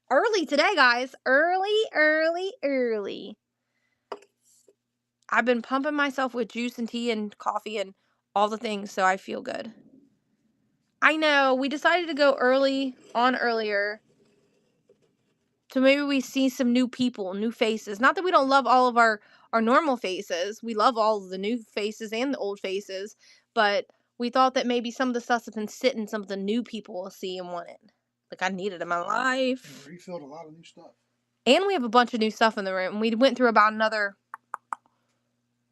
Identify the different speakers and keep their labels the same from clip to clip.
Speaker 1: Early today, guys. Early, early, early. I've been pumping myself with juice and tea and coffee and all the things, so I feel good. I know, we decided to go earlier, so maybe we see some new people, new faces. Not that we don't love all of our normal faces. We love all of the new faces and the old faces, but we thought that maybe some of the stuff that's been sitting, some of the new people will see and want it. Like I need it in my life.
Speaker 2: We refilled a lot of new stuff.
Speaker 1: And we have a bunch of new stuff in the room. We went through about another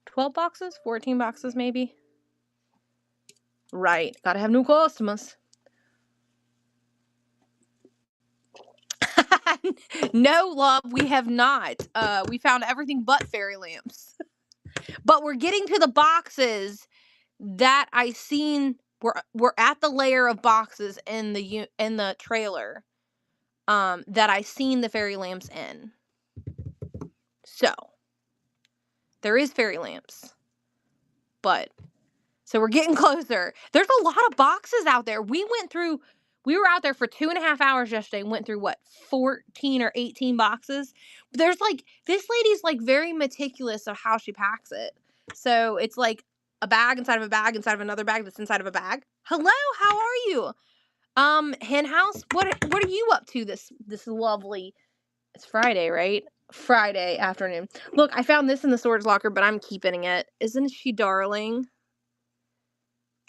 Speaker 1: 12 boxes, 14 boxes maybe. Right. Gotta have new customers. No, love, we have not. We found everything but fairy lamps. But we're getting to the boxes that I seen. We're at the layer of boxes in the trailer that I seen the fairy lamps in. So there is fairy lamps. But so we're getting closer. There's a lot of boxes out there. We were out there for 2.5 hours yesterday and went through what, 14 or 18 boxes. There's like, this lady's like very meticulous of how she packs it. So it's like a bag inside of a bag inside of another bag that's inside of a bag. Hello, how are you? Hen house, what are you up to this lovely, it's Friday, right? Friday afternoon. Look, I found this in the storage locker, but I'm keeping it. Isn't she darling?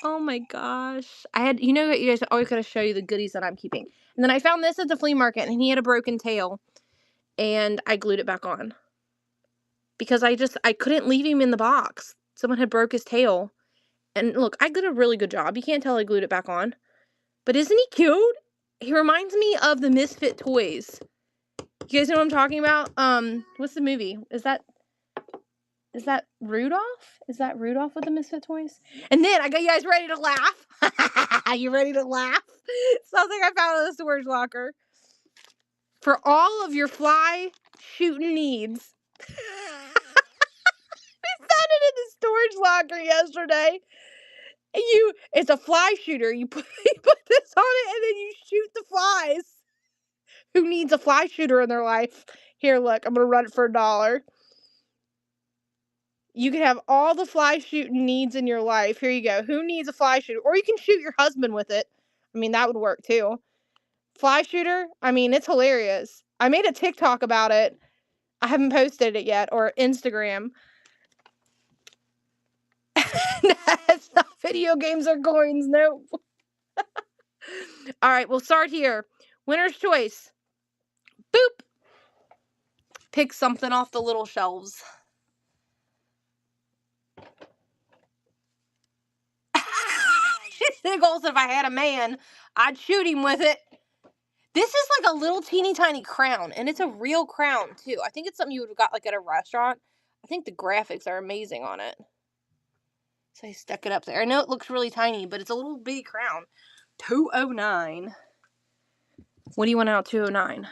Speaker 1: Oh my gosh. You guys always gotta show you the goodies that I'm keeping. And then I found this at the flea market and he had a broken tail and I glued it back on. Because I couldn't leave him in the box. Someone had broke his tail. And look, I did a really good job. You can't tell I glued it back on. But isn't he cute? He reminds me of the Misfit Toys. You guys know what I'm talking about? What's the movie? Is that Rudolph? Is that Rudolph with the Misfit Toys? And then I got you guys ready to laugh. Are you ready to laugh? Something I found in the storage locker. For all of your fly shooting needs. We found it in the storage locker yesterday. It's a fly shooter. You put this on it and then you shoot the flies. Who needs a fly shooter in their life? Here, look, I'm gonna run it for $1. You can have all the fly shooting needs in your life. Here you go. Who needs a fly shooter? Or you can shoot your husband with it. I mean, that would work too. Fly shooter, I mean, it's hilarious. I made a TikTok about it. I haven't posted it yet, or Instagram. That's not video games or coins, no. All right, we'll start here. Winner's choice. Boop. Pick something off the little shelves. Nicole said if I had a man, I'd shoot him with it. This is like a little teeny tiny crown, and it's a real crown too. I think it's something you would have got like at a restaurant. I think the graphics are amazing on it. So I stuck it up there. I know it looks really tiny, but it's a little bitty crown. $2.09. What do you want out of $2.09?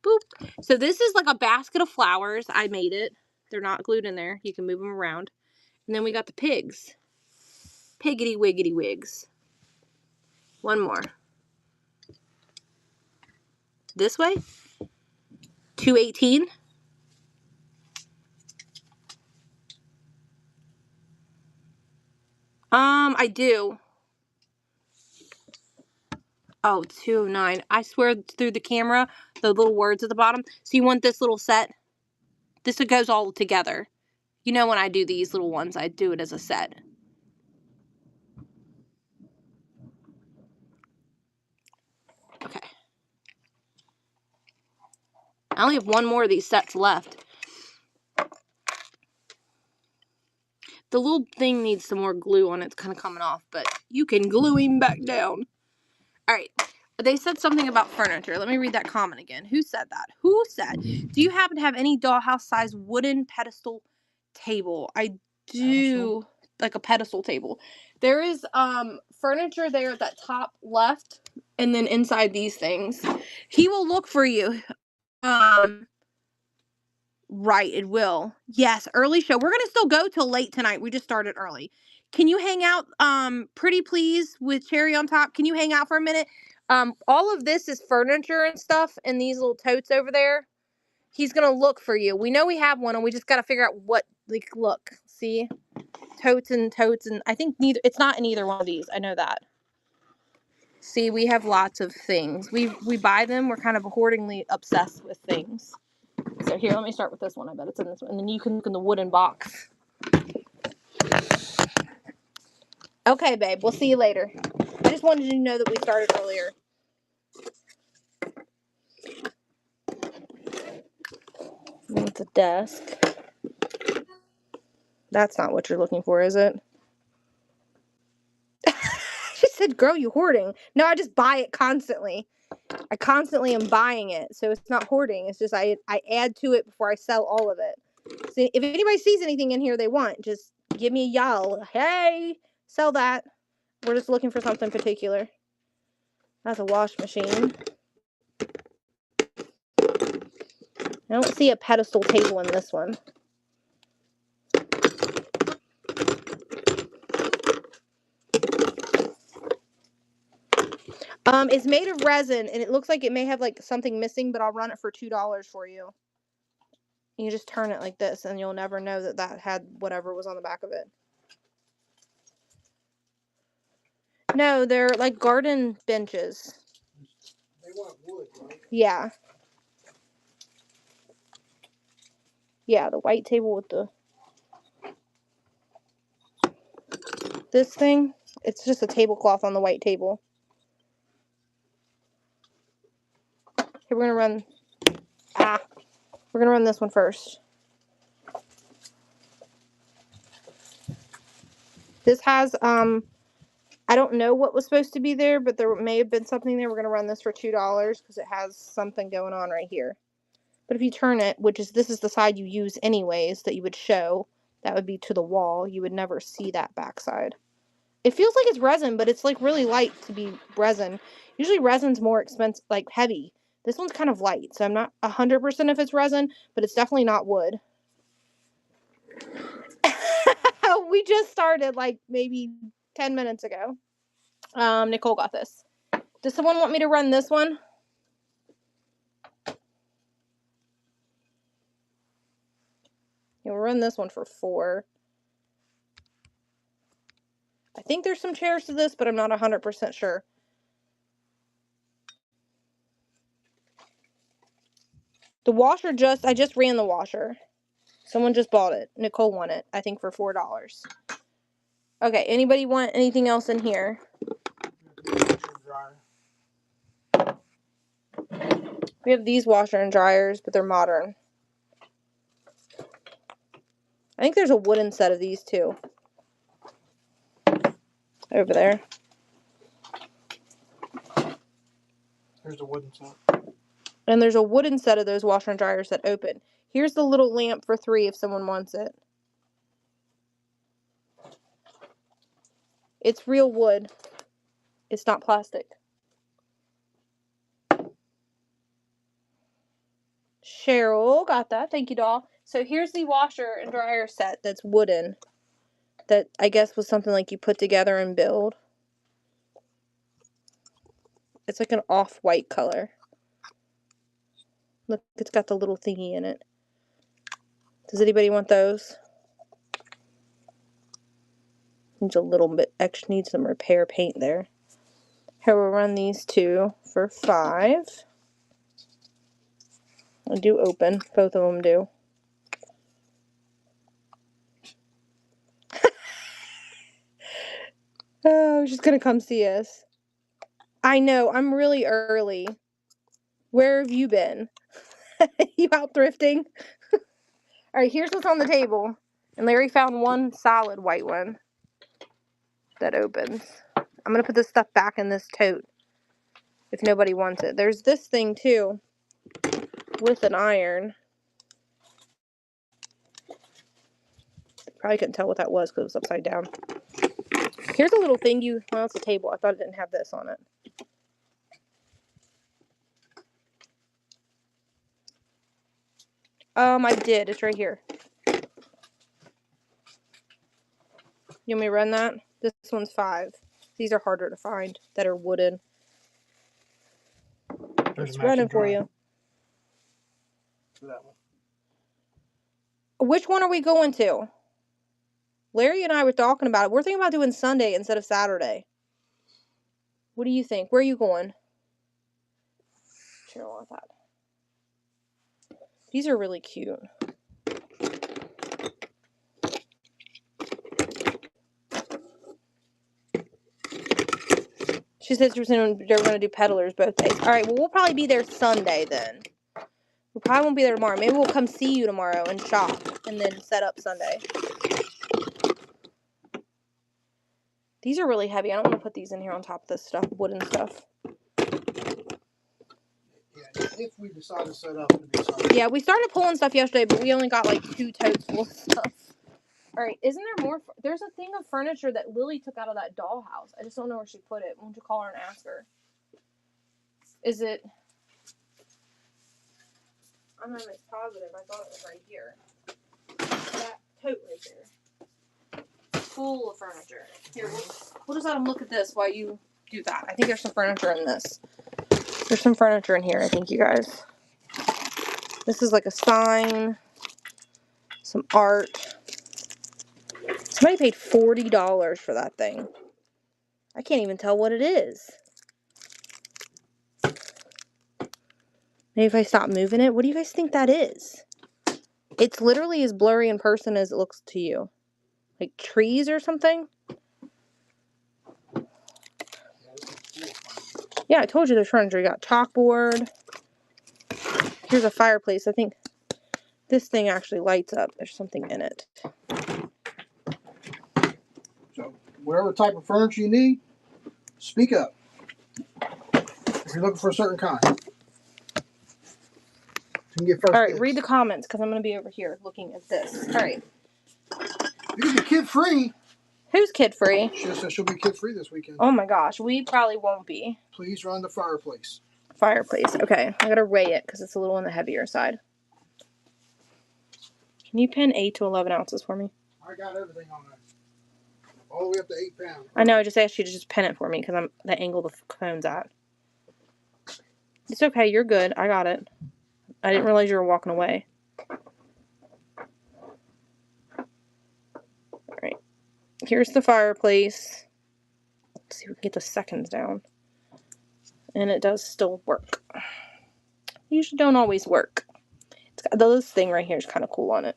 Speaker 1: Boop. So this is like a basket of flowers. I made it. They're not glued in there. You can move them around. And then we got the pigs. Piggity wiggity wigs. One more. This way. $2.18. I do. Oh, $2.09. I swear through the camera, the little words at the bottom. So you want this little set? This goes all together. You know when I do these little ones, I do it as a set. Okay. I only have one more of these sets left. The little thing needs some more glue on it. It's kind of coming off, but you can glue him back down. All right. They said something about furniture. Let me read that comment again. Who said that? Who said, do you happen to have any dollhouse-sized wooden pedestal table? I do. Pedestal? Like a pedestal table. There is furniture there at that top left, and then inside these things. He will look for you. Right, it will. Yes, early show. We're gonna still go till late tonight. We just started early. Can you hang out, pretty please, with cherry on top? Can you hang out for a minute? All of this is furniture and stuff, and these little totes over there. He's gonna look for you. We know we have one, and we just gotta figure out what. Like, look, see, totes, and I think neither. It's not in either one of these. I know that. See, we have lots of things. We buy them. We're kind of hoardingly obsessed with things. So here, let me start with this one. I bet it's in this one, and then you can look in the wooden box. Okay, babe. We'll see you later. I just wanted you to know that we started earlier. It's a desk. That's not what you're looking for, is it? She said, girl, you hoarding. No, I just buy it constantly. I constantly am buying it. So it's not hoarding. It's just I add to it before I sell all of it. So if anybody sees anything in here they want, just give me a yell. Hey, sell that. We're just looking for something particular. That's a wash machine. I don't see a pedestal table in this one. It's made of resin, and it looks like it may have like something missing, but I'll run it for $2 for you. You just turn it like this, and you'll never know that that had whatever was on the back of it. No, they're like garden benches.
Speaker 2: They want wood, right?
Speaker 1: Yeah. Yeah, the white table with the... This thing, it's just a tablecloth on the white table. Here, we're gonna run this one first. This has, I don't know what was supposed to be there, but there may have been something there. We're gonna run this for $2 because it has something going on right here. But if you turn it, this is the side you use anyways, that you would show, that would be to the wall. You would never see that backside. It feels like it's resin, but it's like really light to be resin. Usually resin's more expensive, like heavy. This one's kind of light, so I'm not 100% if it's resin, but it's definitely not wood. We just started like maybe 10 minutes ago. Nicole got this. Does someone want me to run this one? Yeah, we'll run this one for $4. I think there's some chairs to this, but I'm not 100% sure. The washer I just ran the washer. Someone just bought it. Nicole won it, I think, for $4. Okay, anybody want anything else in here? We have these washer and dryers, but they're modern. I think there's a wooden set of these too. Over there.
Speaker 2: Here's a wooden set.
Speaker 1: And there's a wooden set of those washer and dryers that open. Here's the little lamp for $3 if someone wants it. It's real wood. It's not plastic. Cheryl got that. Thank you, doll. So here's the washer and dryer set that's wooden. That I guess was something like you put together and build. It's like an off-white color. Look, it's got the little thingy in it. Does anybody want those? Needs a little bit extra, needs some repair paint there. Here, we'll run these two for $5. They do open. Both of them do. Oh, she's gonna come see us. I know, I'm really early. Where have you been? You out thrifting? Alright, here's what's on the table. And Larry found one solid white one that opens. I'm gonna put this stuff back in this tote if nobody wants it. There's this thing too with an iron. Probably couldn't tell what that was because it was upside down. Here's a little thing well, it's a table. I thought it didn't have this on it. I did. It's right here. You want me to run that? This one's $5. These are harder to find that are wooden.
Speaker 2: There's
Speaker 1: It's
Speaker 2: a
Speaker 1: running
Speaker 2: matching
Speaker 1: for
Speaker 2: dryer.
Speaker 1: you.
Speaker 2: That one.
Speaker 1: Which one are we going to? Larry and I were talking about it. We're thinking about doing Sunday instead of Saturday. What do you think? Where are you going? Sure, I want that. These are really cute. She said they were going to do peddlers both days. All right, well, we'll probably be there Sunday then. We probably won't be there tomorrow. Maybe we'll come see you tomorrow and shop and then set up Sunday. These are really heavy. I don't want to put these in here on top of this stuff, wooden stuff.
Speaker 2: Yeah, if we decide to set up, it'll be Sunday.
Speaker 1: Yeah, we started pulling stuff yesterday, but we only got like 2 totes full of stuff. All right, isn't there more? There's a thing of furniture that Lily took out of that dollhouse. I just don't know where she put it. Why don't you call her and ask her? Is it? I'm not almost positive. I thought it was right here. That tote right there. Full of furniture. Here, we'll just let them look at this while you do that. I think there's some furniture in this. There's some furniture in here, I think, you guys. This is like a sign. Some art. Somebody paid $40 for that thing. I can't even tell what it is. Maybe if I stop moving it. What do you guys think that is? It's literally as blurry in person as it looks to you. Like trees or something? Yeah, I told you there's furniture. You got chalkboard. Here's a fireplace. I think this thing actually lights up. There's something in it.
Speaker 2: So, whatever type of furniture you need, speak up. If you're looking for a certain kind, you can get first.
Speaker 1: All right,
Speaker 2: dibs.
Speaker 1: read the comments because I'm going to be over here looking at this. All right.
Speaker 2: You can be kid free.
Speaker 1: Who's kid free?
Speaker 2: She said she'll be kid free this weekend.
Speaker 1: Oh my gosh, we probably won't be.
Speaker 2: Please run the fireplace.
Speaker 1: Fireplace. Okay, I got to weigh it because it's a little on the heavier side. Can you pin 8 to 11 ounces for me?
Speaker 2: I got everything on there. All the way up to 8 pounds.
Speaker 1: I know, I just asked you to just pin it for me because I'm the angle the phone's at. It's okay, you're good. I got it. I didn't realize you were walking away. Alright. Here's the fireplace. Let's see if we can get the seconds down. And it does still work. Usually don't always work. It's got, this thing right here is kind of cool on it.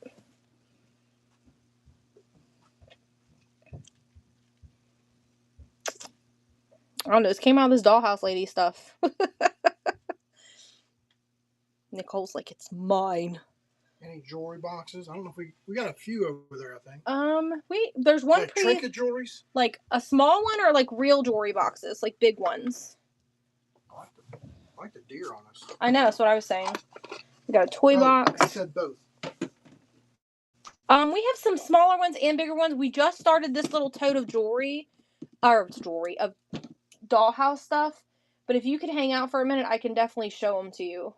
Speaker 1: I don't know, this came out of this dollhouse lady stuff. Nicole's like, it's mine.
Speaker 2: Any jewelry boxes? I don't know if we got a few over there, I think.
Speaker 1: There's one
Speaker 2: like trinket jewelries?
Speaker 1: Like a small one or like real jewelry boxes, like big ones.
Speaker 2: I like the deer on this.
Speaker 1: I know, that's what I was saying. We got a toy box.
Speaker 2: I said both.
Speaker 1: We have some smaller ones and bigger ones. We just started this little tote of of dollhouse stuff. But if you could hang out for a minute, I can definitely show them to you.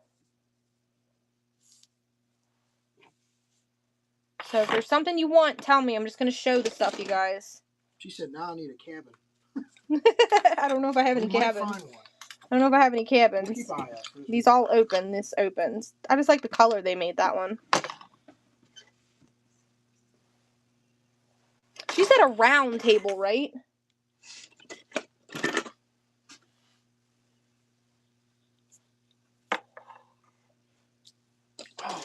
Speaker 1: So if there's something you want, tell me. I'm just going to show the stuff, you guys.
Speaker 2: She said, now I need a cabin.
Speaker 1: I don't know if I have any cabins.
Speaker 2: Find one.
Speaker 1: I don't know if I have any cabins.
Speaker 2: We'll keep an eye out.
Speaker 1: These all open. This opens. I just like the color they made that one. She said a round table, right?
Speaker 2: Oh,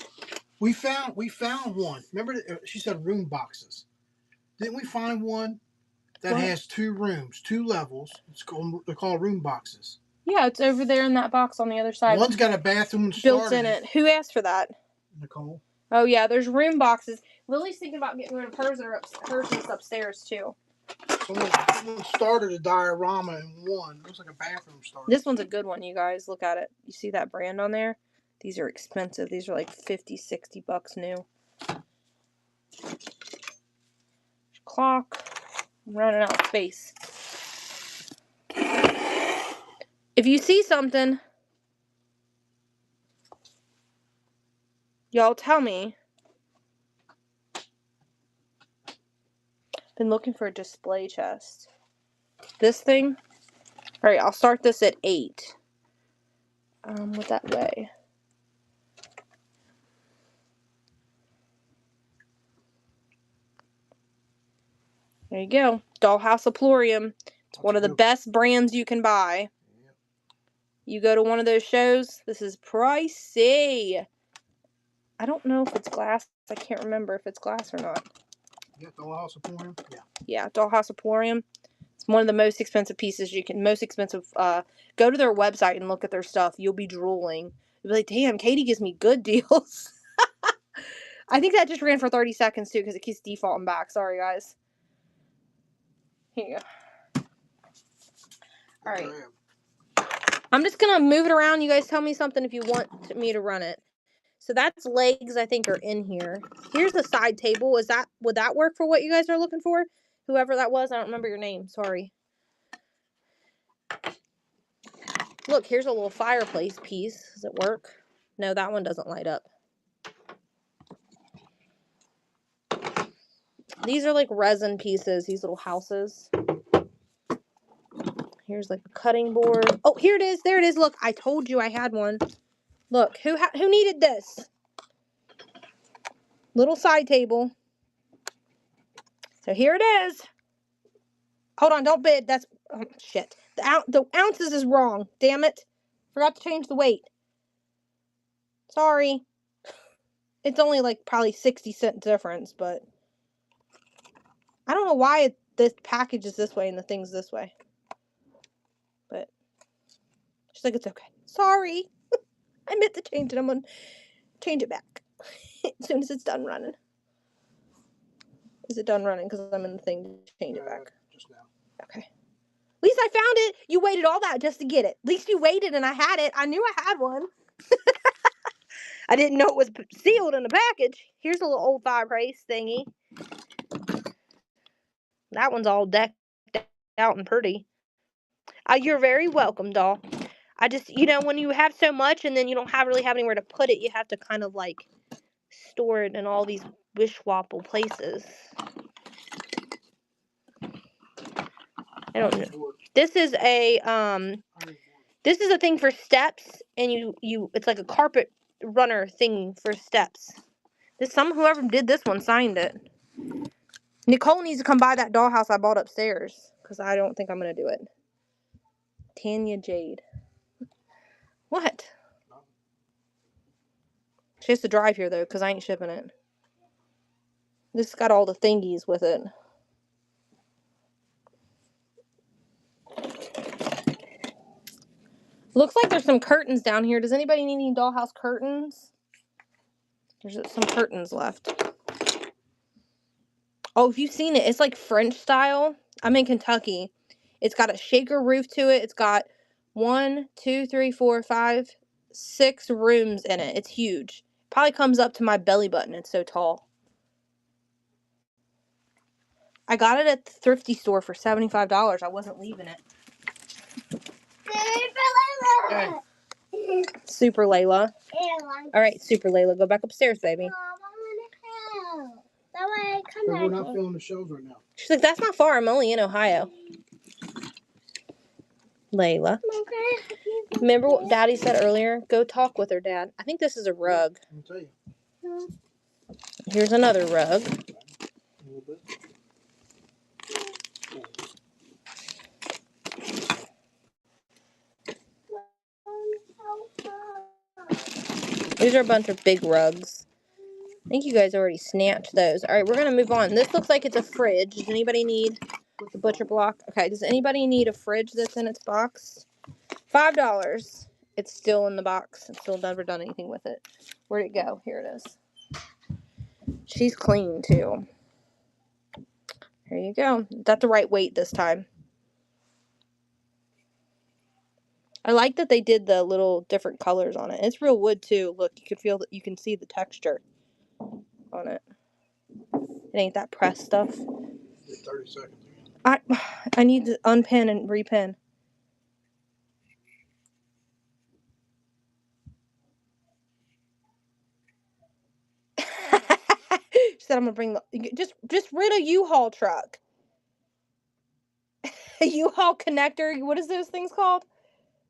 Speaker 2: we found one. Remember, she said room boxes. Didn't we find one that has 2 rooms, 2 levels? They're called room boxes.
Speaker 1: Yeah, it's over there in that box on the other side.
Speaker 2: One's got a bathroom
Speaker 1: built in it. Who asked for that?
Speaker 2: Nicole.
Speaker 1: Oh yeah, there's room boxes. Lily's thinking about getting rid of hers is upstairs too.
Speaker 2: Someone started a diorama in one. It looks like a bathroom starter.
Speaker 1: This one's a good one, you guys. Look at it. You see that brand on there? These are expensive. These are like $50-$60 new. Clock. I'm running out of space. If you see something, y'all tell me. Been looking for a display chest. This thing? Alright, I'll start this at 8. With that way. There you go. Dollhouse Aplorium. It's one of the best brands you can buy. Yep. You go to one of those shows, this is pricey. I don't know if it's glass. I can't remember if it's glass or not.
Speaker 2: Yeah, Dollhouse Aplorium? Yeah.
Speaker 1: Yeah, Dollhouse Aplorium. It's one of the most expensive pieces you can, go to their website and look at their stuff. You'll be drooling. You'll be like, damn, Katie gives me good deals. I think that just ran for 30 seconds too because it keeps defaulting back. Sorry, guys. Here you go. All right. I'm just going to move it around. You guys tell me something if you want me to run it. So that's legs, I think, are in here. Here's the side table. Would that work for what you guys are looking for? Whoever that was, I don't remember your name. Sorry. Look, here's a little fireplace piece. Does it work? No, that one doesn't light up. These are like resin pieces, these little houses. Here's like a cutting board. Oh, here it is. There it is. Look, I told you I had one. Look, who needed this? Little side table. So here it is. Hold on, don't bid. That's oh, shit. The ounces is wrong. Damn it. Forgot to change the weight. Sorry. It's only like probably 60-cent difference, but I don't know why this package is this way and the thing's this way. But she's like, it's okay. Sorry. I meant to change it. I'm going to change it back as soon as it's done running. Is it done running? Because I'm in the thing to change it back.
Speaker 2: Just now.
Speaker 1: Okay. At least I found it. You waited all that just to get it. At least you waited and I had it. I knew I had one. I didn't know it was sealed in the package. Here's a little old fireplace thingy. That one's all decked out and pretty. You're very welcome, doll. I just, when you have so much and then you don't really have anywhere to put it, you have to kind of like store it in all these wish-wapple places. I don't know. This is a thing for steps, and it's like a carpet runner thing for steps. Whoever did this one signed it. Nicole needs to come by that dollhouse I bought upstairs because I don't think I'm gonna do it. Tanya Jade. What? She has to drive here though because I ain't shipping it. This has got all the thingies with it. Looks like there's some curtains down here. Does anybody need any dollhouse curtains? There's some curtains left. Oh, if you've seen it, it's like French style. I'm in Kentucky. It's got a shaker roof to it. It's got 1, 2, 3, 4, 5, 6 rooms in it. It's huge. Probably comes up to my belly button. It's so tall. I got it at the thrifty store for $75. I wasn't leaving it.
Speaker 2: Okay.
Speaker 1: Super Layla. All right, Super Layla, go back upstairs, baby.
Speaker 2: We're not filming the shows right now.
Speaker 1: She's like, that's not far. I'm only in Ohio. Layla. Remember what Daddy said earlier? Go talk with her, Dad. I think this is a rug.
Speaker 2: I'll tell you.
Speaker 1: Here's another rug.
Speaker 2: A little bit.
Speaker 1: These are a bunch of big rugs. I think you guys already snatched those. All right, we're going to move on. This looks like it's a fridge. Does anybody need the butcher block? Okay, does anybody need a fridge that's in its box? $5. It's still in the box. I've still never done anything with it. Where'd it go? Here it is. She's clean, too. Here you go. That's the right weight this time. I like that they did the little different colors on it. It's real wood, too. Look, you can see the texture on it. It ain't that pressed stuff.
Speaker 2: 30 seconds
Speaker 1: again. I need to unpin and repin. She said I'm gonna bring just rid a U-Haul truck. A U-Haul connector. What is those things called?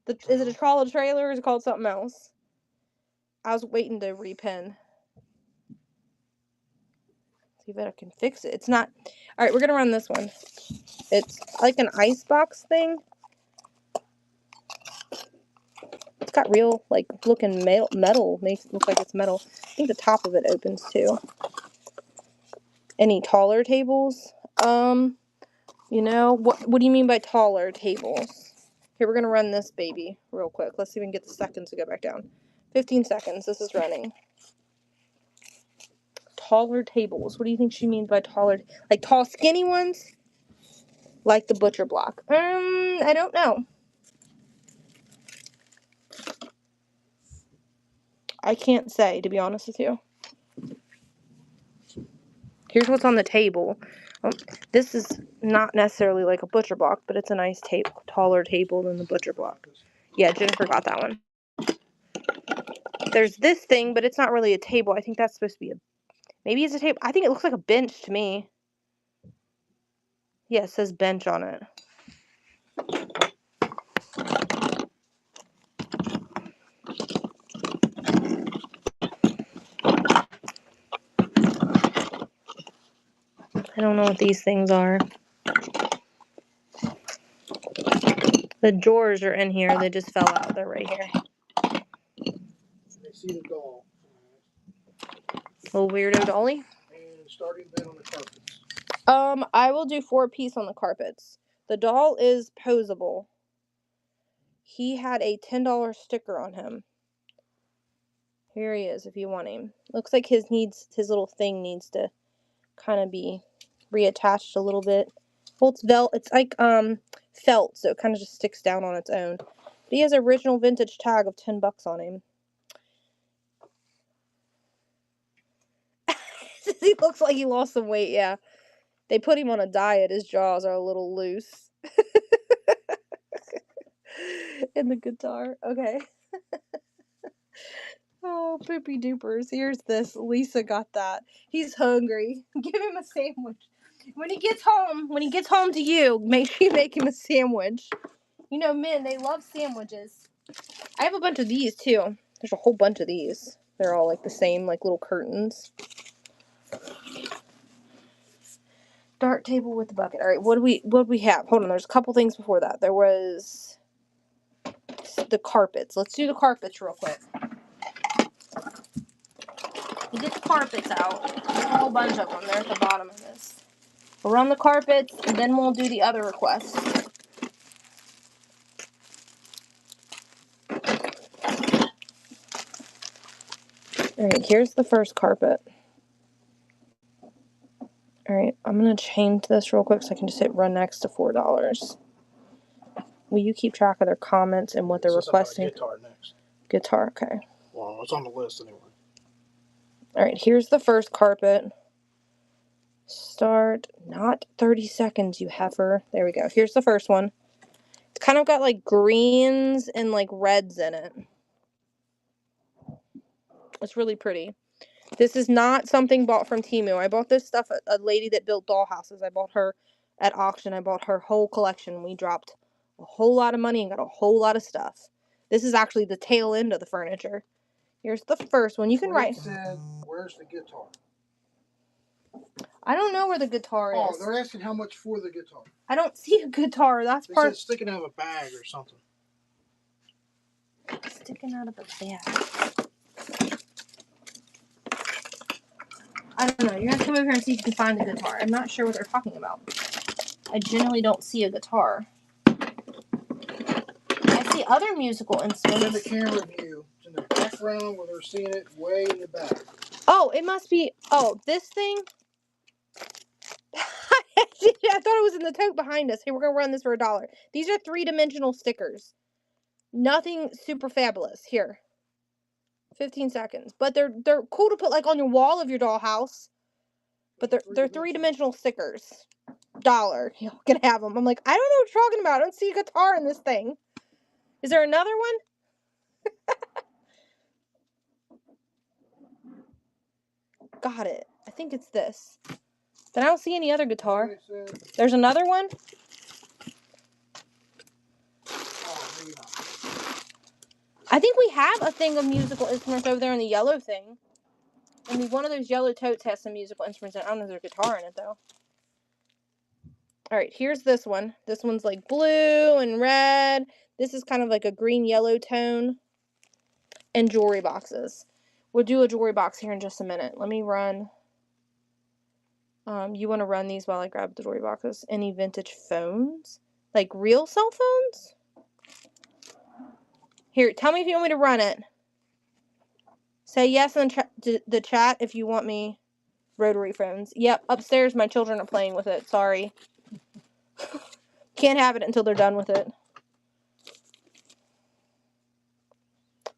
Speaker 1: Is it a trolley trailer or is it called something else? I was waiting to repin. See if I can fix it. It's not. Alright, we're gonna run this one. It's like an icebox thing. It's got real, like, looking metal. Makes it look like it's metal. I think the top of it opens too. Any taller tables? You know, what do you mean by taller tables? Here, we're gonna run this baby real quick. Let's see if we can get the seconds to go back down. 15 seconds. This is running. Taller tables. What do you think she means by taller? Like tall, skinny ones? Like the butcher block. I don't know. I can't say, to be honest with you. Here's what's on the table. This is not necessarily like a butcher block, but it's a nice taller table than the butcher block. Yeah, Jennifer got that one. There's this thing, but it's not really a table. I think that's supposed to be maybe it's a table. I think it looks like a bench to me. Yeah, it says bench on it. I don't know what these things are. The drawers are in here. They just fell out. They're right here.
Speaker 2: They see the doll.
Speaker 1: Little weirdo dolly.
Speaker 2: And starting bid on the carpets.
Speaker 1: I will do 4-piece on the carpets. The doll is posable. He had a $10 sticker on him. Here he is if you want him. Looks like his little thing needs to kind of be reattached a little bit. Well, it's like felt, so it kind of just sticks down on its own. But he has an original vintage tag of $10 on him. He looks like he lost some weight, yeah. They put him on a diet. His jaws are a little loose. And the guitar. Okay. Oh, poopy doopers. Here's this. Lisa got that. He's hungry. Give him a sandwich. When he gets home to you, make sure you make him a sandwich. You know, men, they love sandwiches. I have a bunch of these, too. There's a whole bunch of these. They're all, like, the same, like, little curtains. Dart table with the bucket. All right, what do we have? Hold on, there's a couple things before that. There was the carpets. Let's do the carpets real quick. You get the carpets out. There's a whole bunch of them. They're at the bottom of this. We'll run the carpets, and then we'll do the other requests. Alright, here's the first carpet. Alright, I'm going to change this real quick so I can just hit run next to $4. Will you keep track of their comments and what they're requesting?
Speaker 2: Guitar next.
Speaker 1: Guitar, okay.
Speaker 2: Well, it's on the list anyway. Alright,
Speaker 1: here's the first carpet. Start, not 30 seconds, you heifer. There we go. Here's the first one. It's kind of got like greens and like reds in it. It's really pretty. This is not something bought from Temu. I bought this stuff at a lady that built dollhouses. I bought her at auction. I bought her whole collection. We dropped a whole lot of money and got a whole lot of stuff. This is actually the tail end of the furniture. Here's the first one. You can write.
Speaker 2: Said, where's the guitar?
Speaker 1: I don't know where the guitar is.
Speaker 2: Oh, they're asking how much for the guitar.
Speaker 1: I don't see a guitar. That's
Speaker 2: they
Speaker 1: part.
Speaker 2: Said sticking out of a bag or something.
Speaker 1: Sticking out of a bag. I don't know. You're gonna come over here and see if you can find the guitar. I'm not sure what they're talking about. I generally don't see a guitar. I see other musical instruments.
Speaker 2: In the camera view, it's in the background where they're seeing it way in the back.
Speaker 1: Oh, it must be. Oh, this thing. I thought it was in the tote behind us. Hey, we're gonna run this for $1. These are 3-dimensional stickers. Nothing super fabulous. Here. 15 seconds. But they're cool to put like on your wall of your dollhouse. But they're 3-dimensional stickers. $1. You can have them. I'm like, I don't know what you're talking about. I don't see a guitar in this thing. Is there another one? Got it. I think it's this. But I don't see any other guitar. There's another one?
Speaker 2: Oh, maybe not.
Speaker 1: I think we have a thing of musical instruments over there in the yellow thing. And one of those yellow totes has some musical instruments in it. I don't know if there's a guitar in it, though. Alright, here's this one. This one's like blue and red. This is kind of like a green-yellow tone. And jewelry boxes. We'll do a jewelry box here in just a minute. Let me run. You want to run these while I grab the jewelry boxes? Any vintage phones? Like real cell phones? Here, tell me if you want me to run it. Say yes in the chat if you want me. Rotary phones. Yep, upstairs my children are playing with it. Sorry. Can't have it until they're done with it.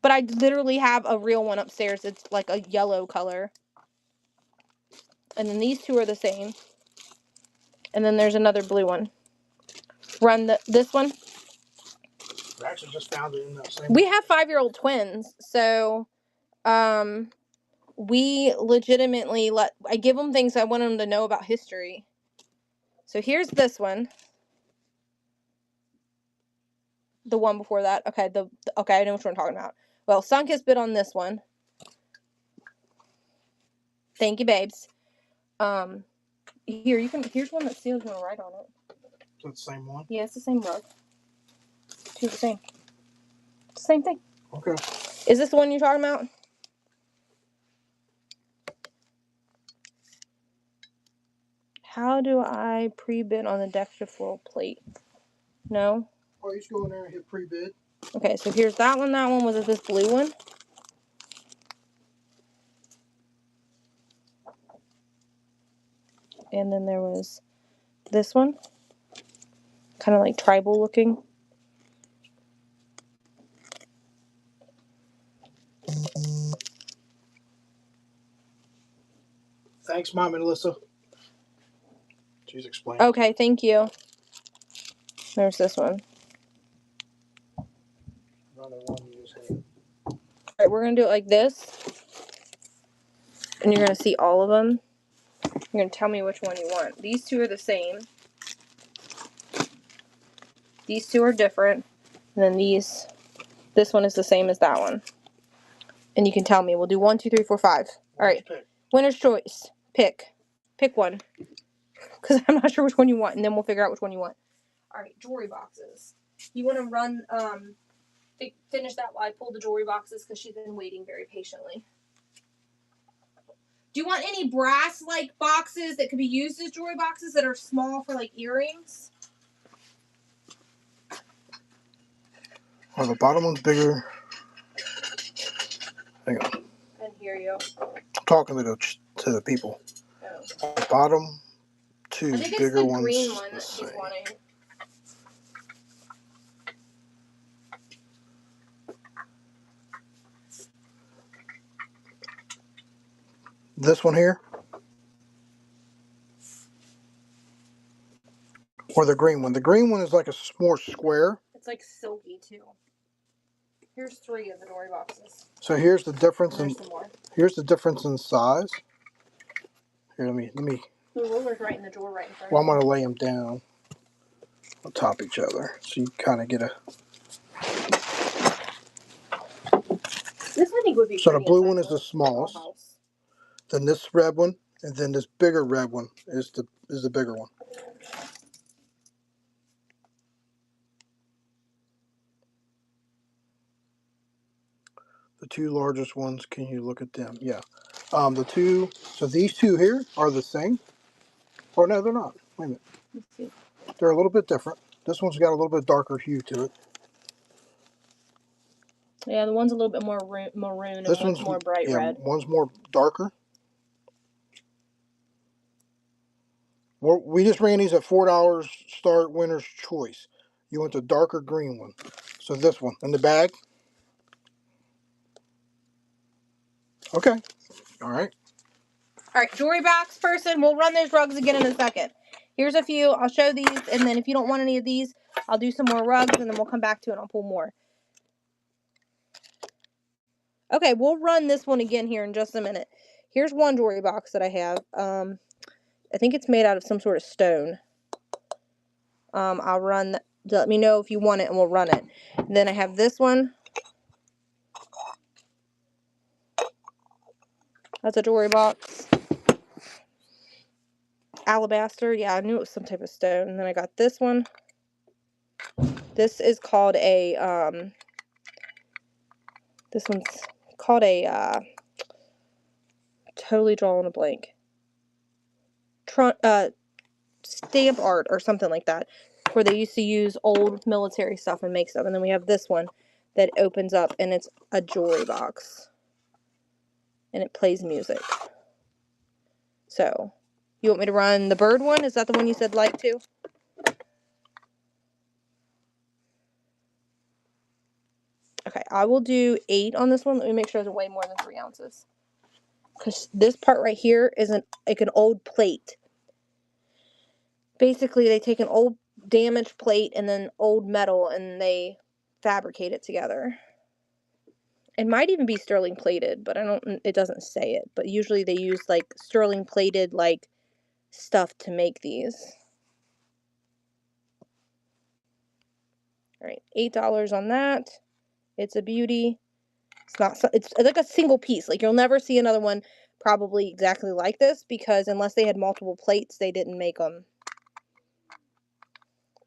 Speaker 1: But I literally have a real one upstairs. It's like a yellow color. And then these two are the same. And then there's another blue one. Run this one.
Speaker 2: I actually just found it in that same.
Speaker 1: We have 5-year-old twins, so we legitimately I give them things I want them to know about history. So here's this one. The one before that. Okay, okay, I know which one I'm talking about. Well, Sunkist bid on this one. Thank you, babes. Here's one that Steele's gonna write on it.
Speaker 2: Is that the same one?
Speaker 1: Yeah, it's the same rug. Two the same. It's the same thing.
Speaker 2: Okay.
Speaker 1: Is this the one you're talking about? How do I pre-bid on the Dexter floral plate? No?
Speaker 2: Oh, you just go in there and hit pre-bid.
Speaker 1: Okay, so here's that one. That one was this blue one. And then there was this one. Kind of like tribal looking.
Speaker 2: Thanks, Mom and Alyssa. She's explaining.
Speaker 1: Okay, thank you. There's this one.
Speaker 2: Another one you just hit.
Speaker 1: Alright, we're going to do it like this. And you're going to see all of them. You're going to tell me which one you want. These two are the same. These two are different. And then this one is the same as that one. And you can tell me. We'll do 1, 2, 3, 4, 5. Alright. Winner's choice. Pick one. Because I'm not sure which one you want. And then we'll figure out which one you want. Alright, jewelry boxes. You want to run, finish that while I pull the jewelry boxes because she's been waiting very patiently. Do you want any brass-like boxes that could be used as jewelry boxes that are small for, like, earrings?
Speaker 2: Oh, the bottom one's bigger. Hang on.
Speaker 1: I can hear you.
Speaker 2: I'm talking to the people.
Speaker 1: Oh.
Speaker 2: The bottom two bigger ones.
Speaker 1: I think it's the green one that she's wanting.
Speaker 2: This one here? Or the green one? The green one is like a more square.
Speaker 1: It's like silky too. Here's 3 of the jewelry boxes.
Speaker 2: So here's the difference here's the difference in size. Here, let me.
Speaker 1: The ruler's right in the drawer right in front.
Speaker 2: Well, I'm gonna lay them down on top of each other, so you kind of get a.
Speaker 1: This I think would be.
Speaker 2: So the blue one is the smallest. Then this red one, and then this bigger red one is the bigger one. The 2 largest ones, can you look at them? Yeah. So these 2 here are the same. Or no, they're not. Wait a minute.
Speaker 1: Let's see.
Speaker 2: They're a little bit different. This one's got a little bit darker hue to it.
Speaker 1: Yeah, the one's a little bit more maroon and one's more bright red.
Speaker 2: One's more darker. Well, we just ran these at $4 start winner's choice. You want the darker green one. So this one in the bag. Okay. All right.
Speaker 1: All right, jewelry box person. We'll run those rugs again in a second. Here's a few. I'll show these, and then if you don't want any of these, I'll do some more rugs, and then we'll come back to it and I'll pull more. Okay, we'll run this one again here in just a minute. Here's one jewelry box that I have. I think it's made out of some sort of stone. I'll run. Let me know if you want it, and we'll run it. And then I have this one. That's a jewelry box. Alabaster. Yeah, I knew it was some type of stone. And then I got this one. This is called a, this one's called a, totally drawing a blank. Stamp art or something like that, where they used to use old military stuff and make stuff. And then we have this one that opens up and it's a jewelry box. And it plays music. So, you want me to run the bird one? Is that the one you said like to? Okay, I will do 8 on this one. Let me make sure it doesn't weigh more than 3 ounces. Because this part right here is like an old plate. Basically, they take an old damaged plate and then old metal and they fabricate it together. It might even be sterling plated, but it doesn't say it. But usually they use like sterling plated like stuff to make these. Alright, $8 on that. It's a beauty. It's like a single piece. Like you'll never see another one probably exactly like this because unless they had multiple plates, they didn't make them.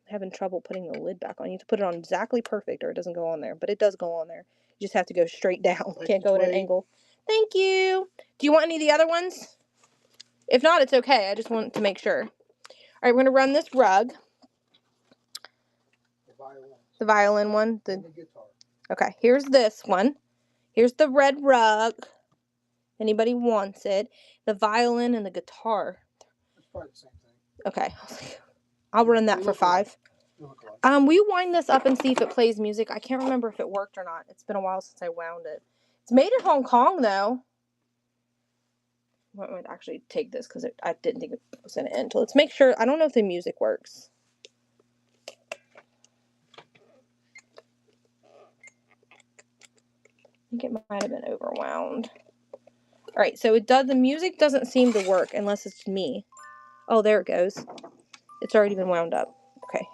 Speaker 1: I'm having trouble putting the lid back on. You have to put it on exactly perfect or it doesn't go on there. But it does go on there. You just have to go straight down. Can't go at an angle. Thank you. Do you want any of the other ones? If not, it's okay. I just want to make sure. Alright, we're going to run this rug. The violin one. Okay, here's this one. Here's the red rug. Anybody wants it. The violin and the guitar.
Speaker 2: It's probably the same thing.
Speaker 1: Okay. I'll run that for $5. Will you wind this up and see if it plays music? I can't remember if it worked or not. It's been a while since I wound it. It's made in Hong Kong, though. I might actually take this because I didn't think it was going to end. So let's make sure. I don't know if the music works. I think it might have been overwound. Alright, so the music doesn't seem to work unless it's me. Oh, there it goes. It's already been wound up. Okay.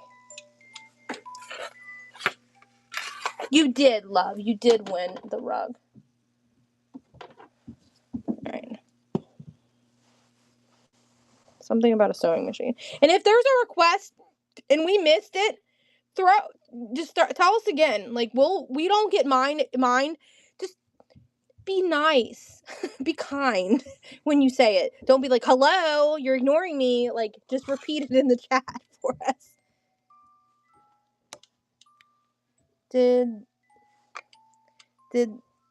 Speaker 1: You did, love. You did win the rug. Alright. Something about a sewing machine. And if there's a request and we missed it, tell us again. Like we don't get mind. Just be nice. Be kind when you say it. Don't be like, hello, you're ignoring me. Like, just repeat it in the chat for us. Did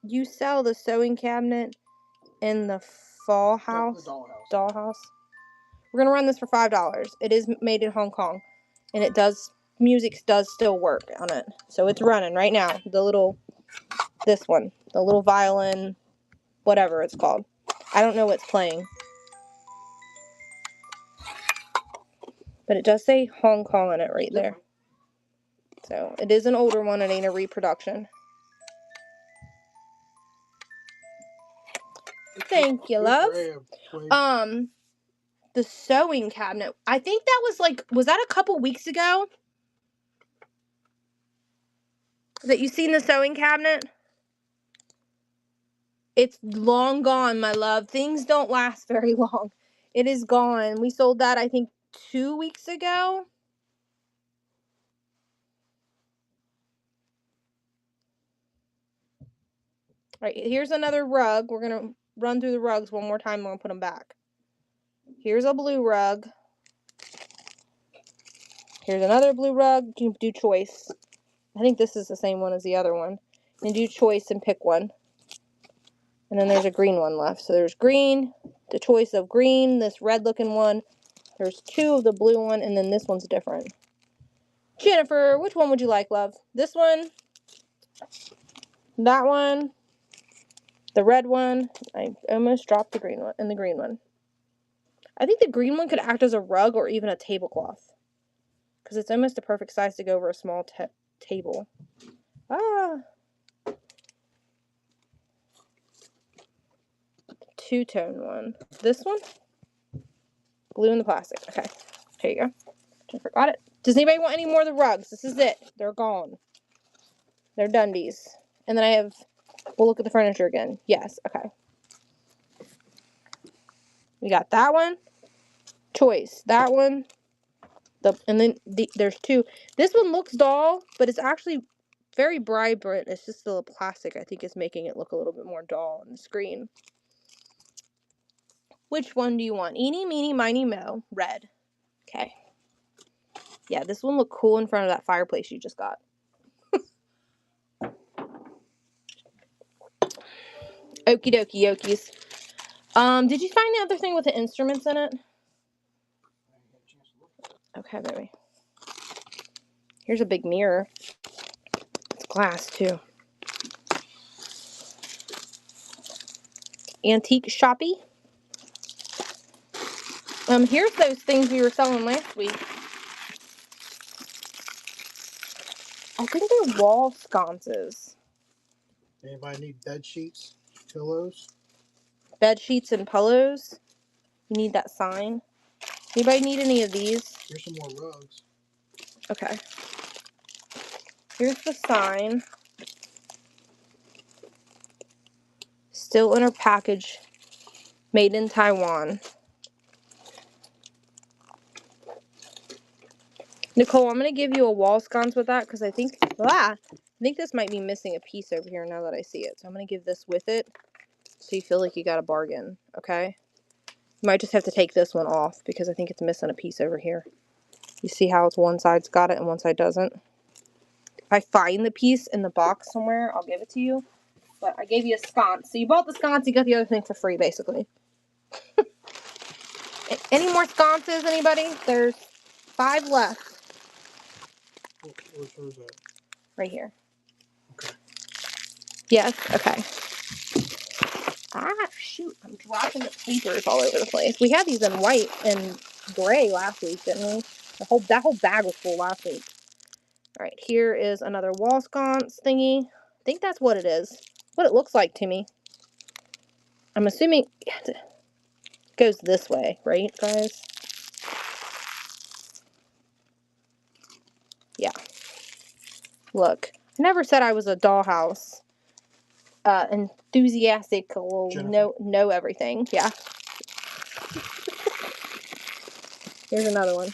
Speaker 1: you sell the sewing cabinet in the fall house?
Speaker 2: The
Speaker 1: dollhouse. We're gonna run this for $5. It is made in Hong Kong, and music does still work on it. So it's running right now. The little violin, whatever it's called. I don't know what's playing. But it does say Hong Kong on it right there. So it is an older one. It ain't a reproduction. Thank you, love. The sewing cabinet. I think that was that a couple weeks ago? That you seen the sewing cabinet? It's long gone, my love. Things don't last very long. It is gone. We sold that, I think, 2 weeks ago. Alright, here's another rug. We're going to run through the rugs one more time and we'll put them back. Here's a blue rug. Here's another blue rug. You can do choice. I think this is the same one as the other one. And do choice and pick one. And then there's a green one left. So there's green, the choice of green, this red looking one. There's 2 of the blue one, and then this one's different. Jennifer, which one would you like, love? This one? That one? The red one? I almost dropped the green one and the green one. I think the green one could act as a rug or even a tablecloth. Because it's almost the perfect size to go over a small table. Two-tone one. This one? Blue in the plastic. Okay. Here you go. Jennifer got it. Does anybody want any more of the rugs? This is it. They're gone. They're dundies. And then we'll look at the furniture again. Yes. Okay. We got that one. Choice. That one. And then there's two. This one looks dull, but it's actually very vibrant. It's just the plastic, I think, is making it look a little bit more dull on the screen. Which one do you want? Eeny, meeny, miny, mo. Red. Okay. Yeah, this one looked cool in front of that fireplace you just got. Okie dokie yokies. Did you find the other thing with the instruments in it? Okay, baby. Here's a big mirror. It's glass, too. Antique shoppy. Here's those things we were selling last week. I think they're wall sconces.
Speaker 2: Anybody need bed sheets, pillows?
Speaker 1: Bed sheets and pillows. You need that sign. Anybody need any of these?
Speaker 2: Here's some more rugs.
Speaker 1: Okay. Here's the sign. Still in our package. Made in Taiwan. Nicole, I'm going to give you a wall sconce with that because I think this might be missing a piece over here now that I see it. So I'm going to give this with it so you feel like you got a bargain, okay? You might just have to take this one off because I think it's missing a piece over here. You see how it's one side's got it and one side doesn't? If I find the piece in the box somewhere, I'll give it to you. But I gave you a sconce. So you bought the sconce, you got the other thing for free, basically. Any more sconces, anybody? There's 5 left.
Speaker 2: Where's hers at?
Speaker 1: Right here.
Speaker 2: Okay.
Speaker 1: Yes? Okay. Ah, shoot. I'm dropping the papers all over the place. We had these in white and gray last week, didn't we? That whole bag was full last week. Alright, here is another wall sconce thingy. I think that's what it is. What it looks like to me. I'm assuming it goes this way, right, guys? Yeah. Look. I never said I was a dollhouse. Enthusiastic, know everything. Yeah. Here's another one.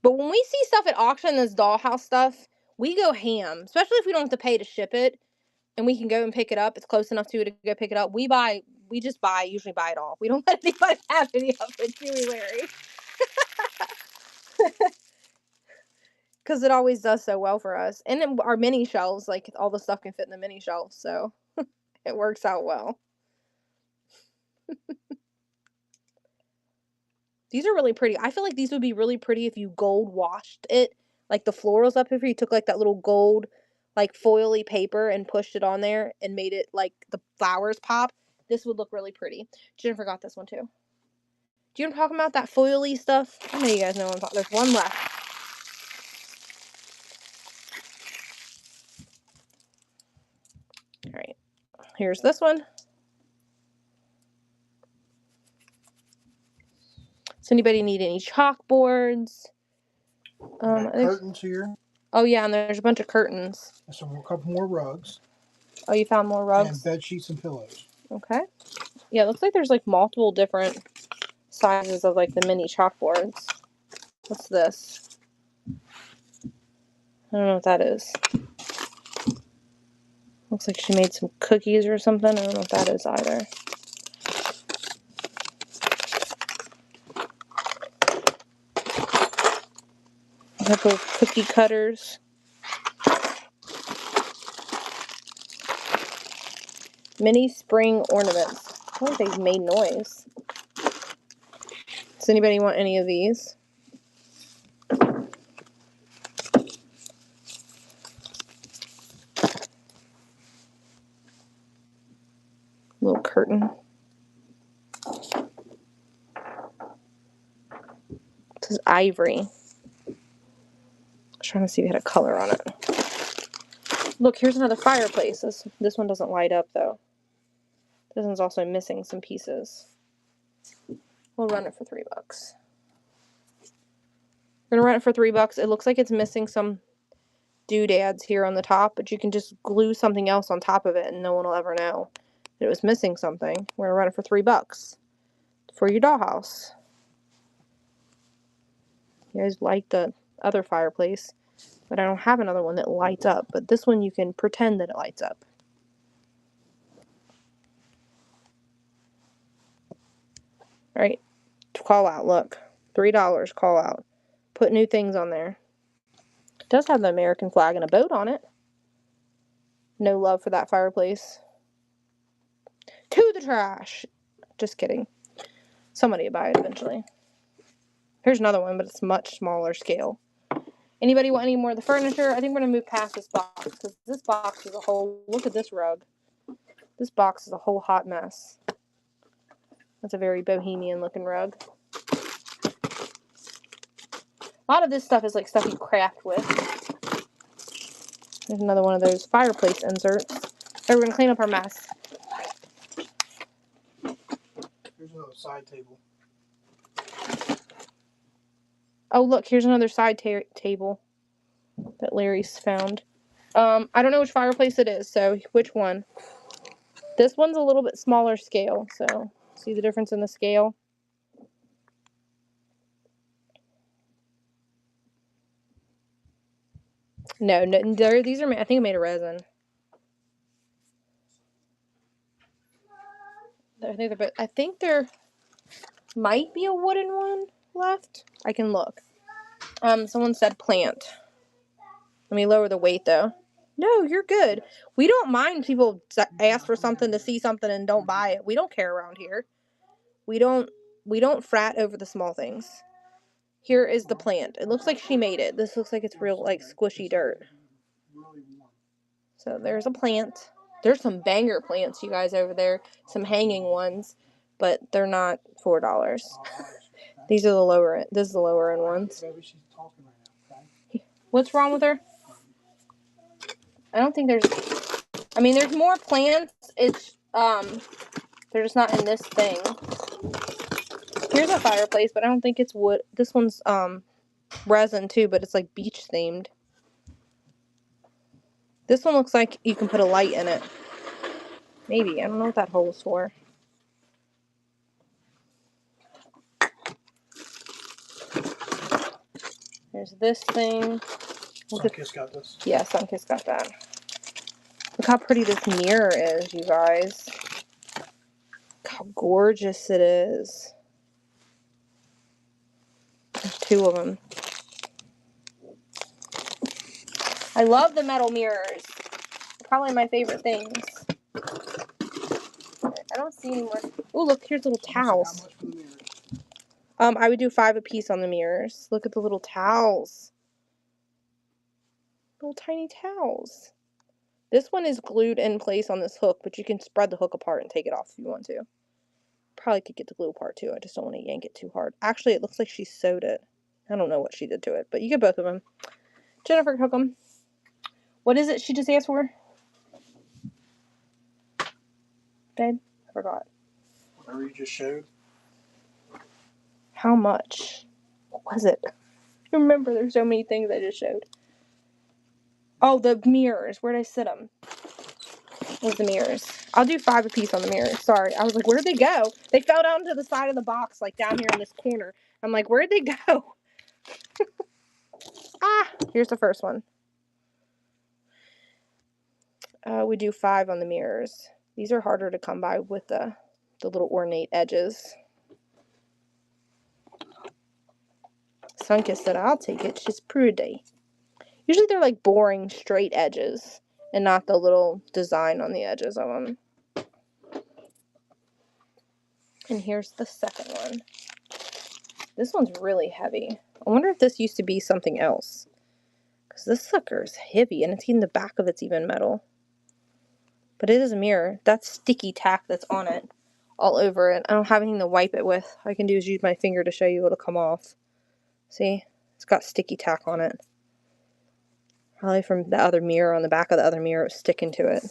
Speaker 1: But when we see stuff at auction, this dollhouse stuff, we go ham. Especially if we don't have to pay to ship it, and we can go and pick it up. It's close enough to go pick it up. We usually buy it all. We don't let anybody have any of it, do we, Larry? Because it always does so well for us. And in our mini shelves, like, all the stuff can fit in the mini shelves, so it works out well. These are really pretty. I feel like these would be really pretty if you gold washed it. Like the florals up here, you took like that little gold, like foily paper and pushed it on there and made it like the flowers pop. This would look really pretty. Jennifer got this one too. Do you know what I'm talking about? That foily stuff? I know you guys know what I'm talking about. There's one left. Alright. Here's this one. Does anybody need any chalkboards?
Speaker 2: Curtains here.
Speaker 1: Oh yeah, and there's a bunch of curtains.
Speaker 2: And a couple more rugs.
Speaker 1: Oh, you found more rugs?
Speaker 2: And bed sheets and pillows.
Speaker 1: Okay. Yeah, it looks like there's like multiple different sizes of like the mini chalkboards. What's this? I don't know what that is. Looks like she made some cookies or something. I don't know what that is either. A couple of cookie cutters. Mini spring ornaments. I don't think they've made noise. Does anybody want any of these? Little curtain. This is ivory. I was trying to see if it had a color on it. Look, here's another fireplace. This one doesn't light up though. This one's also missing some pieces. We'll run it for $3. We're gonna run it for $3. It looks like it's missing some doodads here on the top, but you can just glue something else on top of it and no one will ever know that it was missing something. We're gonna run it for $3 for your dollhouse. You guys like the other fireplace, but I don't have another one that lights up, but this one you can pretend that it lights up. Right? Call out, look. $3 call out. Put new things on there. It does have the American flag and a boat on it. No love for that fireplace. To the trash. Just kidding. Somebody will buy it eventually. Here's another one, but it's much smaller scale. Anybody want any more of the furniture? I think we're going to move past this box, because this box is a whole... Look at this rug. This box is a whole hot mess. That's a very bohemian looking rug. A lot of this stuff is like stuff you craft with. There's another one of those fireplace inserts. So we're going to clean up our mess.
Speaker 2: Here's another side table.
Speaker 1: Oh, look, here's another side table that Larry's found. I don't know which fireplace it is, so which one? This one's a little bit smaller scale, so see the difference in the scale? No, these are, I think, made of resin. I think there might be a wooden one left. I can look. Someone said plant. Let me lower the weight, though. No, you're good. We don't mind people ask for something to see something and don't buy it. We don't care around here. We don't frat over the small things. Here is the plant. It looks like she made it. This looks like it's real, like, squishy dirt. So there's a plant. There's some banger plants, you guys, over there. Some hanging ones, but they're not $4. These are the lower end. This is the lower end ones. What's wrong with her? I don't think there's... I mean, there's more plants. It's, they're just not in this thing. Here's a fireplace, but I don't think it's wood. This one's, resin, too, but it's, like, beach themed. This one looks like you can put a light in it. Maybe. I don't know what that hole is for. There's this thing.
Speaker 2: Sunkiss got this.
Speaker 1: Yeah, Sunkiss got that. Look how pretty this mirror is, you guys. Look how gorgeous it is. There's 2 of them. I love the metal mirrors. Probably my favorite things. I don't see any more. Oh, look, here's little towels.
Speaker 2: How much for the mirror?
Speaker 1: I would do 5 a piece on the mirrors. Look at the little towels. Little tiny towels. This one is glued in place on this hook, but you can spread the hook apart and take it off if you want to. Probably could get the glue apart too. I just don't want to yank it too hard. Actually, it looks like she sewed it. I don't know what she did to it, but you get both of them. Jennifer cook them. What is it she just asked for? Babe, I forgot.
Speaker 2: Whatever you just showed.
Speaker 1: How much? What was it? I remember there's so many things I just showed. Oh, the mirrors. Where'd I sit them? Was the mirrors. I'll do 5 a piece on the mirrors. Sorry. I was like, where'd they go? They fell down to the side of the box, like down here in this corner. I'm like, where'd they go? Here's the first one. We do 5 on the mirrors. These are harder to come by with the little ornate edges. Sunkiss said, I'll take it. She's pretty. Usually they're like boring straight edges and not the little design on the edges of them. And here's the second one. This one's really heavy. I wonder if this used to be something else. Because this sucker is heavy, and it's even the back of it's even metal. But it is a mirror. That's sticky tack that's on it. All over it. I don't have anything to wipe it with. All I can do is use my finger to show you it'll come off. See? It's got sticky tack on it. Probably from the other mirror on the back of the other mirror. It was sticking to it.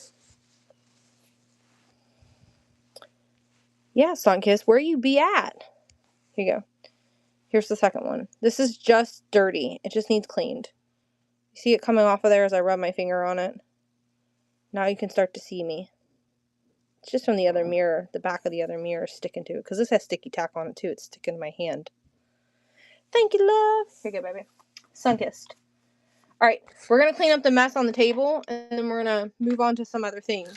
Speaker 1: Yeah, Sunkiss, where you be at? Here you go. Here's the second one. This is just dirty. It just needs cleaned. You see it coming off of there as I rub my finger on it? Now you can start to see me. It's just from the other mirror, the back of the other mirror sticking to it. Because this has sticky tack on it too. It's sticking to my hand. Thank you, love. Here you go, baby. Sunkissed. Alright, we're going to clean up the mess on the table. And then we're going to move on to some other things.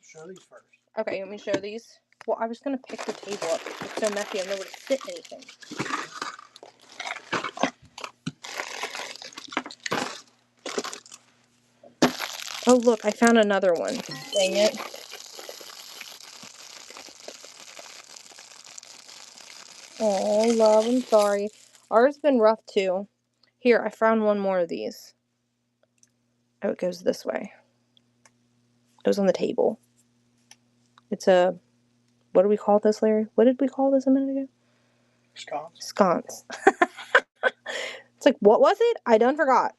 Speaker 2: Show these first.
Speaker 1: Okay, you want me to show these? Well, I was going to pick the table up. It's so messy. I have nowhere to sit anything. Oh, look. I found another one. Dang it. Oh, love, I'm sorry. Ours has been rough, too. Here, I found one more of these. Oh, it goes this way. It was on the table. It's a... What do we call this, Larry? What did we call this a minute ago?
Speaker 2: Scones.
Speaker 1: Sconce. It's like, what was it? I done forgot.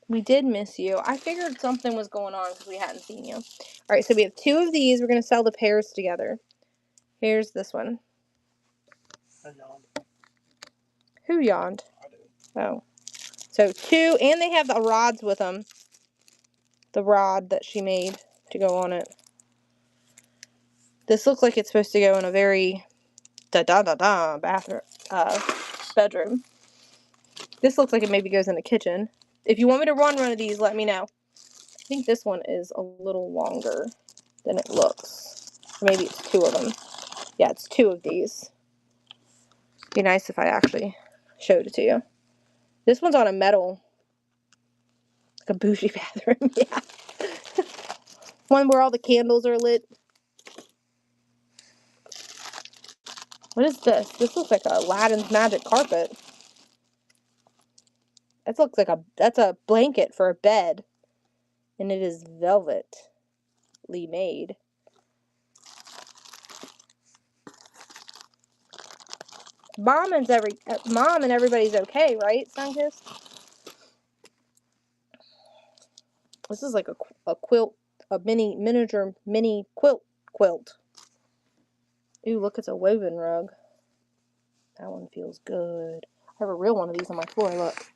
Speaker 1: We did miss you. I figured something was going on because we hadn't seen you. Alright, so we have 2 of these. We're going to sell the pairs together. Here's this one.
Speaker 2: I yawned.
Speaker 1: Who yawned?
Speaker 2: I did.
Speaker 1: Oh. So 2, and they have the rods with them. The rod that she made to go on it. This looks like it's supposed to go in a very bathroom, bedroom. This looks like it maybe goes in the kitchen. If you want me to run one of these, let me know. I think this one is a little longer than it looks. Or maybe it's 2 of them. Yeah, it's 2 of these. Be nice if I actually showed it to you. This one's on a metal, like a bougie bathroom. Yeah. One where all the candles are lit. What is this? This looks like Aladdin's magic carpet. That looks like that's a blanket for a bed. And it is velvetly made. Mom and everybody's okay, right, Sunkissed? This is like a quilt, a miniature quilt. Ooh, look, it's a woven rug. That one feels good. I have a real one of these on my floor, look.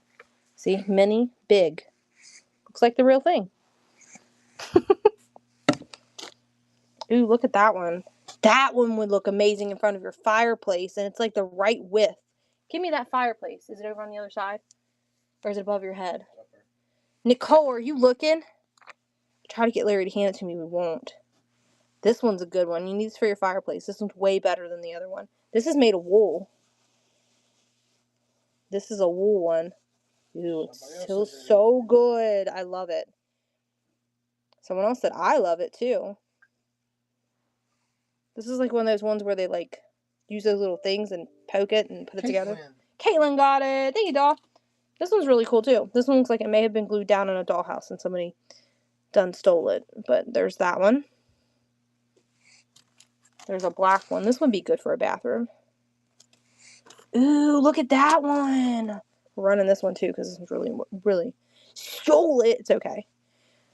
Speaker 1: See? Mini, big. Looks like the real thing. Ooh, look at that one. That one would look amazing in front of your fireplace, and it's like the right width. Give me that fireplace. Is it over on the other side? Or is it above your head? Nicole, are you looking? Try to get Larry to hand it to me, we won't. This one's a good one. You need this for your fireplace. This one's way better than the other one. This is made of wool. This is a wool one. Ooh, it feels so good. I love it. Someone else said I love it too. This is like one of those ones where they like use those little things and poke it and put it together. Caitlin got it. Thank you, doll. This one's really cool too. This one looks like it may have been glued down in a dollhouse and somebody done stole it. But there's that one. There's a black one. This would be good for a bathroom. Ooh, look at that one. We're running this one too because this one's really stole it. It's okay.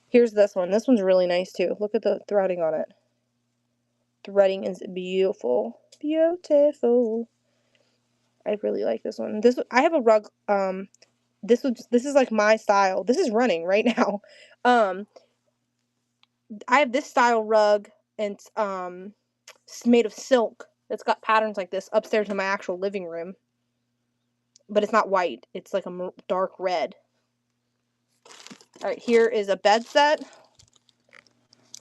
Speaker 1: Here's this one. This one's really nice too. Look at the threading on it. Threading is beautiful. Beautiful. I really like this one. I have a rug. This is like my style. This is running right now. I have this style rug, and it's made of silk. It's got patterns like this upstairs in my actual living room. But it's not white. It's like a dark red. Alright, here is a bed set.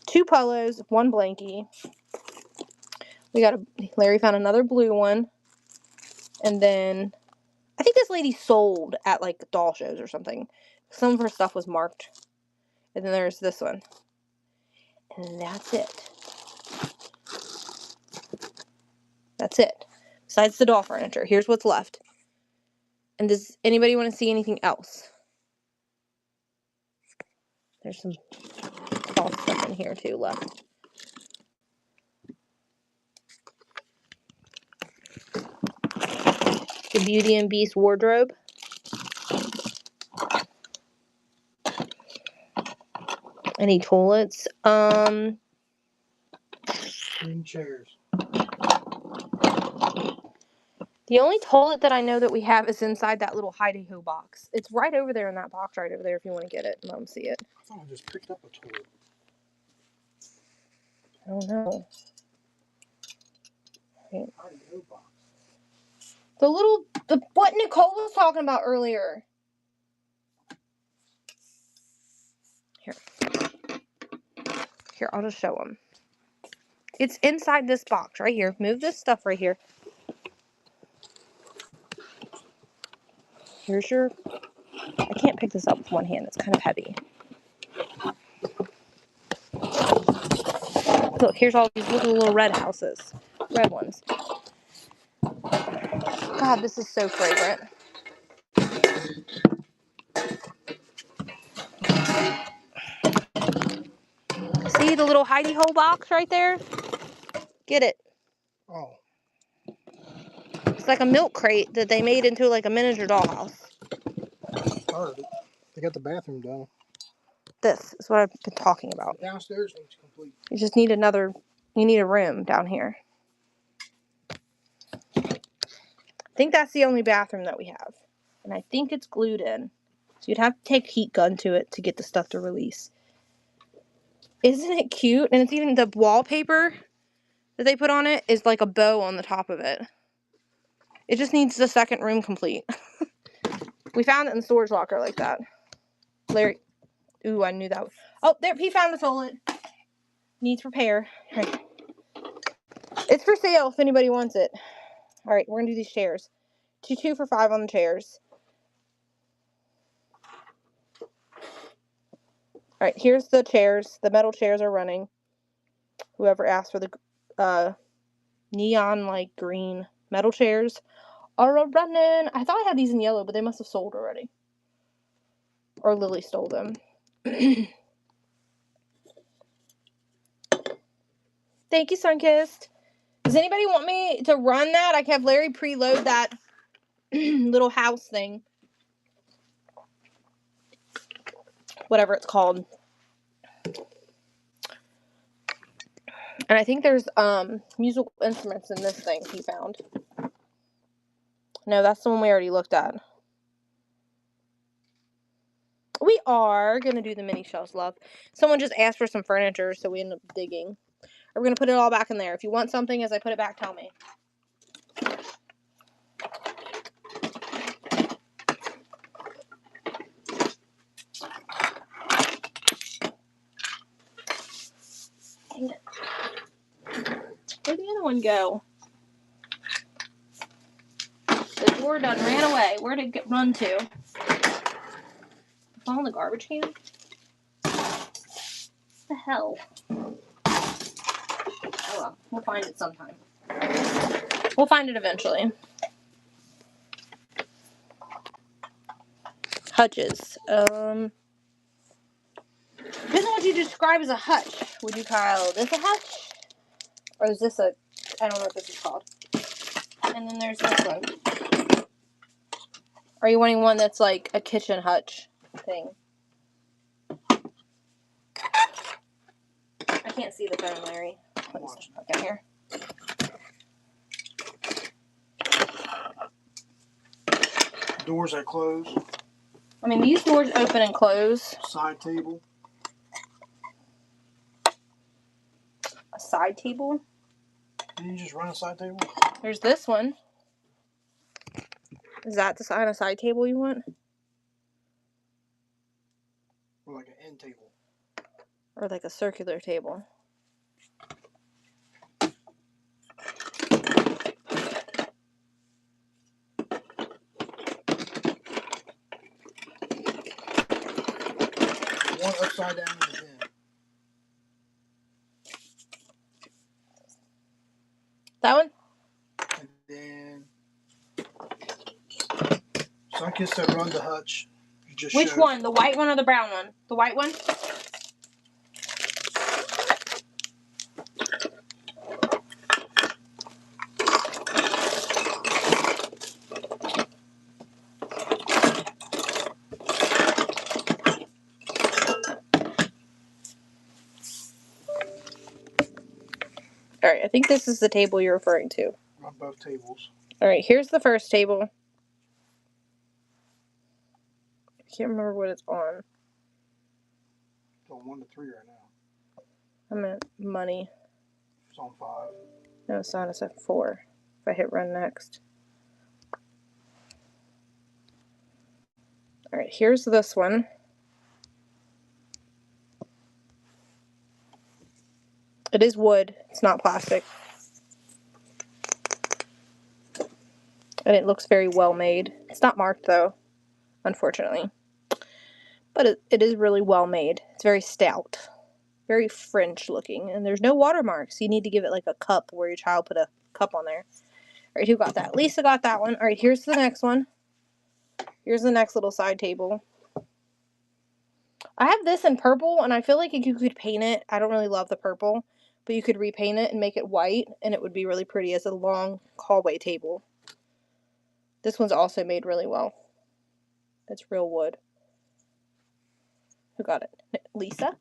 Speaker 1: 2 pillows, 1 blankie. Larry found another blue one. And then, I think this lady sold at like doll shows or something. Some of her stuff was marked. And then there's this one. And that's it. That's it. Besides the doll furniture, here's what's left. And does anybody want to see anything else? There's some doll stuff in here too left. The Beauty and Beast wardrobe. Any toilets?
Speaker 2: Green chairs.
Speaker 1: The only toilet that I know that we have is inside that little hidey-ho box. It's right over there in that box right over there if you want to get it. Mom, see it.
Speaker 2: I thought I just picked up a toilet.
Speaker 1: I don't know. Right.
Speaker 2: Hidey-ho box.
Speaker 1: What Nicole was talking about earlier. Here, I'll just show them. It's inside this box right here. Move this stuff right here. Here's your... I can't pick this up with one hand. It's kind of heavy. Look, here's all these little red houses. Red ones. God, this is so fragrant. See the little hidey-ho box right there? Get it.
Speaker 2: Oh.
Speaker 1: It's like a milk crate that they made into like a miniature dollhouse.
Speaker 2: Started it. They got the bathroom done.
Speaker 1: This is what I've been talking about.
Speaker 2: Downstairs needs complete.
Speaker 1: You just need you need a room down here. I think that's the only bathroom that we have. And I think it's glued in. So you'd have to take a heat gun to it to get the stuff to release. Isn't it cute? And it's even the wallpaper that they put on it is like a bow on the top of it. It just needs the second room complete. We found it in the storage locker like that. Larry. Ooh, I knew that. Oh, there, he found the toilet. Needs repair. Right. It's for sale if anybody wants it. All right, we're going to do these chairs. 2 for $5 on the chairs. All right, here's the chairs. The metal chairs are running. Whoever asked for the neon like green metal chairs are running. I thought I had these in yellow, but they must have sold already. Or Lily stole them. Thank you, Sunkissed. Does anybody want me to run that? I can have Larry preload that little house thing. Whatever it's called. And I think there's musical instruments in this thing he found. No, that's the one we already looked at. We are going to do the mini shelves, love. Someone just asked for some furniture, so we ended up digging. We're going to put it all back in there. If you want something as I put it back, tell me. Dang it. Where'd the other one go? The door done ran away. Where'd it run to? Fall in the garbage can? What the hell? Oh well, we'll find it sometime. We'll find it eventually. Hutches. Depends on what you describe as a hutch. Would you call this a hutch? Or is this I don't know what this is called. And then there's this one. Are you wanting one that's like a kitchen hutch thing? I can't see the phone, Larry. Put this stuff back in here.
Speaker 2: Doors that close.
Speaker 1: I mean, these doors open and close.
Speaker 2: Side table.
Speaker 1: A side table?
Speaker 2: Didn't you just run a side table?
Speaker 1: There's this one. Is that the kind of side table you want?
Speaker 2: Or like an end table.
Speaker 1: Or like a circular table?
Speaker 2: One upside down and then.
Speaker 1: That one?
Speaker 2: And then Sunkissed said run the hutch. You just
Speaker 1: Which
Speaker 2: showed.
Speaker 1: one? The white one or the brown one? The white one? Alright, I think this is the table you're referring to.
Speaker 2: Run both tables.
Speaker 1: Alright, here's the first table. I can't remember what it's on.
Speaker 2: It's on 1 to 3 right now.
Speaker 1: I'm at money.
Speaker 2: It's on 5.
Speaker 1: No, it's not. It's at 4. If I hit run next. Alright, here's this one. It is wood. It's not plastic. And it looks very well made. It's not marked though, unfortunately. But it is really well made. It's very stout. Very French looking. And there's no watermarks. You need to give it like a cup where your child put a cup on there. Alright, who got that? Lisa got that one. Alright, here's the next one. Here's the next little side table. I have this in purple, and I feel like you could paint it. I don't really love the purple, but you could repaint it and make it white, and it would be really pretty as a long hallway table. This one's also made really well. It's real wood. Who got it? Lisa?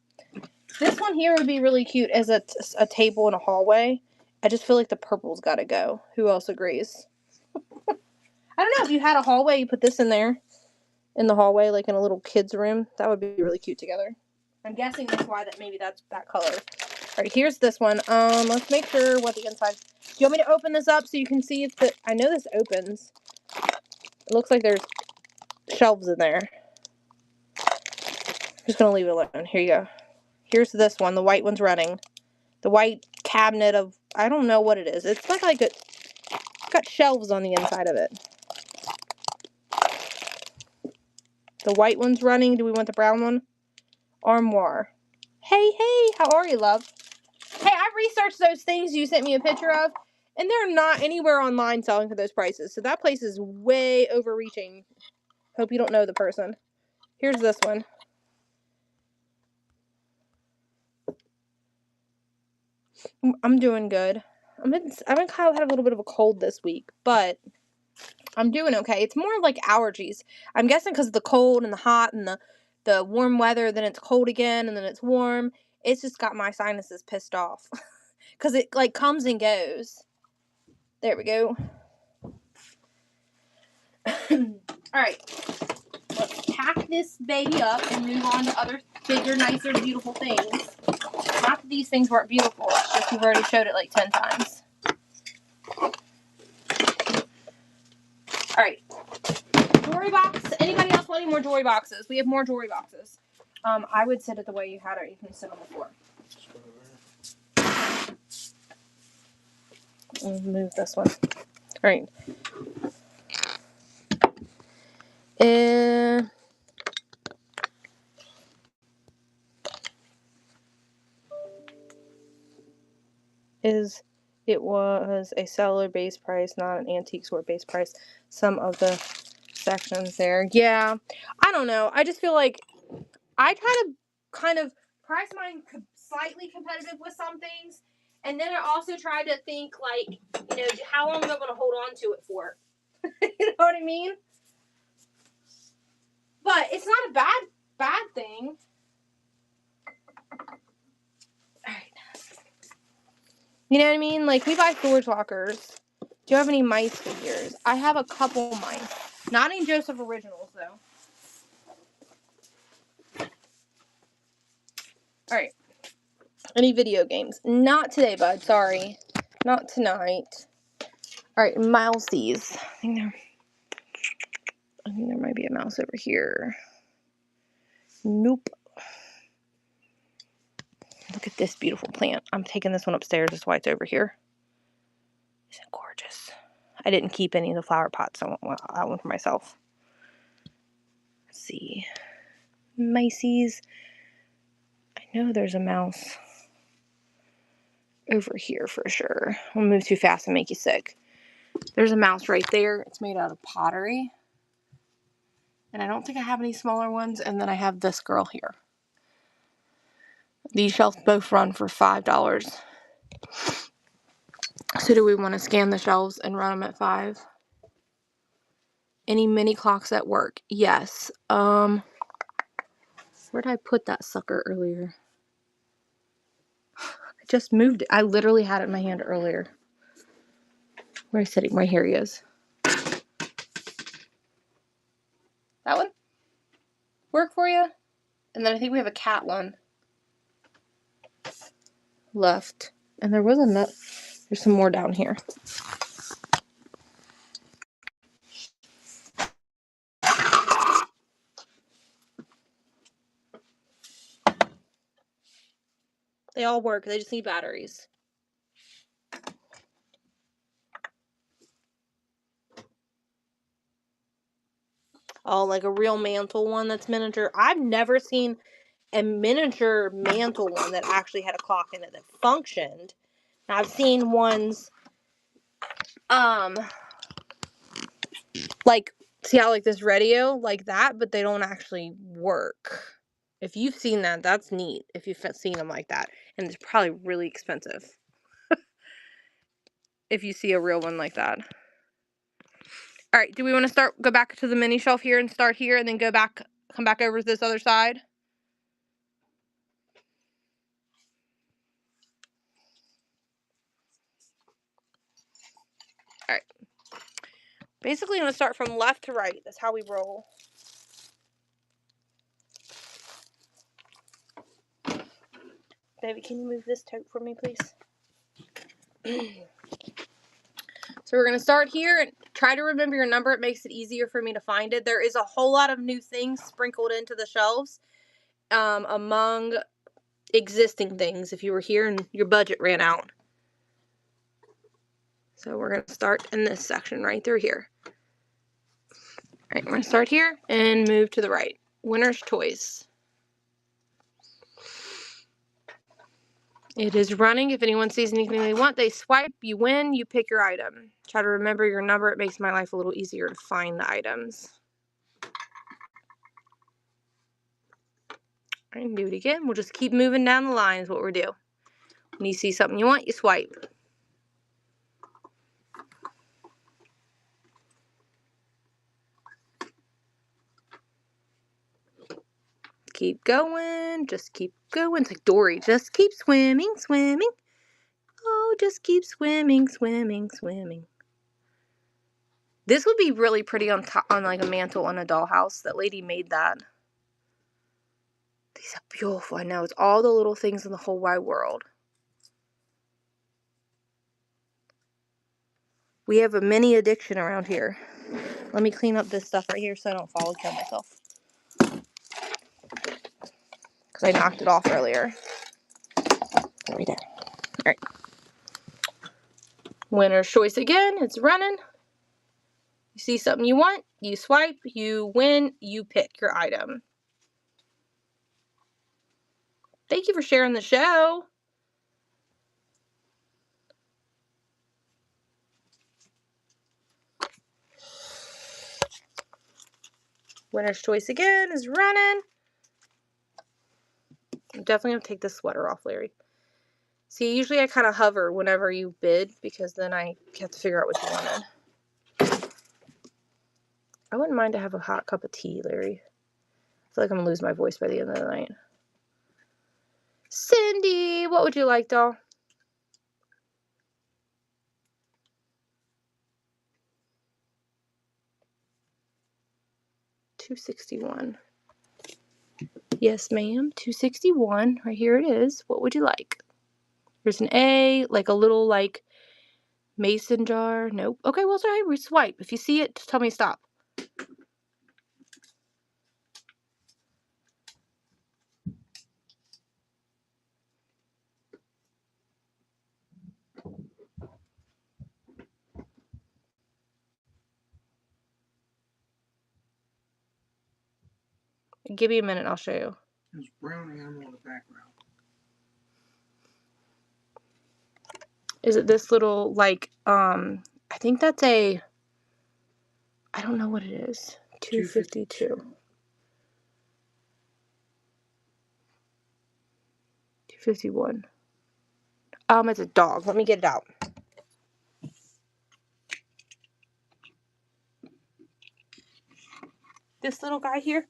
Speaker 1: This one here would be really cute as a table in a hallway. I just feel like the purple's got to go. Who else agrees? I don't know. If you had a hallway, you put this in there. In the hallway, like in a little kid's room. That would be really cute together. I'm guessing that's why that's that color. Alright, here's this one. Let's make sure what the inside. Do you want me to open this up so you can see if I know this opens. It looks like there's shelves in there. I'm just gonna leave it alone. Here you go. Here's this one. The white one's running. The white cabinet of, I don't know what it is. It's like it's got shelves on the inside of it. The white one's running. Do we want the brown one? Armoire. Hey, how are you, love? Hey, I researched those things you sent me a picture of, and they're not anywhere online selling for those prices. So that place is way overreaching. Hope you don't know the person. Here's this one. I'm doing good. I've been kind of had a little bit of a cold this week, but I'm doing okay. It's more like allergies. I'm guessing because of the cold and the hot and the warm weather, then it's cold again, and then it's warm. It's just got my sinuses pissed off. Because it, like, comes and goes. There we go. Alright. Let's pack this baby up and move on to other bigger, nicer, beautiful things. Not that these things weren't beautiful. It's just we've already showed it like 10 times. Alright. Jewelry box. Anybody else want any more jewelry boxes? We have more jewelry boxes. I would sit it the way you had it. You can sit on the floor. We'll move this one. Alright. It was a seller base price, not an antique store base price. Some of the sections there. Yeah. I don't know. I just feel like I try to kind of price mine slightly competitive with some things. And then I also try to think, like, how long am I going to hold on to it for? You know what I mean? But it's not a bad thing. Alright. You know what I mean? Like, we buy storage lockers. Do you have any mice figures? I have a couple mice. Not any Joseph originals, though. Alright. Any video games? Not today, bud. Sorry. Not tonight. Alright, mousies. I think there might be a mouse over here. Nope. Look at this beautiful plant. I'm taking this one upstairs. That's why it's over here. Isn't it gorgeous? I didn't keep any of the flower pots. I want one for myself. Let's see. Mices. I know there's a mouse over here for sure. I'll move too fast and make you sick. There's a mouse right there. It's made out of pottery. And I don't think I have any smaller ones. And then I have this girl here. These shelves both run for $5. So do we want to scan the shelves and run them at $5? Any mini clocks at work? Yes. Where did I put that sucker earlier? I just moved it. I literally had it in my hand earlier. Where's he sitting? Right here he is. That one? Work for you? And then I think we have a cat one left. And there was a nut. There's some more down here. They all work. They just need batteries. Oh, like a real mantle one that's miniature. I've never seen a miniature mantle one that actually had a clock in it that functioned. Now, I've seen ones, like, see how like this radio, like that, but they don't actually work. If you've seen that, that's neat. If you've seen them like that. And it's probably really expensive. If you see a real one like that. All right, do we want to go back to the mini shelf here and start here and then come back over to this other side? All right. Basically, I'm going to start from left to right. That's how we roll. Baby, can you move this tote for me, please? So we're going to start here and try to remember your number. It makes it easier for me to find it. There is a whole lot of new things sprinkled into the shelves among existing things if you were here and your budget ran out. So we're going to start in this section right through here. All right, we're going to start here and move to the right. Winner's Choice. It is running. If anyone sees anything they want, they swipe. You win. You pick your item. Try to remember your number. It makes my life a little easier to find the items. All right, do it again. We'll just keep moving down the line is what we'll do. When you see something you want, you swipe. Keep going. Just keep going. It's like Dory. Just keep swimming, swimming. Oh, just keep swimming, swimming, swimming. This would be really pretty on like a mantle on a dollhouse. That lady made that. These are beautiful. I know. It's all the little things in the whole wide world. We have a mini addiction around here. Let me clean up this stuff right here so I don't fall and kill myself. Because I knocked it off earlier. There we go. Alright. Winner's Choice again. It's running. You see something you want, you swipe, you win, you pick your item. Thank you for sharing the show. Winner's Choice again is running. I'm definitely going to take this sweater off, Larry. See, usually I kind of hover whenever you bid because then I have to figure out what you wanted. I wouldn't mind to have a hot cup of tea, Larry. I feel like I'm going to lose my voice by the end of the night. Cindy, what would you like, doll? $2.61. Yes, ma'am. $2.61. Right here it is. What would you like? There's an A, like a little, like, mason jar. Nope. Okay, well, sorry. We swipe. If you see it, just tell me to stop. Give me a minute. I'll show you.
Speaker 2: There's brown animal in the background.
Speaker 1: Is it this little, like, I think that's a, I don't know what it is. $2.52. $2.51. It's a dog. Let me get it out. This little guy here.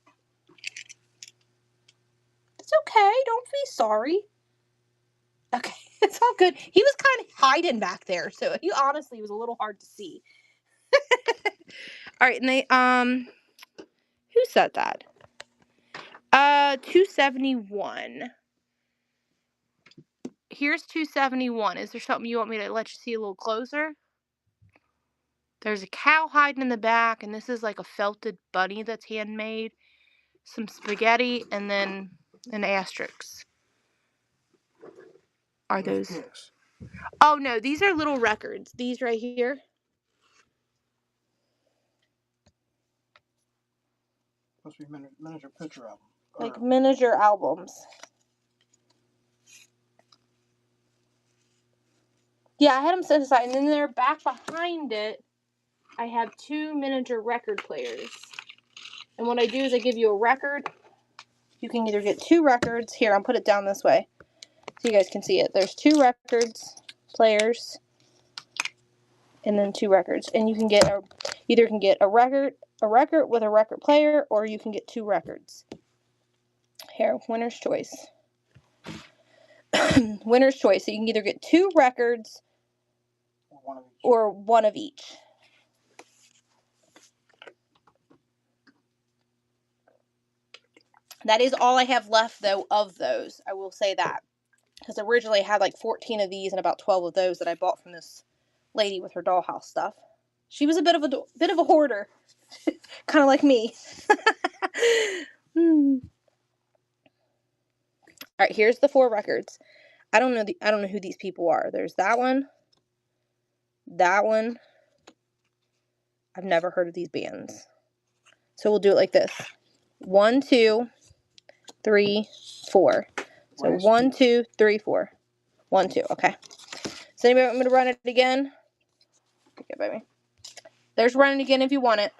Speaker 1: It's okay. Don't be sorry. Okay. It's all good. He was kind of hiding back there, so he honestly was a little hard to see. All right, and they who said that? 271. Here's 271. Is there something you want me to let you see a little closer? There's a cow hiding in the back, and this is like a felted bunny that's handmade. Some spaghetti, and then an asterisk. Are those?
Speaker 2: Yes.
Speaker 1: Oh no, these are little records. These right here.
Speaker 2: Must be miniature picture album.
Speaker 1: Like miniature albums. Yeah, I had them set aside, and then they're back behind it. I have 2 miniature record players. And what I do is I give you a record. You can either get 2 records. Here, I'll put it down this way so you guys can see it. There's 2 records players and then 2 records. And you can get either can get a record with a record player, or you can get 2 records. Here, winner's choice. Winner's choice. So you can either get 2 records or one of each. That is all I have left, though, of those. I will say that. Because originally I had like 14 of these and about 12 of those that I bought from this lady with her dollhouse stuff. She was a bit of a hoarder. Kind of like me. All right, here's the 4 records. I don't know who these people are. There's that one. That one. I've never heard of these bands. So we'll do it like this. 1, 2, 3, 4. So 1, 2, 3, 4. 1, 2. Okay. Does anybody want me to run it again? Okay, baby. There's running again if you want it.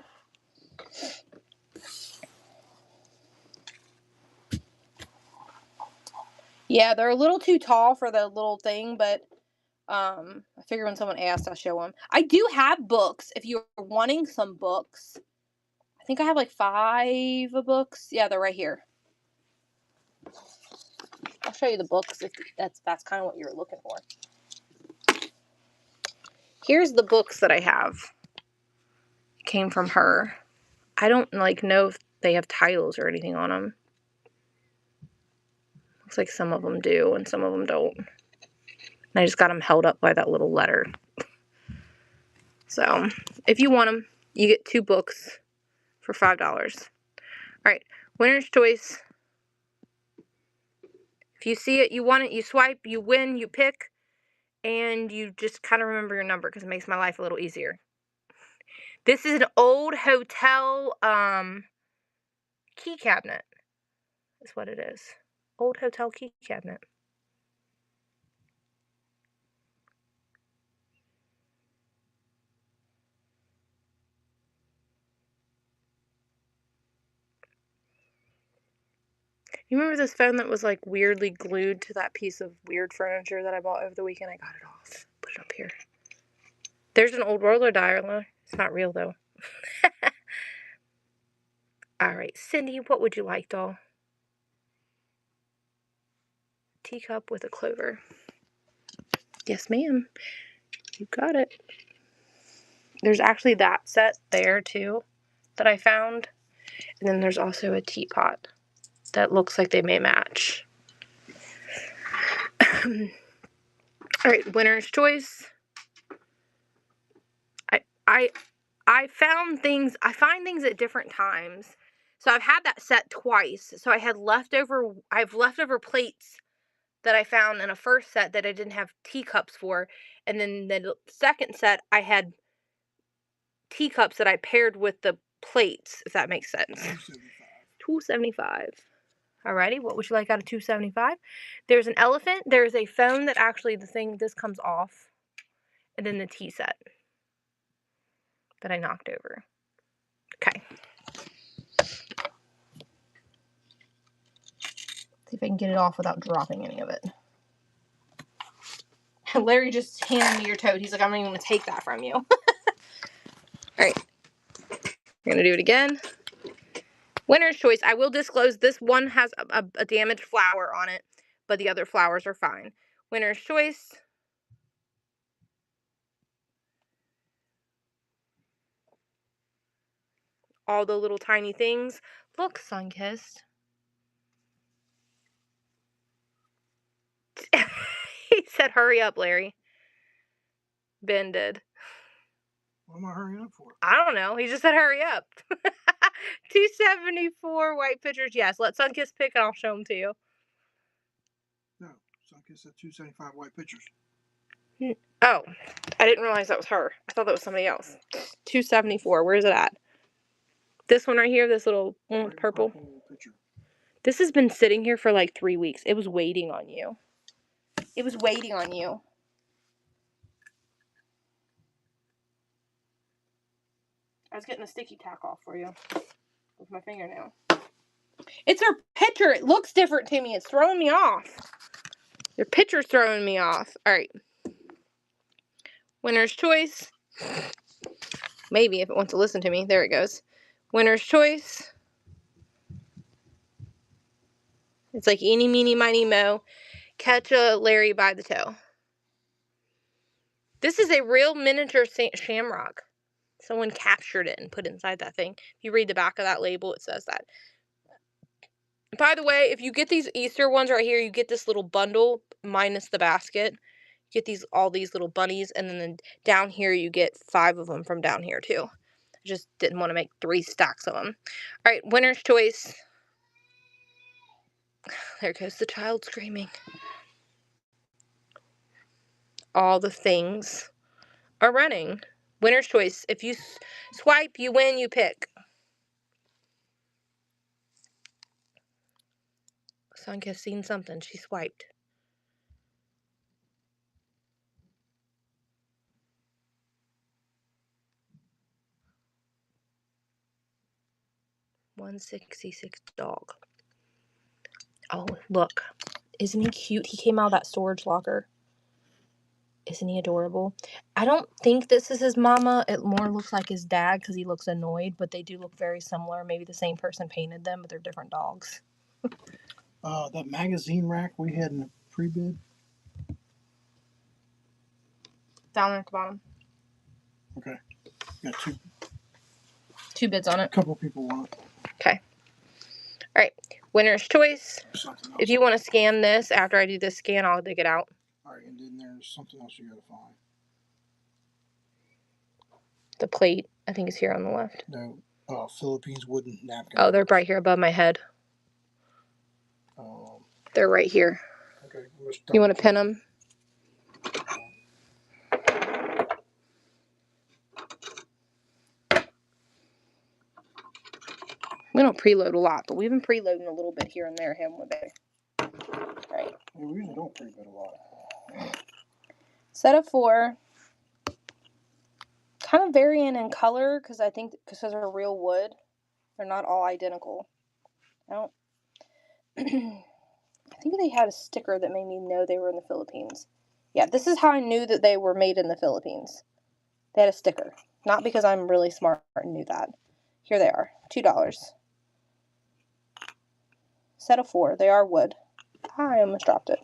Speaker 1: Yeah, they're a little too tall for the little thing, but I figure when someone asks, I'll show them. I do have books if you're wanting some books. I think I have like 5 books. Yeah, they're right here. I'll show you the books if that's kind of what you were looking for. Here's the books that I have. It came from her. I don't know if they have titles or anything on them. Looks like some of them do and some of them don't. And I just got them held up by that little letter. So, if you want them, you get 2 books for $5. Alright, winner's choice. If you see it, you want it, you swipe, you win, you pick, and you just kind of remember your number because it makes my life a little easier. This is an old hotel key cabinet. That's what it is. Old hotel key cabinet. You remember this phone that was like weirdly glued to that piece of weird furniture that I bought over the weekend? I got it off. Put it up here. There's an old roller dialer. It's not real though. Alright, Cindy, what would you like, doll? Teacup with a clover. Yes, ma'am. You got it. There's actually that set there too that I found. And then there's also a teapot that looks like they may match. Alright, winner's choice. I found things, I find things at different times. So I've had that set twice. So I have leftover plates that I found in a first set that I didn't have teacups for. And then the second set, I had teacups that I paired with the plates, if that makes sense. $2.75. Alrighty, what would you like out of $2.75? There's an elephant. There's a phone that actually this comes off. And then the tea set that I knocked over. Okay. See if I can get it off without dropping any of it. Larry just handed me your toad. He's like, I'm not even going to take that from you. Alright. We're going to do it again. Winner's choice. I will disclose this one has a damaged flower on it, but the other flowers are fine. Winner's choice. All the little tiny things. Look, Sunkissed. He said, hurry up, Larry. Ben did.
Speaker 2: What am I hurrying up for?
Speaker 1: I don't know. He just said, hurry up. 274 white pitchers. Yes, let Sunkissed pick and I'll show them to you.
Speaker 2: No, Sunkissed said 275 white pitchers.
Speaker 1: Oh, I didn't realize that was her. I thought that was somebody else. 274. Where's it at? This one right here, this little one with purple.
Speaker 2: Pitcher.
Speaker 1: This has been sitting here for like 3 weeks. It was waiting on you. It was waiting on you. I was getting a sticky tack off for you with my fingernail. It's her picture. It looks different to me. It's throwing me off. Your picture's throwing me off. All right. Winner's choice. Maybe if it wants to listen to me. There it goes. Winner's choice. It's like eeny, meeny, miny, mo. Catch a Larry by the toe. This is a real miniature shamrock. Someone captured it and put it inside that thing. If you read the back of that label, it says that. By the way, if you get these Easter ones right here, you get this little bundle minus the basket. You get all these little bunnies, and then down here you get 5 of them from down here too. I just didn't want to make 3 stacks of them. All right, winner's choice. There goes the child screaming. All the things are running. Winner's choice. If you swipe, you win, you pick. Sunkissed seen something. She swiped. $166 dog. Oh, look. Isn't he cute? He came out of that storage locker. Isn't he adorable? I don't think this is his mama. It more looks like his dad because he looks annoyed, but they do look very similar. Maybe the same person painted them, but they're different dogs.
Speaker 2: That magazine rack we had in the pre-bid.
Speaker 1: Down there at the bottom.
Speaker 2: Okay. Got
Speaker 1: 2 bids on it.
Speaker 2: A couple people want it.
Speaker 1: Okay. All right. Winner's choice. If you want to scan this after I do this scan, I'll dig it out.
Speaker 2: All right, and then there's something else you got to find.
Speaker 1: The plate, I think, is here on the left.
Speaker 2: No, Philippines wooden napkin.
Speaker 1: Oh, they're right here above my head. They're right here.
Speaker 2: Okay.
Speaker 1: You want to pin them? We don't preload a lot, but we've been preloading a little bit here and there, haven't we, babe? All right.
Speaker 2: Yeah, we usually don't preload a lot.
Speaker 1: Set of 4. Kind of varying in color because I think because they're real wood, they're not all identical. I think they had a sticker that made me know they were in the Philippines. Yeah, this is how I knew that they were made in the Philippines. They had a sticker. Not because I'm really smart and knew that. Here they are. $2. Set of 4. They are wood. I almost dropped it.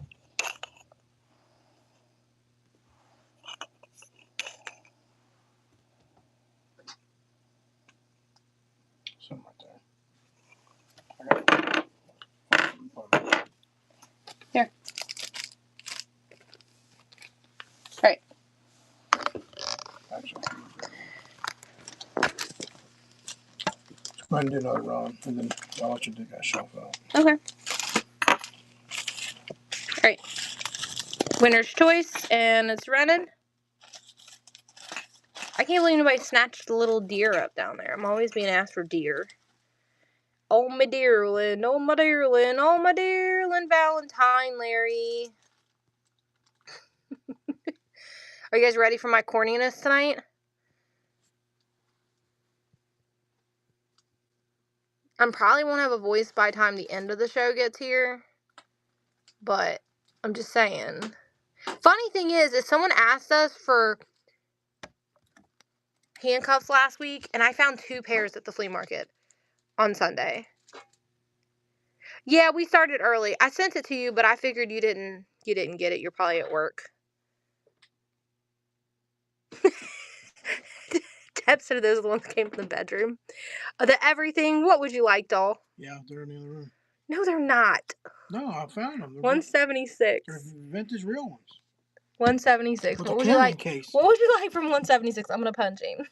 Speaker 2: Something right there.
Speaker 1: Here. All right.
Speaker 2: Actually, go ahead and do another run, and then I'll let you dig that shelf out.
Speaker 1: Okay. All right. Winner's choice, and it's running. I can't believe nobody snatched the little deer up down there. I'm always being asked for deer. Oh, my dearling. Oh, my dearling. Oh, my dearling Valentine, Larry. Are you guys ready for my corniness tonight? I probably won't have a voice by the time the end of the show gets here. But I'm just saying. Funny thing is someone asked us for handcuffs last week, and I found 2 pairs at the flea market on Sunday. Yeah, we started early. I sent it to you, but I figured you didn't get it. You're probably at work. Deb said those are the ones that came from the bedroom. The everything. What would you like, doll?
Speaker 2: Yeah, they're in the other room.
Speaker 1: No, they're not.
Speaker 2: No, I found them. They're
Speaker 1: 176.
Speaker 2: They're vintage real ones.
Speaker 1: 176.
Speaker 2: With
Speaker 1: What
Speaker 2: a
Speaker 1: would you
Speaker 2: carrying
Speaker 1: like?
Speaker 2: case.
Speaker 1: What would you like from 176? I'm gonna punch him.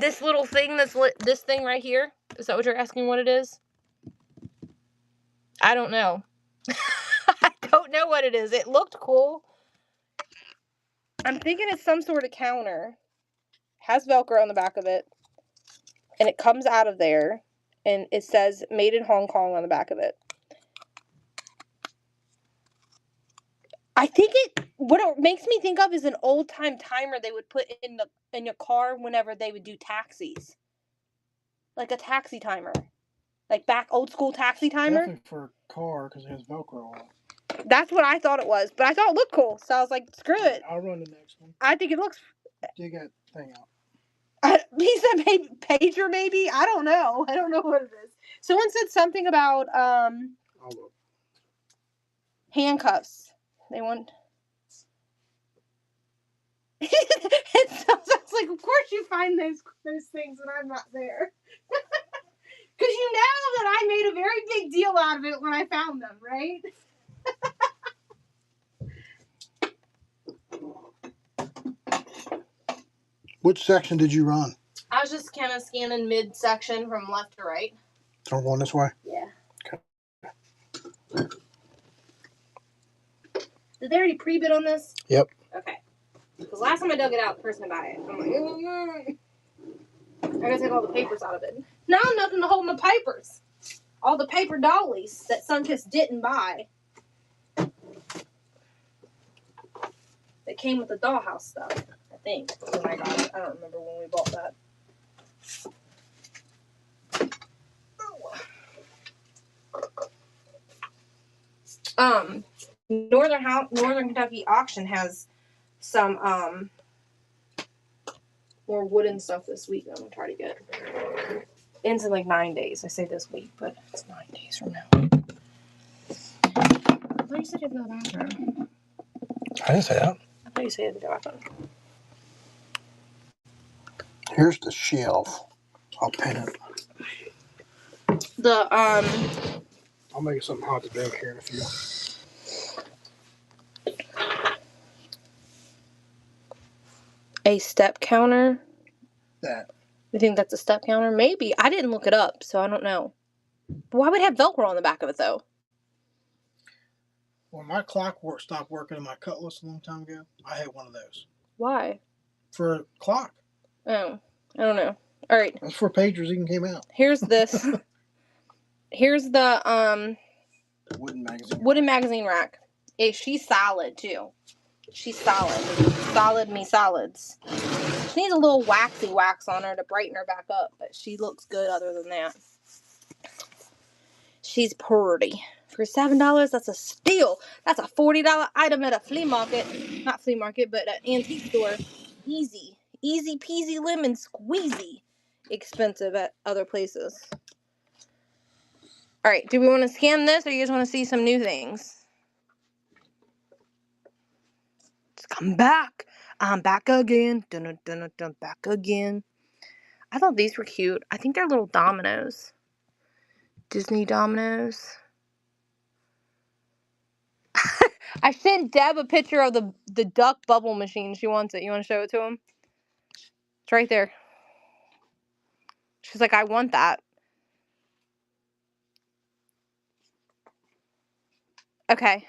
Speaker 1: This little thing this thing right here. Is that what you're asking what it is? I don't know. I don't know what it is. It looked cool. I'm thinking it's some sort of counter. Has Velcro on the back of it. And it comes out of there. And it says made in Hong Kong on the back of it. I think what it makes me think of is an old time timer they would put in your car whenever they would do taxis. Like a taxi timer. Like back old school taxi timer.
Speaker 2: Definitely for a car because it has Velcro on it.
Speaker 1: That's what I thought it was. But I thought it looked cool. So I was like, screw it.
Speaker 2: I'll run the next one.
Speaker 1: I think it looks...
Speaker 2: Dig that thing out.
Speaker 1: He said maybe pager maybe? I don't know. I don't know what it is. Someone said something about
Speaker 2: I'll look.
Speaker 1: handcuffs. They want... It sounds like, of course you find those things when I'm not there. Because you know that I made a very big deal out of it when I found them, right?
Speaker 2: Which section did you run?
Speaker 1: I was just kind of scanning mid-section from left to right.
Speaker 2: So I'm going this way?
Speaker 1: Yeah.
Speaker 2: Okay.
Speaker 1: Did they already pre-bid on this?
Speaker 2: Yep.
Speaker 1: Okay. Because last time I dug it out, the person to buy it. I'm like, I gotta take all the papers out of it. Now nothing to hold my papers. All the paper dollies that Sunkist didn't buy. That came with the dollhouse stuff, I think. Oh my gosh, I don't remember when we bought that. Northern Kentucky Auction has some more wooden stuff this week that I'm gonna try to get. Ends in like 9 days. I say this week, but it's 9 days from now. I thought you said you had to go to the bathroom.
Speaker 2: I didn't say that.
Speaker 1: I thought you said you had to go to the bathroom.
Speaker 2: Here's the shelf. I'll pin it.
Speaker 1: I'll
Speaker 2: make something hot to drink here in a few.
Speaker 1: A step counter.
Speaker 2: That.
Speaker 1: You think that's a step counter? Maybe. I didn't look it up, so I don't know. But why would it have Velcro on the back of it, though?
Speaker 2: When my clock stopped working in my Cutlass a long time ago, I had one of those.
Speaker 1: Why?
Speaker 2: For a clock.
Speaker 1: Oh, I don't know. All right.
Speaker 2: That's before pagers even came out.
Speaker 1: Here's this. Here's the wooden magazine rack. She's solid too. She's solid. Solid me solids. She needs a little waxy wax on her to brighten her back up, but she looks good other than that. She's pretty. For $7, that's a steal. That's a $40 item at a flea market. Not flea market, but an antique store. Easy. Easy peasy lemon squeezy. Expensive at other places. All right, do we want to scan this or you just want to see some new things? Just come back. I'm back again. Dun, dun, dun, dun, back again. I thought these were cute. I think they're little dominoes. Disney dominoes. I sent Deb a picture of the duck bubble machine. She wants it. You want to show it to him? It's right there. She's like, I want that. Okay.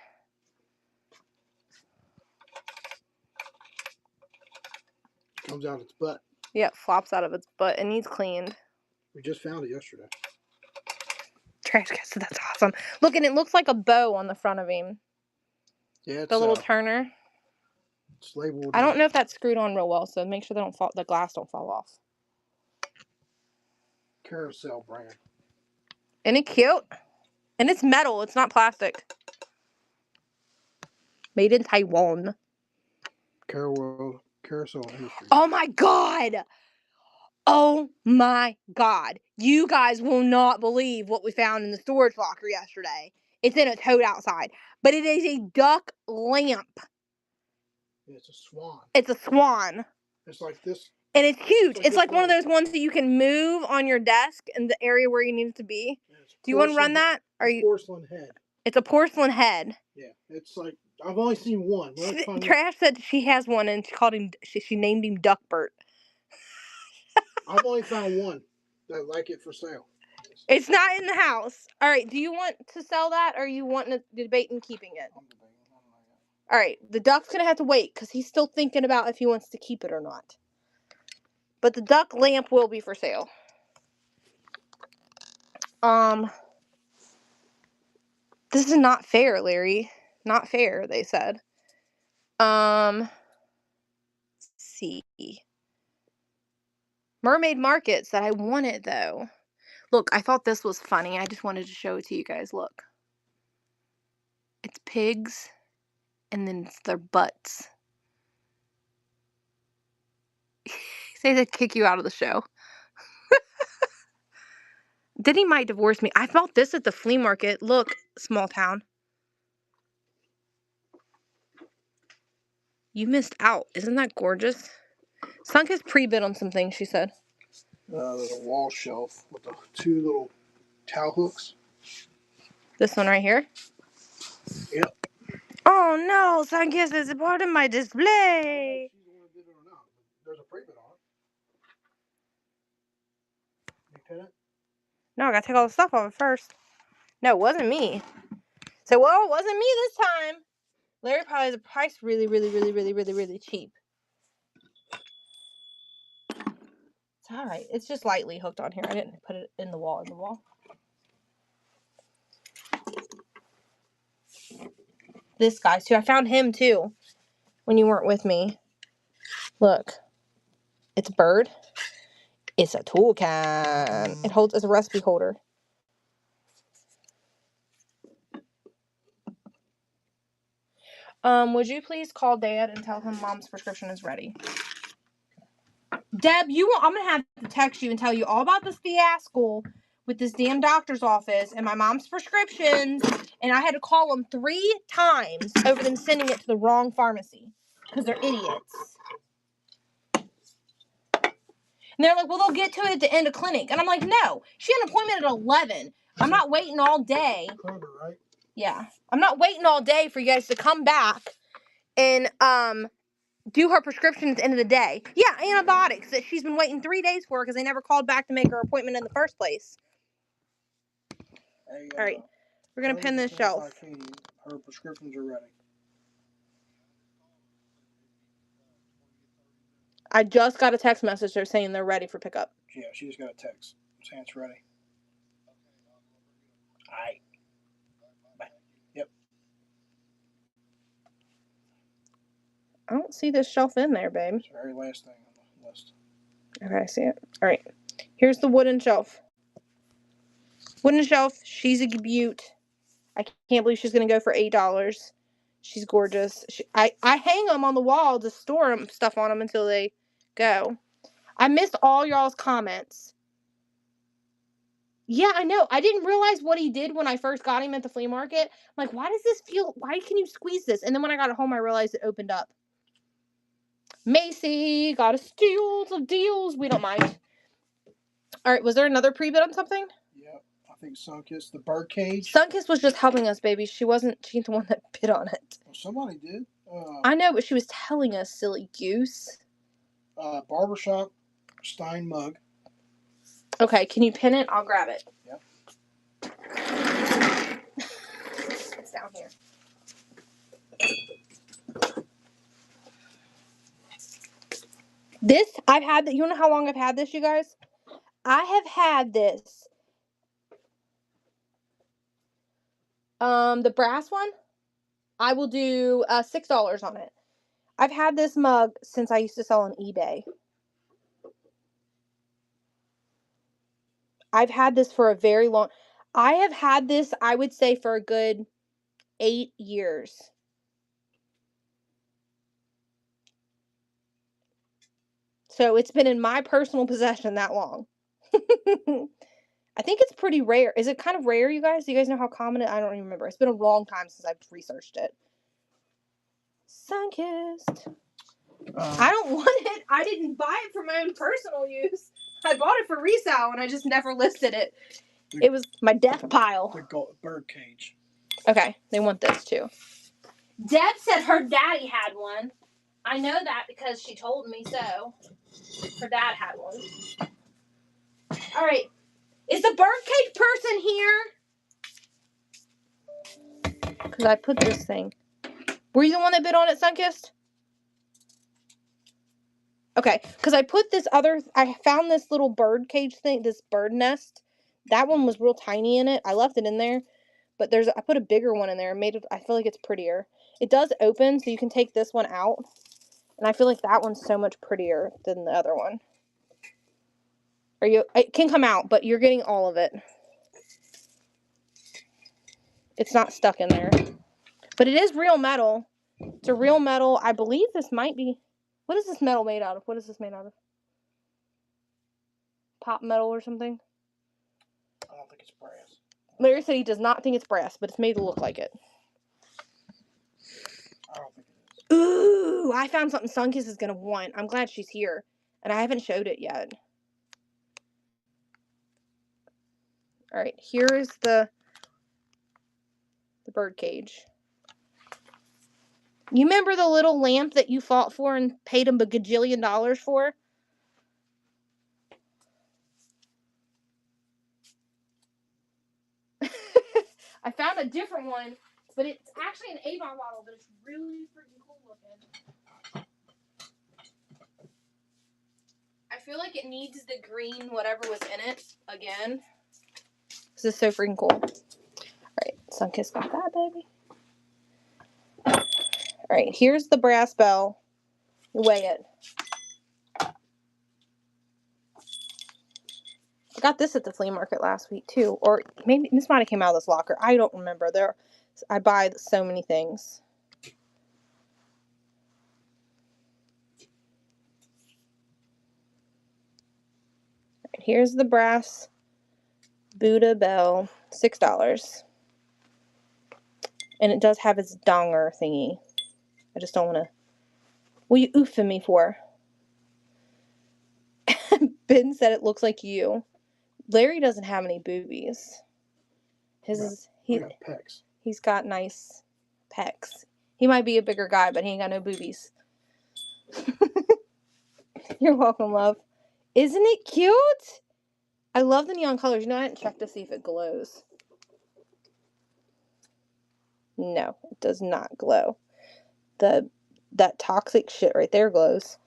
Speaker 2: Comes out its butt.
Speaker 1: Yeah, it flops out of its butt. It needs cleaned.
Speaker 2: We just found it yesterday.
Speaker 1: Trash can, so that's awesome. Look, and it looks like a bow on the front of him.
Speaker 2: Yeah, it's
Speaker 1: the little turner.
Speaker 2: It's labeled.
Speaker 1: I don't know if that's screwed on real well, so make sure the glass don't fall off.
Speaker 2: Carousel brand. Isn't
Speaker 1: it cute? And it's metal. It's not plastic. Made in Taiwan.
Speaker 2: Carousel Industries.
Speaker 1: Oh my god! Oh my god. You guys will not believe what we found in the storage locker yesterday. It's in a tote outside. But it is a duck lamp.
Speaker 2: It's a swan.
Speaker 1: It's a swan.
Speaker 2: It's like this.
Speaker 1: And it's huge. It's like one of
Speaker 2: long.
Speaker 1: those ones that you can move on your desk in the area where you need it to be. Do you want to run that?
Speaker 2: Porcelain head.
Speaker 1: It's a porcelain head.
Speaker 2: Yeah, it's like I've only seen one.
Speaker 1: Trash said she has one and she called him. She named him Duckbert.
Speaker 2: I've only found one that like it for sale.
Speaker 1: It's not in the house. All right. Do you want to sell that, or you want to debate in keeping it?
Speaker 2: I'm debating.
Speaker 1: All right. The duck's gonna have to wait because he's still thinking about if he wants to keep it or not. But the duck lamp will be for sale. This is not fair, Larry. Not fair, they said. Let's see. Mermaid Markets that I wanted, though. Look, I thought this was funny. I just wanted to show it to you guys. Look. It's pigs, and then it's their butts. Say they'd kick you out of the show. Then he might divorce me. I bought this at the flea market. Look, small town. You missed out. Isn't that gorgeous? Sunk has pre-bid on some things, she said.
Speaker 2: There's a wall shelf with the two little towel hooks.
Speaker 1: This one right here?
Speaker 2: Yep.
Speaker 1: Oh no, Sunkist is a part of my display.
Speaker 2: There's a pre-bid on it. You pin it?
Speaker 1: No, I gotta take all the stuff off it first. No, it wasn't me. So, well, it wasn't me this time. Larry probably has a price really cheap. It's alright. It's just lightly hooked on here. I didn't put it in the wall. This guy, too. I found him, too, when you weren't with me. Look. It's a bird. It's a tool can. It holds as a recipe holder. Would you please call Dad and tell him Mom's prescription is ready? Deb, I'm gonna have to text you and tell you all about this fiasco with this damn doctor's office and my mom's prescriptions, and I had to call them 3 times over them sending it to the wrong pharmacy because they're idiots. And they're like, well, they'll get to it at the end of clinic. And I'm like, no, she had an appointment at 11. I'm not waiting all day.
Speaker 2: Kroger, right?
Speaker 1: Yeah. I'm not waiting all day for you guys to come back and do her prescription at the end of the day. Yeah, antibiotics that she's been waiting 3 days for because they never called back to make her appointment in the first place.
Speaker 2: Hey,
Speaker 1: all right. We're going to pin this shelf.
Speaker 2: Her prescriptions are ready.
Speaker 1: I just got a text message saying they're ready for pickup.
Speaker 2: Yeah, she just got a text saying it's ready. All right. Bye. Yep.
Speaker 1: I don't see this shelf in there, babe.
Speaker 2: It's the very last thing on the list.
Speaker 1: Okay, I see it. All right. Here's the wooden shelf. Wooden shelf. She's a beaut. I can't believe she's going to go for $8. She's gorgeous. I hang them on the wall to store stuff on them until they go. I missed all y'all's comments. Yeah, I know. I didn't realize what he did when I first got him at the flea market. I'm like, why can you squeeze this? And then when I got it home, I realized it opened up. Macy, got a steals of deals. We don't mind. All right, was there another pre-bid on something?
Speaker 2: Yep, I think Sunkist, the birdcage.
Speaker 1: Sunkist was just helping us, baby. She's the one that bid on it.
Speaker 2: Well, somebody did.
Speaker 1: I know, but she was telling us, silly goose.
Speaker 2: Barbershop Stein mug.
Speaker 1: Okay, can you pin it? I'll grab it.
Speaker 2: Yep.
Speaker 1: It's down here. This, I've had that. You know how long I've had this, you guys? I have had this. The brass one, I will do $6 on it. I've had this mug since I used to sell on eBay. I've had this for a very long... I have had this, I would say, for a good 8 years. So it's been in my personal possession that long. I think it's pretty rare. Is it kind of rare, you guys? Do you guys know how common it? I don't even remember. It's been a long time since I've researched it. Sunkissed. I don't want it. I didn't buy it for my own personal use. I bought it for resale and I just never listed it. It was my death pile.
Speaker 2: The bird cage.
Speaker 1: Okay, they want this too. Deb said her daddy had one. I know that because she told me so. Her dad had one. All right. Is the birdcage person here? Because I put this thing. Were you the one that bid on it, Sunkissed? Okay, because I put this other... I found this little birdcage thing, this bird nest. That one was real tiny in it. I left it in there. But I put a bigger one in there and made it... I feel like it's prettier. It does open, so you can take this one out. And I feel like that one's so much prettier than the other one. It can come out, but you're getting all of it. It's not stuck in there. But it is real metal. It's a real metal. I believe this might be... What is this metal made out of? What is this made out of? Pop metal or something?
Speaker 2: I don't think it's brass.
Speaker 1: Larry said he does not think it's brass, but it's made to look like it.
Speaker 2: I don't think it is.
Speaker 1: Ooh, I found something Sunkissed is going to want. I'm glad she's here. And I haven't showed it yet. Alright, here is the bird cage. You remember the little lamp that you fought for and paid him a gajillion dollars for? I found a different one, but it's actually an Avon bottle, but it's really freaking cool looking. I feel like it needs the green whatever was in it again. This is so freaking cool. Alright, Sunkissed got that, baby. Alright, here's the brass bell. Weigh it. I got this at the flea market last week too, or maybe this might have came out of this locker. I don't remember. I buy so many things. Right, here's the brass Buddha bell, $6, and it does have its donger thingy. I just don't want to. What are you oofing me for? Ben said it looks like you. Larry doesn't have any boobies. He's got nice pecs. He might be a bigger guy, but he ain't got no boobies. You're welcome, love. Isn't it cute? I love the neon colors. You know, I didn't check to see if it glows. No, it does not glow. That toxic shit right there glows.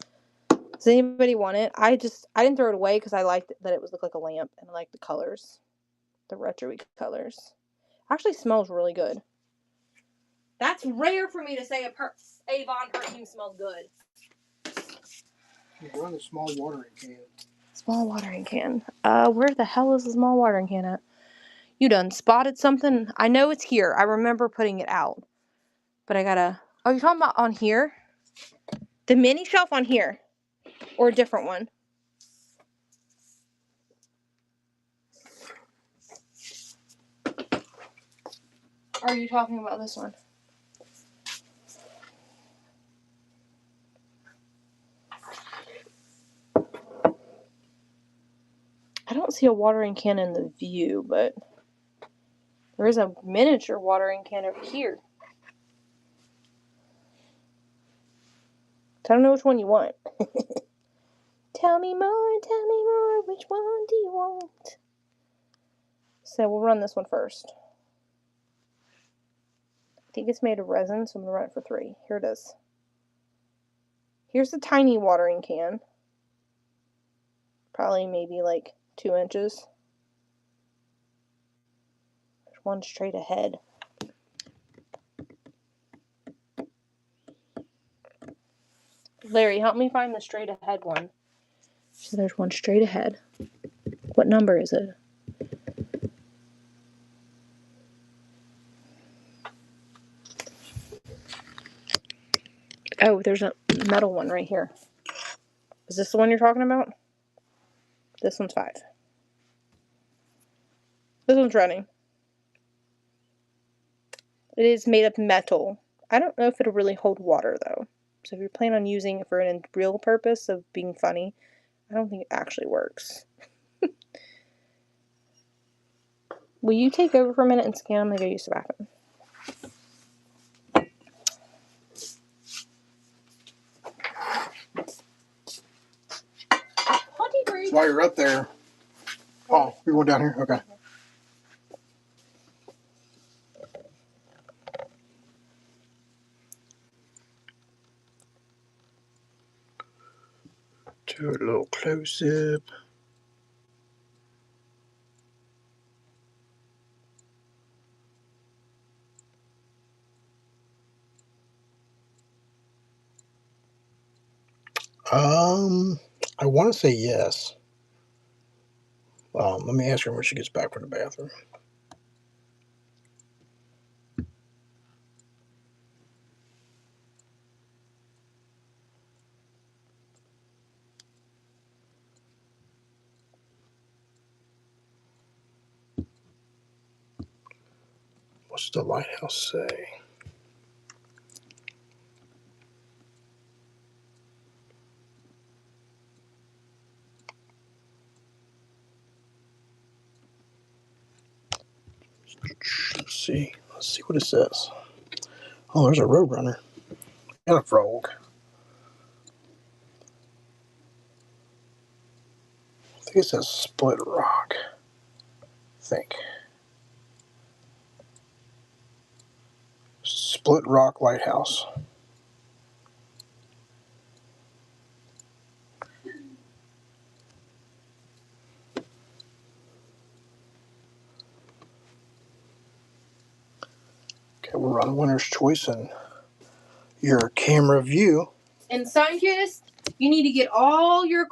Speaker 1: Does anybody want it? I didn't throw it away because I liked that it looked like a lamp, and I like the colors. The retro-y colors. Actually smells really good. That's rare for me to say Avon perfume smells good.
Speaker 2: You're on the small watering can.
Speaker 1: Small watering can. Where the hell is the small watering can at? You done spotted something? I know it's here. I remember putting it out. But I gotta... Oh, you're talking about on here? The mini shelf on here? Or a different one? Are you talking about this one? I don't see a watering can in the view, but there is a miniature watering can over here. I don't know which one you want. Tell me more, which one do you want? So we'll run this one first. I think it's made of resin, so I'm going to run it for 3. Here it is. Here's the tiny watering can. Probably maybe like 2 inches. There's one straight ahead. Larry, help me find the straight ahead one. So there's one straight ahead. What number is it? Oh, there's a metal one right here. Is this the one you're talking about? This one's 5. This one's running. It is made of metal. I don't know if it'll really hold water, though. So if you're planning on using it for a real purpose of being funny, I don't think it actually works. Will you take over for a minute and scan? I'm going to go use the bathroom.
Speaker 2: While you're up there. Oh, you're going down here? Okay. Do a little close up. I want to say yes. Let me ask her when she gets back from the bathroom. What's the lighthouse say? Let's see. Let's see what it says. Oh, there's a roadrunner and a frog. I think it says Split Rock. I think. Split Rock Lighthouse. Okay, we're on Winner's Choice and your camera view.
Speaker 1: And Sunkist, you need to get all your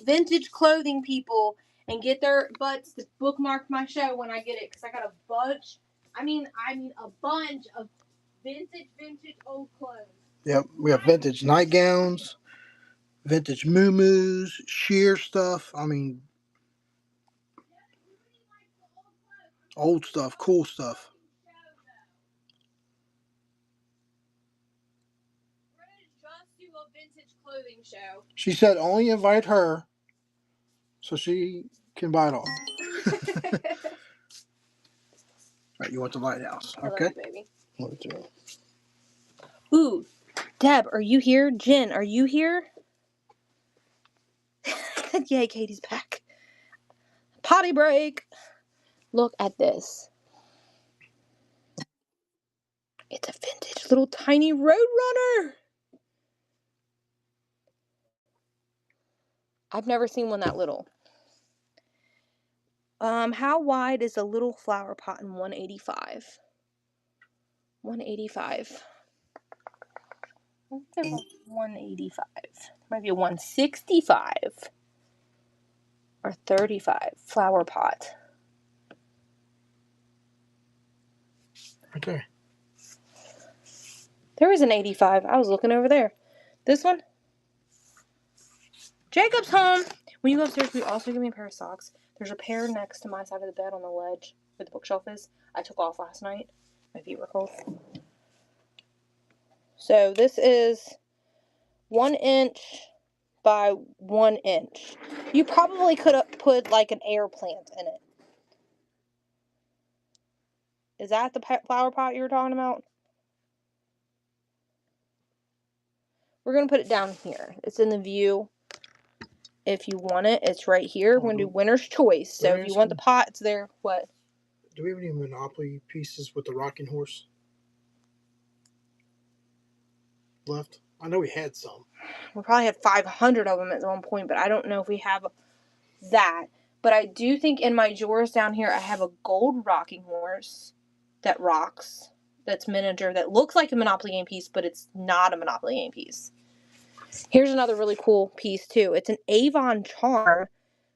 Speaker 1: vintage clothing people and get their butts to bookmark my show when I get it, because I got a bunch. I mean a bunch of vintage old clothes.
Speaker 2: Yep, we have vintage nightgowns, vintage muumuus, sheer stuff. I mean, old stuff, cool stuff.
Speaker 1: We're gonna just do a vintage clothing show.
Speaker 2: She said only invite her so she can buy it all. All right, you want the lighthouse, okay?
Speaker 1: I love you, baby. Ooh, Deb, are you here? Jen, are you here? Yay, Katie's back. Potty break. Look at this. It's a vintage little tiny Roadrunner. I've never seen one that little. How wide is a little flower pot in 185? 185. I think there's a 185. Might be a 165 or 35 flower pot.
Speaker 2: Right there.
Speaker 1: There is an 85. I was looking over there. This one? Jacob's home. When you go upstairs, will you also give me a pair of socks? There's a pair next to my side of the bed on the ledge where the bookshelf is. I took off last night. My feet were cold. So this is 1 inch by 1 inch. You probably could have put like an air plant in it. Is that the flower pot you were talking about? We're going to put it down here. It's in the view. If you want it, it's right here. We're going to do Winner's Choice. So if you want the pot, it's there. What?
Speaker 2: Do we have any Monopoly pieces with the rocking horse left? I know we had some.
Speaker 1: We probably had 500 of them at one point, but I don't know if we have that. But I do think in my drawers down here, I have a gold rocking horse that rocks. That's miniature. That looks like a Monopoly game piece, but it's not a Monopoly game piece. Here's another really cool piece, too. It's an Avon charm,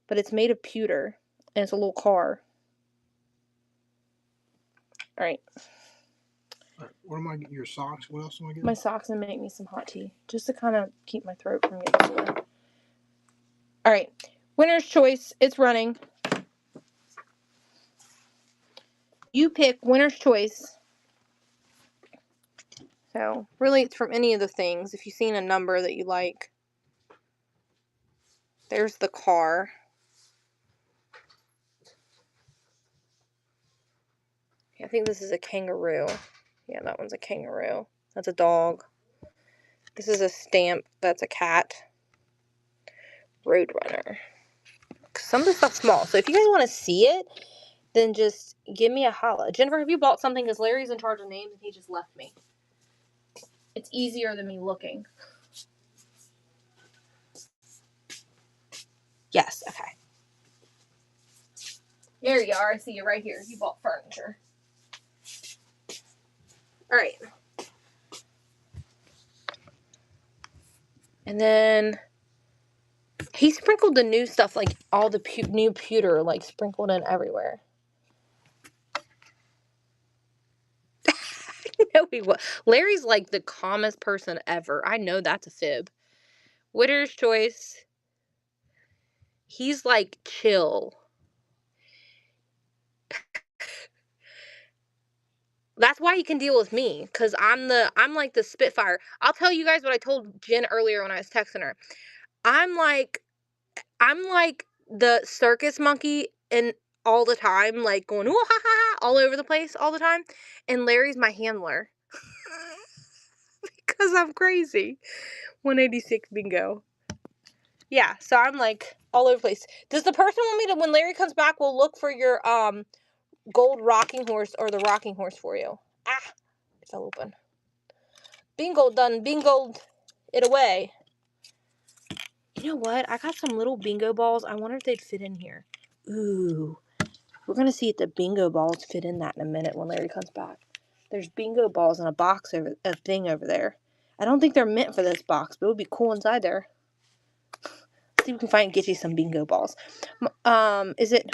Speaker 1: but it's made of pewter. And it's a little car. All right.
Speaker 2: What am I getting? Your socks? What else am I getting?
Speaker 1: My socks and make me some hot tea. Just to kind of keep my throat from getting sore. All right. Winner's choice. It's running. You pick winner's choice. So, really, it's from any of the things. If you've seen a number that you like. There's the car. I think this is a kangaroo. Yeah, that one's a kangaroo. That's a dog. This is a stamp. That's a cat. Roadrunner. Some of the stuff's small, so if you guys want to see it, then just give me a holla. Jennifer, have you bought something? Because Larry's in charge of names and he just left me. It's easier than me looking. Yes, okay. There you are. I see you right here. You bought furniture. All right. And then he sprinkled the new stuff, like all the new pewter, like sprinkled in everywhere. No, he was. Larry's like the calmest person ever. I know that's a fib. Winner's choice. He's like chill. That's why he can deal with me, because I'm like the Spitfire. I'll tell you guys what I told Jen earlier when I was texting her. I'm like the circus monkey and all the time, like going ooh ha ha ha all over the place all the time. And Larry's my handler. Because I'm crazy. 186 bingo. Yeah, so I'm like all over the place. Does the person want me to, when Larry comes back, we'll look for your gold rocking horse or the rocking horse for you? Ah, it fell open. Bingo done. Bingo it away. You know what? I got some little bingo balls. I wonder if they'd fit in here. Ooh. We're going to see if the bingo balls fit in that in a minute when Larry comes back. There's bingo balls in a box over a thing over there. I don't think they're meant for this box, but it would be cool inside there. Let's see if we can find and get you some bingo balls. Is it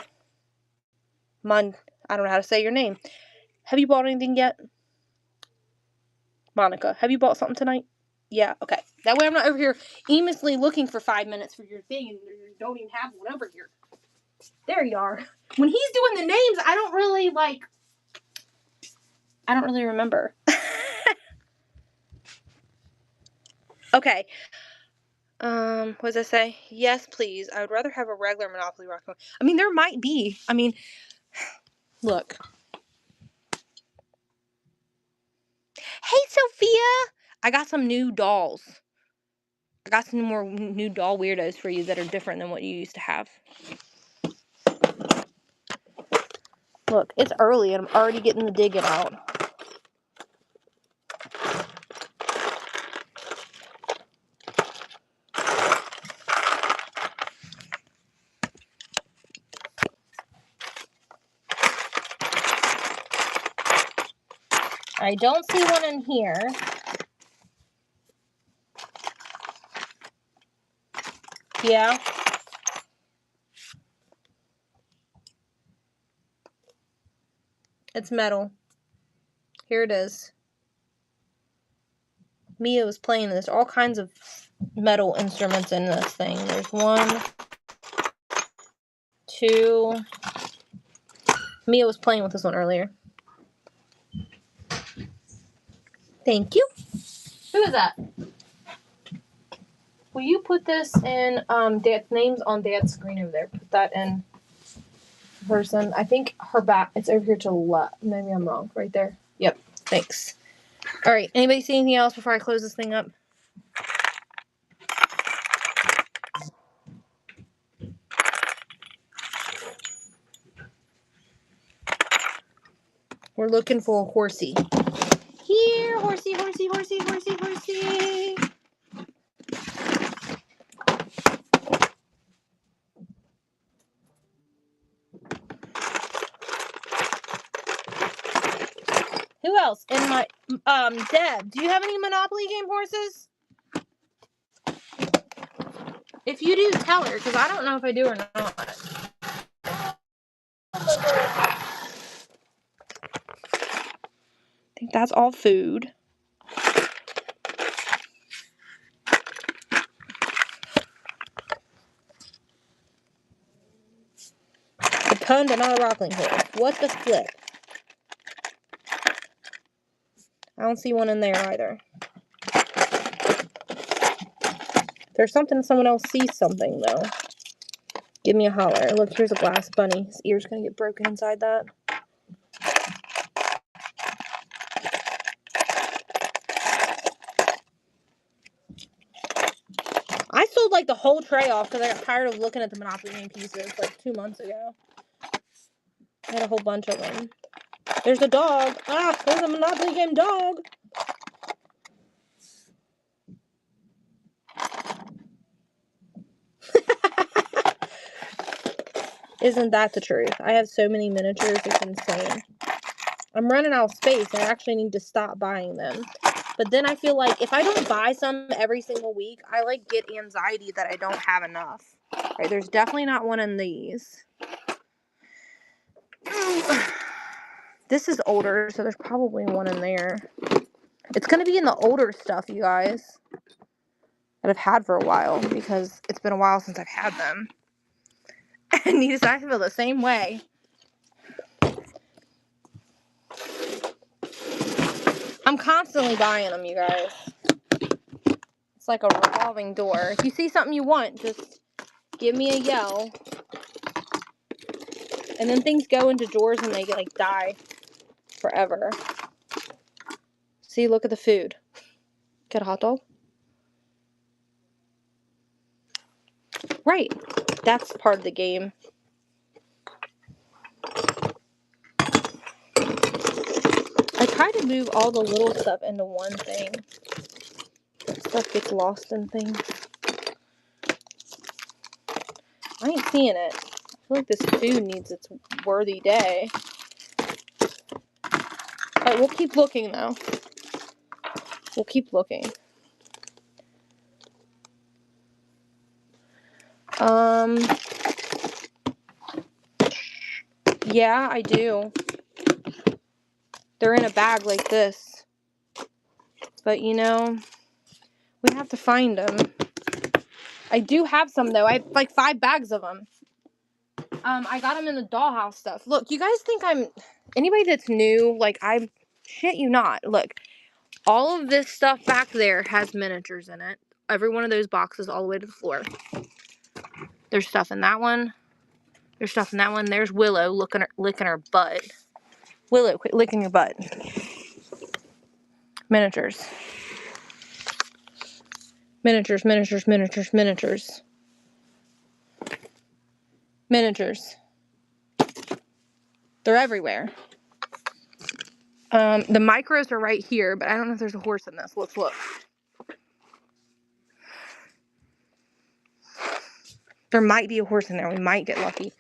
Speaker 1: I don't know how to say your name. Have you bought anything yet? Monica, have you bought something tonight? Yeah, okay. That way I'm not over here aimlessly looking for 5 minutes for your thing and you don't even have one over here. There you are. When he's doing the names, I don't really remember. Okay. What does I say? Yes, please. I would rather have a regular Monopoly Rock. I mean, there might be. I mean, look. Hey, Sophia! I got some new dolls. I got some more new doll weirdos for you that are different than what you used to have. Look, it's early and I'm already getting the digging out. I don't see one in here. Yeah. It's metal. Here it is. Mia was playing. There's all kinds of metal instruments in this thing. There's 1, 2. Mia was playing with this one earlier. Thank you. Who is that? Will you put this in Dad's names on Dad's screen over there? Put that in person. I think her back. It's over here to the left. Maybe I'm wrong. Right there. Yep. Thanks. All right. Anybody see anything else before I close this thing up? We're looking for a horsey. Here, horsey, horsey, horsey, horsey, horsey. Who else? In my Deb, do you have any Monopoly game horses? If you do, tell her, because I don't know if I do or not. I think that's all food. ton, but not a Rockling horse. What the flip? I don't see one in there either. There's something someone else sees something, though. Give me a holler. Look, here's a glass bunny. His ear's gonna get broken inside that. I sold, like, the whole tray off because I got tired of looking at the Monopoly game pieces, like, 2 months ago. I had a whole bunch of them. There's a dog. Ah, there's a Monopoly game dog. Isn't that the truth? I have so many miniatures, it's insane. I'm running out of space. I actually need to stop buying them. But then I feel like if I don't buy some every single week, I, like, get anxiety that I don't have enough. All right, there's definitely not one in these. This is older, so there's probably one in there. It's going to be in the older stuff, you guys, that I've had for a while, because it's been a while since I've had them. And Nita, I feel the same way. I'm constantly buying them, you guys. It's like a revolving door. If you see something you want, just give me a yell. And then things go into drawers and they, like, die forever. See, look at the food. Get a hot dog? Right. That's part of the game. I try to move all the little stuff into one thing. Stuff gets lost in things. I ain't seeing it. I feel like this food needs its worthy day. Alright, we'll keep looking, though. We'll keep looking. Yeah, I do. They're in a bag like this. But, you know, we have to find them. I do have some, though. I have, like, 5 bags of them. I got them in the dollhouse stuff. Look, you guys think I'm... Anybody that's new, like, I shit you not. Look, all of this stuff back there has miniatures in it. Every one of those boxes all the way to the floor. There's stuff in that one. There's stuff in that one. There's Willow licking her butt. Willow, quit licking your butt. Miniatures. Miniatures, miniatures, miniatures, miniatures. Miniatures. They're everywhere. The micros are right here, but I don't know if there's a horse in this. Let's look. There might be a horse in there. We might get lucky.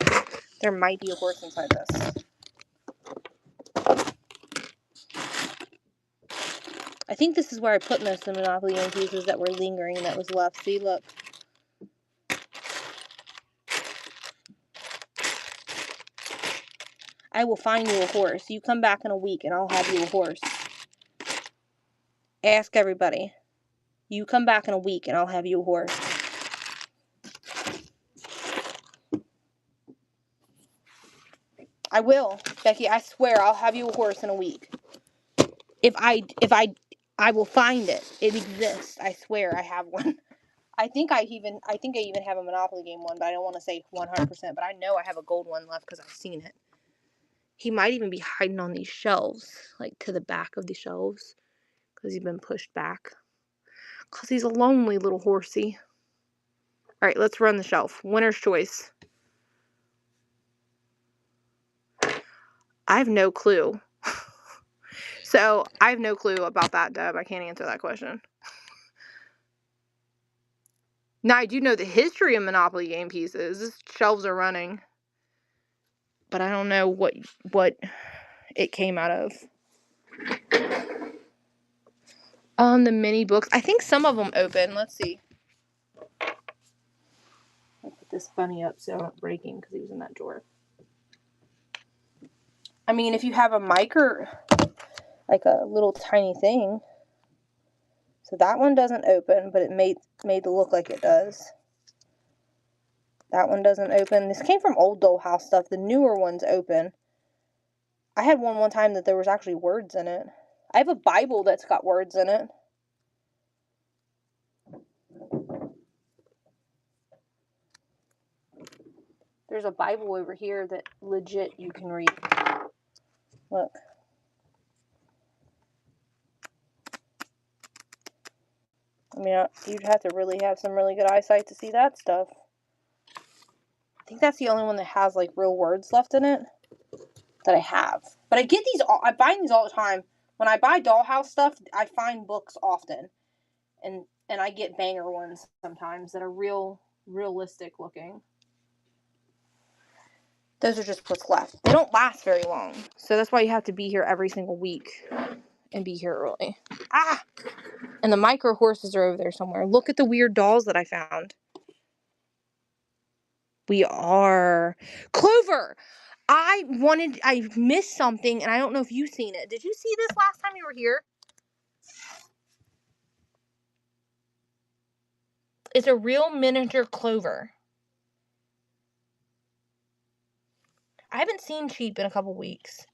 Speaker 1: There might be a horse inside this. I think this is where I put most of the Monopoly game pieces that were lingering that was left. See, look. I will find you a horse. You come back in a week and I'll have you a horse. Ask everybody. You come back in a week and I'll have you a horse. I will, Becky. I swear I'll have you a horse in a week. If I will find it. It exists. I swear I have one. I think I even have a Monopoly game one, but I don't want to say 100%, but I know I have a gold one left because I've seen it. He might even be hiding on these shelves, like to the back of the shelves, because he's been pushed back. Because he's a lonely little horsey. Alright, let's run the shelf. Winner's choice. I have no clue. So, I have no clue about that, Deb. I can't answer that question. Now, I do know the history of Monopoly game pieces. These shelves are running. But I don't know what it came out of. The mini books. I think some of them open. Let's see. I'll put this bunny up so I'm not breaking because he was in that drawer. I mean, if you have a mic or like a little tiny thing. So that one doesn't open, but it made it look like it does. That one doesn't open. This came from old Dollhouse stuff. The newer ones open. I had one time that there was actually words in it. I have a Bible that's got words in it. There's a Bible over here that legit you can read. Look. I mean, you'd have to really have some really good eyesight to see that stuff. I think that's the only one that has, like, real words left in it that I have. But I get these, I find these all the time. When I buy Dollhouse stuff, I find books often. And I get banger ones sometimes that are realistic looking. Those are just what's left. They don't last very long. So that's why you have to be here every single week. And be here early. Ah! And the micro horses are over there somewhere. Look at the weird dolls that I found. We are. Clover! I missed something, and I don't know if you've seen it. Did you see this last time you were here? It's a real miniature Clover. I haven't seen Cheap in a couple weeks.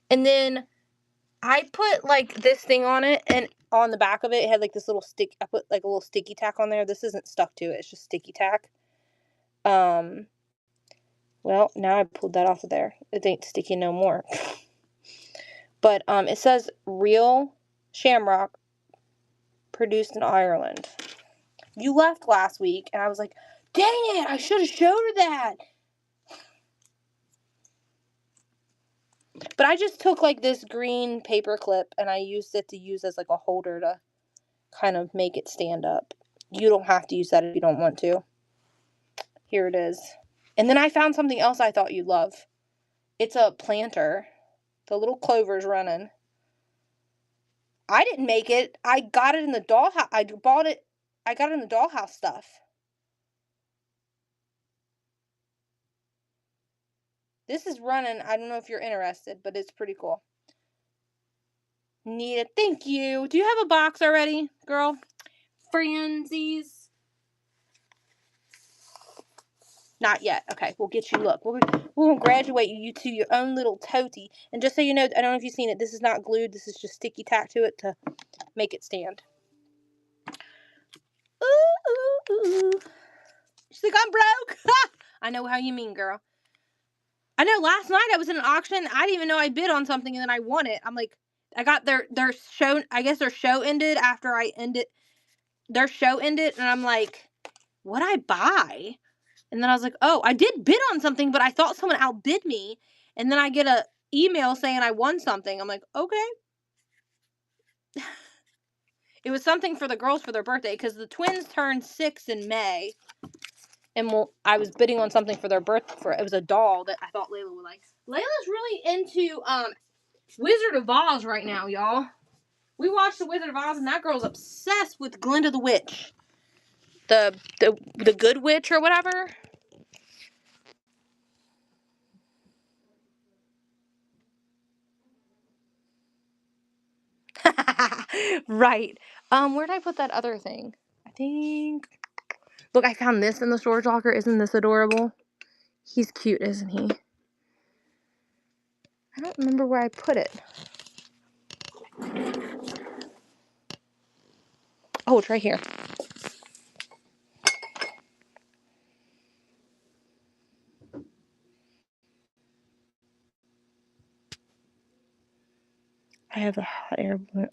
Speaker 1: And then I put, like, this thing on it, and on the back of it, it had, like, this little stick. I put, like, a little sticky tack on there. This isn't stuck to it. It's just sticky tack. Well, now I pulled that off of there. It ain't sticky no more. But, it says real shamrock produced in Ireland. You left last week, and I was like, dang it, I should have showed her that. But I just took, like, this green paper clip, and I used it to use as, like, a holder to kind of make it stand up. You don't have to use that if you don't want to. Here it is. And then I found something else I thought you'd love. It's a planter. The little clover's running. I didn't make it. I got it in the Dollhouse. I got it in the Dollhouse stuff. This is running. I don't know if you're interested, but it's pretty cool. Need it. Thank you. Do you have a box already, girl? Franzies. Not yet. Okay, we'll get you. Look, we'll graduate you to your own little toty. And just so you know, I don't know if you've seen it. This is not glued. This is just sticky tack to it to make it stand. Ooh, ooh, ooh. She's like, I'm broke. I know how you mean, girl. I know last night I was in an auction. I didn't even know I bid on something, and then I won it. I'm like, I got their show. I guess their show ended after I ended. Their show ended, and I'm like, what'd I buy? And then I was like, oh, I did bid on something, but I thought someone outbid me. And then I get a email saying I won something. I'm like, okay. It was something for the girls for their birthday, because the twins turned 6 in May. And I was bidding on something for their birthday. It was a doll that I thought Layla would like. Layla's really into Wizard of Oz right now, y'all. We watched the Wizard of Oz, and that girl's obsessed with Glinda the Witch. The good witch or whatever. Right. Where'd I put that other thing? I think... Look, I found this in the storage locker. Isn't this adorable? He's cute, isn't he? I don't remember where I put it. Oh, it's right here. I have a hot air balloon.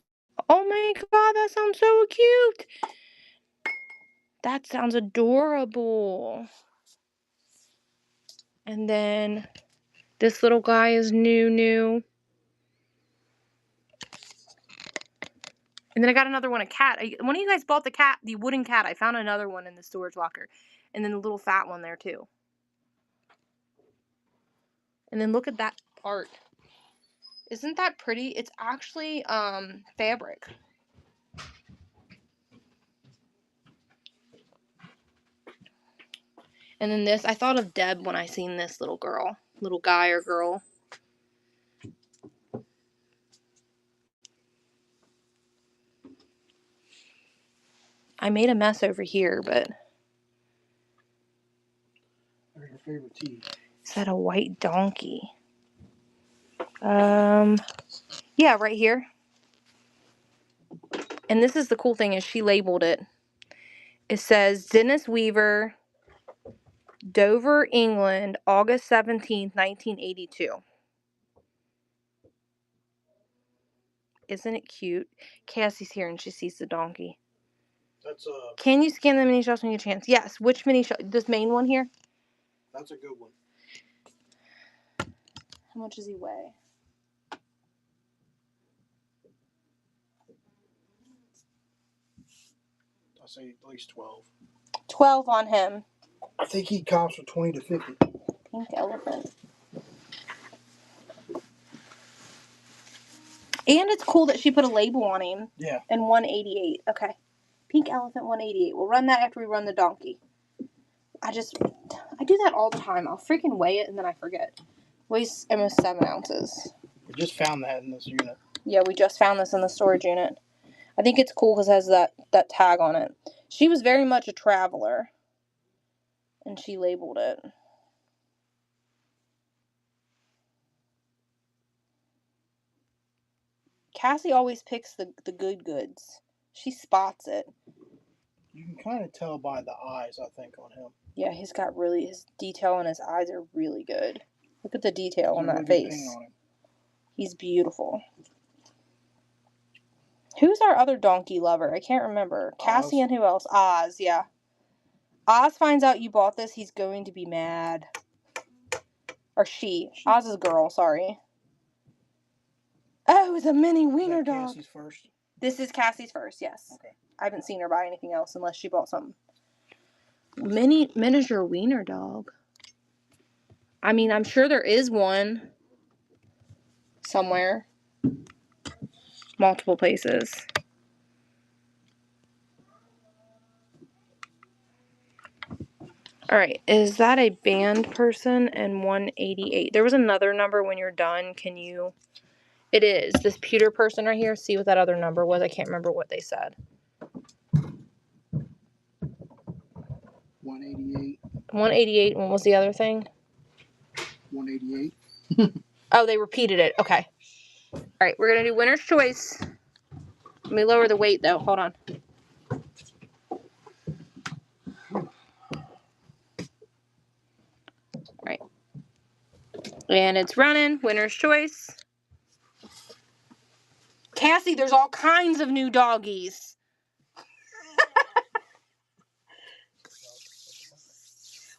Speaker 1: Oh my god, that sounds so cute! That sounds adorable. And then this little guy is new. And then I got another one, a cat. One of you guys bought the wooden cat. I found another one in the storage locker. And then the little fat one there too. And then look at that art. Isn't that pretty? It's actually fabric. And then this, I thought of Deb when I seen this little guy or girl. I made a mess over here, but
Speaker 2: favorite tea.
Speaker 1: Is that a white donkey? Yeah, right here. And this is the cool thing is she labeled it. It says Dennis Weaver, Dover, England, August 17th, 1982. Isn't it cute? Cassie's here and she sees the donkey.
Speaker 2: That's
Speaker 1: Can you scan the mini shops when you get a chance? Yes. Which mini shop? This main one here?
Speaker 2: That's a good one.
Speaker 1: How much does he weigh?
Speaker 2: I'll say at least 12.
Speaker 1: 12 on him.
Speaker 2: I think he costs for 20 to 50.
Speaker 1: Pink elephant. And it's cool that she put a label on him.
Speaker 2: Yeah.
Speaker 1: And 188. Okay. Pink elephant 188. We'll run that after we run the donkey. I do that all the time. I'll freaking weigh it and then I forget. Weighs almost 7 ounces.
Speaker 2: We just found that in this unit.
Speaker 1: Yeah, we just found this in the storage unit. I think it's cool because it has that tag on it. She was very much a traveler. And she labeled it. Cassie always picks the good goods. She spots it.
Speaker 2: You can kind of tell by the eyes, I think, on him.
Speaker 1: Yeah, his detail on his eyes are really good. Look at the detail on that face.
Speaker 2: On him.
Speaker 1: He's beautiful. Who's our other donkey lover? I can't remember. Cassie and who else? Oz, yeah. Oz finds out you bought this, he's going to be mad. Or she. Oz is a girl, sorry. Oh, it's a mini wiener dog.
Speaker 2: Cassie's first?
Speaker 1: This is Cassie's first, yes.
Speaker 2: Okay.
Speaker 1: I haven't seen her buy anything else unless she bought something. Miniature wiener dog. I mean, I'm sure there is one somewhere. Multiple places. Alright, is that a band person and 188? There was another number when you're done. Can you... It is. This pewter person right here. See what that other number was. I can't remember what they said.
Speaker 2: 188.
Speaker 1: 188. What was the other thing?
Speaker 2: 188.
Speaker 1: Oh, they repeated it. Okay. Alright, we're going to do winner's choice. Let me lower the weight, though. Hold on. Alright. And it's running. Winner's choice. Cassie, there's all kinds of new doggies.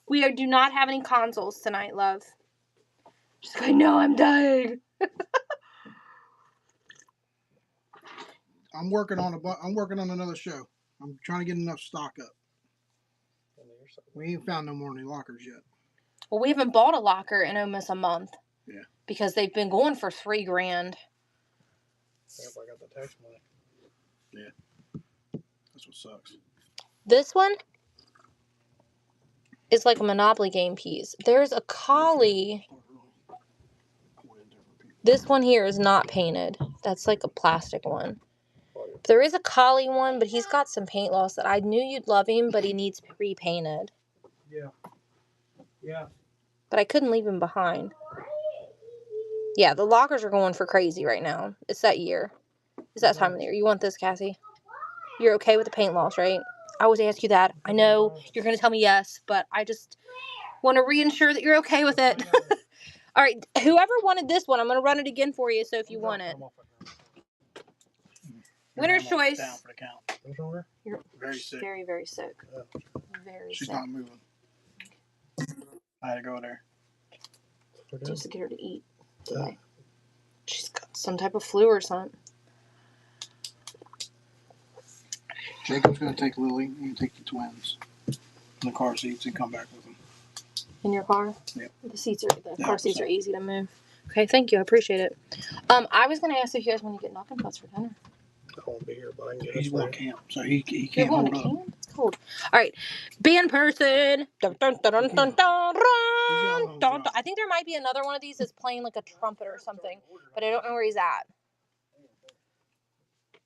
Speaker 1: We do not have any consoles tonight, love. She's like, no, I'm dying.
Speaker 2: I'm working on another show. I'm trying to get enough stock up. We ain't found no more in the lockers yet.
Speaker 1: Well, we haven't bought a locker in almost a month.
Speaker 2: Yeah.
Speaker 1: Because they've been going for $3,000.
Speaker 2: Yep, I got the tax money. Yeah. That's what sucks.
Speaker 1: This one is like a Monopoly game piece. There's a collie. This one here is not painted. That's like a plastic one. There is a collie one, but he's got some paint loss that I knew you'd love him, but he needs pre-painted.
Speaker 2: Yeah. Yeah.
Speaker 1: But I couldn't leave him behind. Yeah, the lockers are going for crazy right now. It's that year. It's that time of the year. You want this, Cassie? You're okay with the paint loss, right? I always ask you that. I know you're going to tell me yes, but I just want to reinsure that you're okay with it. All right, whoever wanted this one, I'm going to run it again for you, so if you want it. Winner's choice.
Speaker 2: Down for the count. What's wrong with her?
Speaker 1: You're
Speaker 2: very sick.
Speaker 1: Very, very sick.
Speaker 2: Yeah.
Speaker 1: Very
Speaker 2: She's
Speaker 1: sick.
Speaker 2: not moving. I had to go there.
Speaker 1: Just to get her to eat today. She's got some type of flu or something.
Speaker 2: Jacob's going to take Lily and take the twins in the car seats and come back with them.
Speaker 1: In your car?
Speaker 2: Yep.
Speaker 1: The car seats are easy to move. Okay, thank you. I appreciate it. I was going to ask if you guys want to get Knockin' Butts for dinner.
Speaker 2: I won't be here, but I can get He's going to camp, so he
Speaker 1: You're
Speaker 2: can't
Speaker 1: going
Speaker 2: hold
Speaker 1: to
Speaker 2: up.
Speaker 1: camp? It's cold. All right. Band person. Dun, dun, dun, dun, dun, dun, dun, dun. I think there might be another one of these that's playing like a trumpet or something, but I don't know where he's at.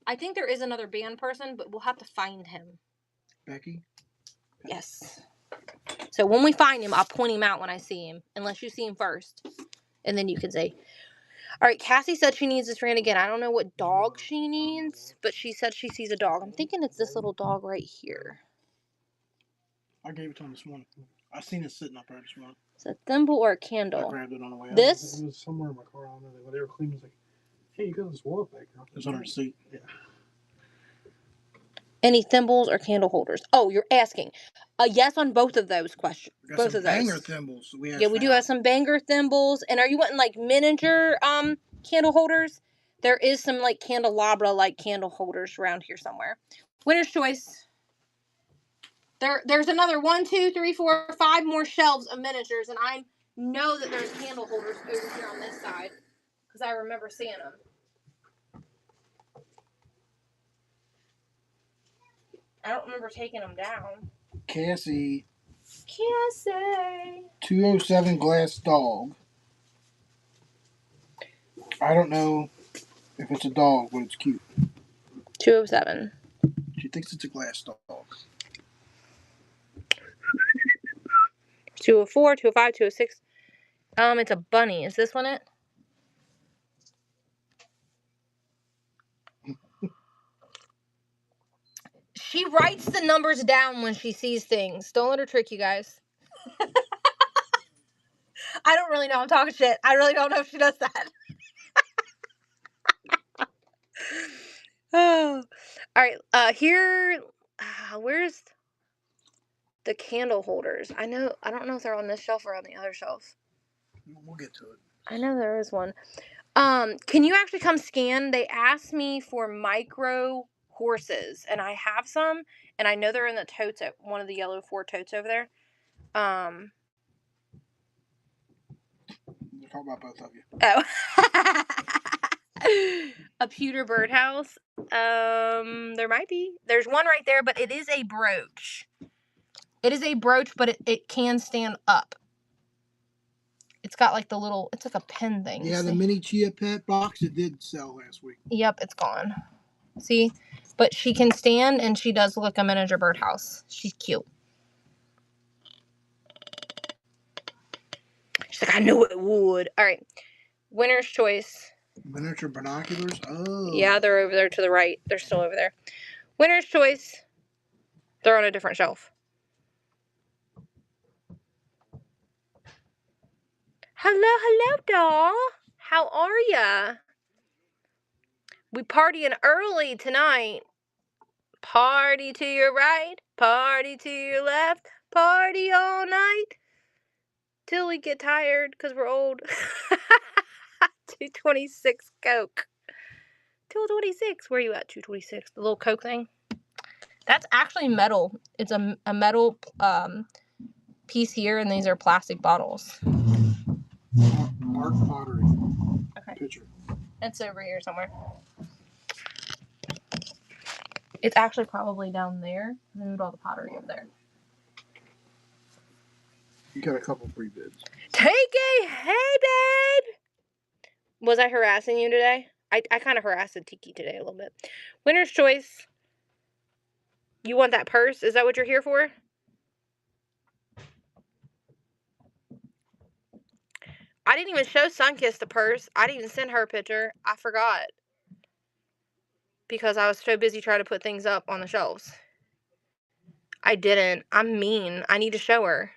Speaker 1: I think there is another band person, but we'll have to find him.
Speaker 2: Becky?
Speaker 1: Yes. So when we find him, I'll point him out when I see him, unless you see him first, and then you can say. All right, Cassie said she needs this rant again. I don't know what dog she needs, but she said she sees a dog. I'm thinking it's this little dog right here.
Speaker 2: I gave it to him this morning. I seen it sitting up there this morning.
Speaker 1: It's a thimble or a candle.
Speaker 2: I grabbed it on the way out.
Speaker 1: This?
Speaker 2: It was somewhere in my car. I don't know. When they were cleaning, it was like, hey, you got this wallet back here. It was under the seat. Yeah.
Speaker 1: Any thimbles or candle holders? Oh, you're asking. Yes on both of those questions.
Speaker 2: We got
Speaker 1: both
Speaker 2: some
Speaker 1: of those.
Speaker 2: banger thimbles. We
Speaker 1: do have some banger thimbles. And are you wanting like miniature candle holders? There is some like candelabra like candle holders around here somewhere. Winner's choice. There's another 1, 2, 3, 4, 5 more shelves of miniatures, and I know that there's candle holders over here on this side because I remember seeing them. I don't remember taking them down.
Speaker 2: Cassie.
Speaker 1: 207
Speaker 2: glass dog. I don't know if it's a dog, but it's cute.
Speaker 1: 207.
Speaker 2: She thinks it's a glass dog.
Speaker 1: 204, 205, 206. It's a bunny. Is this one it? She writes the numbers down when she sees things. Don't let her trick you guys. I don't really know. I'm talking shit. I really don't know if she does that. Oh. All right. Here. Where's the candle holders? I don't know if they're on this shelf or on the other shelf.
Speaker 2: We'll get to it.
Speaker 1: I know there is one. Can you actually come scan? They asked me for micro horses, and I have some, and I know they're in the totes at one of the yellow 4 totes over there.
Speaker 2: We'll talk about both of you.
Speaker 1: Oh. A pewter birdhouse. There might be. There's one right there, but it is a brooch. It is a brooch, but it can stand up. It's got like it's like a pen thing.
Speaker 2: Yeah, the mini Chia Pet box, it did sell last week.
Speaker 1: Yep, it's gone. See? But she can stand, and she does look like a miniature birdhouse. She's cute. She's like, I knew it would. All right. Winner's choice.
Speaker 2: Miniature binoculars? Oh.
Speaker 1: Yeah, they're over there to the right. They're still over there. Winner's choice. They're on a different shelf. Hello, doll. How are ya? We partying early tonight. Party to your right, party to your left, party all night till we get tired because we're old. 226 Coke. 226. Where are you at? 226. The little Coke thing. That's actually metal. It's a metal piece here, and these are plastic bottles.
Speaker 2: Art pottery.
Speaker 1: Okay.
Speaker 2: Picture.
Speaker 1: It's over here somewhere. It's actually probably down there. I moved all the pottery up there.
Speaker 2: You got a couple free bids.
Speaker 1: Take a hey, babe. Was I harassing you today? I kind of harassed Tiki today a little bit. Winner's choice. You want that purse? Is that what you're here for? I didn't even show Sunkiss the purse. I didn't even send her a picture. I forgot. Because I was so busy trying to put things up on the shelves. I didn't. I'm mean. I need to show her.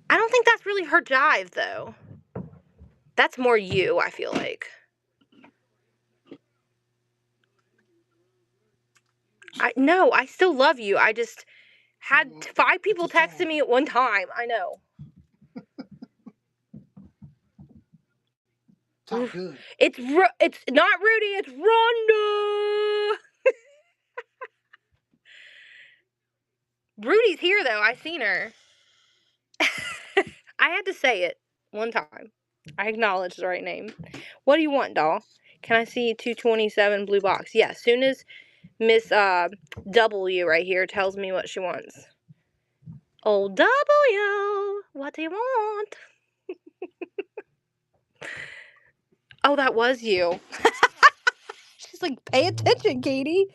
Speaker 1: I don't think that's really her jive, though. That's more you, I feel like. No, I still love you. I just had 5 people texting me at one time. I know.
Speaker 2: It's not good.
Speaker 1: It's not Rudy, it's Rhonda. Rudy's here, though. I seen her. I had to say it one time. I acknowledged the right name. What do you want, doll? Can I see 227 blue box? Yeah, as soon as Miss W right here tells me what she wants. Oh, W, what do you want? Oh, that was you. She's like, pay attention, Katie.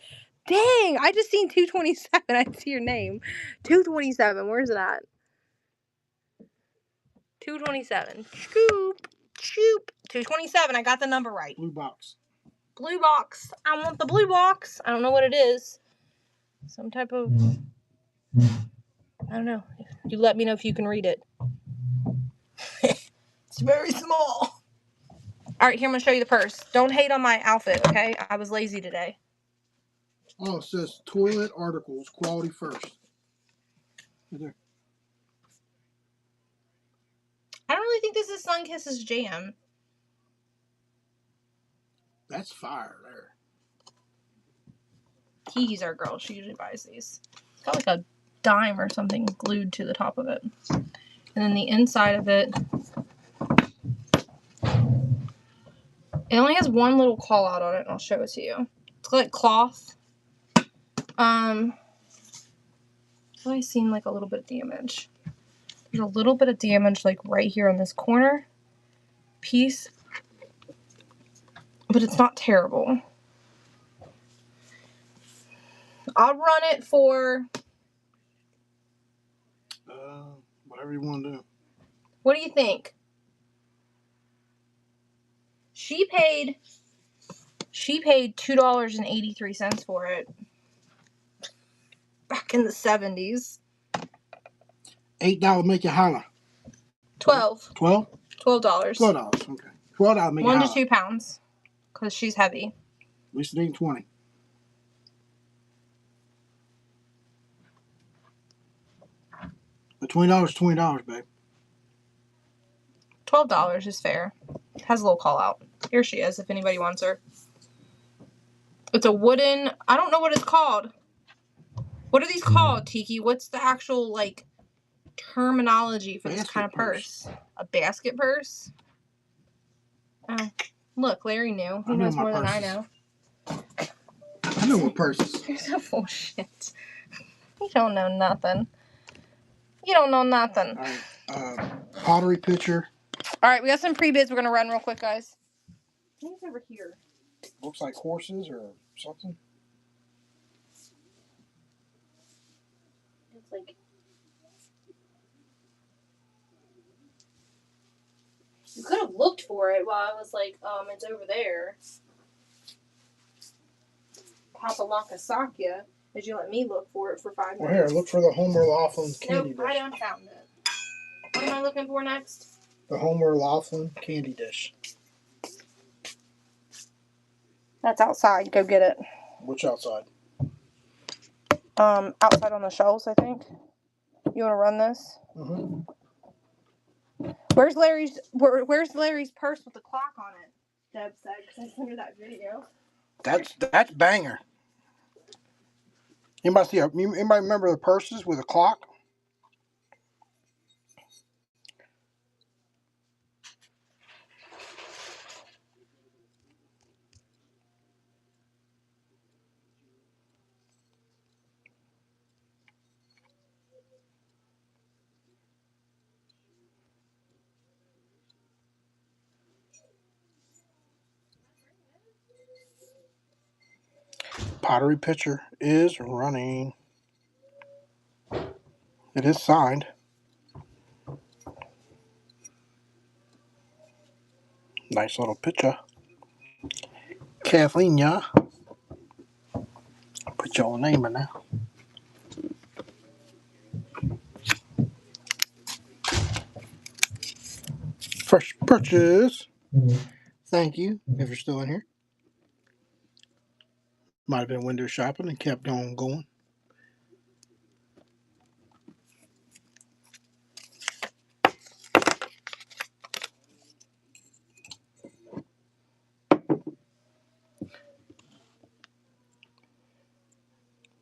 Speaker 1: Dang, I just seen 227. I see your name. 227, where's it at? 227. Scoop. Shoop. 227. I got the number right.
Speaker 2: Blue box.
Speaker 1: Blue box. I want the blue box. I don't know what it is. Some type of... I don't know. You let me know if you can read it. It's very small. All right, here, I'm going to show you the purse. Don't hate on my outfit, okay? I was lazy today.
Speaker 2: Oh, it says toilet articles, quality first. Right there.
Speaker 1: I don't really think this is Sunkiss's jam.
Speaker 2: That's fire there.
Speaker 1: Kiki's our girl. She usually buys these. It's got like a dime or something glued to the top of it. And then the inside of it, it only has one little call out on it, and I'll show it to you. It's like cloth. I've only seen like a little bit of damage. There's a little bit of damage like right here on this corner piece, but it's not terrible. I'll run it for
Speaker 2: whatever you want to do.
Speaker 1: What do you think? She paid $2.83 for it back in the 70s.
Speaker 2: $8 make you holler.
Speaker 1: $12.
Speaker 2: $12?
Speaker 1: $12.
Speaker 2: $12. Okay. $12 make you holler.
Speaker 1: 1 to 2 pounds, because she's heavy.
Speaker 2: At least it ain't 20. But $20 is $20, babe.
Speaker 1: $12 is fair. It has a little call out. Here she is, if anybody wants her. It's a wooden, I don't know what it's called. What are these called, Tiki? What's the actual, like, terminology for this kind of purse? A basket purse? Oh, look, Larry knew. He knows more than I know.
Speaker 2: I know what purses.
Speaker 1: You're so full of shit. You don't know nothing. You don't know nothing.
Speaker 2: All right. Pottery pitcher.
Speaker 1: All right, we got some pre-bids we're going to run real quick, guys. Who's over here?
Speaker 2: Looks like horses or something.
Speaker 1: It's like... You could have looked for it while I was like, it's over there. Papalaka Sakya, as you let me look for it for 5 minutes.
Speaker 2: Well, here, look for the Homer Laughlin candy dish.
Speaker 1: Nope, I done found it. What am I looking for next?
Speaker 2: The Homer Laughlin candy dish.
Speaker 1: That's outside. Go get it.
Speaker 2: Which outside?
Speaker 1: Outside on the shelves, I think. You want to run this?
Speaker 2: Mm-hmm.
Speaker 1: Where's Larry's purse with the clock on it? Deb said, because I sent her that video.
Speaker 2: That's banger. Anybody remember the purses with a clock? Pottery pitcher is running. It is signed. Nice little picture. Kathleen, yeah. Put your name in there. Fresh purchase. Thank you, if you're still in here. Might have been window shopping and kept on going.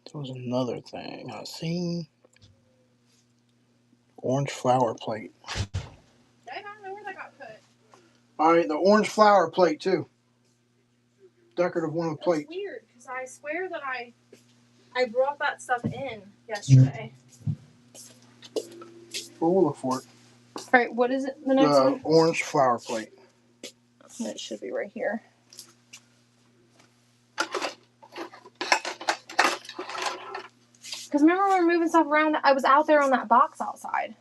Speaker 2: There was another thing I seen. Orange flower plate.
Speaker 1: I don't know where that got put.
Speaker 2: All right, the orange flower plate too. Decorative one of the plate.
Speaker 1: That's weird, because I swear that I brought that stuff in yesterday.
Speaker 2: Well, we'll look for it.
Speaker 1: All right, what is it? The next one?
Speaker 2: Orange flower plate.
Speaker 1: It should be right here. Because remember when we were moving stuff around, I was out there on that box outside.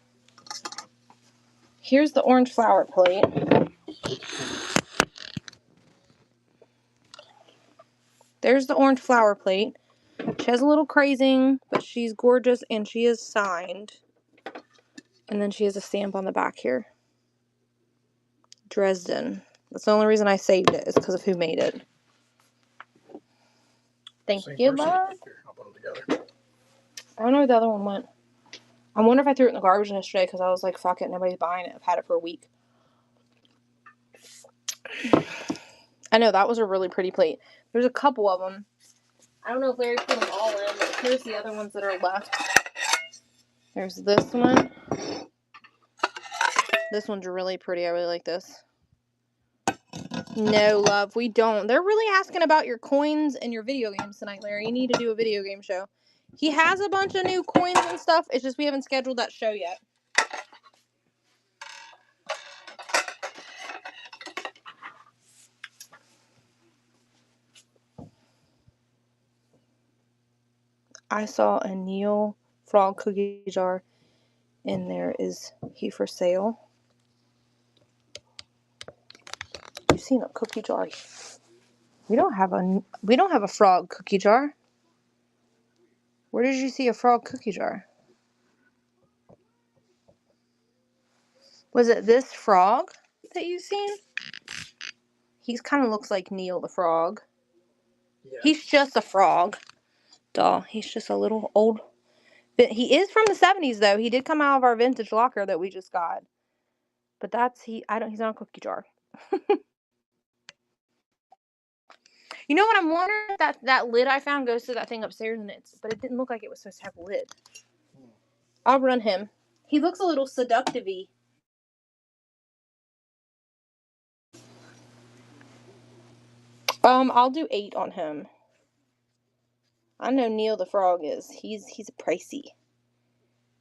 Speaker 1: Here's the orange flower plate. There's the orange flower plate. She has a little crazing, but she's gorgeous and she is signed. And then she has a stamp on the back here. Dresden. That's the only reason I saved it, is because of who made it. Thank you, love.
Speaker 2: Here, I'll put them together.
Speaker 1: I don't know where the other one went. I wonder if I threw it in the garbage yesterday because I was like, fuck it, nobody's buying it. I've had it for a week. I know, that was a really pretty plate. There's a couple of them. I don't know if Larry put them all in, but here's the other ones that are left. There's this one. This one's really pretty. I really like this. No, love, we don't. They're really asking about your coins and your video games tonight, Larry. You need to do a video game show. He has a bunch of new coins and stuff. It's just we haven't scheduled that show yet. I saw a Neil Frog cookie jar in there. Is he for sale? You've seen a cookie jar. We don't have a frog cookie jar. Where did you see a frog cookie jar? Was it this frog that you've seen? He kind of looks like Neil the frog. Yeah. He's just a frog. Duh. He's just a little old. He is from the 70s though. He did come out of our vintage locker that we just got. But he's not a cookie jar. You know what? I'm wondering if that lid I found goes to that thing upstairs, but it didn't look like it was supposed to have a lid. I'll run him. He looks a little seductive-y. I'll do 8 on him. I know Neil the Frog is. He's a pricey.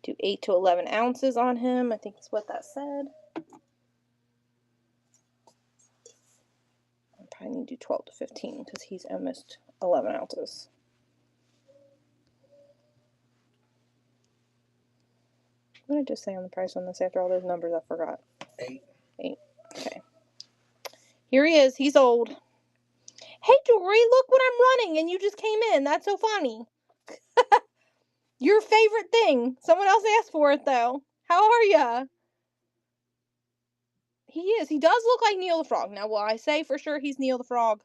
Speaker 1: Do 8 to 11 ounces on him. I think that's what that said. I probably need to do 12 to 15 because he's almost 11 ounces. What did I just say on the price on this after all those numbers? I forgot.
Speaker 2: 8.
Speaker 1: Okay. Here he is. He's old. Hey, Dory, look what I'm running, and you just came in. That's so funny. Your favorite thing. Someone else asked for it, though. How are ya? He is. He does look like Neil the Frog. Now, will I say for sure he's Neil the Frog?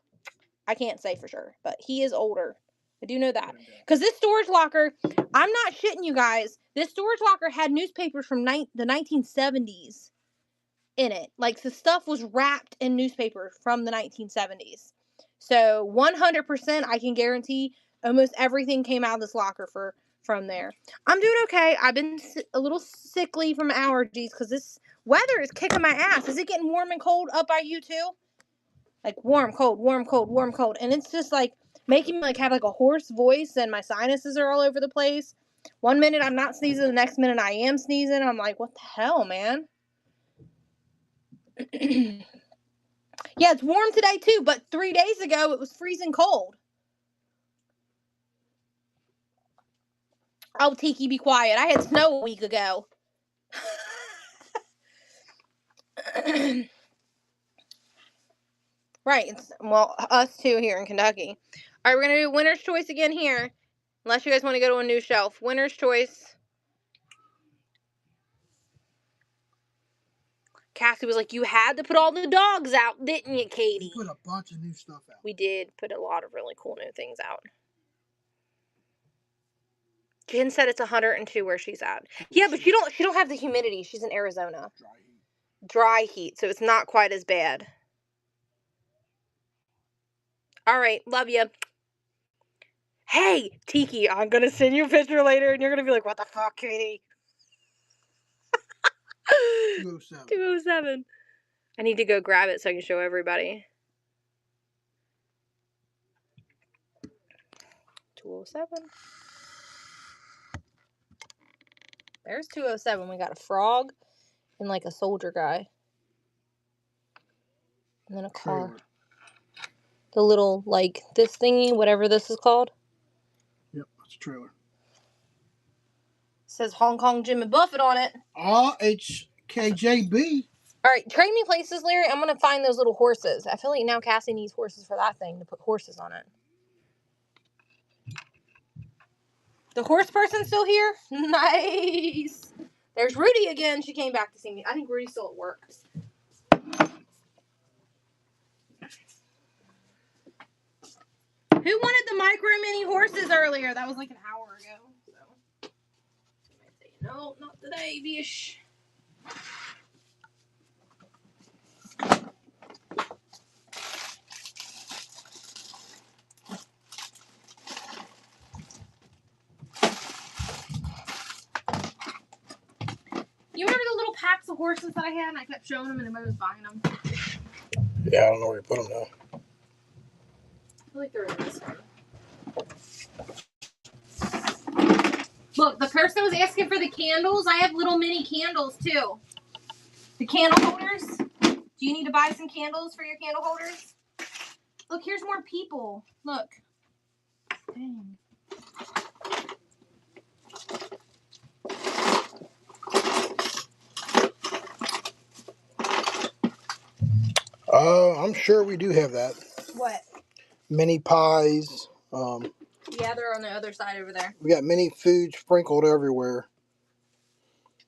Speaker 1: I can't say for sure, but he is older. I do know that. Because this storage locker, I'm not shitting you guys. This storage locker had newspapers from the 1970s in it. Like, the stuff was wrapped in newspapers from the 1970s. So, 100% I can guarantee almost everything came out of this locker from there. I'm doing okay. I've been a little sickly from allergies because this weather is kicking my ass. Is it getting warm and cold up by you too? Like warm, cold, warm, cold, warm, cold. And it's just like making me like have like a hoarse voice and my sinuses are all over the place. One minute I'm not sneezing, the next minute I am sneezing. I'm like, what the hell, man? Yeah, it's warm today too, but 3 days ago it was freezing cold. Oh, Tiki, be quiet. I had snow a week ago. Right. Well, us too here in Kentucky. All right, we're going to do winner's choice again here. Unless you guys want to go to a new shelf. Winner's choice. Cassie was like, you had to put all the dogs out, didn't you, Katie?
Speaker 2: We put a bunch of new stuff out.
Speaker 1: We did put a lot of really cool new things out. Jen said it's 102 where she's at. Yeah, but she don't have the humidity. She's in Arizona. Dry heat, so it's not quite as bad. All right, love you. Hey, Tiki, I'm going to send you a picture later, and you're going to be like, what the fuck, Katie?
Speaker 2: 207.
Speaker 1: 207. I need to go grab it so I can show everybody. 207. There's 207. We got a frog and like a soldier guy. And then a car.
Speaker 2: Trailer.
Speaker 1: The little, like, this thingy, whatever this is called.
Speaker 2: Yep, that's a trailer.
Speaker 1: Says Hong Kong Jimmy Buffett on it.
Speaker 2: RH KJB.
Speaker 1: All right, trade me places, Larry. I'm going to find those little horses. I feel like now Cassie needs horses for that thing to put horses on it. The horse person's still here? Nice. There's Rudy again. She came back to see me. I think Rudy's still at work. Who wanted the micro mini horses earlier? That was like an hour ago. So, no, not today, bish. You remember the little packs of horses that I had and I kept showing them and everybody was buying them?
Speaker 2: Yeah, I don't know where you put them now.
Speaker 1: I feel like they're in this one. Look, the person was asking for the candles. I have little mini candles too. The candle holders. Do you need to buy some candles for your candle holders? Look, here's more people. Look. Dang.
Speaker 2: I'm sure we do have that.
Speaker 1: What?
Speaker 2: Mini pies.
Speaker 1: Yeah, they're on the other side over there.
Speaker 2: We got mini food sprinkled everywhere.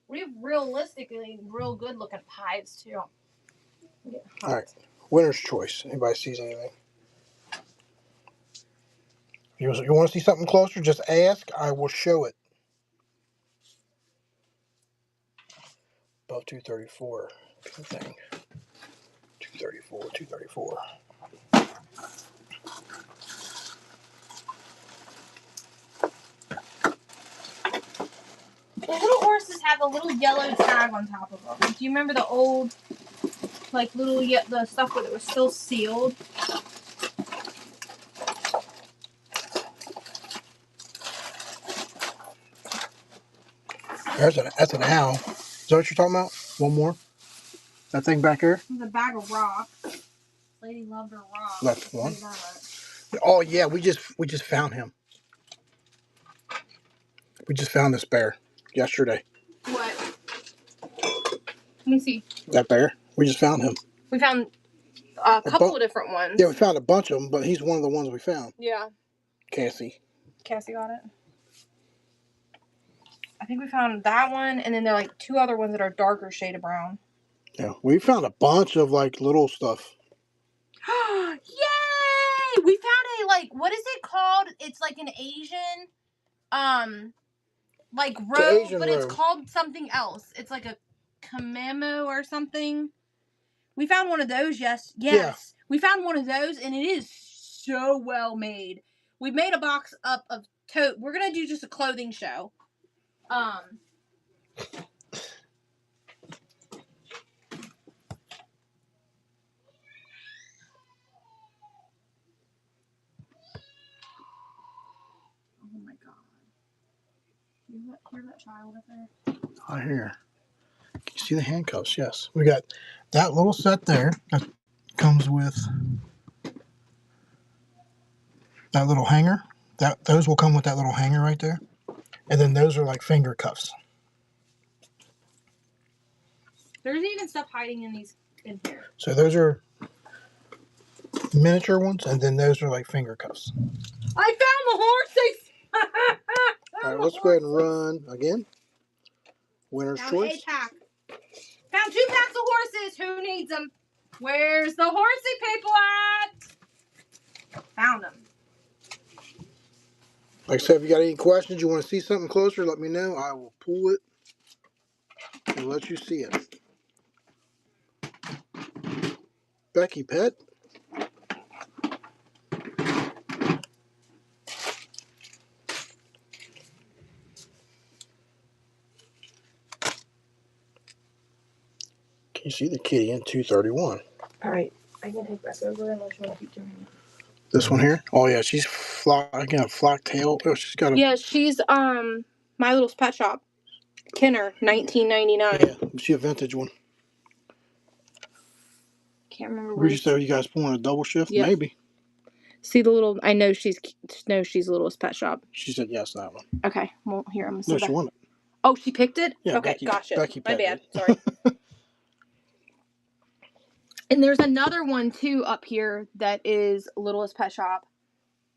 Speaker 1: We have realistically real good looking pies too.
Speaker 2: All right, winner's choice. Anybody sees anything? You want to see something closer? Just ask. I will show it. Above 234. Good thing. 234. 234.
Speaker 1: The little horses have a little yellow tag on top of them. Do you remember the old, like the stuff that was still sealed?
Speaker 2: That's an owl. Is that what you're talking about? One more. That thing back there.
Speaker 1: It's a bag of rocks. Lady loved her rocks.
Speaker 2: That's one. Oh yeah, we just found him. We just found this bear yesterday.
Speaker 1: What? Let me see.
Speaker 2: That bear. We just found him.
Speaker 1: We found a couple of different ones.
Speaker 2: Yeah, we found a bunch of them, but he's one of the ones we found.
Speaker 1: Yeah.
Speaker 2: Cassie
Speaker 1: got it. I think we found that one, and then there are like two other ones that are darker shade of brown.
Speaker 2: Yeah, we found a bunch of like little stuff.
Speaker 1: Yay! We found a what is it called? It's like an Asian, like robe, but it's called something else. It's like a kamamo or something. We found one of those. Yes. Yeah. We found one of those, and it is so well made. We made a box up of tote. We're gonna do just a clothing show. Oh my God! You hear that child up there?
Speaker 2: I hear. Can you see the handcuffs? Yes. We got that little set there that comes with that little hanger. Those will come with that little hanger right there. And then those are like finger cuffs.
Speaker 1: There's even stuff hiding in these in here.
Speaker 2: So those are miniature ones, and then those are like finger cuffs.
Speaker 1: I found the horses!
Speaker 2: All right, let's go ahead and run again. Winner's choice.
Speaker 1: Pack. Found 2 packs of horses. Who needs them? Where's the horsey people at? Found them.
Speaker 2: Like I said, if you got any questions, you want to see something closer, let me know. I will pull it and let you see it. Becky Pet. Can you see the kitty in 231?
Speaker 1: All right. I can take back over unless you want to keep doing it.
Speaker 2: This one here? Oh, yeah. She's flock tail. Oh, she's got a...
Speaker 1: Yeah, she's My Little Pet Shop. Kenner, $19.99.
Speaker 2: Yeah, she a vintage one.
Speaker 1: Can't remember
Speaker 2: where you say you guys pulling a double shift? Yep. Maybe.
Speaker 1: See the little... I know she's Littlest Pet Shop.
Speaker 2: She said yes, that one.
Speaker 1: Okay. Well, here, I'm going to
Speaker 2: No, she won it.
Speaker 1: Oh, she picked it?
Speaker 2: Yeah,
Speaker 1: okay, gotcha.
Speaker 2: Becky
Speaker 1: My
Speaker 2: picked
Speaker 1: bad.
Speaker 2: it.
Speaker 1: Sorry. And there's another one, too, up here that is Littlest Pet Shop.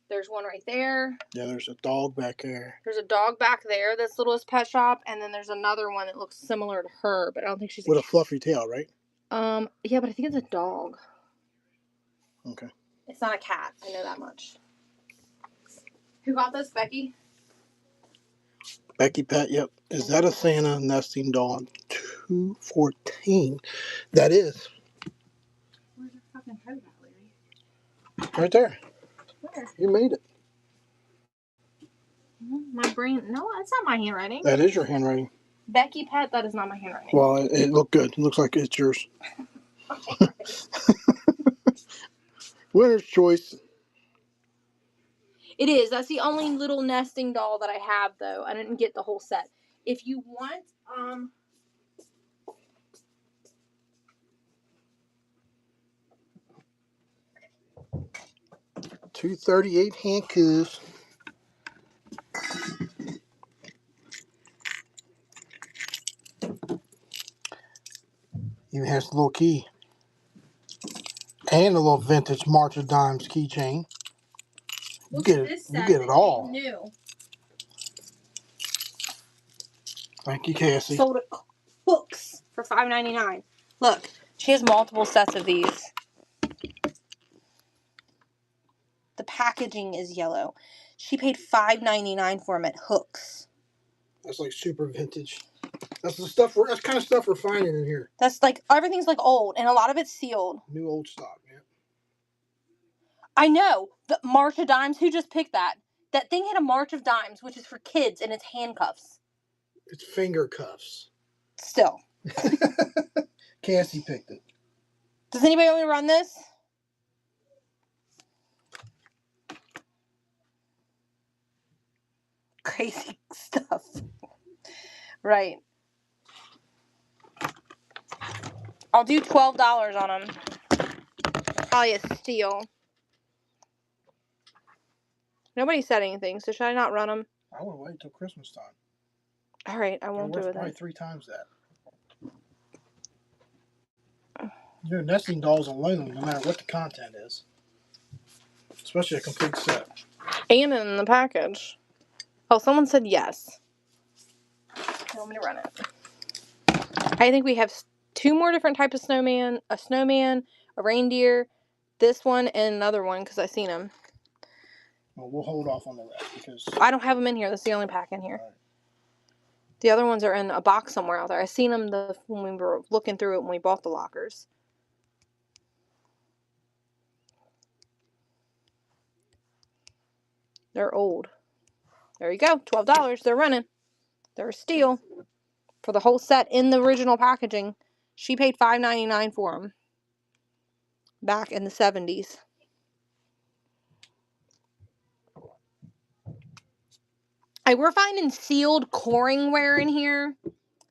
Speaker 1: There's one right there.
Speaker 2: Yeah, there's a dog back there.
Speaker 1: There's a dog back there that's Littlest Pet Shop. And then there's another one that looks similar to her, but I don't think she's...
Speaker 2: With a fluffy tail, right?
Speaker 1: Yeah, but I think it's a dog.
Speaker 2: Okay.
Speaker 1: It's not a cat. I know that much. Who got this? Becky?
Speaker 2: Becky Pet, yep. Is that a Santa nesting doll? 214. That is.
Speaker 1: Where's your fucking coat at, lady?
Speaker 2: Right there.
Speaker 1: Where?
Speaker 2: You made it.
Speaker 1: My brain... No, that's not my handwriting.
Speaker 2: That is your handwriting.
Speaker 1: Becky Pet, that is not my handwriting.
Speaker 2: Well, it looked good. It looks like it's yours. Winner's choice.
Speaker 1: It is. That's the only little nesting doll that I have, though. I didn't get the whole set. If you want,
Speaker 2: $238 handcuffs. Even has a little key. And a little vintage March of Dimes keychain. You get it all.
Speaker 1: New.
Speaker 2: Thank you, Cassie.
Speaker 1: Sold at Hooks for $5.99. Look, she has multiple sets of these. The packaging is yellow. She paid $5.99 for them at Hooks.
Speaker 2: That's like super vintage. That's the stuff. That's kind of stuff we're finding in here.
Speaker 1: That's like everything's like old, and a lot of it's sealed.
Speaker 2: New old stock, man.
Speaker 1: I know the March of Dimes. Who just picked that? That thing had a March of Dimes, which is for kids, and it's handcuffs.
Speaker 2: It's finger cuffs.
Speaker 1: Still.
Speaker 2: Cassie picked it.
Speaker 1: Does anybody want me to run this? Crazy stuff. Right. I'll do $12 on them. Probably a steal. Nobody said anything, so should I not run them?
Speaker 2: I want to wait till Christmas time.
Speaker 1: All right, I won't do it
Speaker 2: probably
Speaker 1: then.
Speaker 2: 3 times that. You're nesting dolls alone, no matter what the content is. Especially a complete set.
Speaker 1: And in the package. Oh, someone said yes. You want me to run it? I think we have 2 more different types of snowman. A snowman, a reindeer, this one, and another one because I've seen them.
Speaker 2: Well, we'll hold off on the rest because...
Speaker 1: I don't have them in here. That's the only pack in here.
Speaker 2: Right.
Speaker 1: The other ones are in a box somewhere out there. I seen them when we were looking through it when we bought the lockers. They're old. There you go. $12. They're running. They're a steal for the whole set in the original packaging. She paid $5.99 for them back in the 70s. We're finding sealed coring ware in here.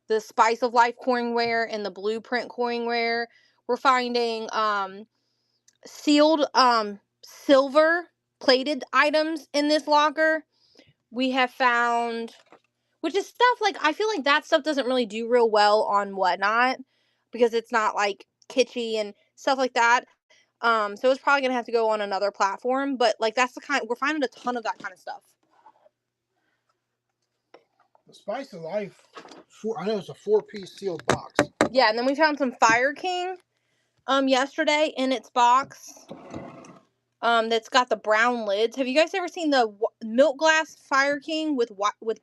Speaker 1: The Spice of Life coring ware and the Blueprint coring ware. We're finding sealed silver plated items in this locker. We have found, which is stuff like, I feel like that stuff doesn't really do real well on Whatnot because it's not like kitschy and stuff like that. So it's probably gonna have to go on another platform, but like that's the kind, we're finding a ton of that kind of stuff.
Speaker 2: The Spice of Life, I know it's a 4-piece sealed box.
Speaker 1: Yeah, and then we found some Fire King yesterday in its box. That's got the brown lids. Have you guys ever seen the milk glass Fire King with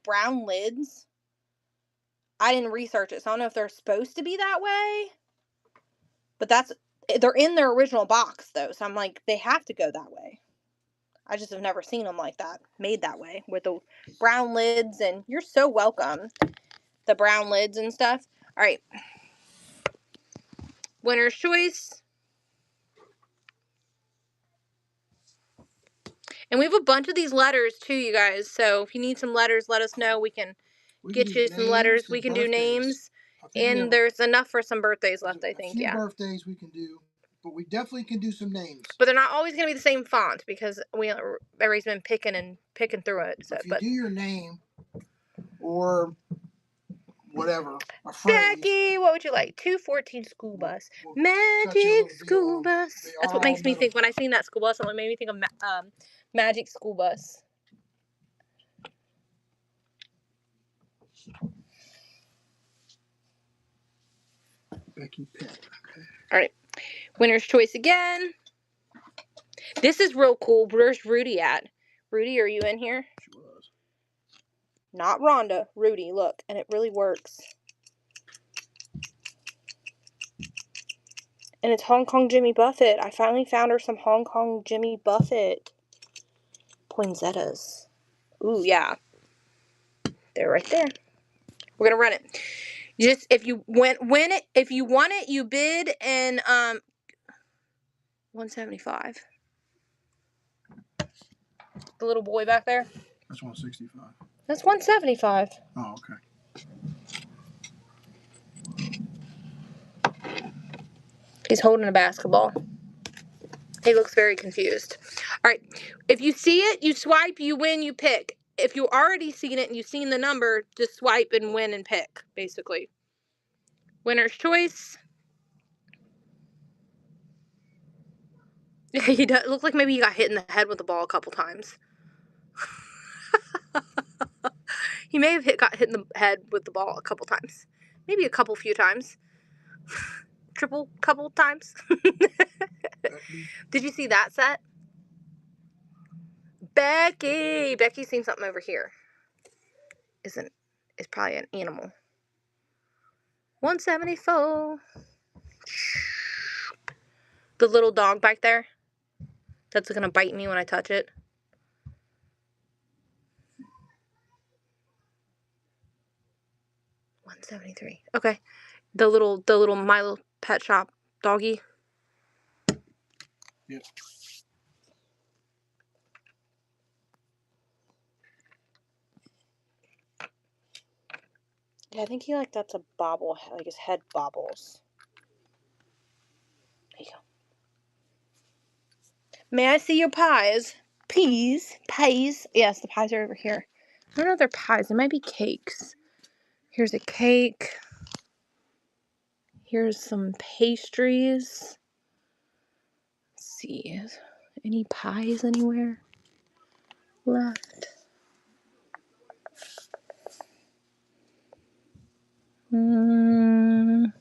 Speaker 1: brown lids? I didn't research it, so I don't know if they're supposed to be that way. But they're in their original box though, so I'm like, they have to go that way. I just have never seen them like that, made that way with the brown lids, and you're so welcome. The brown lids and stuff. All right. Winner's choice. And we have a bunch of these letters too, you guys. So if you need some letters, let us know. We can get you some letters. We can do names. And there's enough for some birthdays left, I think. Yeah.
Speaker 2: Birthdays we can do, but we definitely can do some names.
Speaker 1: But they're not always going to be the same font because everybody's been picking through it. So,
Speaker 2: if you do your name or whatever, a phrase.
Speaker 1: Becky, what would you like? 214 school bus. Magic school bus. That's what makes me think. When I seen that school bus, it made me think of Magic School Bus.
Speaker 2: Becky Pitt. Okay.
Speaker 1: All right. Winner's choice again. This is real cool. Where's Rudy at? Rudy, are you in here?
Speaker 2: She was.
Speaker 1: Not Rhonda. Rudy, look. And it really works. And it's Hong Kong Jimmy Buffett. I finally found her some Hong Kong Jimmy Buffett poinsettias. Ooh, yeah. They're right there. We're gonna run it. Just if you win it, if you want it, you bid and 175. The little boy back there.
Speaker 2: That's 165.
Speaker 1: That's 175.
Speaker 2: Oh, okay.
Speaker 1: He's holding a basketball. He looks very confused. All right. If you see it, you swipe, you win, you pick. If you already seen it and you've seen the number, just swipe and win and pick, basically. Winner's choice. He does look like maybe he got hit in the head with the ball a couple times. He may have got hit in the head with the ball a couple times. Maybe a few times. Couple times. Did you see that set? Becky! Becky's seen something over here. It's probably an animal. 174. The little dog back there. That's gonna bite me when I touch it. $173. Okay. The little My Little Pet Shop doggy.
Speaker 2: Yep.
Speaker 1: Yeah, I think that's a bobble, like his head bobbles. There you go. May I see your pies? Pies? Yes, the pies are over here. I don't know if they're pies. They might be cakes. Here's a cake. Here's some pastries. Let's see. Any pies anywhere left? I'm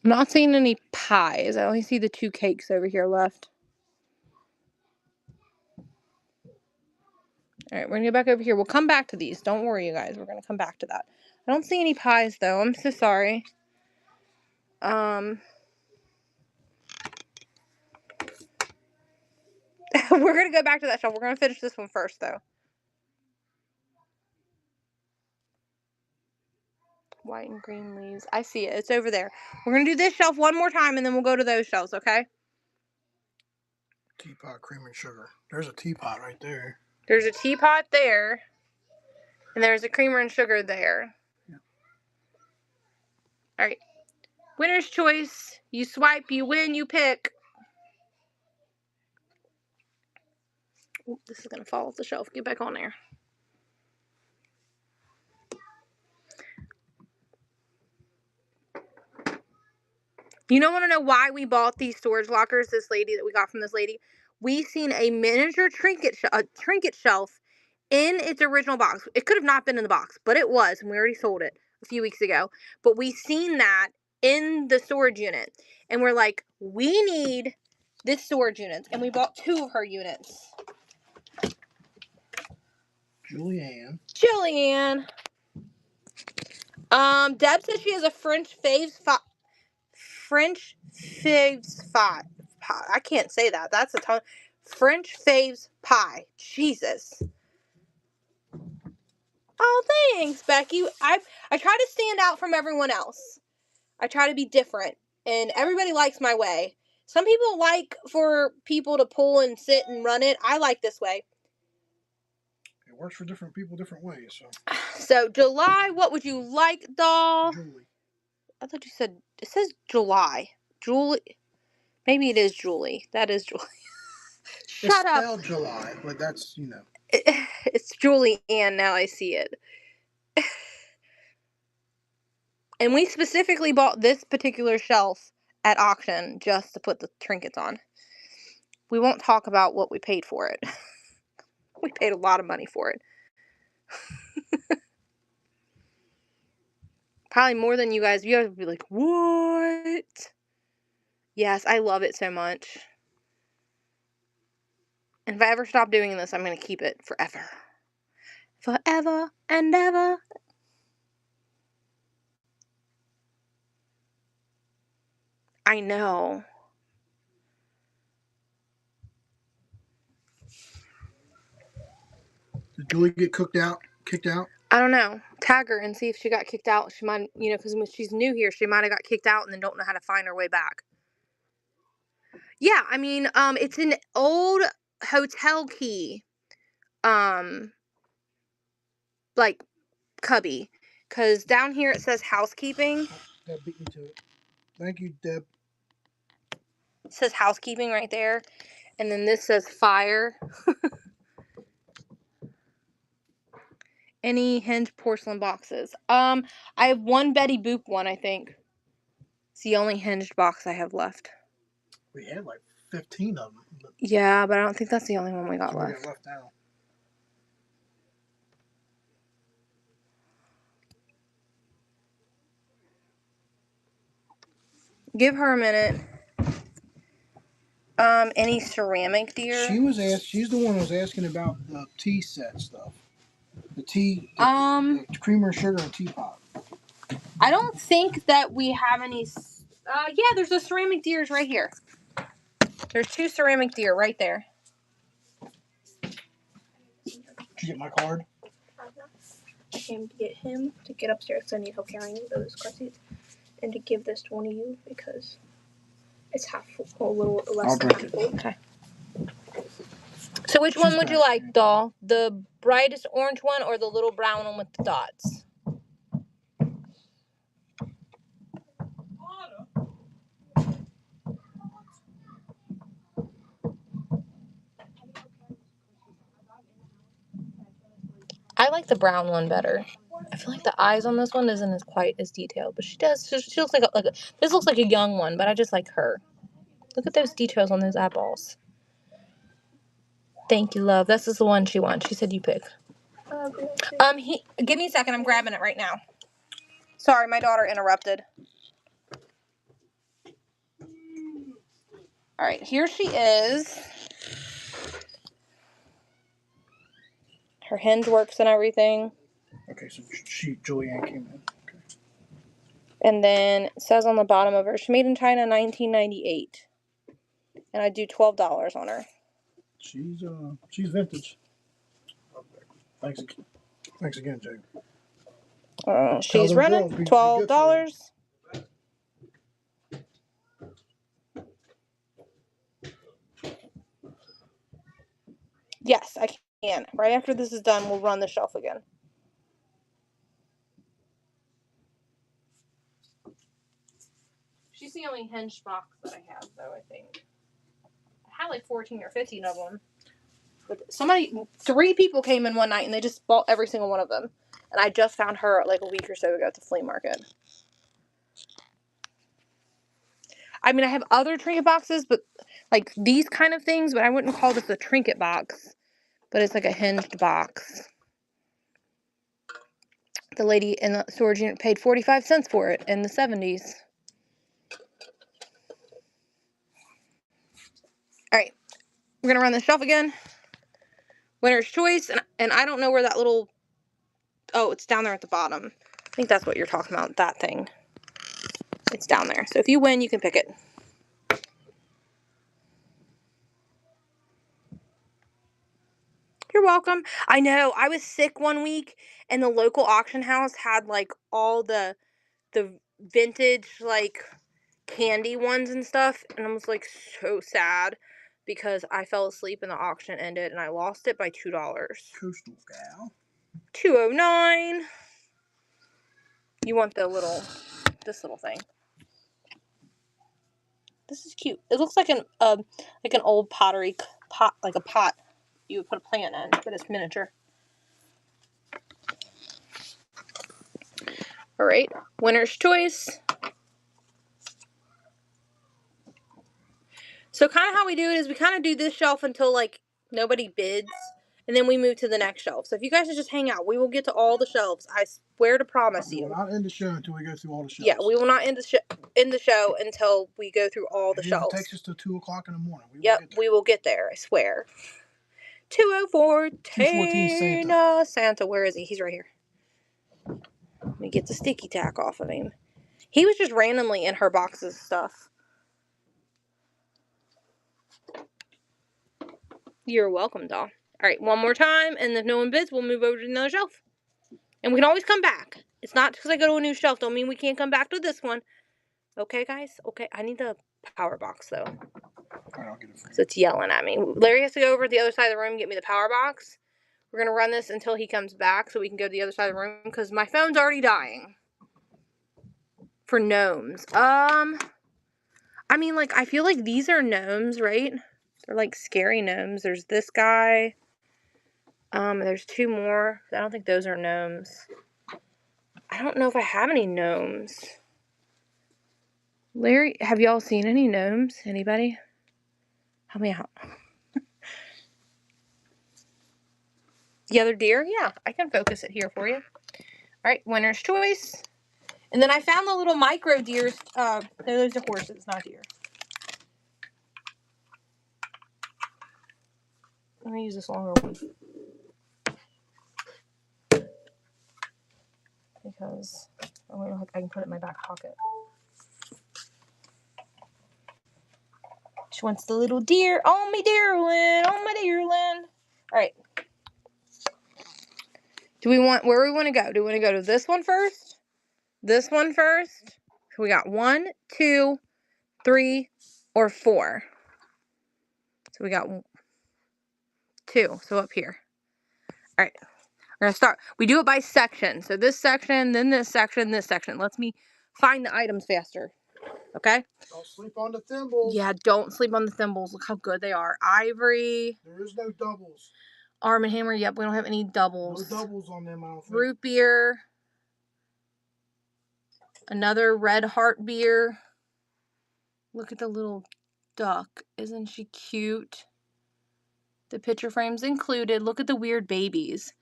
Speaker 1: not seeing any pies. I only see the 2 cakes over here left. Alright, we're going to go back over here. We'll come back to these. Don't worry, you guys. We're going to come back to that. I don't see any pies, though. I'm so sorry. We're going to go back to that shelf. We're going to finish this one first, though. White and green leaves. I see it. It's over there. We're going to do this shelf one more time, and then we'll go to those shelves, okay?
Speaker 2: Teapot, cream and sugar. There's a teapot right there.
Speaker 1: There's a teapot there. And there's a creamer and sugar there.
Speaker 2: Yeah.
Speaker 1: Alright. Winner's choice. You swipe, you win, you pick. Ooh, this is going to fall off the shelf. Get back on there. You don't want to know why we bought these storage lockers, that we got from this lady? We seen a miniature trinket shelf in its original box. It could have not been in the box, but it was, and we already sold it a few weeks ago. But we seen that in the storage unit, and we're like, we need this storage unit, and we bought 2 of her units.
Speaker 2: Julianne.
Speaker 1: Deb says she has a French faves pie. I can't say that. That's a ton. French faves pie. Jesus. Oh, thanks, Becky. I try to stand out from everyone else. I try to be different, and everybody likes my way. Some people like for people to pull and sit and run it. I like this way.
Speaker 2: It works for different people different ways.
Speaker 1: So July, what would you like, doll?
Speaker 2: Julie.
Speaker 1: I thought you said, it says July. Julie. Maybe it is Julie. That is Julie. Shut up.
Speaker 2: It's spelled July, but that's,
Speaker 1: It's Julie Ann, now I see it. And we specifically bought this particular shelf at auction just to put the trinkets on. We won't talk about what we paid for it. We paid a lot of money for it. Probably more than you guys. You guys would be like, what? Yes, I love it so much. And if I ever stop doing this, I'm going to keep it forever. Forever and ever. I know.
Speaker 2: Did Julie get kicked out?
Speaker 1: I don't know. Tag her and see if she got kicked out. She might, because when she's new here, she might have got kicked out and then don't know how to find her way back. Yeah, I mean, it's an old hotel key, like, cubby. Because down here it says housekeeping.
Speaker 2: Deb beat me to it. Thank you, Deb.
Speaker 1: It says housekeeping right there. And then this says fire. Any hinged porcelain boxes? I have one Betty Boop one, I think. It's the only hinged box I have left.
Speaker 2: We had like 15 of them.
Speaker 1: Yeah, but I don't think that's the only one we got left.
Speaker 2: We got left now.
Speaker 1: Give her a minute. Any ceramic deer?
Speaker 2: She's the one who was asking about the tea set stuff. The tea, the creamer, sugar, and teapot.
Speaker 1: I don't think that we have any. Yeah, there's a ceramic deers right here. There's 2 ceramic deer right there.
Speaker 2: Did you get my card?
Speaker 1: And to get him to get upstairs because I need help carrying those car seats, and to give this to one of you because it's half full, a little less than half full. Okay. So which one would you like, doll? The brightest orange one or the little brown one with the dots? I like the brown one better. I feel like the eyes on this one isn't as quite as detailed, but she does. She looks like this looks like a young one, but I just like her. Look at those details on those eyeballs. Thank you, love. This is the one she wants. She said you pick. Give me a second. I'm grabbing it right now. Sorry, my daughter interrupted. All right, here she is. Her hinge works and everything.
Speaker 2: Okay, so Julianne came in. Okay.
Speaker 1: And then it says on the bottom of her, she made in China 1998. And I do $12 on her.
Speaker 2: She's vintage. Thanks again, Jay.
Speaker 1: She's running $12. Yes, I can. Right after this is done, we'll run the shelf again. She's the only hinged box that I have, though, I think. I had like 14 or 15 of them. But 3 people came in one night and they just bought every single one of them. And I just found her like a week or so ago at the flea market. I mean, I have other trinket boxes, but like these kind of things, but I wouldn't call this a trinket box. But it's like a hinged box. The lady in the storage unit paid 45 cents for it in the 70s. Alright, we're going to run the shelf again. Winner's choice, and I don't know where that little... Oh, it's down there at the bottom. I think that's what you're talking about, that thing. It's down there. So if you win, you can pick it. You're welcome. I know, I was sick one week, and the local auction house had, like, all the vintage, like, candy ones and stuff, and I was, like, so sad, because I fell asleep and the auction ended, and I lost it by $2.
Speaker 2: Coastal gal.
Speaker 1: $2.09. You want this little thing. This is cute. It looks like an old pottery pot, like a pot you would put a plant in, but it's miniature. All right, winner's choice. So kind of how we do it is we kind of do this shelf until like nobody bids, and then we move to the next shelf. So if you guys just hang out, we will get to all the shelves. I swear to promise you.
Speaker 2: We will not end the show until we go through all the shelves.
Speaker 1: Yeah, we will not end the show until we go through all the shelves.
Speaker 2: It takes us till 2 o'clock in the morning.
Speaker 1: We will get there. I swear. 214 Santa. Where is he? He's right here. Let me get the sticky tack off of him. He was just randomly in her boxes of stuff. You're welcome, doll. All right, one more time, and if no one bids, we'll move over to another shelf. And we can always come back. It's not because I go to a new shelf, don't mean we can't come back to this one. Okay, guys? Okay, I need the power box, though.
Speaker 2: All right, I'll get it for you.
Speaker 1: So it's yelling at me. Larry has to go over to the other side of the room and get me the power box. We're going to run this until he comes back so we can go to the other side of the room because my phone's already dying. For gnomes. I mean, like, I feel like these are gnomes, right? They're like scary gnomes. There's this guy. There's two more. I don't think those are gnomes. I don't know if I have any gnomes. Larry, have y'all seen any gnomes? Anybody? Help me out. The other deer? Yeah, I can focus it here for you. All right, winner's choice. And then I found the little micro deers. Those are horses, not deer. Let me use this longer one. Because I can put it in my back pocket. She wants the little deer. Oh, my dearling. Oh, my dearling. All right. Where we want to go? Do we want to go to this one first? This one first? So we got 1, 2, 3, or 4. So we got 2. So up here. All right. We're going to start. We do it by section. So this section, then this section, this section. Lets me find the items faster. Okay?
Speaker 2: Don't sleep on the thimbles.
Speaker 1: Yeah, don't sleep on the thimbles. Look how good they are. Ivory.
Speaker 2: There is no doubles.
Speaker 1: Arm and Hammer. Yep, we don't have any doubles.
Speaker 2: No doubles on them, I don't think.
Speaker 1: Root beer. Another red heart beer. Look at the little duck. Isn't she cute? The picture frame's included. Look at the weird babies.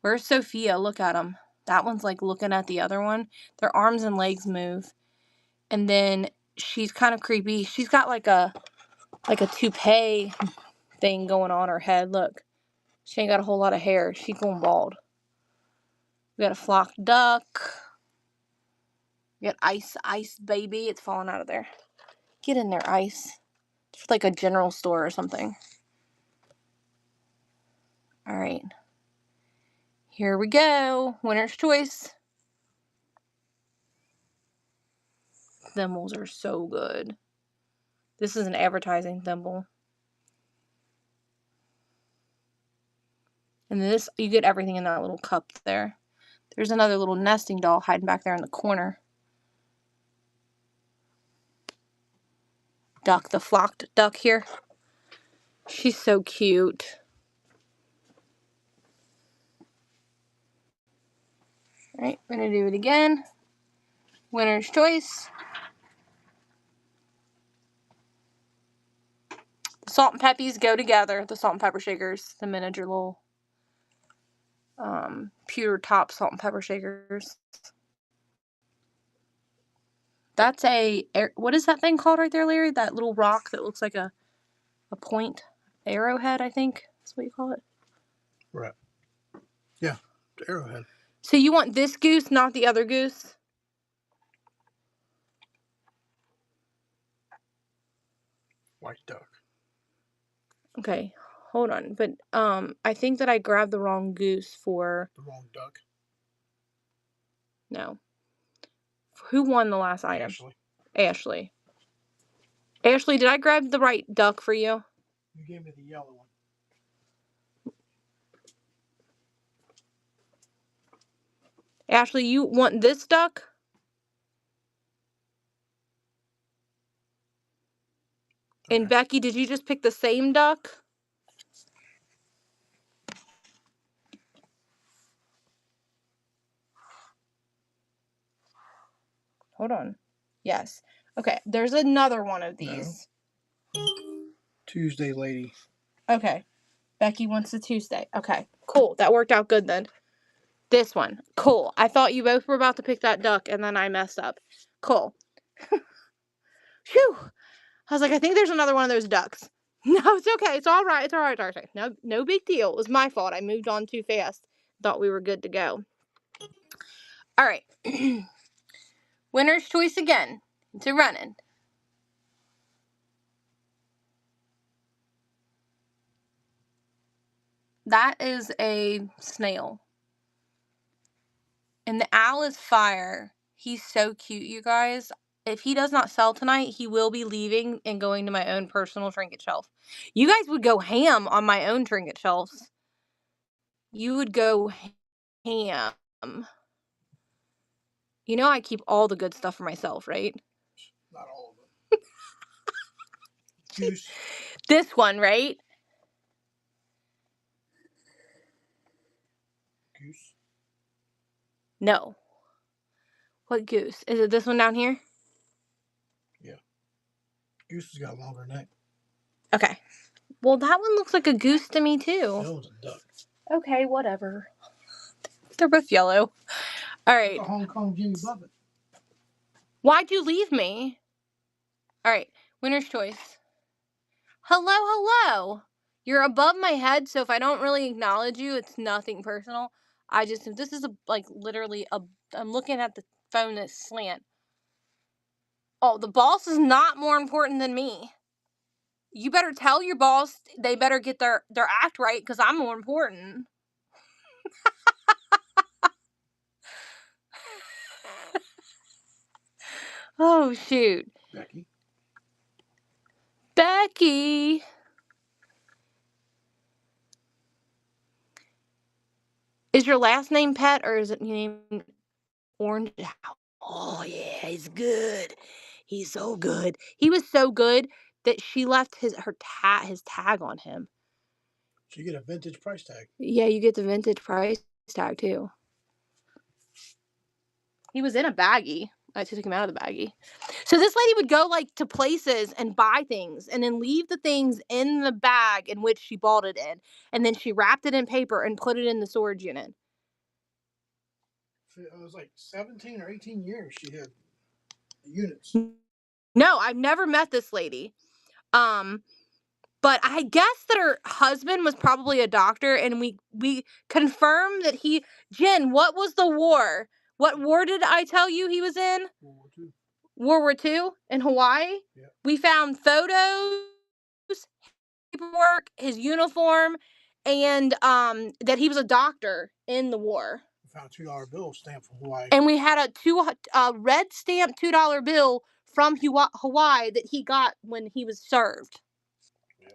Speaker 1: Where's Sophia? Look at them. That one's like looking at the other one. Their arms and legs move. And then she's kind of creepy. She's got like a toupee thing going on her head. Look. She ain't got a whole lot of hair. She's going bald. We got a flock duck. We got Ice baby. It's falling out of there. Get in there, Ice. It's like a general store or something. All right. Here we go. Winner's choice. Thimbles are so good. This is an advertising thimble. And this, you get everything in that little cup there. There's another little nesting doll hiding back there in the corner. Duck, the flocked duck here. She's so cute. Alright, we're going to do it again. Winner's choice. The salt and peppies go together. The salt and pepper shakers. The miniature little pewter top salt and pepper shakers. That's what is that thing called right there, Larry? That little rock that looks like a point arrowhead, I think. That's what you call it.
Speaker 2: Right. Yeah, the arrowhead.
Speaker 1: So you want this goose, not the other goose?
Speaker 2: White duck.
Speaker 1: Okay, hold on. But I think that I grabbed the wrong goose for...
Speaker 2: The wrong duck?
Speaker 1: No. Who won the last item?
Speaker 2: Ashley.
Speaker 1: Ashley. Ashley, did I grab the right duck for you?
Speaker 2: You gave me the yellow one.
Speaker 1: Ashley, you want this duck? Okay. And Becky, did you just pick the same duck? Hold on. Yes. Okay, there's another one of these.
Speaker 2: No. Tuesday lady.
Speaker 1: Okay. Becky wants the Tuesday. Okay, cool. That worked out good then. This one. Cool. I thought you both were about to pick that duck, and then I messed up. Cool. Phew. I was like, I think there's another one of those ducks. No, it's okay. It's all right. It's all right. It's all right. No big deal. It was my fault. I moved on too fast. Thought we were good to go. All right. Winner's choice again. It's a running. That is a snail. And the owl is fire. He's so cute, you guys. If he does not sell tonight, he will be leaving and going to my own personal trinket shelf. You guys would go ham on my own trinket shelves. You would go ham. You know I keep all the good stuff for myself, right?
Speaker 2: Not all of them. Goose.
Speaker 1: This one, right?
Speaker 2: Goose.
Speaker 1: No. What goose? Is it this one down here?
Speaker 2: Yeah. Goose has got a longer neck.
Speaker 1: Okay. Well, that one looks like a goose to me, too.
Speaker 2: That one's a duck.
Speaker 1: Okay, whatever. They're both yellow. All right.
Speaker 2: Look at Hong Kong Jimmy Buffett.
Speaker 1: Why'd you leave me? All right. Winner's choice. Hello. You're above my head, so if I don't really acknowledge you, it's nothing personal. If this is literally I'm looking at the phone that's slant. Oh, the boss is not more important than me. You better tell your boss they better get their act right, because I'm more important. Oh, shoot. Becky. Is your last name Pet, or is it named Orange? Oh, yeah, he's good. He's so good. He was so good that she left his tag on him.
Speaker 2: So you get a vintage price tag.
Speaker 1: Yeah, you get the vintage price tag, too. He was in a baggie. I took him out of the baggie. So this lady would go to places and buy things and then leave the things in the bag in which she bought it in. And then she wrapped it in paper and put it in the storage unit.
Speaker 2: It was like 17 or 18 years she had units.
Speaker 1: No, I've never met this lady. But I guess that her husband was probably a doctor, and we confirmed that Jen, what was the war? What war did I tell you he was in?
Speaker 2: World War II.
Speaker 1: World War II in Hawaii?
Speaker 2: Yeah.
Speaker 1: We found photos, paperwork, his uniform, and that he was a doctor in the war.
Speaker 2: We found a $2 bill stamped from Hawaii.
Speaker 1: And we had a red stamped $2 bill from Hawaii that he got when he was served. Yeah.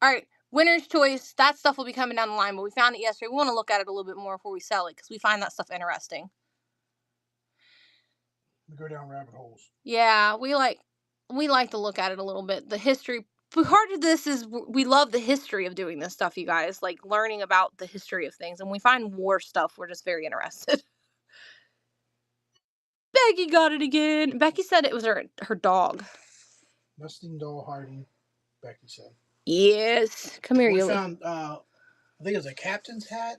Speaker 1: All right, winner's choice. That stuff will be coming down the line, but we found it yesterday. We want to look at it a little bit more before we sell it, because we find that stuff interesting.
Speaker 2: We go down rabbit holes.
Speaker 1: Yeah, we like to look at it a little bit. The history. Part of this is we love the history of doing this stuff, you guys. Like learning about the history of things. And we find war stuff, we're just very interested. Becky got it again. Becky said it was her dog.
Speaker 2: Nesting doll hiding, Becky said.
Speaker 1: Yes. Come here, you.
Speaker 2: We found, I think it was a captain's hat.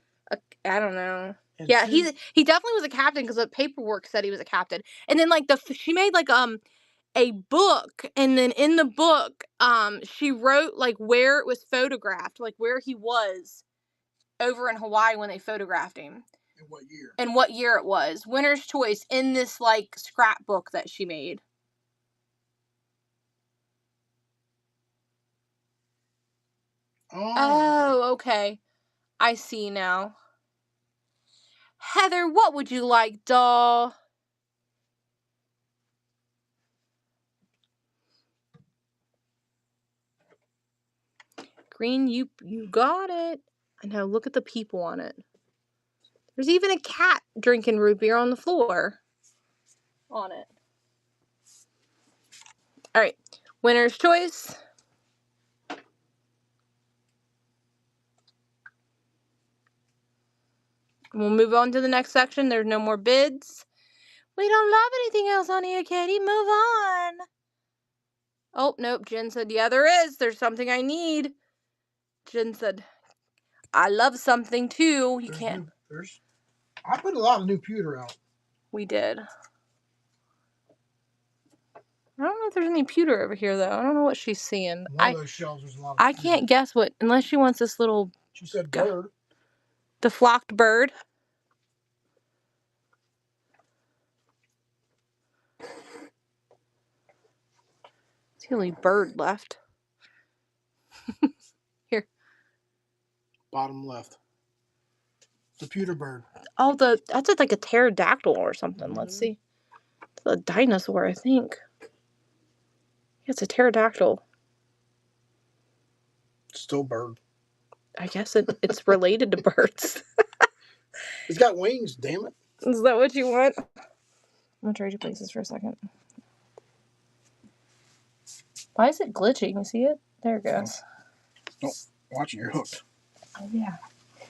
Speaker 1: I don't know. Yeah, he definitely was a captain, because the paperwork said he was a captain. And then she made a book, and then in the book she wrote where it was photographed, where he was over in Hawaii when they photographed him, and what year it was. Winner's choice in this scrapbook that she made. Oh, okay, I see now. Heather, what would you like, doll? Green, you got it. I know, look at the people on it. There's even a cat drinking root beer on the floor on it. All right, winner's choice. We'll move on to the next section. There's no more bids. We don't love anything else on here, Katie. Move on. Oh, nope. Jen said, yeah, there is. There's something I need. Jen said, I love something too. You can't.
Speaker 2: I put a lot of new pewter out.
Speaker 1: We did. I don't know if there's any pewter over here, though. I don't know what she's seeing.
Speaker 2: One of those shelves was a lot of
Speaker 1: I
Speaker 2: pewter.
Speaker 1: can't guess what, unless she wants this little...
Speaker 2: She said bird.
Speaker 1: The flocked bird. It's the only bird left. Here.
Speaker 2: Bottom left. The pewter bird.
Speaker 1: Oh, that's like a pterodactyl or something. Let's see. It's a dinosaur, I think. Yeah, it's a pterodactyl.
Speaker 2: Still bird.
Speaker 1: I guess it's related to birds.
Speaker 2: It's got wings, damn it.
Speaker 1: Is that what you want? I'm gonna trade you places for a second. Why is it glitching? You see it? There it goes.
Speaker 2: Don't watch it, you're hooked.
Speaker 1: Oh, yeah.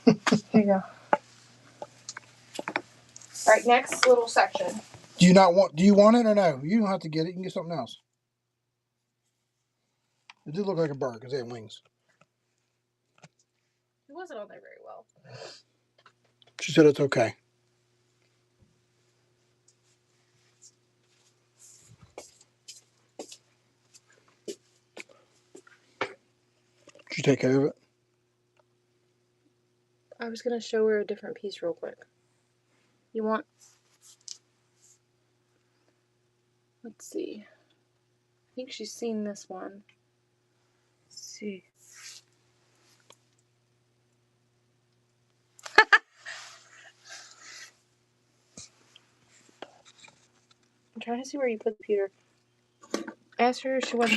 Speaker 1: Here you go. Alright, next little section.
Speaker 2: Do you want it or no? You don't have to get it. You can get something else. It did look like a bird because it had wings.
Speaker 1: It wasn't on there very well.
Speaker 2: She said it's okay. Did you take care of it?
Speaker 1: I was going to show her a different piece real quick. You want... Let's see. I think she's seen this one. Let's see. I'm trying to see where you put the computer. Ask her if she wants...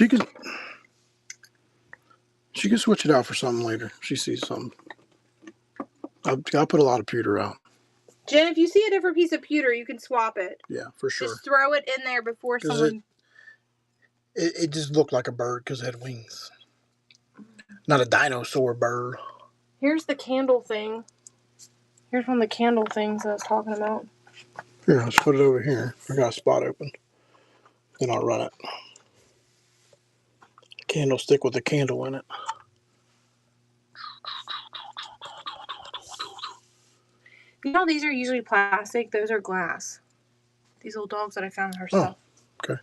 Speaker 2: She can switch it out for something later. She sees something. I'll put a lot of pewter out.
Speaker 1: Jen, if you see a different piece of pewter, you can swap it.
Speaker 2: Yeah, for sure.
Speaker 1: Just throw it in there before someone...
Speaker 2: It just looked like a bird because it had wings. Not a dinosaur bird.
Speaker 1: Here's the candle thing. Here's one of the candle things I was talking about.
Speaker 2: Here, let's put it over here. I got a spot open. Then I'll run it. Candlestick with a candle in it.
Speaker 1: You know, these are usually plastic. Those are glass. These little dogs that I found in her stuff.
Speaker 2: Oh, okay.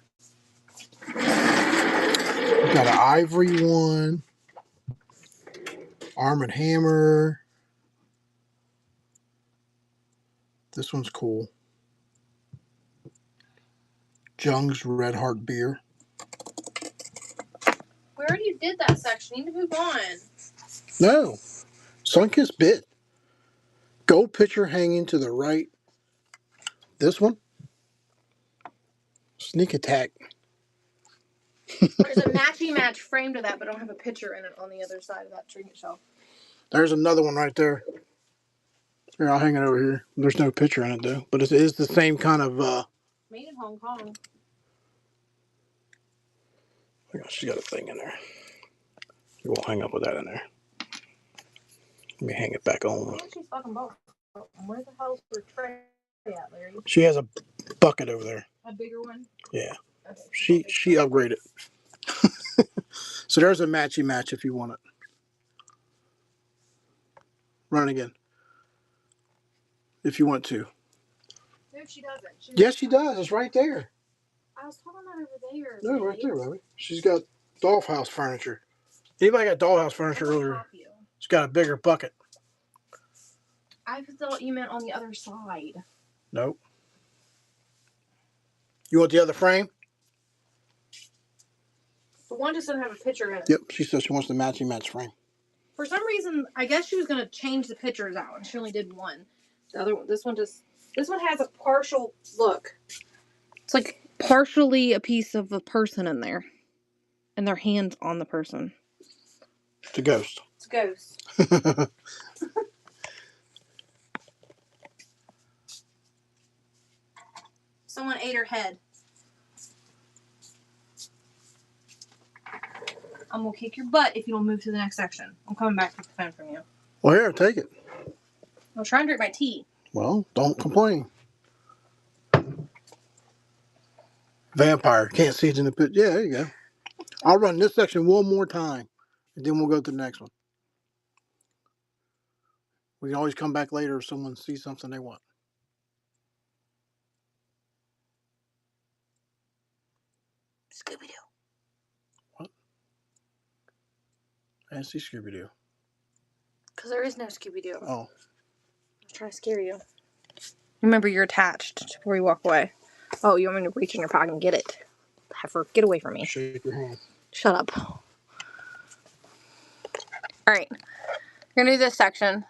Speaker 2: We got an ivory one. Arm & Hammer. This one's cool. Jung's Red Heart beer.
Speaker 1: We already did that section. You need to move on.
Speaker 2: No. Sunkissed bit. Gold pitcher hanging to the right. This one. Sneak attack.
Speaker 1: There's a matchy-match frame to that, but I don't have a picture in it on the other side of that trinket shelf.
Speaker 2: There's another one right there. Here, I'll hang it over here. There's no picture in it, though. But it is the same kind of...
Speaker 1: Made in Hong Kong.
Speaker 2: Oh, she's got a thing in there. You won't hang up with that in there. Let me hang it back on.
Speaker 1: And she's fucking both. Where the hell's her tray at, Larry?
Speaker 2: She has a bucket over there.
Speaker 1: A bigger one?
Speaker 2: Yeah.
Speaker 1: Okay.
Speaker 2: She upgraded. So there's a matchy match if you want it. Run it again. If you want to.
Speaker 1: No, she doesn't.
Speaker 2: Yes, she does. It's right there.
Speaker 1: I was talking about over there.
Speaker 2: No, right there, baby. She's got dollhouse furniture. Anybody got dollhouse furniture earlier? She's got a bigger bucket.
Speaker 1: I thought you meant on the other side.
Speaker 2: Nope. You want the other frame?
Speaker 1: The one just doesn't have a picture in it.
Speaker 2: Yep. She says she wants the matchy match frame.
Speaker 1: For some reason, I guess she was going to change the pictures out, and she only did one. The other one, this one has a partial look. It's like partially a piece of a person in there, and their hands on the person.
Speaker 2: It's a ghost.
Speaker 1: It's a ghost. Someone ate her head. I'm going to kick your butt if you don't move to the next section. I'm coming back to the phone from you.
Speaker 2: Well, here, take it.
Speaker 1: I'm trying to drink my tea.
Speaker 2: Well, don't complain. Vampire. Can't see it in the picture. Yeah, there you go. I'll run this section one more time, and then we'll go to the next one. We can always come back later if someone sees something they want.
Speaker 1: Scooby-Doo.
Speaker 2: What? I didn't see Scooby-Doo.
Speaker 1: Because there is no Scooby-Doo.
Speaker 2: Oh.
Speaker 1: I was trying to scare you. Remember, you're attached before you walk away. Oh, you want me to reach in your pocket and get it? Heifer, get away from me.
Speaker 2: Shake your hand.
Speaker 1: Shut up. Alright. We're going to do this section.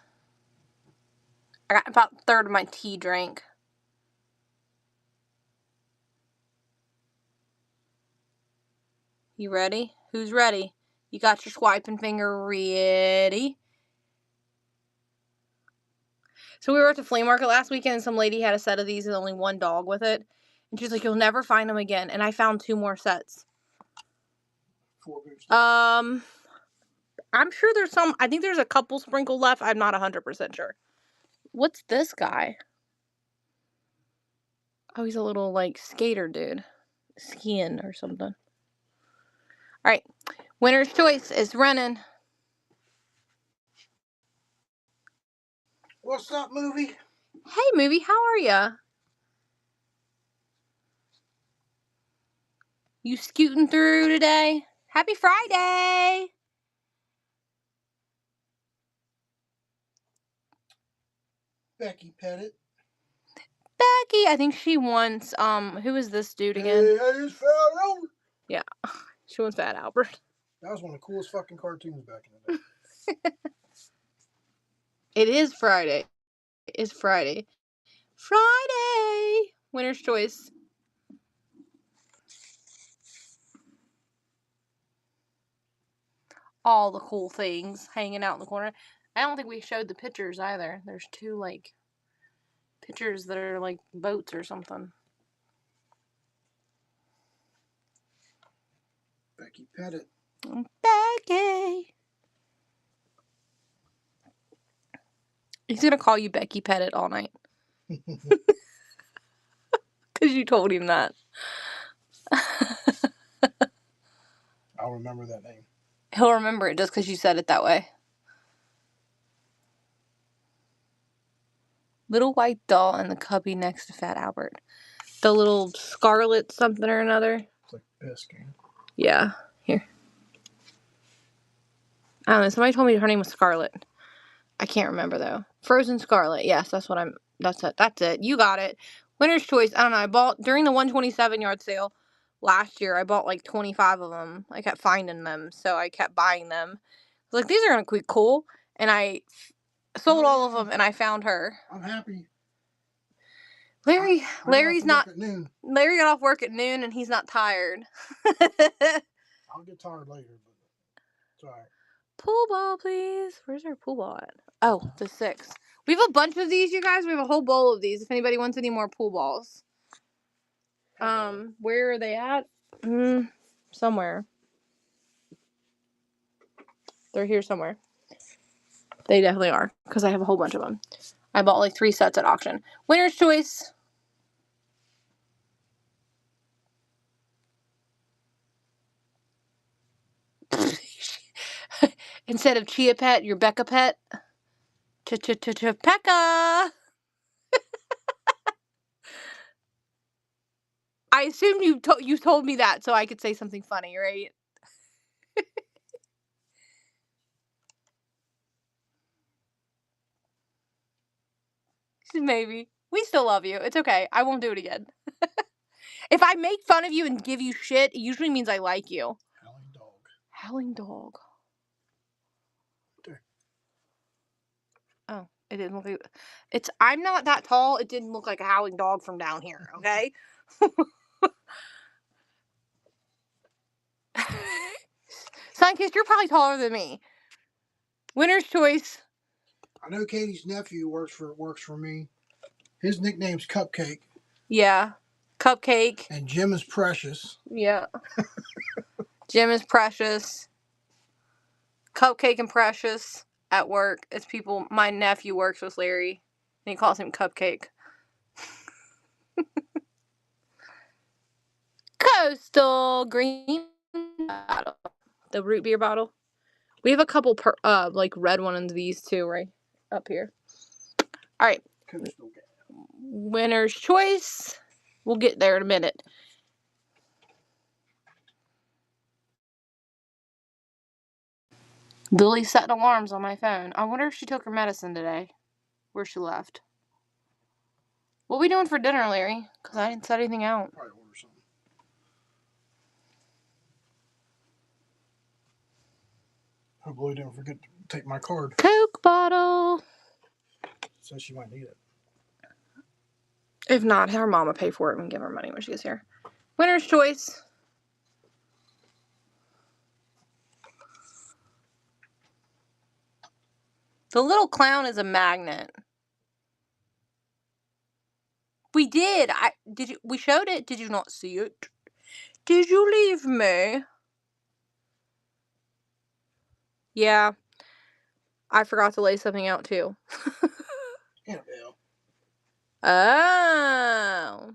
Speaker 1: I got about a third of my tea drank. You ready? Who's ready? You got your swiping finger ready? So we were at the flea market last weekend and some lady had a set of these with only one dog with it. And she's like, you'll never find them again. And I found 2 more sets.
Speaker 2: 4 boots.
Speaker 1: I'm sure there's some. I think there's a couple sprinkled left. I'm not 100% sure. What's this guy? Oh, he's a little, like, skater dude. Skiing or something. Alright. Winner's choice is running.
Speaker 2: What's up, movie?
Speaker 1: Hey, movie, how are ya? You scooting through today? Happy Friday!
Speaker 2: Becky Pettit.
Speaker 1: Becky, I think she wants, who is this dude again?
Speaker 2: Hey, it's Fat Albert.
Speaker 1: Yeah, she wants Fat Albert.
Speaker 2: That was one of the coolest fucking cartoons back in the day.
Speaker 1: It is Friday. It's Friday. Friday! Winner's choice. All the cool things hanging out in the corner. I don't think we showed the pictures either. There's 2, like, pictures that are like boats or something.
Speaker 2: Becky Pettit.
Speaker 1: Becky. He's gonna call you Becky Pettit all night. Because you told him that.
Speaker 2: I'll remember that name.
Speaker 1: He'll remember it just because you said it that way. Little white doll and the cubby next to Fat Albert. The little Scarlet something or another.
Speaker 2: It's like Biscuit.
Speaker 1: Yeah. Here. I don't know. Somebody told me her name was Scarlet. I can't remember though. Frozen Scarlet. Yes, that's what I'm. That's it. That's it. You got it. Winner's choice. I don't know. I bought during the 127 yard sale last year. I bought like 25 of them. I kept finding them, so I kept buying them. I was like, these are gonna be cool, and I sold all of them, and I found her.
Speaker 2: I'm happy.
Speaker 1: Larry's not.
Speaker 2: At noon.
Speaker 1: Larry got off work at noon, and he's not tired.
Speaker 2: I'll get tired later, but it's alright.
Speaker 1: Pool ball, please. Where's our pool ball at? Oh, the 6. We have a bunch of these, you guys. We have a whole bowl of these. If anybody wants any more pool balls. Where are they at? Somewhere. They're here somewhere. They definitely are, because I have a whole bunch of them. I bought like 3 sets at auction. Winner's choice. Instead of Chia Pet, you're Becca Pet. Pekka. I assumed you told me that so I could say something funny, right? Maybe. We still love you. It's okay. I won't do it again. If I make fun of you and give you shit, it usually means I like you.
Speaker 2: Howling dog.
Speaker 1: Howling dog.
Speaker 2: There.
Speaker 1: Oh, it didn't look like I'm not that tall. It didn't look like a howling dog from down here, okay? Sunkist, you're probably taller than me. Winner's choice.
Speaker 2: I know Katie's nephew works for me. His nickname's Cupcake.
Speaker 1: Yeah. Cupcake.
Speaker 2: And Jim is Precious.
Speaker 1: Yeah. Jim is Precious. Cupcake and Precious at work. It's people. My nephew works with Larry, and he calls him Cupcake. Coastal green bottle. The root beer bottle. We have a couple like red ones of these too, right up here. All right.
Speaker 2: Coastal gal.
Speaker 1: Winner's choice. We'll get there in a minute. Lily's setting alarms on my phone. I wonder if she took her medicine today. Where she left. What are we doing for dinner, Larry? Because I didn't set anything out.
Speaker 2: Probably order something. Hopefully, don't forget to take my card.
Speaker 1: Coke bottle.
Speaker 2: Says she might need it.
Speaker 1: If not, have her mama pay for it and give her money when she gets here. Winner's choice. The little clown is a magnet. We did. We showed it. Did you not see it? Did you leave me? Yeah. I forgot to lay something out too.
Speaker 2: Annabelle.
Speaker 1: Oh.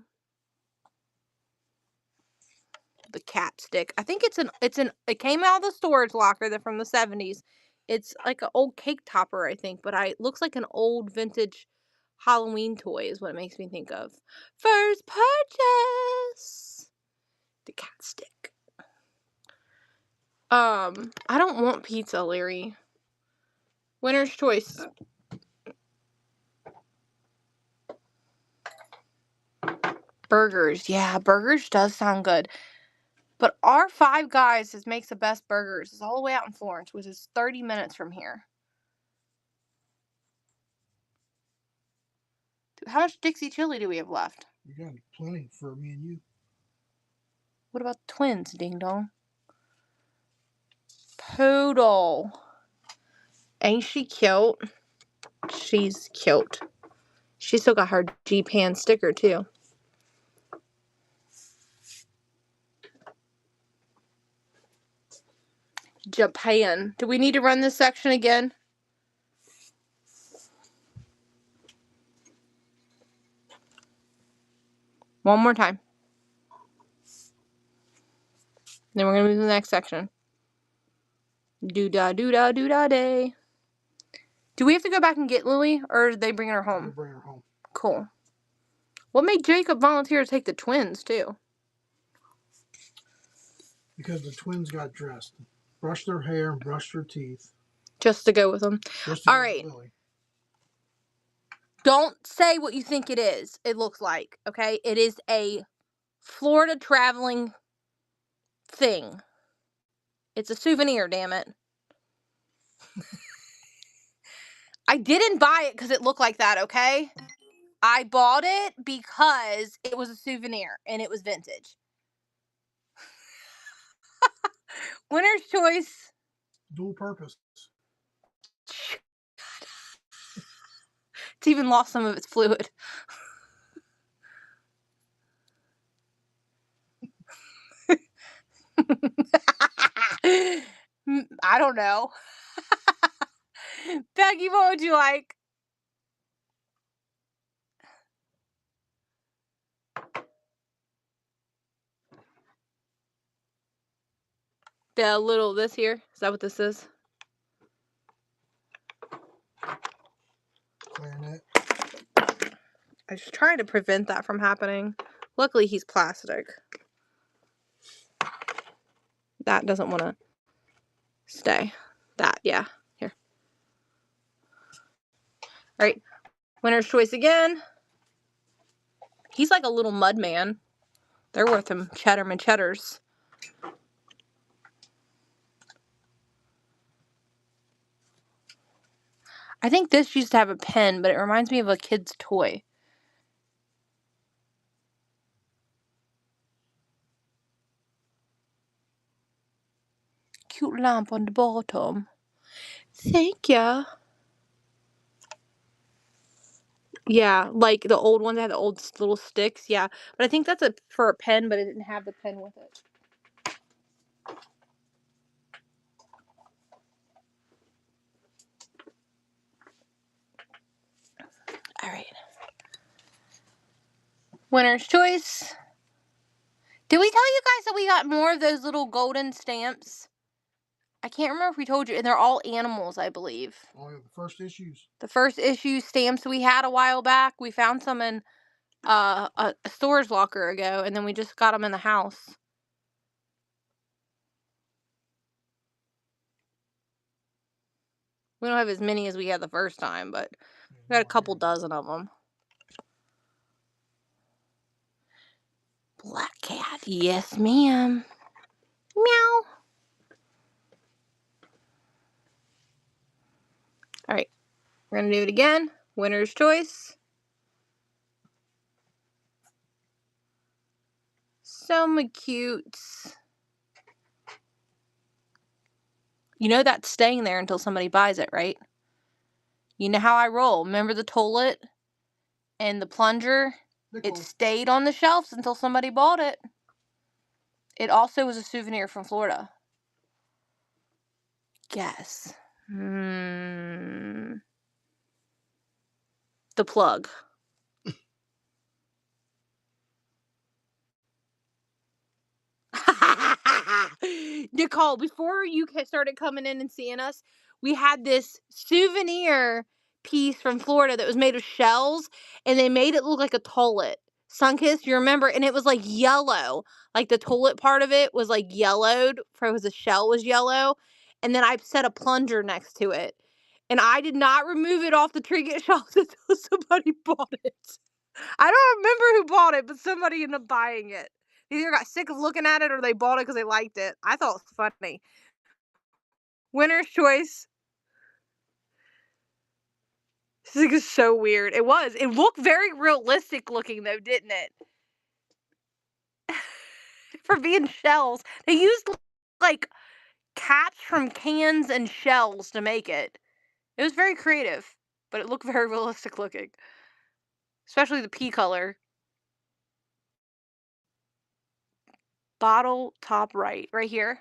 Speaker 1: The cat stick. I think it came out of the storage locker from the 70s. It's like an old cake topper, I think, but it looks like an old vintage Halloween toy is what it makes me think of. First purchase. The cat stick. I don't want pizza, Larry. Winner's choice. Burgers. Yeah, burgers does sound good. But our Five Guys makes the best burgers. It's all the way out in Florence, which is 30 minutes from here. How much Dixie chili do we have left?
Speaker 2: We got plenty for me and you.
Speaker 1: What about the twins, ding dong? Poodle. Ain't she cute? She's cute. She still got her Japan sticker too. Japan. Do we need to run this section again? One more time. Then we're going to move to the next section. Do-da day. Do we have to go back and get Lily, or are they bringing her home?
Speaker 2: We're bringing her home.
Speaker 1: Cool. What made Jacob volunteer to take the twins, too?
Speaker 2: Because the twins got dressed. Brushed their hair and brushed their teeth.
Speaker 1: Just to go with them. All right.
Speaker 2: Lily.
Speaker 1: Don't say what you think it looks like, okay? It is a Florida traveling thing. It's a souvenir, damn it. I didn't buy it because it looked like that, okay? I bought it because it was a souvenir and it was vintage. Winner's choice.
Speaker 2: Dual purpose.
Speaker 1: It's even lost some of its fluid. I don't know. Becky, what would you like? The little this here? Is that what this is?
Speaker 2: Clarinet.
Speaker 1: I just trying to prevent that from happening. Luckily, he's plastic. That doesn't want to stay. That, yeah. Here. All right. Winner's choice again. He's like a little mud man. They're worth them cheddars. I think this used to have a pen, but it reminds me of a kid's toy. Cute lamp on the bottom. Thank ya. Yeah, like the old ones that had the old little sticks. Yeah, but I think that's for a pen, but it didn't have the pen with it. All right. Winner's choice. Did we tell you guys that we got more of those little golden stamps? I can't remember if we told you, and they're all animals, I believe.
Speaker 2: Oh, yeah, the first issues.
Speaker 1: The first issue stamps we had a while back. We found some in a storage locker ago, and then we just got them in the house. We don't have as many as we had the first time, but we got a couple dozen of them. Black cat. Yes, ma'am. Meow. All right. We're going to do it again. Winner's choice. So cute. You know that's staying there until somebody buys it, right? You know how I roll. Remember the toilet and the plunger? It stayed on the shelves until somebody bought it. It also was a souvenir from Florida. Guess. The plug. Nicole, before you started coming in and seeing us, we had this souvenir piece from Florida that was made of shells, and they made it look like a toilet. Sunkist, you remember? And it was like yellow. Like the toilet part of it was like yellowed, because the shell was yellow. And then I set a plunger next to it. And I did not remove it off the Trinket shelves until somebody bought it. I don't remember who bought it, but somebody ended up buying it. They either got sick of looking at it or they bought it because they liked it. I thought it was funny. Winner's choice. This thing is so weird. It was. It looked very realistic looking though, didn't it? For being shells. They used like cats from cans and shells to make it. It was very creative, but it looked very realistic looking. Especially the pea color. Bottle top right here.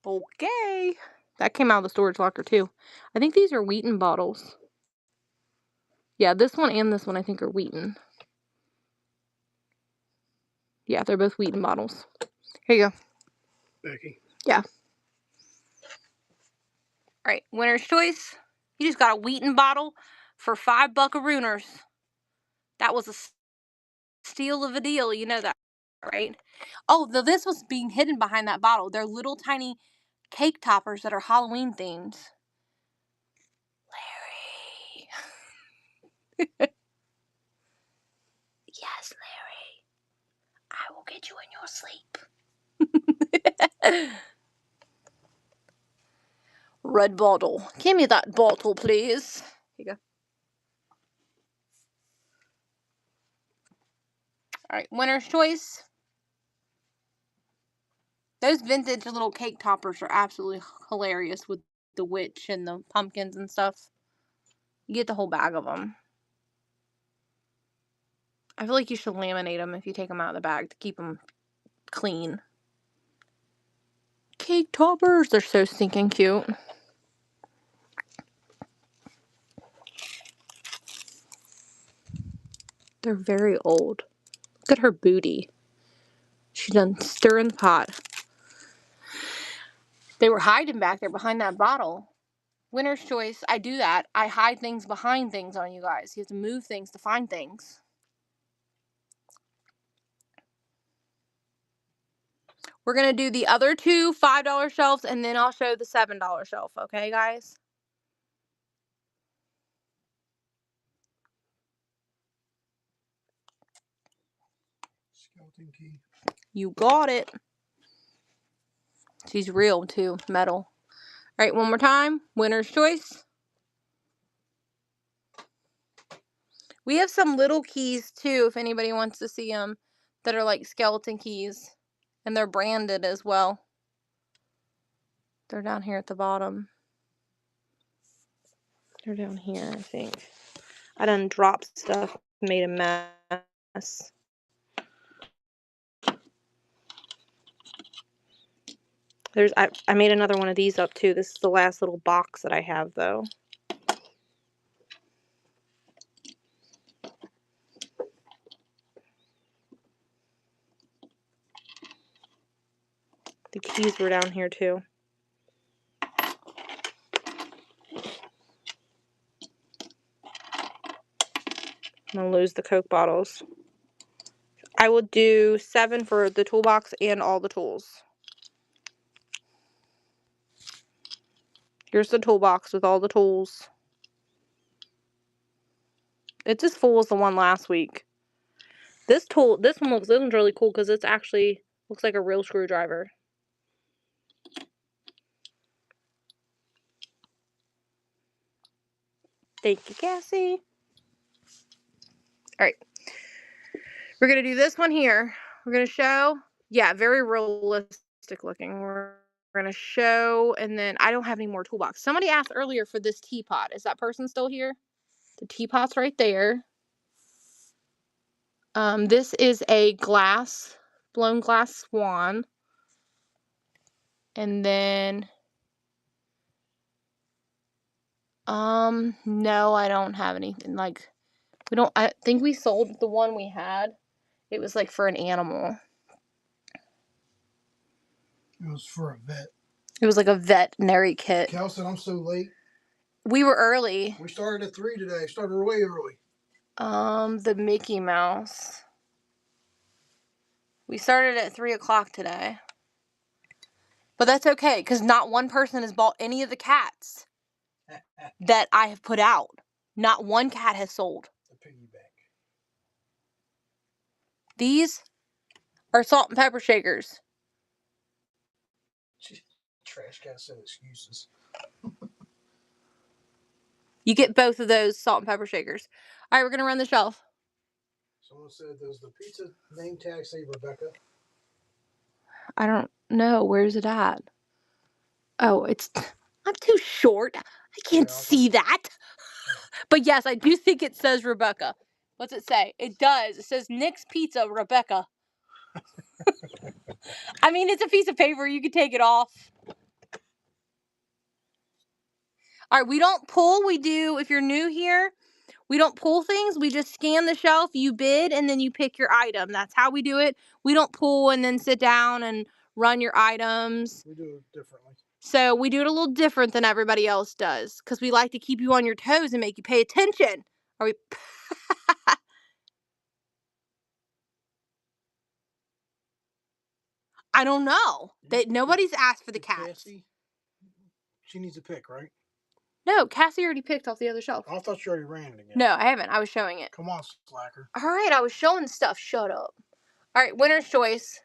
Speaker 1: Okay. That came out of the storage locker too. I think these are Wheaton bottles. Yeah, this one and this one I think are Wheaton. Yeah, they're both Wheaton bottles. Here you go.
Speaker 2: Becky.
Speaker 1: Yeah. Alright, winner's choice. You just got a Wheaton bottle for $5 buckarooners. That was a steal of a deal, you know that, right? Oh, this was being hidden behind that bottle. They're little tiny cake toppers that are Halloween themed. Larry. Yes, Larry. I will get you in your sleep. Red bottle. Give me that bottle, please. Here you go. Alright, winner's choice. Those vintage little cake toppers are absolutely hilarious with the witch and the pumpkins and stuff. You get the whole bag of them. I feel like you should laminate them if you take them out of the bag to keep them clean. Cake toppers. They're so stinking cute. They're very old. Look at her booty. She's done stirring the pot. They were hiding back there behind that bottle. Winner's choice. I do that. I hide things behind things on you guys. You have to move things to find things. We're going to do the other two $5 shelves, and then I'll show the $7 shelf. Okay, guys?
Speaker 2: Skeleton key.
Speaker 1: You got it. She's real, too. Metal. All right, one more time. Winner's choice. We have some little keys, too, if anybody wants to see them, that are like skeleton keys. And they're branded as well. They're down here at the bottom. They're down here, I think. I done dropped stuff, made a mess. I made another one of these up too. This is the last little box that I have though. The keys were down here too. I'm gonna lose the Coke bottles. I will do 7 for the toolbox and all the tools. Here's the toolbox with all the tools. It's as full as the one last week. This one's really cool because it's actually looks like a real screwdriver. Thank you, Cassie. All right. We're going to do this one here. We're going to show, yeah, very realistic looking. We're going to show, and then I don't have any more toolbox. Somebody asked earlier for this teapot. Is that person still here? The teapot's right there. This is a blown glass swan. And then, no, I don't have anything. Like, I think we sold the one we had. It was like for an animal.
Speaker 2: It was for a vet.
Speaker 1: It was like a veterinary kit.
Speaker 2: Cal said, I'm so late.
Speaker 1: We were early.
Speaker 2: We started at 3 today. Started way early.
Speaker 1: The Mickey Mouse. We started at 3 o'clock today. But that's okay, because not one person has bought any of the cats that I have put out. Not one cat has sold.
Speaker 2: The piggy bank.
Speaker 1: These are salt and pepper shakers.
Speaker 2: Trash cat said excuses.
Speaker 1: You get both of those salt and pepper shakers. All right, we're going to run the shelf.
Speaker 2: Someone said, does the pizza name tag say Rebecca?
Speaker 1: I don't know. Where's it at? Oh, I'm too short. I can't see that. But yes, I do think it says Rebecca. What's it say? It does. It says Nick's Pizza, Rebecca. I mean, it's a piece of paper. You can take it off. All right, we don't pull. We do, if you're new here, we don't pull things. We just scan the shelf, you bid, and then you pick your item. That's how we do it. We don't pull and then sit down and run your items.
Speaker 2: We do it differently.
Speaker 1: So we do it a little different than everybody else does because we like to keep you on your toes and make you pay attention. Are we? I don't know. Nobody's asked for the cat.
Speaker 2: Cassie, she needs a pick, right?
Speaker 1: No, Cassie already picked off the other shelf.
Speaker 2: I thought you already ran it again.
Speaker 1: No, I haven't. I was showing it.
Speaker 2: Come on, slacker.
Speaker 1: All right, I was showing stuff. Shut up. All right, winner's choice.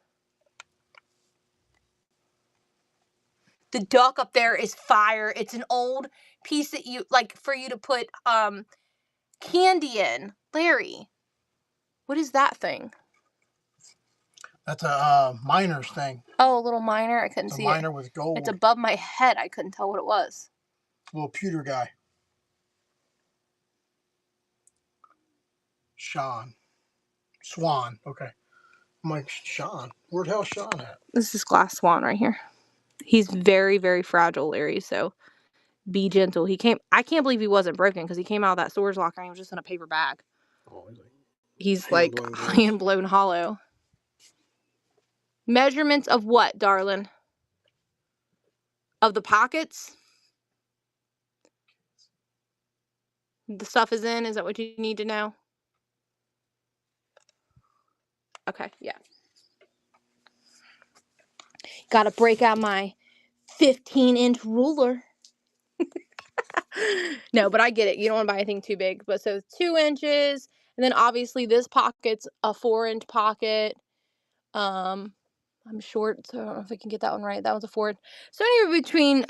Speaker 1: The duck up there is fire. It's an old piece that you like for you to put candy in. Larry, what is that thing?
Speaker 2: That's a miner's thing.
Speaker 1: Oh, a little miner. I couldn't see it.
Speaker 2: It's a miner with gold.
Speaker 1: It's above my head. I couldn't tell what it was.
Speaker 2: Little pewter guy. Swan. Okay. I'm like, Sean. Where the hell's Sean at?
Speaker 1: This is glass swan right here. He's very, very fragile, Larry, so be gentle. I can't believe he wasn't broken because he came out of that storage locker and he was just in a paper bag.
Speaker 2: Oh,
Speaker 1: he's like hand blown hollow. Measurements of what, darling? Of the pockets? The stuff is in? Is that what you need to know? Okay, yeah. Gotta break out my 15-inch ruler. No, but I get it. You don't want to buy anything too big. But so 2 inches. And then obviously this pocket's a 4-inch pocket. I'm short, so I don't know if I can get that one right. That one's a 4 inch. So anywhere between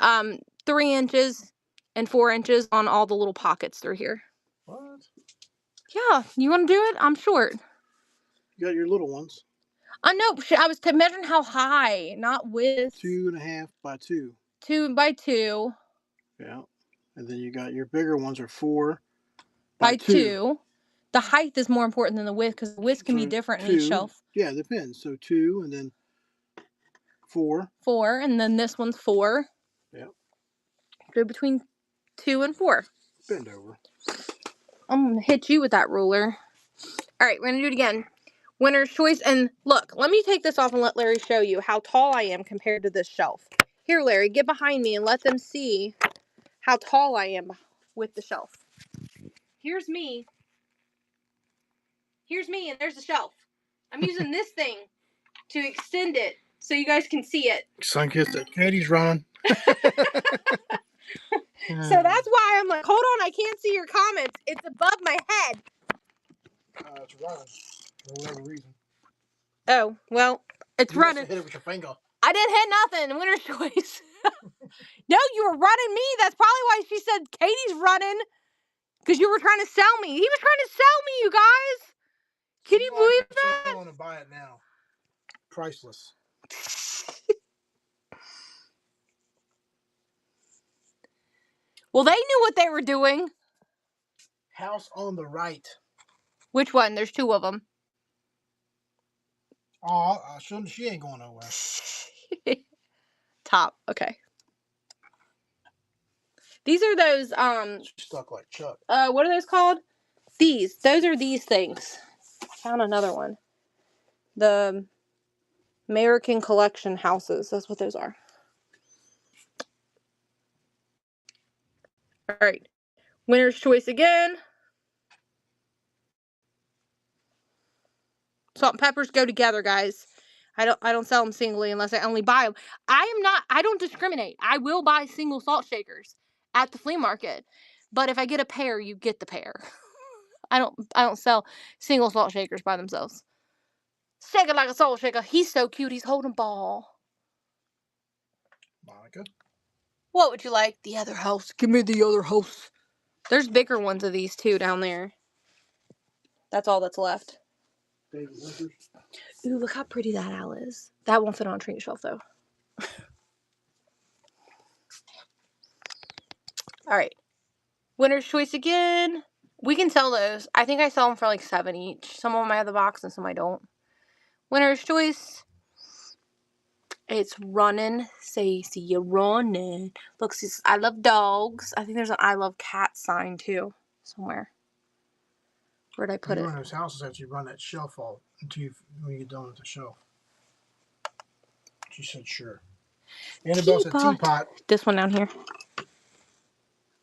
Speaker 1: 3 inches and 4 inches on all the little pockets through here.
Speaker 2: What?
Speaker 1: Yeah, you want to do it? I'm short.
Speaker 2: You got your little ones.
Speaker 1: No, I was measuring how high, not width.
Speaker 2: 2.5 by 2.
Speaker 1: 2 by 2.
Speaker 2: Yeah. And then you got your bigger ones are 4
Speaker 1: by 2. The height is more important than the width because the width can be different in each shelf.
Speaker 2: Yeah, it depends. So 2 and then 4.
Speaker 1: 4, and then this one's 4.
Speaker 2: Yeah.
Speaker 1: Go between 2 and 4.
Speaker 2: Bend over.
Speaker 1: I'm going to hit you with that ruler. All right, we're going to do it again. Winner's choice. And look, let me take this off and let Larry show you how tall I am compared to this shelf. Here, Larry, get behind me and let them see how tall I am with the shelf. Here's me. Here's me, and there's the shelf. I'm using this thing to extend it so you guys can see it.
Speaker 2: Sun kissed it. Katie's running.
Speaker 1: So that's why I'm like, hold on, I can't see your comments. It's above my head.
Speaker 2: It's running for whatever reason.
Speaker 1: Oh, well, it's
Speaker 2: You
Speaker 1: running.
Speaker 2: must have hit it with your finger.
Speaker 1: I didn't hit nothing. Winner's choice. No, you were running me. That's probably why she said Katie's running. Because you were trying to sell me. He was trying to sell me, you guys. Can you believe that?
Speaker 2: I want to buy it now. Priceless.
Speaker 1: Well, they knew what they were doing.
Speaker 2: House on the right.
Speaker 1: Which one? There's two of them.
Speaker 2: Oh, she ain't going nowhere.
Speaker 1: Top. Okay. These are those,
Speaker 2: She's stuck like Chuck.
Speaker 1: what are those called? These. Those are these things. Found another one. The American Collection houses. That's what those are. All right. Winner's choice again. Salt and peppers go together, guys. I don't sell them singly unless I only buy them. I don't discriminate. I will buy single salt shakers at the flea market. But if I get a pair, you get the pair. I don't sell single salt shakers by themselves. Shake it like a salt shaker. He's so cute. He's holding a ball.
Speaker 2: Monica?
Speaker 1: What would you like? The other house. Give me the other house. There's bigger ones of these too down there. That's all that's left.
Speaker 2: David Winters.
Speaker 1: Ooh, look how pretty that owl is. That won't fit on a tree shelf though. All right. Winner's choice again. We can sell those. I think I sell them for like $7 each. Some of them I have the box and some I don't. Winner's choice. It's running. Stacey, you're running. Look, I love dogs. I think there's an I love cats sign too somewhere. Where'd I put it?
Speaker 2: You run those houses after you run that shelf off when you get done with the shelf. She said sure. Annabelle said teapot.
Speaker 1: This one down here.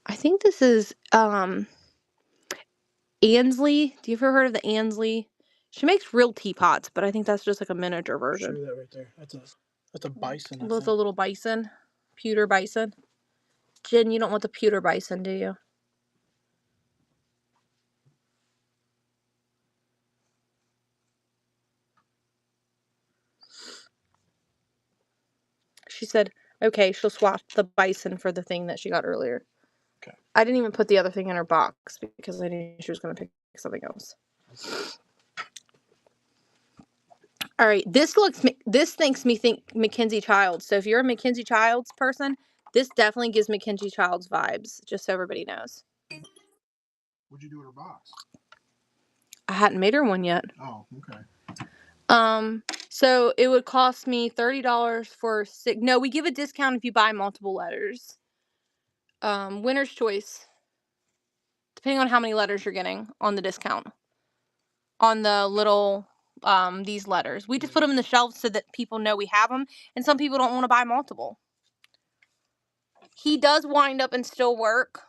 Speaker 1: I think this is Ansley. Do you ever heard of the Ansley? She makes real teapots, but I think that's just like a miniature version.
Speaker 2: Show that right there. That's a bison.
Speaker 1: With a little bison. Pewter bison. Jen, you don't want the pewter bison, do you? She said, okay, she'll swap the bison for the thing that she got earlier.
Speaker 2: Okay.
Speaker 1: I didn't even put the other thing in her box because I knew she was going to pick something else. All right, this makes me think Mackenzie Childs. So if you're a Mackenzie Childs person, this definitely gives Mackenzie Childs vibes, just so everybody knows.
Speaker 2: What'd you do with her box?
Speaker 1: I hadn't made her one yet.
Speaker 2: Oh, okay.
Speaker 1: So it would cost me $30 for no, we give a discount if you buy multiple letters. Winner's choice. Depending on how many letters you're getting on the discount. On the little these letters. We just put them in the shelves so that people know we have them, and some people don't want to buy multiple. He does wind up and still work.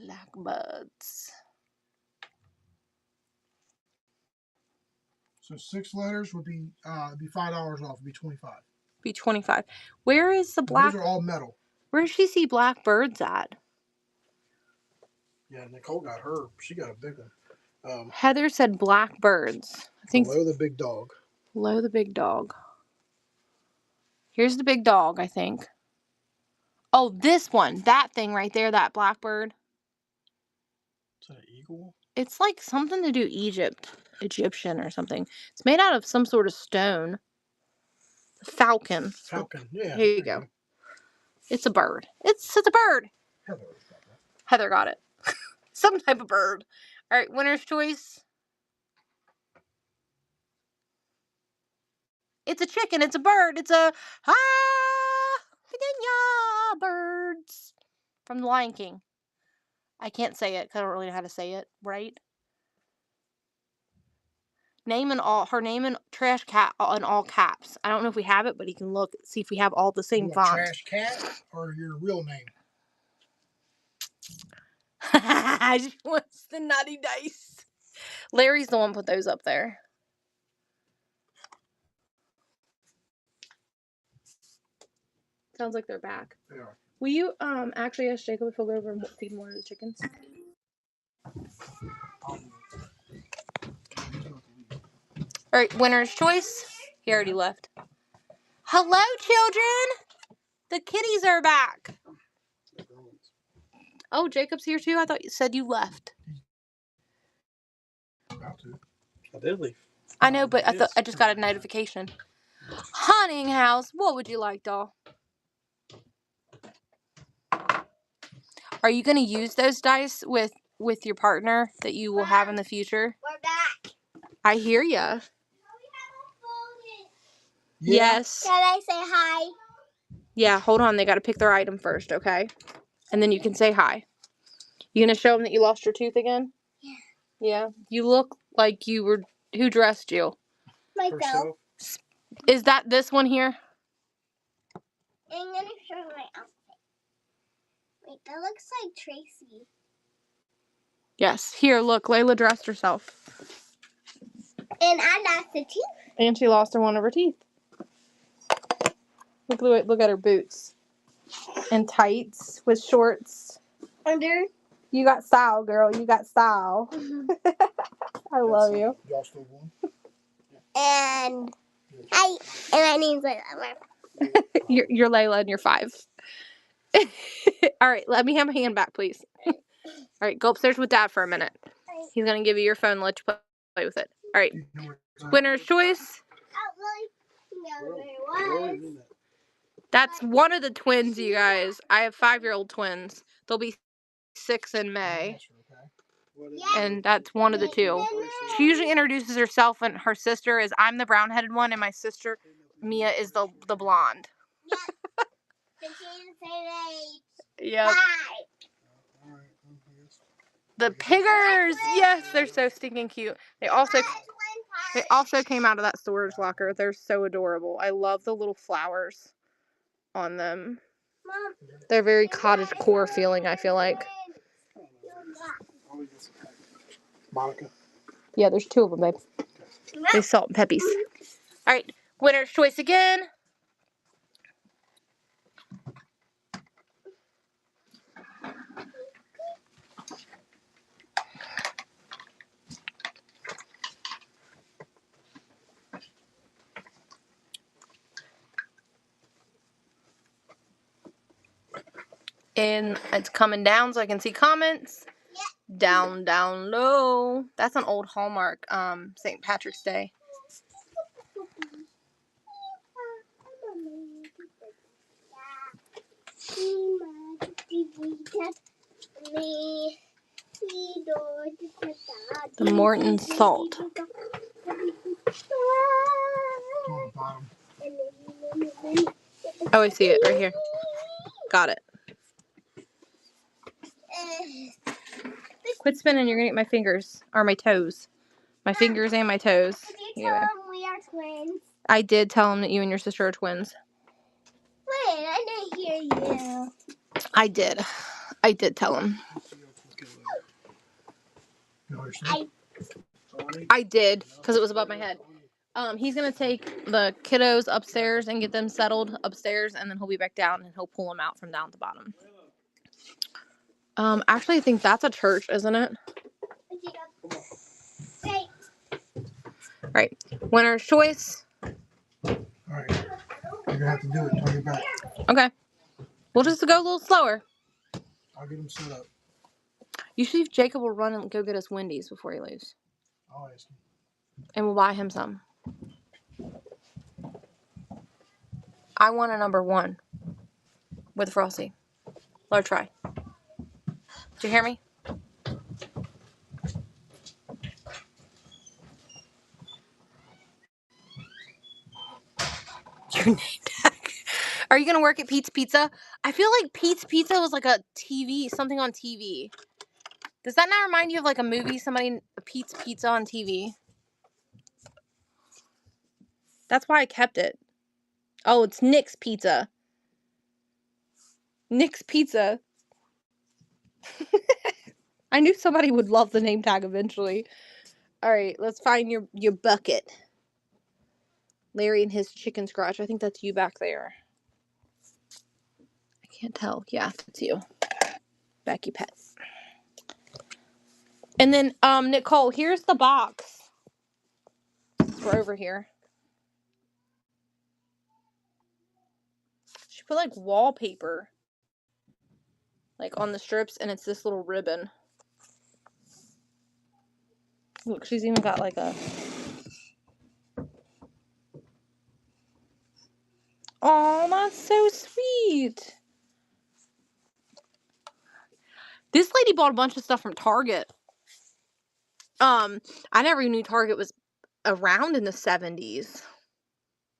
Speaker 1: Blackbuds.
Speaker 2: So 6 letters would be $5 off. It'd be $25.
Speaker 1: Be $25. Where is the black?
Speaker 2: Those are all metal.
Speaker 1: Where does she see blackbirds at?
Speaker 2: Yeah, Nicole got her. She got a big one.
Speaker 1: Heather said blackbirds. I think
Speaker 2: below the big dog.
Speaker 1: Below the big dog. Here's the big dog, I think. Oh, this one. That thing right there, that blackbird.
Speaker 2: Is that an eagle?
Speaker 1: It's like something to do Egyptian or something. It's made out of some sort of stone. Falcon.
Speaker 2: Falcon, yeah.
Speaker 1: Here you go. It's a bird. It's a bird. Heather got it. Some type of bird. All right, winner's choice. It's a chicken. It's a bird. It's a birds from the Lion King. I can't say it because I don't really know how to say it, right? Her name in Trash Cat in all caps. I don't know if we have it, but he can look, see if we have all the same font.
Speaker 2: Trash Cat or your real name?
Speaker 1: She wants the nutty dice. Larry's the one put those up there. Sounds like they're back.
Speaker 2: They are.
Speaker 1: Will you actually ask Jacob if he'll go over and feed more of the chickens? All right, winner's choice. He already left. Hello, children. The kitties are back. Oh, Jacob's here too? I thought you said you left.
Speaker 2: About to. I did leave.
Speaker 1: I know, but I just got a notification. Hunting house. What would you like, doll? Are you going to use those dice with your partner that you will have in the future?
Speaker 3: We're back.
Speaker 1: I hear ya.
Speaker 2: Yeah.
Speaker 1: Yes.
Speaker 3: Can I say hi?
Speaker 1: Yeah, hold on. They got to pick their item first, okay? And then you can say hi. You going to show them that you lost your tooth again?
Speaker 3: Yeah.
Speaker 1: Yeah. You look like you were... Who dressed you?
Speaker 3: Myself.
Speaker 1: Is that this one here?
Speaker 3: I'm going to show my outfit. Wait, that looks like Tracy.
Speaker 1: Yes. Here, look. Layla dressed herself.
Speaker 3: And I lost the teeth.
Speaker 1: And she lost one of her teeth. Look at her boots. And tights with shorts.
Speaker 3: Under.
Speaker 1: You got style, girl. You got style. I love you.
Speaker 2: Y'all still going?
Speaker 3: And I need Layla.
Speaker 1: You're Layla and you're 5. All right, let me have my hand back, please. All right, go upstairs with Dad for a minute. He's going to give you your phone and let you play with it. All right, winner's choice. That's one of the twins, you guys. I have 5-year-old twins. They'll be 6 in May. And that's one of the two. She usually introduces herself and her sister as I'm the brown-headed one, and my sister, Mia, is the blonde. Yep. The Piggers! Yes, they're so stinking cute. They also came out of that storage locker. They're so adorable. I love the little flowers on them. They're very cottagecore feeling, I feel like.
Speaker 2: Monica.
Speaker 1: Yeah, there's 2 of them, babe. They salt and peppies. All right, winner's choice again. And it's coming down so I can see comments. Down, down low. That's an old Hallmark St. Patrick's Day. The Morton Salt. Oh, I see it right here. Got it. Quit spinning, you're gonna get my fingers. Or my toes. My fingers and my toes.
Speaker 3: Did you tell him we are twins?
Speaker 1: I did tell him that you and your sister are twins.
Speaker 3: Wait, I didn't hear you.
Speaker 1: I did. I did tell him. I did, because it was above my head. He's gonna take the kiddos upstairs and get them settled upstairs, and then he'll be back down and he'll pull them out from down at the bottom. Actually, I think that's a church, isn't it? Right. Winner's choice.
Speaker 2: All right. You're gonna have to do it. Turn your back.
Speaker 1: Okay. We'll just go a little slower.
Speaker 2: I'll get him set up.
Speaker 1: You see if Jacob will run and go get us Wendy's before he leaves.
Speaker 2: I'll ask him.
Speaker 1: And we'll buy him some. I want a number 1 with Frosty. Large fry. Did you hear me? Your name tag. Are you gonna work at Pete's Pizza? I feel like Pete's Pizza was like a TV, something on TV. Does that not remind you of like a movie? Somebody Pete's Pizza on TV. That's why I kept it. Oh, it's Nick's Pizza. Nick's Pizza. I knew somebody would love the name tag eventually. All right, let's find your bucket. Larry and his chicken scratch. I think that's you back there. I can't tell. Yeah, that's you. Becky Pet. And then, Nicole, here's the box. We're over here. She put, like, wallpaper, like, on the strips, and it's this little ribbon. Look, she's even got, like, a... Oh, that's so sweet. This lady bought a bunch of stuff from Target. I never even knew Target was around in the 70s.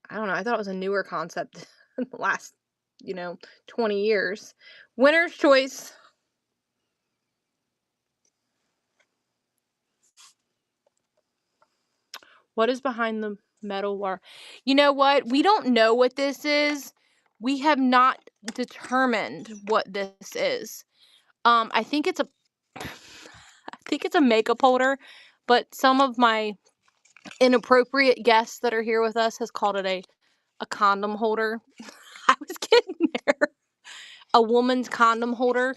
Speaker 1: I don't know. I thought it was a newer concept in the last, 20 years. Winner's choice. What is behind the metal wire? You know what? We don't know what this is. We have not determined what this is. I think it's a makeup holder, but some of my inappropriate guests that are here with us has called it a condom holder. I was getting there. A woman's condom holder.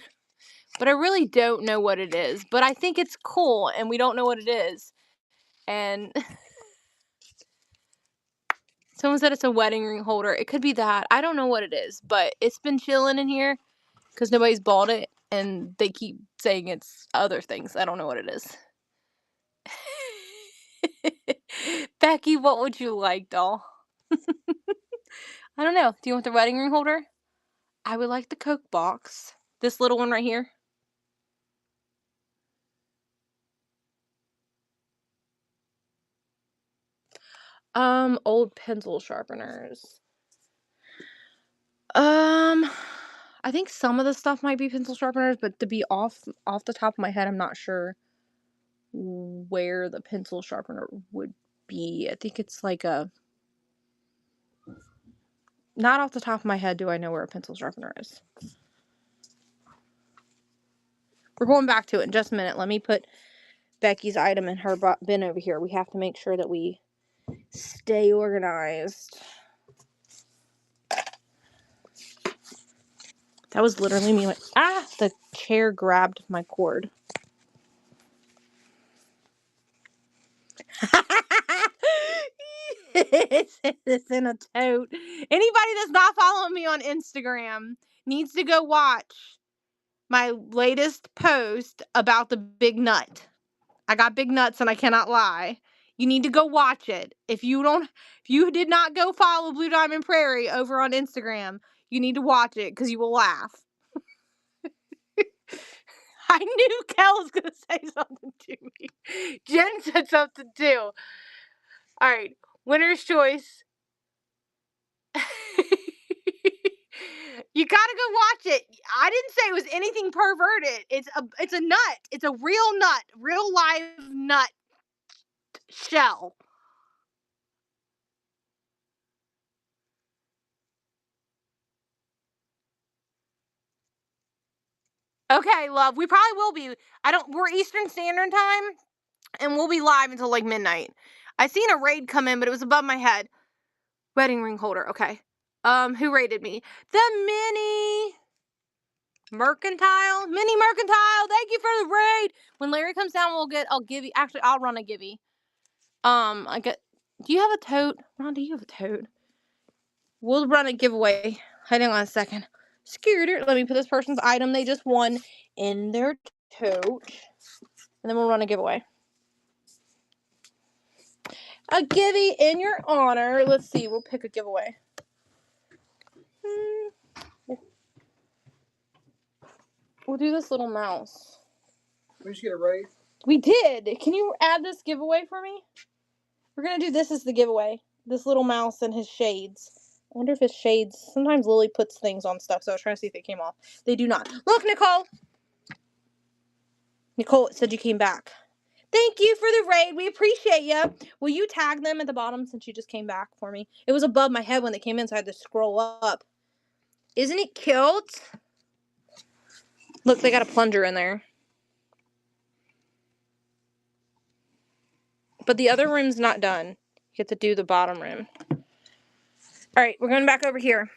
Speaker 1: But I really don't know what it is. But I think it's cool, and we don't know what it is. And someone said it's a wedding ring holder. It could be that. I don't know what it is, but it's been chilling in here because nobody's bought it, and they keep saying it's other things. I don't know what it is. Becky, what would you like, doll? I don't know. Do you want the wedding ring holder? I would like the Coke box. This little one right here. Old pencil sharpeners. I think some of the stuff might be pencil sharpeners, but to be off the top of my head, I'm not sure where the pencil sharpener would be. I think it's like not off the top of my head do I know where a pencil sharpener is. We're going back to it in just a minute. Let me put Becky's item in her bin over here. We have to make sure that we stay organized. That was literally me like, the chair grabbed my cord. It's in a tote. Anybody that's not following me on Instagram needs to go watch my latest post about the big nut. I got big nuts and I cannot lie. You need to go watch it. If you did not go follow Blue Diamond Prairie over on Instagram, you need to watch it because you will laugh. I knew Kel was going to say something to me. Jen said something too. All right, winner's choice. You gotta go watch it. I didn't say it was anything perverted. It's a nut. It's a real nut, real live nut shell. Okay, love. We probably will be. We're Eastern Standard Time, and we'll be live until like midnight. I seen a raid come in, but it was above my head. Wedding ring holder. Okay. Who raided me? The Mini Mercantile. Thank you for the raid. When Larry comes down, I'll give you. Actually, I'll run a givey. Do you have a tote? Ron, do you have a tote? We'll run a giveaway. Hang on a second. Scooter, let me put this person's item they just won in their tote. And then we'll run a giveaway. A givey in your honor. Let's see. We'll pick a giveaway. We'll do this little mouse.
Speaker 2: We just get a raid?
Speaker 1: We did. Can you add this giveaway for me? We're going to do this as the giveaway. This little mouse and his shades. I wonder if his shades... Sometimes Lily puts things on stuff, so I was trying to see if they came off. They do not. Look, Nicole! Nicole said you came back. Thank you for the raid. We appreciate you. Will you tag them at the bottom since you just came back for me? It was above my head when they came in, so I had to scroll up. Isn't it cute? Look, they got a plunger in there. But the other room's not done. You get to do the bottom room. All right, we're going back over here.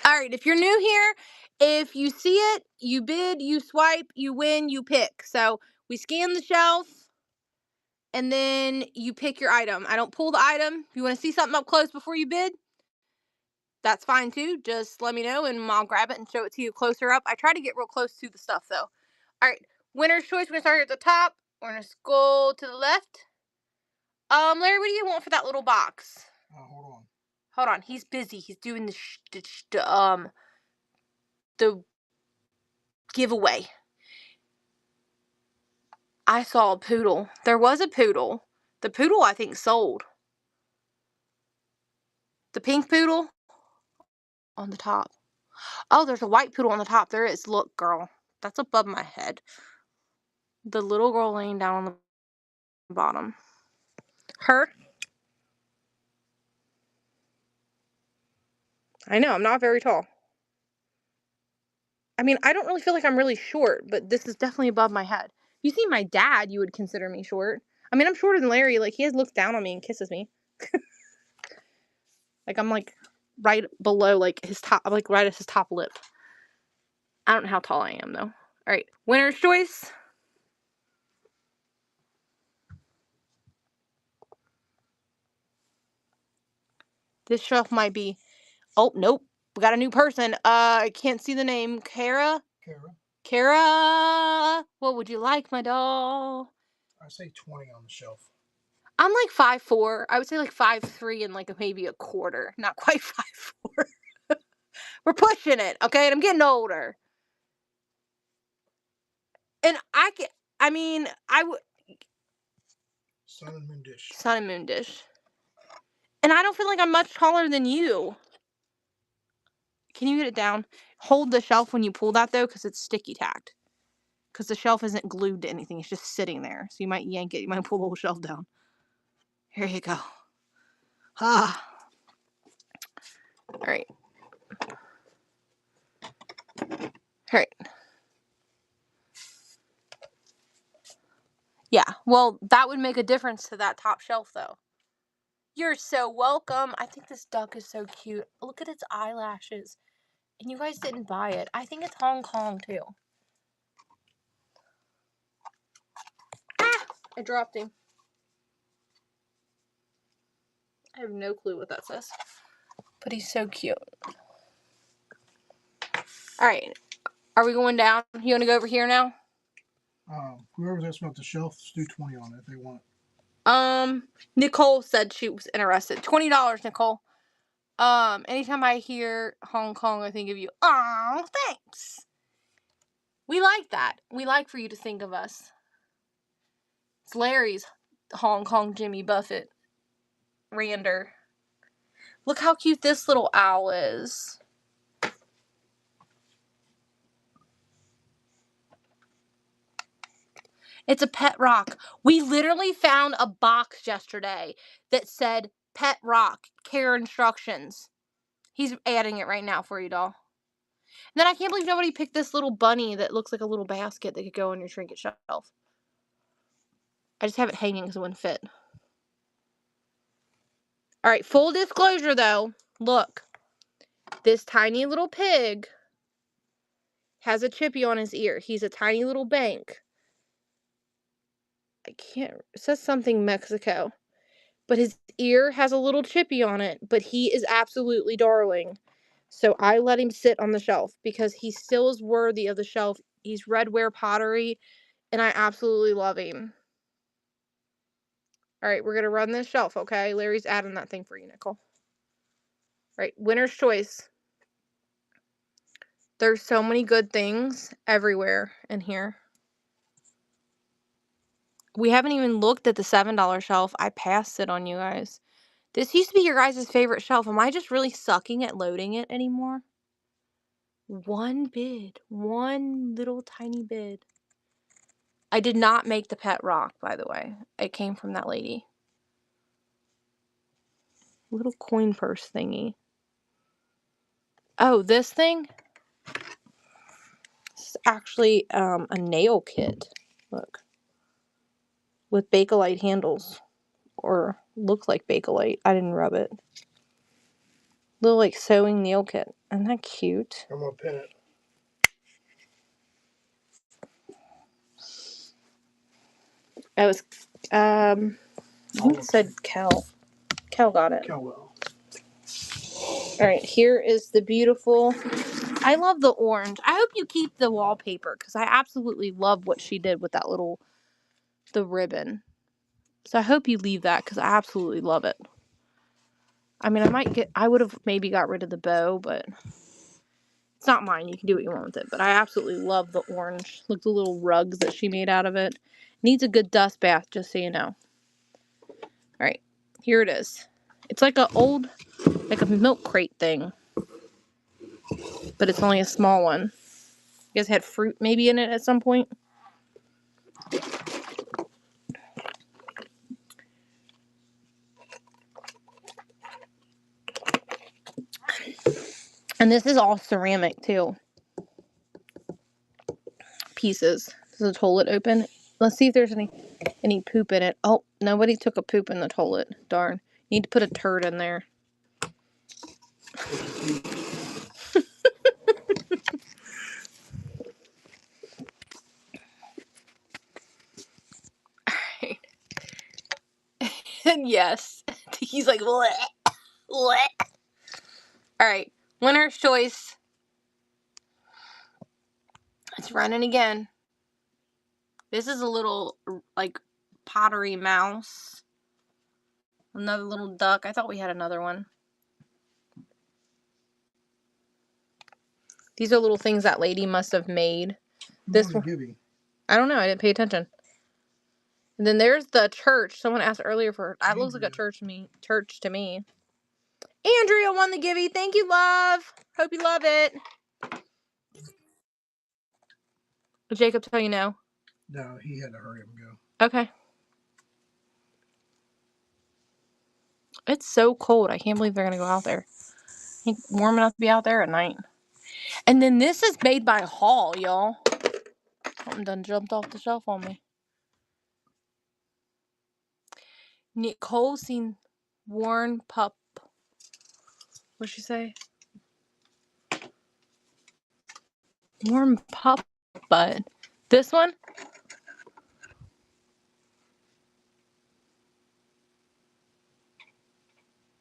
Speaker 1: All right, if you're new here, if you see it, you bid, you swipe, you win, you pick. So we scan the shelf, and then you pick your item. I don't pull the item. If you want to see something up close before you bid, that's fine too. Just let me know, and I'll grab it and show it to you closer up. I try to get real close to the stuff, though. All right, winner's choice. We're going to start at the top. We're going to scroll to the left. Larry, what do you want for that little box? Hold on. He's busy. He's doing the giveaway. I saw a poodle. There was a poodle. The poodle, I think, sold. The pink poodle on the top. Oh, there's a white poodle on the top. There is. Look, girl. That's above my head. The little girl laying down on the bottom. Her? I know. I'm not very tall. I mean, I don't really feel like I'm really short, but this is definitely above my head. If you see my dad, you would consider me short. I mean, I'm shorter than Larry. Like, he looks down on me and kisses me. Like, I'm, like, right below, like, his top, like, right at his top lip. I don't know how tall I am, though. All right, winner's choice. This shelf might be... Oh, nope. We got a new person. I can't see the name. Kara? Kara, what would you like, my doll?
Speaker 2: I say 20 on the shelf.
Speaker 1: I'm like 5'4". I would say like 5'3" and like maybe a quarter. Not quite 5'4". We're pushing it, okay? And I'm getting older. And I would...
Speaker 2: Sun and Moon Dish.
Speaker 1: Sun and Moon Dish. And I don't feel like I'm much taller than you. Can you get it down? Hold the shelf when you pull that, though, because it's sticky tacked. Because the shelf isn't glued to anything. It's just sitting there. So you might yank it. You might pull the whole shelf down. Here you go. Ah. All right. All right. Yeah. Well, that would make a difference to that top shelf, though. You're so welcome. I think this duck is so cute. Look at its eyelashes. And you guys didn't buy it. I think it's Hong Kong, too. Ah! I dropped him. I have no clue what that says. But he's so cute. Alright. Are we going down? You want to go over here now?
Speaker 2: Whoever's asking about the shelf, let's do 20 on it if they want.
Speaker 1: Nicole said she was interested. $20, Nicole. Anytime I hear Hong Kong, I think of you. Oh, thanks. We like that. We like for you to think of us. It's Larry's Hong Kong Jimmy Buffett. Rander. Look how cute this little owl is. It's a pet rock. We literally found a box yesterday that said pet rock, care instructions. He's adding it right now for you, doll. And then I can't believe nobody picked this little bunny that looks like a little basket that could go on your trinket shelf. I just have it hanging because it wouldn't fit. Alright, full disclosure though. Look. This tiny little pig has a chippy on his ear. He's a tiny little bank. It says something Mexico. But his ear has a little chippy on it. But he is absolutely darling. So I let him sit on the shelf because he still is worthy of the shelf. He's redware pottery. And I absolutely love him. Alright, we're going to run this shelf, okay? Larry's adding that thing for you, Nicole. Alright, winner's choice. There's so many good things everywhere in here. We haven't even looked at the $7 shelf. I passed it on you guys. This used to be your guys' favorite shelf. Am I just really sucking at loading it anymore? One bid. One little tiny bid. I did not make the pet rock, by the way. It came from that lady. Little coin purse thingy. Oh, this thing? This is actually a nail kit. Look. With Bakelite handles. Or looks like Bakelite. I didn't rub it. Little like sewing nail kit. Isn't that cute?
Speaker 2: I'm gonna pin it.
Speaker 1: It was I think it said Kel. Kel got it.
Speaker 2: Kel will.
Speaker 1: Alright, here is the beautiful. I love the orange. I hope you keep the wallpaper because I absolutely love what she did with that the ribbon. So I hope you leave that because I absolutely love it. I mean, I would have maybe got rid of the bow, but it's not mine. You can do what you want with it. But I absolutely love the orange. Look, the little rugs that she made out of it. Needs a good dust bath, just so you know. Alright, here it is. It's like like a milk crate thing. But it's only a small one. You guys had fruit maybe in it at some point? And this is all ceramic too. Pieces. Does the toilet open? Let's see if there's any poop in it. Oh, nobody took a poop in the toilet. Darn. You need to put a turd in there. Alright. And yes. He's like, what? What? Alright. Winner's choice. It's running again. This is a little, like, pottery mouse. Another little duck. I thought we had another one. These are little things that lady must have made. This one, I don't know. I didn't pay attention. And then there's the church. Someone asked earlier for that. Looks like a church to me. Andrea won the Givey. Thank you, love. Hope you love it. Did Jacob tell you no?
Speaker 2: No, he had to hurry up and go.
Speaker 1: Okay. It's so cold. I can't believe they're gonna go out there. I think warm enough to be out there at night. And then this is made by Hall, y'all. Something done jumped off the shelf on me. Nicole seen Warren Pup. What'd she say? Warm Pup Bud. This one?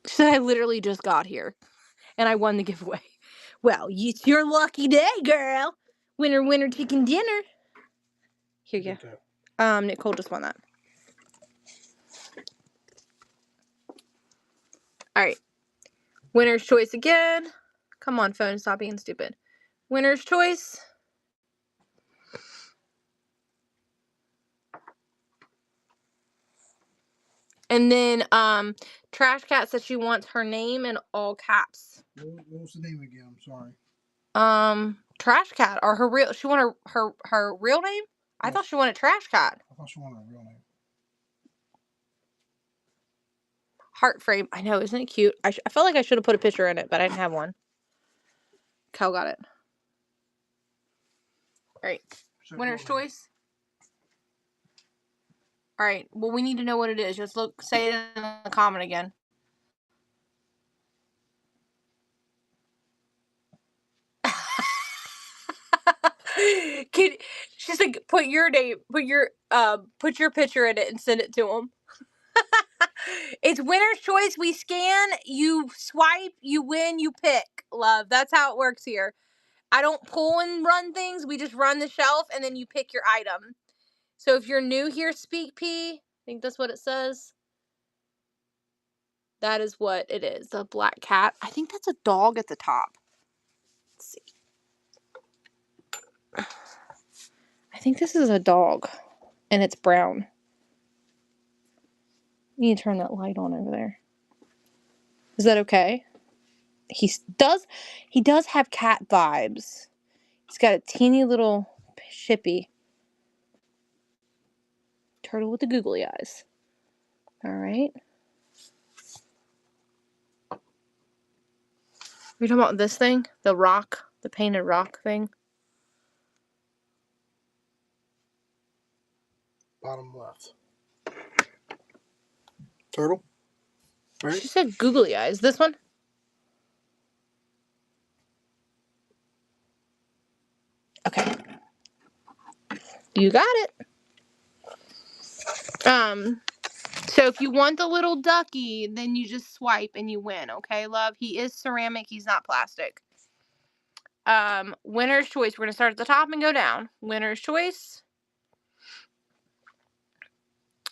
Speaker 1: She said I literally just got here. And I won the giveaway. Well, it's your lucky day, girl. Winner, winner, chicken dinner. Here you go. Nicole just won that. Alright. Winner's choice again. Come on, phone. Stop being stupid. Winner's choice. And then, Trash Cat said she wants her name in all caps.
Speaker 2: What was the name again? I'm sorry.
Speaker 1: Trash Cat, or her real. She wanted her real name. I thought she wanted Trash Cat.
Speaker 2: I thought she wanted a real name.
Speaker 1: Heart frame. I know, isn't it cute? I felt like I should have put a picture in it, but I didn't have one. Cal got it. All right. Winner's choice. All right. Well, we need to know what it is. Just say it in the comment again. She's like, put your name, put your picture in it and send it to him. It's winner's choice. We scan, you swipe, you win, you pick. Love. That's how it works here. I don't pull and run things. We just run the shelf and then you pick your item. So if you're new here, Speak P, I think that's what it says. That is what it is. A black cat. I think that's a dog at the top. Let's see. I think this is a dog. And it's brown. You need to turn that light on over there. Is that okay? He does have cat vibes. He's got a teeny little shippy. Turtle with the googly eyes. All right. You're talking about this thing? The rock? The painted rock thing?
Speaker 2: Bottom left. Turtle? Right?
Speaker 1: She said googly eyes. This one? Okay. You got it. So if you want the little ducky, then you just swipe and you win, okay, love? He is ceramic, he's not plastic. Winner's choice. We're gonna start at the top and go down. Winner's choice.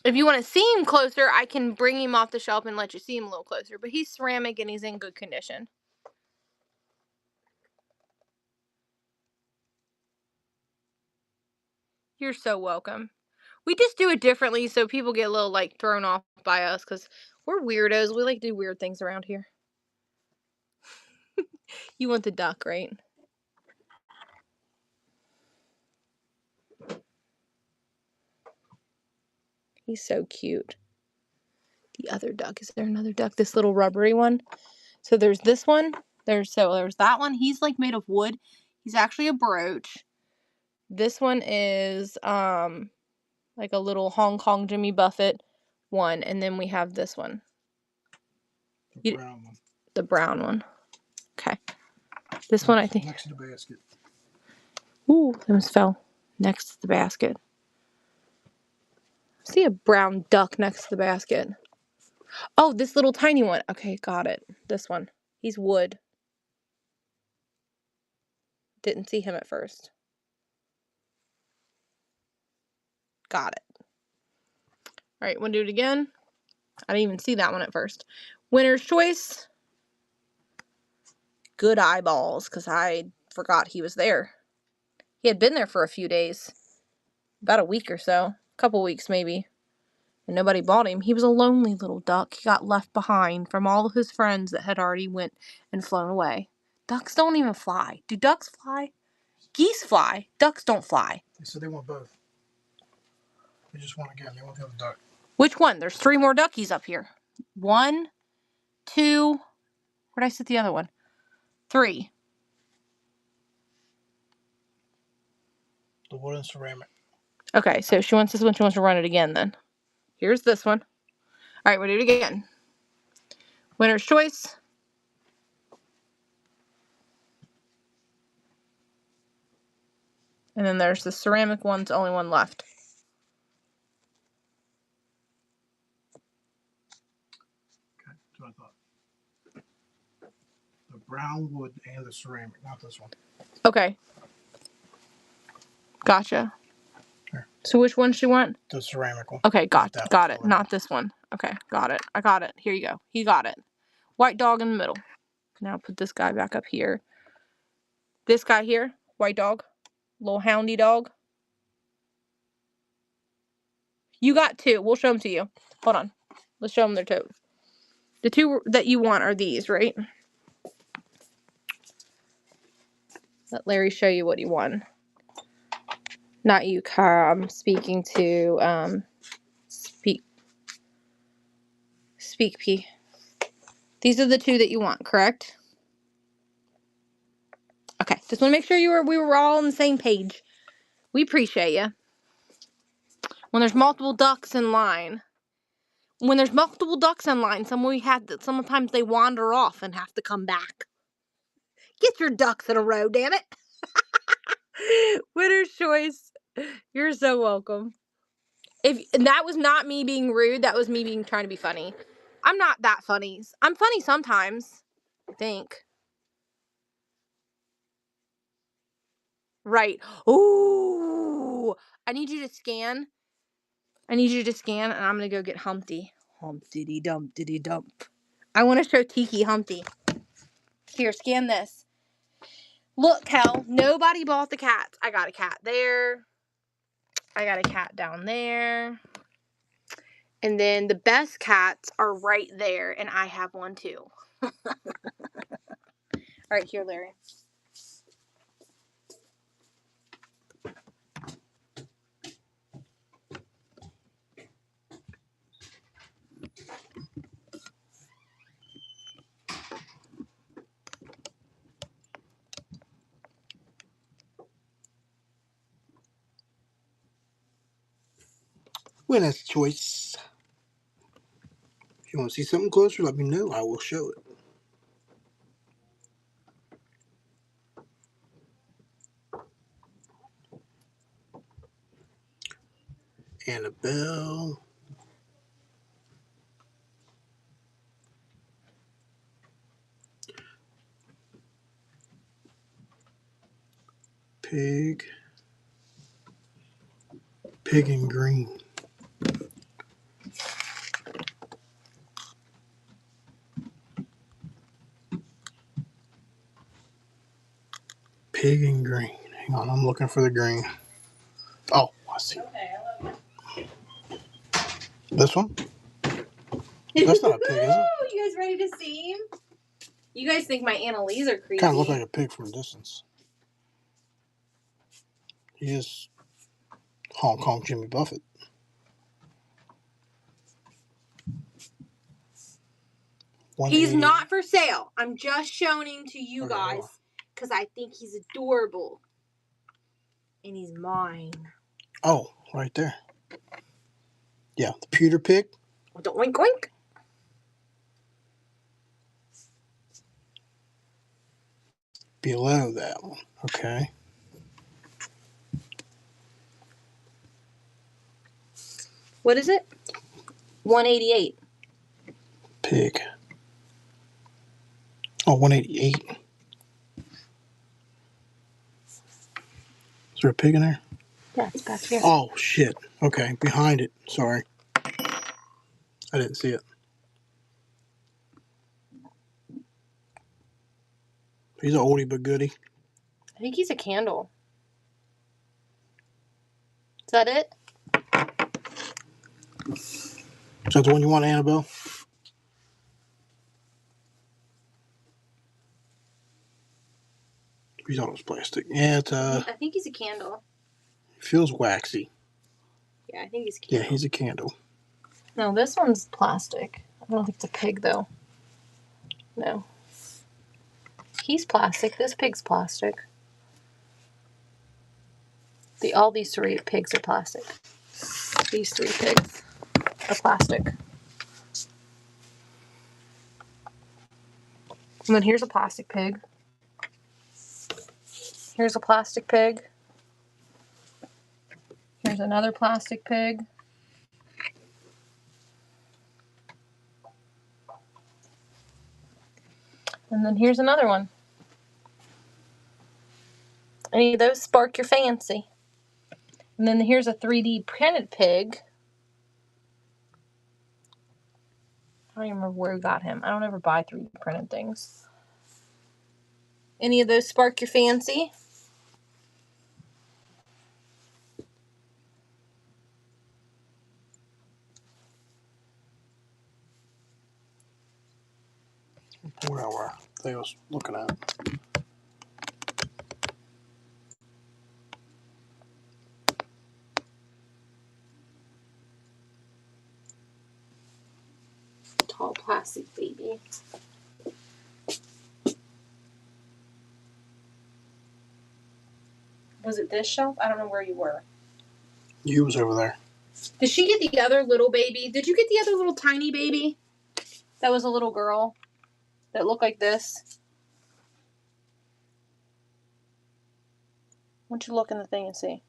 Speaker 1: If you want to see him closer, I can bring him off the shelf and let you see him a little closer, but he's ceramic and he's in good condition. You're so welcome. We just do it differently so people get a little like thrown off by us because we're weirdos. We like to do weird things around here. You want the duck, right? He's so cute. The other duck. Is there another duck? This little rubbery one. So there's this one. There's that one. He's like made of wood. He's actually a brooch. This one is like a little Hong Kong Jimmy Buffett one, and then we have this one.
Speaker 2: The brown one.
Speaker 1: The brown one. Okay. This one I think.
Speaker 2: Next to the basket.
Speaker 1: Ooh, they almost fell. Next to the basket. I see a brown duck next to the basket. Oh, this little tiny one. Okay, got it. This one. He's wood. Didn't see him at first. Got it. All right, want to do it again? I didn't even see that one at first. Winner's choice. Good eyeballs, because I forgot he was there. He had been there for a few days. About a week or so. A couple weeks, maybe. And nobody bought him. He was a lonely little duck. He got left behind from all of his friends that had already went and flown away. Ducks don't even fly. Do ducks fly? Geese fly. Ducks don't fly.
Speaker 2: They said they want both. They just want again. They want the other duck.
Speaker 1: Which one? There's 3 more duckies up here. 1, 2. Where'd I sit the other one? 3.
Speaker 2: The wood and ceramic.
Speaker 1: Okay, so she wants this one. She wants to run it again then. Here's this one. All right, we'll do it again. Winner's choice. And then there's the ceramic one's only one left.
Speaker 2: Okay, that's what I thought. The brown wood and the ceramic, not this one.
Speaker 1: Okay. Gotcha.
Speaker 2: Here.
Speaker 1: So which one does she want?
Speaker 2: The ceramic one.
Speaker 1: Okay, got
Speaker 2: Got
Speaker 1: it. Not this one. Okay, got it. I got it. Here you go. He got it. White dog in the middle. Now put this guy back up here. This guy here, white dog. Little houndy dog. You got 2. We'll show them to you. Hold on. Let's show them their toes. The 2 that you want are these, right? Let Larry show you what he won. Not you, Kara. I'm speaking to Speak P. These are the 2 that you want, correct? Okay, just want to make sure we were all on the same page. We appreciate you. When there's multiple ducks in line, sometimes they wander off and have to come back. Get your ducks in a row, damn it. Winner's choice. You're so welcome. And that was not me being rude, that was me trying to be funny. I'm not that funny. I'm funny sometimes, I think. Right. Ooh. I need you to scan, and I'm going to go get Humpty. Humpty Dumpty Dump. I want to show Tiki Humpty. Here, scan this. Look, Kel, nobody bought the cats. I got a cat there. I got a cat down there. And then the best cats are right there, and I have one too. All right, here, Larry.
Speaker 2: Winner's choice. If you want to see something closer, let me know. I will show it. Annabelle. Pig. Pig and green. Pig and green. Hang on, I'm looking for the green. Oh, I see.
Speaker 1: Okay, I love you.
Speaker 2: This one? That's not a pig, is it?
Speaker 1: You guys ready to see him? You guys think my Annalise are creepy.
Speaker 2: Kind of looks like a pig from a distance. He is Hong Kong Jimmy Buffett.
Speaker 1: He's not for sale. I'm just showing him to you
Speaker 2: Okay,
Speaker 1: guys because I think he's adorable. And he's mine.
Speaker 2: Oh, right there. Yeah, the pewter pig.
Speaker 1: Oink, oink.
Speaker 2: Below that one. Okay.
Speaker 1: What is it? 188.
Speaker 2: Pig. Oh, 188. Is there a pig in there?
Speaker 1: Yeah, it's back here.
Speaker 2: Oh, shit. Okay, behind it. Sorry. I didn't see it. He's an oldie but goodie.
Speaker 1: I think he's a candle. Is that it?
Speaker 2: Is that the one you want, Annabelle? We thought it was plastic. Yeah, it's
Speaker 1: I think he's a candle.
Speaker 2: feels waxy.
Speaker 1: Yeah, I think he's a candle.
Speaker 2: Yeah, he's a candle.
Speaker 1: No, this one's plastic. I don't think it's a pig, though. No. He's plastic. This pig's plastic. All these 3 pigs are plastic. These 3 pigs are plastic. And then here's a plastic pig. Here's a plastic pig. Here's another plastic pig. And then here's another one. Any of those spark your fancy? And then here's a 3D printed pig. I don't even remember where we got him. I don't ever buy 3D printed things. Any of those spark your fancy?
Speaker 2: Where they was looking at.
Speaker 1: Tall plastic baby. Was it this shelf? I don't know where you were.
Speaker 2: You was over there.
Speaker 1: Did she get the other little baby? Did you get the other little tiny baby? That was a little girl that looked like this. Why don't you look in the thing and see?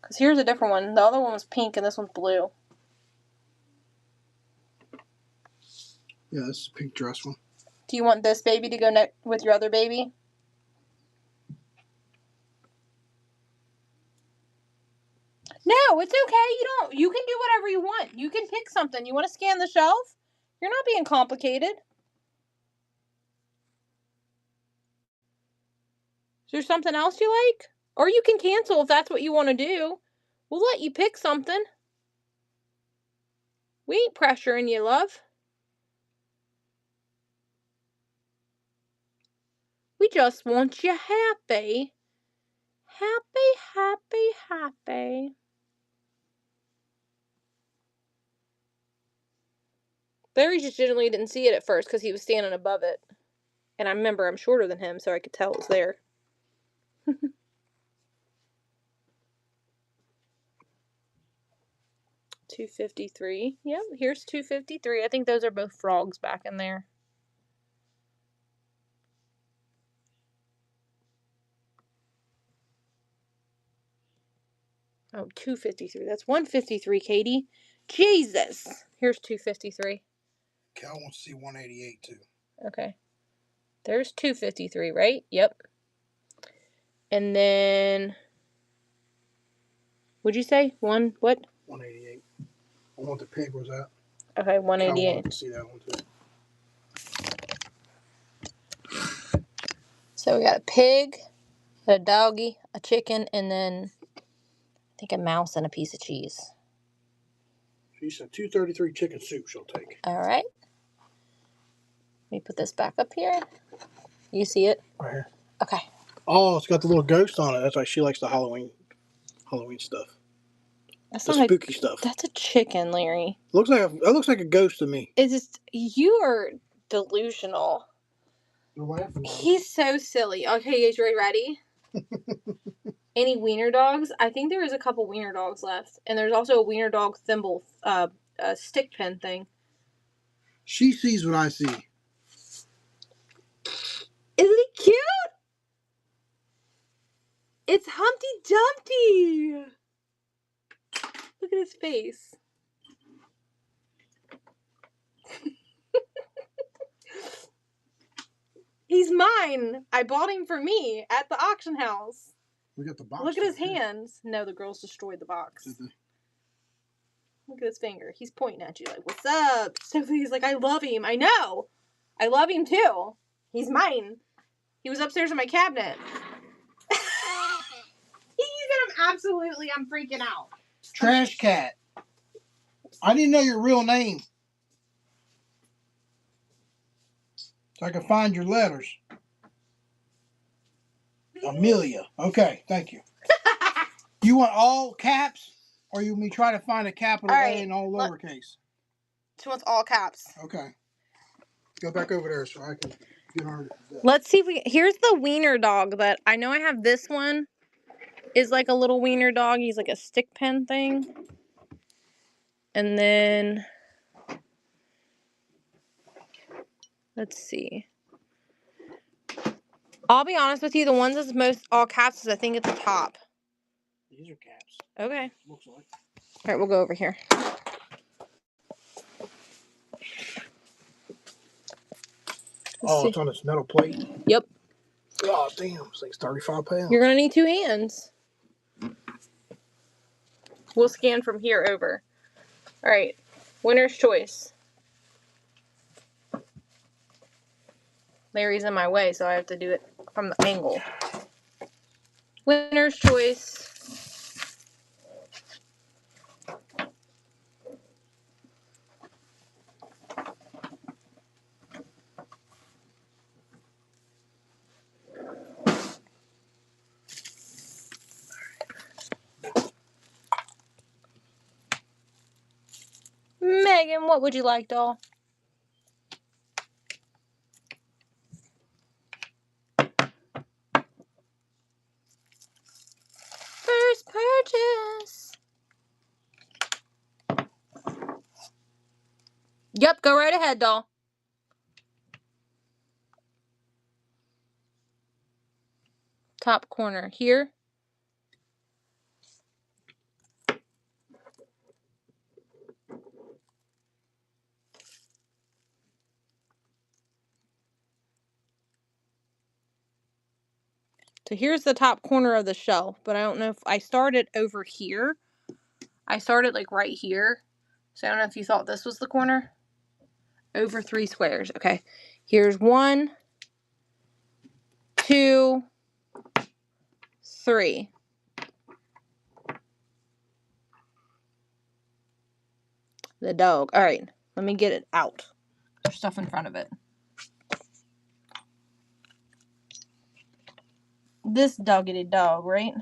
Speaker 1: Because here's a different one. The other one was pink and this one's blue.
Speaker 2: Yeah, this is a pink dress one.
Speaker 1: Do you want this baby to go with your other baby? No, it's okay. You can do whatever you want. You can pick something. You want to scan the shelf? You're not being complicated. Is there something else you like? Or you can cancel if that's what you want to do. We'll let you pick something. We ain't pressuring you, love. We just want you happy. Happy, happy, happy. Larry just generally didn't see it at first because he was standing above it. And I remember I'm shorter than him, so I could tell it was there. 253. Yep, here's 253. I think those are both frogs back in there. Oh, 253. That's 153, Katie. Jesus. Here's 253.
Speaker 2: Cal wants to see 188 too.
Speaker 1: Okay. There's 253, right? Yep. And then, what'd you say? What?
Speaker 2: 188. I want the pig was at.
Speaker 1: Okay,
Speaker 2: Cal
Speaker 1: 188.
Speaker 2: wanted to see that one too.
Speaker 1: So we got a pig, a doggy, a chicken, and then I think a mouse and a piece of cheese.
Speaker 2: She said 233 chicken soup she'll take.
Speaker 1: All right. Let me put this back up here. You see it?
Speaker 2: Right here.
Speaker 1: Okay.
Speaker 2: Oh, it's got the little ghost on it. That's why she likes the Halloween stuff.
Speaker 1: That's
Speaker 2: The
Speaker 1: not
Speaker 2: spooky stuff.
Speaker 1: That's a chicken, Larry.
Speaker 2: It looks like a ghost to me.
Speaker 1: It's just, you are delusional.
Speaker 2: You're laughing.
Speaker 1: He's so silly. Okay, you guys ready? Any wiener dogs? I think there is a couple wiener dogs left. And there's also a wiener dog thimble stick pin thing.
Speaker 2: She sees what I see.
Speaker 1: Isn't he cute? It's Humpty Dumpty. Look at his face. He's mine. I bought him for me at the auction house.
Speaker 2: We got the box.
Speaker 1: Look at his hands. No, the girls destroyed the box. Look at his finger. He's pointing at you like, what's up? Sophie's like, I love him. I know. I love him too. He's mine. He was upstairs in my cabinet. Absolutely, I'm freaking out.
Speaker 2: Trash cat. I didn't know your real name. So I can find your letters. Amelia. Okay, thank you. You want all caps? Or you want me to try to find a capital
Speaker 1: All right,
Speaker 2: A and all lowercase?
Speaker 1: She wants all caps.
Speaker 2: Okay. Go back over there so I can get her.
Speaker 1: Let's see if we... Here's the wiener dog that... I know I have this one. Is like a little wiener dog. He's like a stick pin thing. And then... Let's see. I'll be honest with you. The ones that's most all caps is I think at the top.
Speaker 2: These are caps.
Speaker 1: Okay.
Speaker 2: Looks like.
Speaker 1: All right, we'll go over here.
Speaker 2: It's on this metal plate?
Speaker 1: Yep.
Speaker 2: Oh, damn. This thing's 35 pounds.
Speaker 1: You're going to need 2 hands. We'll scan from here over. All right. Winner's choice. Larry's in my way, so I have to do it from the angle. Winner's choice. Megan, what would you like, doll? First purchase. Yep, go right ahead, doll. Top corner here. So here's the top corner of the shelf, but I don't know if I started over here. I started like right here. So I don't know if you thought this was the corner. Over 3 squares. Okay. Here's 1, 2, 3. The dog. All right. Let me get it out. There's stuff in front of it. This doggedy dog, right?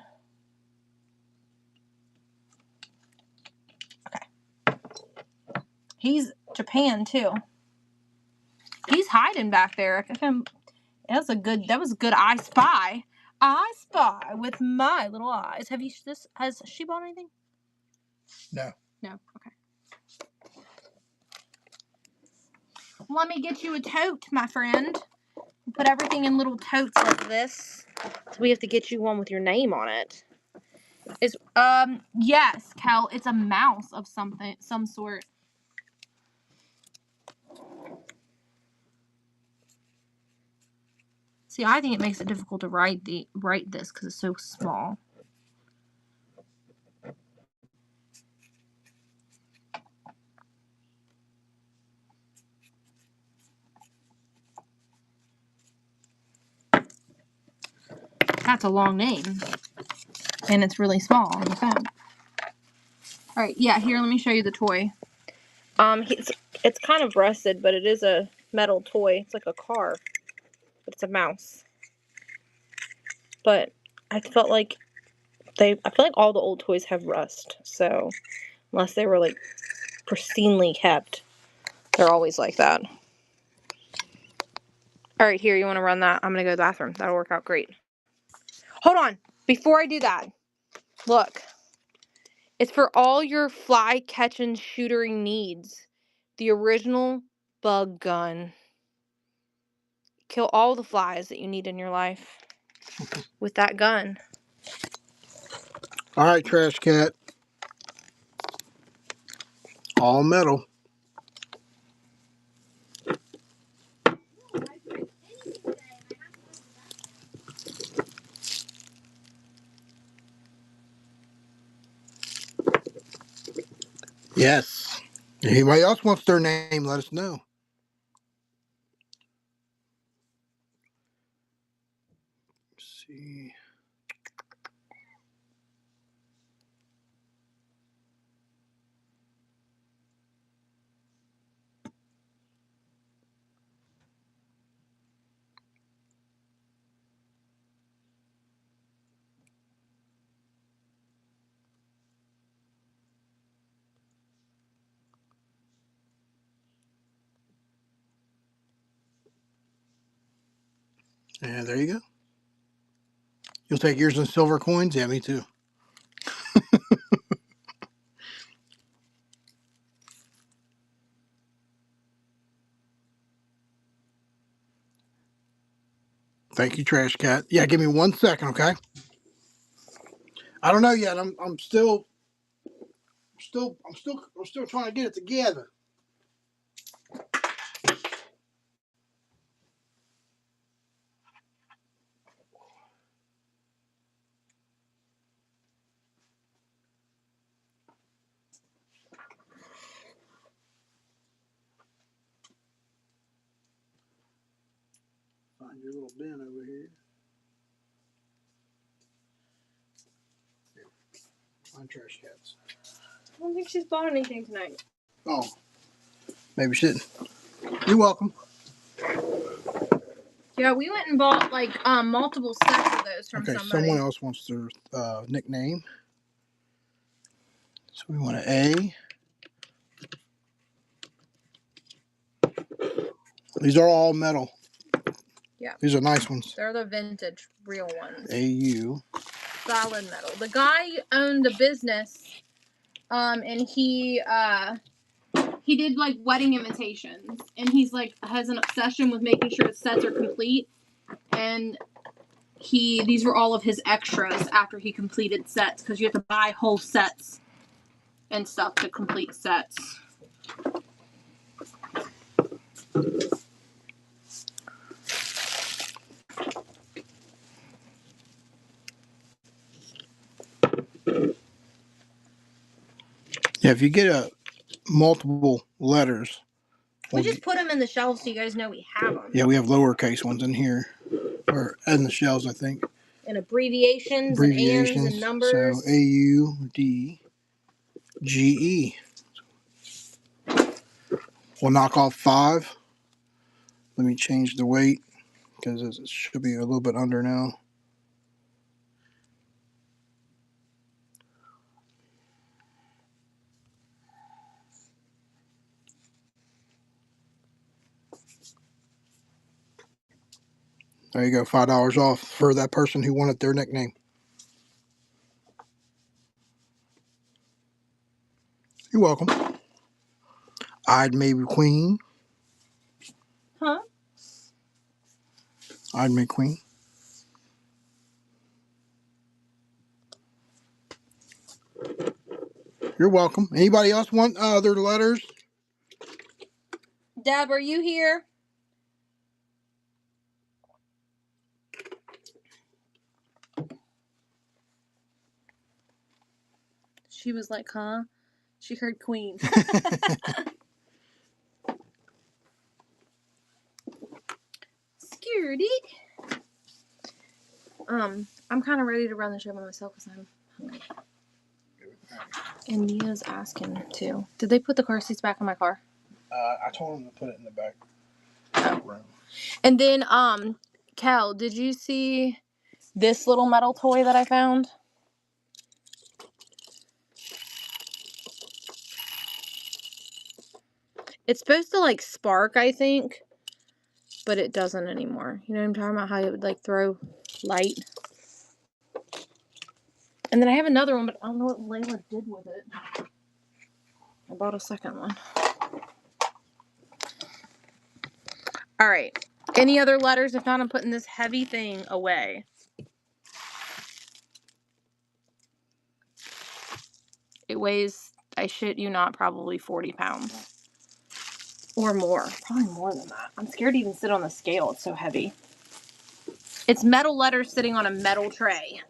Speaker 1: Okay. He's Japan too. He's hiding back there. That was a good I spy. I spy with my little eyes. Has she bought anything?
Speaker 2: No.
Speaker 1: No. Okay. let me get you a tote, my friend. Put everything in little totes like this. So we have to get you one with your name on it. Yes, Kel, it's a mouse of some sort. See, I think it makes it difficult to write this because it's so small. That's a long name. And it's really small on the phone. Alright, yeah, here, let me show you the toy. It's kind of rusted, but it is a metal toy. It's like a car. But it's a mouse. But I feel like all the old toys have rust. So, unless they were, like, pristinely kept, they're always like that. Alright, here, you want to run that? I'm going to go to the bathroom. That'll work out great. Hold on. Before I do that, look. It's for all your fly catching shootering needs. The original bug gun. Kill all the flies that you need in your life with that gun.
Speaker 2: All right, Trash Cat. All metal. Yes. If anybody else wants their name, let us know. Let's see. And there you go. You'll take yours in silver coins? Yeah, me too. Thank you, Trash Cat. Yeah, give me 1 second, okay? I don't know yet. I'm still trying to get it together. Find your little bin over here. Find Trash Cats.
Speaker 1: I don't think she's bought anything tonight.
Speaker 2: Oh, maybe she didn't. You're welcome.
Speaker 1: Yeah, we went and bought like multiple sets of those from somebody.
Speaker 2: Someone else wants their nickname. So we want an A. These are all metal.
Speaker 1: Yeah.
Speaker 2: These are nice ones.
Speaker 1: They're the vintage, real ones.
Speaker 2: AU.
Speaker 1: Solid metal. The guy owned the business, and he did like wedding invitations, and he's like has an obsession with making sure his sets are complete. And these were all of his extras after he completed sets, because you have to buy whole sets and stuff to complete sets.
Speaker 2: Yeah, if you get multiple letters,
Speaker 1: we just put them in the shelves so you guys know we have them.
Speaker 2: Yeah, we have lowercase ones in here, or in the shelves, I think.
Speaker 1: And abbreviations and ands and numbers.
Speaker 2: So AUDGE. We'll knock off 5. Let me change the weight because it should be a little bit under now. There you go, $5 off for that person who wanted their nickname. You're welcome. I'd maybe Queen.
Speaker 1: Huh?
Speaker 2: I'd make queen. You're welcome. Anybody else want their letters?
Speaker 1: Deb, are you here? She was like, huh? She heard queen. Security. I'm kind of ready to run the show by myself because I'm hungry. And Nia's asking too. Did they put the car seats back in my car?
Speaker 2: I told them to put it in the back room.
Speaker 1: And then, Cal, did you see this little metal toy that I found? It's supposed to like spark, I think, but it doesn't anymore. You know what I'm talking about? How it would like throw light. And then I have another one, but I don't know what Layla did with it. I bought a second one. All right. Any other letters? If not, I'm putting this heavy thing away. It weighs, I shit you not, probably 40 pounds. Or more. Probably more than that. I'm scared to even sit on the scale. It's so heavy. It's metal letters sitting on a metal tray.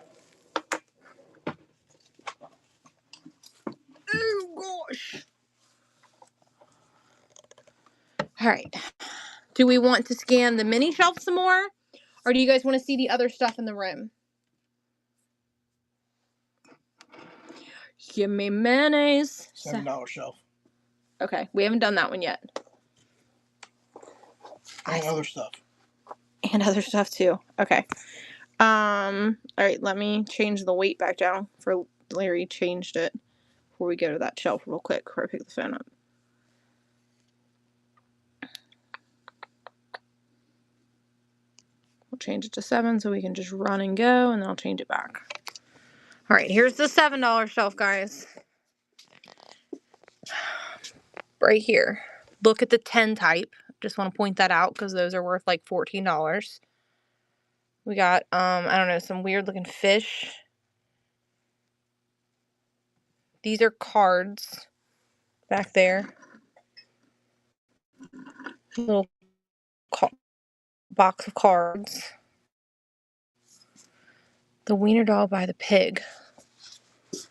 Speaker 1: Oh, gosh. All right. Do we want to scan the mini shelf some more? Or do you guys want to see the other stuff in the room? Give me mayonnaise.
Speaker 2: $7 shelf.
Speaker 1: Okay. We haven't done that one yet.
Speaker 2: And other stuff.
Speaker 1: And other stuff too. Okay. All right. Let me change the weight back down for Larry changed it before we go to that shelf real quick before I pick the phone up. We'll change it to 7 so we can just run and go, and then I'll change it back. All right, here's the $7 shelf, guys. Right here. Look at the 10 type. Just want to point that out because those are worth like $14. We got, I don't know, some weird looking fish. These are cards back there. Little box of cards. The wiener dog by the pig. Is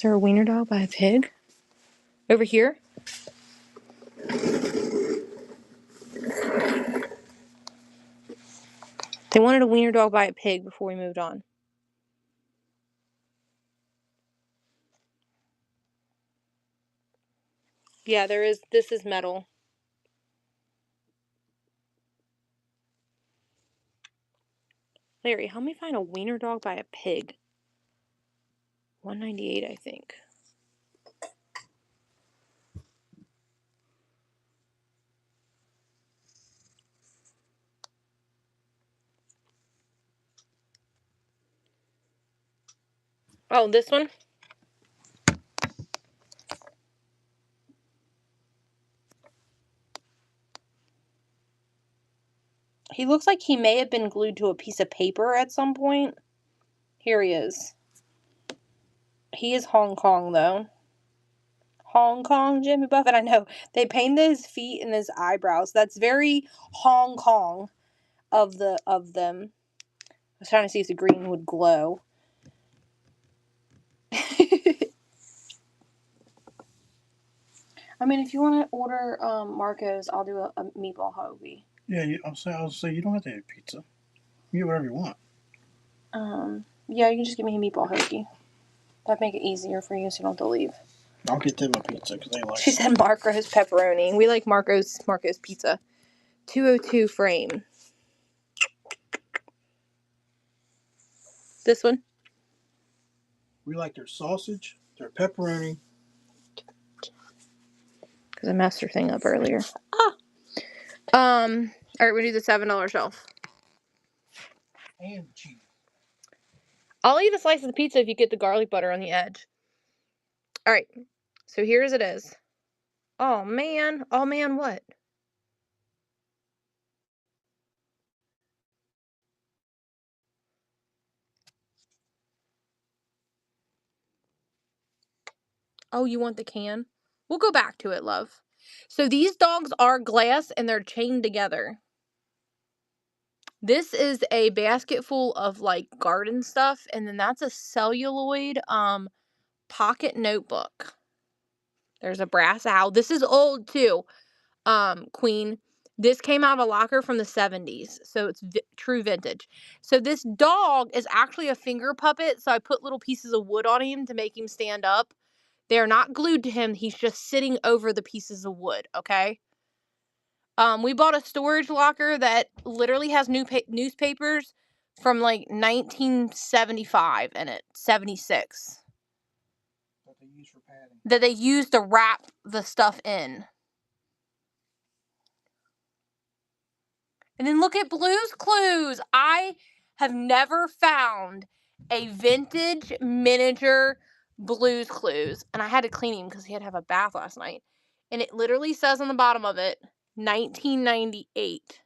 Speaker 1: there a wiener dog by a pig? Over here? They wanted a wiener dog by a pig before we moved on. Yeah, there is. This is metal. Larry, help me find a wiener dog by a pig. 198, I think. Oh, this one? He looks like he may have been glued to a piece of paper at some point. Here he is. He is Hong Kong, though. Hong Kong Jimmy Buffett. I know. They painted his feet and his eyebrows. That's very Hong Kong of them. I was trying to see if the green would glow. I mean, if you want to order Marco's, I'll do a meatball hoagie.
Speaker 2: Yeah, I'll say you don't have to eat pizza. You eat whatever you want.
Speaker 1: Yeah, you can just give me a meatball hoagie. That'd make it easier for you so you don't have to leave.
Speaker 2: I'll get them a pizza because they like
Speaker 1: She said Marco's pepperoni. We like Marco's pizza. 202 frame. This one?
Speaker 2: We like their sausage, their pepperoni.
Speaker 1: Because I messed her thing up earlier. Alright, we do the $7 shelf.
Speaker 2: And cheese.
Speaker 1: I'll eat a slice of the pizza if you get the garlic butter on the edge. Alright, so here's it is. Oh man what? Oh, you want the can? We'll go back to it, love. So these dogs are glass and they're chained together. This is a basket full of like garden stuff, and then that's a celluloid pocket notebook. There's a brass owl. This is old too, Queen. This came out of a locker from the 70s, so it's true vintage. So this dog is actually a finger puppet, so I put little pieces of wood on him to make him stand up. They're not glued to him. He's just sitting over the pieces of wood, okay? We bought a storage locker that literally has newspapers from like 1975 in it, 76.
Speaker 2: That they use for padding.
Speaker 1: That they use to wrap the stuff in. And then look at Blue's Clues. I have never found a vintage miniature Blue's Clues. And I had to clean him because he had to have a bath last night. And it literally says on the bottom of it, 1998.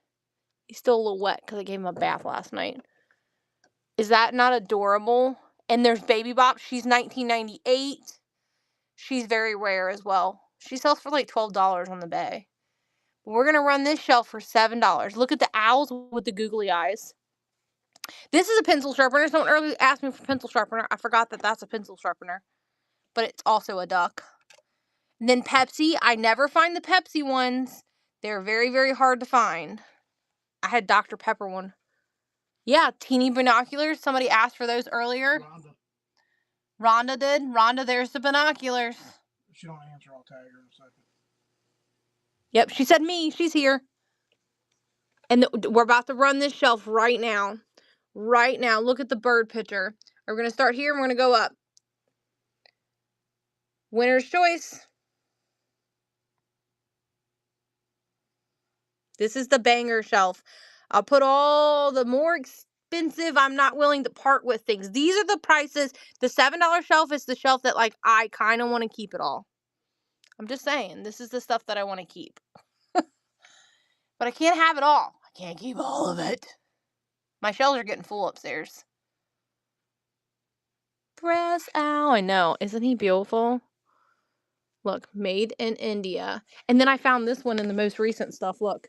Speaker 1: He's still a little wet because I gave him a bath last night. Is that not adorable? And there's Baby Bop. She's 1998. She's very rare as well. She sells for like $12 on the bay. We're going to run this shelf for $7. Look at the owls with the googly eyes. This is a pencil sharpener. Someone earlier asked me for pencil sharpener. I forgot that that's a pencil sharpener. But it's also a duck. And then Pepsi. I never find the Pepsi ones. They're very, very hard to find. I had Dr. Pepper one. Yeah, teeny binoculars. Somebody asked for those earlier. Rhonda did. Rhonda, there's the binoculars.
Speaker 2: If she don't answer, I'll tag her in a second.
Speaker 1: Yep, she said me. She's here. And we're about to run this shelf right now. Right now. Look at the bird picture. We're going to start here and we're going to go up. Winner's choice. This is the banger shelf. I'll put all the more expensive, I'm not willing to part with things. These are the prices. The $7 shelf is the shelf that like I kind of want to keep it all. I'm just saying, this is the stuff that I want to keep. But I can't have it all. I can't keep all of it. My shelves are getting full upstairs. Brass owl. I know. Isn't he beautiful? Look, made in India. And then I found this one in the most recent stuff. Look.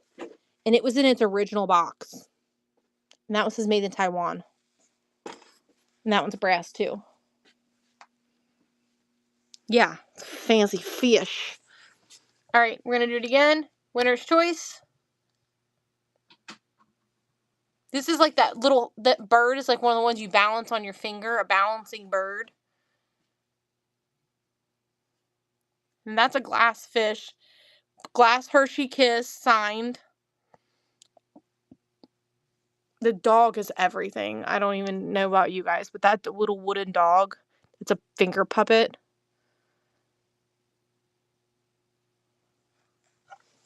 Speaker 1: And it was in its original box. And that one says made in Taiwan. And that one's brass too. Yeah. It's fancy fish. Alright, we're going to do it again. Winner's choice. This is like that bird is like one of the ones you balance on your finger, a balancing bird. And that's a glass fish. Glass Hershey Kiss signed. The dog is everything. I don't even know about you guys, but that little wooden dog, it's a finger puppet.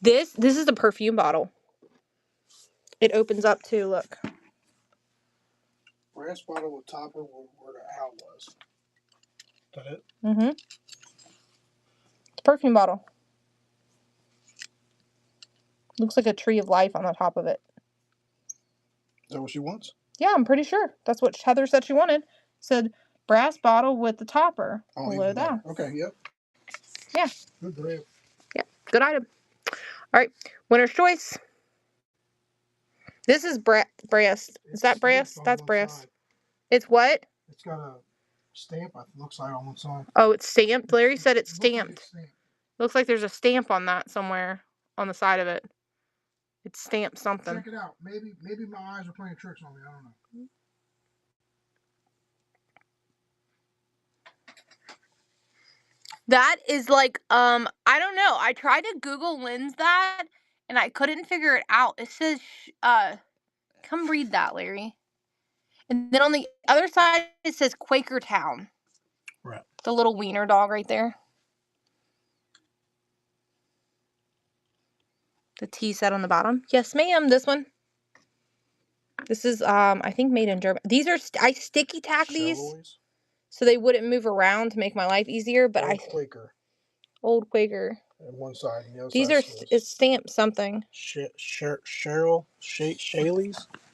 Speaker 1: This is a perfume bottle. It opens up too, look.
Speaker 2: Brass bottle with topper where the owl was. Is that it?
Speaker 1: Mm-hmm. Perfume bottle. Looks like a tree of life on the top of it.
Speaker 2: Is that what she wants?
Speaker 1: Yeah, I'm pretty sure. That's what Heather said she wanted. Said brass bottle with the topper below that.
Speaker 2: Okay, yep.
Speaker 1: Yeah.
Speaker 2: Good grab.
Speaker 1: Yeah, good item. All right, winner's choice. This is brass. Is that brass? That's brass. Side. It's what?
Speaker 2: It's got a stamp, it looks like, on one side.
Speaker 1: Oh, it's stamped? Larry said it's stamped. Looks like there's a stamp on that somewhere on the side of it. It's stamped something.
Speaker 2: Check it out. Maybe my eyes are playing tricks on me. I don't know.
Speaker 1: That is like, I don't know. I tried to Google Lens that, and I couldn't figure it out. It says, come read that, Larry. And then on the other side, it says Quakertown.
Speaker 2: Right.
Speaker 1: The little wiener dog right there. The T set on the bottom. Yes, ma'am. This one. This is, I think made in Germany. These are, I sticky tack these so they wouldn't move around to make my life easier. But
Speaker 2: Quaker.
Speaker 1: Old Quaker.
Speaker 2: And one side and the other
Speaker 1: these
Speaker 2: side.
Speaker 1: These are, it's stamped something.
Speaker 2: Shayleys?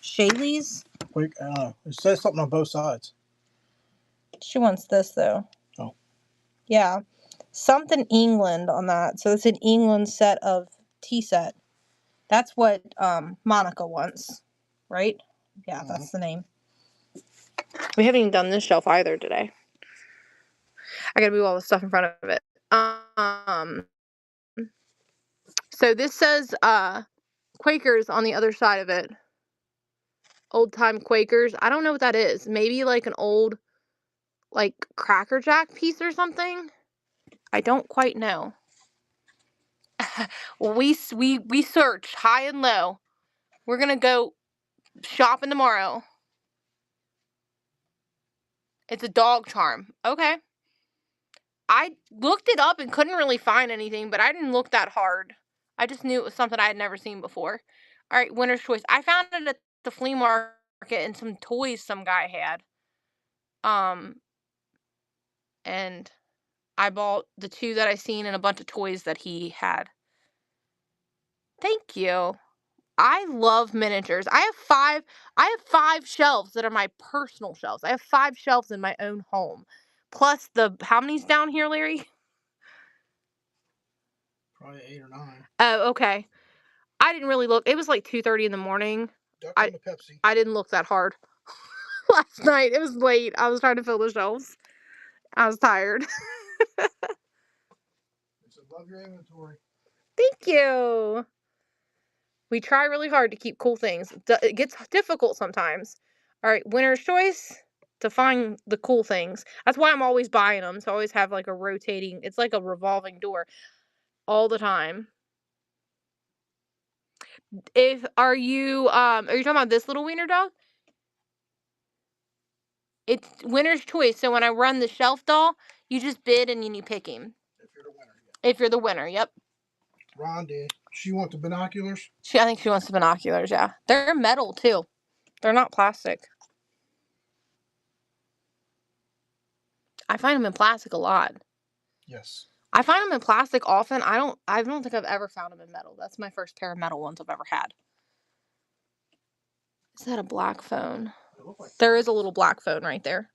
Speaker 1: Shayleys?
Speaker 2: I don't know. It says something on both sides.
Speaker 1: She wants this though.
Speaker 2: Oh.
Speaker 1: Yeah. something England on that. So it's an England set of tea set. That's what Monica wants, right? Yeah, that's the name. We haven't even done this shelf either today. I gotta move all the stuff in front of it. So this says Quakers on the other side of it. Old time Quakers. I don't know what that is. Maybe like an old like Cracker Jack piece or something. I don't quite know. we search high and low. We're gonna go shopping tomorrow. It's a dog charm. Okay. I looked it up and couldn't really find anything, but I didn't look that hard. I just knew it was something I had never seen before. All right, Winner's Choice. I found it at the flea market and some toys some guy had. And I bought the 2 that I seen and a bunch of toys that he had. Thank you. I love miniatures. I have 5 shelves that are my personal shelves. I have 5 shelves in my own home. Plus how many's down here, Larry?
Speaker 2: Probably 8 or 9.
Speaker 1: Oh, okay. I didn't really look. It was like 2:30 in the morning.
Speaker 2: Duck on the Pepsi.
Speaker 1: I didn't look that hard last night. It was late. I was trying to fill the shelves. I was tired.
Speaker 2: Love your inventory.
Speaker 1: Thank you. We try really hard to keep cool things. It gets difficult sometimes. All right, Winner's Choice to find the cool things. That's why I'm always buying them. So I always have like a rotating, it's like a revolving door all the time. Are you talking about this little wiener dog? It's Winner's Choice. So when I run the shelf doll, you just bid and you pick him.
Speaker 2: If you're the winner. Yeah.
Speaker 1: If you're the winner, yep.
Speaker 2: Ron did. She wants the binoculars?
Speaker 1: I think she wants the binoculars, yeah. They're metal too. They're not plastic. I find them in plastic a lot.
Speaker 2: Yes.
Speaker 1: I find them in plastic often. I don't think I've ever found them in metal. That's my first pair of metal ones I've ever had. Is that a black phone? There is a little black phone right there.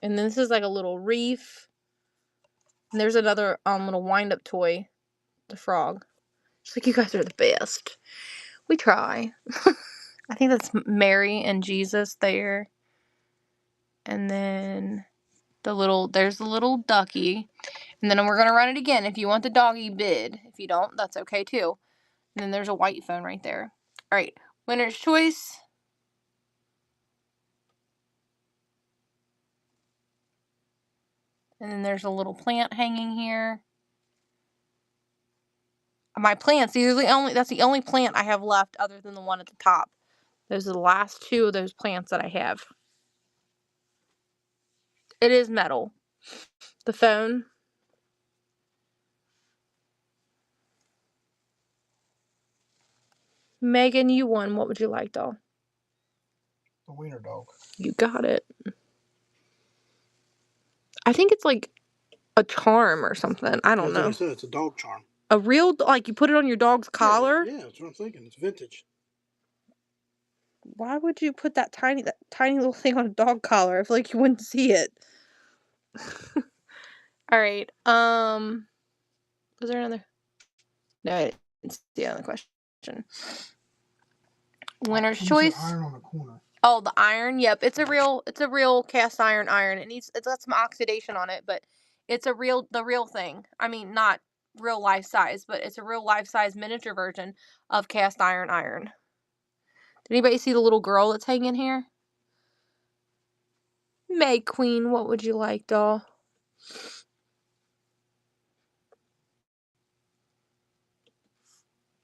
Speaker 1: And then this is like a little reef. And there's another little wind-up toy. The frog. She's like, you guys are the best. We try. I think that's Mary and Jesus there. And then there's the little ducky. And then we're going to run it again. If you want the doggy, bid. If you don't, that's okay too. And then there's a white phone right there. All right, Winner's Choice. And then there's a little plant hanging here. My plants, that's the only plant I have left other than the one at the top. Those are the last 2 of those plants that I have. It is metal. The phone. Megan, you won. What would you like, doll?
Speaker 2: The wiener dog.
Speaker 1: You got it. I think it's like a charm or something. I don't know.
Speaker 2: Like I said, it's a dog charm.
Speaker 1: A real, like you put it on your dog's collar?
Speaker 2: Yeah, that's what I'm thinking. It's vintage.
Speaker 1: Why would you put that tiny little thing on a dog collar? I feel like you wouldn't see it. All right. Was there another? No, I didn't see another question. Winner's Choice.
Speaker 2: Iron on the corner.
Speaker 1: Oh, the iron. Yep, it's a real cast iron. It's got some oxidation on it, but it's the real thing. I mean, not real life size, but it's a real life size miniature version of cast iron. Did anybody see the little girl that's hanging here? May Queen, what would you like, doll?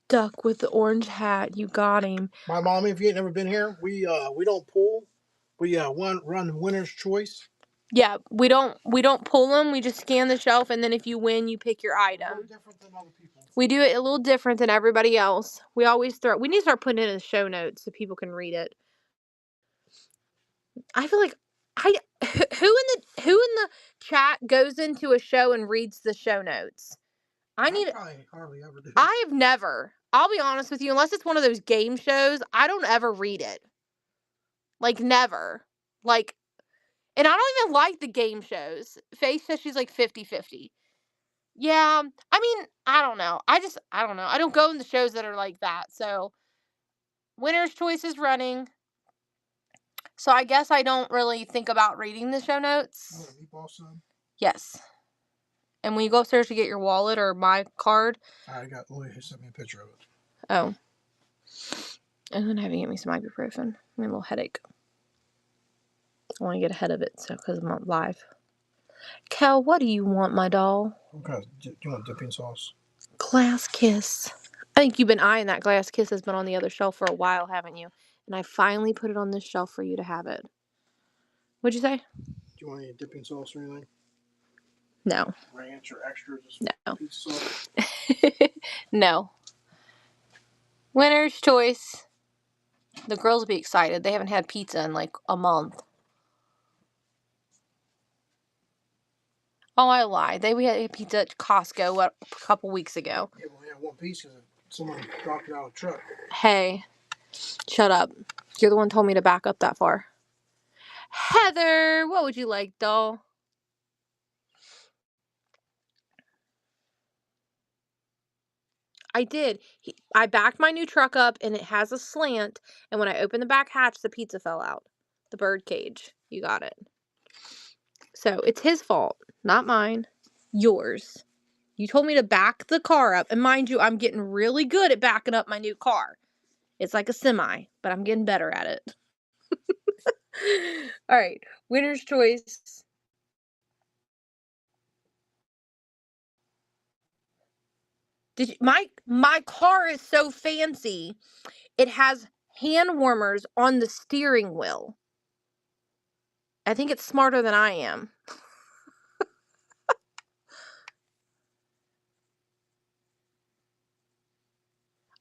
Speaker 1: Duck with the orange hat. You got him.
Speaker 2: My mommy, if you ain't never been here, we don't pull. We run the Winner's Choice.
Speaker 1: Yeah, we don't pull them. We just scan the shelf, and then if you win, you pick your item.
Speaker 2: Very different than other people.
Speaker 1: We do it a little different than everybody else. We always we need to start putting it in the show notes so people can read it. I feel like who in the chat goes into a show and reads the show notes?
Speaker 2: I probably hardly ever do.
Speaker 1: I have never. I'll be honest with you, unless it's one of those game shows, I don't ever read it. Like, never. Like, and I don't even like the game shows. Faith says she's like 50-50. Yeah, I mean, I don't know. I don't know. I don't go in the shows that are like that. So, Winner's Choice is running. So, I guess I don't really think about reading the show notes.
Speaker 2: Meatball sub?
Speaker 1: Yes. And when you go upstairs to get your wallet or my card.
Speaker 2: I got Lily sent me a picture of it.
Speaker 1: Oh. And then having to get me some ibuprofen. I'm having a little headache. I want to get ahead of it, so because I'm not live. Cal, what do you want, my doll?
Speaker 2: Okay, do you want dipping sauce?
Speaker 1: Glass Kiss. I think you've been eyeing that. Glass Kiss has been on the other shelf for a while, haven't you? And I finally put it on this shelf for you to have it. What'd you say?
Speaker 2: Do you want any dipping sauce or anything?
Speaker 1: No.
Speaker 2: Ranch or extra? Just
Speaker 1: no.
Speaker 2: Pizza sauce?
Speaker 1: No. Winner's Choice. The girls will be excited. They haven't had pizza in like a month. Oh, I lied. We had pizza at Costco a couple weeks ago.
Speaker 2: Yeah, we only had one piece because someone dropped it out of the truck.
Speaker 1: Hey, shut up. You're the one who told me to back up that far. Heather, what would you like, doll? I did. I backed my new truck up, and it has a slant, and when I opened the back hatch, the pizza fell out. The bird cage. You got it. So, it's his fault, not mine. Yours. You told me to back the car up, and mind you, I'm getting really good at backing up my new car. It's like a semi, but I'm getting better at it. All right, Winner's Choice. My car is so fancy. It has hand warmers on the steering wheel. I think it's smarter than I am.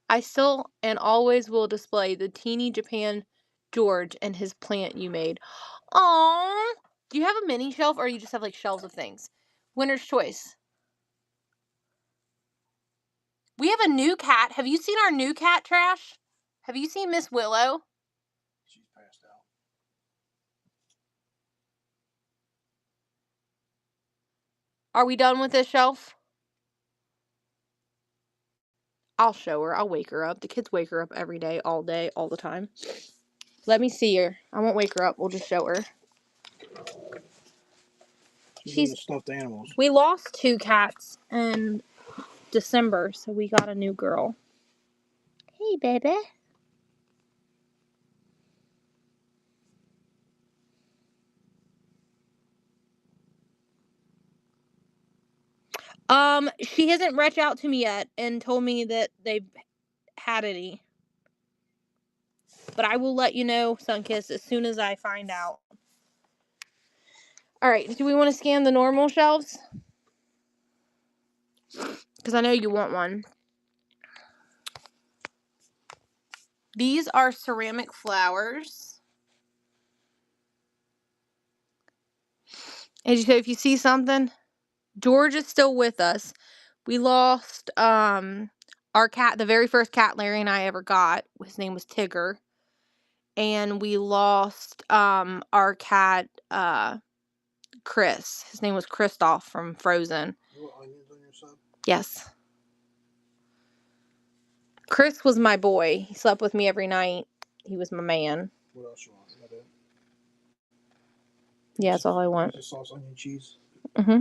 Speaker 1: I still and always will display the teeny Japan George and his plant you made. Aww. Do you have a mini shelf or you just have like shelves of things? Winner's Choice. We have a new cat. Have you seen our new cat, Trash? Have you seen Miss Willow?
Speaker 2: She's passed out.
Speaker 1: Are we done with this shelf? I'll show her. I'll wake her up. The kids wake her up every day, all the time. Let me see her. I won't wake her up. We'll just show her.
Speaker 2: She's into stuffed animals.
Speaker 1: We lost 2 cats in December, so we got a new girl. Hey, baby. She hasn't reached out to me yet and told me that they've had any. But I will let you know, Sunkiss, as soon as I find out. Alright, do we want to scan the normal shelves? Because I know you want one. These are ceramic flowers. And so if you see something, George is still with us. We lost our cat, the very first cat Larry and I ever got. His name was Tigger. And we lost our cat Chris. His name was Kristoff from Frozen.
Speaker 2: You want onions on your sub?
Speaker 1: Yes. Chris was my boy. He slept with me every night. He was my man.
Speaker 2: What else you want? Is that it?
Speaker 1: Yeah, that's all I want.
Speaker 2: Just sauce, onion, cheese.
Speaker 1: Mm-hmm.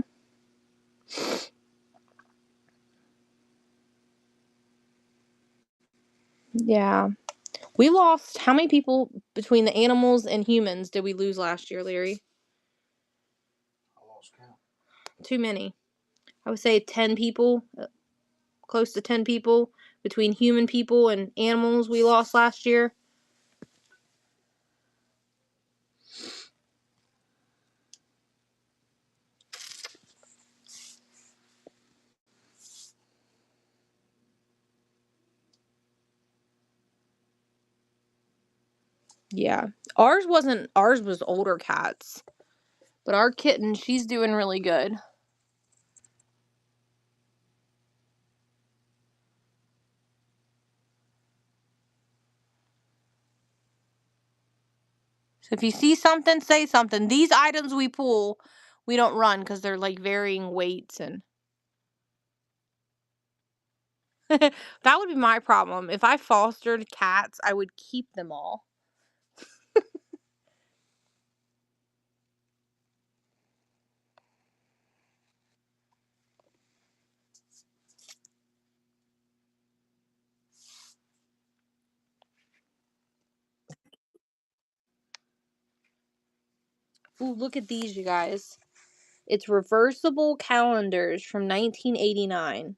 Speaker 1: Yeah. We lost, how many people between the animals and humans did we lose last year, Larry?
Speaker 2: I lost count.
Speaker 1: Too many. I would say 10 people, close to 10 people between human people and animals we lost last year. Yeah. Ours was older cats. But our kitten, she's doing really good. So if you see something, say something. These items we pull, we don't run because they're like varying weights and that would be my problem. If I fostered cats, I would keep them all. Ooh, look at these, you guys. It's reversible calendars from 1989.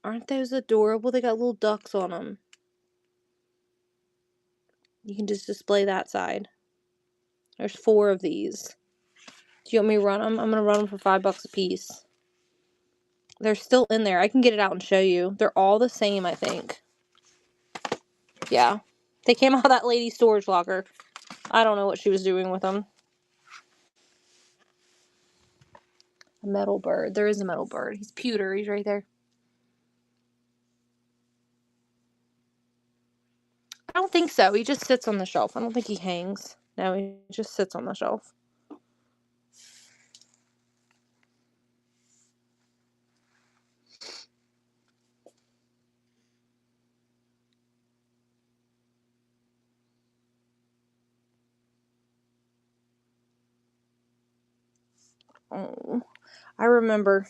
Speaker 1: Aren't those adorable? They got little ducks on them. You can just display that side. There's 4 of these. Do you want me to run them? I'm going to run them for $5 a piece. They're still in there. I can get it out and show you. They're all the same, I think. Yeah. They came out of that lady's storage locker. I don't know what she was doing with them. A metal bird. There is a metal bird. He's pewter. He's right there. I don't think so. He just sits on the shelf. I don't think he hangs. No, he just sits on the shelf. Oh, I remember.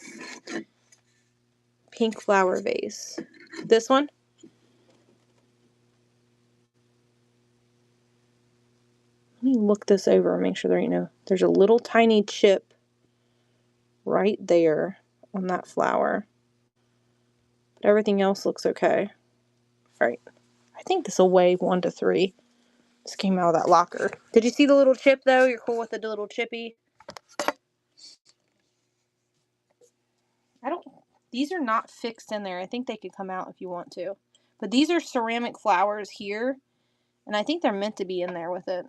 Speaker 1: Pink flower vase. This one? Let me look this over and make sure there ain't no... There's a little tiny chip right there on that flower. But everything else looks okay. Alright. I think this will weigh 1 to 3. This came out of that locker. Did you see the little chip, though? You're cool with the little chippy? These are not fixed in there. I think they could come out if you want to. But these are ceramic flowers here. And I think they're meant to be in there with it.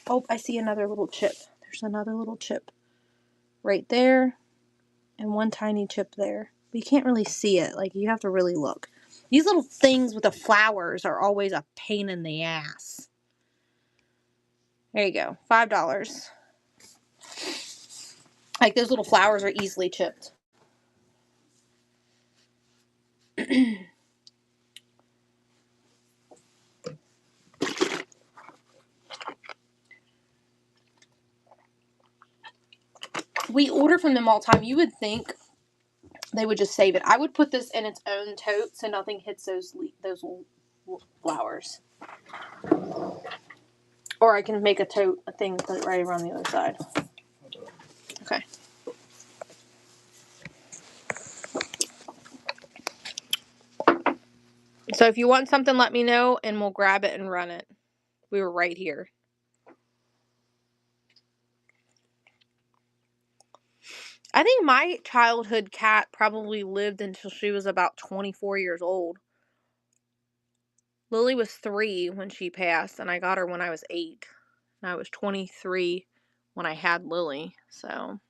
Speaker 1: Oh, I see another little chip. There's another little chip. Right there. And one tiny chip there. But you can't really see it. Like, you have to really look. These little things with the flowers are always a pain in the ass. There you go. $5. Like, those little flowers are easily chipped. We order from them all the time. You would think they would just save it. I would put this in its own tote so nothing hits those flowers. Or I can make a tote, a thing, put it right around the other side. Okay. So if you want something, let me know and we'll grab it and run it. We were right here. I think my childhood cat probably lived until she was about 24 years old. Lily was 3 when she passed, and I got her when I was 8. And I was 23 when I had Lily, so...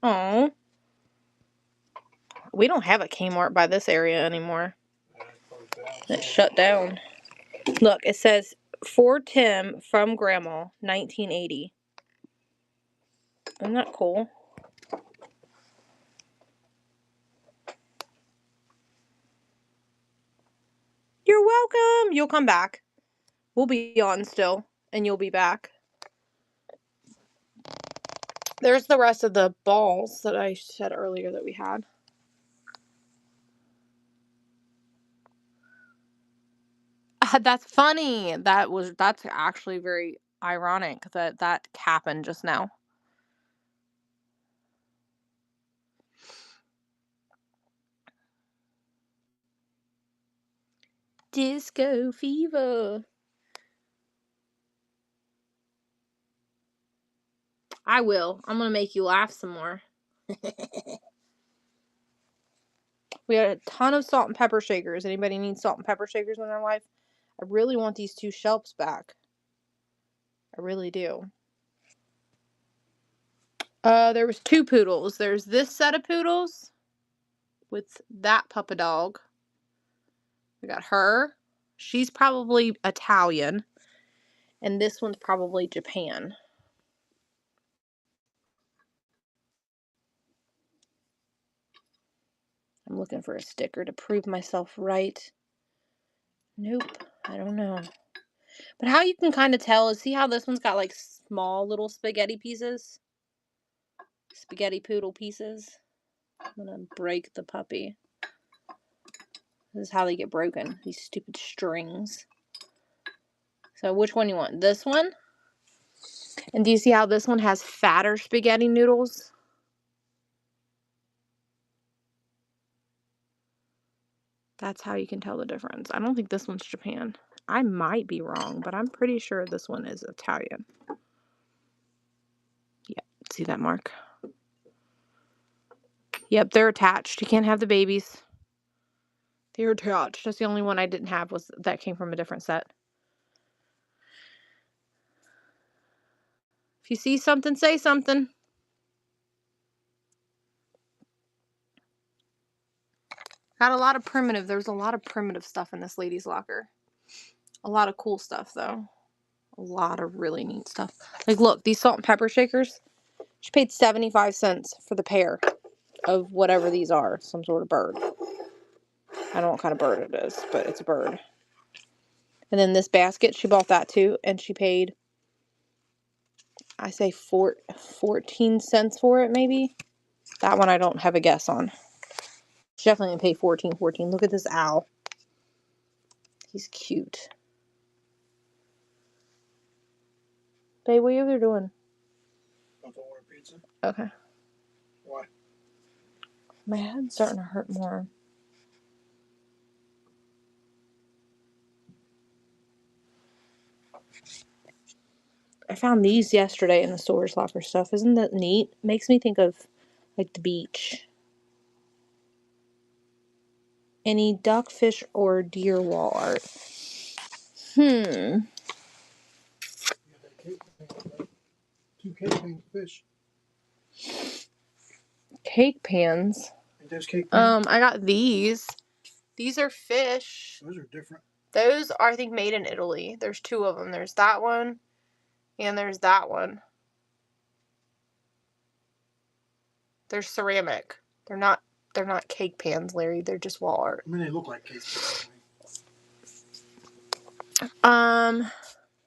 Speaker 1: Oh, we don't have a Kmart by this area anymore. It's shut down. Look, it says, for Tim from Grandma, 1980. Isn't that cool? You're welcome. You'll come back. We'll be on still, and you'll be back. There's the rest of the balls that I said earlier that we had. That's funny. That's actually very ironic that happened just now. Disco fever. I will. I'm gonna make you laugh some more. We had a ton of salt and pepper shakers. Anybody need salt and pepper shakers in their life? I really want these 2 shelves back. I really do. There was 2 poodles. There's this set of poodles with that puppa dog. We got her. She's probably Italian. And this one's probably Japan. I'm looking for a sticker to prove myself right. Nope, I don't know. But how you can kind of tell is, see how this one's got like small little spaghetti pieces? Spaghetti poodle pieces. I'm gonna break the puppy. This is how they get broken, these stupid strings. So which one you want? This one? And do you see how this one has fatter spaghetti noodles? That's how you can tell the difference. I don't think this one's Japan. I might be wrong, but I'm pretty sure this one is Italian. Yep, see that mark? Yep, they're attached. You can't have the babies. They're attached. That's the only one I didn't have, was that came from a different set. If you see something, say something. Got a lot of primitive. There's a lot of primitive stuff in this lady's locker. A lot of cool stuff, though. A lot of really neat stuff. Like, look, these salt and pepper shakers. She paid 75 cents for the pair of whatever these are. Some sort of bird. I don't know what kind of bird it is, but it's a bird. And then this basket, she bought that too, and she paid, I say 14 cents for it, maybe. That one I don't have a guess on. She definitely didn't pay 14. Look at this owl. He's cute. Babe, what are you over there doing?
Speaker 2: About to order pizza.
Speaker 1: Okay.
Speaker 2: Why?
Speaker 1: My head's starting to hurt more. I found these yesterday in the storage locker stuff. Isn't that neat? Makes me think of, like, the beach. Any duck, fish, or deer wall art?
Speaker 2: You got that cake pan, 2 cake pans of fish.
Speaker 1: Cake pans.
Speaker 2: Ain't those cake pans?
Speaker 1: I got these. These are fish.
Speaker 2: Those are different.
Speaker 1: Those are, I think, made in Italy. There's 2 of them. There's that one, and there's that one. They're ceramic. They're not cake pans, Larry. They're just wall art.
Speaker 2: I mean, they look like cake pans.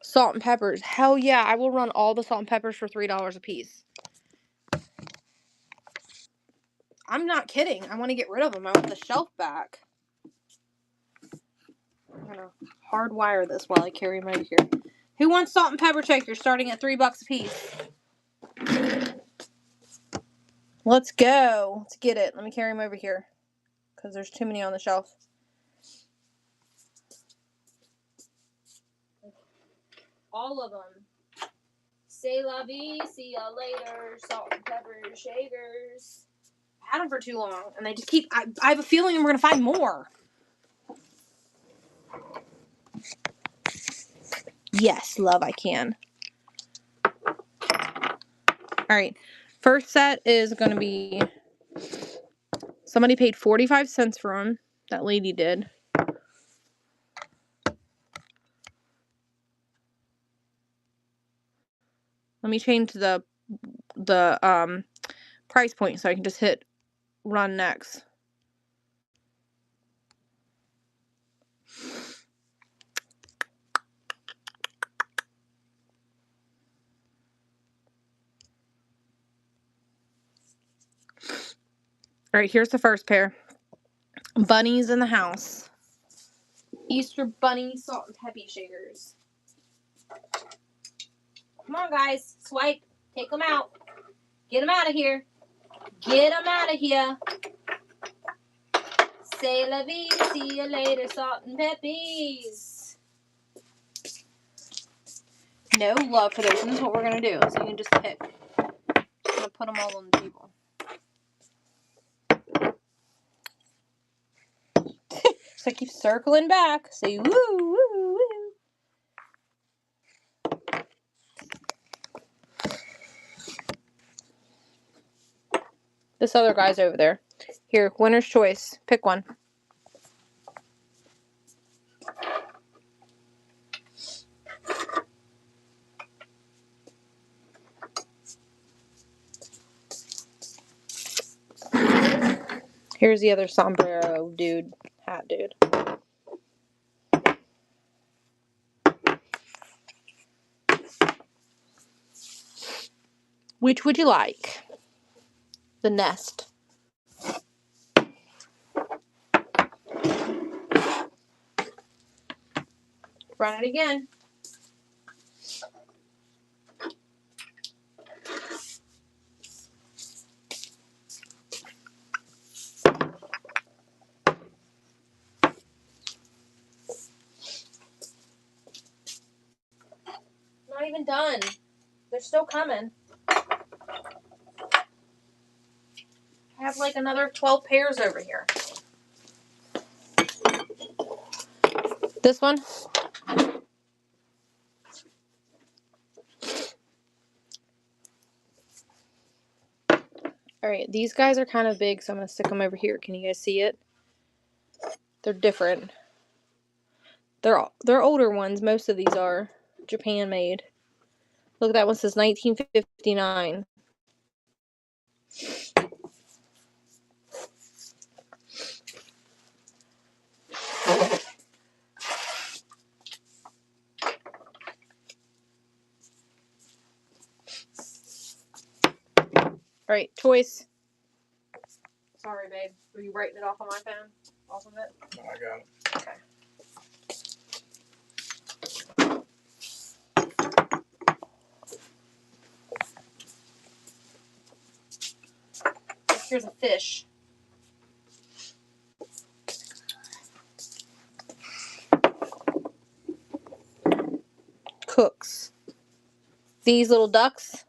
Speaker 1: Salt and peppers. Hell yeah, I will run all the salt and peppers for $3 a piece. I'm not kidding. I want to get rid of them. I want the shelf back. I'm gonna hardwire this while I carry them over here. Who wants salt and pepper shakers starting at $3 a piece? Let's go. Let's get it. Let me carry them over here, because there's too many on the shelf. All of them. C'est la vie, see ya later, salt and pepper shakers. I had them for too long, and they just keep, I have a feeling we're going to find more. Yes, love, I can. Alright, first set is going to be, somebody paid 45 cents for them. That lady did. Let me change the price point so I can just hit run next. Alright, here's the first pair. Bunnies in the house. Easter bunny salt and pepper shakers. Come on, guys. Swipe. Take them out. Get them out of here. Get them out of here. C'est la vie. See you later, salt and peppies. No love for those. And this is what we're going to do. So you can just pick. I'm going to put them all on the table. So I keep circling back. Say woo, woo, woo. This other guy's over there. Here, winner's choice. Pick one. Here's the other sombrero dude. Hat dude. Which would you like? The nest. Run it again. Not even done. They're still coming. I have like another 12 pairs over here. This one. Alright, these guys are kind of big, so I'm going to stick them over here. Can you guys see it? They're different. They're older ones. Most of these are Japan made. Look, that one says 1959. Alright, choice. Sorry, babe. Were you writing it off on my phone? Off of it?
Speaker 2: No, I got it.
Speaker 1: Okay. Here's a fish. Cooks. These little ducks.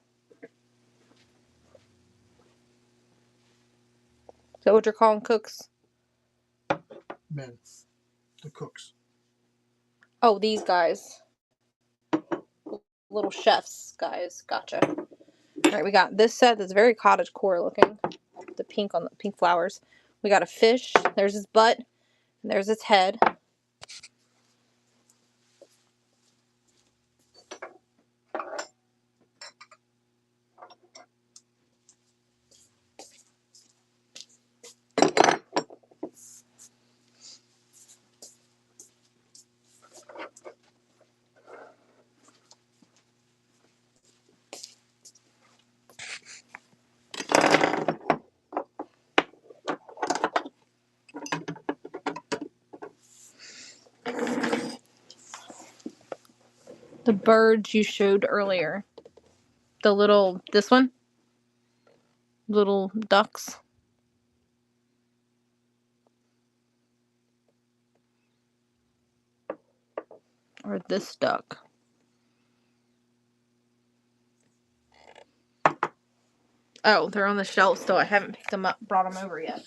Speaker 1: Is that what you're calling cooks?
Speaker 2: Men. The cooks.
Speaker 1: Oh, these guys. Little chefs, guys. Gotcha. Alright, we got this set that's very cottage core looking. The pink on the pink flowers. We got a fish. There's its butt. And there's its head. The birds you showed earlier. The little, this one? Little ducks. Or this duck. Oh, they're on the shelf still. I haven't picked them up, brought them over yet.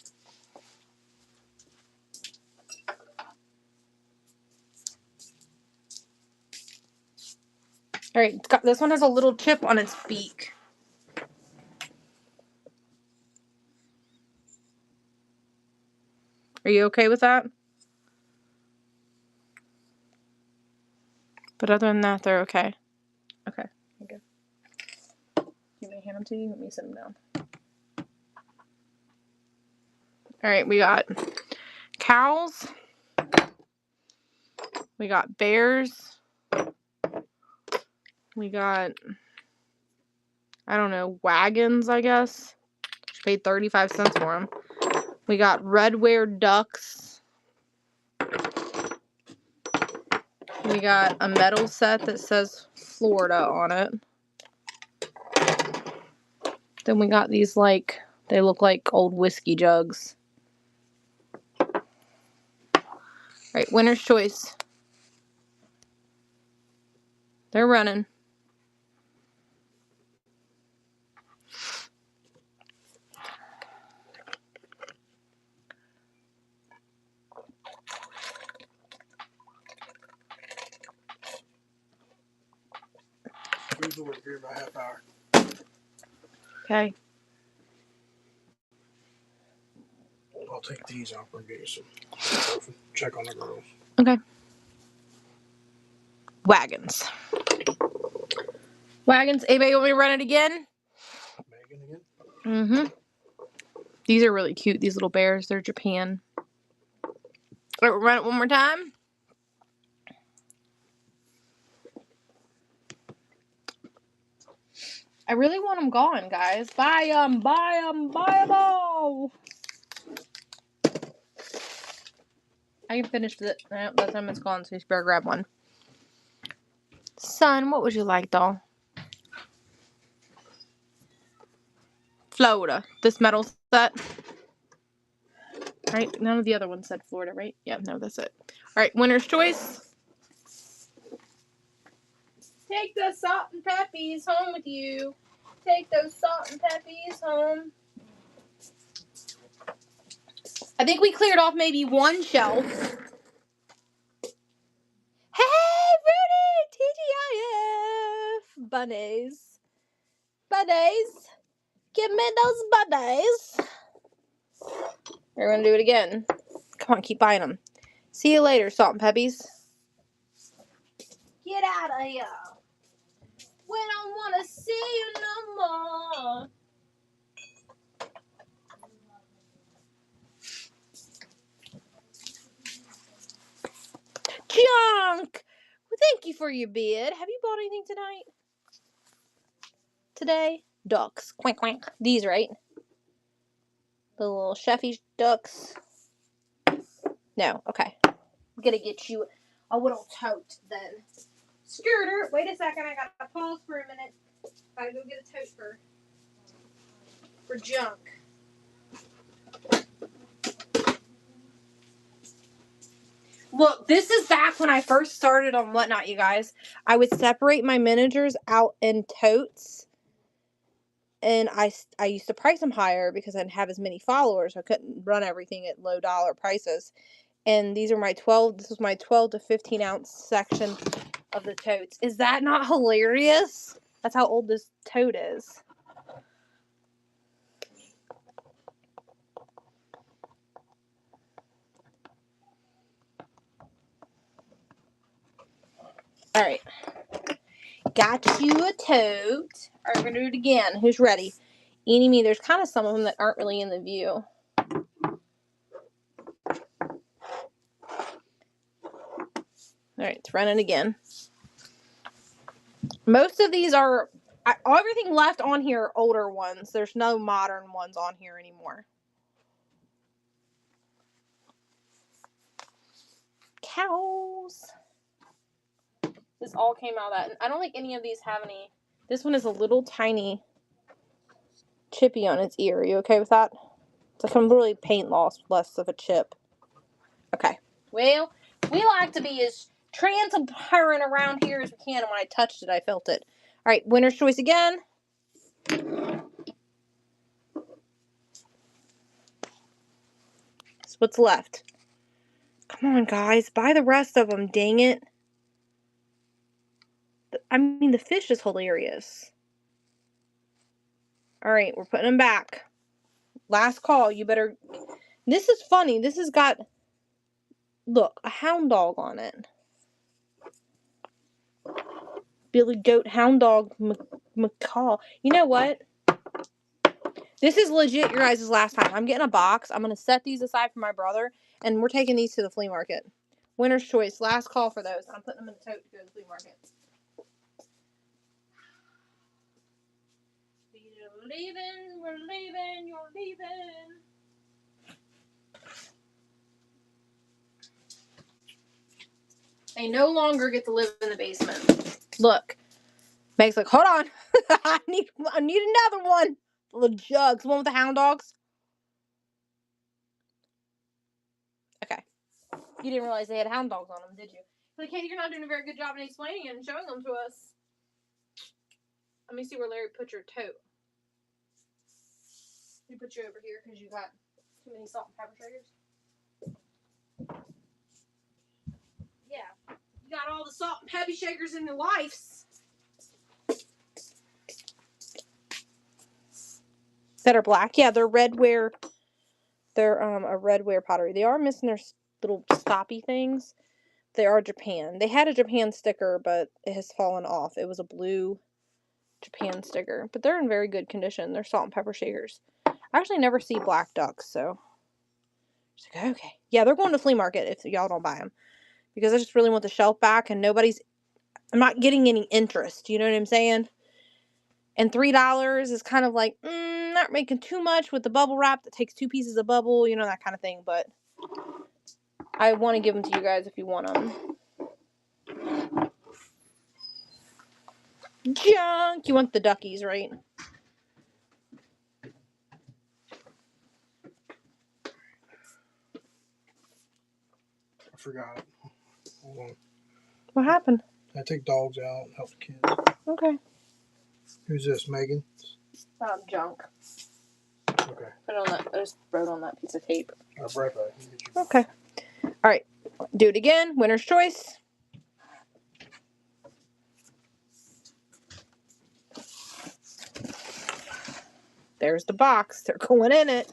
Speaker 1: Alright, this one has a little chip on its beak. Are you okay with that? But other than that, they're okay. Okay, okay. You want me to hand them to you? Let me sit them down. Alright, we got cows. We got bears. We got, I don't know, wagons, I guess. She paid 35 cents for them. We got red-ware ducks. We got a metal set that says Florida on it. Then we got these, like, they look like old whiskey jugs. Alright, winner's choice. They're running.
Speaker 2: We'll be here about half hour.
Speaker 1: Okay.
Speaker 2: I'll take these out and get you some. Check on the girls.
Speaker 1: Okay. Wagons. Wagons. Anybody want me to run it again?
Speaker 2: Megan again?
Speaker 1: Mm-hmm. These are really cute, these little bears. They're Japan. All right, we'll run it one more time. I really want them gone, guys. Buy them, buy them, buy them all. I can finish it. No, that time it's gone, so you better grab one. Son, what would you like, doll? Florida. This metal set. Right? None of the other ones said Florida, right? Yeah, no, that's it. Alright, winner's choice. Take the salt and peppies home with you. Take those salt and peppies home. I think we cleared off maybe one shelf. Hey, Rudy! TGIF! Bunnies. Bunnies. Give me those bunnies. We're going to do it again. Come on, keep buying them. See you later, salt and peppies. Get out of here. We don't want to see you no more. Junk! Well, thank you for your bid. Have you bought anything tonight? Today? Ducks. Quack, quack. These, right? The little Sheffy ducks. No, okay. I'm gonna get you a little tote then. Scooter, wait a second. I gotta pause for a minute. Gotta go get a tote for junk. Look, this is back when I first started on Whatnot, you guys. I would separate my miniatures out in totes. And I used to price them higher because I didn't have as many followers. I couldn't run everything at low dollar prices. And these are my 12. This was my 12 to 15 ounce section of the totes. Is that not hilarious? That's how old this tote is. All right. Got you a tote. All right, we're going to do it again. Who's ready? Eeny me. There's kind of some of them that aren't really in the view. All right, it's running again. Most of these are, everything left on here are older ones. There's no modern ones on here anymore. Cows. This all came out of that. And I don't think any of these have any. This one is a little tiny chippy on its ear. Are you okay with that? It's like a really paint loss, less of a chip. Okay. Well, we like to be as transparent around here as we can. And when I touched it, I felt it. All right, winner's choice again. That's what's left. Come on, guys. Buy the rest of them, dang it. I mean, the fish is hilarious. All right, we're putting them back. Last call. You better... This is funny. This has got... Look, a hound dog on it. Billy Goat Hound Dog Macaw. You know what? This is legit your guys' last time. I'm getting a box. I'm going to set these aside for my brother. And we're taking these to the flea market. Winner's choice. Last call for those. I'm putting them in the tote to go to the flea market. We're leaving, you're leaving. They no longer get to live in the basement. Look. Meg's like, hold on. I need another one. The little jugs. The one with the hound dogs. Okay. You didn't realize they had hound dogs on them, did you? Like, hey, you're not doing a very good job in explaining it and showing them to us. Let me see where Larry put your tote. He put you over here because you got too many salt and pepper shakers. Yeah. You got all the salt and pepper shakers in your lives. That are black. Yeah, they're red where They're a redware pottery. They are missing their little stoppy things. They are Japan. They had a Japan sticker, but it has fallen off. It was a blue Japan sticker. But they're in very good condition. They're salt and pepper shakers. I actually never see black ducks, so... Just like, okay. Yeah, they're going to flea market if y'all don't buy them. Because I just really want the shelf back, and I'm not getting any interest. You know what I'm saying? And $3 is kind of like, not making too much with the bubble wrap that takes 2 pieces of bubble, you know, that kind of thing. But I want to give them to you guys if you want them. Junk! You want the duckies, right?
Speaker 2: I forgot it. Hold on.
Speaker 1: What happened?
Speaker 2: I take dogs out and help the kids.
Speaker 1: Okay.
Speaker 2: Who's this, Megan?
Speaker 1: Junk.
Speaker 2: Okay.
Speaker 1: Put it on that. I just wrote on that piece of tape.
Speaker 2: I'll be right back.
Speaker 1: Okay. All right. Do it again. Winner's choice. There's the box. They're going in it.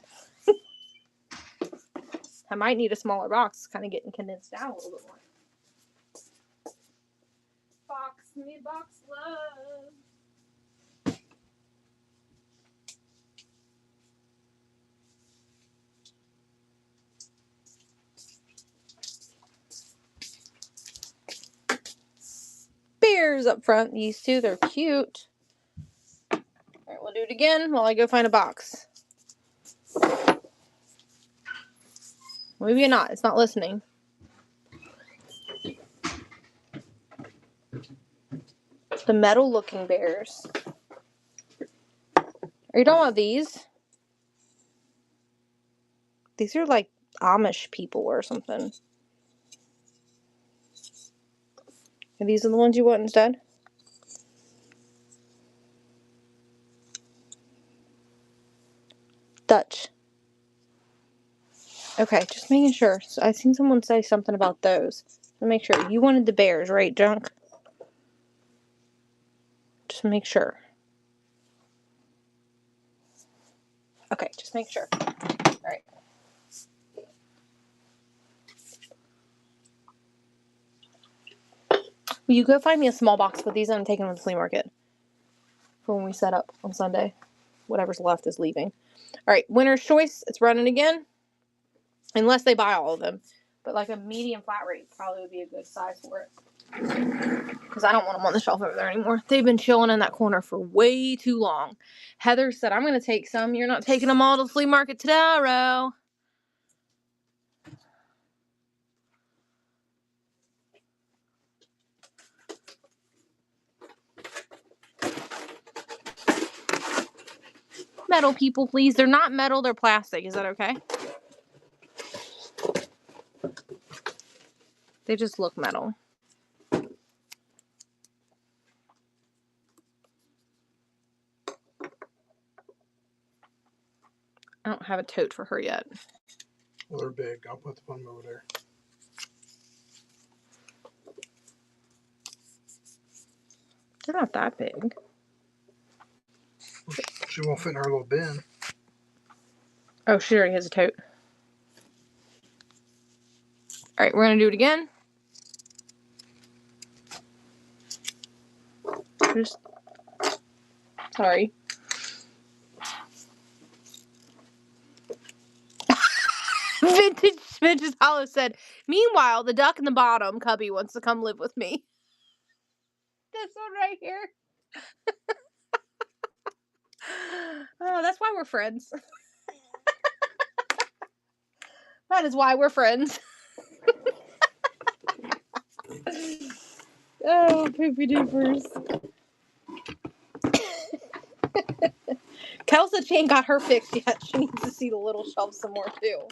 Speaker 1: I might need a smaller box. It's kind of getting condensed down a little bit more. Box me, box love. Bears up front. These two, they're cute. All right, we'll do it again while I go find a box. Maybe not. It's not listening. The metal looking bears. Are you talking about these? These are like Amish people or something. Are these the ones you want instead? Dutch. Okay, just making sure. So I seen someone say something about those. So make sure. You wanted the bears, right, Junk? Just make sure. Okay, just make sure. Alright. Will you go find me a small box with these and I'm taking them to the flea market for when we set up on Sunday. Whatever's left is leaving. Alright, winner's choice. It's running again. Unless they buy all of them. But like a medium flat rate probably would be a good size for it. Because I don't want them on the shelf over there anymore. They've been chilling in that corner for way too long. Heather said, I'm going to take some. You're not taking them all to the flea market tomorrow. Metal people, please. They're not metal. They're plastic. Is that okay? They just look metal. I don't have a tote for her yet.
Speaker 2: Well, they're big. I'll put them over there.
Speaker 1: They're not that big.
Speaker 2: She won't fit in her little bin.
Speaker 1: Oh, she already has a tote. Alright, we're going to do it again. Sorry. Vintage Hollow said, meanwhile, the duck in the bottom, Cubby, wants to come live with me. This one right here. Oh, that's why we're friends. That is why we're friends. Oh, poopy doopers. Kelsa Chan got her fixed yet. She needs to see the little shelf some more too.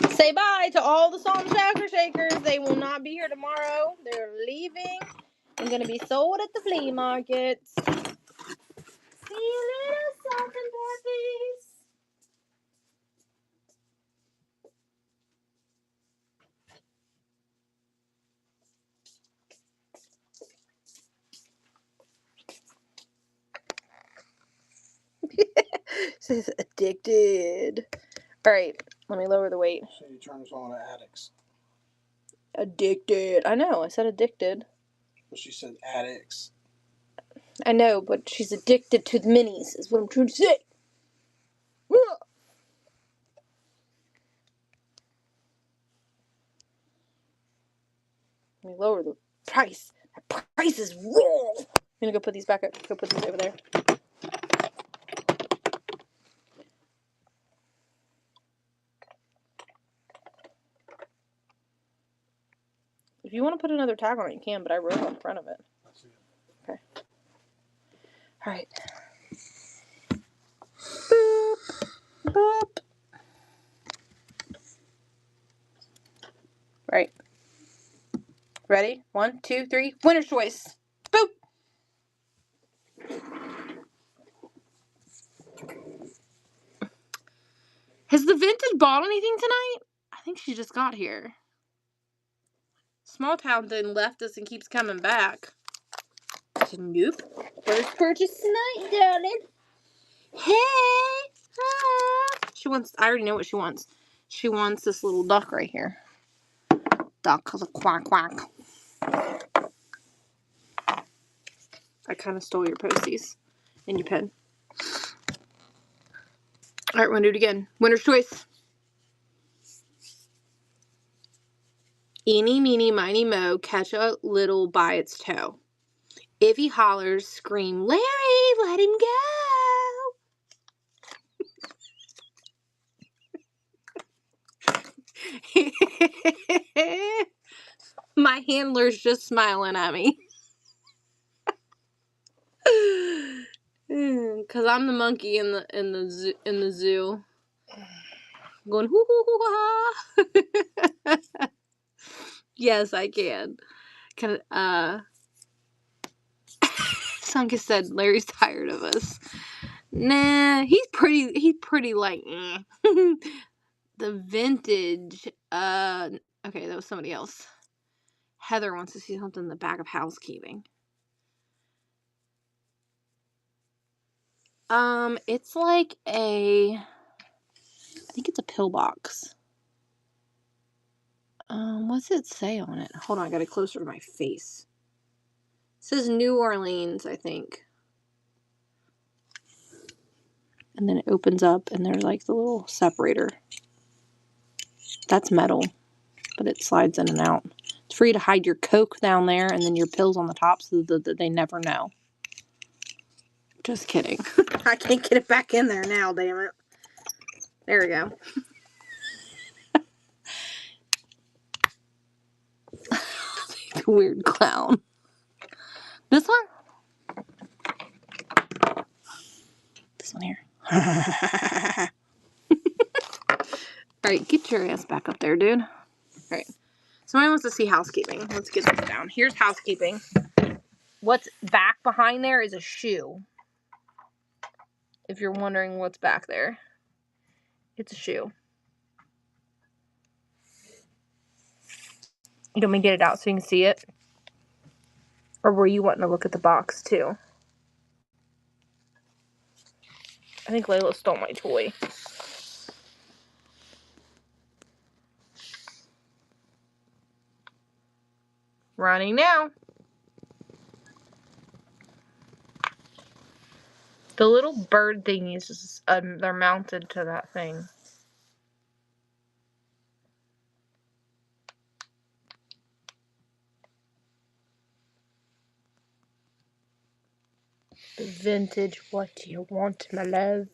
Speaker 1: Say bye to all the salt and shaker shakers. They will not be here tomorrow. They're leaving and going to be sold at the flea market. See you later, salt and peppies. says addicted. All right, let me lower the weight.
Speaker 2: So you turn us on to addicts.
Speaker 1: Addicted. I know, I said addicted.
Speaker 2: But she said addicts.
Speaker 1: I know, but she's addicted to the minis, is what I'm trying to say. Let me lower the price. That price is wrong. I'm gonna go put these back up. Go put these over there. If you want to put another tag on it, you can, but I wrote on the front of it. Okay. All right. Boop. Boop. Right. Ready? 1, 2, 3. Winner's choice. Boop. Has the Vintage bought anything tonight? I think she just got here. Small Town then left us and keeps coming back. Nope. First purchase tonight, darling. Hey. Ah. She wants, I already know what she wants. She wants this little duck right here. Duck, quack quack. I kind of stole your posties and your pen. All right, we're going to do it again. Winner's choice. Eeny, meeny, miny, moe, catch a little by its toe. If he hollers, scream, Larry, let him go. My handler's just smiling at me. Cause I'm the monkey in the zoo. Going hoo hoo hoo ha. Yes, I can. Sunka said Larry's tired of us. Nah, he's pretty like the Vintage. Okay, that was somebody else. Heather wants to see something in the back of housekeeping. It's like I think it's a pillbox. What's it say on it? Hold on, I got it closer to my face. It says New Orleans, I think. And then it opens up and there's like the little separator. That's metal, but it slides in and out. It's for you to hide your Coke down there and then your pills on the top so that they never know. Just kidding. I can't get it back in there now, damn it. There we go. Weird clown. This one? This one here. Alright, get your ass back up there, dude. Alright. Somebody wants to see housekeeping. Let's get this down. Here's housekeeping. What's back behind there is a shoe. If you're wondering what's back there. It's a shoe. You want me to get it out so you can see it? Or were you wanting to look at the box too? I think Layla stole my toy. Running now. The little bird thingies, just, they're mounted to that thing. The Vintage, what do you want, my love?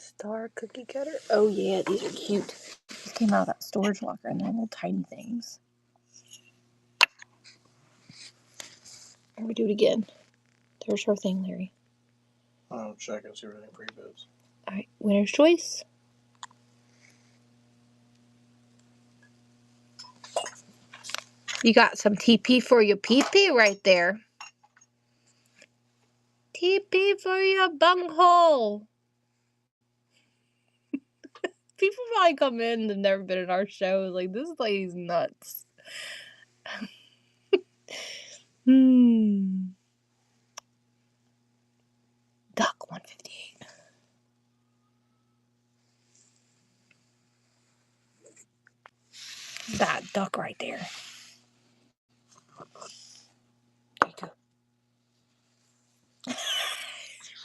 Speaker 1: Star cookie cutter. Oh yeah, these are cute. These came out of that storage locker and they're little tiny things. Let me do it again. There's her thing, Larry.
Speaker 2: I'll check and see everything pre-bids.
Speaker 1: Alright, winner's choice. You got some TP for your pee-pee right there. TP for your bunghole. People probably come in and never been in our show. Like, this lady's nuts. Duck 158. That duck right there. There you go.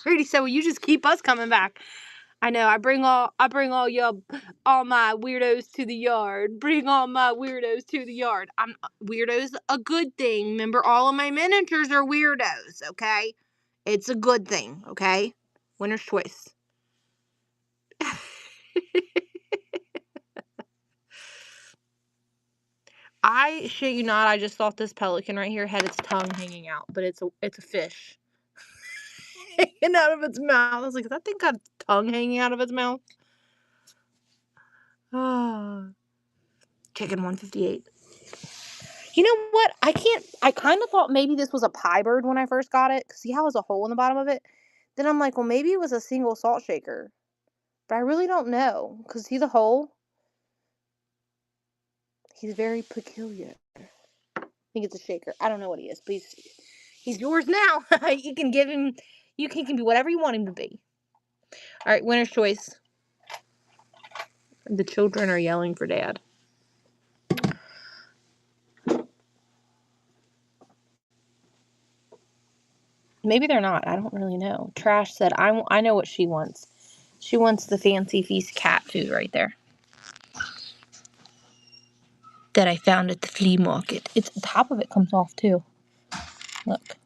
Speaker 1: Rudy said, "Well, you just keep us coming back." I know. I bring all my weirdos to the yard. Bring all my weirdos to the yard. Weirdos a good thing. Remember, all of my miniatures are weirdos. Okay, it's a good thing. Okay, winner's choice. I shit you not. I just thought this pelican right here had its tongue hanging out, but it's a fish hanging out of its mouth. I was like, that thing got its tongue hanging out of its mouth. Ah, chicken 158. You know what? I kind of thought maybe this was a pie bird when I first got it. See how there's a hole in the bottom of it? Then I'm like, well, maybe it was a single salt shaker. But I really don't know. Because see the hole? He's very peculiar. I think it's a shaker. I don't know what he is, but he's yours now. You can give him, he can be whatever you want him to be. All right, winner's choice. The children are yelling for Dad. Maybe they're not. I don't really know. Trash said, I know what she wants. She wants the Fancy Feast cat food right there that I found at the flea market. The top of it comes off too. Look.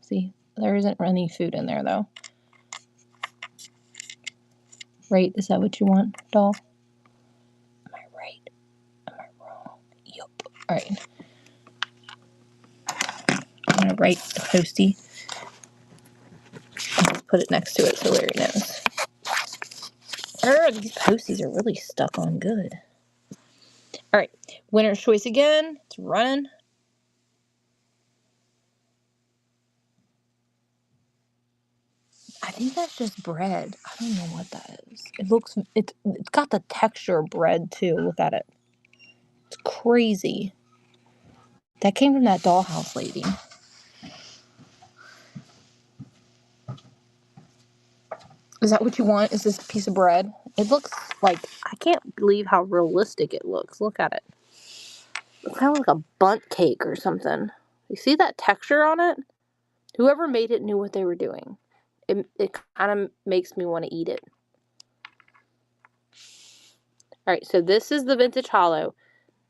Speaker 1: See? There isn't any food in there though. Right? Is that what you want, doll? Am I right? Am I wrong? Yup. Alright. I'm gonna write the postie. I'll put it next to it so Larry knows. These posties are really stuck on good. Alright. Winner's choice again. It's running. I think that's just bread. I don't know what that is. It's got the texture of bread too. Look at it. It's crazy. That came from that dollhouse lady. Is that what you want? Is this piece of bread? It looks like, I can't believe how realistic it looks. Look at it. It's kind of like a bundt cake or something. You see that texture on it? Whoever made it knew what they were doing. It kind of makes me want to eat it. Alright, so this is the vintage hollow.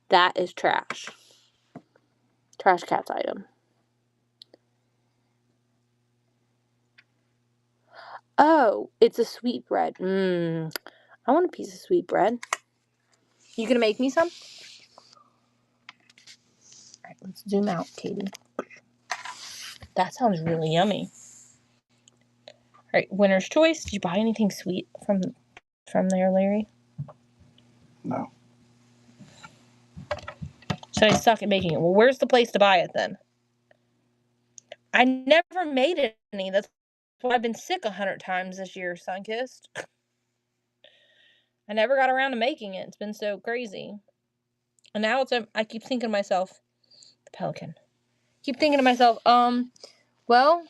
Speaker 1: That is trash. Trash cat's item. Oh, it's a sweetbread. I want a piece of sweetbread. You gonna make me some? Alright, let's zoom out, Katie. That sounds really yummy. Alright, winner's choice. Did you buy anything sweet from there, Larry?
Speaker 4: No.
Speaker 1: So I suck at making it. Well, where's the place to buy it then? I never made any. That's why I've been sick 100 times this year, Sunkissed. I never got around to making it. It's been so crazy. And now I keep thinking to myself, the pelican. Keep thinking to myself, well,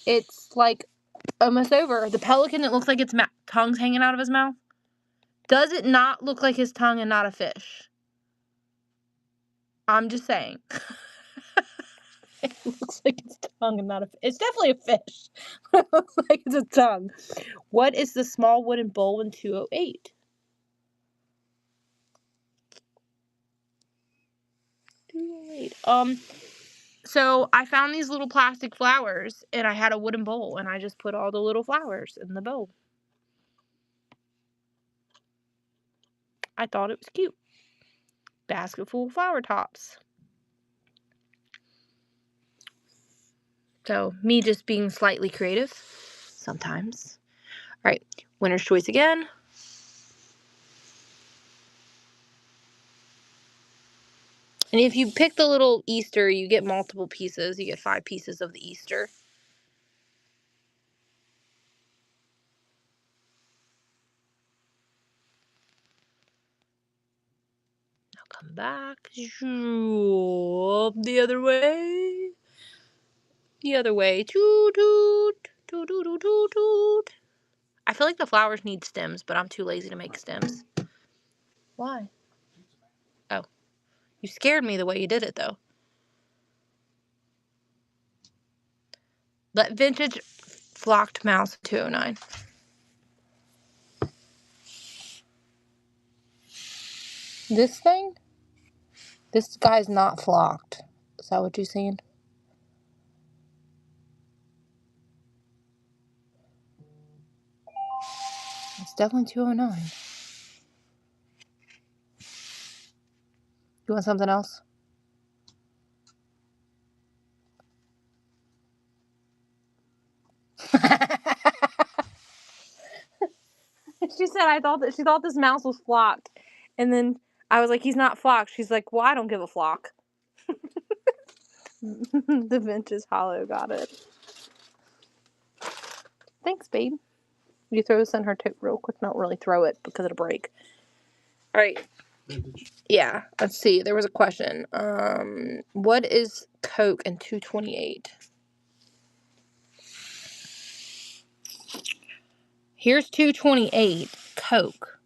Speaker 1: it's like almost over. The pelican, it looks like its tongue's hanging out of his mouth. Does it not look like his tongue and not a fish? I'm just saying. It looks like its tongue and not a fish. It's definitely a fish. It looks like it's a tongue. What is the small wooden bowl in 208? 208. So I found these little plastic flowers and I had a wooden bowl and I just put all the little flowers in the bowl. I thought it was cute. Basket full of flower tops. So me just being slightly creative sometimes. All right, winner's choice again. And if you pick the little Easter, you get multiple pieces. You get 5 pieces of the Easter. come back. Zoop, the other way. The other way. Toot toot. Toot toot toot toot toot. I feel like the flowers need stems, but I'm too lazy to make stems. Why? Oh. You scared me the way you did it, though. But vintage flocked mouse 209. This thing? This guy's not flocked. Is that what you're saying? It's definitely 209. You want something else? She said she thought this mouse was flocked. And then I was like, he's not flocked. She's like, well, I don't give a flock. The vintage hollow got it. Thanks, babe. You throw this in her tote real quick. Don't really throw it because it'll break. All right.
Speaker 2: Vintage.
Speaker 1: Yeah. Let's see. There was a question. What is Coke in 228? Here's 228 Coke.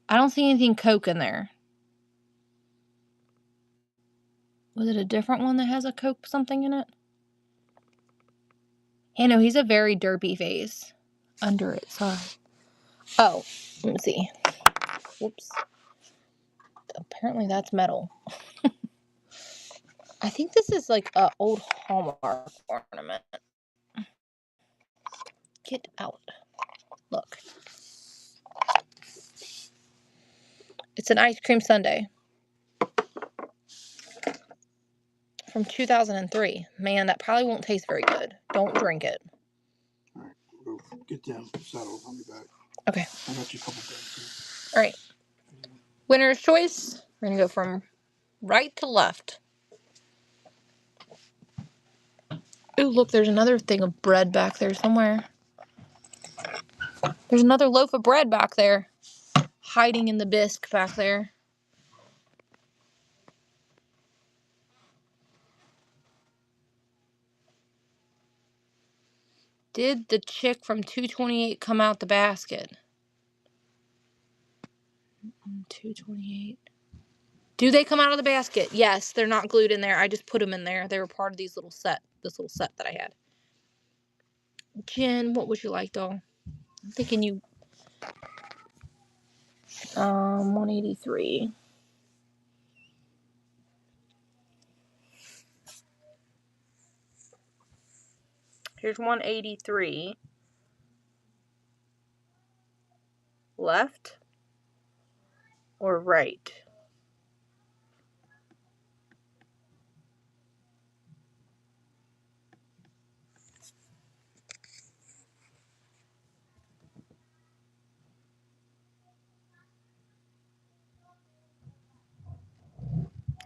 Speaker 1: I don't see anything Coke in there. Was it a different one that has a Coke something in it? Hey, no, he's a very derpy face. Under it, sorry. Oh, let me see. Whoops. Apparently that's metal. I think this is like an old Hallmark ornament. Get out. Look. It's an ice cream sundae. From 2003. Man, that probably won't taste very good. Don't drink it.
Speaker 2: All right, we'll go get them settled. I'll be back.
Speaker 1: Okay.
Speaker 2: I got you a couple things
Speaker 1: All right. Winner's choice. We're going to go from right to left. Ooh, look, there's another thing of bread back there somewhere. There's another loaf of bread back there. Hiding in the bisque back there. Did the chick from 228 come out the basket? 228. Do they come out of the basket? Yes, they're not glued in there. I just put them in there. They were part of this little set that I had. Jen, what would you like, doll? I'm thinking you 183. Here's 183. Left or right?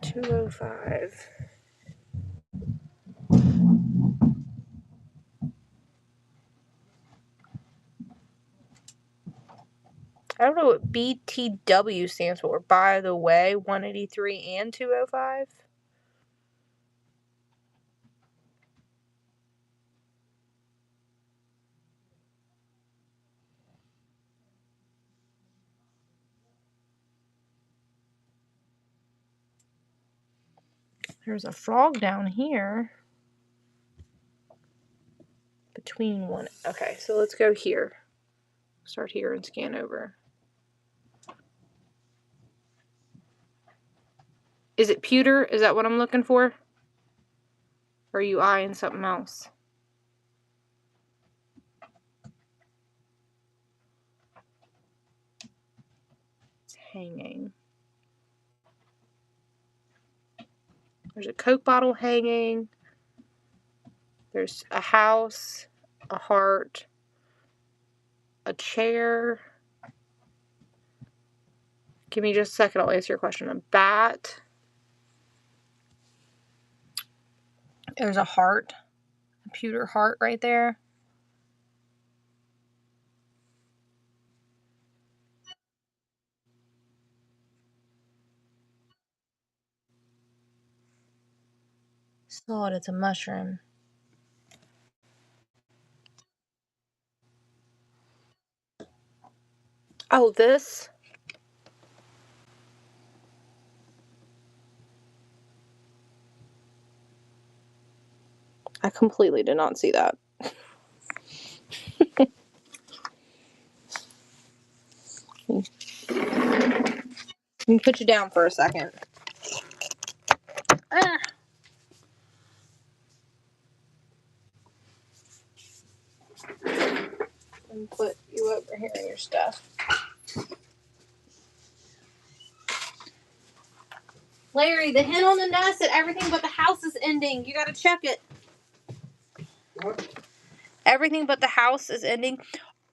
Speaker 1: $205. I don't know what BTW stands for. By the way, 183 and 205. There's a frog down here. Between one. Okay, so let's go here. Start here and scan over. Is it pewter? Is that what I'm looking for? Or are you eyeing something else? It's hanging. There's a Coke bottle hanging. There's a house, a heart, a chair. Give me just a second, I'll answer your question. A bat. There's a heart, a pewter heart right there. Salt, it's a mushroom. Oh, this? I completely did not see that. Let me put you down for a second. Ah. And put you over here in your stuff. Larry, the hen on the nest said everything but the house is ending. You gotta check it.
Speaker 2: What?
Speaker 1: Everything but the house is ending.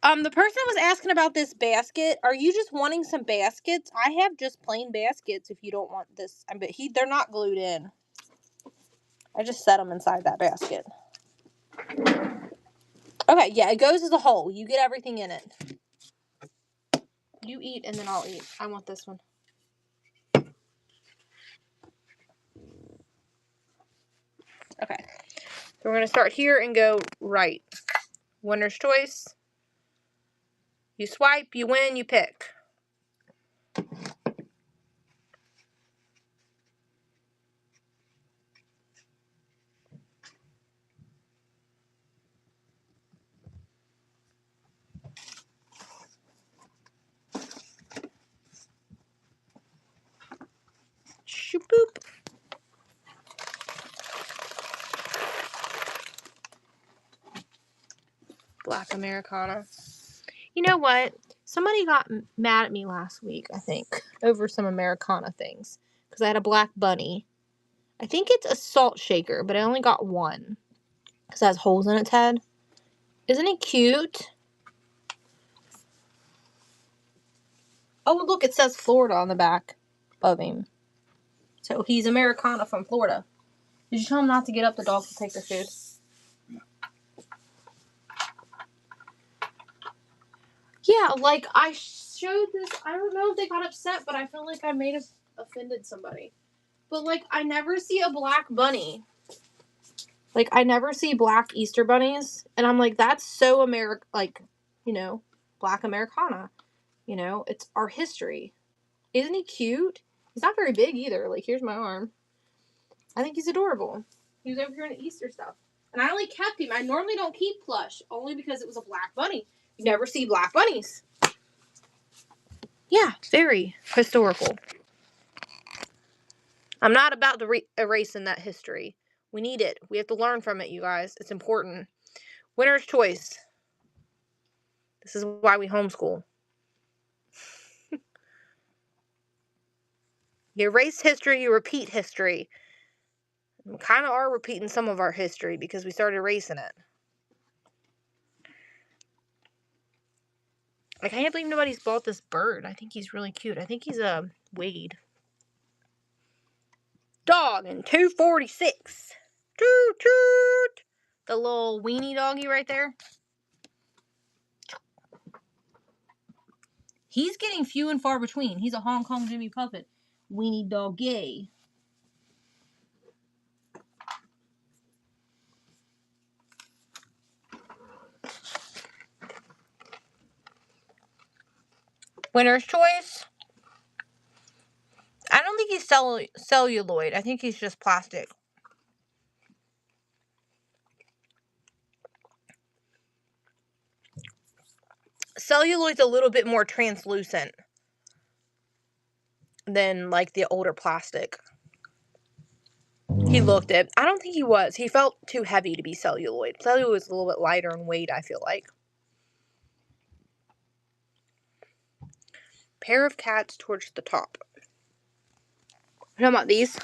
Speaker 1: The person was asking about this basket. Are you just wanting some baskets? I have just plain baskets if you don't want this. I bet they're not glued in. I just set them inside that basket. Okay, yeah, it goes as a whole. You get everything in it. You eat and then I'll eat. I want this one. Okay. So we're going to start here and go right. Winner's choice. You swipe, you win, you pick. Shoop-boop. Black Americana. You know what? Somebody got mad at me last week, I think, over some Americana things. Because I had a black bunny. I think it's a salt shaker, but I only got one. Because it has holes in its head. Isn't it cute? Oh, look, it says Florida on the back of him. So he's Americana from Florida. Did you tell him not to get up? The dogs will take their food. Yeah, like I showed this. I don't know if they got upset, but I feel like I may have offended somebody. But like, I never see a black bunny. Like, I never see black Easter bunnies, and I'm like, that's so like, you know, Black Americana. You know, it's our history. Isn't he cute? He's not very big either. Like, here's my arm. I think he's adorable. He was over here in the Easter stuff. And I only kept him. I normally don't keep plush, only because it was a black bunny. You never see black bunnies. Yeah, very historical. I'm not about to erasing that history. We need it. We have to learn from it, you guys. It's important. Winner's choice. This is why we homeschool. You erase history, you repeat history. We kind of are repeating some of our history because we started erasing it. I can't believe nobody's bought this bird. I think he's really cute. I think he's a Wade. Dog in 246. Toot toot. The little weenie doggy right there. He's getting few and far between. He's a Hong Kong Jimmy puppet. Weenie doggy. Winner's choice. I don't think he's celluloid. I think he's just plastic. Celluloid's a little bit more translucent than like the older plastic. He looked it. I don't think he was. He felt too heavy to be celluloid. Celluloid was a little bit lighter in weight, I feel like. Pair of cats towards the top. How about these?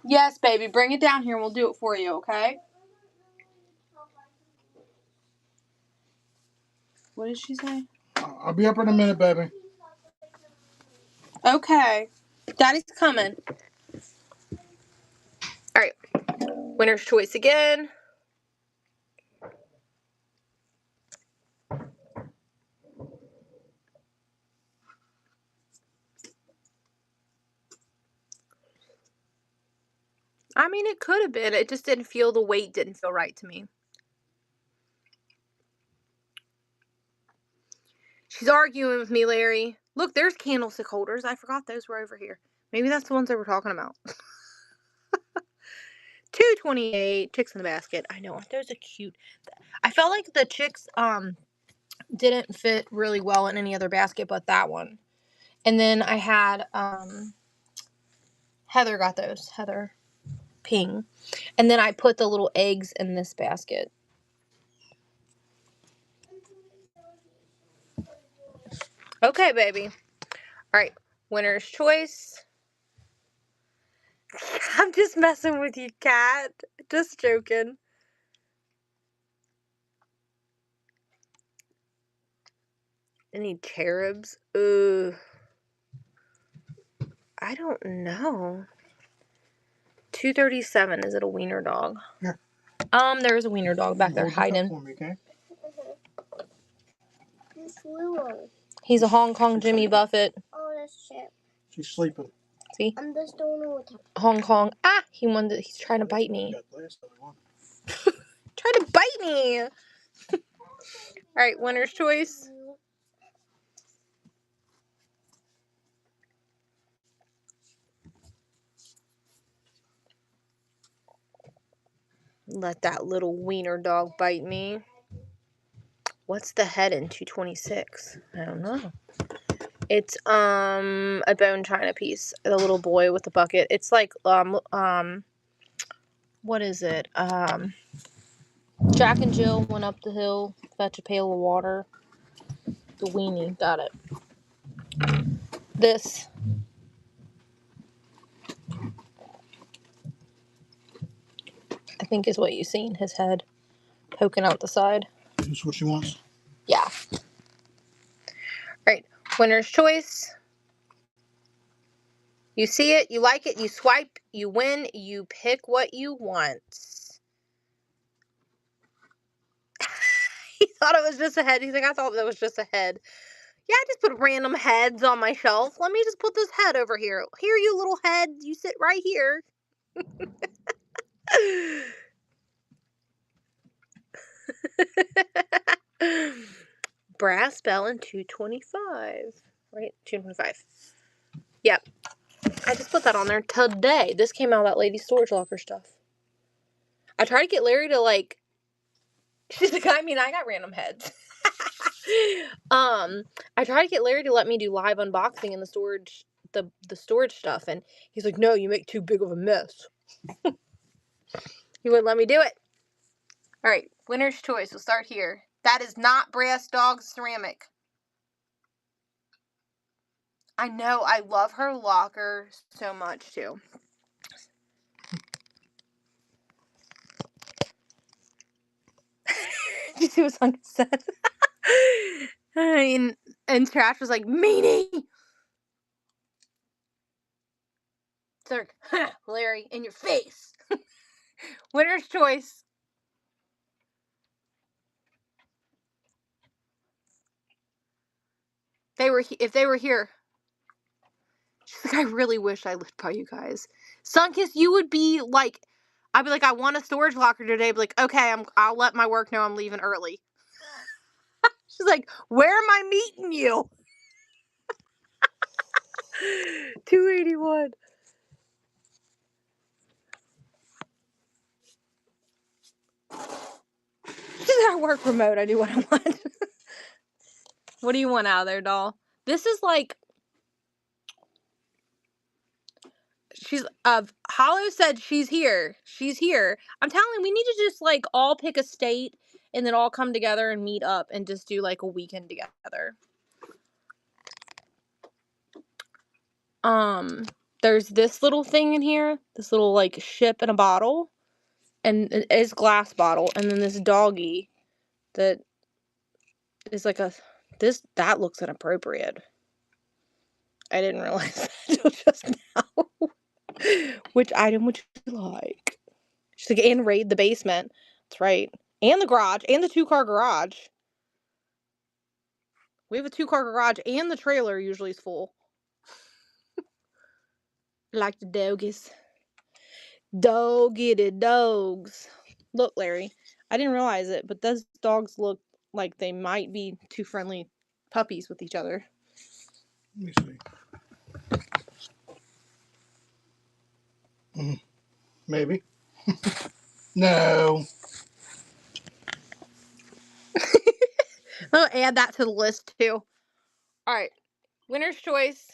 Speaker 1: Yes, baby. Bring it down here and we'll do it for you, okay? What did she say?
Speaker 2: I'll be up in a minute, baby.
Speaker 1: Okay. Daddy's coming. Alright. Winner's choice again. I mean, it could have been. It just didn't feel, the weight didn't feel right to me. She's arguing with me, Larry. Look, there's candlestick holders. I forgot those were over here. Maybe that's the ones they were talking about. $2.28. Chicks in the basket. I know. Those are cute. I felt like the chicks didn't fit really well in any other basket but that one. And then I had Heather got those. Heather Ping. And then I put the little eggs in this basket. Okay, baby. All right. Winner's choice. I'm just messing with you, Cat. Just joking. Any cherubs? Ooh. I don't know. 237. Is it a wiener dog?
Speaker 2: Here.
Speaker 1: There's a wiener dog back there hiding.
Speaker 2: For me, okay?
Speaker 1: He's a Hong Kong Jimmy Buffett.
Speaker 3: Oh, that's Chip.
Speaker 2: She's sleeping.
Speaker 1: See?
Speaker 3: I'm just don't know what to.
Speaker 1: Hong Kong. Ah! He's trying to bite me. Trying to bite me! Alright, winner's choice. Let that little wiener dog bite me. What's the head in 226? I don't know. It's a bone china piece. The little boy with the bucket. It's like what is it? Jack and Jill went up the hill, fetch a pail of water. The weenie, got it. This. I think is what you seen, his head poking out the side.
Speaker 2: That's what she wants?
Speaker 1: Yeah. Alright, winner's choice. You see it, you like it, you swipe, you win, you pick what you want. He thought it was just a head. He's like, I thought that was just a head. Yeah, I just put random heads on my shelf. Let me just put this head over here. Here, you little head. You sit right here. Brass bell in 225. Right? 225. Yep. I just put that on there today. This came out of that lady's storage locker stuff. I tried to get Larry to like... She's like, I mean, I got random heads. I tried to get Larry to let me do live unboxing in the storage, the storage stuff, and he's like, no, you make too big of a mess. He wouldn't let me do it. All right, winner's choice. We'll start here. That is not Brass Dog ceramic. I know. I love her locker so much too. Did you see what Sunken said? And Trash was like, meanie! It's like, Larry, in your face. Winner's choice. If they were here. She's like, I really wish I lived by you guys. Sunkiss, you would be like, I'd be like, I want a storage locker today. I'd be like, okay, I'll let my work know I'm leaving early. She's like, where am I meeting you? 281. She's at work remote. I do what I want. What do you want out of there, doll? This is like, Hollow said she's here. She's here. I'm telling you, we need to just like all pick a state and then all come together and meet up and just do like a weekend together. There's this little thing in here, this little like ship in a bottle, and it is glass bottle, and then this doggy that is like that looks inappropriate. I didn't realize that until just now. Which item would you like? She's like, and raid the basement. That's right. And the garage, and the 2-car garage. We have a 2-car garage, and the trailer usually is full. Like the doggies. Dog-eated dogs. Look, Larry. I didn't realize it, but those dogs look like they might be two friendly puppies with each other.
Speaker 2: Let me see. Maybe. No.
Speaker 1: I'll add that to the list too. Alright. Winner's choice.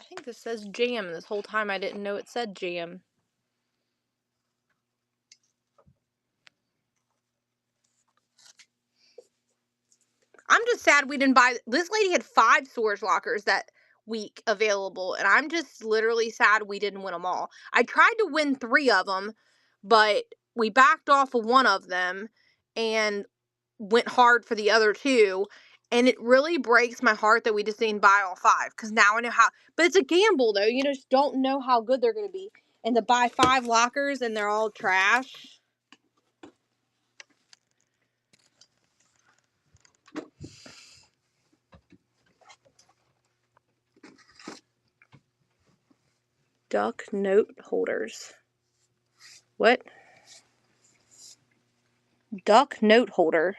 Speaker 1: I think this says jam. This whole time I didn't know it said jam. I'm just sad we didn't buy. This lady had 5 storage lockers that week available, and I'm just literally sad we didn't win them all. I tried to win 3 of them, but we backed off of one of them and went hard for the other 2. And it really breaks my heart that we just didn't buy all 5, because now I know how. But it's a gamble, though. You just don't know how good they're going to be. And to buy 5 lockers and they're all trash. Duck note holders. What? Duck note holder.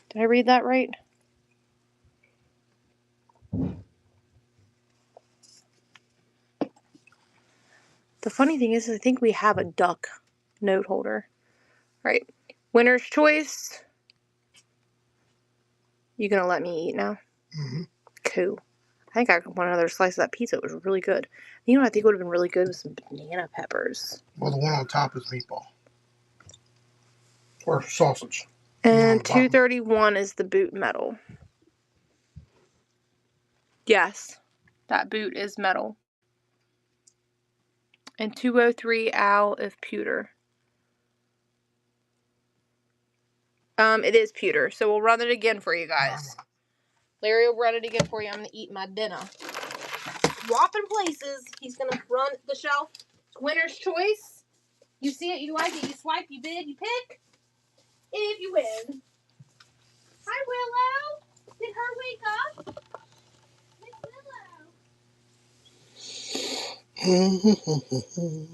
Speaker 1: Did I read that right? The funny thing is I think we have a duck note holder. Right. Winner's choice. You gonna let me eat now?
Speaker 2: Mm-hmm.
Speaker 1: Cool. I think I want another slice of that pizza. It was really good. You know what I think would have been really good with some banana peppers.
Speaker 2: Well, the one on top is meatball. Or sausage.
Speaker 1: And 231 is the boot metal. Yes. That boot is metal. And 203 Al of pewter. It is pewter, so we'll run it again for you guys. Larry will run it again for you. I'm gonna eat my dinner. Swapping places. He's gonna run the shelf. Winner's choice. You see it, you like it, you swipe, you bid, you pick. If you win. Hi, Willow. Did her wake up? Miss Willow.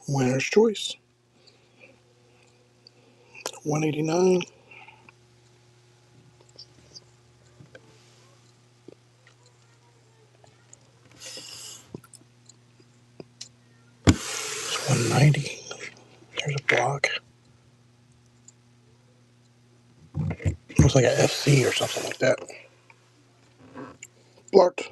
Speaker 2: Winner's choice. 189. It's 190. There's a block. Looks like a FC or something like that. Blocked.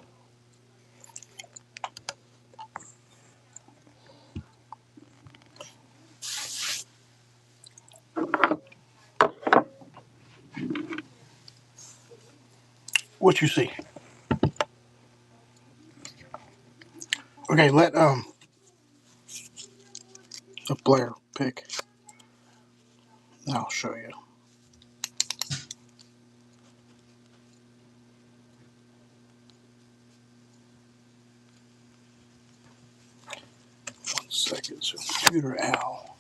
Speaker 2: What you see? Okay, let Blair pick. And I'll show you. One second. So computer Al.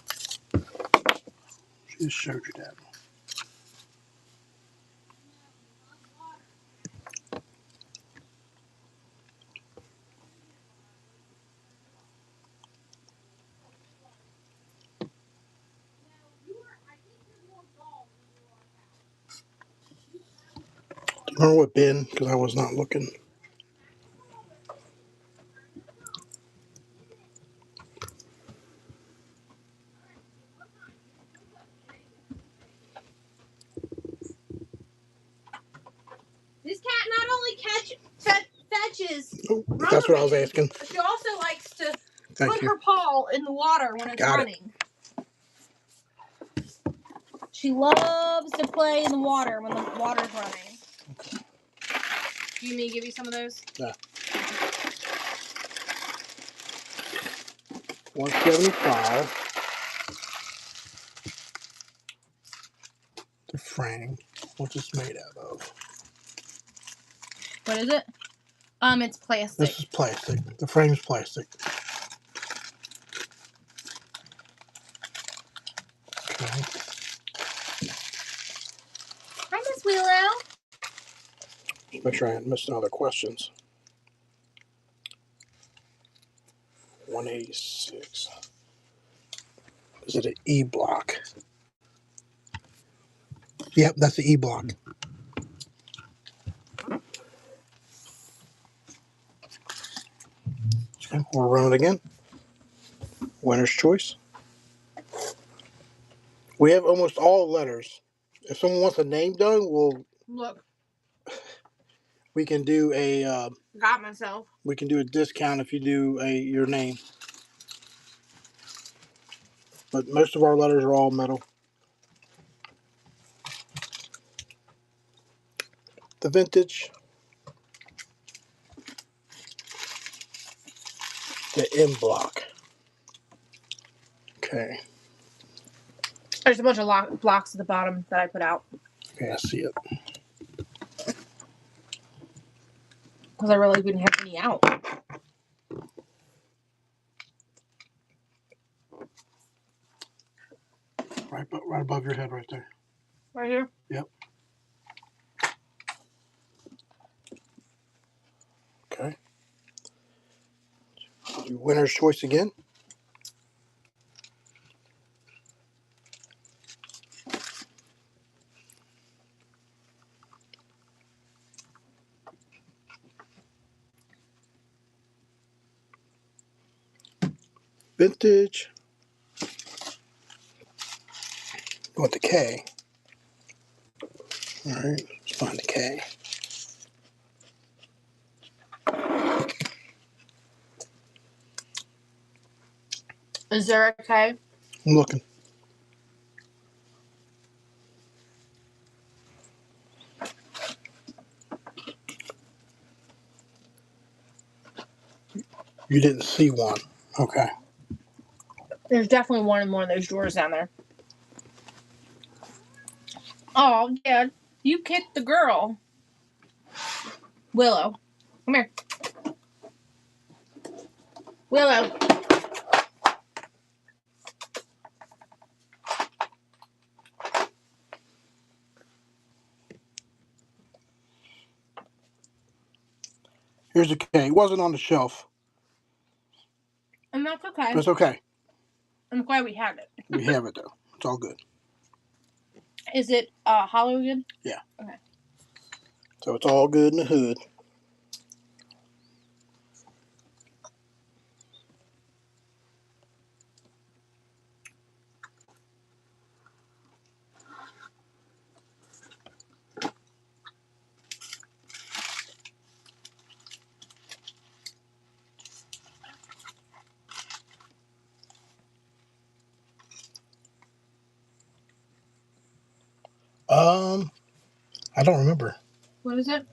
Speaker 2: She just showed you that. Do you remember what bin? Because I was not looking.
Speaker 1: This cat not only fetches.
Speaker 2: Oh, that's what I was asking.
Speaker 1: But she also likes to
Speaker 2: Thank
Speaker 1: put
Speaker 2: you.
Speaker 1: her paw in the water when it's running. She loves to play in the water when the water's running.
Speaker 2: Okay.
Speaker 1: Do you need me to give you some of those?
Speaker 2: Yeah. 175. The frame. What's this made out of?
Speaker 1: What is it? It's plastic.
Speaker 2: This is plastic. The frame's plastic. Make sure I haven't missed no other questions. 186. Is it an E block? Yep, that's the E block. Okay, we'll run it again. Winner's choice. We have almost all letters. If someone wants a name done,
Speaker 1: Look,
Speaker 2: we can do a
Speaker 1: got myself.
Speaker 2: we can do a discount if you do your name. But most of our letters are all metal. The vintage. The M block. Okay.
Speaker 1: There's a bunch of blocks at the bottom that I put out
Speaker 2: Okay, I see it.
Speaker 1: because I really didn't have any out.
Speaker 2: Right above your head right there.
Speaker 1: Right here?
Speaker 2: Yep. Okay. Do winner's choice again. Vintage. Go with the K. All right, let's find the K.
Speaker 1: Is there a K?
Speaker 2: I'm looking. You didn't see one. Okay.
Speaker 1: There's definitely one in one of those drawers down there. Oh, Dad, you kicked the girl. Willow, come here. Willow.
Speaker 2: Here's the K. It wasn't on the shelf.
Speaker 1: And that's okay.
Speaker 2: That's okay.
Speaker 1: I'm glad we have it.
Speaker 2: We have it though. It's all good.
Speaker 1: Is it hollow again?
Speaker 2: Yeah.
Speaker 1: Okay.
Speaker 2: So it's all good in the hood. I don't remember.
Speaker 1: What is it?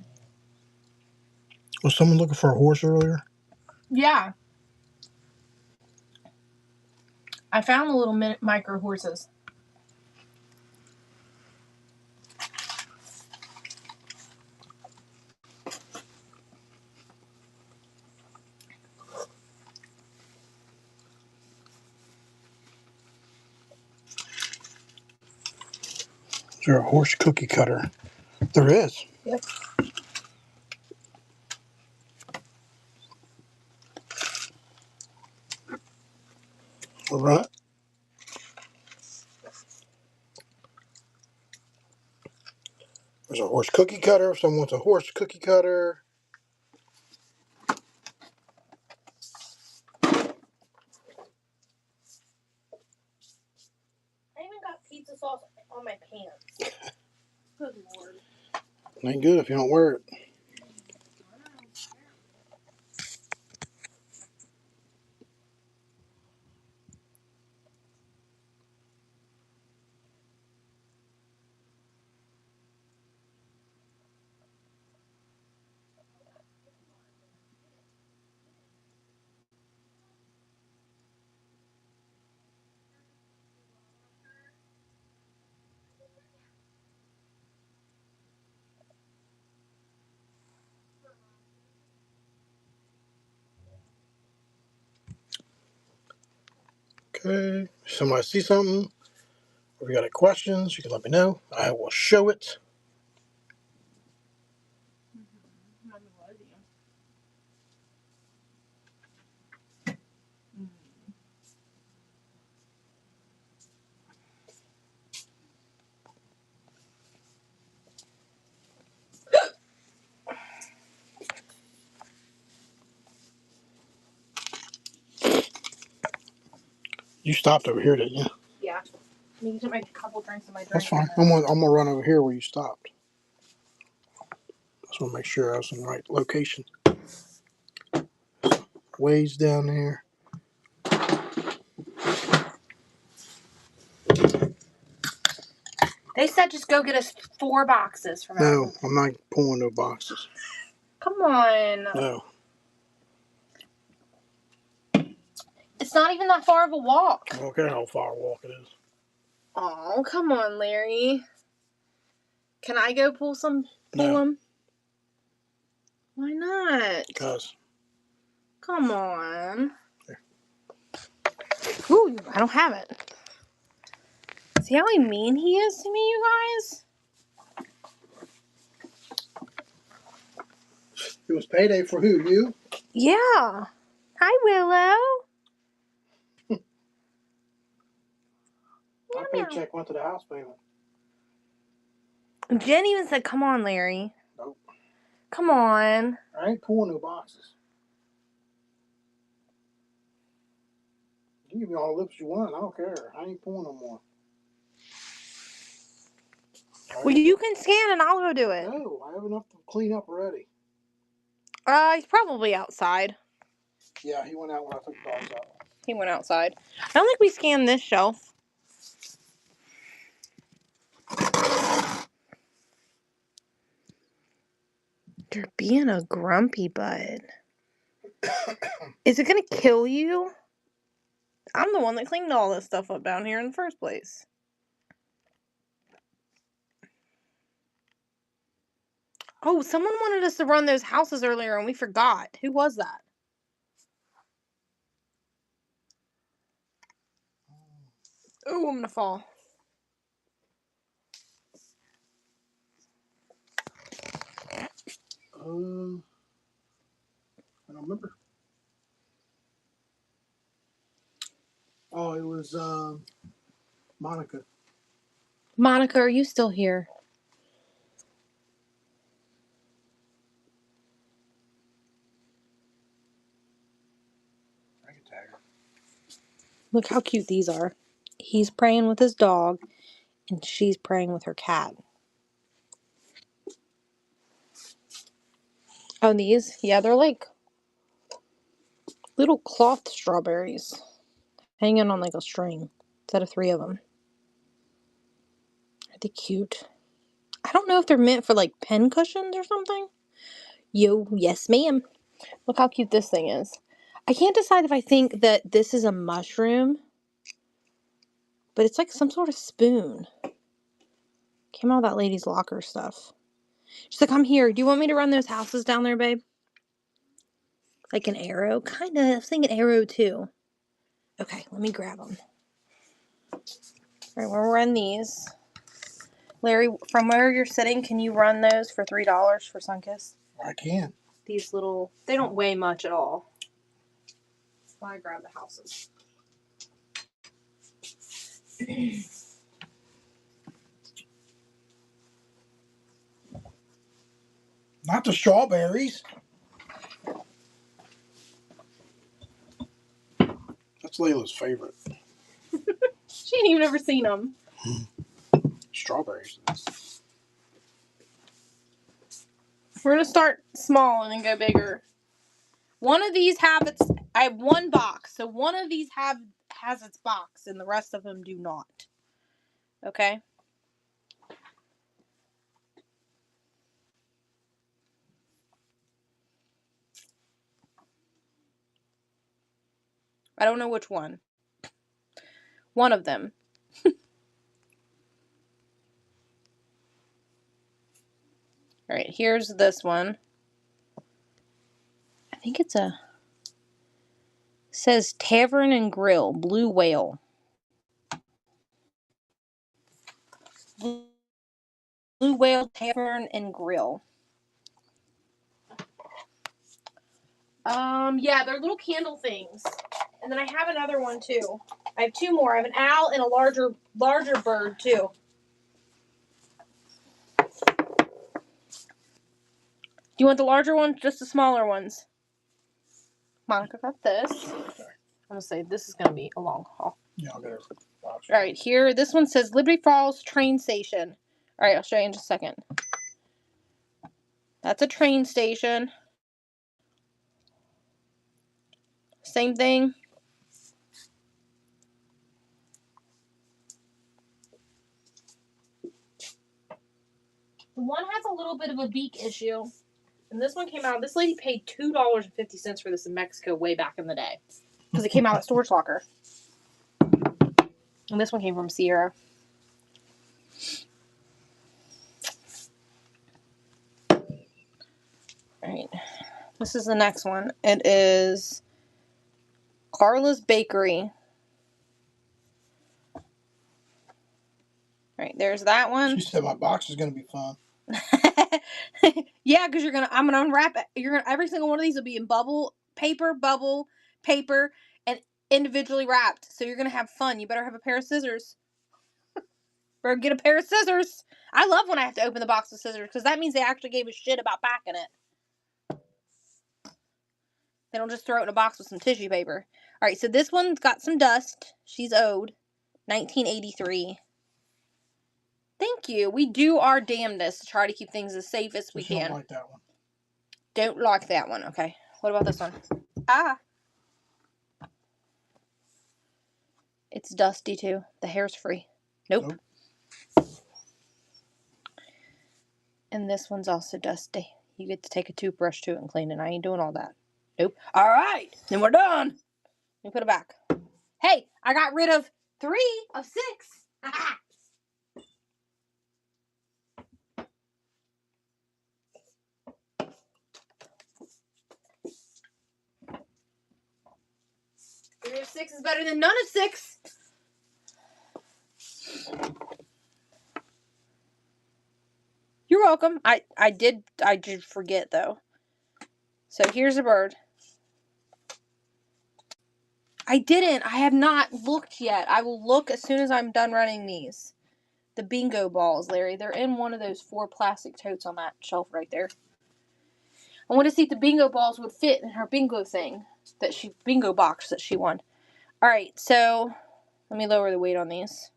Speaker 2: Was someone looking for a horse earlier?
Speaker 1: Yeah. I found the little micro horses.
Speaker 2: Is there a horse cookie cutter? There is.
Speaker 1: Yep.
Speaker 2: All right. There's a horse cookie cutter. If someone wants a horse cookie cutter.
Speaker 1: I even got pizza sauce on my pants. Good Lord.
Speaker 2: Ain't good if you don't wear it. Okay. If somebody see something, or you got any questions, you can let me know. I will show it.
Speaker 1: I see him.
Speaker 2: You stopped over here, didn't you?
Speaker 1: Yeah. I need to get my couple drinks of my drink.
Speaker 2: That's fine. I'm gonna run over here where you stopped. Just want to make sure I was in the right location. Ways down there.
Speaker 1: They said just go get us 4 boxes from
Speaker 2: No, I'm not pulling no boxes.
Speaker 1: Come on.
Speaker 2: No.
Speaker 1: It's not even that far of a walk.
Speaker 2: I don't care how far a walk it is.
Speaker 1: Oh, come on, Larry. Can I go pull them?
Speaker 2: No.
Speaker 1: Why not?
Speaker 2: Because.
Speaker 1: Come on.
Speaker 2: There.
Speaker 1: Ooh, I don't have it. See how mean he is to me, you guys?
Speaker 2: It was payday for who? You?
Speaker 1: Yeah. Hi, Willow.
Speaker 2: My paycheck went to the house payment.
Speaker 1: Jen even said, come on, Larry.
Speaker 2: Nope.
Speaker 1: Come on.
Speaker 2: I ain't pulling no boxes. You can give me all the lips you want. I don't care. I ain't pulling no more.
Speaker 1: Well, you can scan and I'll go do it.
Speaker 2: No, I have enough to clean up already.
Speaker 1: He's probably outside.
Speaker 2: Yeah, he went out when I took the dogs out.
Speaker 1: He went outside. I don't think we scanned this shelf. You're being a grumpy bud. Is it gonna kill you? I'm the one that cleaned all this stuff up down here in the first place. Oh, someone wanted us to run those houses earlier and we forgot. Who was that? Oh, I'm gonna fall.
Speaker 2: I don't remember. Oh, it was Monica.
Speaker 1: Monica, are you still here?
Speaker 2: I can tag her.
Speaker 1: Look how cute these are. He's praying with his dog, and she's praying with her cat. Oh, these? Yeah, they're like little cloth strawberries hanging on like a string. Instead of 3 of them. Are they cute? I don't know if they're meant for like pen cushions or something. Yo, yes ma'am. Look how cute this thing is. I can't decide if I think that this is a mushroom, but it's like some sort of spoon. Came out of that lady's locker stuff. She's like, I'm here. Do you want me to run those houses down there, babe? Like an arrow? Kind of. I was thinking arrow too. Okay, let me grab them. Alright, we'll run these. Larry, from where you're sitting, can you run those for $3 for Sunkist?
Speaker 2: I can.
Speaker 1: These little, they don't weigh much at all. That's why I grab the houses.
Speaker 2: Not the strawberries. That's Layla's favorite.
Speaker 1: She ain't even ever seen them.
Speaker 2: Strawberries.
Speaker 1: We're going to start small and then go bigger. One of these habits, I have 1 box. So one of these has its box and the rest of them do not. Okay? I don't know which one. One of them. Alright, here's this one. I think it's a... says Tavern and Grill, Blue Whale. Blue Whale Tavern and Grill. Yeah, they're little candle things. And then I have another one too. I have two more. I have an owl and a larger bird too. Do you want the larger ones, just the smaller ones? Monica got this. I'm gonna say this is gonna be a long haul.
Speaker 2: Yeah, I'll get her.
Speaker 1: All right, here. This one says Liberty Falls train station. All right, I'll show you in just a second. That's a train station. Same thing. One has a little bit of a beak issue. And this one came out. This lady paid $2.50 for this in Mexico way back in the day. Because it came out at Storage Locker. And this one came from Sierra. Alright. This is the next one. It is Carla's Bakery. Alright, there's that one.
Speaker 2: She said my box is gonna be fun.
Speaker 1: Yeah, because I'm gonna unwrap it. Every single one of these will be in bubble paper, and individually wrapped. So you're gonna have fun. You better have a pair of scissors. Better get a pair of scissors. I love when I have to open the box with scissors because that means they actually gave a shit about packing it. They don't just throw it in a box with some tissue paper. All right, so this one's got some dust. She's owed 1983. Thank you. We do our damnedest to try to keep things as safe as we
Speaker 2: She don't
Speaker 1: can.
Speaker 2: like that one.
Speaker 1: Don't like that one. Okay. What about this one? Ah. It's dusty too. The hair's free. Nope. And this one's also dusty. You get to take a toothbrush to it and clean it. I ain't doing all that. Nope. All right. Then we're done. Let me put it back. Hey, I got rid of 3 of 6. Three of 6 is better than none of 6. You're welcome. I did forget though. So here's a bird. I have not looked yet. I will look as soon as I'm done running these. The bingo balls, Larry. They're in one of those 4 plastic totes on that shelf right there. I want to see if the bingo balls would fit in her bingo thing. Bingo box that she won. Alright, so let me lower the weight on these.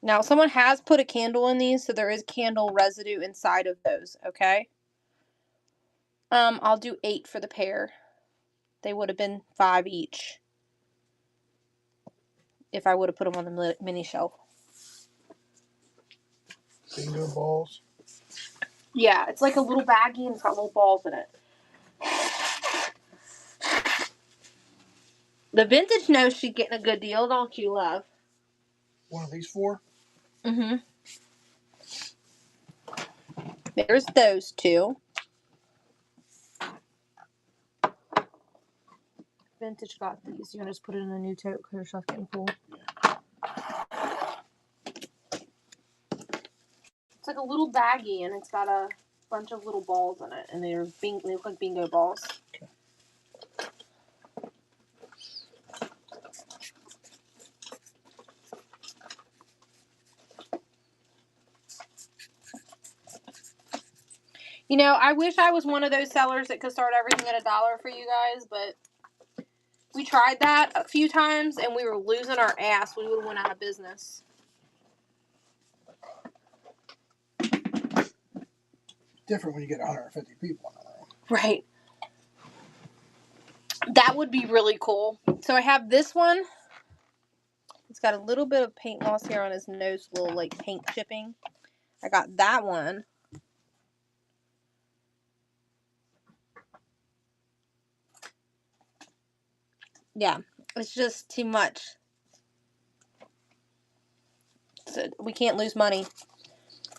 Speaker 1: Now, someone has put a candle in these, so there is candle residue inside of those, okay? I'll do 8 for the pair. They would have been 5 each if I would have put them on the mini shelf.
Speaker 2: Bingo balls.
Speaker 1: Yeah, it's like a little baggie and it's got little balls in it. The vintage knows she's getting a good deal, don't you, love?
Speaker 2: One of these 4?
Speaker 1: Mm-hmm. There's those 2. Vintage got these. You want to just put it in a new tote because your stuff's getting full. It's like a little baggie and it's got a bunch of little balls in it, and they look like bingo balls.
Speaker 2: Okay.
Speaker 1: You know, I wish I was one of those sellers that could start everything at $1 for you guys, but we tried that a few times and we were losing our ass. We would have went out of business.
Speaker 2: Different when you get 150 people in a room.
Speaker 1: Right. That would be really cool. So I have this one. It's got a little bit of paint loss here on his nose, little like paint chipping. I got that one. Yeah, it's just too much. So we can't lose money.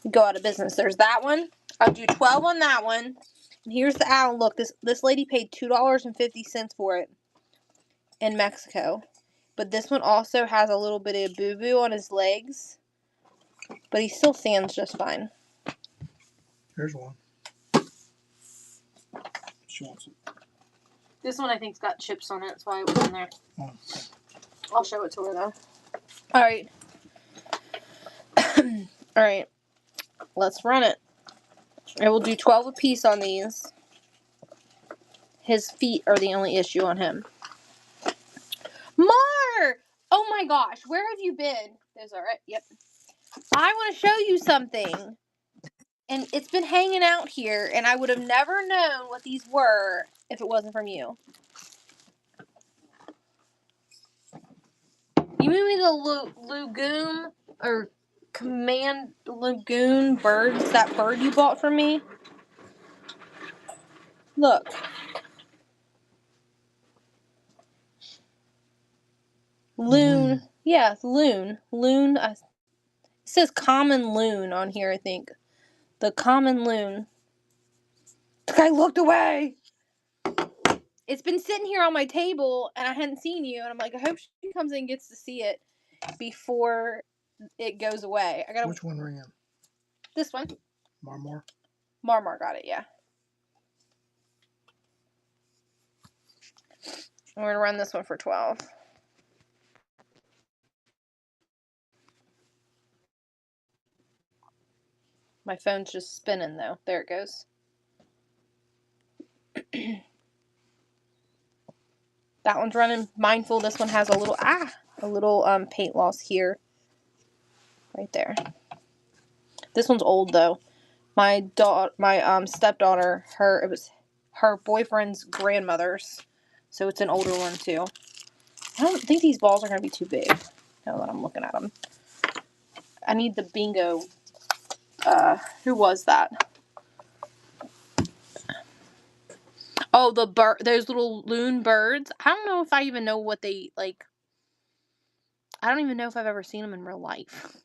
Speaker 1: We go out of business. There's that one. I'll do 12 on that one. And here's the owl. Look, this lady paid $2.50 for it in Mexico. But this one also has a little bit of boo-boo on his legs. But he still stands just fine.
Speaker 2: Here's one. She wants it.
Speaker 1: This one I think's got chips on it. That's why it was in there.
Speaker 2: Oh, okay.
Speaker 1: I'll show it to her though. Alright. Alright. Let's run it. I will do 12 apiece on these. His feet are the only issue on him. Mar! Oh my gosh, where have you been? There's alright, yep. I want to show you something. And it's been hanging out here, and I would have never known what these were if it wasn't from you. You mean the Lagoon or Command Lagoon birds? That bird you bought from me? Look. Loon. Yeah, loon. Loon. It says common loon on here, I think. The common loon. The guy looked away. It's been sitting here on my table, and I hadn't seen you, and I'm like, I hope she comes in and gets to see it before it goes away. I gotta.
Speaker 2: Which one ran?
Speaker 1: This one.
Speaker 2: Marmar?
Speaker 1: Marmar got it, yeah. We're gonna run this one for 12. My phone's just spinning though. There it goes. That one's running mindful. This one has a little paint loss here. Right there. This one's old though. My stepdaughter, it was her boyfriend's grandmother's. So it's an older one too. I don't think these balls are going to be too big. Now that I'm looking at them. I need the bingo. Who was that? Oh, those little loon birds. I don't know if I even know what they, like. I don't even know if I've ever seen them in real life.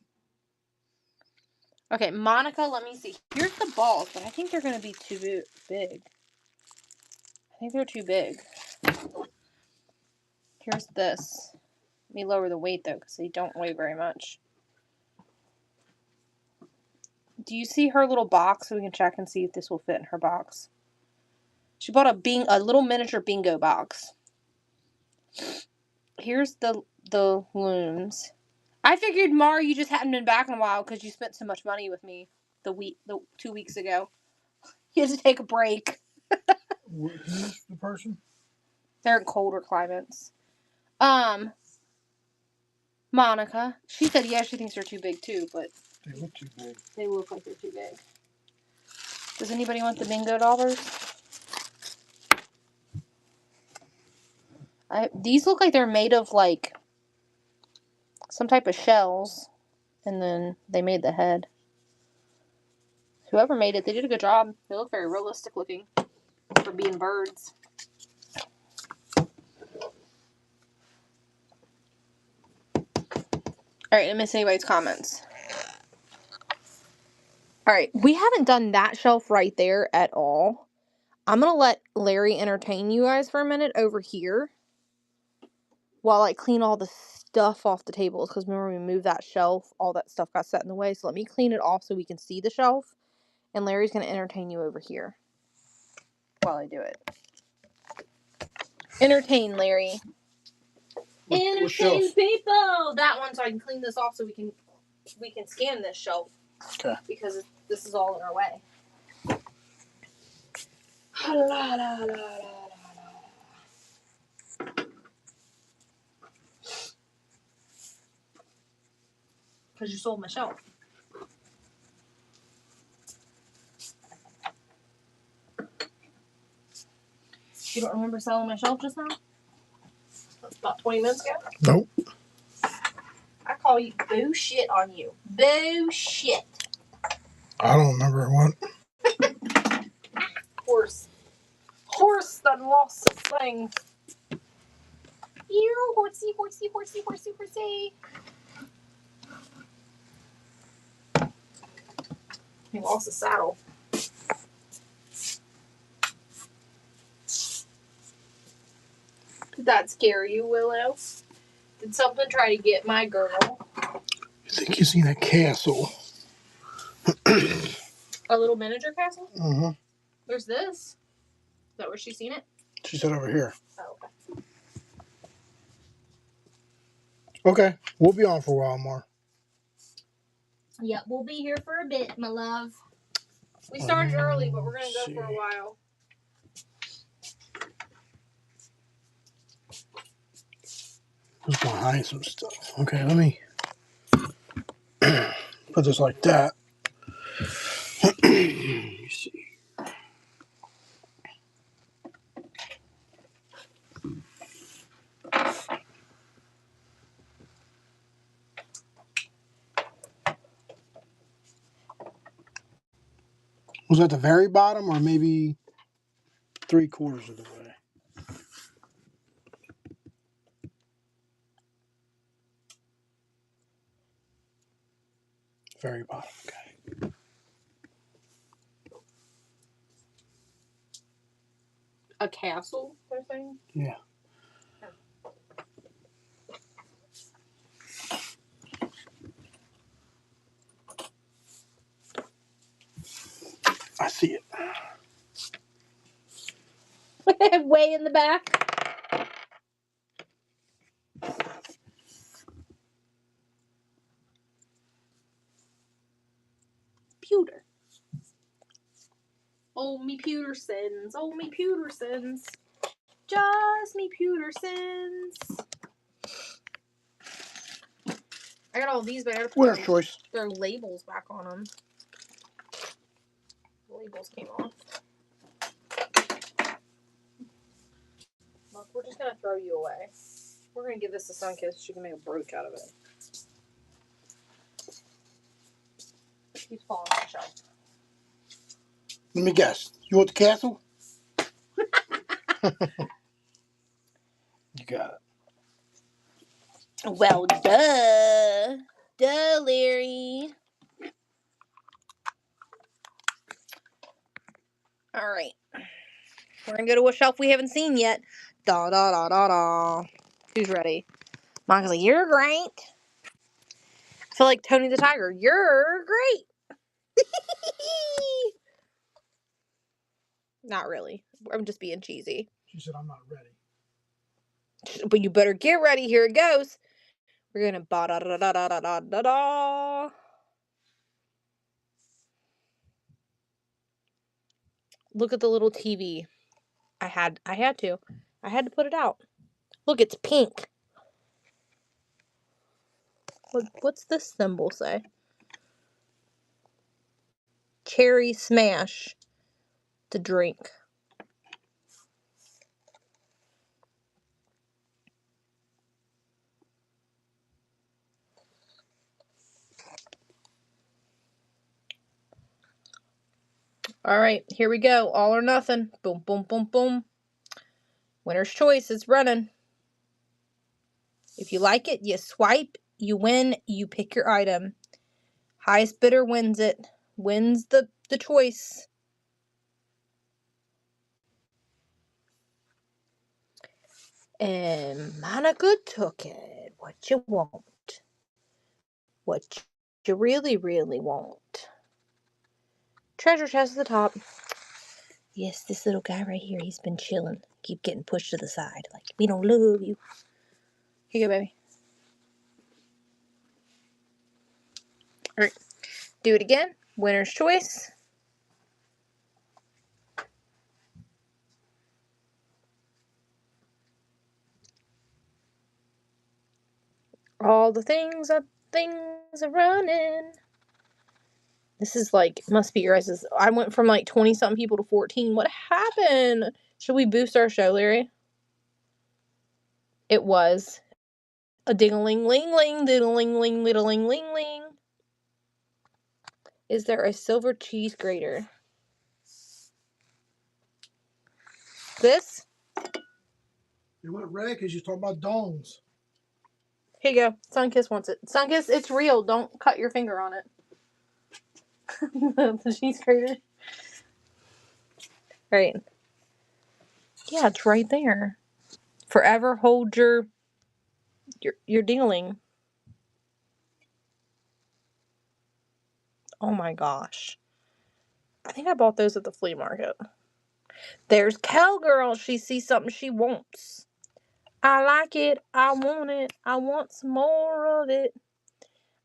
Speaker 1: Okay, Monica, let me see. Here's the balls, but I think they're going to be too big. I think they're too big. Here's this. Let me lower the weight, though, because they don't weigh very much. Do you see her little box? So we can check and see if this will fit in her box. She bought a little miniature bingo box. Here's the loons. I figured, Mar, you just hadn't been back in a while because you spent so much money with me the 2 weeks ago. You had to take a break.
Speaker 2: Who's the person?
Speaker 1: They're in colder climates. Monica. She said, yeah, she thinks they're too big too, but
Speaker 2: They look too big.
Speaker 1: they look like they're too big. Does anybody want the bingo dollars? These look like they're made of, like, some type of shells, and then they made the head. Whoever made it, they did a good job. They look very realistic looking for being birds. Alright, I miss anybody's comments. Alright, we haven't done that shelf right there at all. I'm going to let Larry entertain you guys for a minute over here while I clean all the stuff off the tables, because remember we moved that shelf, all that stuff got set in the way, so let me clean it off so we can see the shelf, and Larry's going to entertain you over here while I do it. Entertain, Larry. Entertain people! That one, so I can clean this off so we can scan this shelf.
Speaker 2: Okay.
Speaker 1: Because this is all in our way. Because you sold my shelf. You don't remember selling my shelf just now? About 20 minutes ago?
Speaker 2: Nope.
Speaker 1: I call you bullshit on you. Bullshit.
Speaker 2: I don't remember what.
Speaker 1: Horse done lost its thing. Ew, horsey, horsey, horsey, horsey, horsey. He lost his saddle. Did that scare you, Willow? Did something try to get my girl?
Speaker 2: You think you seen a castle?
Speaker 1: A little miniature castle?
Speaker 2: Mm-hmm.
Speaker 1: There's this. Is that where she's seen it?
Speaker 2: She said over here.
Speaker 1: Oh, okay.
Speaker 2: Okay, we'll be on for a while more.
Speaker 1: Yep, we'll be here for a bit, my love. We started early, but we're going to go for a
Speaker 2: See.
Speaker 1: while.
Speaker 2: Who's behind some stuff? Okay, let me put this like that. Let me see. Was that the very bottom or maybe 3/4 of the way? Very bottom, okay.
Speaker 1: A castle, they're saying?
Speaker 2: Yeah. I see it.
Speaker 1: Way in the back. Pewter. Oh, me Pewtersons. Oh, me Pewtersons. Just me Pewtersons. I got all these, but I gotta put
Speaker 2: Winner's choice.
Speaker 1: their labels back on them. The labels came off. Look, we're just gonna throw you away. We're gonna give this to Sunkiss. She can make a brooch out of it. He's falling off the shelf.
Speaker 2: Let me guess. You want the castle? You got it.
Speaker 1: Well, duh. Duh, Larry. Alright. We're gonna go to a shelf we haven't seen yet. Da da da da da. Who's ready? Monica's like, you're great. I feel like Tony the Tiger. You're great. Not really. I'm just being cheesy.
Speaker 2: She said, I'm not ready.
Speaker 1: But you better get ready. Here it goes. We're gonna ba da da da da da da da da. Look at the little TV. I had to put it out. Look, it's pink. What's this symbol say? Cherry Smash. To drink. All right, here we go. All or nothing. Boom, boom, boom, boom. Winner's choice is running. If you like it, you swipe, you win, you pick your item. Highest bidder wins it. Wins the choice. And Monica took it. What you want? What you really, really want? Treasure chest at the top. Yes, this little guy right here, he's been chilling. Keep getting pushed to the side. Like, we don't love you. Here you go, baby. Alright. Do it again. Winner's choice. All the things are running. This is like, must be your guys'. I went from like 20 something people to 14. What happened? Should we boost our show, Larry? It was a ding-a-ling-ling-ling, diddle-ling-ling, liddle-ling-ling-ling. Is there a silver cheese grater? This?
Speaker 2: You went red because you talking about domes.
Speaker 1: Here you go. Sunkiss wants it. Sunkiss, it's real. Don't cut your finger on it. The cheese grater. Right. Yeah, it's right there. Forever hold your dingling. Oh my gosh. I think I bought those at the flea market. There's Cowgirl. She sees something she wants. I like it. I want it. I want some more of it.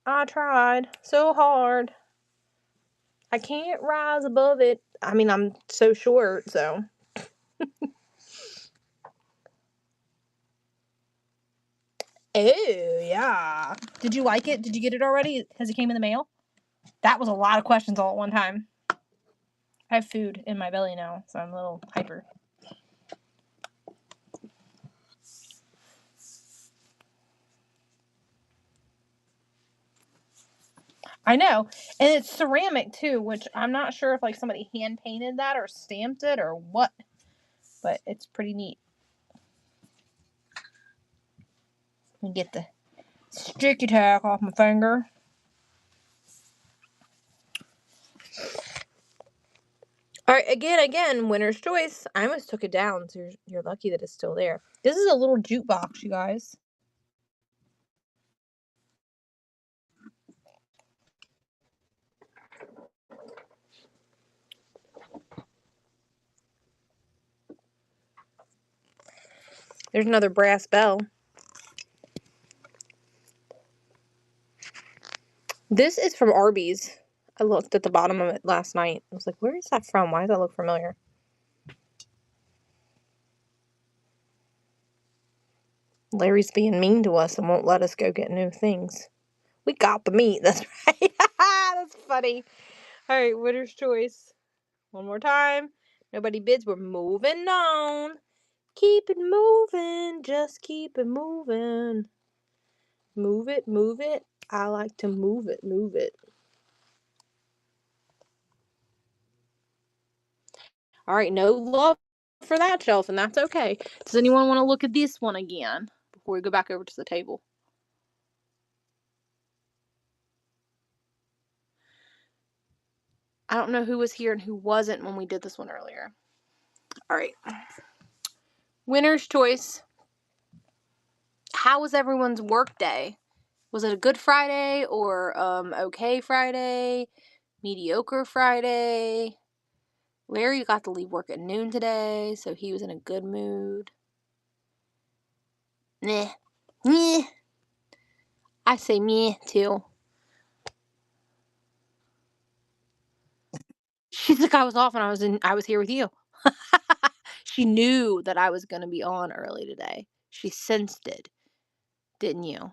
Speaker 1: I tried so hard. I can't rise above it. I mean, I'm so short, so. Oh, yeah. Did you like it? Did you get it already? Has it came in the mail? That was a lot of questions all at one time. I have food in my belly now, so I'm a little hyper. I know. And it's ceramic, too, which I'm not sure if, like, somebody hand-painted that or stamped it or what. But it's pretty neat. Let me get the sticky tack off my finger. All right, again, winner's choice. I almost took it down, so you're lucky that it's still there. This is a little jukebox, you guys. There's another brass bell. This is from Arby's. I looked at the bottom of it last night. I was like, where is that from? Why does that look familiar? Larry's being mean to us and won't let us go get new things. We got the meat. That's right. That's funny. All right, winner's choice. One more time. Nobody bids. We're moving on. Keep it moving. Just keep it moving. Move it, move it. I like to move it, move it. All right, no love for that shelf, and that's okay. Does anyone want to look at this one again before we go back over to the table? I don't know who was here and who wasn't when we did this one earlier. All right. Winner's choice. How was everyone's work day? Was it a good Friday or okay Friday? Mediocre Friday? Larry got to leave work at noon today, so he was in a good mood. Meh. Meh. I say meh too. She's like, I was off and I was here with you. She knew that I was gonna be on early today. She sensed it, didn't you?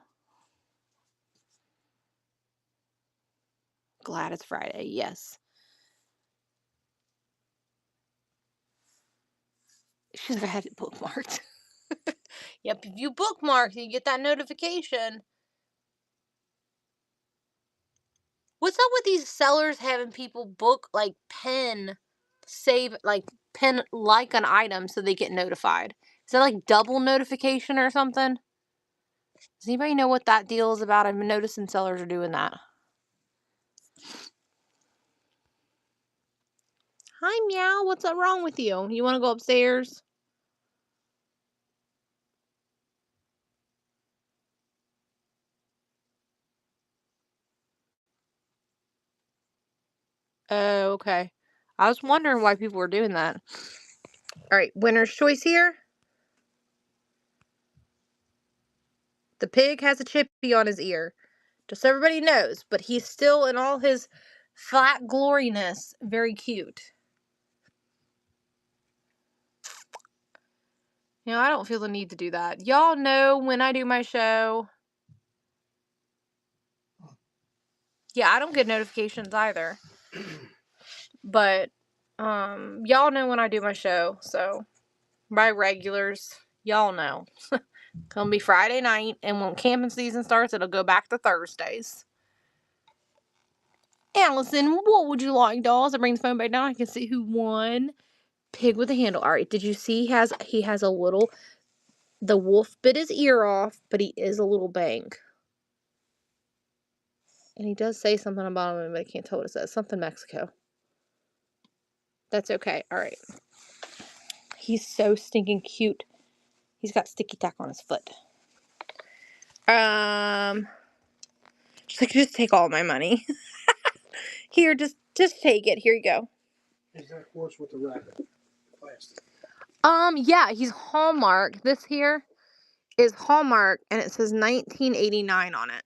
Speaker 1: Glad it's Friday, yes. She's like, I had it bookmarked. Yep, if you bookmark, you get that notification. What's up with these sellers having people book, like, save like an item so they get notified? Is that like double notification or something? Does anybody know what that deal is about? I've been noticing sellers are doing that. Hi, Meow. What's wrong with you? You want to go upstairs? Oh, okay. I was wondering why people were doing that. All right, winner's choice here. The pig has a chippy on his ear. Just so everybody knows, but he's still in all his flat gloriness very cute. You know, I don't feel the need to do that. Y'all know when I do my show. Yeah, I don't get notifications either. But y'all know when I do my show, so my regulars, y'all know. Gonna be Friday night, and when camping season starts, it'll go back to Thursdays. Allison, what would you like, dolls? I bring the phone back down. I can see who won. Pig with a handle. All right, did you see he has a little... The wolf bit his ear off, but he is a little bang. And he does say something about him, but I can't tell what it says. Something Mexico. That's okay. All right. He's so stinking cute. He's got sticky tack on his foot. She's like, just take all my money. Here, just take it. Here you go.
Speaker 2: Is that horse with the rabbit? Plastic.
Speaker 1: Yeah, he's Hallmark. This here is Hallmark, and it says 1989 on it.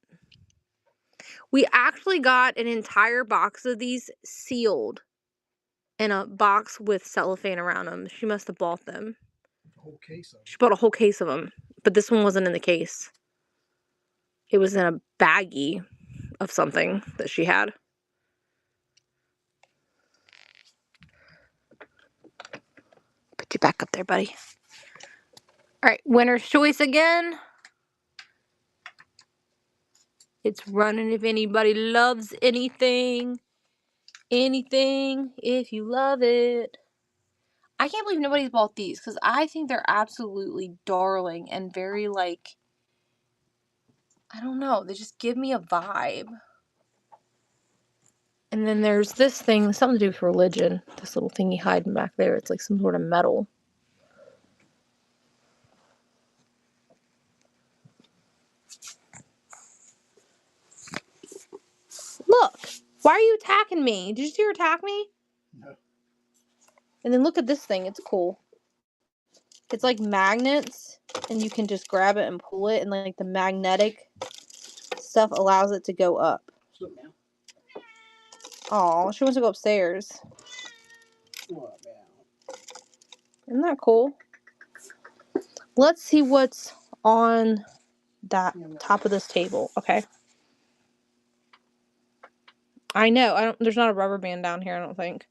Speaker 1: We actually got an entire box of these sealed in a box with cellophane around them. She must have bought them.
Speaker 2: A whole case of them.
Speaker 1: She bought a whole case of them, but this one wasn't in the case. It was in a baggie of something that she had. Put you back up there, buddy. All right, winner's choice again. It's running if anybody loves anything. Anything if you love it. I can't believe nobody's bought these because I think they're absolutely darling and very like, I don't know, they just give me a vibe. And then there's this thing, something to do with religion. This little thingy hiding back there. It's like some sort of metal. Look! Why are you attacking me? Did you see her attack me?
Speaker 2: No.
Speaker 1: And then look at this thing. It's cool. It's like magnets, and you can just grab it and pull it, and like the magnetic stuff allows it to go up.
Speaker 2: What's up, man?
Speaker 1: Aw, she wants to go upstairs.
Speaker 2: What, man?
Speaker 1: Isn't that cool? Let's see what's on that top of this table. Okay. I know. There's not a rubber band down here, I don't think.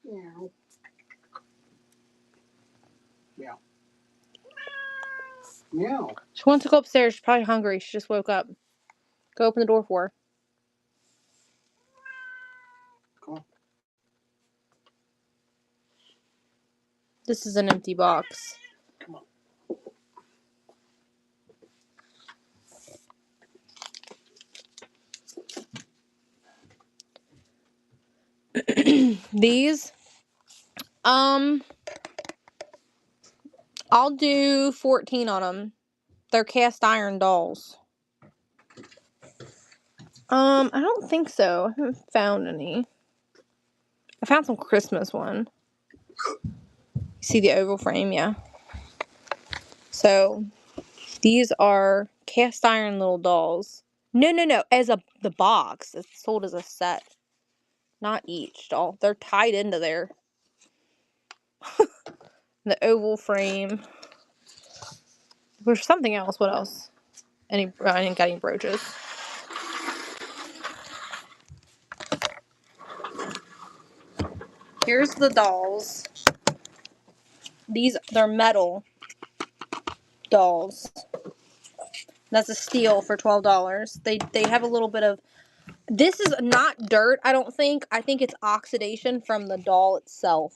Speaker 2: Meow. Meow. Meow.
Speaker 1: She wants to go upstairs. She's probably hungry. She just woke up. Go open the door for her.
Speaker 2: Come on.
Speaker 1: This is an empty box.
Speaker 2: Come on.
Speaker 1: These, I'll do 14 on them. They're cast iron dolls. I don't think so. I haven't found any. I found some Christmas one. See the oval frame? Yeah. So, these are cast iron little dolls. No. As the box. It's sold as a set. Not each doll. They're tied into there. The oval frame. There's something else. What else? I didn't got any brooches. Here's the dolls. They're metal dolls. That's a steal for $12. They have a little bit of. This is not dirt, I don't think. I think it's oxidation from the doll itself.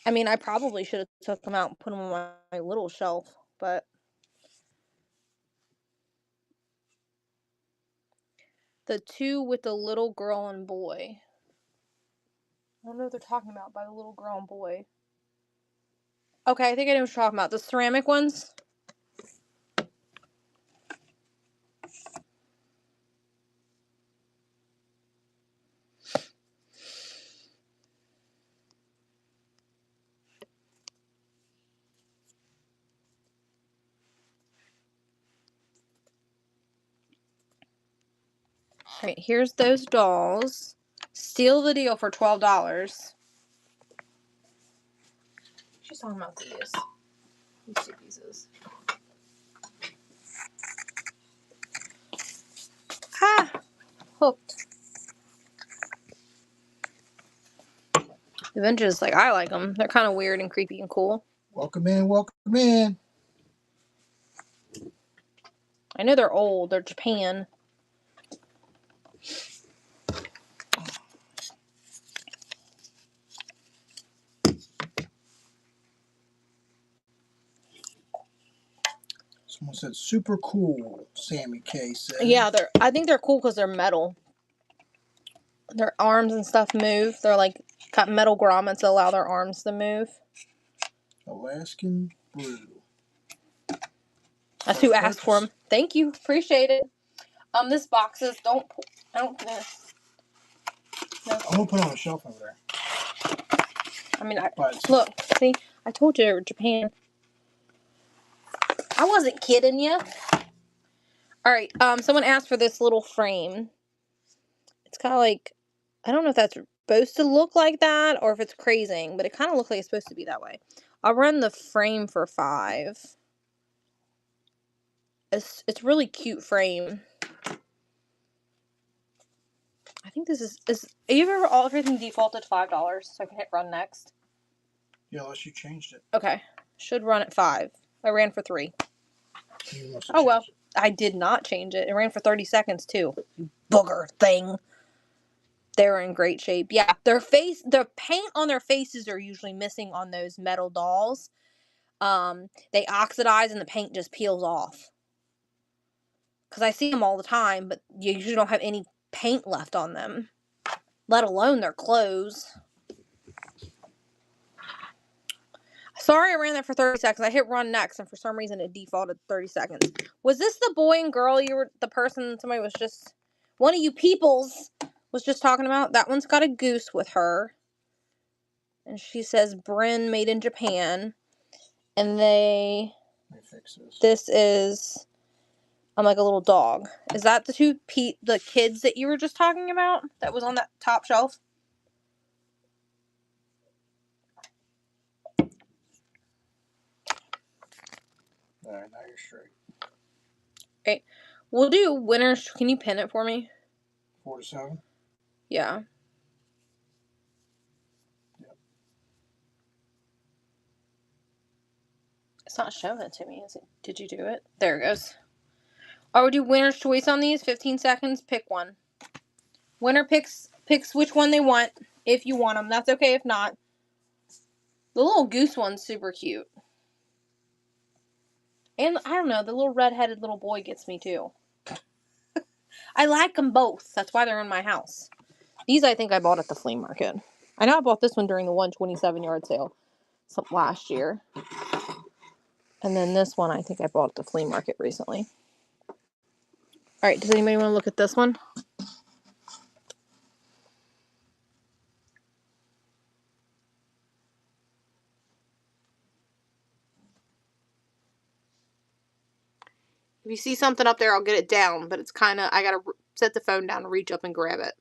Speaker 1: I mean, I probably should have took them out and put them on my little shelf, but the two with the little girl and boy. I don't know what they're talking about by the little girl and boy. Okay, I think I know what you're talking about. The ceramic ones. Alright, here's those dolls. Steal the deal for $12. She's talking about these. Let's see what these is. Ah! Hooked. The vintage, like, I like them. They're kind of weird and creepy and cool.
Speaker 2: Welcome in, welcome in.
Speaker 1: I know they're old. They're Japan.
Speaker 2: Someone said super cool, Sammy K said.
Speaker 1: Yeah, I think they're cool because they're metal. Their arms and stuff move. They're like got metal grommets that allow their arms to move.
Speaker 2: Alaskan Brew.
Speaker 1: That's who asked for them. Thank you. Appreciate it. This box is, don't I don't know. No.
Speaker 2: I'm gonna put it on a shelf over there.
Speaker 1: I mean,
Speaker 2: But
Speaker 1: look, see, I told you they were Japan. I wasn't kidding you. All right, someone asked for this little frame. It's kind of like, I don't know if that's supposed to look like that or if it's crazing, but it kind of looks like it's supposed to be that way. I'll run the frame for $5. It's really cute frame. I think this is everything defaulted $5, so I can hit run next.
Speaker 2: yeah, unless you changed it.
Speaker 1: Okay, should run at $5. I ran for $3.
Speaker 2: You must have
Speaker 1: Oh well,
Speaker 2: changed it.
Speaker 1: I did not change it. It ran for 30 seconds too. You booger thing. They're in great shape. Yeah, the paint on their faces are usually missing on those metal dolls. They oxidize and the paint just peels off. Because I see them all the time, but you usually don't have any paint left on them, let alone their clothes. Sorry I ran that for 30 seconds. I hit run next, and for some reason it defaulted 30 seconds. Was this the boy and girl somebody was just, one of you peoples was just talking about? That one's got a goose with her. And she says, Bryn made in Japan. And
Speaker 2: Let me fix this.
Speaker 1: this is, like a little dog. Is that the kids that you were just talking about? That was on that top shelf?
Speaker 2: All right, now you're straight.
Speaker 1: Okay. We'll do winners. Can you pin it for me?
Speaker 2: 4 to 7.
Speaker 1: Yeah.
Speaker 2: Yep.
Speaker 1: It's not showing it to me, is it? Did you do it? There it goes. I would do winner's choice on these. 15 seconds. Pick one. Winner picks which one they want. If you want them. That's okay if not. The little goose one's super cute. And, I don't know, the little red-headed little boy gets me, too. I like them both. That's why they're in my house. These I think I bought at the flea market. I know I bought this one during the 127 yard sale last year. And then this one I think I bought at the flea market recently. Alright, does anybody want to look at this one? If you see something up there, I'll get it down. But it's kind of, I got to set the phone down and reach up and grab it.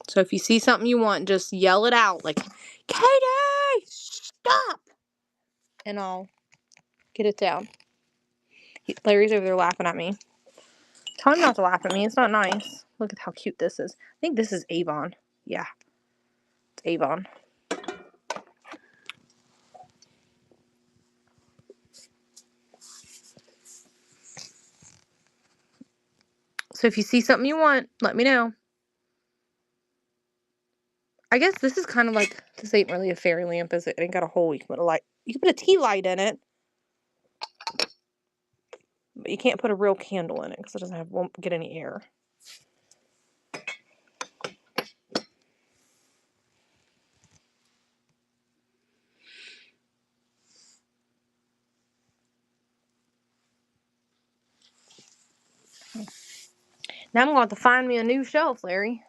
Speaker 1: So if you see something you want, just yell it out. Like, Katie, stop! And I'll get it down. Larry's over there laughing at me. Tell him not to laugh at me. It's not nice. Look at how cute this is. I think this is Avon. Yeah. It's Avon. So if you see something you want, let me know. I guess this is kind of like, this ain't really a fairy lamp, is it? It ain't got a hole. You can put a light. You can put a tea light in it. But you can't put a real candle in it because it won't get any air. Now I'm going to have to find me a new shelf, Larry.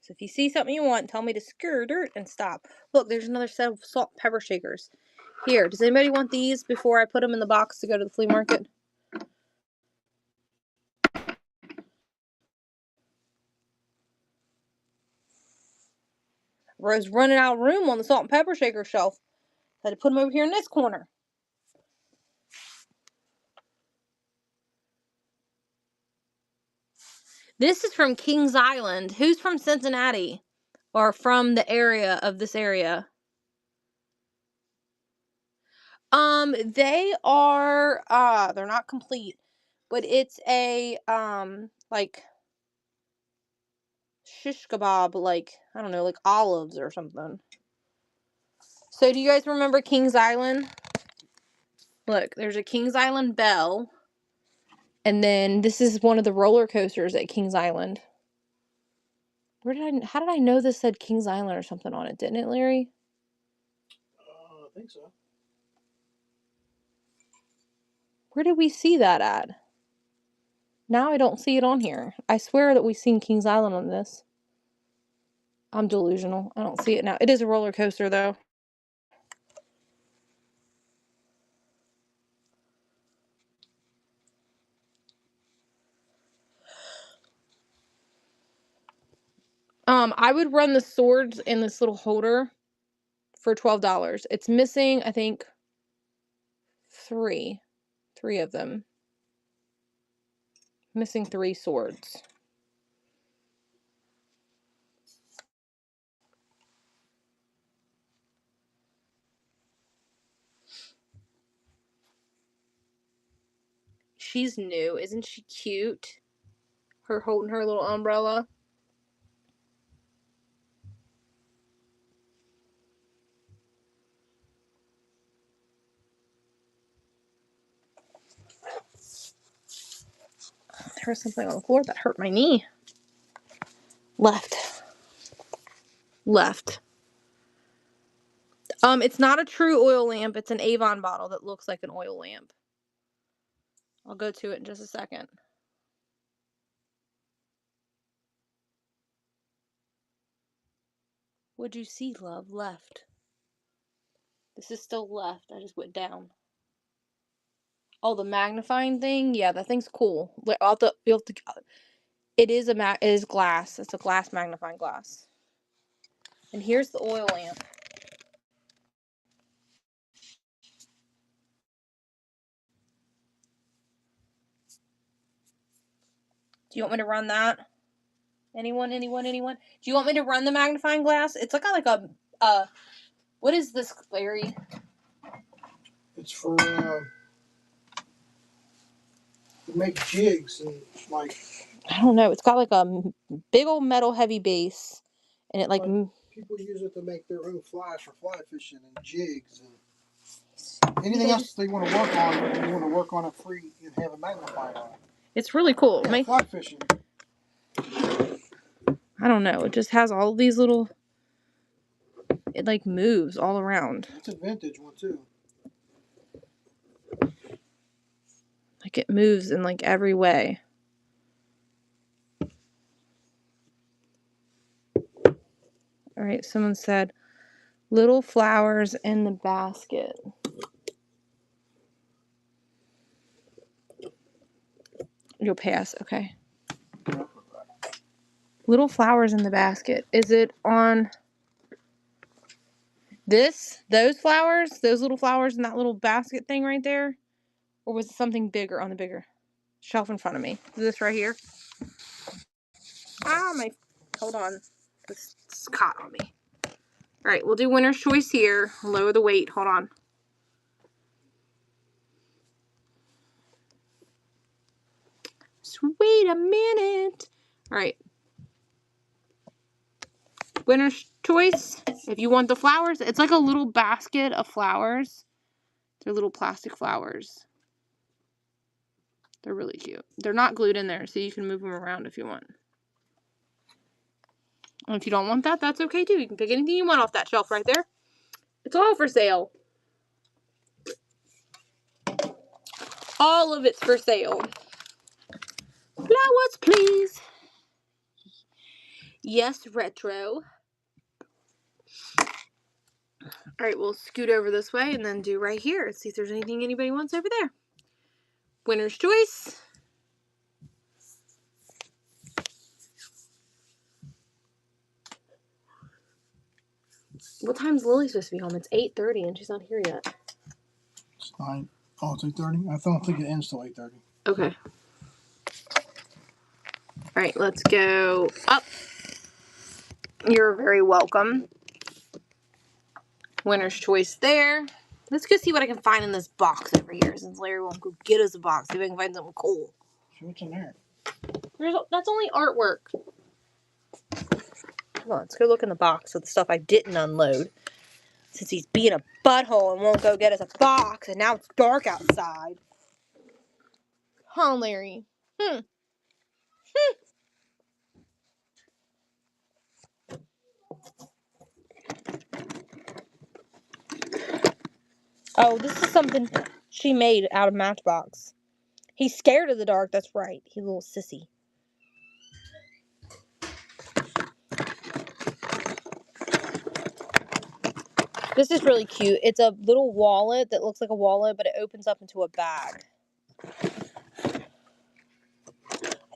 Speaker 1: So if you see something you want, tell me to screw dirt and stop. Look, there's another set of salt and pepper shakers. Here, does anybody want these before I put them in the box to go to the flea market? I was running out of room on the salt and pepper shaker shelf. I had to put them over here in this corner. This is from Kings Island. Who's from Cincinnati? Or from the area of this area? They are, they're not complete. But it's a, like, shish kebab, like, I don't know, like olives or something. So do you guys remember Kings Island? Look, there's a Kings Island bell. And then this is one of the roller coasters at Kings Island. How did I know this said Kings Island or something on it? Didn't it, Larry?
Speaker 2: I think so.
Speaker 1: Where did we see that at? Now I don't see it on here. I swear that we've seen Kings Island on this. I'm delusional. I don't see it now. It is a roller coaster, though. I would run the swords in this little holder for $12. It's missing, I think, three of them. Missing 3 swords. She's new. Isn't she cute? Her holding her little umbrella. There was something on the floor that hurt my knee. Left. It's not a true oil lamp. It's an Avon bottle that looks like an oil lamp. I'll go to it in just a second. What'd you see, love? Left. This is still left. I just went down. Oh, the magnifying thing? Yeah, that thing's cool. It is glass. It's a glass magnifying glass. And here's the oil lamp. Do you want me to run that? Anyone? Do you want me to run the magnifying glass? It's like a what is this, Larry?
Speaker 2: It's for to make jigs and like.
Speaker 1: I don't know. It's got like a big old metal heavy base, and it like
Speaker 2: people use it to make their own flies for fly fishing and jigs and anything else they want to work on. If you want to work on it free, you have a magnifier on it.
Speaker 1: It's really cool.
Speaker 2: Yeah, fly fishing.
Speaker 1: I don't know. It just has all these little. It like moves all around.
Speaker 2: It's a vintage one too.
Speaker 1: Like it moves in like every way. All right, someone said little flowers in the basket. You'll pass, okay. Little flowers in the basket. Is it on those flowers? Those little flowers in that little basket thing right there? Or was it something bigger on the bigger shelf in front of me? Is this right here? Hold on. This is caught on me. All right, we'll do winner's choice here. Lower the weight. Hold on. Just wait a minute. All right. Winner's choice. If you want the flowers, it's like a little basket of flowers. They're little plastic flowers. They're really cute. They're not glued in there, so you can move them around if you want. And if you don't want that, that's okay too. You can pick anything you want off that shelf right there. It's all for sale. All of it's for sale. Flowers, please. Yes, retro. Alright, we'll scoot over this way and then do right here. Let's see if there's anything anybody wants over there. Winner's choice. What time's Lily supposed to be home? It's 8:30 and she's not here yet.
Speaker 2: It's 9. Oh, it's 8:30? I don't think it ends till 8:30.
Speaker 1: Okay. Alright, let's go up. You're very welcome. Winner's choice there. Let's go see what I can find in this box over here since Larry won't go get us a box. See if I can find something cool.
Speaker 2: See what's in there.
Speaker 1: That's only artwork. Come on, let's go look in the box of the stuff I didn't unload. Since he's being a butthole and won't go get us a box, and now it's dark outside. Huh, Larry? Oh, this is something she made out of Matchbox. He's scared of the dark, that's right. He's a little sissy. This is really cute. It's a little wallet that looks like a wallet, but it opens up into a bag. I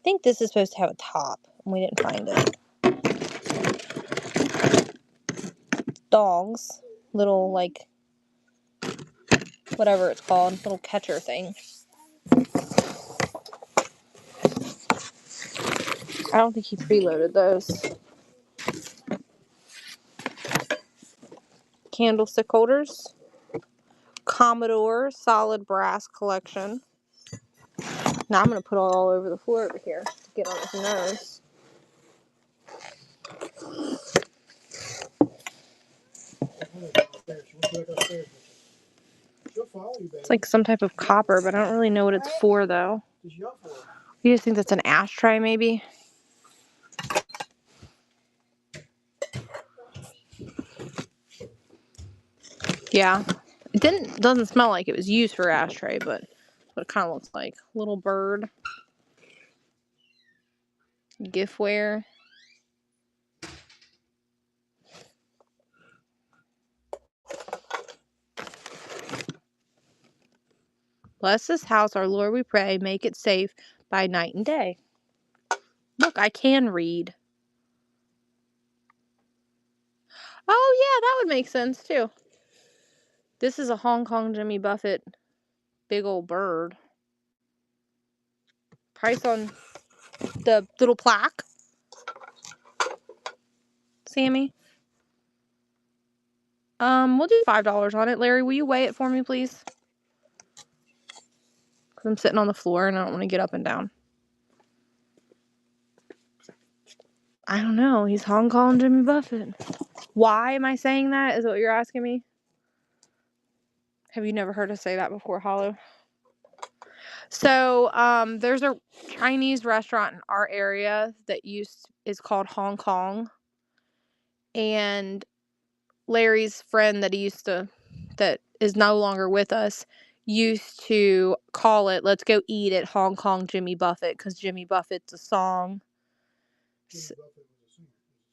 Speaker 1: think this is supposed to have a top, and we didn't find it. Dogs. Little, like, whatever it's called. Little catcher thing. I don't think he preloaded those. Candlestick holders. Commodore solid brass collection. Now I'm going to put it all over the floor over here to get on his nose. It's like some type of copper, but I don't really know what it's for, though. You just think that's an ashtray, maybe? Yeah. It doesn't smell like it was used for ashtray, but what it kind of looks like. Little bird. Giftware. Bless this house, our Lord, we pray. Make it safe by night and day. Look, I can read. Oh, yeah, that would make sense, too. This is a Hong Kong Jimmy Buffett big old bird. Price on the little plaque. Sammy. We'll do $5 on it. Larry, will you weigh it for me, please? Because I'm sitting on the floor and I don't want to get up and down. I don't know. He's Hong Kong Jimmy Buffett. Why am I saying that? Is what you're asking me? Have you never heard us say that before, Hollow? So, there's a Chinese restaurant in our area that is called Hong Kong. And Larry's friend that is no longer with us used to call it, let's go eat at Hong Kong Jimmy Buffett, because Jimmy Buffett's a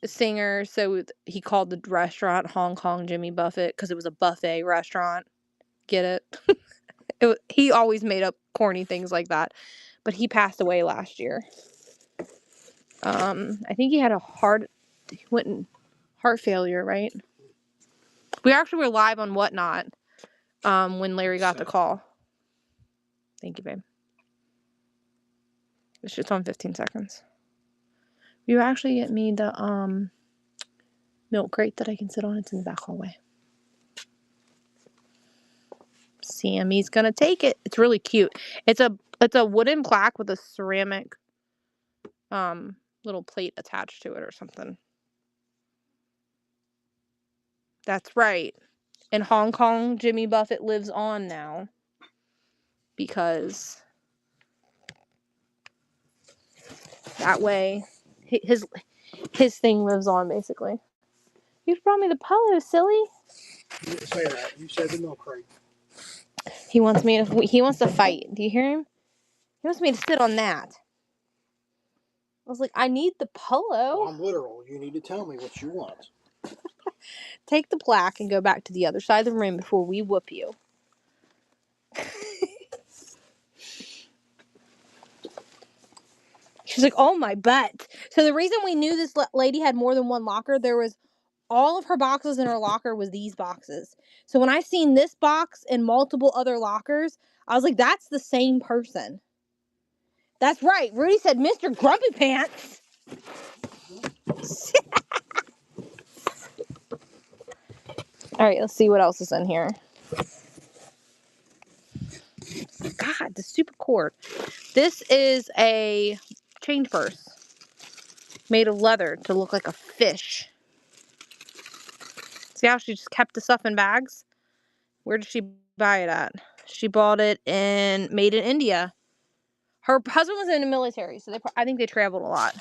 Speaker 1: singer, so he called the restaurant Hong Kong Jimmy Buffett because it was a buffet restaurant. Get it? He always made up corny things like that, but he passed away last year. I think he had heart failure, right? We actually were live on Whatnot when Larry got the call. Thank you, babe. It's just on 15 seconds. You actually get me the milk crate that I can sit on. It's in the back hallway. Sammy's gonna take it. It's really cute. It's a wooden plaque with a ceramic little plate attached to it or something. That's right. And Hong Kong Jimmy Buffett lives on now because that way his thing lives on, basically. You brought me the pillow, silly.
Speaker 2: You didn't say that. You said the milk crate.
Speaker 1: He wants to fight. Do you hear him? He wants me to sit on that. I was like, I need the pillow.
Speaker 2: Well, I'm literal. You need to tell me what you want.
Speaker 1: Take the plaque and go back to the other side of the room before we whoop you. She's like, oh, my butt. So the reason we knew this lady had more than one locker, there was all of her boxes in her locker was these boxes. So when I seen this box and multiple other lockers, I was like, that's the same person. That's right. Rudy said, Mr. Grumpy Pants. All right, let's see what else is in here. God, the stupid cord. This is a change purse made of leather to look like a fish. See how she just kept the stuff in bags? Where did she buy it at? She bought it made in India. Her husband was in the military, so I think they traveled a lot.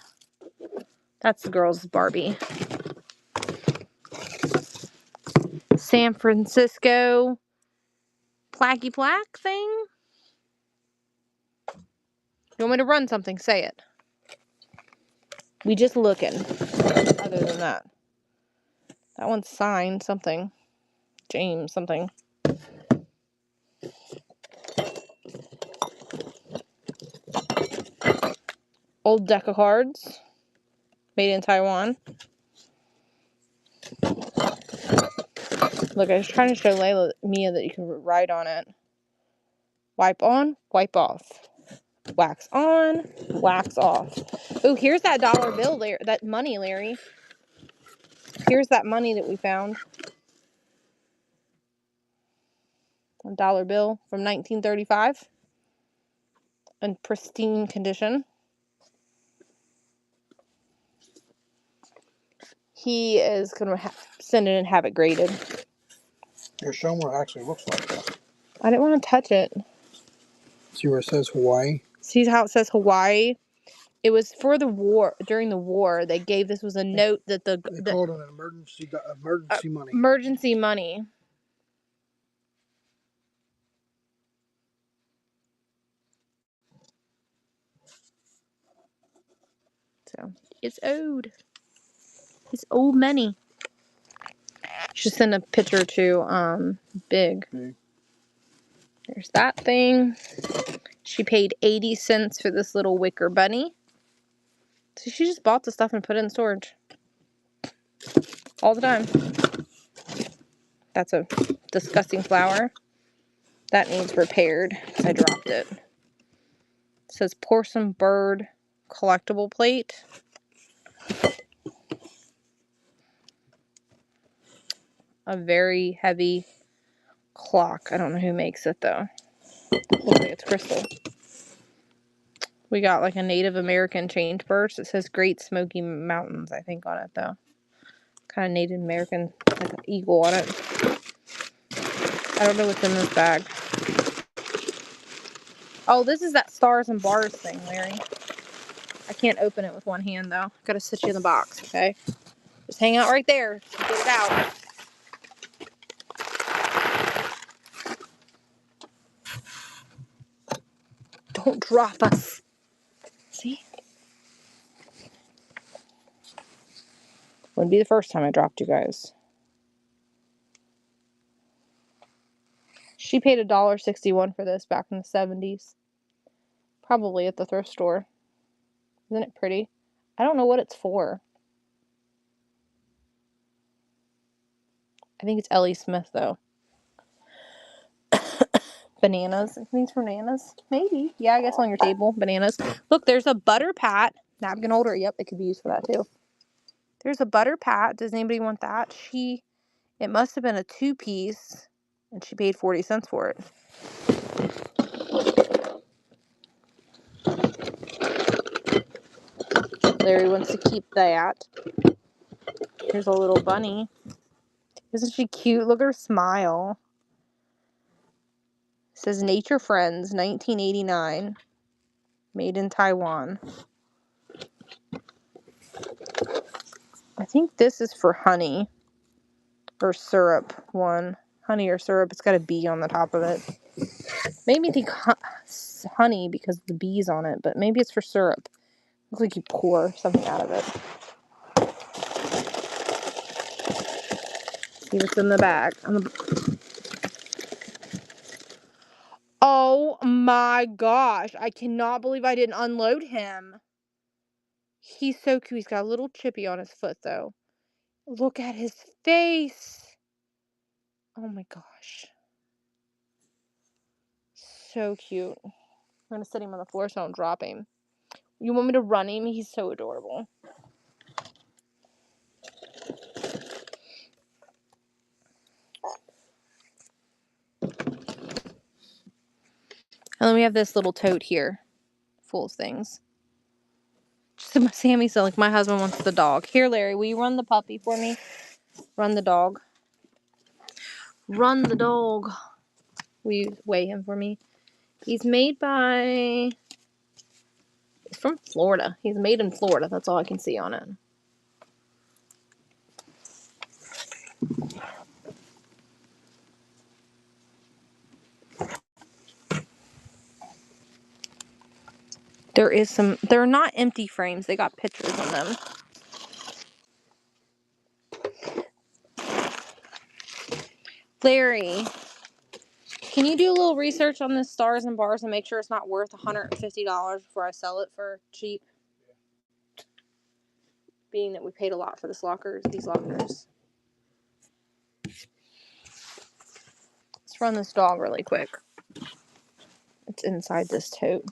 Speaker 1: That's the girl's Barbie. San Francisco placky plaque thing. You want me to run something? Say it. We just looking. Other than that. That one's signed something. James something. Old deck of cards. Made in Taiwan. Look, I was trying to show Mia that you can write on it. Wipe on, wipe off. Wax on, wax off. Oh, here's that dollar bill there. That money, Larry. Here's that money that we found. A dollar bill from 1935. In pristine condition. He is going to send it and have it graded.
Speaker 2: Here, show them what it actually looks like, though.
Speaker 1: I didn't want to touch it.
Speaker 2: See where it says Hawaii?
Speaker 1: See how it says Hawaii? It was for the war. During the war, they gave this was a note that
Speaker 2: They called it an emergency money.
Speaker 1: Emergency money. So it's owed. It's old money. Should send a picture to Big. There's that thing. She paid 80 cents for this little wicker bunny. So she just bought the stuff and put it in storage. All the time. That's a disgusting flower. That needs repaired. I dropped it. It says porcelain bird collectible plate. A very heavy clock. I don't know who makes it though. Looks like it's crystal. We got like a Native American change purse. It says Great Smoky Mountains, I think, on it though. Kind of Native American, like an eagle on it. I don't know what's in this bag. Oh, this is that stars and bars thing, Larry. I can't open it with one hand though. Gotta sit you in the box, okay? Just hang out right there. Get it out. Don't drop us. See? Wouldn't be the first time I dropped you guys. She paid $1.61 for this back in the 70s. Probably at the thrift store. Isn't it pretty? I don't know what it's for. I think it's Ellie Smith though. Bananas. I think it's bananas. Maybe. Yeah, I guess on your table. Bananas. Look, there's a butter pat. Napkin holder. Yep, it could be used for that too. There's a butter pat. Does anybody want that? It must have been a 2-piece. And she paid 40 cents for it. Larry wants to keep that. Here's a little bunny. Isn't she cute? Look at her smile. It says Nature Friends, 1989. Made in Taiwan. I think this is for honey. Or syrup one. Honey or syrup. It's got a bee on the top of it. Made me think honey because of the bees on it. But maybe it's for syrup. Looks like you pour something out of it. See what's in the bag. Oh my gosh. I cannot believe I didn't unload him. He's so cute. He's got a little chippy on his foot though. Look at his face. Oh my gosh. So cute. I'm going to sit him on the floor so I don't drop him. You want me to run him? He's so adorable. And then we have this little tote here. Full of things. Just Sammy said, like, my husband wants the dog. Here, Larry, will you run the puppy for me? Run the dog. Run the dog. Will you weigh him for me? He's made by... He's from Florida. He's made in Florida. That's all I can see on it. There is some... They're not empty frames. They got pictures in them. Larry, can you do a little research on this Stars and Bars and make sure it's not worth $150 before I sell it for cheap? Being that we paid a lot for these lockers. Let's run this dog really quick. It's inside this tote.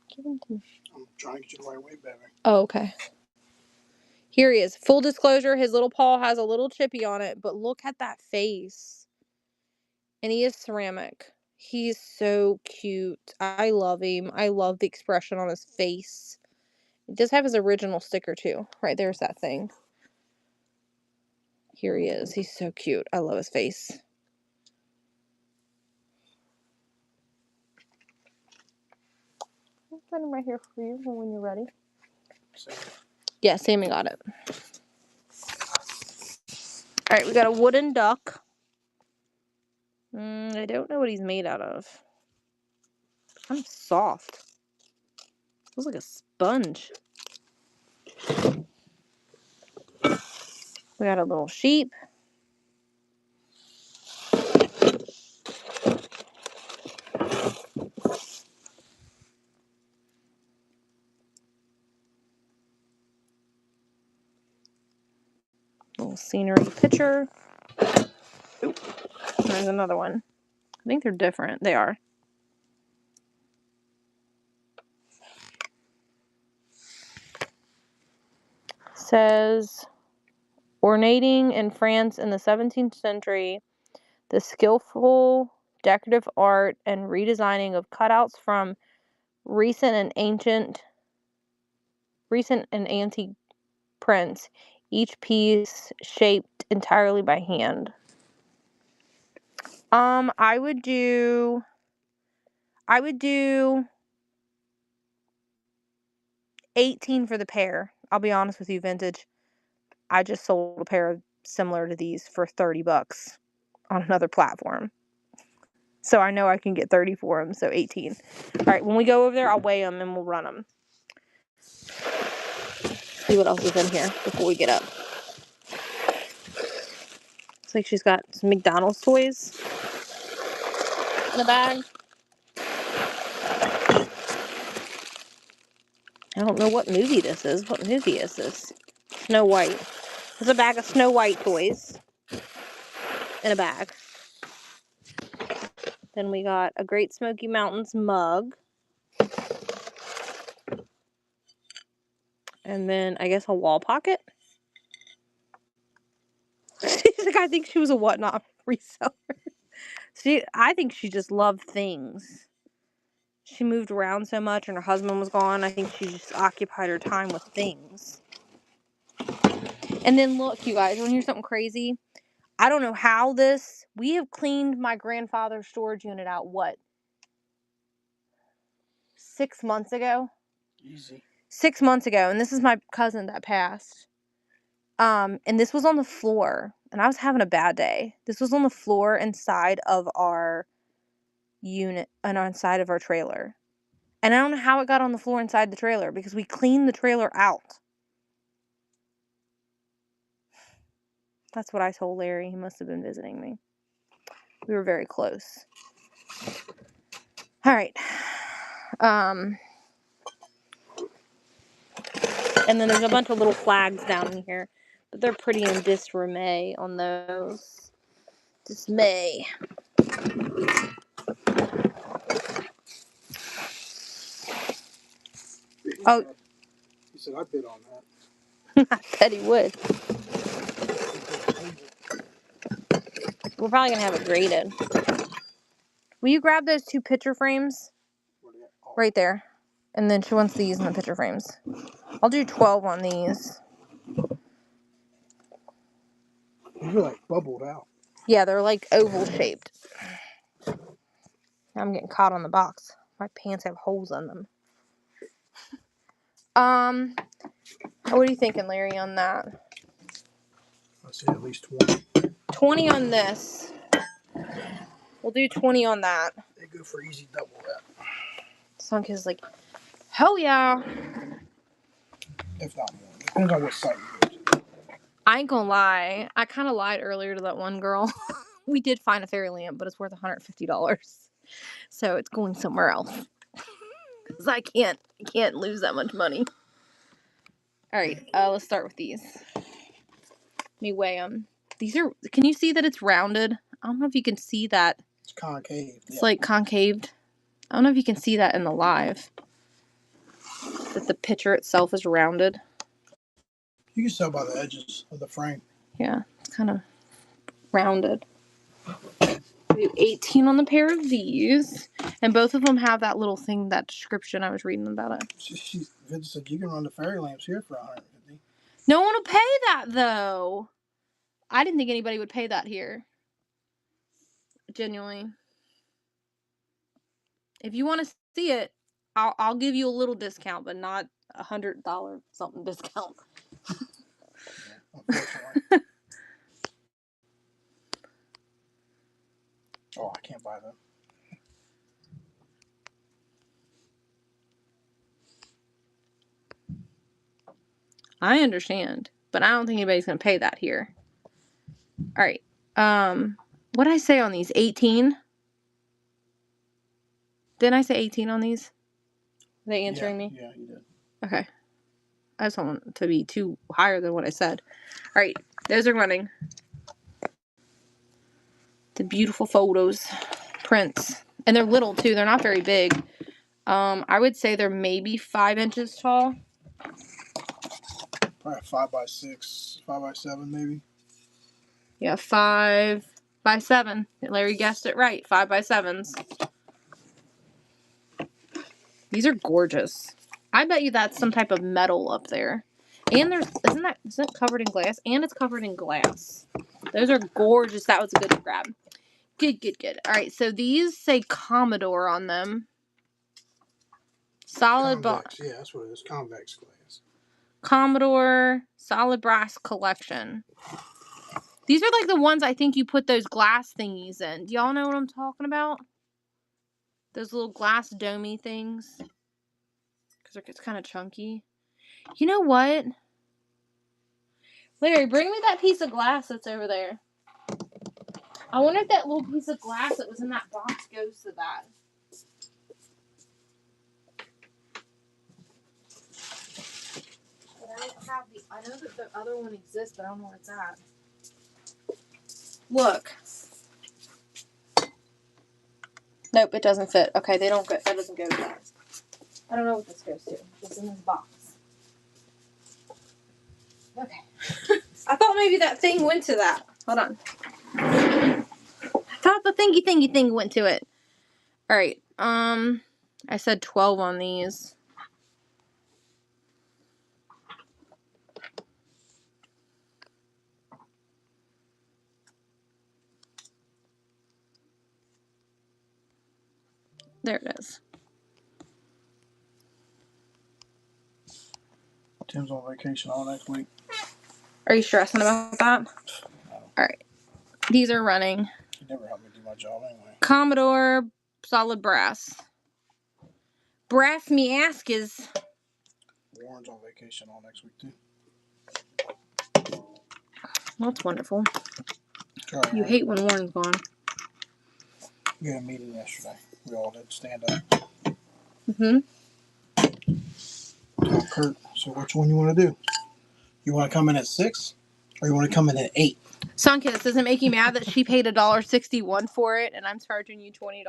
Speaker 1: Give him to me.
Speaker 2: I'm trying to get you the right way, baby.
Speaker 1: Oh, okay. Here he is. Full disclosure, his little paw has a little chippy on it, but look at that face. And he is ceramic. He's so cute. I love him. I love the expression on his face. He does have his original sticker too. Right, there's that thing. Here he is. He's so cute. I love his face. I'll put him right here for you when you're ready. Yeah, Sammy got it. Alright, we got a wooden duck. I don't know what he's made out of. Kind of soft. Feels like a sponge. We got a little sheep. Little scenery picture. Oop. There's another one. I think they're different. They are. Says, ornating in France in the 17th century, the skillful decorative art and redesigning of cutouts from recent and antique prints, each piece shaped entirely by hand. I would do 18 for the pair. I'll be honest with you, vintage. I just sold a pair similar to these for $30 on another platform. So I know I can get 30 for them, so 18. All right, when we go over there, I'll weigh them and we'll run them. See what else is in here before we get up. Looks like she's got some McDonald's toys in a bag. I don't know what movie this is. What movie is this? Snow White. There's a bag of Snow White toys in a bag. Then we got a Great Smoky Mountains mug. And then I guess a wall pocket. Like, I think she was a whatnot reseller. I think she just loved things. She moved around so much and her husband was gone. I think she just occupied her time with things. And then look, you guys, you want to hear something crazy? I don't know how we have cleaned my grandfather's storage unit out, 6 months ago?
Speaker 2: Easy.
Speaker 1: 6 months ago, and this is my cousin that passed. And this was on the floor, and I was having a bad day. This was on the floor inside of our unit, and inside of our trailer. And I don't know how it got on the floor inside the trailer, because we cleaned the trailer out. That's what I told Larry. He must have been visiting me. We were very close. All right. And then there's a bunch of little flags down in here. But they're pretty in disarray on those. Dismay. Oh.
Speaker 2: He said, I bid on that.
Speaker 1: I bet he would. We're probably going to have it graded. Will you grab those 2 picture frames? Right there. And then she wants these in the picture frames. I'll do 12 on these.
Speaker 2: You're like bubbled out.
Speaker 1: Yeah, they're like oval shaped. I'm getting caught on the box. My pants have holes in them. What are you thinking, Larry, on that?
Speaker 2: Let's see, at least 20.
Speaker 1: 20 on this. We'll do 20 on that.
Speaker 2: They go for easy double that.
Speaker 1: Some kids like, hell yeah.
Speaker 2: If not more. Depends on what site you go to.
Speaker 1: I ain't gonna lie. I kind of lied earlier to that one girl. We did find a fairy lamp, but it's worth $150. So it's going somewhere else. Because I can't lose that much money. Alright, let's start with these. Let me weigh them. These are, can you see that it's rounded? I don't know if you can see that.
Speaker 2: It's concave.
Speaker 1: It's like concaved. I don't know if you can see that in the live. That the picture itself is rounded.
Speaker 2: You can tell by the edges of the frame.
Speaker 1: Yeah, it's kind of rounded. We have 18 on the pair of these. And both of them have that little thing, that description I was reading about it.
Speaker 2: Vince said you can run the fairy lamps here for $150.
Speaker 1: No one will pay that, though. I didn't think anybody would pay that here. Genuinely. If you want to see it, I'll give you a little discount, but not $100 something discount.
Speaker 2: Yeah, unfortunately. Oh, I can't buy them.
Speaker 1: I understand, but I don't think anybody's going to pay that here. All right. What did I say on these? 18? Didn't I say 18 on these? Are they answering me?
Speaker 2: Yeah, you did.
Speaker 1: Okay. I just don't want it to be too higher than what I said. All right. Those are running. The beautiful photos. Prints. And they're little, too. They're not very big. I would say they're maybe 5 inches tall.
Speaker 2: Probably 5x6, 5x7 maybe.
Speaker 1: Yeah, 5x7. Larry guessed it right. 5x7s. These are gorgeous. I bet you that's some type of metal up there. And there's isn't it covered in glass? And it's covered in glass. Those are gorgeous. That was a good grab. Good. All right, so these say Commodore on them. Solid
Speaker 2: Convex, yeah, that's what it is. Convex glass.
Speaker 1: Commodore Solid Brass Collection. These are like the ones I think you put those glass thingies in. Do y'all know what I'm talking about? Those little glass domey things. Because it's kind of chunky. You know what? Larry, bring me that piece of glass that's over there. I wonder if that little piece of glass that was in that box goes to that. But I don't have the... I know that the other one exists, but I don't know where it's at. Look. Nope, it doesn't fit. Okay, they don't go... That doesn't go to that. I don't know what this goes to. It's in this box. Okay. I thought maybe that thing went to that. Hold on. I thought the thingy thing went to it. Alright, I said 12 on these. There it is.
Speaker 2: Tim's on vacation all next week.
Speaker 1: Are you stressing about that?
Speaker 2: No.
Speaker 1: Alright. These are running.
Speaker 2: He never helped me do my job anyway.
Speaker 1: Commodore Solid Brass. Brass me ask is...
Speaker 2: Warren's on vacation all next week too.
Speaker 1: Well, that's wonderful.
Speaker 2: Sorry,
Speaker 1: You hate when Warren's gone.
Speaker 2: We had a meeting yesterday. We all did stand up.
Speaker 1: Mm-hmm.
Speaker 2: Told Kurt, so which one you want to do? You want to come in at 6 or you want to come in at 8?
Speaker 1: Sunkiss, does it make you mad that she paid $1.61 for it and I'm charging you $20?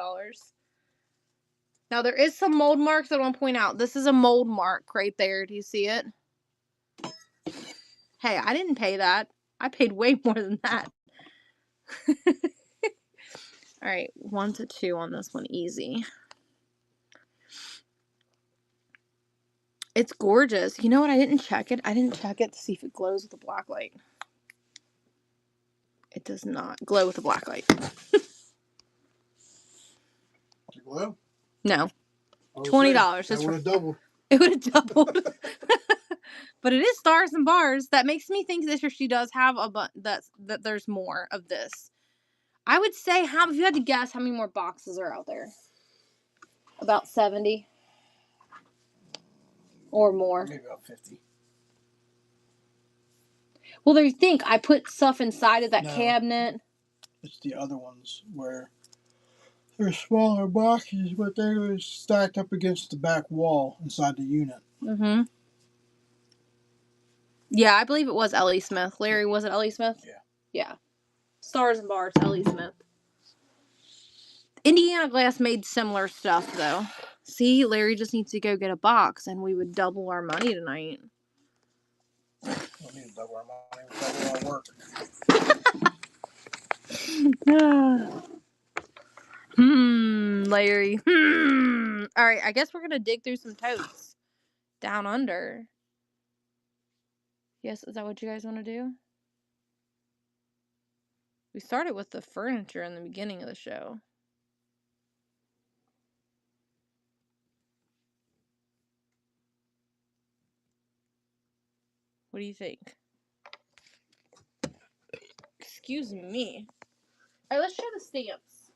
Speaker 1: Now, there is some mold marks I want to point out. This is a mold mark right there. Do you see it? Hey, I didn't pay that. I paid way more than that. All right, 1 to 2 on this one, easy. It's gorgeous. You know what? I didn't check it. I didn't check it to see if it glows with the black light. It does not glow with a black light.
Speaker 2: Well,
Speaker 1: No.
Speaker 2: I would
Speaker 1: $20
Speaker 2: say, that
Speaker 1: just
Speaker 2: would
Speaker 1: for
Speaker 2: have doubled.
Speaker 1: it would have doubled. But it is Stars and Bars. That makes me think this year she does have that there's more of this. I would say if you had to guess how many more boxes are out there. About 70 or more.
Speaker 2: Maybe about 50.
Speaker 1: Well, they think I put stuff inside of that
Speaker 2: No.
Speaker 1: cabinet.
Speaker 2: It's the other ones where they're smaller boxes, but they're stacked up against the back wall inside the unit.
Speaker 1: Mm-hmm. Yeah, I believe it was Ellie Smith. Larry, was it Ellie Smith?
Speaker 2: Yeah.
Speaker 1: Yeah. Stars and Bars, Ellie Smith. Indiana Glass made similar stuff, though. See, Larry just needs to go get a box, and we would double our money tonight.
Speaker 2: We don't need to double our money. We double our work.
Speaker 1: Larry. All right, I guess we're gonna dig through some totes down under. Yes, is that what you guys want to do? We started with the furniture in the beginning of the show. What do you think? Excuse me. All right, let's show the stamps.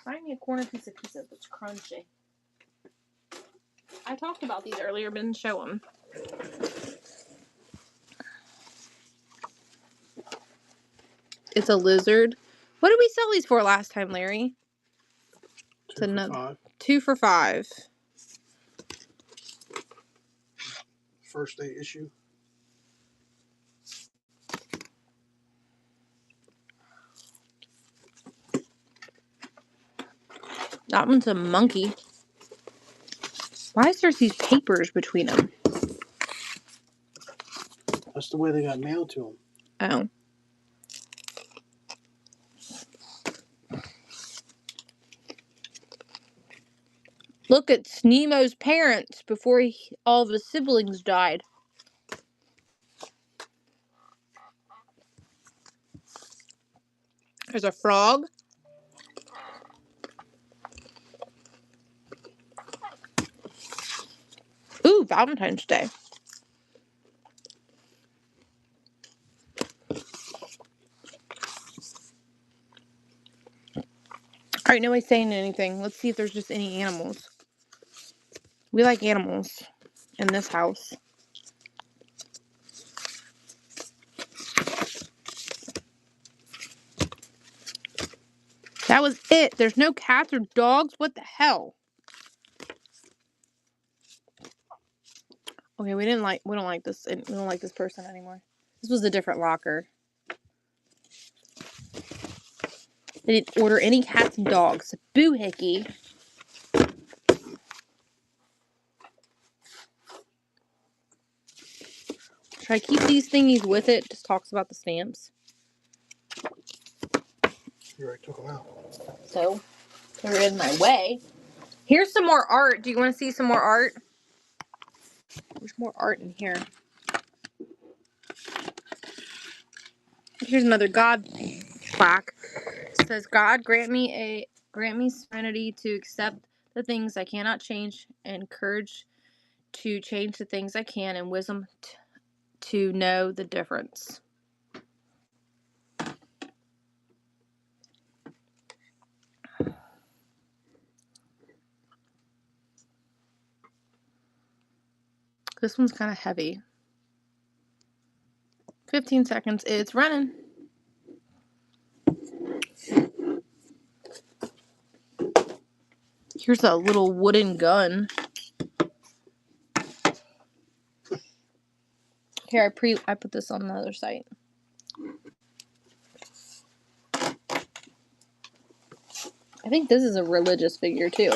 Speaker 1: Find me a corner piece of pizza that's crunchy. I talked about these earlier, but didn't show them. It's a lizard. What did we sell these for last time, Larry?
Speaker 2: 2 for $5.
Speaker 1: 2 for $5.
Speaker 2: First day issue.
Speaker 1: That one's a monkey. Why is there these papers between them?
Speaker 2: That's the way they got mailed to them.
Speaker 1: Oh. Look, it's Nemo's parents before all of his siblings died. There's a frog. Ooh, Valentine's Day. Alright, nobody's saying anything. Let's see if there's just any animals. We like animals in this house. That was it. There's no cats or dogs. What the hell? Okay, we don't like this. We don't like this person anymore. This was a different locker. They didn't order any cats and dogs. Boo-hickey. Should I keep these thingies with it? Just talks about the stamps.
Speaker 2: You already took them out.
Speaker 1: So, they're in my way. Here's some more art. Do you want to see some more art? There's more art in here. Here's another God plaque. It says, God grant me serenity to accept the things I cannot change, and courage to change the things I can, and wisdom to know the difference. This one's kind of heavy. 15 seconds. It's running. Here's a little wooden gun. Here, I put this on the other site. I think this is a religious figure, too.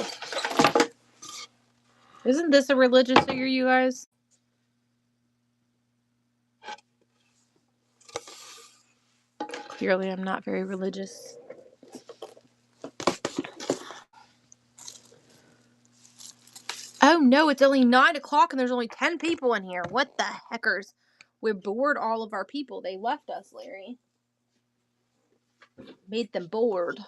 Speaker 1: Isn't this a religious figure, you guys? Clearly, I'm not very religious. Oh, no, it's only 9 o'clock and there's only 10 people in here. What the heckers? We bored all of our people. They left us, Larry. Made them bored.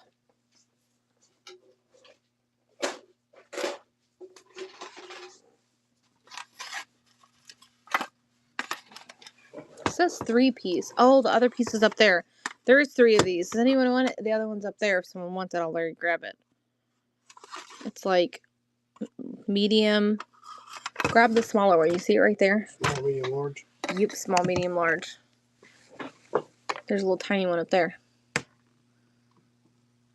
Speaker 1: It says 3-piece. Oh, the other piece is up there. There is 3 of these. Does anyone want it? The other one's up there. If someone wants it, I'll Larry grab it. It's like medium. Grab the smaller one. You see it right there?
Speaker 2: Small, medium, large.
Speaker 1: Yep, small, medium, large. There's a little tiny one up there.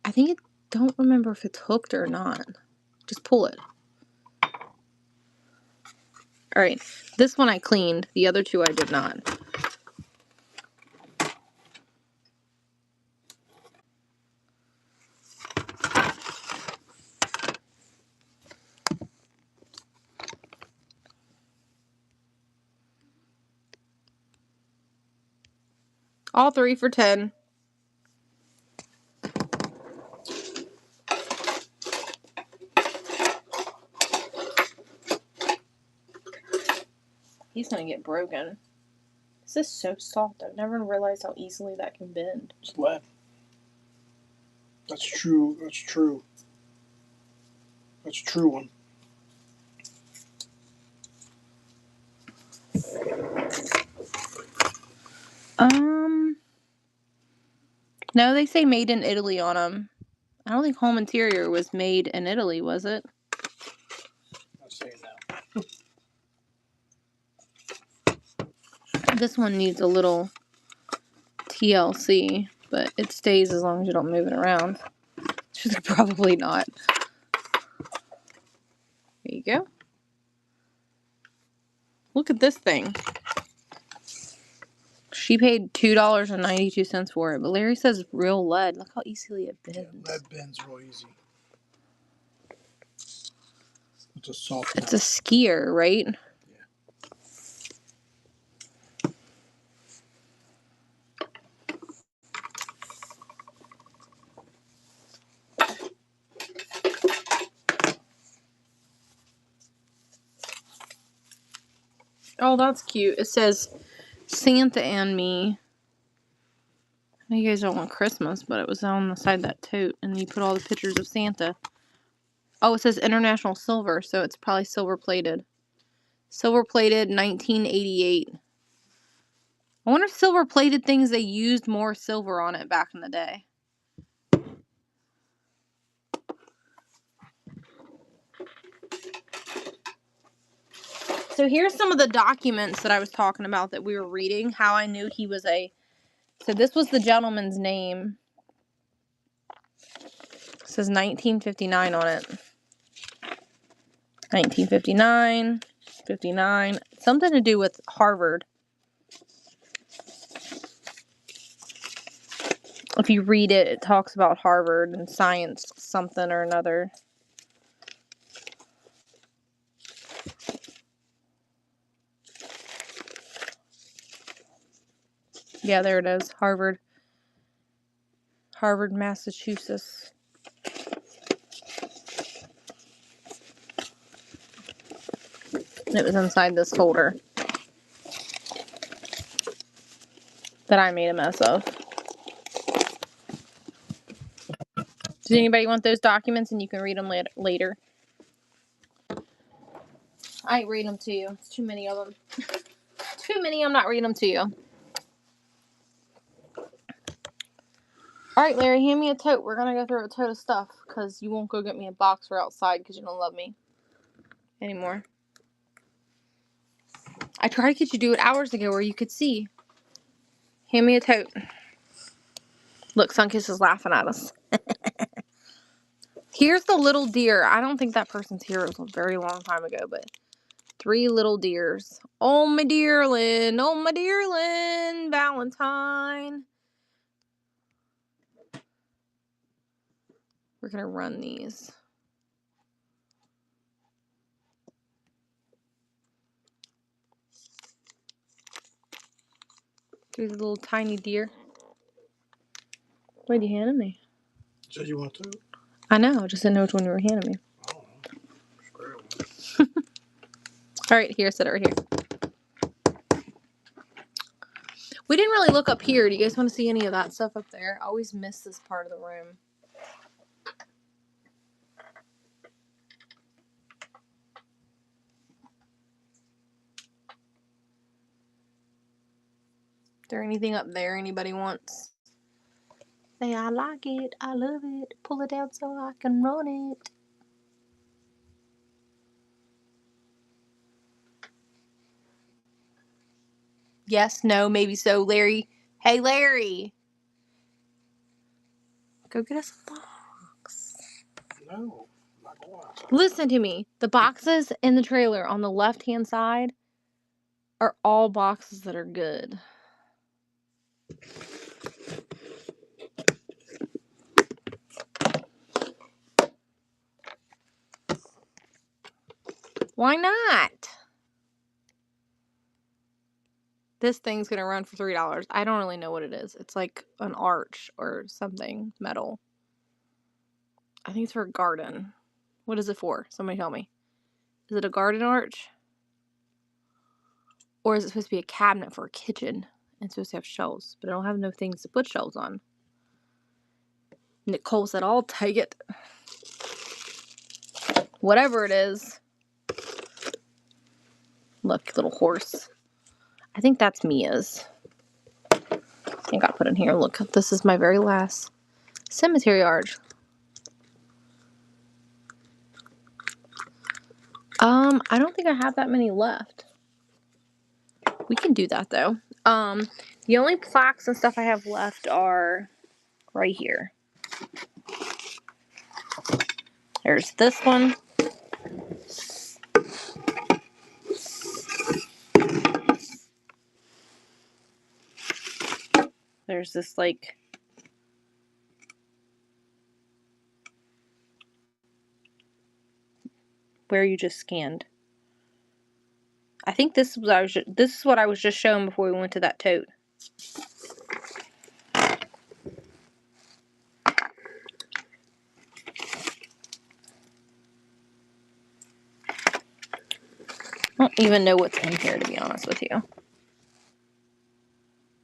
Speaker 1: I don't remember if it's hooked or not. Just pull it. Alright, this one I cleaned. The other 2 I did not. All 3 for $10. He's gonna get broken. This is so soft. I've never realized how easily that can bend.
Speaker 2: It's lead. That's true. That's true. That's a true one.
Speaker 1: No, they say made in Italy on them. I don't think Home Interior was made in Italy, was it?
Speaker 2: I'm saying that.
Speaker 1: This one needs a little TLC, but it stays as long as you don't move it around. Probably not. There you go. Look at this thing. She paid $2.92 for it, but Larry says real lead. Look how easily it bends.
Speaker 2: Yeah, lead bends real easy. It's a soft.
Speaker 1: It's a skier, right? Oh, that's cute. It says Santa and me. I know you guys don't want Christmas, but it was on the side of that tote, and you put all the pictures of Santa. Oh, it says International Silver, so it's probably silver plated. Silver plated, 1988. I wonder if silver plated things, they used more silver on it back in the day. So here's some of the documents that I was talking about that we were reading. How I knew he was So this was the gentleman's name. It says 1959 on it. 1959, 59. Something to do with Harvard. If you read it, it talks about Harvard and science something or another. Yeah, there it is. Harvard, Massachusetts. It was inside this folder that I made a mess of. Does anybody want those documents, and you can read them later? I ain't reading them to you. It's too many of them. Too many. I'm not reading them to you. All right, Larry, hand me a tote. We're going to go through a tote of stuff because you won't go get me a box for outside because you don't love me anymore. I tried to get you to do it hours ago where you could see. Hand me a tote. Look, Sunkiss is laughing at us. Here's the little deer. I don't think that person's here. It was a very long time ago, but 3 little deers. Oh, my dearling. Oh, my dearling. Valentine. We're going to run these. These little tiny deer. What did you hand me?
Speaker 2: Said you want to?
Speaker 1: I know. I just didn't know which one you were handing me.
Speaker 2: Oh, square one.
Speaker 1: All right, here. Set it right here. We didn't really look up here. Do you guys want to see any of that stuff up there? I always miss this part of the room. Is there anything up there anybody wants? Say, I like it. I love it. Pull it out so I can run it. Yes, no, maybe so. Larry. Hey, Larry. Go get us a box.
Speaker 2: No, I'm not going outside.
Speaker 1: Listen to me. The boxes in the trailer on the left-hand side are all boxes that are good. Why not? This thing's gonna run for $3. I don't really know what it is. It's like an arch or something metal. I think it's for a garden. What is it for? Somebody tell me. Is it a garden arch? Or is it supposed to be a cabinet for a kitchen? And it's supposed to have shelves, but I don't have no things to put shelves on. Nicole said, I'll take it. Whatever it is. Look, little horse. I think that's Mia's. I think I put in here. Look, this is my very last cemetery arch. I don't think I have that many left. We can do that though. The only plaques and stuff I have left are right here. There's this one. There's this like where you just scanned. I think this is what I was just showing before we went to that tote. I don't even know what's in here, to be honest with you.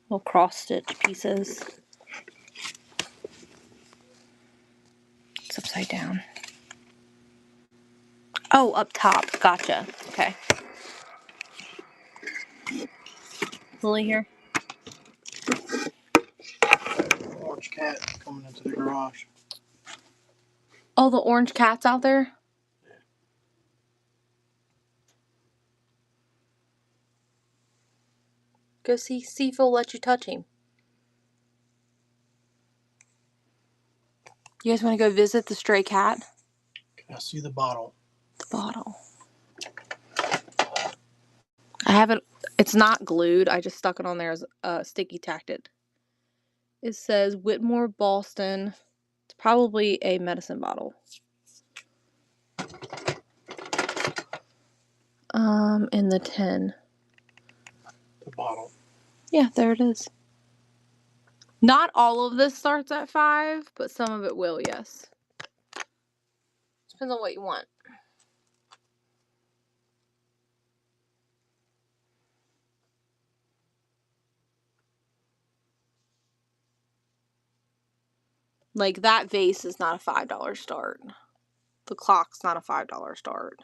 Speaker 1: Little cross stitch pieces. It's upside down. Oh, up top. Gotcha. Okay. Lily here.
Speaker 2: Orange cat coming into the garage.
Speaker 1: Oh, the orange cat's out there? Go see if he'll let you touch him. You guys want to go visit the stray cat?
Speaker 2: I see the bottle.
Speaker 1: The bottle. I haven't. It's not glued. I just stuck it on there as sticky tacked it. It says Whitmore Boston. It's probably a medicine bottle. In the tin.
Speaker 2: The bottle.
Speaker 1: Yeah, there it is. Not all of this starts at 5, but some of it will, yes. Depends on what you want. Like, that vase is not a $5 start. The clock's not a $5 start.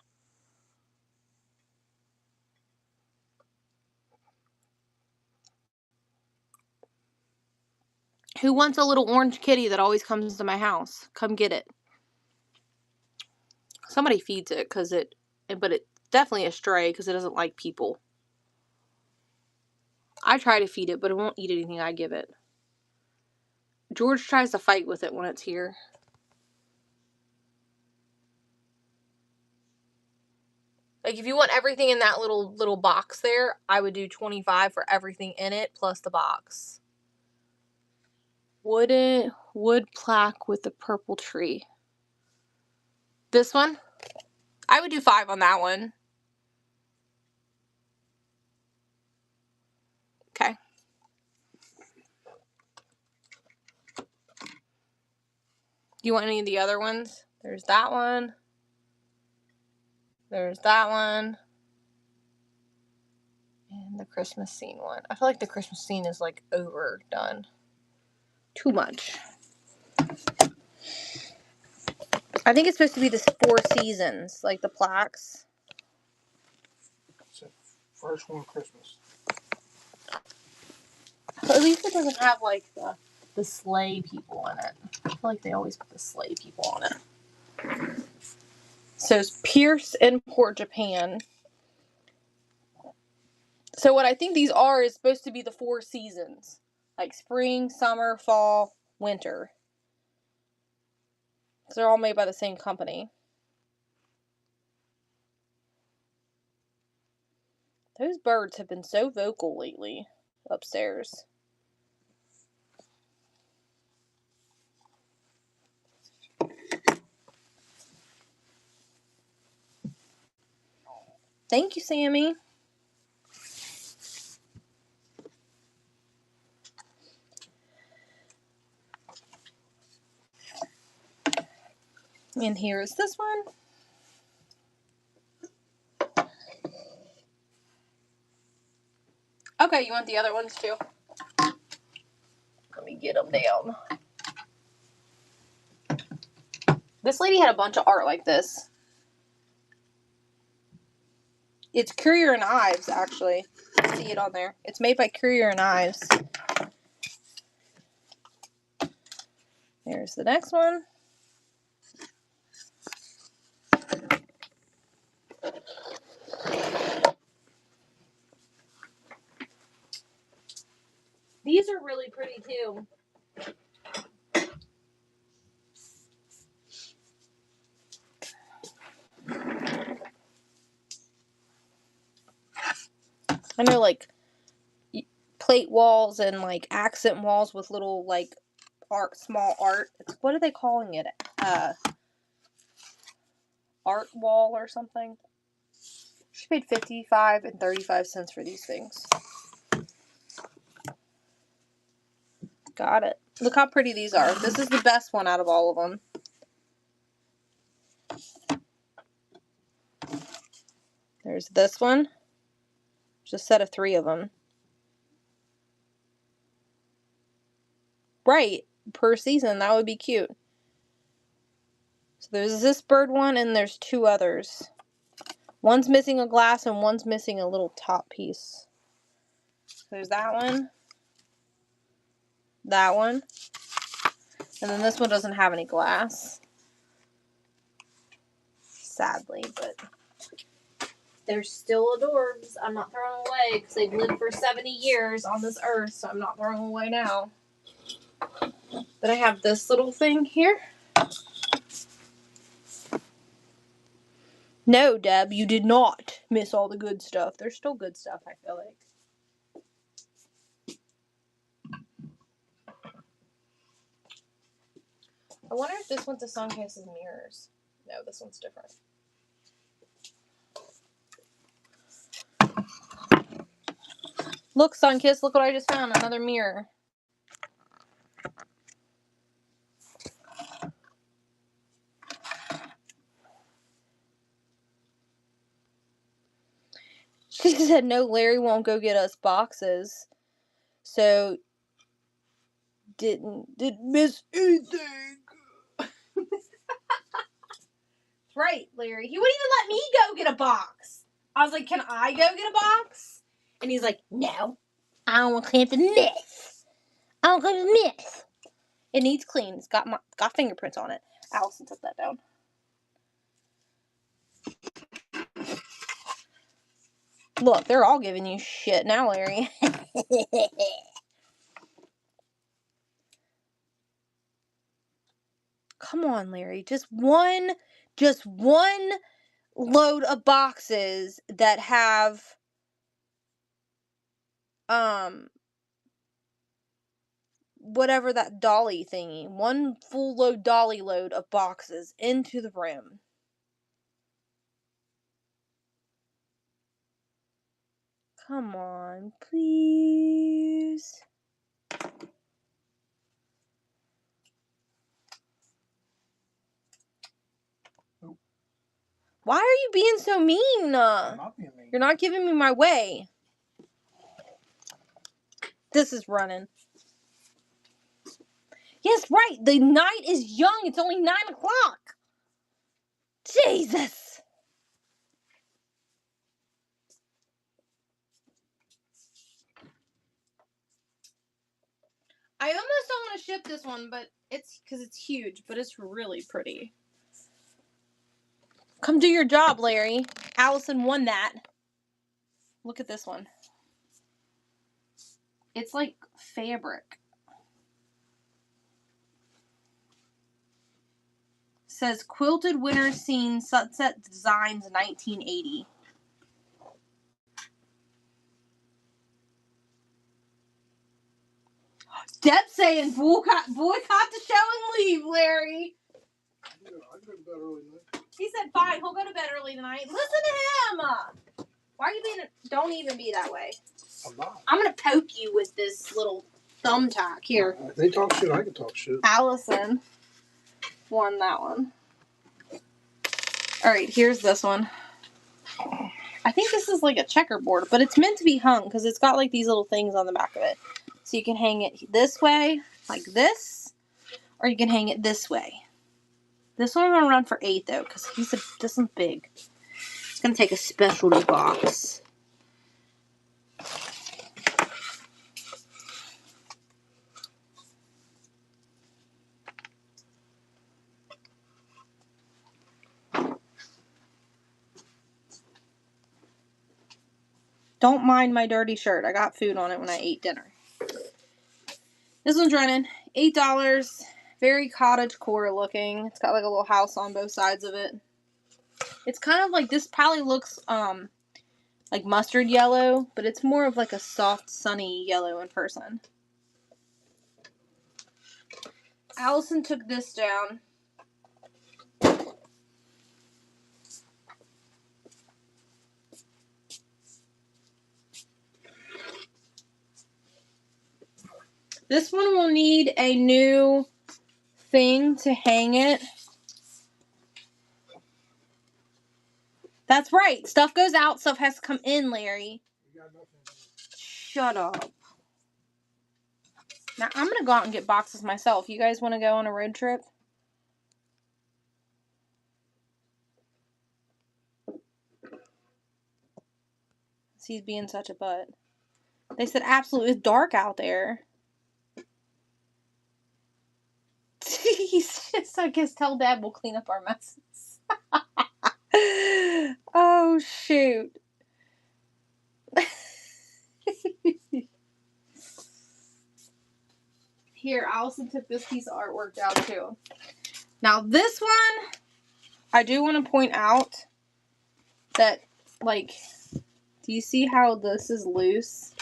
Speaker 1: Who wants a little orange kitty that always comes to my house? Come get it. Somebody feeds it, but it's definitely a stray because it doesn't like people. I try to feed it, but it won't eat anything I give it. George tries to fight with it when it's here. Like, if you want everything in that little box there, I would do $25 for everything in it plus the box. Wood plaque with the purple tree. This one? I would do $5 on that one. Okay. You want any of the other ones? There's that one. There's that one. And the Christmas scene one. I feel like the Christmas scene is like overdone. Too much. I think it's supposed to be the 4 seasons, like the plaques.
Speaker 2: It's a first one Christmas.
Speaker 1: But at least it doesn't have like the sleigh people in it. I feel like they always put the sleigh people on it. So it's Pierce Import Japan. So what I think these are is supposed to be the 4 seasons. Like spring, summer, fall, winter. Because they're all made by the same company. Those birds have been so vocal lately upstairs. Thank you, Sammy. And here is this one. Okay, you want the other ones too? Let me get them down. This lady had a bunch of art like this. It's Currier and Ives, actually. See it on there. It's made by Currier and Ives. There's the next one. These are really pretty too. I know, like plate walls and like accent walls with little like art, small art. What are they calling it? Art wall or something. She paid 55 and 35 cents for these things. Got it. Look how pretty these are. This is the best one out of all of them. There's this one. Just a set of 3 of them. Right. Per season. That would be cute. So there's this bird one and there's 2 others. One's missing a glass and one's missing a little top piece. There's that one. That one. And then this one doesn't have any glass. Sadly, but they're still adorbs. I'm not throwing them away because they've lived for 70 years on this earth, so I'm not throwing them away now. Then I have this little thing here. No, Deb, you did not miss all the good stuff. There's still good stuff, I feel like. I wonder if this one's a Sunkiss's mirrors. No, this one's different. Look, Sunkiss, look what I just found. Another mirror. She said, no, Larry won't go get us boxes. So, didn't miss anything. Right, Larry. He wouldn't even let me go get a box. I was like, can I go get a box? And he's like, no. I don't want Clem to miss. I don't want to miss. It needs clean. It's got fingerprints on it. Allison took that down. Look, they're all giving you shit now, Larry. Come on, Larry. Just one load of boxes that have whatever that dolly thingy. One full load dolly load of boxes into the room. Come on, please. Why are you being so mean?
Speaker 2: I'm not being mean.
Speaker 1: You're not giving me my way. This is running. Yes, right. The night is young. It's only 9 o'clock. Jesus. I almost don't want to ship this one, but it's because it's huge, but it's really pretty. Come do your job, Larry. Allison won that. Look at this one. It's like fabric. Says Quilted Winter Scene Sunset Designs 1980. Deb saying boycott the show and leave, Larry.
Speaker 2: I go to bed early tonight.
Speaker 1: He said fine, he'll go to bed early tonight. Listen to him. Why are you being? Don't even be that way.
Speaker 2: I'm not.
Speaker 1: I'm gonna poke you with this little thumbtack here.
Speaker 2: If they talk shit, I can talk shit.
Speaker 1: Allison won that one. All right, here's this one. I think this is like a checkerboard, but it's meant to be hung because it's got like these little things on the back of it. So you can hang it this way, like this, or you can hang it this way. This one I'm going to run for 8 though because this one's big. It's going to take a specialty box. Don't mind my dirty shirt. I got food on it when I ate dinner. This one's running $8. Very cottagecore looking. It's got like a little house on both sides of it. It's kind of like, this probably looks like mustard yellow, but it's more of like a soft, sunny yellow in person. Allison took this down. This one will need a new thing to hang it. That's right. Stuff goes out, stuff has to come in, Larry. Shut up. Now, I'm going to go out and get boxes myself. You guys want to go on a road trip? He's being such a butt. They said absolutely it's dark out there. He's just, I guess, tell Dad we'll clean up our messes. Oh, shoot. Here, Allison took this piece of artwork down too. Now this one, I do want to point out that, like, do you see how this is loose?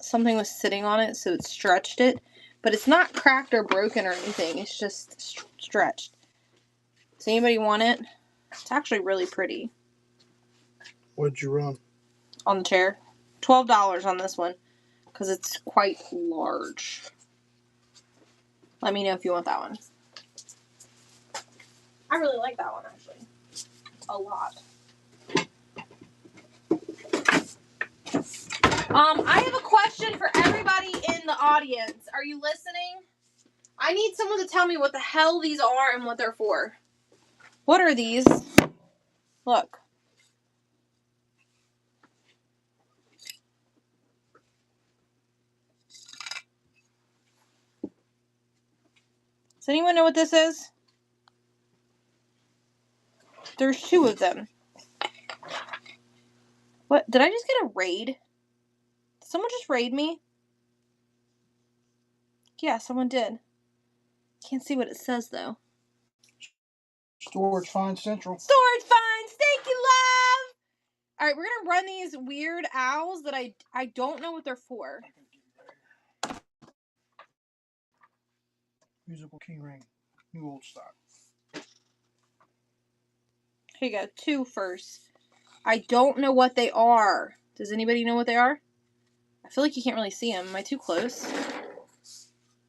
Speaker 1: Something was sitting on it, so it stretched it. But it's not cracked or broken or anything. It's just stretched. Does anybody want it? It's actually really pretty.
Speaker 2: What'd you run?
Speaker 1: On the chair. $12 on this one. Because it's quite large. Let me know if you want that one. I really like that one, actually. A lot. I have a question for everybody in the audience. Are you listening? I need someone to tell me what the hell these are and what they're for. What are these? Look. Does anyone know what this is? There's 2 of them. What? Did I just get a raid? Did someone just raid me? Yeah, someone did. Can't see what it says, though.
Speaker 2: Storage Find Central.
Speaker 1: Storage Finds! Thank you, love! Alright, we're gonna run these weird owls that I don't know what they're for.
Speaker 2: Musical key ring. New old stock.
Speaker 1: Here you go. 2 first. I don't know what they are. Does anybody know what they are? I feel like you can't really see them. Am I too close?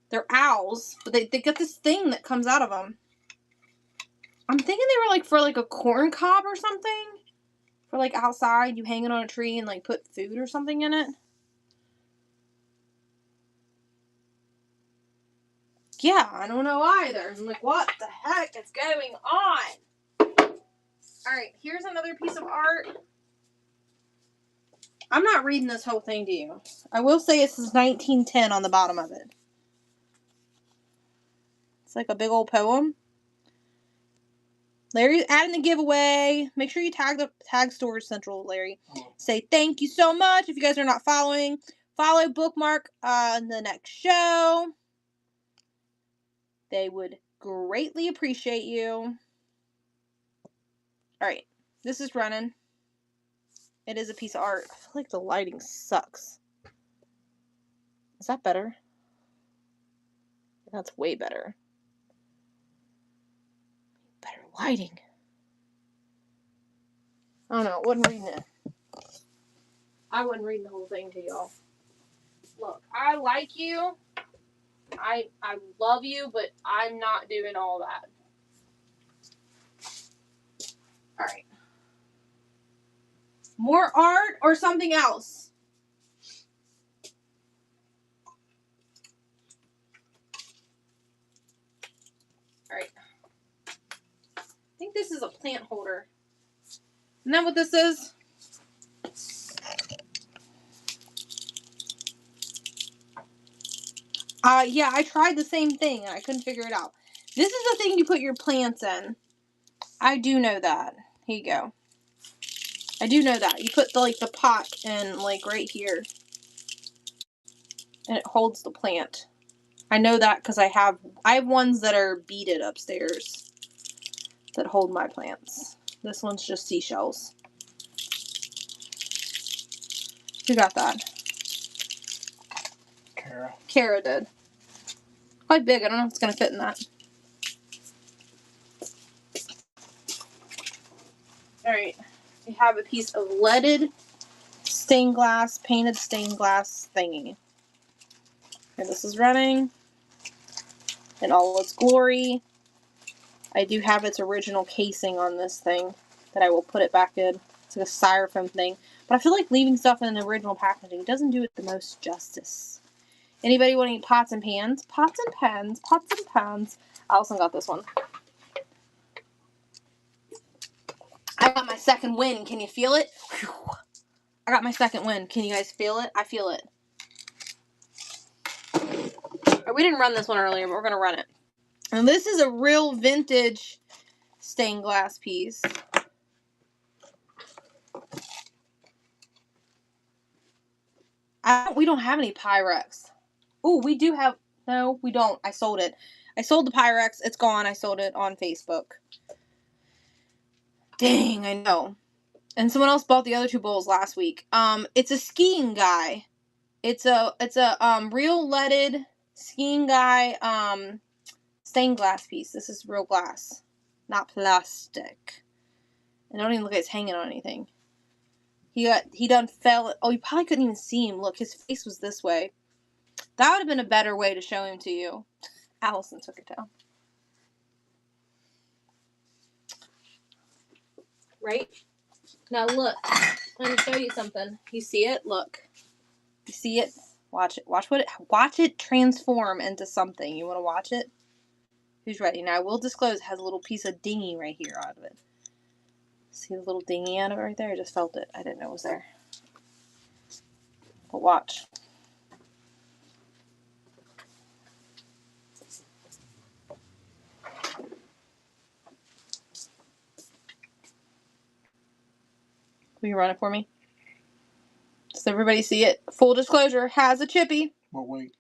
Speaker 1: They're owls, but they got this thing that comes out of them. I'm thinking they were like for like a corn cob or something. For like outside, you hang it on a tree and like put food or something in it. Yeah, I don't know either. I'm like, what the heck is going on? Alright, here's another piece of art. I'm not reading this whole thing to you. I will say it says 1910 on the bottom of it. It's like a big old poem. Larry's adding the giveaway. Make sure you tag Storage Central, Larry. Say thank you so much. If you guys are not following, follow, bookmark the next show. They would greatly appreciate you. Alright, this is running. It is a piece of art. I feel like the lighting sucks. Is that better? That's way better. Better lighting. I don't know. I wasn't reading it. I wasn't reading the whole thing to y'all. Look, I like you. I love you, but I'm not doing all that. Alright. More art or something else? Alright. I think this is a plant holder. Isn't that what this is? Yeah, I tried the same thing and I couldn't figure it out. This is the thing you put your plants in. I do know that. Here you go. I do know that. You put the pot in right here. And it holds the plant. I know that because I have ones that are beaded upstairs that hold my plants. This one's just seashells. Who got that?
Speaker 2: Kara.
Speaker 1: Kara did. Quite big. I don't know if it's going to fit in that. Alright. We have a piece of leaded stained glass, painted stained glass thingy. And this is running in all its glory. I do have its original casing on this thing that I will put it back in. It's like a styrofoam thing. But I feel like leaving stuff in the original packaging doesn't do it the most justice. Anybody want to eat pots and pans? Pots and pans, pots and pans. Allison got this one. I got my second win. Can you feel it? Whew. I got my second win. Can you guys feel it? I feel it. We didn't run this one earlier, but we're going to run it. And this is a real vintage stained glass piece. We don't have any Pyrex. Oh, we do have... No, we don't. I sold it. I sold the Pyrex. It's gone. I sold it on Facebook. Dang, I know. And someone else bought the other two bowls last week. It's a skiing guy. It's a real leaded skiing guy stained glass piece. This is real glass, not plastic. And I don't even look like it's hanging on anything. He done fell. Oh, you probably couldn't even see him. Look, his face was this way. That would have been a better way to show him to you. Allison took it down. Right? Now look. Let me show you something. You see it? Look. You see it? Watch it. Watch it transform into something. You want to watch it? Who's ready? Now I will disclose it has a little piece of dingy right here out of it. See the little dingy out of it right there? I just felt it. I didn't know it was there. But watch. Will you run it for me? Does everybody see it? Full disclosure, has a chippy.
Speaker 2: What weight?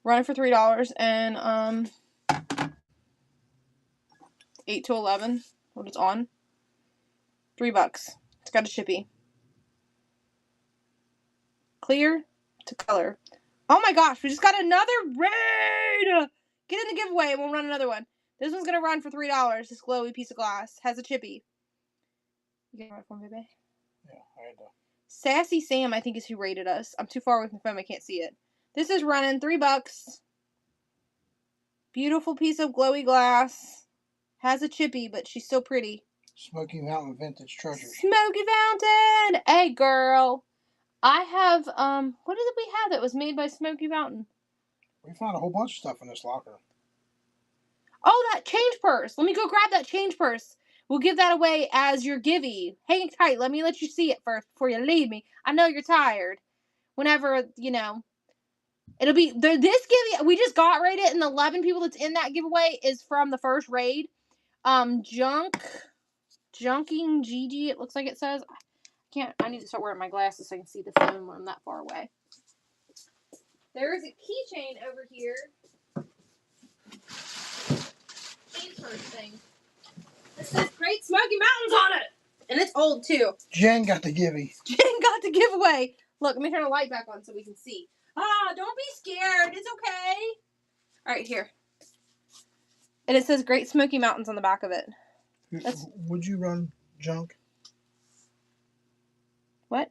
Speaker 1: Run it for $3 and 8 to 11 when it's on. $3. It's got a chippy. Clear to color. Oh my gosh, we just got another raid! Get in the giveaway and we'll run another one. This one's gonna run for $3. This glowy piece of glass has a chippy. You gonna run it for me, babe?
Speaker 2: Yeah, I had to.
Speaker 1: Sassy Sam, I think, is who rated us. I'm too far away from the phone, I can't see it. This is running $3. Beautiful piece of glowy glass. Has a chippy, but she's so pretty.
Speaker 2: Smoky Mountain Vintage Treasures.
Speaker 1: Smoky Mountain! Hey, girl. I have, what did we have that was made by Smoky Mountain?
Speaker 2: We found a whole bunch of stuff in this locker.
Speaker 1: Oh, that change purse. Let me go grab that change purse. We'll give that away as your givey. Hang tight. Let me let you see it first before you leave me. I know you're tired. Whenever, it'll be this giveaway. We just got rated, and the 11 people that's in that giveaway is from the first raid. Junking Gigi. It looks like it says. I need to start wearing my glasses so I can see the phone when I'm that far away. There is a keychain over here. Purse thing. It says Great Smoky Mountains on it, and it's old too.
Speaker 2: Jen got the givey.
Speaker 1: Jen got the giveaway. Look, let me turn the light back on so we can see. Don't be scared. It's okay. All right, here. And it says Great Smoky Mountains on the back of it.
Speaker 2: Would you run junk?
Speaker 1: What?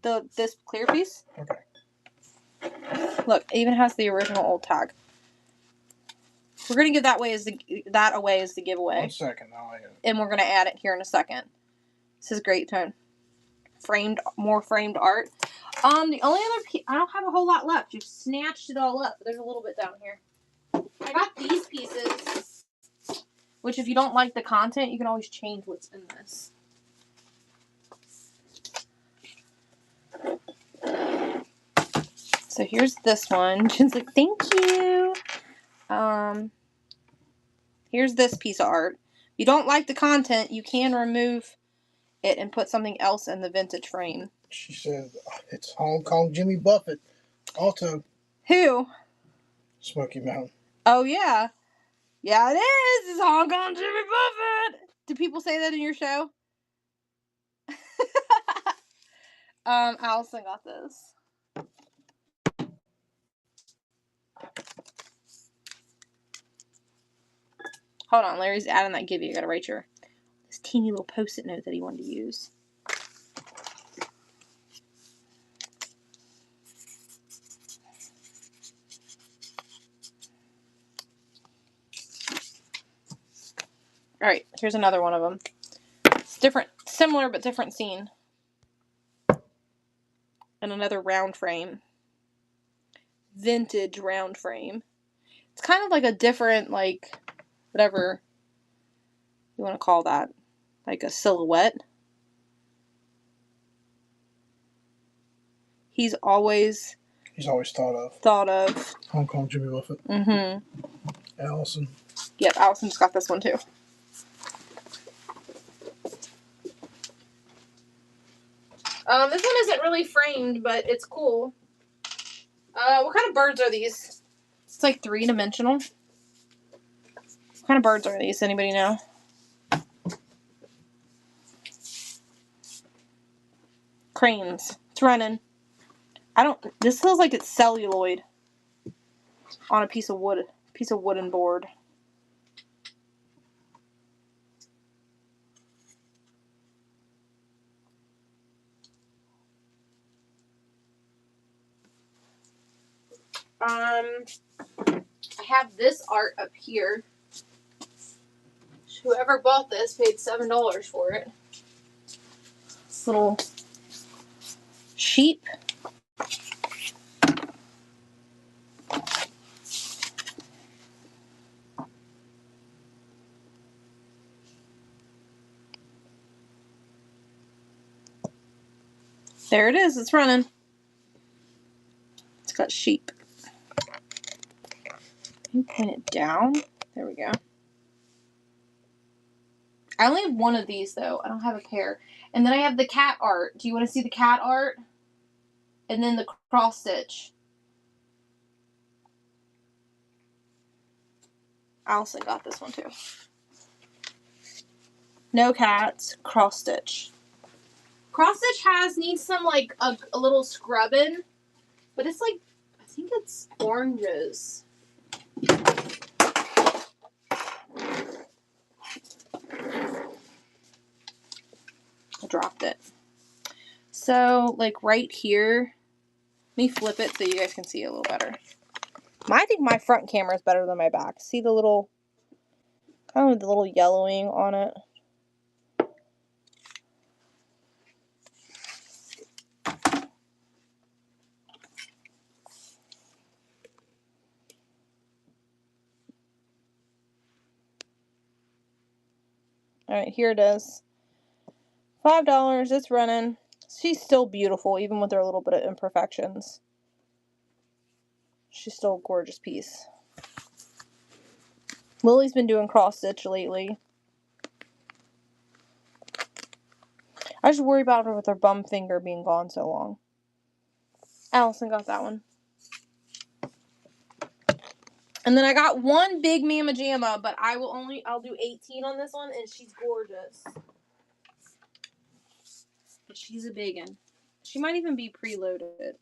Speaker 1: This clear piece?
Speaker 2: Okay.
Speaker 1: Look, it even has the original old tag. We're gonna give that away as the giveaway.
Speaker 2: 1 second, I'll add it.
Speaker 1: And we're gonna add it here in a second. This is great tone. More framed art. The only other piece, I don't have a whole lot left. You've snatched it all up. But there's a little bit down here. I got these pieces, which if you don't like the content, you can always change what's in this. So here's this one. Jen's like, thank you. Here's this piece of art. If you don't like the content, you can remove it and put something else in the vintage frame.
Speaker 2: She said it's Hong Kong Jimmy Buffett. Also,
Speaker 1: Who?
Speaker 2: Smoky Mountain.
Speaker 1: Oh, yeah. Yeah, it is. It's Hong Kong Jimmy Buffett. Do people say that in your show? Allison got this. Hold on, Larry's adding that give you. I gotta write this teeny little post-it note that he wanted to use. Alright, here's another one of them. It's different, similar but different scene. And another round frame. Vintage round frame. It's kind of like a different, whatever you want to call that. Like a silhouette. He's always
Speaker 2: thought of Hong Kong Jimmy Buffett.
Speaker 1: Mm-hmm.
Speaker 2: Allison.
Speaker 1: Yep, Allison just got this one too. This one isn't really framed, but it's cool. What kind of birds are these? It's like 3-dimensional. What kind of birds are these? Anybody know? Cranes. It's running. This feels like it's celluloid on a piece of wooden board. I have this art up here. Whoever bought this paid $7 for it. This little sheep. There it is. It's running. It's got sheep. Can you point it down? There we go. I only have one of these, though. I don't have a pair. And then I have the cat art. Do you want to see the cat art? And then the cross stitch. Allison got this one, too. No cats. Cross stitch. Cross stitch needs some, a little scrubbing. But it's I think it's oranges. I dropped it. So, right here, let me flip it so you guys can see it a little better. I think my front camera is better than my back. See the little, kind of the little yellowing on it? Alright, here it is. $5. It's running. She's still beautiful, even with her little bit of imperfections. She's still a gorgeous piece. Lily's been doing cross stitch lately. I just worry about her with her bum finger being gone so long. Allison got that one. And then I got one big Mama Jamma, but I'll do 18 on this one, and she's gorgeous. But she's a big one. She might even be preloaded.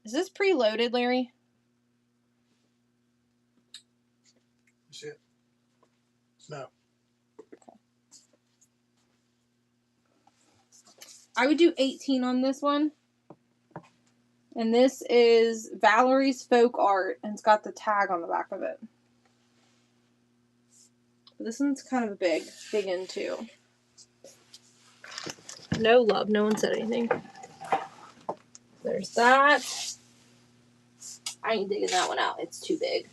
Speaker 1: Is this preloaded, Larry?
Speaker 2: See it? No.
Speaker 1: Okay. I would do 18 on this one. And this is Valerie's Folk Art, and it's got the tag on the back of it. But this one's kind of a big one too. No love, no one said anything. There's that. I ain't digging that one out, it's too big.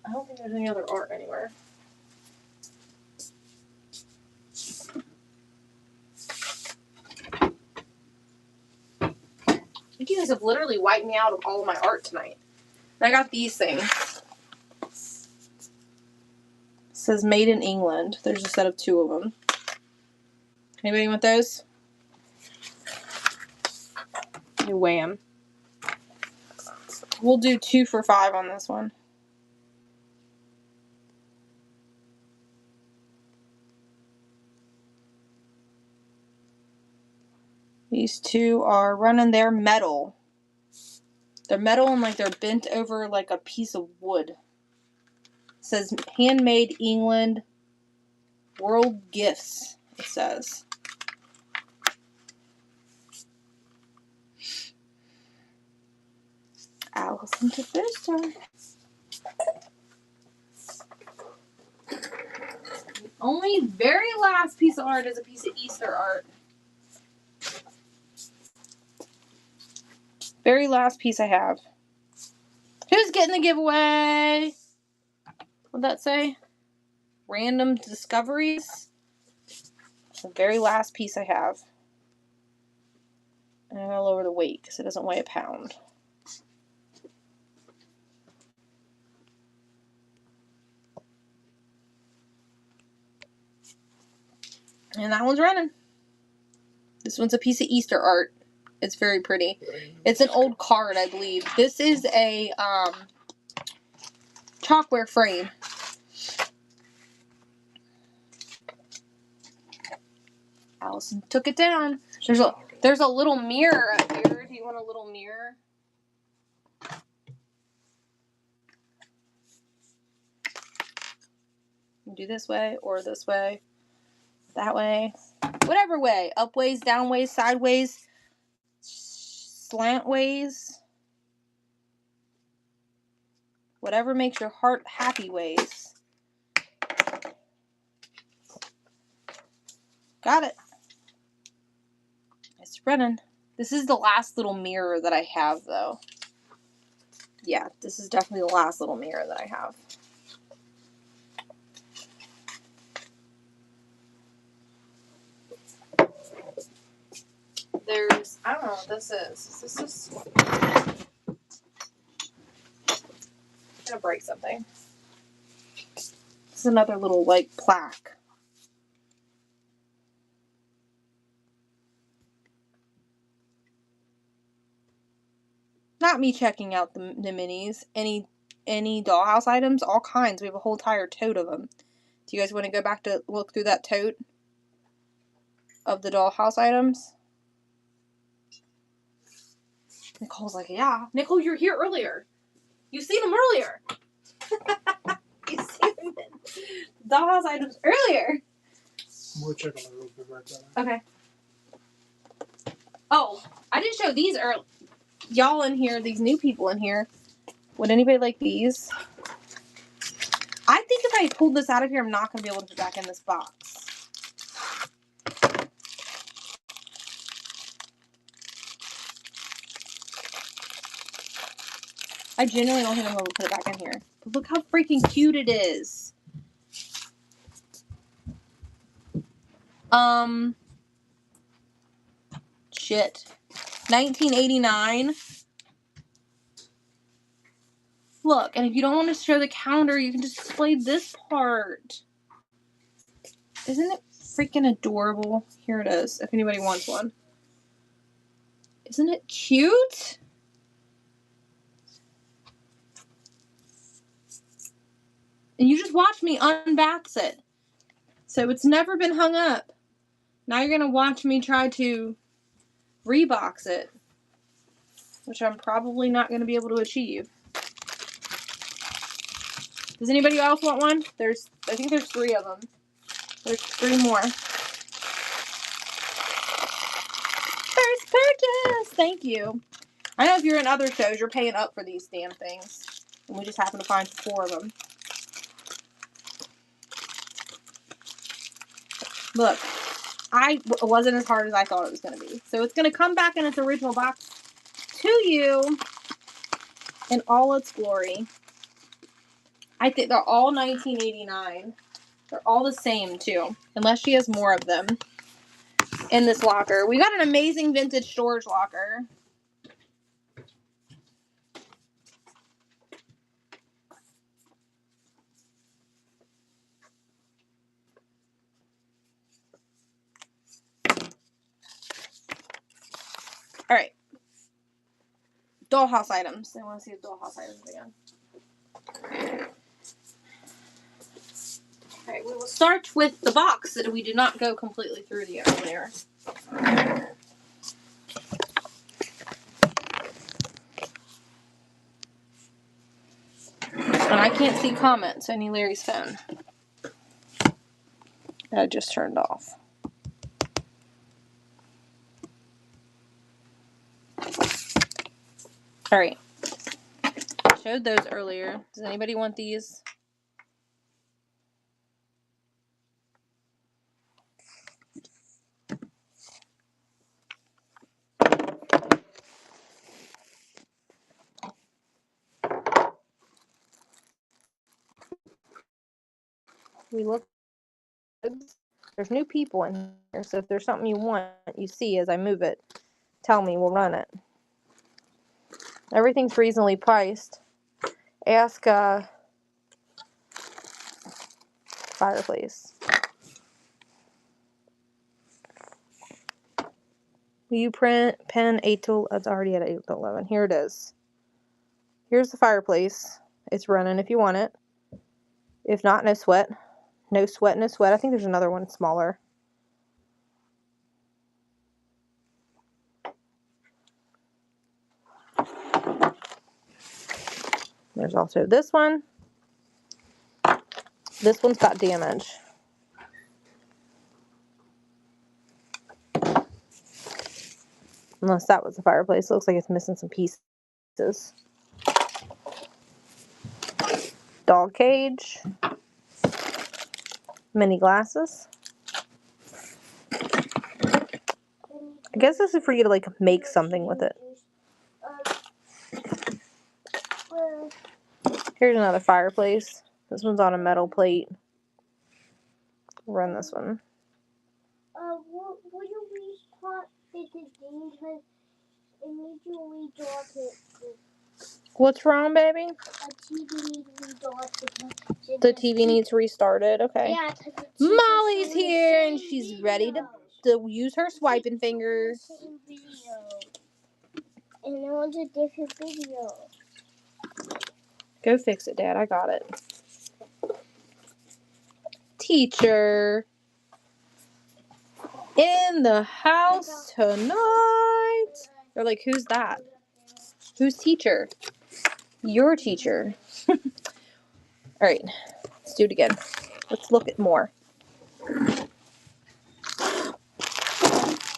Speaker 1: I don't think there's any other art anywhere. You guys have literally wiped me out of all of my art tonight. And I got these things. It says Made in England. There's a set of 2 of them. Anybody want those? You weigh them. We'll do 2 for $5 on this one. These 2 are running their metal. They're metal and like they're bent over like a piece of wood. It says Handmade England World Gifts, it says. Allison took this turn. The only very last piece of art is a piece of Easter art. Very last piece I have. Who's getting the giveaway? What'd that say? Random discoveries. The very last piece I have. And I'm going to lower the weight because it doesn't weigh a pound. And that one's running. This one's a piece of Easter art. It's very pretty. It's an old card, I believe. This is a chalkware frame. Allison took it down. There's a little mirror up here. Do you want a little mirror? You can do this way or this way. That way. Whatever way. Up ways, down ways, sideways, slant ways. Whatever makes your heart happy ways. Got it. It's running. This is the last little mirror that I have, though. Yeah, this is definitely the last little mirror that I have. There's, I don't know what this is. Is this just... I'm gonna break something. This is another little, like, plaque. Not me checking out the minis. Any dollhouse items, all kinds. We have a whole entire tote of them. Do you guys want to go back to look through that tote of the dollhouse items? Nicole's like, yeah. Nicole, you're here earlier. You've seen them earlier. You've seen them in dollhouse items earlier.
Speaker 2: We'll check on that real quick right
Speaker 1: Okay.
Speaker 2: there.
Speaker 1: Oh, I didn't show these earlier. Y'all in here, these new people in here. Would anybody like these? I think if I pulled this out of here, I'm not going to be able to put it back in this box. I genuinely don't think I'm going to put it back in here. But look how freaking cute it is. Shit. 1989. Look, and if you don't want to show the calendar, you can just display this part. Isn't it freaking adorable? Here it is, if anybody wants one. Isn't it cute? And you just watch me unbox it. So it's never been hung up. Now you're going to watch me try to rebox it, which I'm probably not going to be able to achieve. Does anybody else want one? I think there's 3 of them. There's 3 more. First purchase! Thank you. I know if you're in other shows, you're paying up for these damn things. And we just happen to find 4 of them. Look, it wasn't as hard as I thought it was going to be. So it's going to come back in its original box to you in all its glory. I think they're all 1989. They're all the same, too. Unless she has more of them in this locker. We got an amazing vintage storage locker. Alright. Dollhouse items. I want to see the dollhouse items again. Alright, we will start with the box so that we do not go completely through the opener. And I can't see comments. I need Larry's phone. That I just turned off. Alright. I showed those earlier. Does anybody want these? We look good. There's new people in here, so if there's something you want, you see as I move it, tell me, we'll run it. Everything's reasonably priced. Ask Fireplace. Will you print pen 8 to, it's already at 8 to 11. Here it is. Here's the Fireplace. It's running if you want it. If not, no sweat. No sweat, no sweat. I think there's another one smaller. There's also this one. This one's got damage. Unless that was the Fireplace. It looks like it's missing some pieces. Dog cage. Mini glasses. I guess this is for you to like make something with it. Here's another Fireplace. This one's on a metal plate. Run this one.
Speaker 3: Will you restart it again? Because it needs to restart it.
Speaker 1: What's wrong, baby?
Speaker 3: A TV needs restarted.
Speaker 1: The TV needs restarted. Okay.
Speaker 3: Yeah,
Speaker 1: Molly's here and she's ready to use her swiping finger.
Speaker 3: And it was a different video.
Speaker 1: Go fix it, Dad. I got it. Teacher in the house tonight. They're like, who's that? Who's teacher? Your teacher. All right, let's do it again. Let's look at more.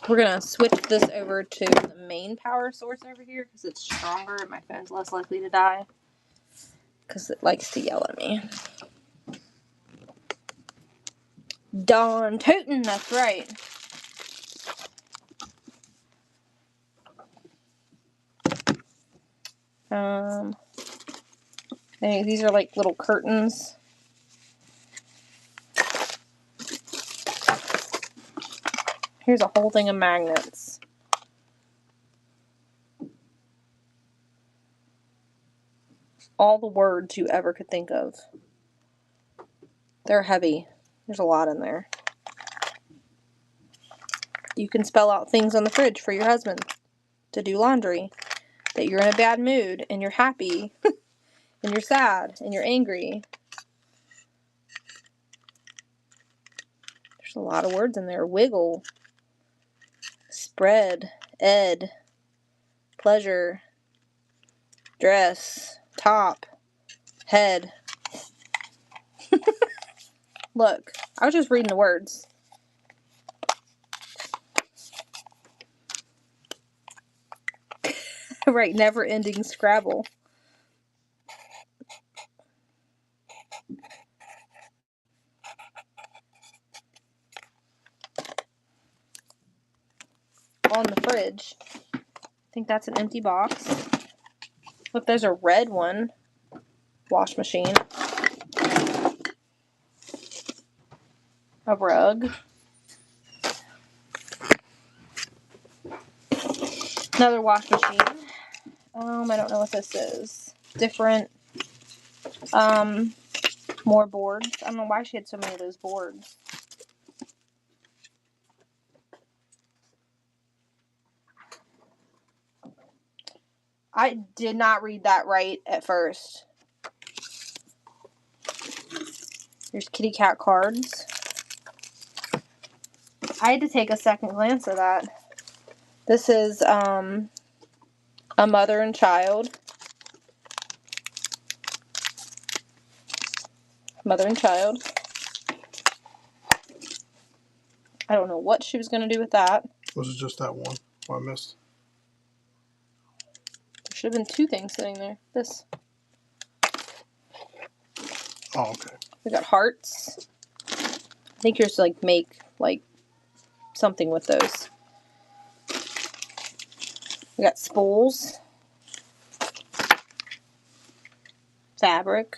Speaker 1: We're gonna switch this over to the main power source over here because it's stronger and my phone's less likely to die because it likes to yell at me. Dawn Toten, that's right. These are like little curtains. Here's a whole thing of magnets. All the words you ever could think of. They're heavy. There's a lot in there. You can spell out things on the fridge for your husband to do laundry. That you're in a bad mood and you're happy and you're sad and you're angry. There's a lot of words in there. Wiggle, spread, ed, pleasure, dress, top, head. Look, I was just reading the words. Right, never-ending Scrabble. On the fridge. I think that's an empty box. Look, there's a red one. Wash machine. A rug. Another wash machine. I don't know what this is. Different, more boards. I don't know why she had so many of those boards. I did not read that right at first. Here's kitty cat cards. I had to take a second glance at that. This is, a mother and child. Mother and child. I don't know what she was going to do with that.
Speaker 2: Was it just that one? Oh, I missed.
Speaker 1: There should have been two things sitting there. This.
Speaker 2: Oh, okay.
Speaker 1: We got hearts. I think you're supposed to make something with those. We got spools. Fabric.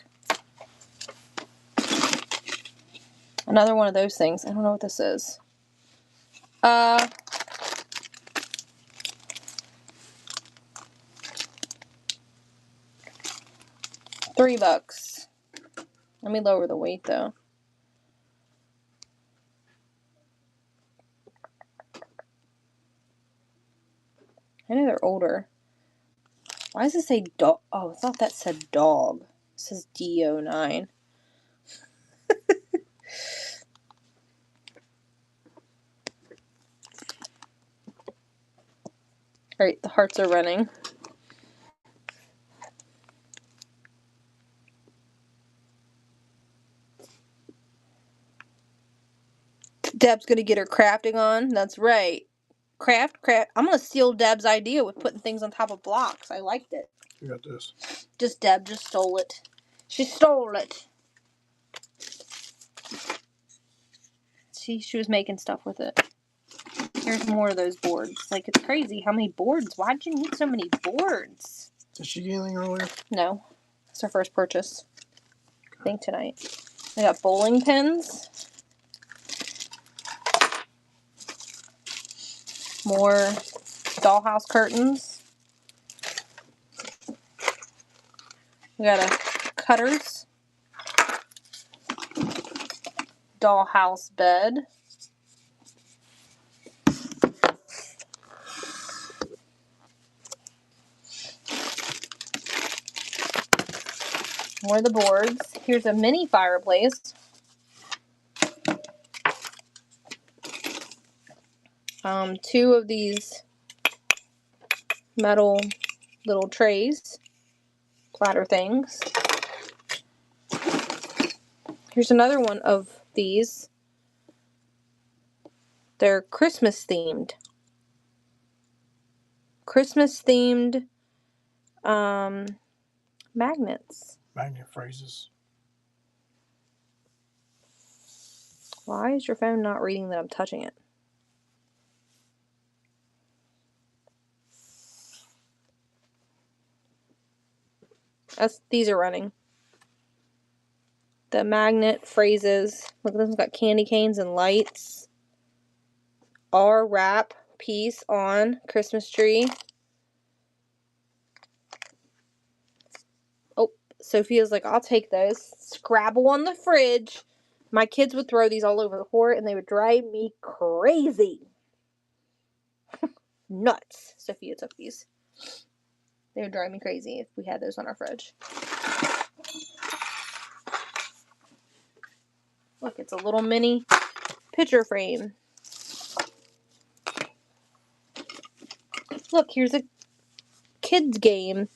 Speaker 1: Another one of those things. I don't know what this is. $3. Let me lower the weight though. I know they're older. Why does it say dog? Oh, I thought that said dog. It says D09. Alright, the hearts are running. Deb's gonna get her crafting on. That's right. Craft. I'm gonna steal Deb's idea with putting things on top of blocks. I liked it.
Speaker 2: You got this.
Speaker 1: Deb just stole it. She stole it. She was making stuff with it. Here's more of those boards. It's crazy how many boards. Why'd you need so many boards?
Speaker 2: Did she get anything earlier?
Speaker 1: No. It's her first purchase. I think tonight. I got bowling pins. More dollhouse curtains. We got a cutters. Dollhouse bed. More of the boards. Here's a mini fireplace. Two of these metal little trays. Platter things. Here's another one of these. They're Christmas themed. Christmas themed magnets.
Speaker 2: Magnet phrases.
Speaker 1: Why is your phone not reading that I'm touching it? These are running. The magnet phrases. Look, this one's got candy canes and lights. our wrap piece on Christmas tree. Oh, Sophia's like, I'll take those. Scrabble on the fridge. My kids would throw these all over the fort and they would drive me crazy. Nuts. Sophia took these. They would drive me crazy if we had those on our fridge. Look, it's a little mini picture frame. Look, here's a kids game.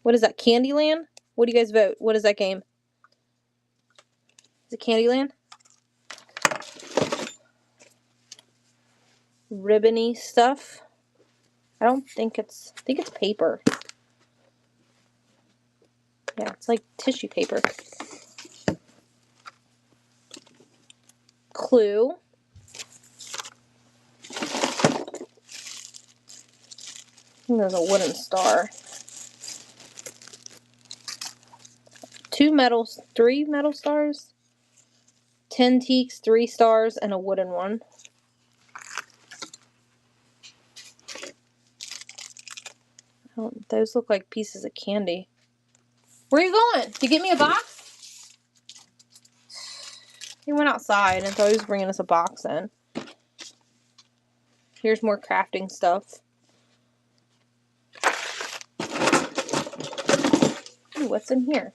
Speaker 1: What is that, Candyland? What do you guys vote? What is that game? Is it Candyland? Ribbony stuff. I think it's paper. Yeah, it's like tissue paper. Clue. I think there's a wooden star. 3 metal stars. 10 teaks, 3 stars, and a wooden one. Those look like pieces of candy. Where are you going? To get me a box? He went outside and thought he was bringing us a box in. Here's more crafting stuff. Ooh, what's in here?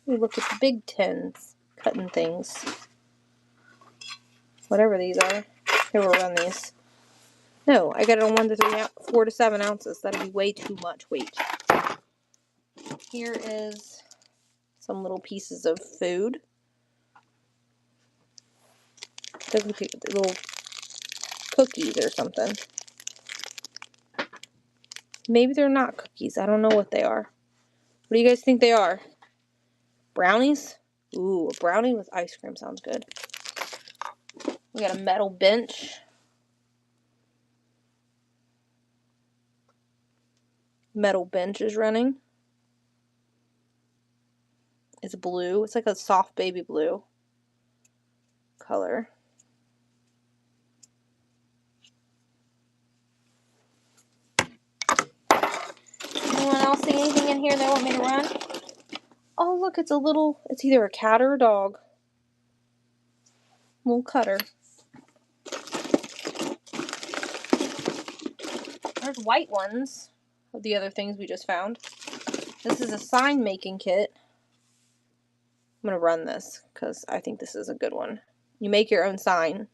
Speaker 1: Ooh, look at the big tins. Cutting things. Whatever these are. Here, we'll run these. No, I got it on 4 to 7 ounces. That'd be way too much weight. Here is some little pieces of food. Doesn't look like little cookies or something. Maybe they're not cookies. I don't know what they are. What do you guys think they are? Brownies? Ooh, a brownie with ice cream sounds good. We got a metal bench. Metal bench is running. It's blue. It's like a soft baby blue color. Anyone else see anything in here they want me to run? Oh, look, it's either a cat or a dog. Little cutter. There's white ones of the other things we just found. This is a sign making kit. I'm going to run this because I think this is a good one. You make your own sign.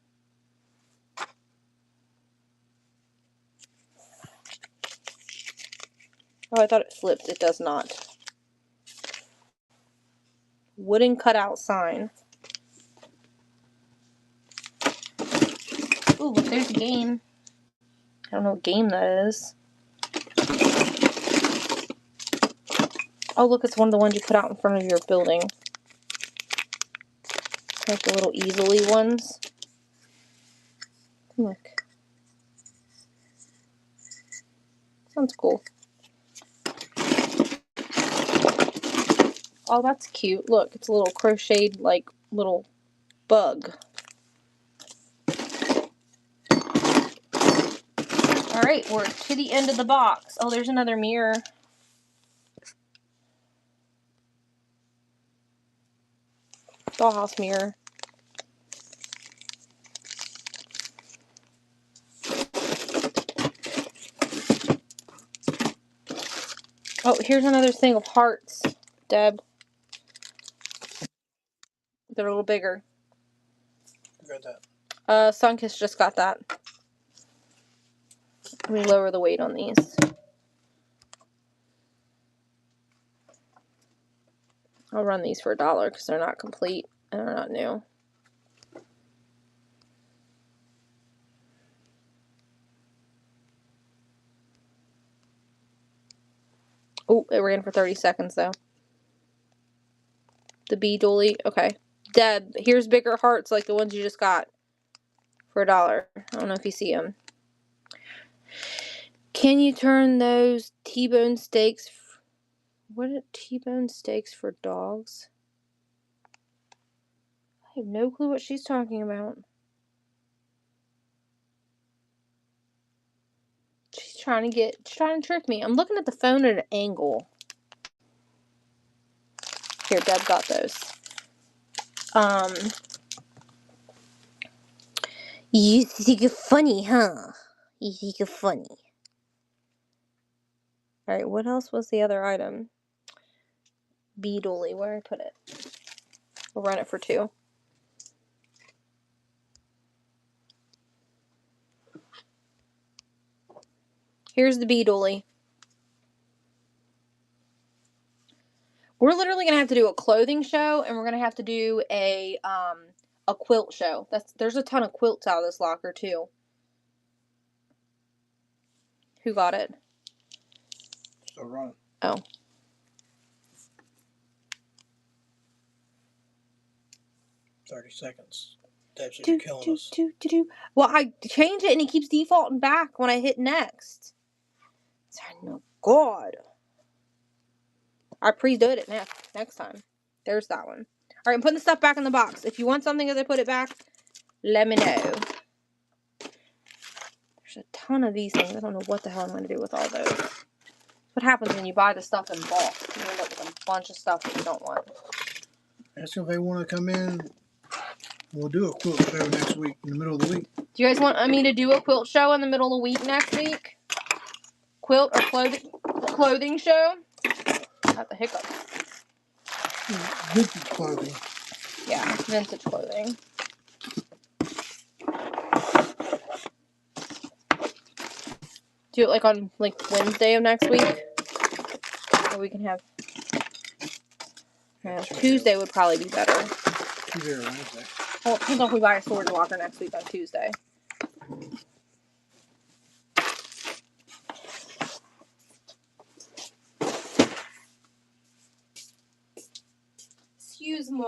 Speaker 1: Oh, I thought it flipped. It does not. Wooden cutout sign. Ooh, look, there's a game. I don't know what game that is. Oh, look, it's one of the ones you put out in front of your building. Like the little easily ones. Look. Sounds cool. Oh, that's cute. Look, it's a little crocheted, like, little bug. Alright, we're to the end of the box. Oh, there's another mirror. Dollhouse mirror. Oh, here's another thing of hearts, Deb. They're a little bigger.
Speaker 2: Who got that?
Speaker 1: Sunkiss just got that. Let me lower the weight on these. I'll run these for $1 because they're not complete and they're not new. Oh, it ran for 30 seconds though. The bee dolly. Okay. Deb, here's bigger hearts like the ones you just got for $1. I don't know if you see them. Can you turn those T-bone steaks? What are T-bone steaks for dogs? I have no clue what she's talking about. trying to trick me. I'm looking at the phone at an angle. Here, Deb got those. You think you're funny, huh? You think you're funny. Alright, what else was the other item? Beedly, where did I put it? We'll run it for 2. Here's the Beedly. We're literally gonna have to do a clothing show, and we're gonna have to do a quilt show. There's a ton of quilts out of this locker too. Who got it?
Speaker 2: Still running.
Speaker 1: Oh.
Speaker 2: 30 seconds. Deb says you're killing us.
Speaker 1: Well, I changed it and it keeps defaulting back when I hit next. No, God. I pre-did it next time. There's that one. Alright, I'm putting the stuff back in the box. If you want something as I put it back, let me know. There's a ton of these things. I don't know what the hell I'm going to do with all those. What happens when you buy the stuff in bulk? You end up with a bunch of stuff that you don't want.
Speaker 2: Ask them if they want to come in. We'll do a quilt show next week, in the middle of the week.
Speaker 1: Do you guys want me to do a quilt show in the middle of the week next week? Quilt or clothing show? I have the hiccup.
Speaker 2: Vintage clothing.
Speaker 1: Yeah, vintage clothing. Do it like on Wednesday of next week? Or we can have... Yeah, Tuesday would probably be better.
Speaker 2: Tuesday or Wednesday.
Speaker 1: Well, it depends on if we buy a storage locker next week on Tuesday. Excuse me.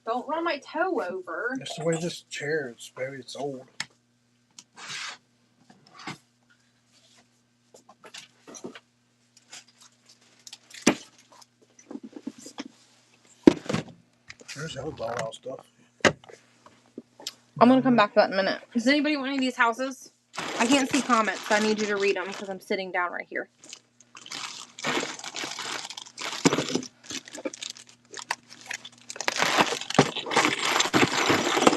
Speaker 1: Don't run my toe over.
Speaker 2: That's the way this chair is, baby. It's old. There's a whole lot of stuff.
Speaker 1: I'm going to come back to that in a minute. Does anybody want any of these houses? I can't see comments, so I need you to read them because I'm sitting down right here.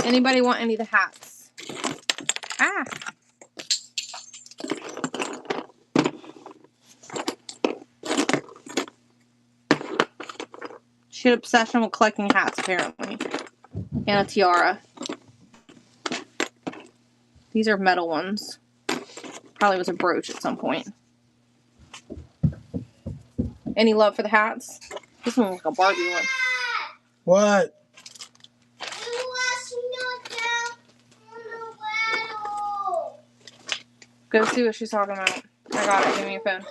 Speaker 1: Anybody want any of the hats? Ah! She had an obsession with collecting hats, apparently. And a tiara. These are metal ones. Probably was a brooch at some point. Any love for the hats? This one looks like a Barbie one.
Speaker 2: What?
Speaker 1: Go see what she's talking about. I got it. Give me your phone.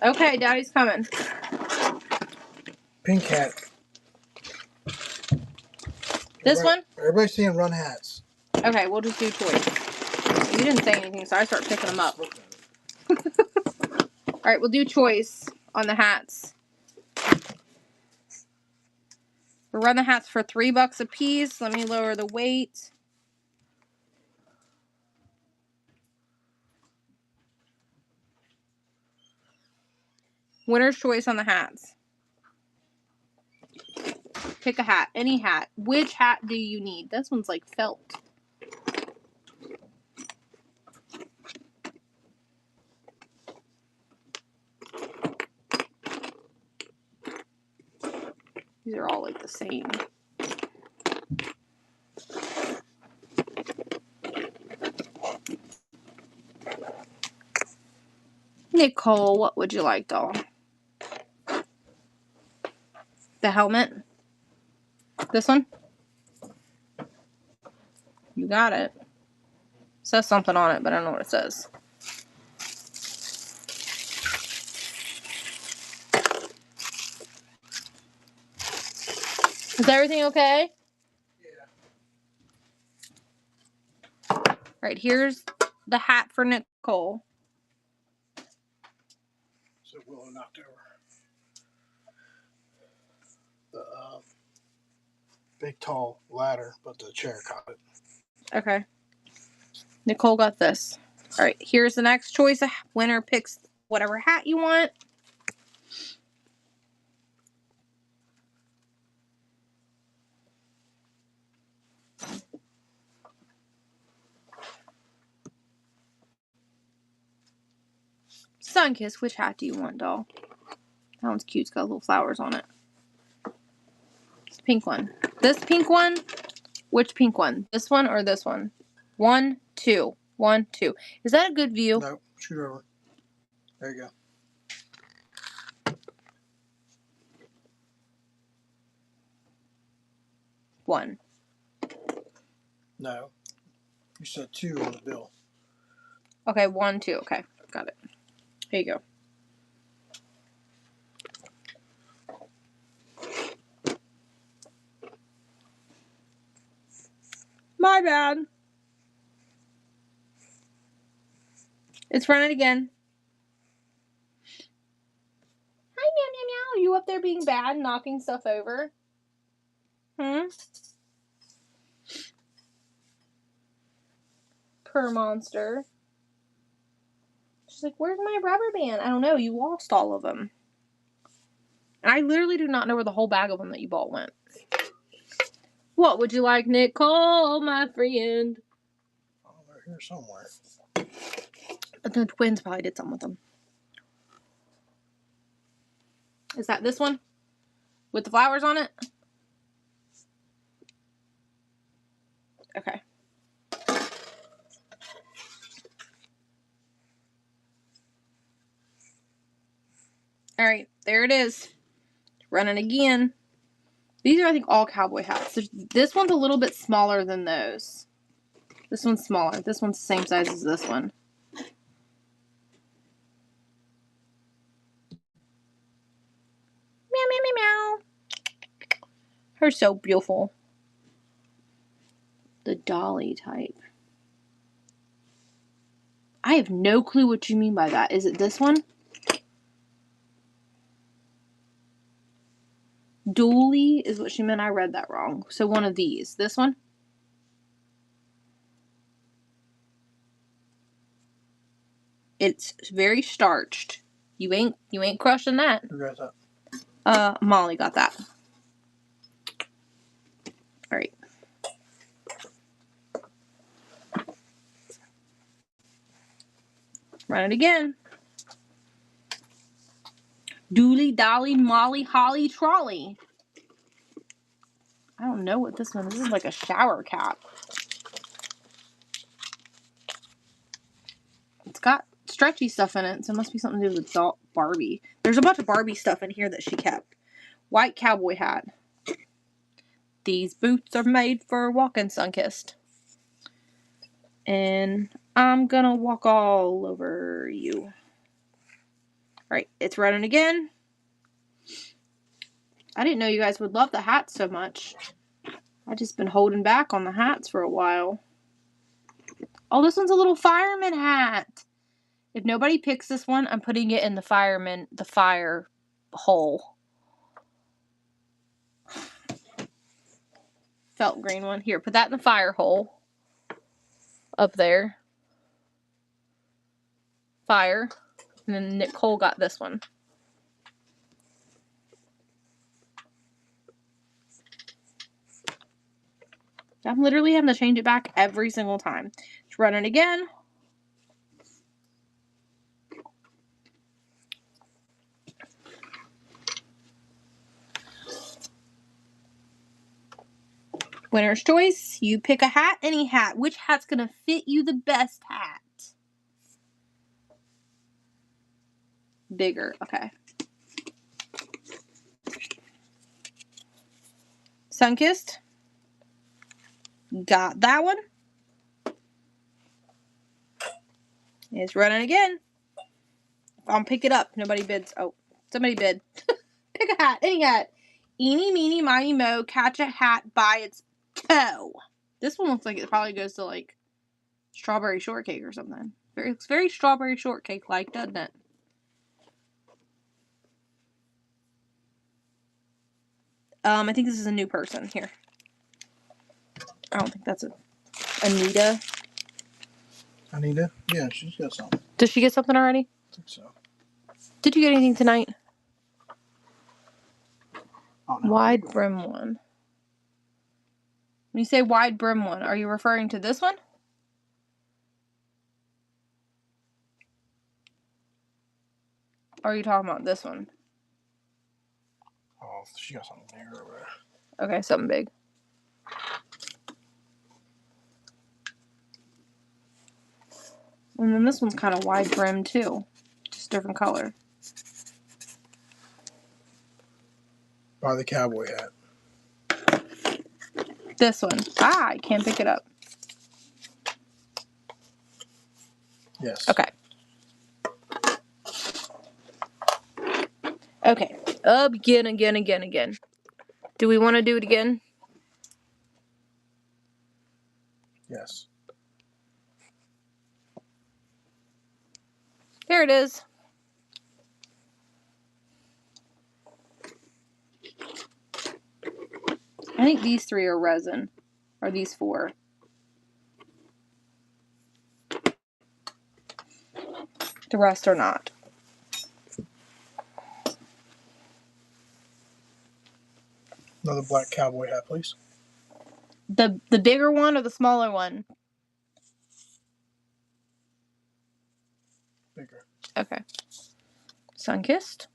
Speaker 1: Okay, Daddy's coming.
Speaker 2: Pink hat.
Speaker 1: This one?
Speaker 2: Everybody's seeing run hats.
Speaker 1: Okay, we'll just do choice. You didn't say anything, so I start picking them up. Alright, we'll do choice on the hats. We'll run the hats for $3 a piece. Let me lower the weight. Winner's choice on the hats. Pick a hat. Any hat. Which hat do you need? This one's like felt. These are all like the same. Nicole, what would you like, doll? The helmet? This one? You got it. Says something on it, but I don't know what it says. Is everything okay? Yeah. Alright, here's the hat for Nicole.
Speaker 2: So Willow knocked over the big tall ladder, but the chair caught it.
Speaker 1: Okay. Nicole got this. All right, here's the next choice. Winner picks whatever hat you want. Sunkiss, which hat do you want, doll? That one's cute. It's got little flowers on it. This pink one. This pink one? Which pink one? This one or this one? 1, 2. 1, 2. Is that a good view?
Speaker 2: No, shoot over. There you go.
Speaker 1: 1.
Speaker 2: No. You said 2 on the bill.
Speaker 1: Okay, 1, 2. Okay, got it. Here you go. My bad. It's running again. Hi, meow, meow, meow. Are you up there being bad, knocking stuff over? Per monster. She's like, where's my rubber band? I don't know. You lost all of them. And I literally do not know where the whole bag of them that you bought went. What would you like, Nicole, my friend?
Speaker 2: Oh, they're here somewhere.
Speaker 1: The twins probably did something with them. Is that this one? With the flowers on it? Okay. Alright, there it is. Running again. These are, I think, all cowboy hats. This one's a little bit smaller than those. This one's smaller. This one's the same size as this one. Meow, meow, meow, meow. Her so beautiful. The dolly type. I have no clue what you mean by that. Is it this one? Dolly is what she meant. I read that wrong. So one of these. This one? It's very starched. You ain't crushing that.
Speaker 2: Who got that?
Speaker 1: Molly got that. Alright. Run it again. Dooley, Dolly, Molly, Holly, Trolley. I don't know what this one is. This is like a shower cap. It's got stretchy stuff in it, so it must be something to do with Barbie. There's a bunch of Barbie stuff in here that she kept. White cowboy hat. These boots are made for walking, Sunkissed. And I'm gonna walk all over you. Alright, it's running again. I didn't know you guys would love the hats so much. I've just been holding back on the hats for a while. Oh, this one's a little fireman hat. If nobody picks this one, I'm putting it in the fire hole. Felt green one. Here, put that in the fire hole. Up there. Fire. And then Nicole got this one. I'm literally having to change it back every single time. Let's run it again. Winner's choice. You pick a hat, any hat. Which hat's going to fit you the best hat? Bigger. Okay. Sunkissed. Got that one. It's running again. I'll pick it up. Nobody bids. Oh, somebody bid. Pick a hat. Any hat. Eeny, meeny, miny, mo. Catch a hat by its toe. This one looks like it probably goes to, like, strawberry shortcake or something. It's very strawberry shortcake-like, doesn't it? I think this is a new person. Here. I don't think that's Anita.
Speaker 2: Anita? Yeah, she's got something.
Speaker 1: Did she get something already?
Speaker 2: I think so.
Speaker 1: Did you get anything tonight?
Speaker 2: Oh, no.
Speaker 1: Wide brim one. When you say wide brim one, are you referring to this one? Or are you talking about this one?
Speaker 2: Oh, she got something there over there.
Speaker 1: Okay, something big. And then this one's kind of wide brim too. Just different color.
Speaker 2: By the cowboy hat.
Speaker 1: This one. Ah, I can't pick it up.
Speaker 2: Yes.
Speaker 1: Okay. Okay. Again. Do we want to do it again?
Speaker 2: Yes.
Speaker 1: There it is. I think these 3 are resin. Or these 4. The rest are not.
Speaker 2: Another black cowboy hat, please.
Speaker 1: The bigger one or the smaller one?
Speaker 2: Bigger.
Speaker 1: Okay. Sunkissed.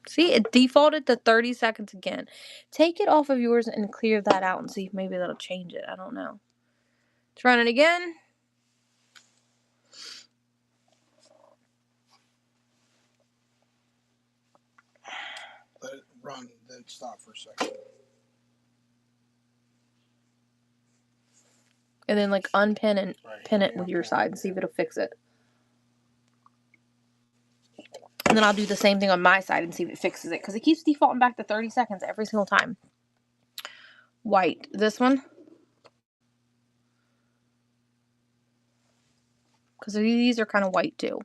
Speaker 1: See, it defaulted to 30 seconds again. Take it off of yours and clear that out and see if maybe that'll change it. I don't know. Let's run it again.
Speaker 2: Let it run, then stop for a second.
Speaker 1: And then like unpin and
Speaker 2: Right.
Speaker 1: pin it with your side and see if it'll fix it. And then I'll do the same thing on my side and see if it fixes it. Because it keeps defaulting back to 30 seconds every single time. White. This one. Because these are kind of white too.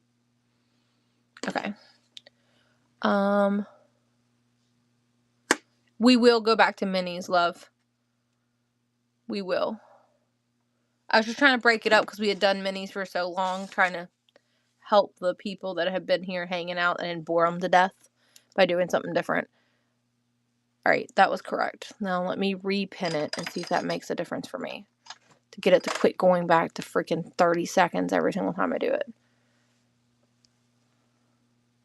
Speaker 1: Okay. We will go back to minis, love. We will. I was just trying to break it up because we had done minis for so long, trying to help the people that have been here hanging out and bore them to death by doing something different. Alright, that was correct. Now let me repin it and see if that makes a difference for me. To get it to quit going back to freaking 30 seconds every single time I do it.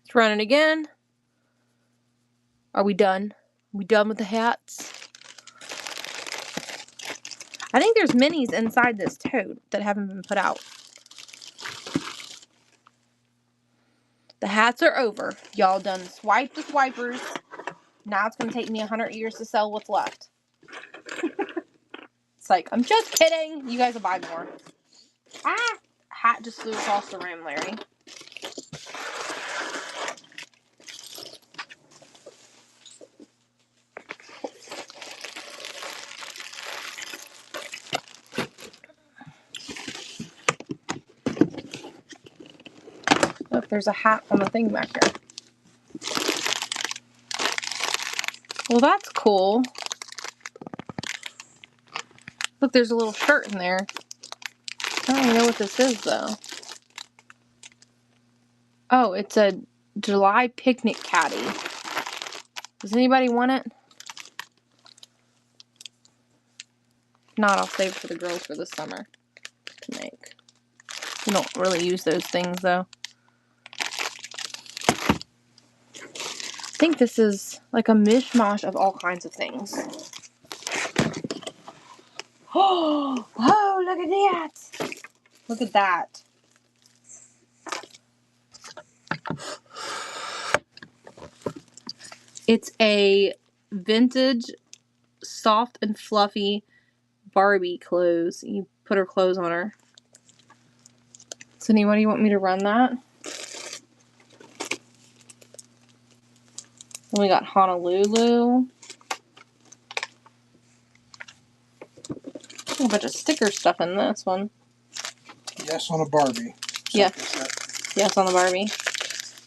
Speaker 1: Let's run it again. Are we done? Are we done with the hats? I think there's minis inside this tote that haven't been put out. The hats are over. Y'all done swiped the swipers. Now it's going to take me 100 years to sell what's left. It's like, I'm just kidding. You guys will buy more. Ah! Hat just flew across the room, Larry. Look, there's a hat on the thing back here. Well, that's cool. Look, there's a little shirt in there. I don't even know what this is, though. Oh, it's a July picnic caddy. Does anybody want it? If not, I'll save it for the girls for this summer to make. We don't really use those things, though. I think this is like a mishmash of all kinds of things. Oh, look at that! Look at that. It's a vintage, soft and fluffy Barbie clothes. You put her clothes on her. So anybody want me to run that? Then we got Honolulu. A bunch of sticker stuff in this one.
Speaker 2: Yes on a Barbie.
Speaker 1: Yeah. Yes on the Barbie.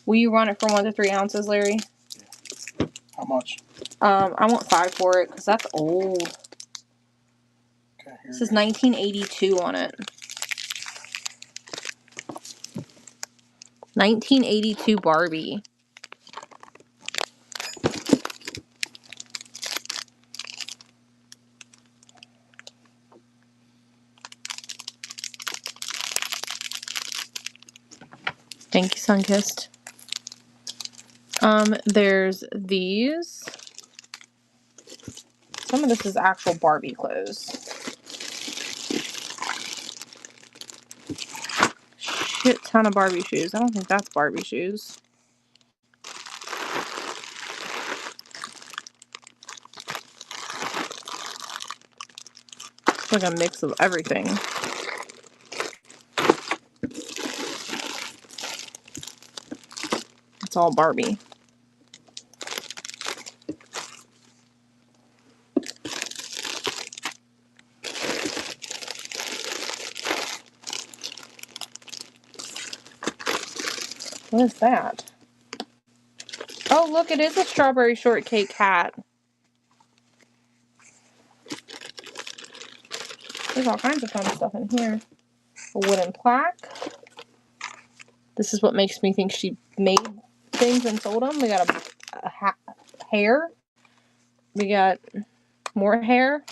Speaker 1: Will you run it for 1 to 3 ounces, Larry?
Speaker 2: How much?
Speaker 1: I want 5 for it because that's old.
Speaker 2: Okay,
Speaker 1: This is 1982 on it. 1982 Barbie. Thank you, Sunkissed. There's these. Some of this is actual Barbie clothes. Shit ton of Barbie shoes. I don't think that's Barbie shoes. It's like a mix of everything. It's all Barbie. What is that? Oh, look, it is a strawberry shortcake hat. There's all kinds of fun stuff in here. A wooden plaque. This is what makes me think she made things and sold them. We got a hair. We got more hair.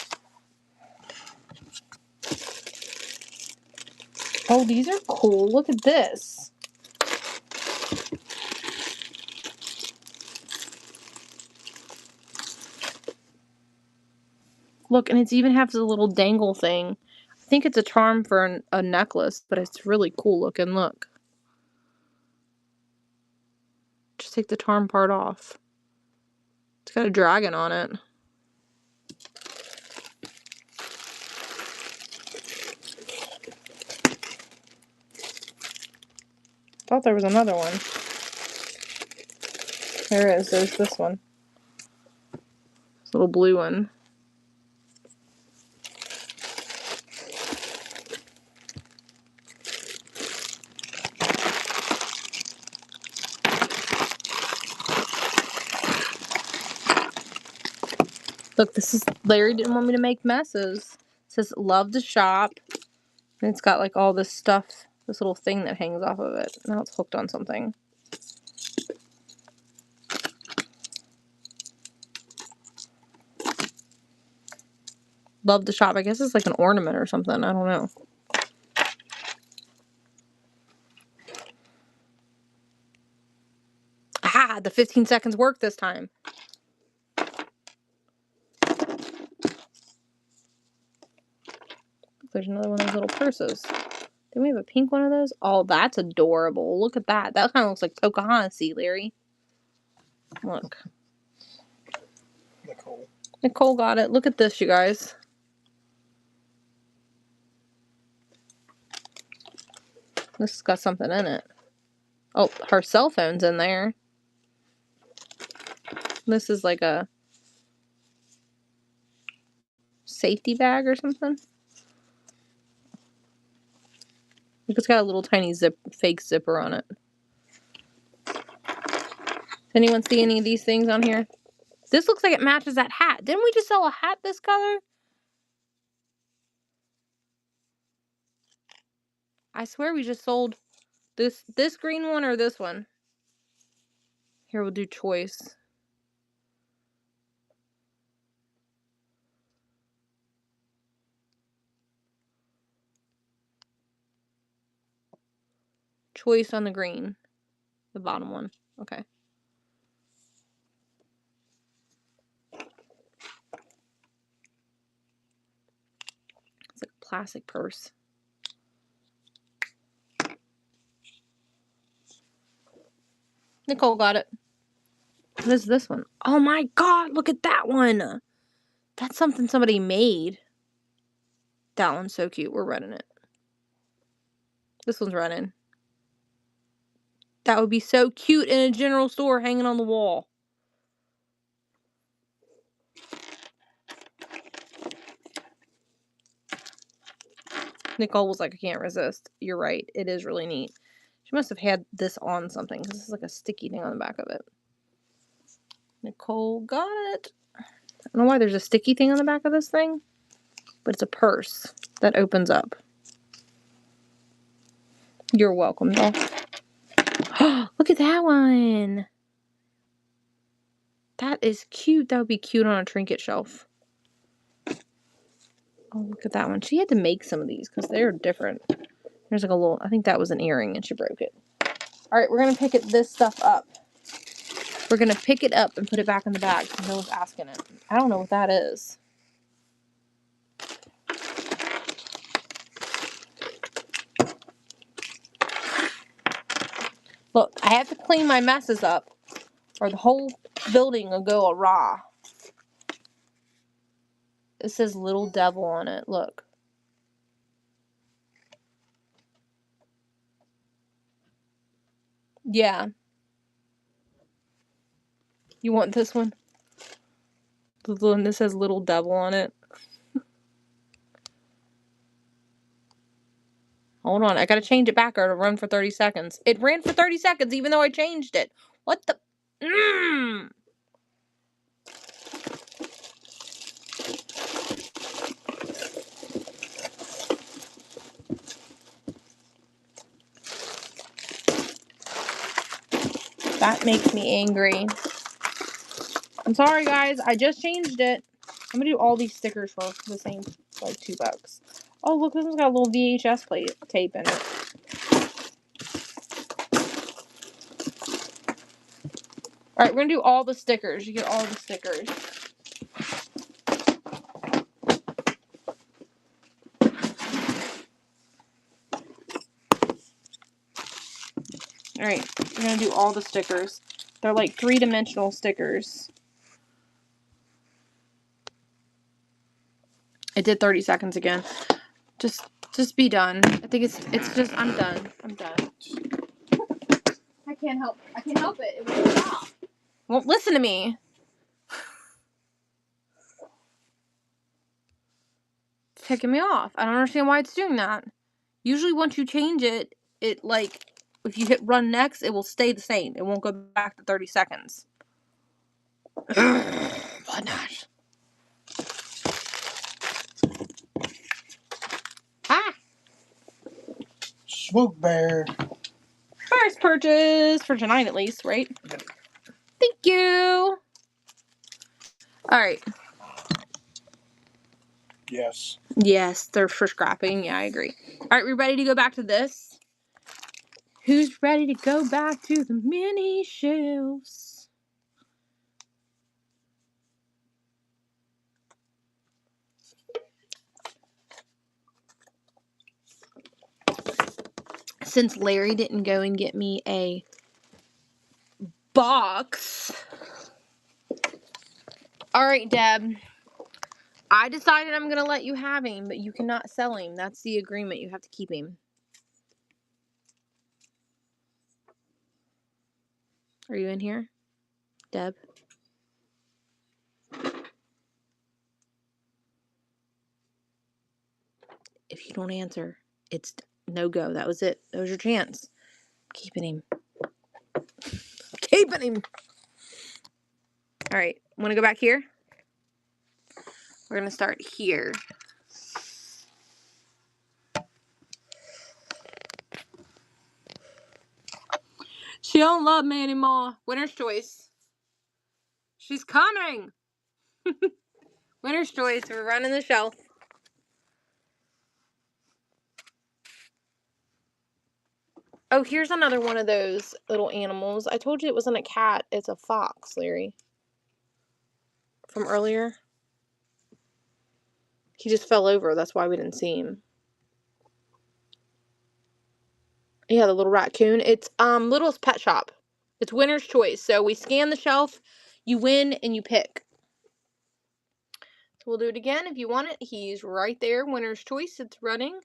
Speaker 1: Oh, these are cool. Look at this. Look, and it's even has a little dangle thing. I think it's a charm for a necklace, but it's really cool looking. Look. Just take the charm part off. It's got a dragon on it. I thought there was another one. There is. There's this one. This little blue one. Look, this is... Larry didn't want me to make messes. It says, love to shop. And it's got like all this stuff. This little thing that hangs off of it. Now it's hooked on something. Love to shop. I guess it's like an ornament or something. I don't know. Aha! The 15 seconds worked this time. There's another one of those little purses. Didn't we have a pink one of those? Oh, that's adorable. Look at that. That kind of looks like Pocahontas-y, Larry. Look.
Speaker 2: Nicole.
Speaker 1: Nicole got it. Look at this, you guys. This has got something in it. Oh, her cell phone's in there. This is like a safety bag or something. It's got a little tiny fake zipper on it. Anyone see any of these things on here? This looks like it matches that hat. Didn't we just sell a hat this color? I swear we just sold this green one or this one. Here, we'll do choice. Choice on the green. The bottom one. Okay. It's like a plastic purse. Nicole got it. What is this one? Oh my god, look at that one. That's something somebody made. That one's so cute. We're running it. This one's running. That would be so cute in a general store hanging on the wall. Nicole was like, I can't resist. You're right. It is really neat. She must have had this on something because this is like a sticky thing on the back of it. Nicole got it. I don't know why there's a sticky thing on the back of this thing, but it's a purse that opens up. You're welcome, doll. Look at that one. That is cute. That would be cute on a trinket shelf. Oh, look at that one. She had to make some of these because they're different. There's like a little, I think that was an earring and she broke it. All right, we're going to pick this stuff up. We're going to pick it up and put it back in the bag. No one's asking it. I don't know what that is. Look, I have to clean my messes up or the whole building will go awry. It says Little Devil on it. Look. Yeah. You want this one? The one that says Little Devil on it. Hold on. I gotta change it back or it'll run for 30 seconds. It ran for 30 seconds even though I changed it. What the? That makes me angry. I'm sorry, guys. I just changed it. I'm gonna do all these stickers for the same, like, $2. Oh, look, this one's got a little VHS tape in it. Alright, we're gonna do all the stickers. You get all the stickers. Alright, we're gonna do all the stickers. They're like 3-dimensional stickers. It did 30 seconds again. Just be done. I think it's just, I'm done. I'm done. I can't help it. It won't stop. Won't listen to me. It's ticking me off. I don't understand why it's doing that. Usually once you change it, it like, if you hit run next, it will stay the same. It won't go back to 30 seconds. Why not? Ah!
Speaker 2: Smoke bear.
Speaker 1: First purchase for tonight at least, right? Thank you. Alright.
Speaker 2: Yes.
Speaker 1: Yes, they're for scrapping. Yeah, I agree. Alright, we ready to go back to this? Who's ready to go back to the mini shelves? Since Larry didn't go and get me a box. Alright, Deb. I decided I'm going to let you have him, but you cannot sell him. That's the agreement. You have to keep him. Are you in here, Deb? If you don't answer, it's no go. That was it. That was your chance. Keeping him. Keeping him. Alright, want to go back here? We're going to start here. She don't love me anymore. Winner's choice. She's coming. Winner's choice. We're running the shelf. Oh, here's another one of those little animals. I told you it wasn't a cat. It's a fox, Larry. From earlier. He just fell over. That's why we didn't see him. Yeah, the little raccoon. It's Littlest Pet Shop. It's winner's choice. So we scan the shelf, you win, and you pick. So we'll do it again if you want it. He's right there. Winner's choice. It's running.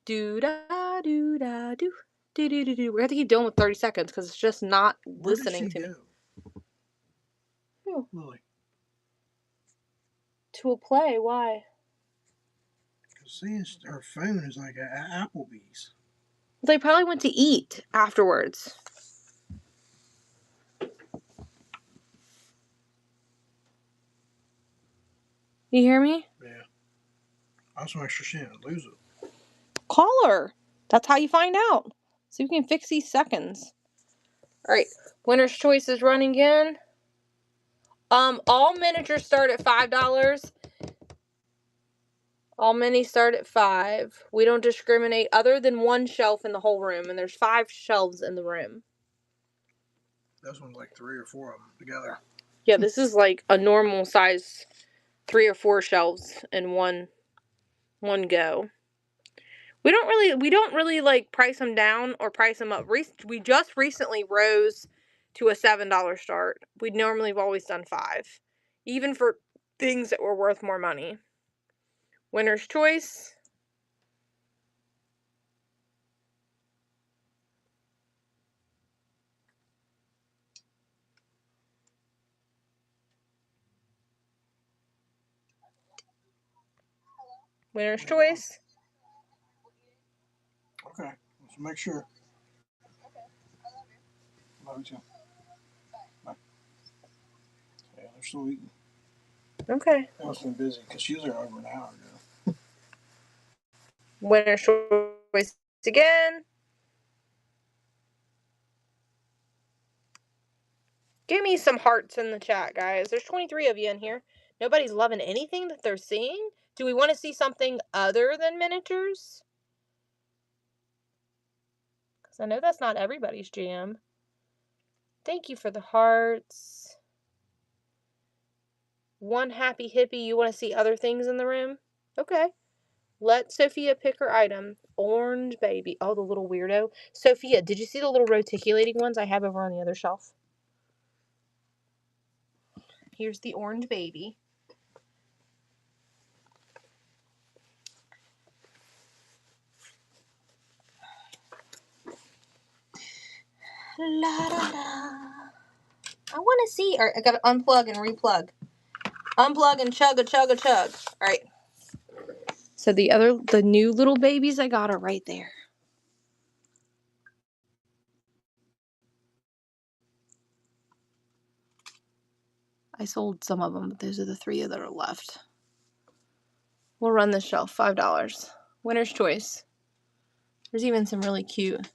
Speaker 1: Do-da-do-da-do. Do-do-do-do. We have to keep dealing with 30 seconds because it's just not listening to me.
Speaker 2: Who? Lily.
Speaker 1: To a play. Why?
Speaker 2: Because her phone is like an Applebee's.
Speaker 1: They probably went to eat afterwards. You hear me?
Speaker 2: Yeah. I just make sure she didn't lose it.
Speaker 1: Call her. That's how you find out. See if we can fix these seconds. Alright. Winner's Choice is running again. All miniatures start at $5. All minis start at $5. We don't discriminate other than one shelf in the whole room, and there's 5 shelves in the room.
Speaker 2: This one's like 3 or 4 of them together.
Speaker 1: Yeah, this is like a normal size 3 or 4 shelves in one go. We don't really like price them down or price them up. We just recently rose to a $7 start. We normally have always done $5, even for things that were worth more money. Winner's Choice. Winner's Choice.
Speaker 2: Okay. Let's make sure. Love you too. Bye. Yeah, they're still eating.
Speaker 1: Okay.
Speaker 2: They must have been busy because she was there over an hour ago.
Speaker 1: Winner's Choice again. Give me some hearts in the chat, guys. There's 23 of you in here. Nobody's loving anything that they're seeing. Do we want to see something other than miniatures? Because I know that's not everybody's jam. Thank you for the hearts. One happy hippie. You want to see other things in the room? Okay. Let Sophia pick her item. Orange baby. Oh, the little weirdo. Sophia, did you see the little reticulating ones I have over on the other shelf? Here's the orange baby. La, da, da. I want to see. All right, I got to unplug and replug. Unplug and chug a chug a chug. All right. So the new little babies I got are right there. I sold some of them, but those are the 3 that are left. We'll run this shelf, $5. Winner's Choice. There's even some really cute.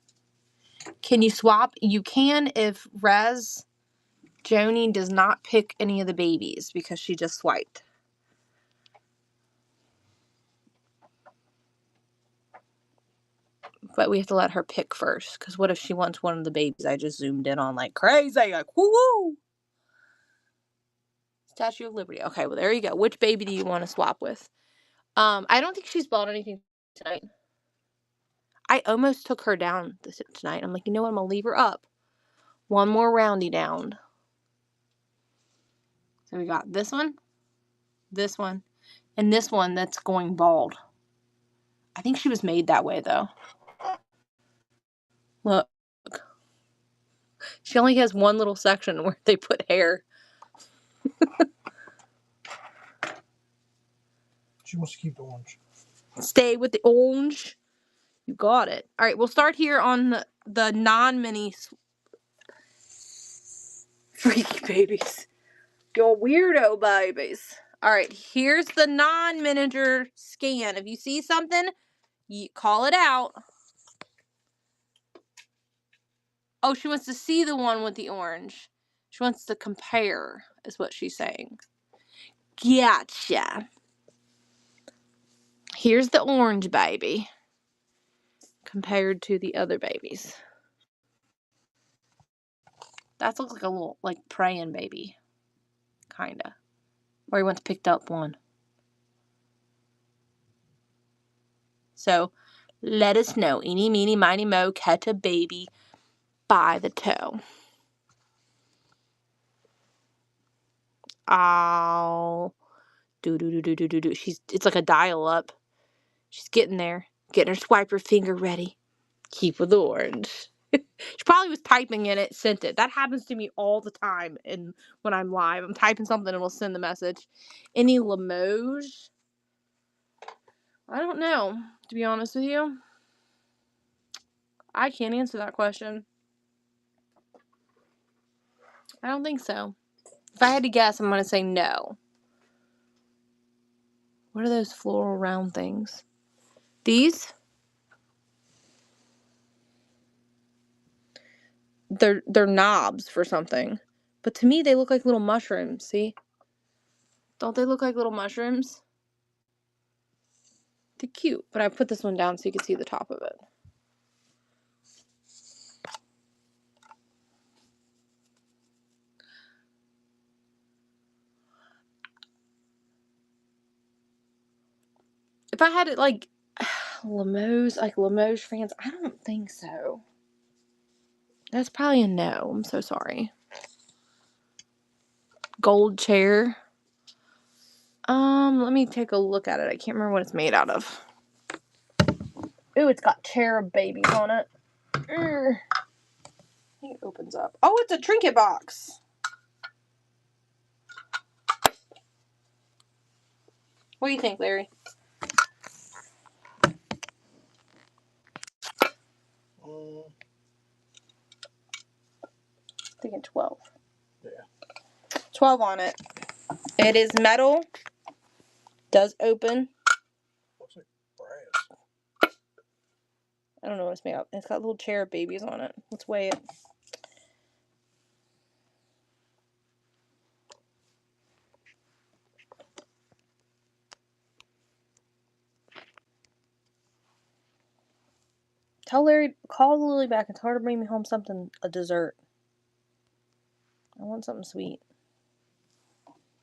Speaker 1: Can you swap? You can if Joni does not pick any of the babies because she just swiped. But we have to let her pick first, because what if she wants one of the babies I just zoomed in on like crazy? Like, woo-woo! Statue of Liberty. Okay, well, there you go. Which baby do you want to swap with? I don't think she's bought anything tonight. I almost took her down tonight. I'm like, you know what? I'm going to leave her up. One more roundy down. So we got this one, and this one that's going bald. I think she was made that way, though. Look. She only has one little section where they put hair.
Speaker 2: She wants to keep the orange.
Speaker 1: Stay with the orange. You got it. All right, we'll start here on the non-mini freaky babies. Your weirdo babies. All right, here's the non-miniature scan. If you see something, you call it out. Oh, she wants to see the one with the orange. She wants to compare, is what she's saying. Gotcha. Here's the orange baby compared to the other babies. That looks like a little, like, praying baby. Kinda. Or he once picked up one. So, let us know. Eeny, meeny, miny, mo, catch a baby by the toe. Oh. Do. It's like a dial up. She's getting there. Getting her swiper finger ready. Keep with the orange. She probably was typing in it, sent it. That happens to me all the time. And when I'm live, I'm typing something and it'll send the message. Any Limoges? I don't know, to be honest with you. I can't answer that question. I don't think so. If I had to guess, I'm going to say no. What are those floral round things? These? They're knobs for something. But to me, they look like little mushrooms, see? Don't they look like little mushrooms? They're cute, but I put this one down so you can see the top of it. If I had it like Limoges fans, I don't think so. That's probably a no. I'm so sorry. Gold chair. Let me take a look at it. I can't remember what it's made out of. Ooh, it's got cherub babies on it. I think it opens up. Oh, it's a trinket box. What do you think, Larry?
Speaker 2: Mm,
Speaker 1: I'm thinking 12.
Speaker 2: yeah.
Speaker 1: 12 on it. It is metal. Does open.
Speaker 2: Looks like brass.
Speaker 1: I don't know what it's made of. It's got little cherub babies on it. Let's weigh it. Tell Larry, call Lily back. It's hard to bring me home a dessert. I want something sweet.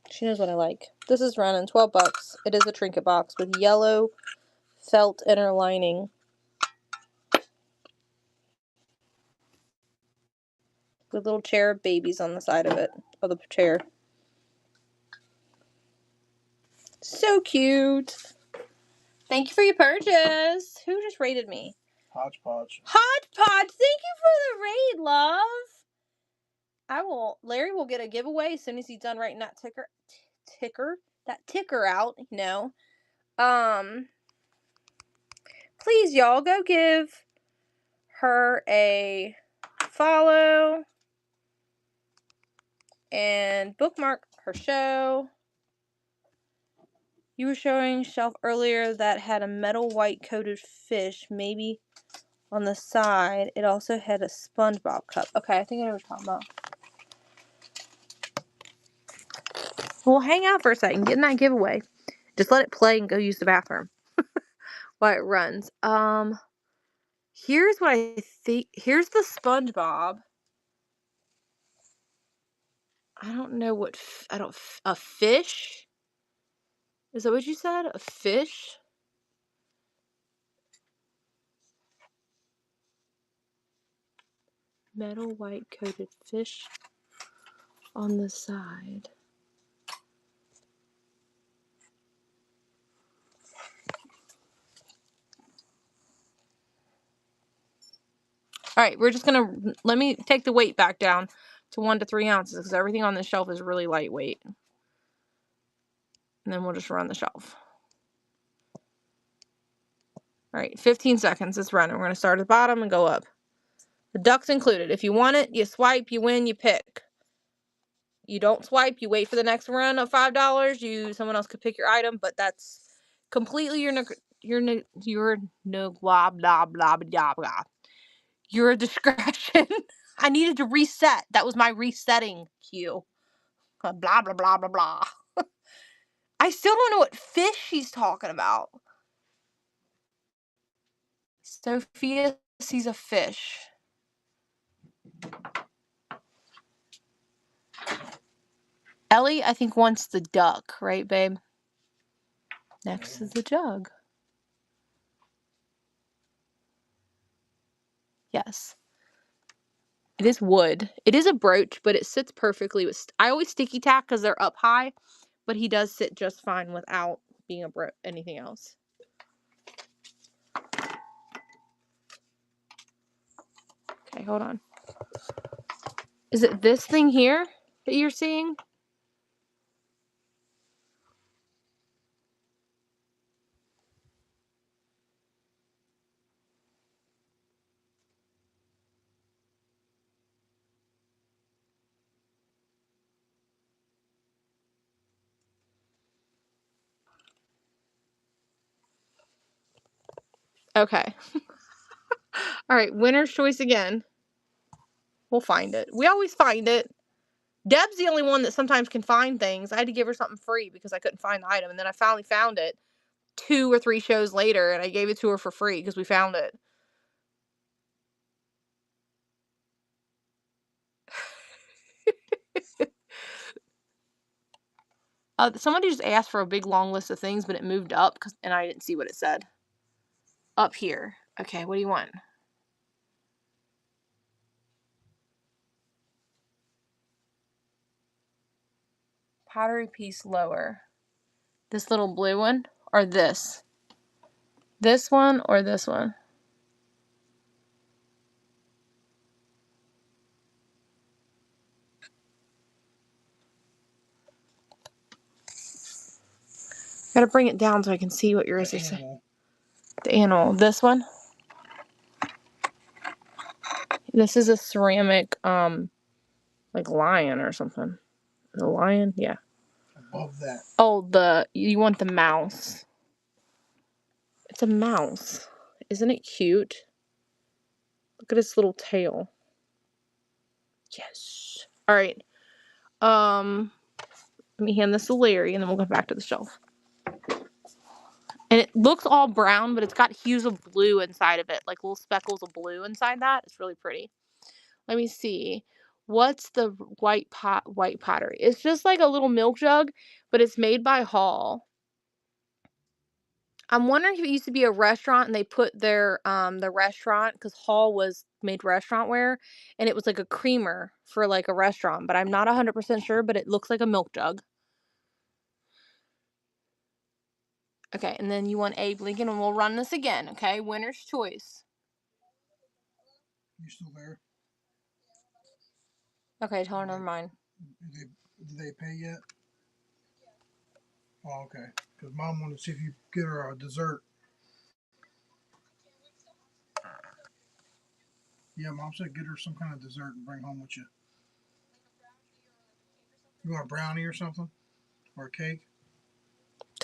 Speaker 1: She knows what I like. This is running $12. It is a trinket box with yellow felt inner lining. With little cherub babies on the side of it. Of the chair. So cute. Thank you for your purchase. Who just rated me?
Speaker 2: Hodgepodge.
Speaker 1: Hodgepodge, thank you for the raid, love. Larry will get a giveaway as soon as he's done writing that ticker out, you know. Please, y'all, go give her a follow and bookmark her show. You were showing shelf earlier that had a metal white coated fish, maybe on the side. It also had a SpongeBob cup. Okay, I think I know what you're talking about. Well, hang out for a second. Get in that giveaway. Just let it play and go use the bathroom while it runs. Here's what I think. Here's the SpongeBob. I don't know what. A fish? Is that what you said? A fish? Metal white coated fish on the side. All right, we're just gonna let me take the weight back down to 1 to 3 ounces because everything on this shelf is really lightweight. And then we'll just run the shelf. All right, 15 seconds. It's running. We're gonna start at the bottom and go up. The duck's included. If you want it, you swipe, you win, you pick. You don't swipe, you wait for the next run of $5. Someone else could pick your item, but that's completely your no blah blah blah blah blah. Your discretion. I needed to reset. That was my resetting cue. Blah blah blah blah blah. I still don't know what fish she's talking about. Sophia sees a fish. Ellie, I think, wants the duck, right, babe? Next is the jug. Yes. It is wood. It is a brooch, but it sits perfectly with... I always sticky tack because they're up high, but he does sit just fine without being a anything else. Okay, hold on. Is it this thing here that you're seeing? Okay. All right, winner's choice again. We'll find it. We always find it. Deb's the only one that sometimes can find things. I had to give her something free because I couldn't find the item. And then I finally found it 2 or 3 shows later, and I gave it to her for free because we found it. Somebody just asked for a big long list of things, but it moved up and I didn't see what it said. Up here. Okay, what do you want? Pottery piece lower. This little blue one or this? This one or this one? Gotta bring it down so I can see what yours is. The animal. This one? This is a ceramic, like lion or something. A lion? Yeah.
Speaker 2: Above that.
Speaker 1: Oh, you want the mouse. It's a mouse. Isn't it cute? Look at its little tail. Yes. All right. Let me hand this to Larry, and then we'll go back to the shelf. And it looks all brown, but it's got hues of blue inside of it, like little speckles of blue inside that. It's really pretty. Let me see. What's the white pottery? It's just like a little milk jug, but it's made by Hall. I'm wondering if it used to be a restaurant and they put their the restaurant, because Hall made restaurant ware, and it was like a creamer for like a restaurant, but I'm not 100% sure, but it looks like a milk jug. Okay, and then you want Abe Lincoln, and we'll run this again, okay? Winner's choice.
Speaker 2: You still there?
Speaker 1: Okay, tell her never mind.
Speaker 2: Did they pay yet? Oh, okay. Because Mom wanted to see if you get her a dessert. Yeah, Mom said get her some kind of dessert and bring home with you. You want a brownie or something? Or a cake?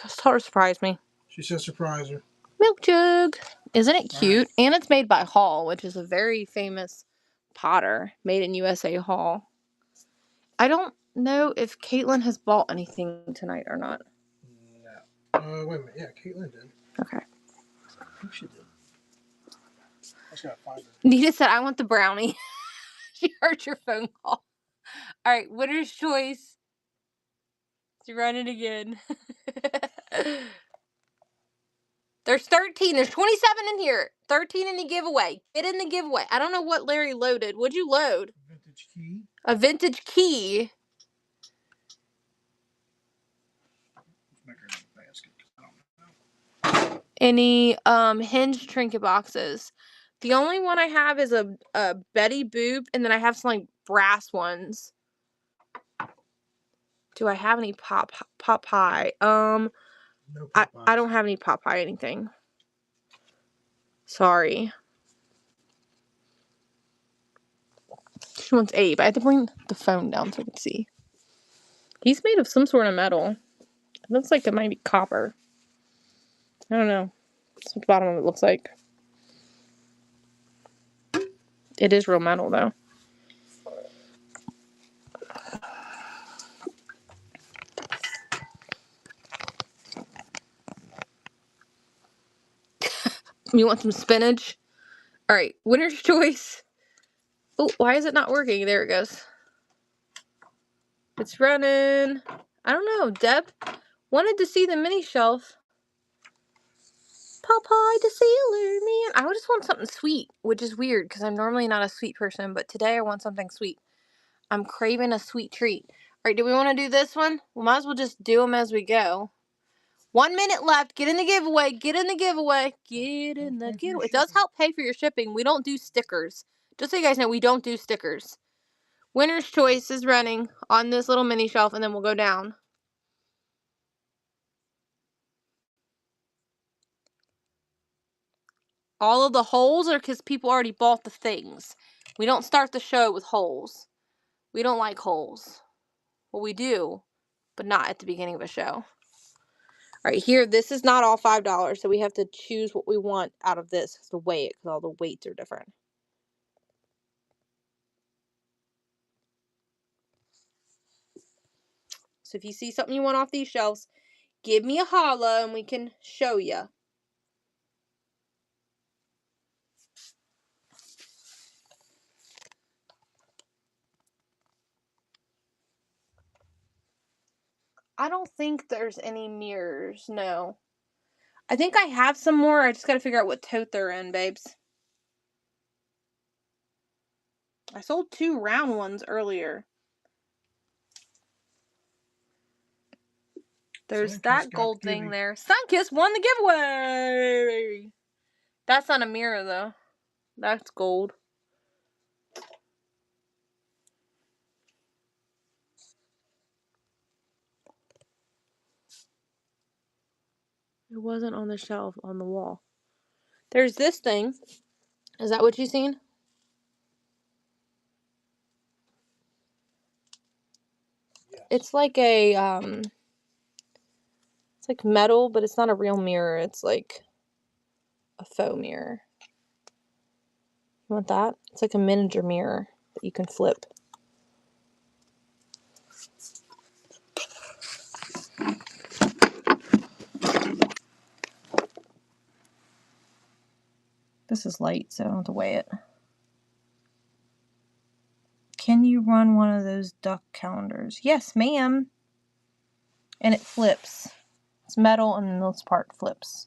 Speaker 1: Just tell her to surprise me.
Speaker 2: She said surprise her.
Speaker 1: Milk jug. Isn't it cute?
Speaker 2: Right.
Speaker 1: And it's made by Hall, which is a very famous potter. Made in USA Hall. I don't know if Caitlin has bought anything tonight or not.
Speaker 2: No. Wait a minute. Yeah, Caitlin did.
Speaker 1: Okay.
Speaker 2: I think she did. I just gotta find her.
Speaker 1: Nita said, I want the brownie. She heard your phone call. All right, winner's choice. Let's run it again. There's 13. There's 27 in here. 13 in the giveaway. Get in the giveaway. I don't know what Larry loaded. What'd you load?
Speaker 2: Vintage key.
Speaker 1: A vintage key.
Speaker 2: Let's make her in a basket. I don't know.
Speaker 1: Any hinged trinket boxes. The only one I have is a Betty Boop, and then I have some like brass ones. Do I have any Popeye?
Speaker 2: No
Speaker 1: I don't have any Popeye anything. Sorry. She wants Abe. I have to bring the phone down so I can see. He's made of some sort of metal. It looks like it might be copper. I don't know. That's what the bottom of it looks like. It is real metal, though. You want some spinach? All right, winner's choice. Oh, why is it not working? There it goes. It's running. I don't know. Deb wanted to see the mini shelf. Popeye the Sailor Man. I just want something sweet, which is weird because I'm normally not a sweet person, but today I want something sweet. I'm craving a sweet treat. All right, do we want to do this one? We might as well just do them as we go. 1 minute left. Get in the giveaway. Get in the giveaway. Get in the giveaway. It does help pay for your shipping. We don't do stickers. Just so you guys know, we don't do stickers. Winner's choice is running on this little mini shelf, and then we'll go down. All of the holes are because people already bought the things. We don't start the show with holes. We don't like holes. Well, we do, but not at the beginning of a show. right, here, this is not all $5, so we have to choose what we want out of this to weigh it, because all the weights are different. So if you see something you want off these shelves, give me a holla and we can show you. I don't think there's any mirrors, no. I think I have some more. I just gotta figure out what tote they're in, babes. I sold 2 round ones earlier. There's
Speaker 2: Sunkist
Speaker 1: that
Speaker 2: got
Speaker 1: gold
Speaker 2: the
Speaker 1: thing
Speaker 2: giving.
Speaker 1: there. Sunkist won the giveaway! That's not a mirror, though. That's gold. It wasn't on the shelf on the wall. There's this thing. Is that what you seen?
Speaker 2: Yes.
Speaker 1: It's like a, it's like metal, but it's not a real mirror. It's like a faux mirror. You want that? It's like a miniature mirror that you can flip. This is light, so I don't have to weigh it. Can you run one of those duck calendars? Yes, ma'am. And it flips. It's metal, and then this part flips.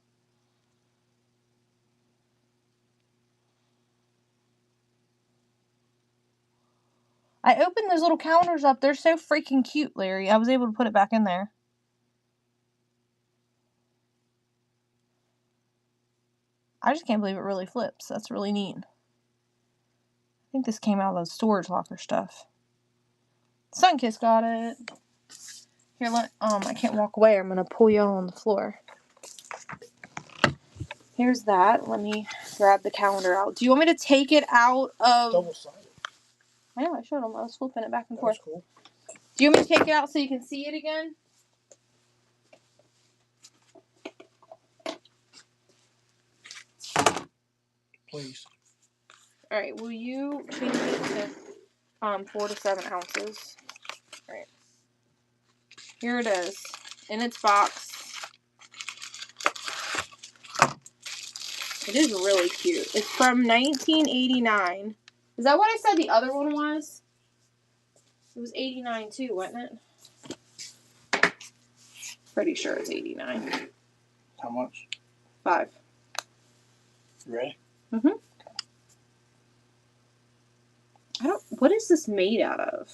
Speaker 1: I opened those little calendars up. They're so freaking cute, Larry. I was able to put it back in there. I just can't believe it really flips. That's really neat. I think this came out of the storage locker stuff. Sunkist got it. Here, I can't walk away. I'm gonna pull y'all on the floor. Here's that. Let me grab the calendar out. Do you want me to take it out of...
Speaker 2: Double-sided.
Speaker 1: I know, I showed them. I was flipping it back and
Speaker 2: That
Speaker 1: forth.
Speaker 2: was cool.
Speaker 1: Do you want me to take it out so you can see it again?
Speaker 2: Please.
Speaker 1: Alright, will you change it to 4 to 7 ounces? Alright. Here it is. In its box. It is really cute. It's from 1989. Is that what I said the other one was? It was 89 too, wasn't it? Pretty sure it's 89.
Speaker 4: How much?
Speaker 1: 5.
Speaker 4: You ready?
Speaker 1: Mm-hmm. What is this made out of?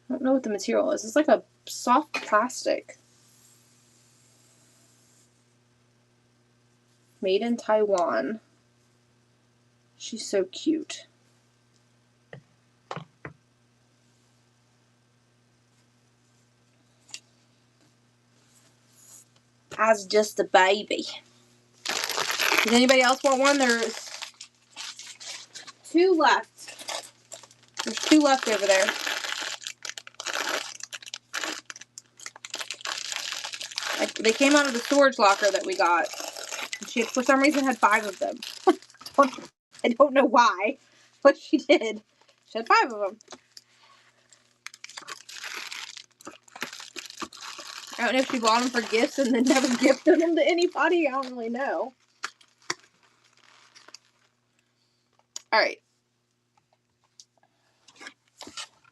Speaker 1: I don't know what the material is. It's like a soft plastic. Made in Taiwan. She's so cute. As just a baby. Does anybody else want one? There's 2 left. There's 2 left over there. They came out of the storage locker that we got. And she, for some reason, had 5 of them. I don't know why, but she did. She had 5 of them. I don't know if she bought them for gifts and then never gifted them to anybody. I don't really know. Alright.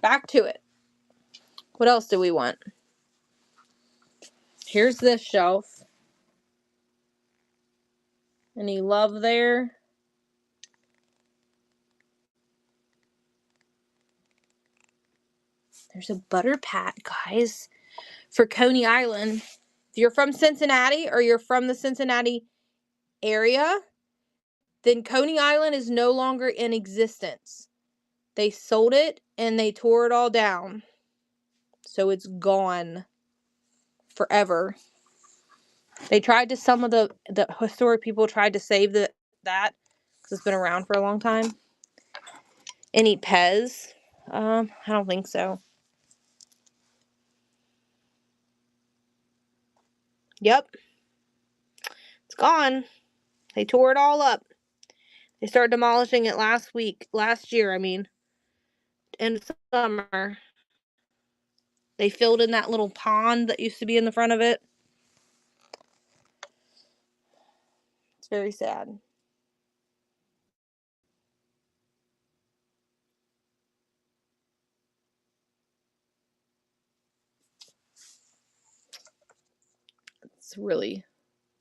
Speaker 1: Back to it. What else do we want? Here's this shelf. Any love there? There's a butter pat, guys, for Coney Island. If you're from Cincinnati or you're from the Cincinnati area, then Coney Island is no longer in existence. They sold it and they tore it all down. So it's gone forever. They tried to, some of the historic people tried to save that because it's been around for a long time. And eat Pez. I don't think so. Yep. It's gone. They tore it all up. They started demolishing it last year, in the summer. They filled in that little pond that used to be in the front of it. It's very sad. It's really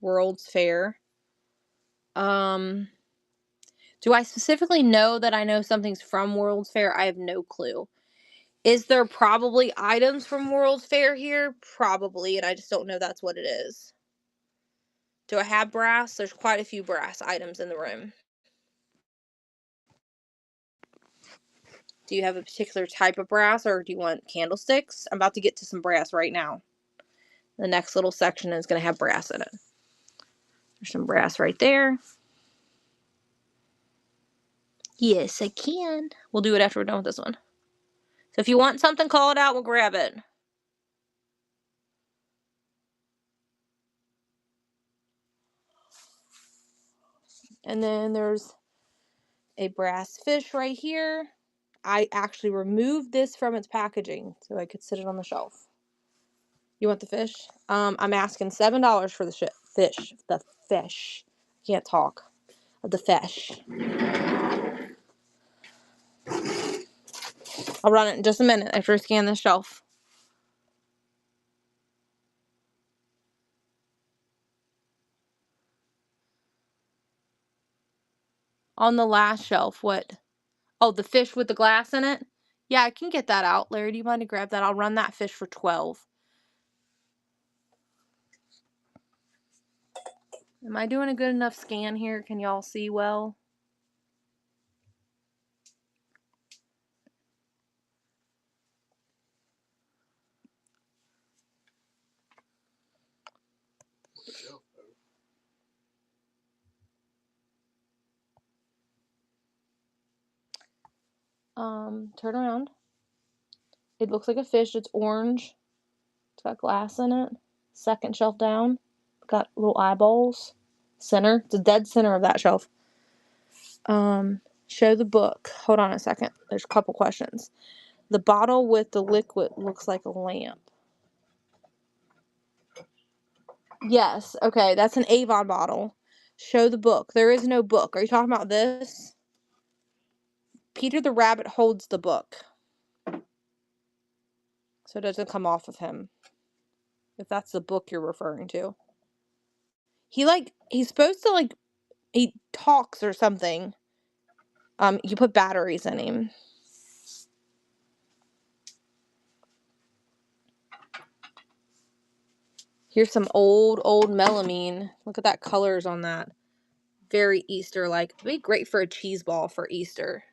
Speaker 1: World's Fair. Do I specifically know that I know something's from World's Fair? I have no clue. Is there probably items from World's Fair here? Probably, and I just don't know that's what it is. Do I have brass? There's quite a few brass items in the room. Do you have a particular type of brass, or do you want candlesticks? I'm about to get to some brass right now. The next little section is going to have brass in it. There's some brass right there. Yes, I can. We'll do it after we're done with this one. So if you want something, call it out. We'll grab it. And then there's a brass fish right here. I actually removed this from its packaging so I could sit it on the shelf. You want the fish? I'm asking $7 for the fish. The fish. Can't talk. The fish. I'll run it in just a minute after I scan the shelf. On the last shelf, what? Oh, the fish with the glass in it? Yeah, I can get that out. Larry, do you mind to grab that? I'll run that fish for $12. Am I doing a good enough scan here? Can y'all see well? Turn around. It looks like a fish. It's orange. It's got glass in it. Second shelf down. Got little eyeballs. Center. It's the dead center of that shelf. Show the book. Hold on a second. There's a couple questions. The bottle with the liquid looks like a lamp. Yes. Okay, that's an Avon bottle. Show the book. There is no book. Are you talking about this? Peter the Rabbit holds the book. So it doesn't come off of him. If that's the book you're referring to. He's supposed to he talks or something. You put batteries in him. Here's some old melamine. Look at that colors on that. Very Easter-like. It'd be great for a cheese ball for Easter.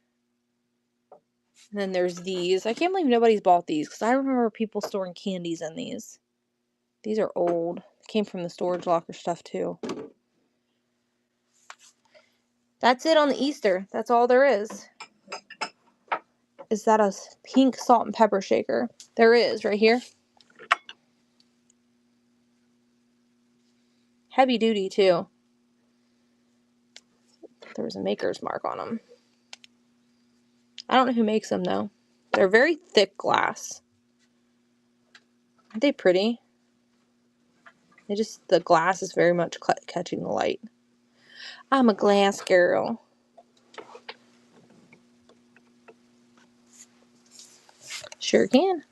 Speaker 1: And then there's these. I can't believe nobody's bought these because I remember people storing candies in these. These are old. Came from the storage locker stuff too. That's it on the Easter. That's all there is. Is that a pink salt and pepper shaker? There is, right here. Heavy duty too. There was a maker's mark on them. I don't know who makes them though. They're very thick glass. Aren't they pretty? The glass is very much catching the light. I'm a glass girl. Sure can.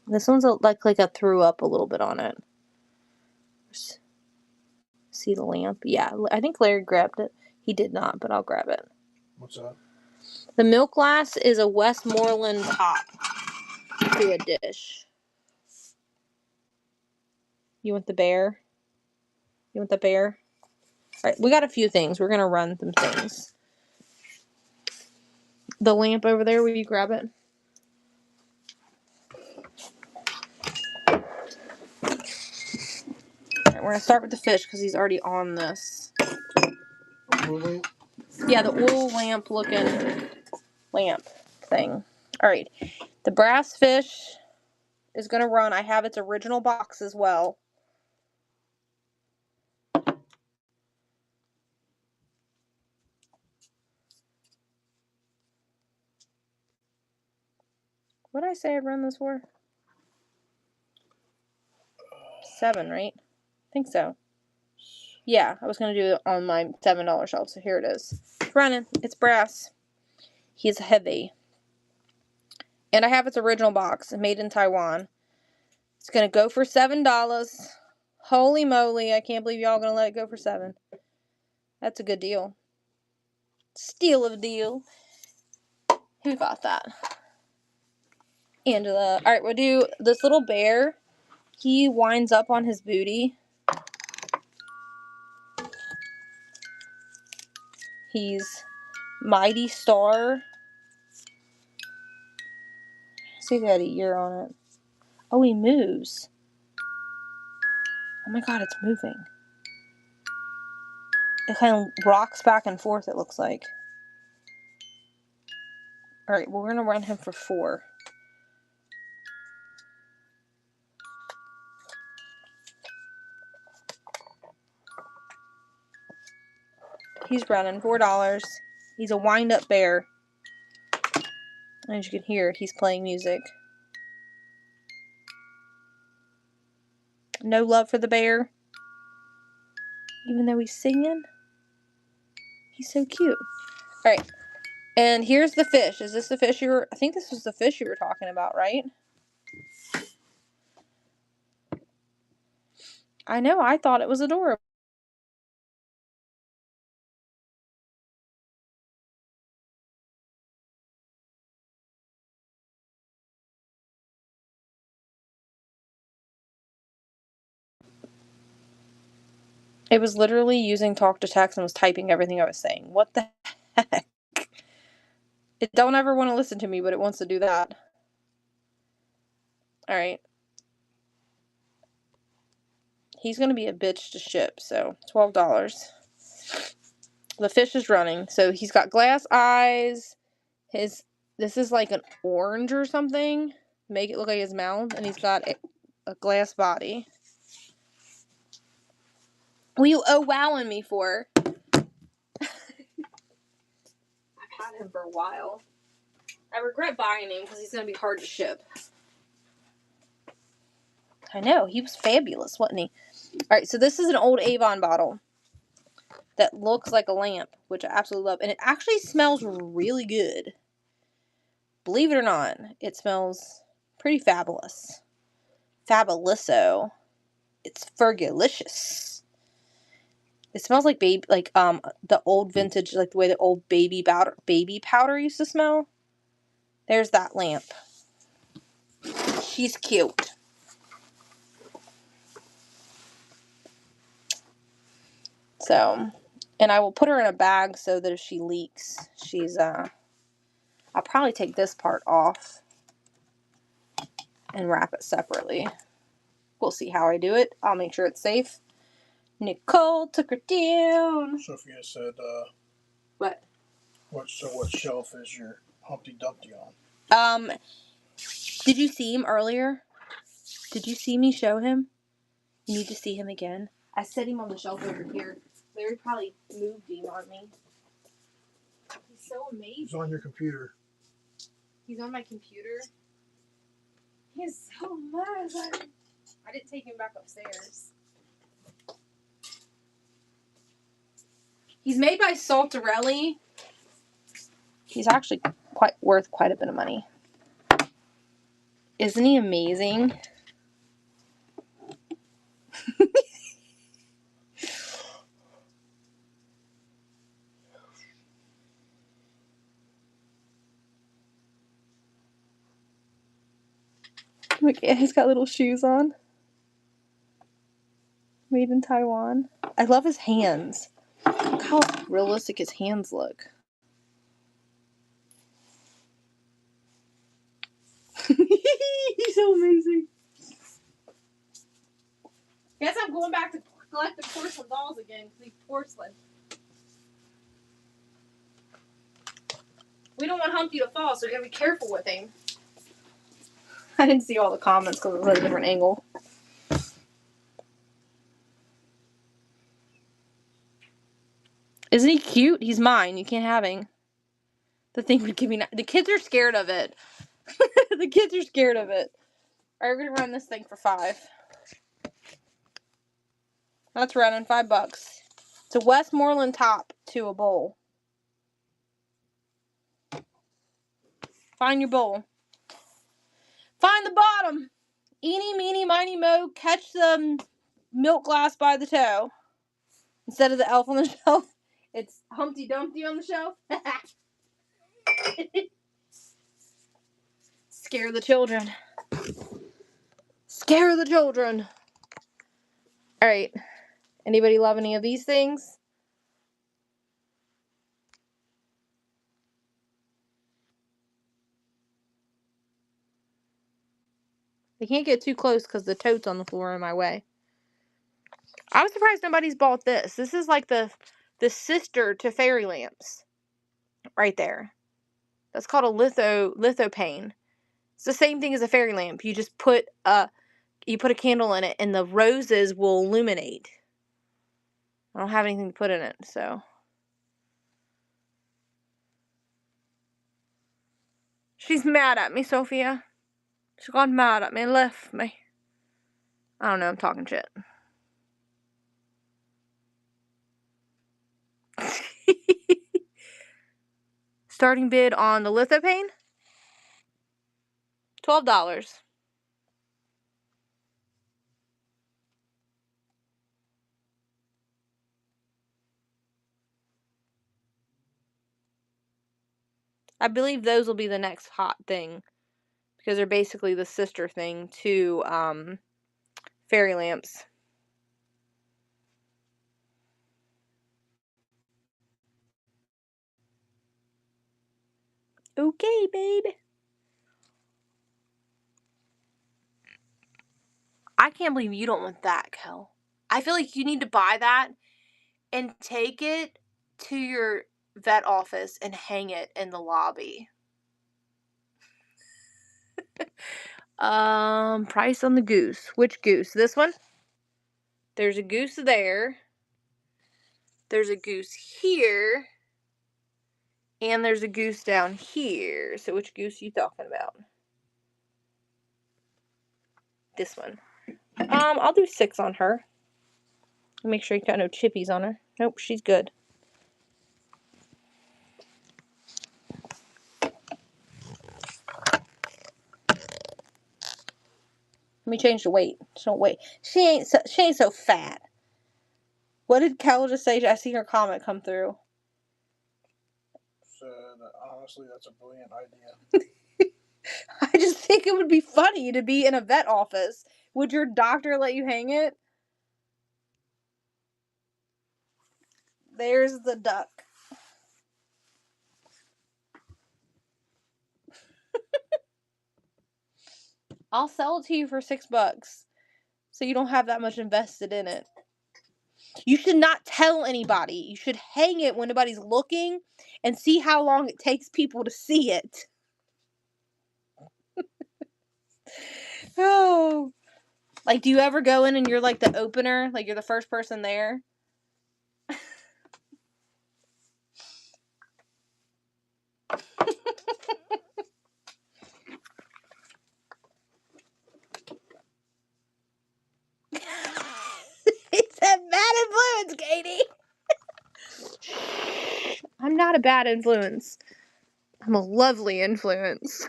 Speaker 1: This one's like I threw up a little bit on it. See the lamp? Yeah, I think Larry grabbed it. He did not, but I'll grab it.
Speaker 2: What's that?
Speaker 1: The milk glass is a Westmoreland top to a dish. You want the bear? You want the bear? All right, we got a few things. We're going to run some things. The lamp over there, will you grab it? All right, we're going to start with the fish because he's already on this.
Speaker 2: Oil lamp?
Speaker 1: Yeah, the oil lamp looking lamp thing. All right. The brass fish is going to run. I have its original box as well. What did I say I'd run this for? $7, right? I think so. Yeah, I was going to do it on my $7 shelf, so here it is. It's running. It's brass. He's heavy. And I have its original box, made in Taiwan. It's going to go for $7. Holy moly, I can't believe y'all going to let it go for $7. That's a good deal. Steal of a deal. Who got that? Angela. Alright, we'll do this little bear. He winds up on his booty. He's Mighty Star. See if he had a ear on it. Oh, he moves. Oh my god, it's moving. It kind of rocks back and forth, it looks like. Alright, well, we're going to run him for $4. He's running $4. He's a wind-up bear. As you can hear, he's playing music. No love for the bear. Even though he's singing. He's so cute. Alright. And here's the fish. Is this the fish you were... I think this was the fish you were talking about, right? I know. I thought it was adorable. It was literally using talk to text and was typing everything I was saying. What the heck? It don't ever want to listen to me, but it wants to do that. Alright. He's going to be a bitch to ship, so $12. The fish is running. So he's got glass eyes. This is like an orange or something. Make it look like his mouth. And he's got a glass body. What are you wowing me for? I've had him for a while. I regret buying him because he's going to be hard to ship. I know. He was fabulous, wasn't he? Alright, so this is an old Avon bottle that looks like a lamp, which I absolutely love. And it actually smells really good. Believe it or not, it smells pretty fabulous. Fabuloso. It's Fergalicious. It smells like the old vintage, like the way the old baby powder used to smell. There's that lamp. She's cute. So, and I will put her in a bag so that if she leaks, she's I'll probably take this part off and wrap it separately. We'll see how I do it. I'll make sure it's safe. Nicole took her down.
Speaker 4: Sophia said,
Speaker 1: What?
Speaker 4: what shelf is your Humpty Dumpty on?
Speaker 1: Did you see him earlier? Did you see me show him? You need to see him again. I set him on the shelf over here. Larry probably moved him on me. He's so amazing.
Speaker 2: He's on your computer.
Speaker 1: He's on my computer. He's so amazing. I didn't take him back upstairs. He's made by Saltarelli. He's actually worth quite a bit of money. Isn't he amazing? Look, he's got little shoes on. Made in Taiwan. I love his hands. Look how realistic his hands look. He's so amazing. Guess I'm going back to collecting porcelain dolls again because he's porcelain. We don't want Humpty to fall, so we gotta be careful with him. I didn't see all the comments because it was at a different angle. Isn't he cute? He's mine. You can't have him. The thing would give me... The kids are scared of it. The kids are scared of it. Alright, we're gonna run this thing for $5. That's running $5. It's a Westmoreland top to a bowl. Find your bowl. Find the bottom. Eeny, meeny, miny, mo. Catch the milk glass by the toe. Instead of the elf on the shelf, it's Humpty Dumpty on the shelf. Scare the children. Scare the children. Alright. Anybody love any of these things? They can't get too close because the tote's on the floor in my way. I was surprised nobody's bought this. This is like the sister to fairy lamps. Right there. That's called a lithopane. It's the same thing as a fairy lamp. You just put a candle in it and the roses will illuminate. I don't have anything to put in it, so. She's mad at me, Sophia. She got mad at me and left me. I don't know, I'm talking shit. Starting bid on the lithopane? $12. I believe those will be the next hot thing. Because they're basically the sister thing to fairy lamps. Okay, babe. I can't believe you don't want that, Kel. I feel like you need to buy that and take it to your vet office and hang it in the lobby. Price on the goose. Which goose? This one? There's a goose there. There's a goose here. And there's a goose down here. So which goose are you talking about? This one. I'll do 6 on her. Make sure you got no chippies on her. Nope, she's good. Let me change the weight. So wait. She ain't so fat. What did Kel just say? I see her comment come through.
Speaker 4: Said, honestly, that's a brilliant idea.
Speaker 1: I just think it would be funny to be in a vet office. Would your doctor let you hang it? There's the duck. I'll sell it to you for $6. So you don't have that much invested in it. You should not tell anybody. You should hang it when nobody's looking and see how long it takes people to see it. Oh. Like, do you ever go in and you're like the opener? Like, you're the first person there? It's a bad influence, Katie. I'm not a bad influence. I'm a lovely influence.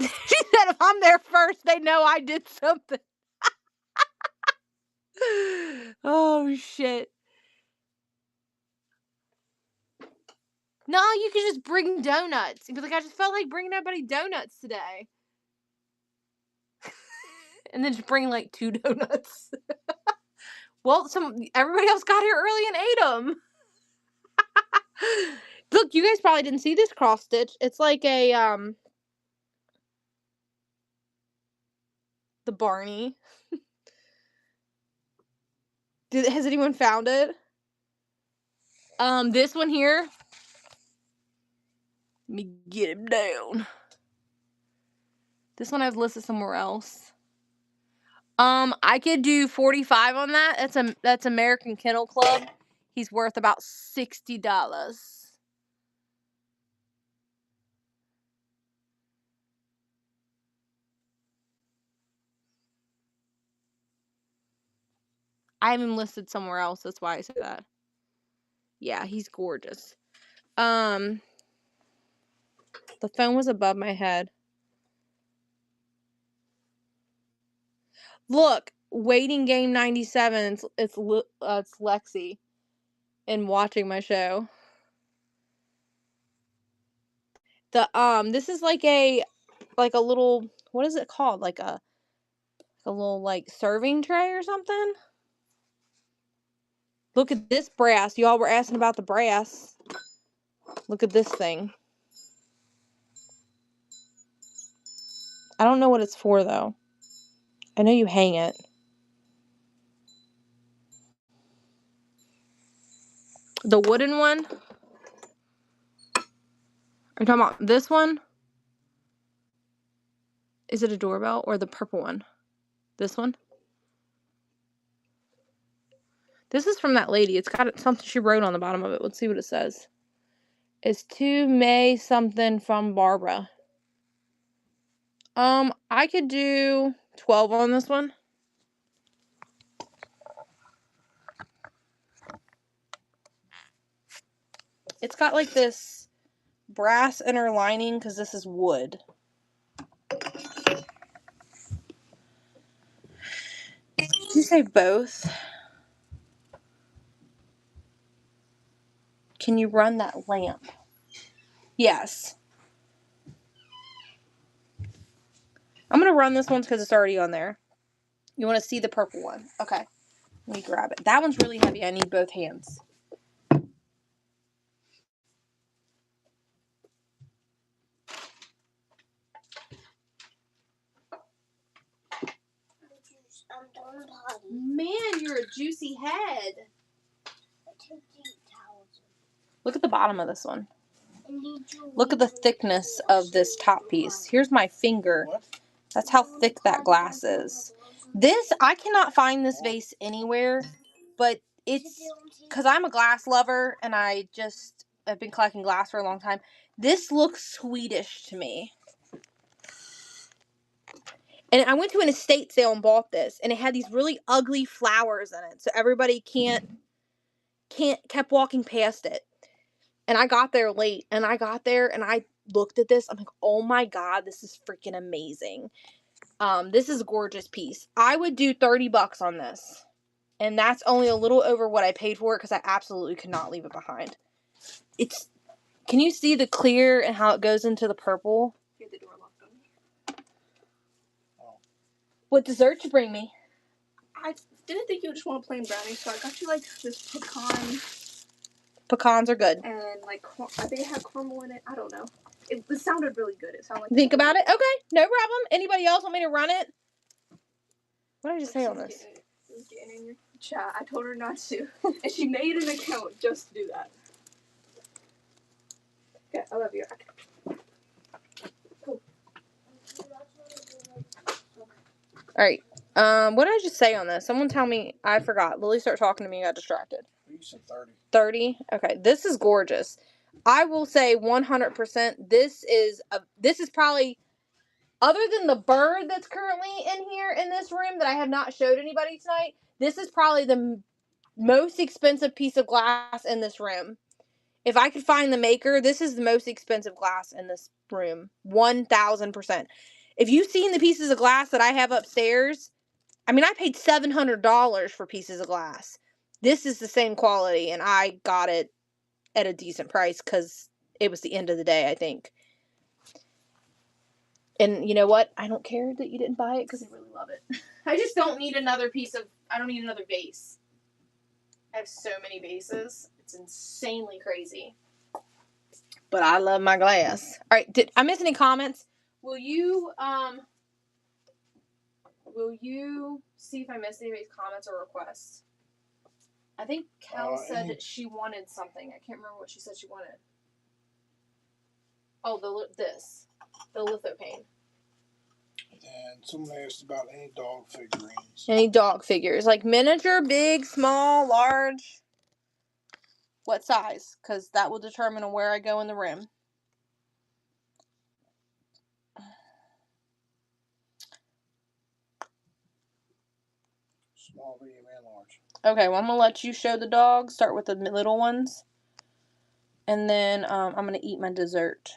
Speaker 1: She said if I'm there first, they know I did something. Oh, shit. No, you could just bring donuts. You'd be like, I just felt like bringing everybody donuts today. And then just bring like 2 donuts. Well, everybody else got here early and ate them. Look, you guys probably didn't see this cross stitch. It's like a the Barney. Has anyone found it? This one here. Let me get him down. This one I've listed somewhere else. I could do 45 on that. That's American Kennel Club. He's worth about $60. I have him listed somewhere else. That's why I said that. Yeah, he's gorgeous. The phone was above my head. Look, waiting game 97. It's Lexi, and watching my show. This is like a little, what is it called? Like a little like serving tray or something. Look at this brass. Y'all were asking about the brass. Look at this thing. I don't know what it's for though. I know you hang it. The wooden one? Are you talking about this one? Is it a doorbell or the purple one? This one? This is from that lady. It's got something she wrote on the bottom of it. Let's see what it says. It's to May something from Barbara. I could do 12 on this one. It's got like this brass inner lining because this is wood. Did you say both? Can you run that lamp? Yes. I'm going to run this one because it's already on there. You want to see the purple one? Okay. Let me grab it. That one's really heavy. I need both hands. Man, you're a juicy head. Look at the bottom of this one. Look at the thickness of this top piece. Here's my finger. That's how thick that glass is. This, I cannot find this vase anywhere, but it's because I'm a glass lover and I've been collecting glass for a long time. This looks Swedish to me. And I went to an estate sale and bought this, and it had these really ugly flowers in it, so everybody kept walking past it. And I got there late, and I looked at this. I'm like, oh my god, this is freaking amazing. This is a gorgeous piece. I would do $30 on this, and that's only a little over what I paid for it because I absolutely could not leave it behind. Can you see the clear and how it goes into the purple? Hear the door locked on me. What dessert did you bring me?
Speaker 5: I didn't think you would just want a plain brownie, so I got you like this pecan.
Speaker 1: Pecans are good.
Speaker 5: And like, I think it had caramel in it. I don't know. It sounded really good. It sounded like.
Speaker 1: Think about it. Okay, no problem. Anybody else want me to run it? What did I just say on this?
Speaker 5: Getting in your chat. I told her not to, and she made an account just to do that. Okay, I love you. Cool.
Speaker 1: All right. What did I just say on this? Someone tell me. I forgot. Lily started talking to me and got distracted.
Speaker 4: You said 30.
Speaker 1: 30? Okay. This is gorgeous. I will say 100%. This is probably, other than the bird that's currently in here in this room that I have not showed anybody tonight, this is probably the most expensive piece of glass in this room. If I could find the maker, this is the most expensive glass in this room. 1,000%. If you've seen the pieces of glass that I have upstairs, I mean, I paid $700 for pieces of glass. This is the same quality, and I got it at a decent price because it was the end of the day, I think. And you know what? I don't care that you didn't buy it because I really love it. I just don't need another I don't need another vase. I have so many vases. It's insanely crazy. But I love my glass. All right, did I miss any comments? Will you see if I missed anybody's comments or requests? I think Cal said
Speaker 4: any-
Speaker 1: she wanted something. I can't remember what she said she wanted. Oh, the lithophane.
Speaker 4: And someone asked about any dog figurines.
Speaker 1: Any dog figures, like miniature, big, small, large. What size? Because that will determine where I go in the room.
Speaker 4: Small, medium, and large.
Speaker 1: Okay, well, I'm going to let you show the dogs. Start with the little ones. And then I'm going to eat my dessert.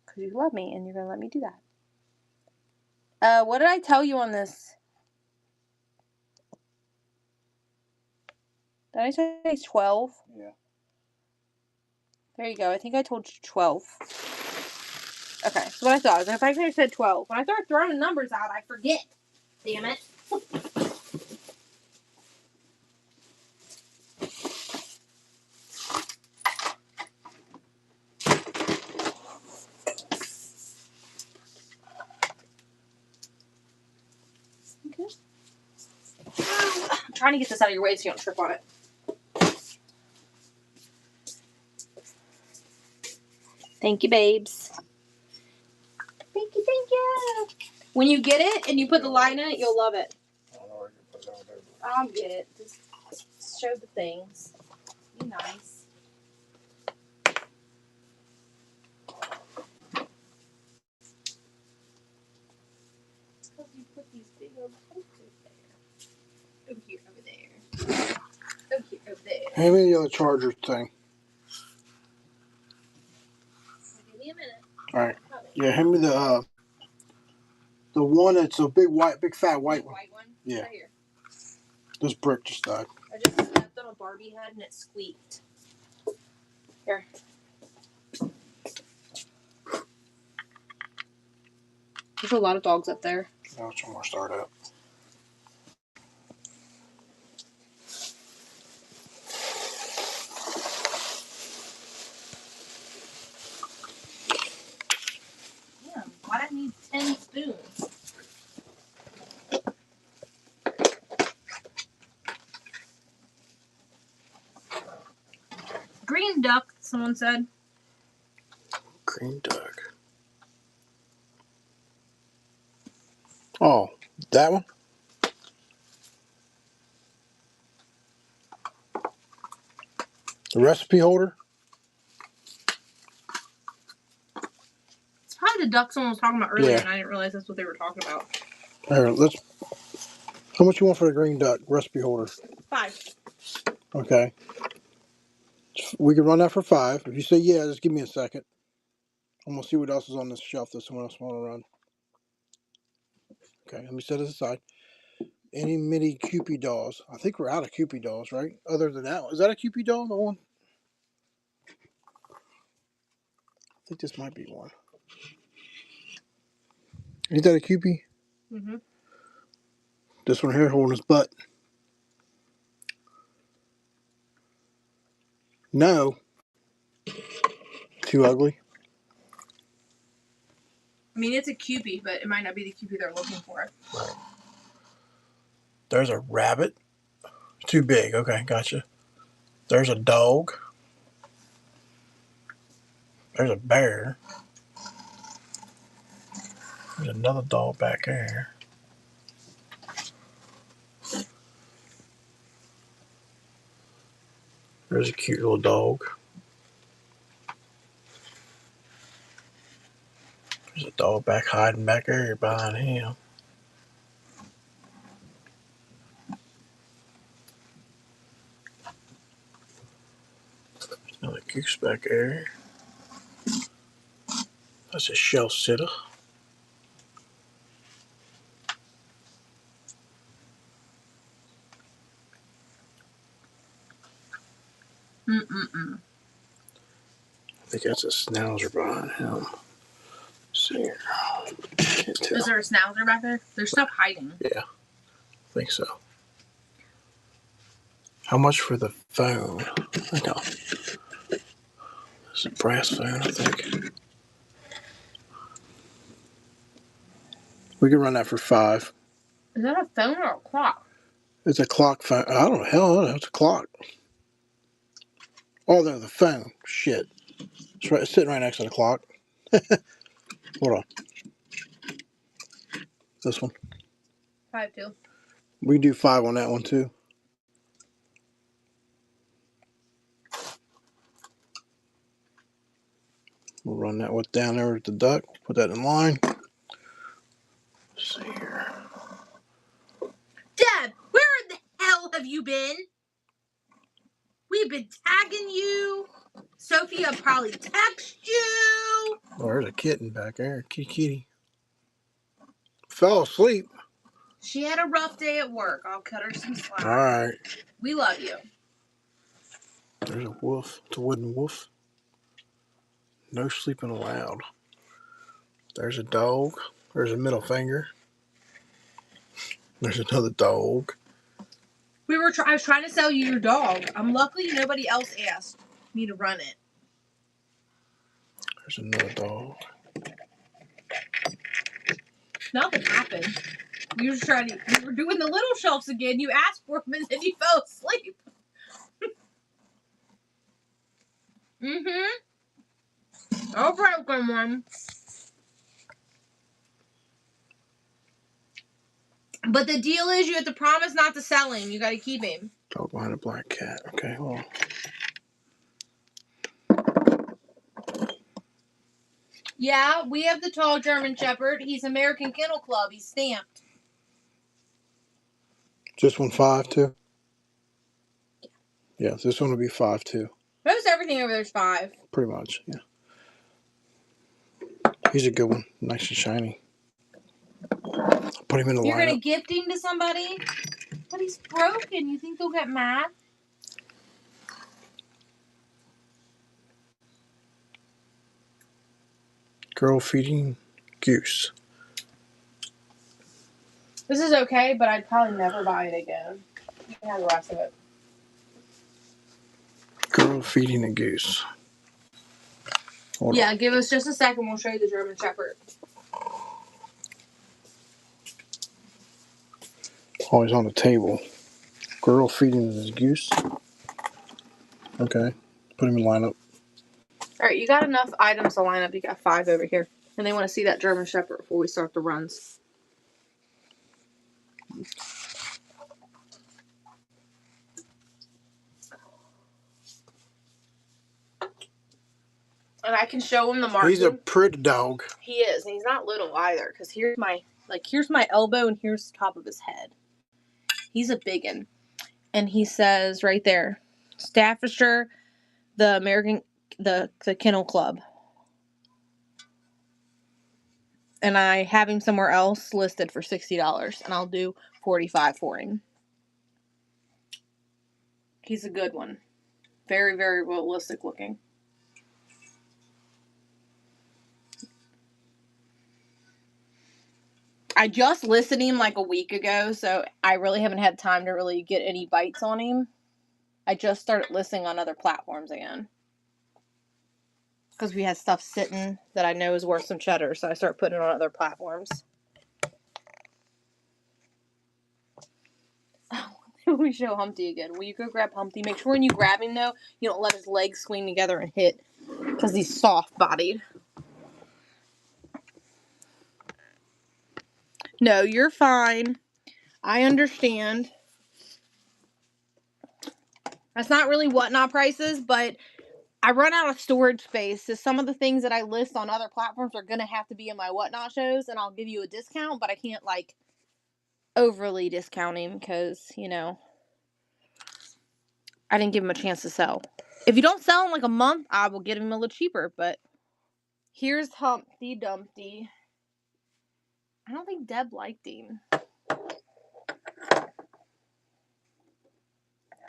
Speaker 1: Because you love me and you're going to let me do that. What did I tell you on this? Did I say it's 12?
Speaker 4: Yeah.
Speaker 1: There you go. I think I told you 12. Okay, that's what I thought. I think I said 12. When I start throwing numbers out, I forget. Damn it. Okay. I'm trying to get this out of your way so you don't trip on it. Thank you, babes. Thank you, thank you. When you get it and you put the line in it, you'll love it.
Speaker 4: I don't know where you put it over there.
Speaker 1: I'll get it. Just show the things. Be nice. It's because you put these big old posters there. Over here, over there. Over here, over there.
Speaker 4: Hand me the other charger thing.
Speaker 1: Give me a minute.
Speaker 4: All right. Yeah, hand me the one that's a big fat white one.
Speaker 1: White one?
Speaker 4: Yeah.
Speaker 1: Right here.
Speaker 4: This brick just died.
Speaker 1: I just stepped on a Barbie head and it squeaked. Here. There's a lot of dogs up there.
Speaker 4: Now which one more start up?
Speaker 1: Damn, why did I need 10 spoons? Green duck, someone said.
Speaker 4: Green duck. Oh, that one? The recipe holder?
Speaker 1: It's probably the duck someone was talking about earlier,
Speaker 4: Yeah.
Speaker 1: and I didn't realize that's what they were talking about.
Speaker 4: Here, how much you want for the green duck recipe holder?
Speaker 1: 5.
Speaker 4: Okay. We can run that for 5. If you say yeah, just give me a second. I'm going to see what else is on this shelf that someone else want to run. Okay, let me set this aside. Any mini Kewpie dolls? I think we're out of Kewpie dolls, right? Other than that one. Is that a Kewpie doll? No one? I think this might be one. Is that a Kewpie?
Speaker 1: Mm-hmm.
Speaker 4: This one here holding his butt. No. Too ugly.
Speaker 1: I mean, it's a Kewpie, but it might not be the Kewpie they're looking for.
Speaker 4: Right. There's a rabbit. Too big. Okay, gotcha. There's a dog. There's a bear. There's another dog back there. There's a cute little dog. There's a dog back hiding back there behind him. There's another goose back there. That's a shelf sitter.
Speaker 1: Mm-mm-mm.
Speaker 4: I think that's a schnauzer behind him. Let's see here. Can't tell.
Speaker 1: Is there a schnauzer back there? There's stuff hiding.
Speaker 4: Yeah, I think so. How much for the phone? I know. It's a brass phone, I think. We can run that for 5.
Speaker 1: Is that a phone or a clock?
Speaker 4: It's a clock phone. I don't know. Hell, it's a clock. Oh, no, the phone. Shit. It's sitting right next to the clock. Hold on. This one.
Speaker 1: 5-2.
Speaker 4: We do 5 on that one too. We'll run that one down there with the duck. Put that in line. Let's see here.
Speaker 1: Deb, where in the hell have you been? We've been tagging you. Sophia probably texted you.
Speaker 4: Oh, there's a kitten back there. Kitty. Fell asleep.
Speaker 1: She had a rough day at work. I'll cut her some slack.
Speaker 4: All right.
Speaker 1: We love you.
Speaker 4: There's a wolf. It's a wooden wolf. No sleeping allowed. There's a dog. There's a middle finger. There's another dog.
Speaker 1: I was trying to sell you your dog. Luckily nobody else asked me to run it.
Speaker 4: There's another dog.
Speaker 1: Nothing happened. We were doing the little shelves again. You asked for them and then you fell asleep. Oh, broken one. But the deal is you have to promise not to sell him. You got to keep him.
Speaker 4: Dog behind a black cat. Okay, hold on.
Speaker 1: Yeah, we have the tall German Shepherd. He's American Kennel Club. He's stamped.
Speaker 4: This one 5 too? Yeah, this one will be 5 too.
Speaker 1: Most everything over there's 5.
Speaker 4: Pretty much, yeah. He's a good one. Nice and shiny. Put him in the
Speaker 1: You're
Speaker 4: lineup.
Speaker 1: going to gift him to somebody? But he's broken. You think they'll get mad?
Speaker 4: Girl feeding goose.
Speaker 1: This is okay, but I'd probably never buy it again. You can have the rest of it.
Speaker 4: Girl feeding a goose. Hold on.
Speaker 1: Give us just a second. We'll show you the German Shepherd.
Speaker 4: Always on the table. Girl feeding his goose. Okay. Put him in lineup.
Speaker 1: All right, you got enough items to line up. You got 5 over here. And they want to see that German Shepherd before we start the runs. And I can show him the marking.
Speaker 4: He's a pretty dog.
Speaker 1: He is, and he's not little either. Because here's my elbow, and here's the top of his head. He's a biggin, and he says right there, Staffordshire, the Kennel Club. And I have him somewhere else listed for $60, and I'll do $45 for him. He's a good one, very, very realistic looking. I just listed him like a week ago, so I really haven't had time to really get any bites on him. I just started listing on other platforms again. Because we had stuff sitting that I know is worth some cheddar, so I started putting it on other platforms. Oh, we show Humpty again. Will you go grab Humpty? Make sure when you grab him, though, you don't let his legs swing together and hit. Because he's soft-bodied. No, you're fine. I understand. That's not really whatnot prices, but I run out of storage space. So some of the things that I list on other platforms are going to have to be in my whatnot shows, and I'll give you a discount, but I can't, overly discount him because, I didn't give him a chance to sell. If you don't sell in a month, I will get him a little cheaper, but here's Humpty Dumpty. I don't think Deb liked him.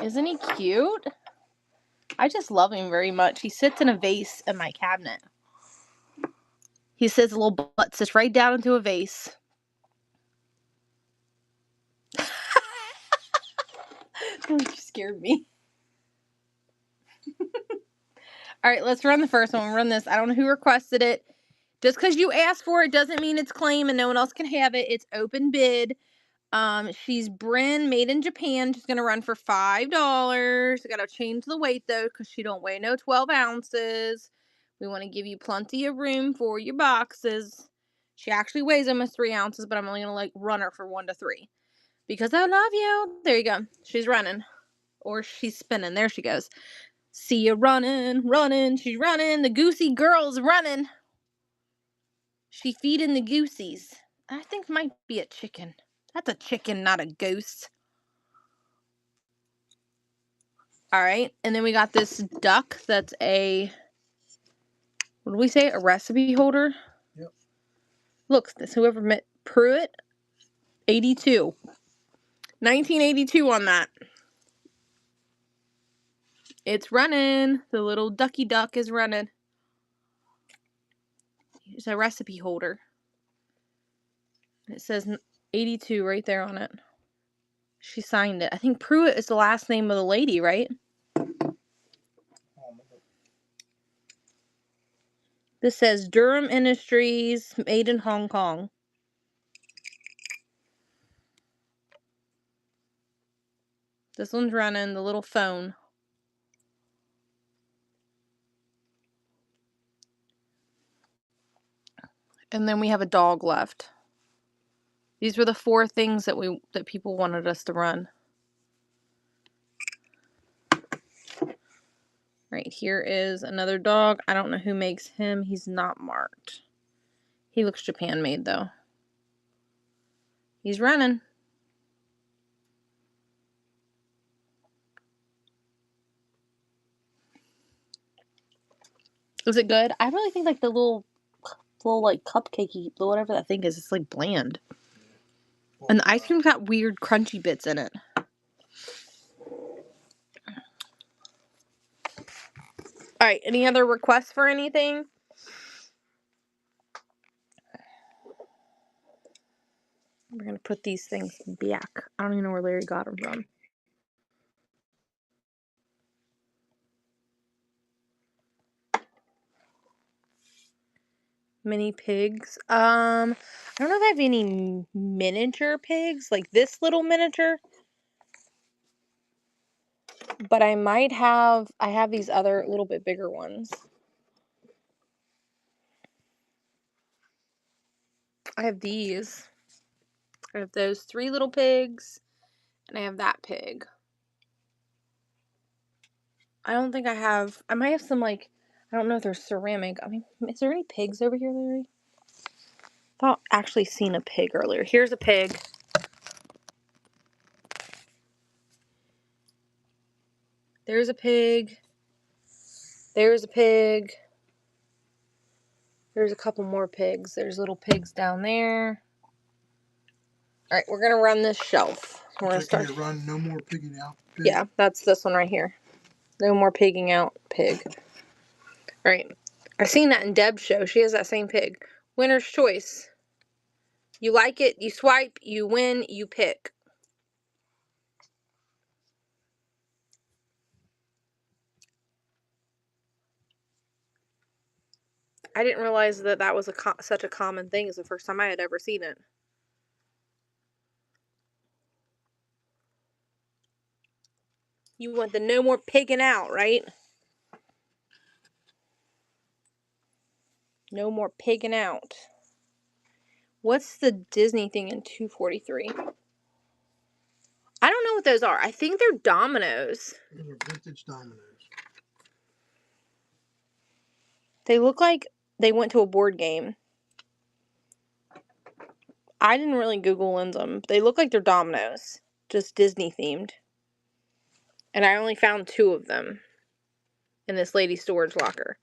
Speaker 1: Isn't he cute? I just love him very much. He sits in a vase in my cabinet. He sits, a little butt sits right down into a vase. You scared me. Alright, let's run the first one. We'll run this. I don't know who requested it. Just because you asked for it doesn't mean it's claim and no one else can have it. It's open bid. She's Bryn, made in Japan. She's gonna run for $5. I gotta change the weight though, because she don't weigh no 12 ounces. We want to give you plenty of room for your boxes. She actually weighs almost 3 ounces, but I'm only gonna run her for 1 to 3 because I love you. There you go. She's running, or she's spinning. There she goes. See you running. She's running. The goosey girl's running. She feeding the goosies. I think might be a chicken. That's a chicken, not a goose. All right, and then we got this duck that's a, what did we say, a recipe holder?
Speaker 2: Yep.
Speaker 1: Look, this whoever met Pruitt, 82. 1982 on that. It's running. The little ducky duck is running. It's a recipe holder. It says 82 right there on it. She signed it. I think Pruitt is the last name of the lady, right? This says Durham Industries, made in Hong Kong. This one's running, the little phone. And then we have a dog left. These were the 4 things that people wanted us to run. Right, here is another dog. I don't know who makes him. He's not marked. He looks Japan made though. He's running. Is it good? I really think like the little like cupcakey, whatever that thing is, it's like bland. And the ice cream's got weird crunchy bits in it. Alright, any other requests for anything? We're gonna put these things back. I don't even know where Larry got them from. Mini pigs. I don't know if I have any miniature pigs, like this little miniature. But I have these other little bit bigger ones. I have these. I have those 3 little pigs. And I have that pig. I don't think I might have some like, I don't know if they're ceramic. I mean, is there any pigs over here, Larry? I thought I actually seen a pig earlier. Here's a pig. There's a pig. There's a pig. There's a couple more pigs. There's little pigs down there. Alright, we're going to run this shelf. We're going to start.
Speaker 2: Run no more pigging out. Pig.
Speaker 1: Yeah, that's this one right here. No more pigging out pig. Alright. I seen that in Deb's show. She has that same pig. Winner's choice. You like it, you swipe, you win, you pick. I didn't realize that was such a common thing. It's the first time I had ever seen it. You want the no more pigging out, right? No more pigging out. What's the Disney thing in 243? I don't know what those are. I think they're dominoes.
Speaker 2: Those are vintage dominoes.
Speaker 1: They look like they went to a board game. I didn't really Google lens them. They look like they're dominoes. Just Disney themed. And I only found 2 of them in this lady's storage locker.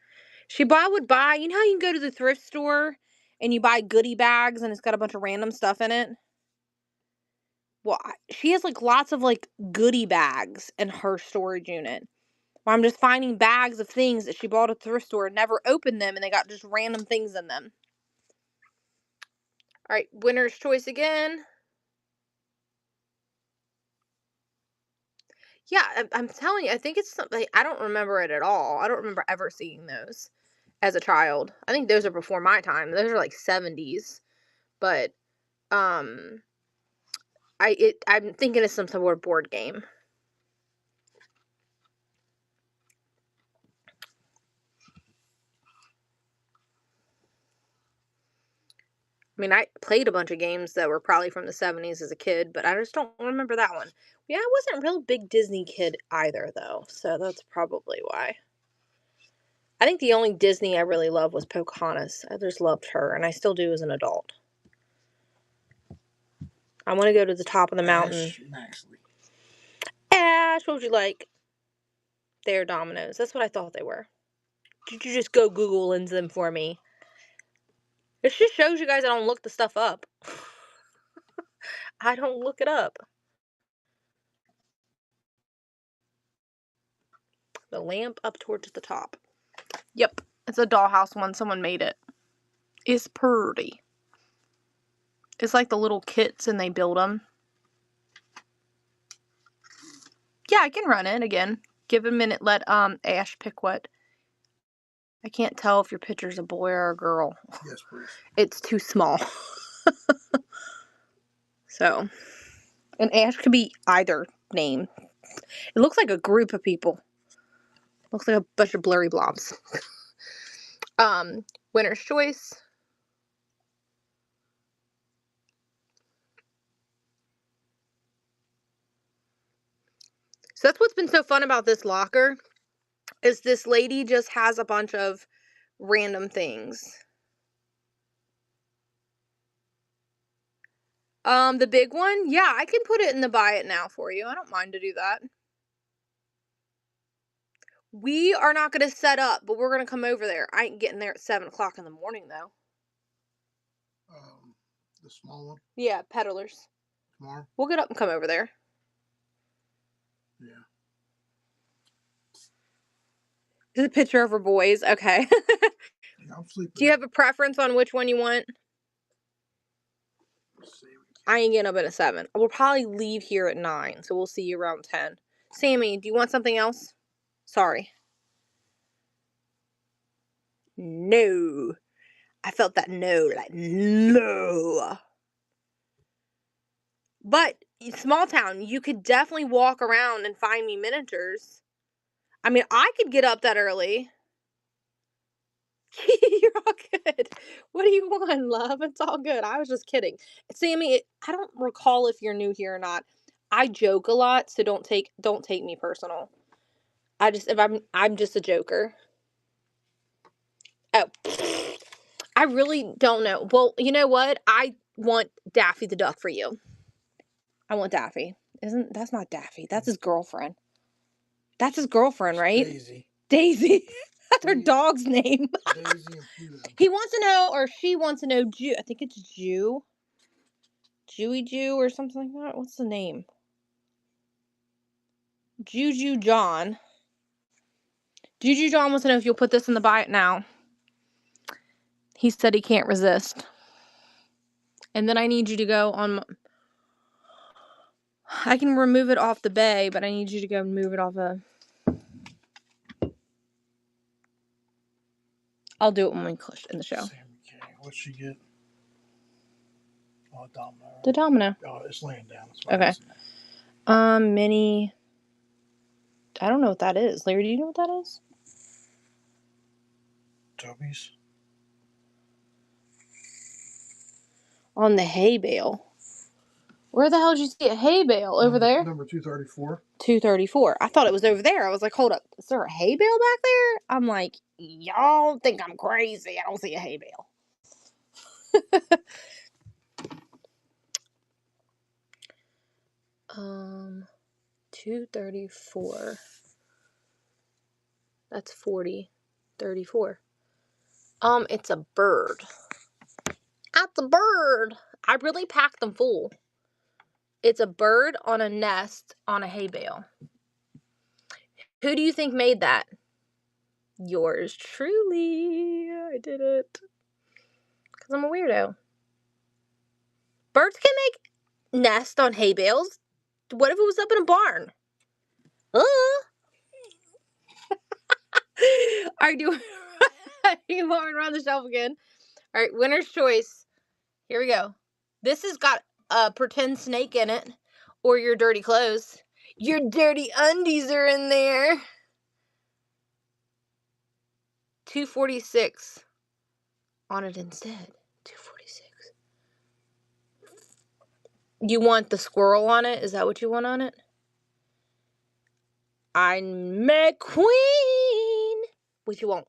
Speaker 1: Would buy, you know how you can go to the thrift store and you buy goodie bags and it's got a bunch of random stuff in it? Well, she has like lots of like goodie bags in her storage unit. Where I'm just finding bags of things that she bought at the thrift store and never opened them, and they got just random things in them. Alright, winner's choice again. Yeah, I'm telling you, I think it's something, I don't remember it at all. I don't remember ever seeing those as a child. I think those are before my time. Those are like 70s. But, I I'm thinking it's some sort of board game. I mean, I played a bunch of games that were probably from the 70s as a kid, but I just don't remember that one. Yeah, I wasn't a real big Disney kid either, though, so that's probably why. I think the only Disney I really loved was Pocahontas. I just loved her, and I still do as an adult. I want to go to the top of the mountain. Ash, what would you like? They're Domino's. That's what I thought they were. Did you just go Google into them for me? It just shows you guys I don't look the stuff up. I don't look it up. The lamp up towards the top. Yep, it's a dollhouse one. Someone made it. It's pretty. It's like the little kits and they build them. Yeah, I can run it again. Give a minute. Let Ash pick what. I can't tell if your picture's a boy or a girl.
Speaker 2: Yes, please.
Speaker 1: It's too small. So, and Ash could be either name. It looks like a group of people. Looks like a bunch of blurry blobs. Winner's choice. So that's what's been so fun about this locker, is this lady just has a bunch of random things. The big one? Yeah, I can put it in the buy it now for you. I don't mind to do that. We are not going to set up, but we're going to come over there. I ain't getting there at 7 o'clock in the morning, though.
Speaker 2: The small one?
Speaker 1: Yeah, peddlers.
Speaker 2: Tomorrow?
Speaker 1: We'll get up and come over there.
Speaker 2: Yeah.
Speaker 1: Is a picture of her boys. Okay.
Speaker 2: Yeah, I'm sleeping.
Speaker 1: Do you have a preference on which one you want?
Speaker 2: Let's see.
Speaker 1: I ain't getting up at 7. We'll probably leave here at 9, so we'll see you around 10. Sammy, do you want something else? Sorry. No. I felt that no, like no. But small town, you could definitely walk around and find me miniatures. I mean, I could get up that early. You're all good. What do you want, love? It's all good. I was just kidding. Sammy, I don't recall if you're new here or not. I joke a lot, so don't take me personal. I'm just a joker. Oh. I really don't know. Well, you know what? I want Daffy the Duck for you. I want Daffy. That's not Daffy. That's his girlfriend. That's his girlfriend, right?
Speaker 2: Daisy.
Speaker 1: Daisy. That's her dog's name.
Speaker 2: Daisy and Pluto.
Speaker 1: He wants to know, or she wants to know, I think it's Jew. Jewy Jew or something like that. What's the name? Juju John. Juju John wants to know if you'll put this in the buy it now. He said he can't resist. And then I need you to go on... I can remove it off the bay, but I need you to go move it off a... I'll do it when we click in the show.
Speaker 2: What'd she get? Oh, domino.
Speaker 1: The domino.
Speaker 2: Oh, it's laying down.
Speaker 1: Okay. Mini... I don't know what that is. Larry, do you know what that is?
Speaker 2: Toby's.
Speaker 1: On the hay bale. Where the hell did you see a hay bale? Over there?
Speaker 2: Number 234.
Speaker 1: 234. I thought it was over there. I was like, hold up. Is there a hay bale back there? I'm like, y'all think I'm crazy. I don't see a hay bale. 234. That's 40. 34. It's a bird. That's a bird. I really packed them full. It's a bird on a nest on a hay bale. Who do you think made that? Yours truly. I did it. Because I'm a weirdo. Birds can make nests on hay bales. What if it was up in a barn? Alright, do you want me to run the shelf again? Alright, winner's choice. Here we go. This has got a pretend snake in it, or your dirty clothes. Your dirty undies are in there. $246 on it instead. $246. You want the squirrel on it? Is that what you want on it? I'm McQueen. What you want?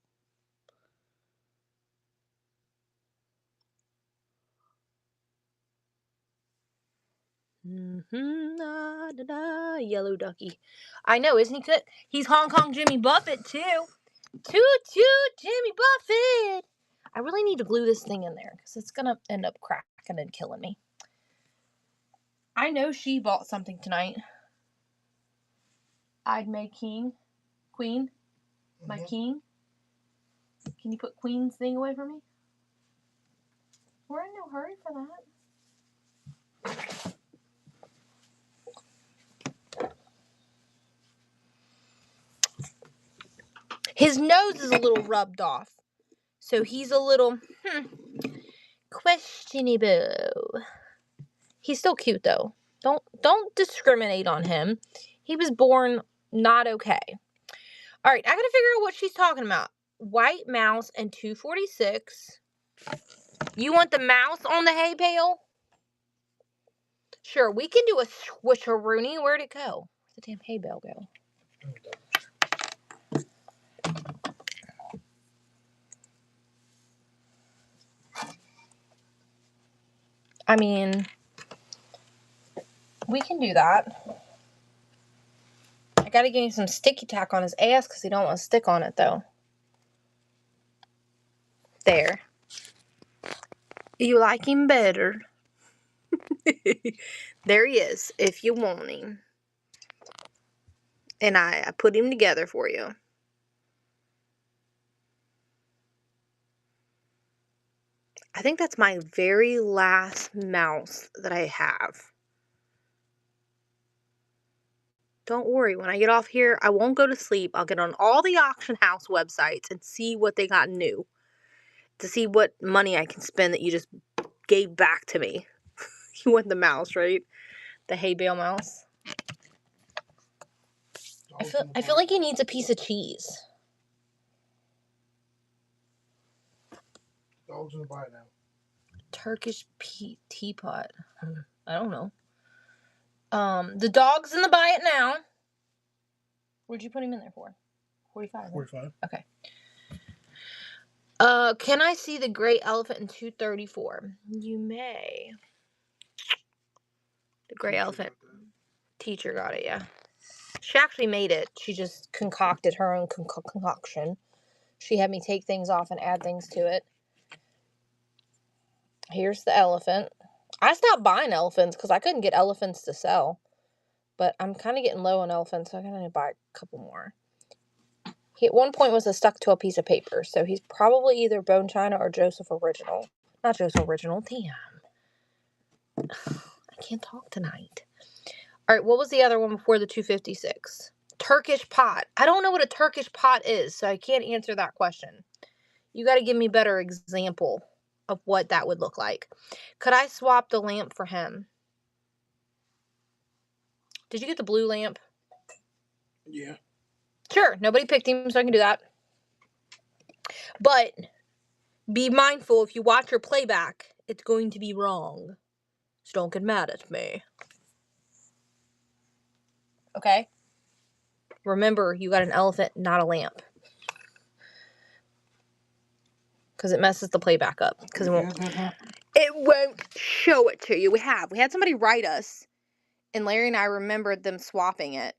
Speaker 1: Yellow ducky. I know, isn't he good? He's Hong Kong Jimmy Buffett too. Toot toot Jimmy Buffett. I really need to glue this thing in there because it's gonna end up cracking and killing me. I know she bought something tonight. I'd make queen. My king. Can you put Queen's thing away from me? We're in no hurry for that. His nose is a little rubbed off. So he's a little questionable. He's still cute though. Don't discriminate on him. He was born not okay. All right, I gotta figure out what she's talking about. White mouse and $246. You want the mouse on the hay bale? Sure, we can do a swisheroonie. Where'd it go? Where'd the damn hay bale go? I mean, we can do that. I gotta give him some sticky tack on his ass because he don't want to stick on it though. There. You like him better. There he is, if you want him. And I put him together for you. I think that's my very last mouse that I have. Don't worry, when I get off here, I won't go to sleep. I'll get on all the auction house websites and see what they got new. To see what money I can spend that you just gave back to me. You want the mouse, right? The hay bale mouse. I feel like he needs a piece of cheese.
Speaker 2: Dog's gonna buy it now.
Speaker 1: Turkish teapot. I don't know. The dog's in the buy it now. What'd you put him in there for? 45.
Speaker 2: 45.
Speaker 1: Okay. Can I see the gray elephant in 234? You may. The gray elephant. Teacher got it, yeah. She actually made it. She just concocted her own concoction. She had me take things off and add things to it. Here's the elephant. I stopped buying elephants because I couldn't get elephants to sell. But I'm kind of getting low on elephants, so I'm going to buy a couple more. He at one point was stuck to a piece of paper, so he's probably either Bone China or Joseph Original. Not Joseph Original, damn. I can't talk tonight. All right, what was the other one before the 256? Turkish pot. I don't know what a Turkish pot is, so I can't answer that question. You got to give me a better example of what that would look like. Could I swap the lamp for him? Did you get the blue lamp?
Speaker 2: Yeah.
Speaker 1: Sure, nobody picked him, so I can do that. But be mindful, if you watch your playback, it's going to be wrong. So don't get mad at me. Okay? Remember, you got an elephant, not a lamp. Because it messes the playback up. Because it won't show it to you. We had somebody write us, and Larry and I remembered them swapping it.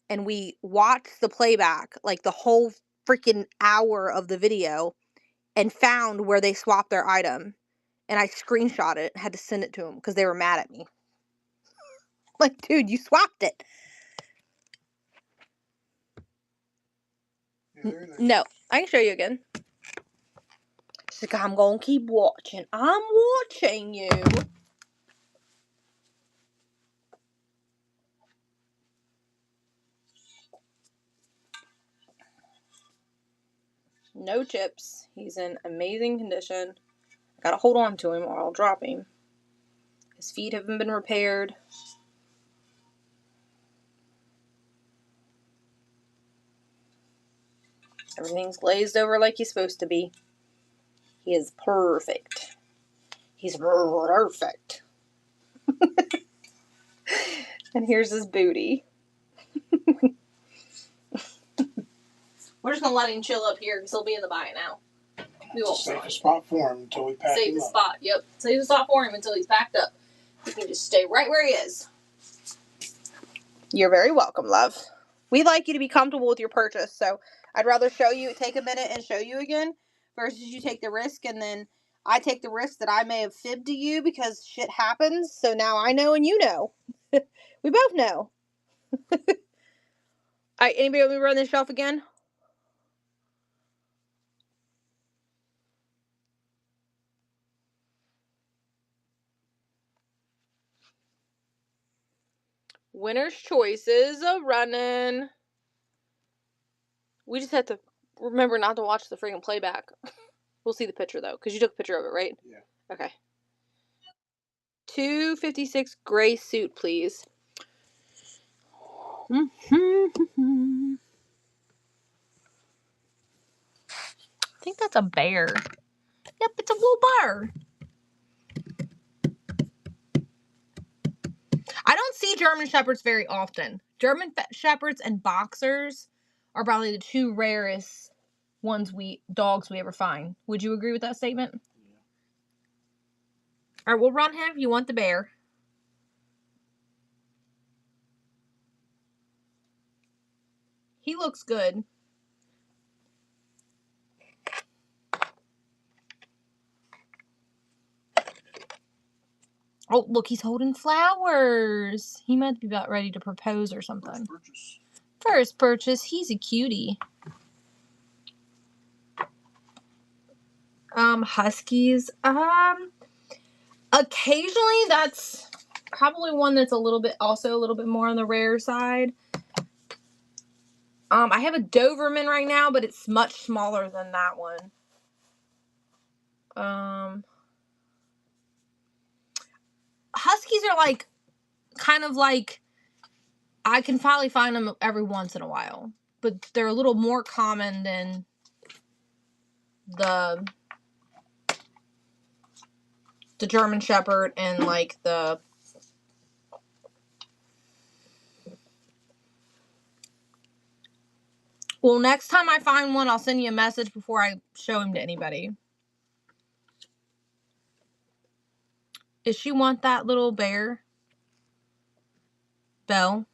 Speaker 1: And we watched the playback, like the whole freaking hour of the video, and found where they swapped their item. And I screenshot it, had to send it to them because they were mad at me. Like, dude, you swapped it. No, I can show you again. She's like, I'm gonna keep watching. I'm watching you. No chips. He's in amazing condition. Gotta hold on to him or I'll drop him. His feet haven't been repaired. Everything's glazed over like he's supposed to be. He is perfect. He's perfect. And here's his booty. We're just gonna let him chill up here because he'll be in the bite now. We won't
Speaker 2: Save a spot for him until we pack
Speaker 1: save
Speaker 2: him
Speaker 1: the
Speaker 2: up.
Speaker 1: spot. Yep, save the spot for him until he's packed up. He can just stay right where he is. You're very welcome, love. We like you to be comfortable with your purchase, so I'd rather take a minute and show you again versus you take the risk and then I take the risk that I may have fibbed to you because shit happens. So now I know and you know. We both know. All right, anybody want me to run this shelf again? Winner's choices are running. We just have to remember not to watch the freaking playback. We'll see the picture though, because you took a picture of it, right?
Speaker 2: Yeah.
Speaker 1: Okay. 256 gray suit, please. I think that's a bear. Yep, it's a little bear. I don't see German Shepherds very often. German Shepherds and Boxers are probably the two rarest dogs we ever find. Would you agree with that statement?
Speaker 2: Yeah.
Speaker 1: All right, we'll run him. You want the bear. He looks good. Oh, look, he's holding flowers. He might be about ready to propose or something. First purchase. He's a cutie. Huskies. Occasionally that's probably one that's a little bit more on the rare side. I have a Doberman right now, but it's much smaller than that one. Huskies are kind of like, I can probably find them every once in a while, but they're a little more common than the German Shepherd and the well, next time I find one, I'll send you a message before I show him to anybody. Does she want that little bear? Belle?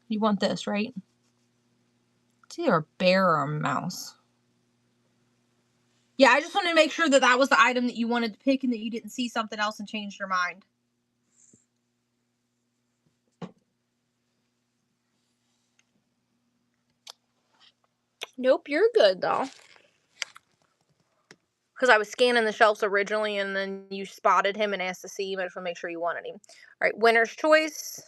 Speaker 1: You want this, right? It's either a bear or a mouse. Yeah, I just wanted to make sure that was the item that you wanted to pick and that you didn't see something else and changed your mind. Nope, you're good, though. Because I was scanning the shelves originally and then you spotted him and asked to see him. I just want to make sure you wanted him. All right, winner's choice.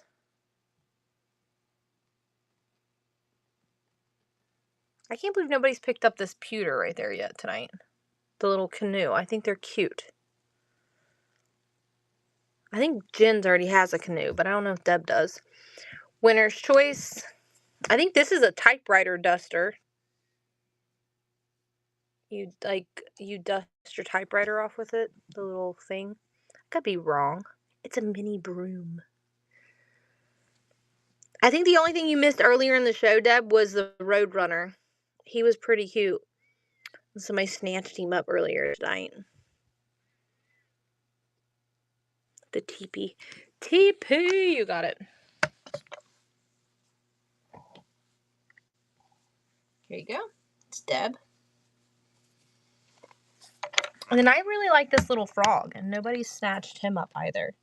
Speaker 1: I can't believe nobody's picked up this pewter right there yet tonight. The little canoe. I think they're cute. I think Jen's already has a canoe, but I don't know if Deb does. Winner's choice. I think this is a typewriter duster. You dust your typewriter off with it, the little thing. I could be wrong. It's a mini broom. I think the only thing you missed earlier in the show, Deb, was the Roadrunner. He was pretty cute. Somebody snatched him up earlier tonight. The teepee. Teepee! You got it. Here you go. It's Deb. And then I really like this little frog, and nobody snatched him up either.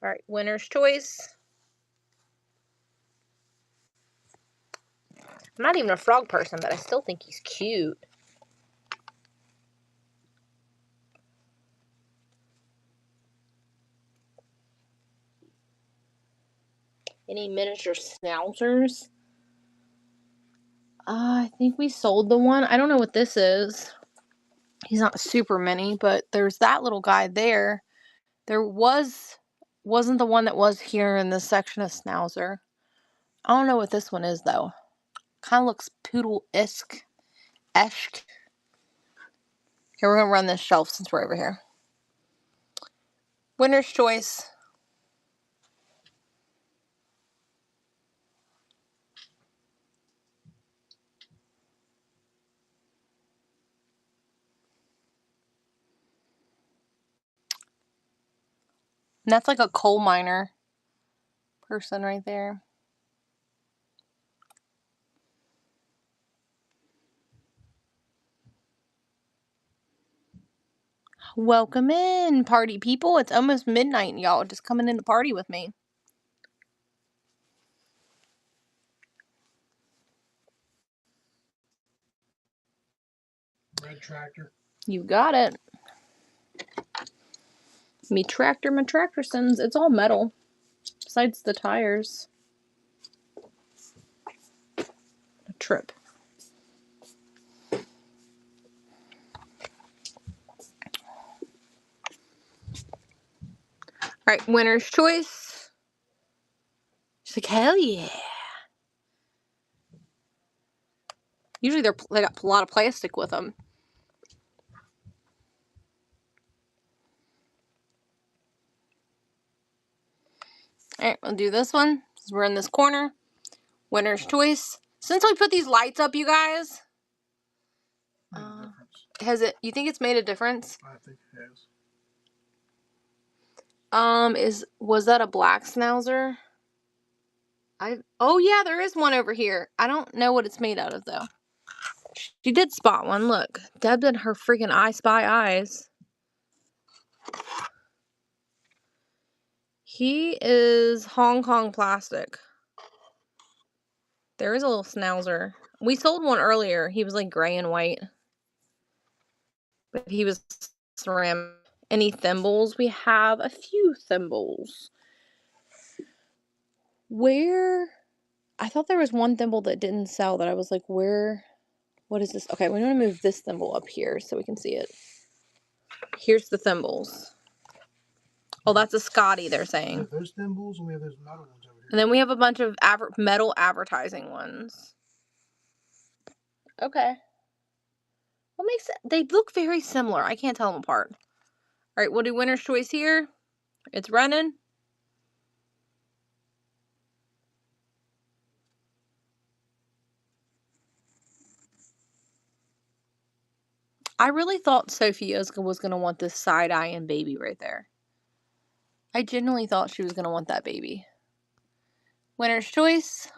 Speaker 1: All right, winner's choice. I'm not even a frog person, but I still think he's cute. Any miniature schnauzers? I think we sold the one. I don't know what this is. He's not super mini, but there's that little guy there. There wasn't the one that was here in this section of Schnauzer. I don't know what this one is though. Kind of looks poodle-esque. Here, we're gonna run this shelf since we're over here. Winner's choice. And that's like a coal miner person right there. Welcome in, party people. It's almost midnight and y'all are just coming in to party with me.
Speaker 2: Red tractor.
Speaker 1: You got it. Me tractor, my tractorsons. It's all metal. Besides the tires. A trip. Alright, winner's choice. She's like, hell yeah. Usually they got a lot of plastic with them. Alright, we'll do this one. Since we're in this corner. Winner's choice. Since we put these lights up, you guys.
Speaker 2: Made a difference.
Speaker 1: Has it? You think it's made a difference?
Speaker 2: I think it has.
Speaker 1: Was that a black schnauzer? Oh yeah, there is one over here. I don't know what it's made out of though. She did spot one. Look, Deb did her freaking I Spy eyes. He is Hong Kong plastic. There is a little schnauzer. We sold one earlier. He was like gray and white, but he was ceramic. Any thimbles? We have a few thimbles. Where? I thought there was one thimble that didn't sell that I was like, where? What is this? Okay, we're going to move this thimble up here so we can see it. Here's the thimbles. Oh, that's a Scotty, they're
Speaker 2: We
Speaker 1: saying.
Speaker 2: have those thimbles and we have those metal ones over here.
Speaker 1: And then we have a bunch of metal advertising ones. Okay. What makes it? They look very similar. I can't tell them apart. All right, we'll do winner's choice here. It's running. I really thought Sophia was going to want this side-eye and baby right there. I genuinely thought she was going to want that baby. Winner's choice.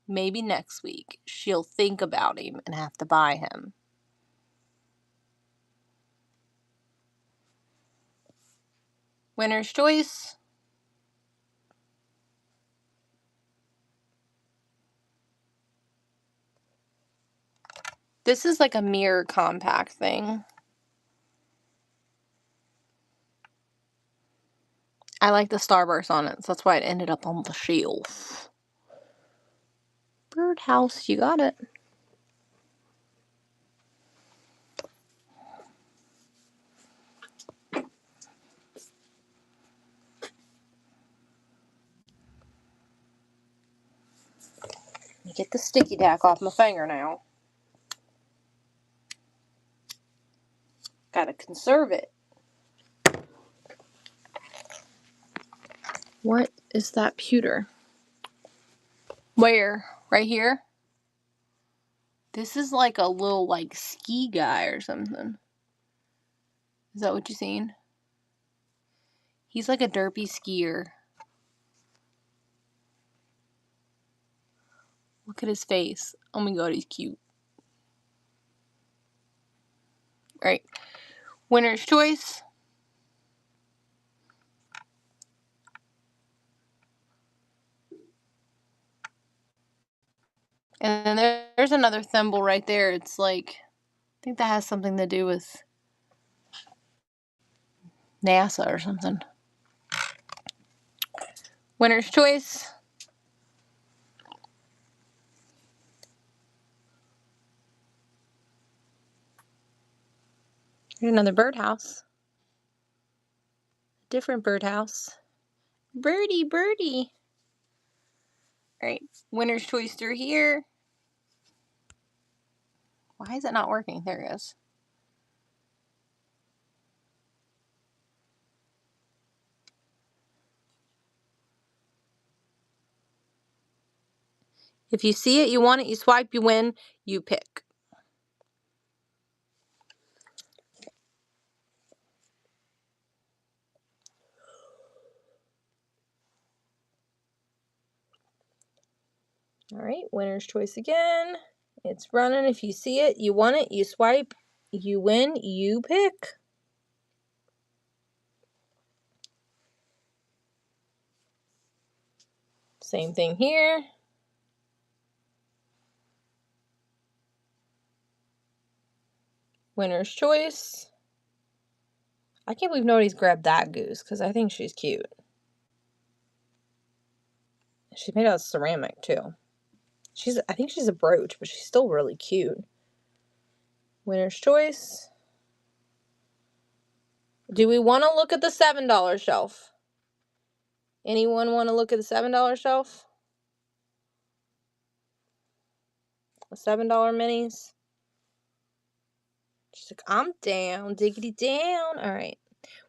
Speaker 1: Maybe next week she'll think about him and have to buy him. Winner's choice. This is like a mirror compact thing. I like the starburst on it, so that's why it ended up on the shelf. Birdhouse, you got it. Let me get the sticky tack off my finger now. Gotta conserve it. What is that pewter? Where? Right here? This is like a little like ski guy or something. Is that what you seen? He's like a derpy skier. Look at his face. Oh my god, he's cute. Right. Winner's choice. And then there's another thimble right there. It's like, I think that has something to do with NASA or something. Winner's choice. Here's another birdhouse. Different birdhouse. Birdie, birdie. Alright, winner's choice through here. Why is it not working? There it goes. If you see it, you want it, you swipe, you win, you pick. Alright, winner's choice again. It's running. If you see it, you want it, you swipe, you win, you pick. Same thing here. Winner's choice. I can't believe nobody's grabbed that goose because I think she's cute. She's made out of ceramic too. I think she's a brooch, but she's still really cute. Winner's choice. Do we want to look at the $7 shelf? Anyone want to look at the $7 shelf? The $7 minis? She's like, I'm down, diggity down. All right.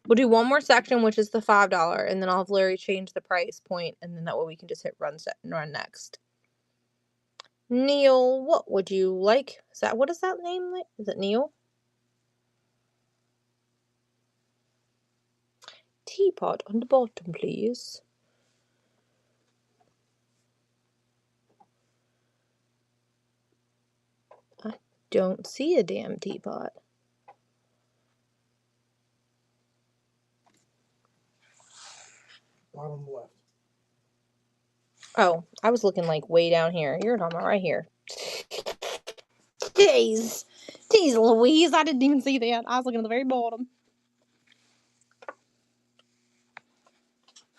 Speaker 1: We'll do one more section, which is the $5, and then I'll have Larry change the price point, and then that way we can just hit run next. Neil, what would you like? What is that name? Is it Neil? Teapot on the bottom, please. I don't see a damn teapot.
Speaker 2: Bottom left.
Speaker 1: Oh, I was looking like way down here. You're talking about right here. Jeez. Jeez Louise, I didn't even see that. I was looking at the very bottom.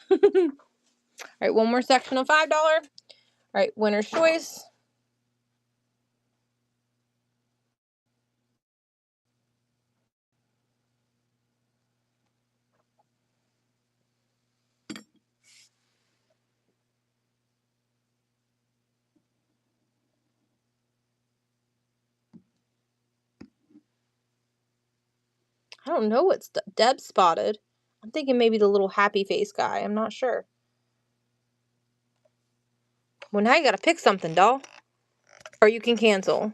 Speaker 1: Alright, one more section of $5. Alright, winner's choice. I don't know what Deb spotted. I'm thinking maybe the little happy face guy. I'm not sure. Well, now you gotta pick something, doll. Or you can cancel.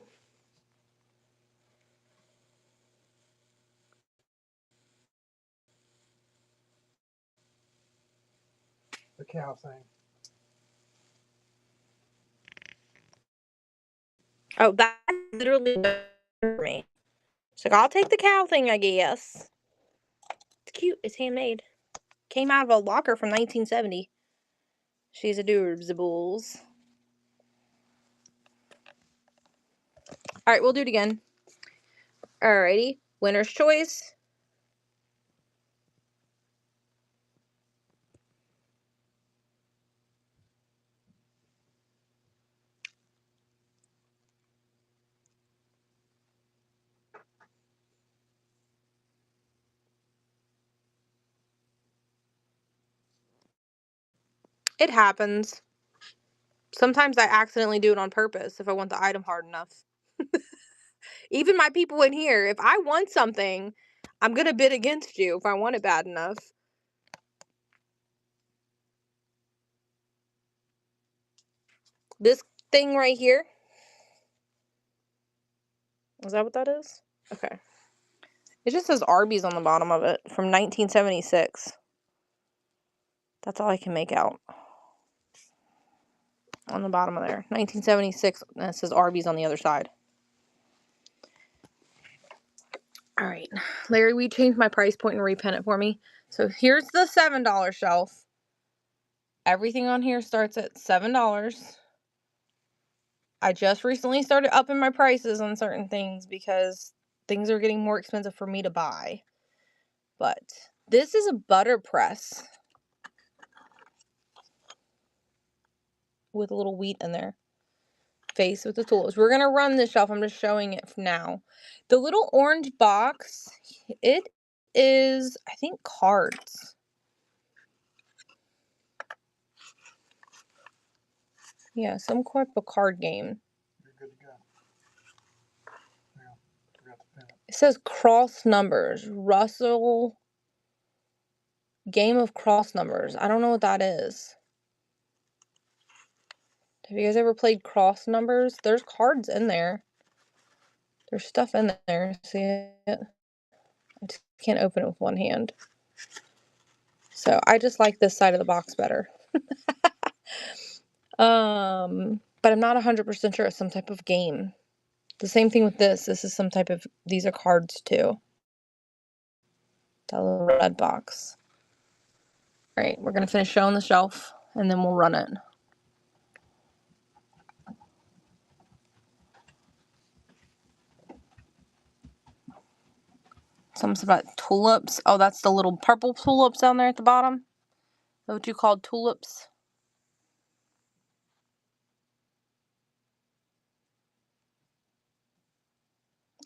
Speaker 2: The cow thing.
Speaker 1: Oh, that's literally for me. She's like, I'll take the cow thing, I guess. It's cute. It's handmade. Came out of a locker from 1970. She's adorable. Alright, we'll do it again. Alrighty. Winner's choice. It happens. Sometimes I accidentally do it on purpose if I want the item hard enough. Even my people in here, if I want something, I'm going to bid against you if I want it bad enough. This thing right here. Is that what that is? Okay. It just says Arby's on the bottom of it from 1976. That's all I can make out. On the bottom of there. 1976, and it says Arby's on the other side. Alright. Larry, we changed my price point and repin it for me. So here's the $7 shelf. Everything on here starts at $7. I just recently started upping my prices on certain things because things are getting more expensive for me to buy. But This is a butter press with a little wheat in there. Face with the tools. We're going to run this shelf. I'm just showing it now. The little orange box, it is, I think, cards. Yeah, some type of card game.
Speaker 2: You're good to go. Yeah, forgot to pin it.
Speaker 1: It says cross numbers. Russell Game of Cross Numbers. I don't know what that is. Have you guys ever played cross numbers? There's cards in there. There's stuff in there. See it? I just can't open it with one hand. So I just like this side of the box better. But I'm not 100% sure. It's some type of game. The same thing with this. This is some type of, these are cards too. That little red box. All right, we're going to finish showing the shelf and then we'll run it. Something about tulips. Oh, that's the little purple tulips down there at the bottom. Is that what you called tulips?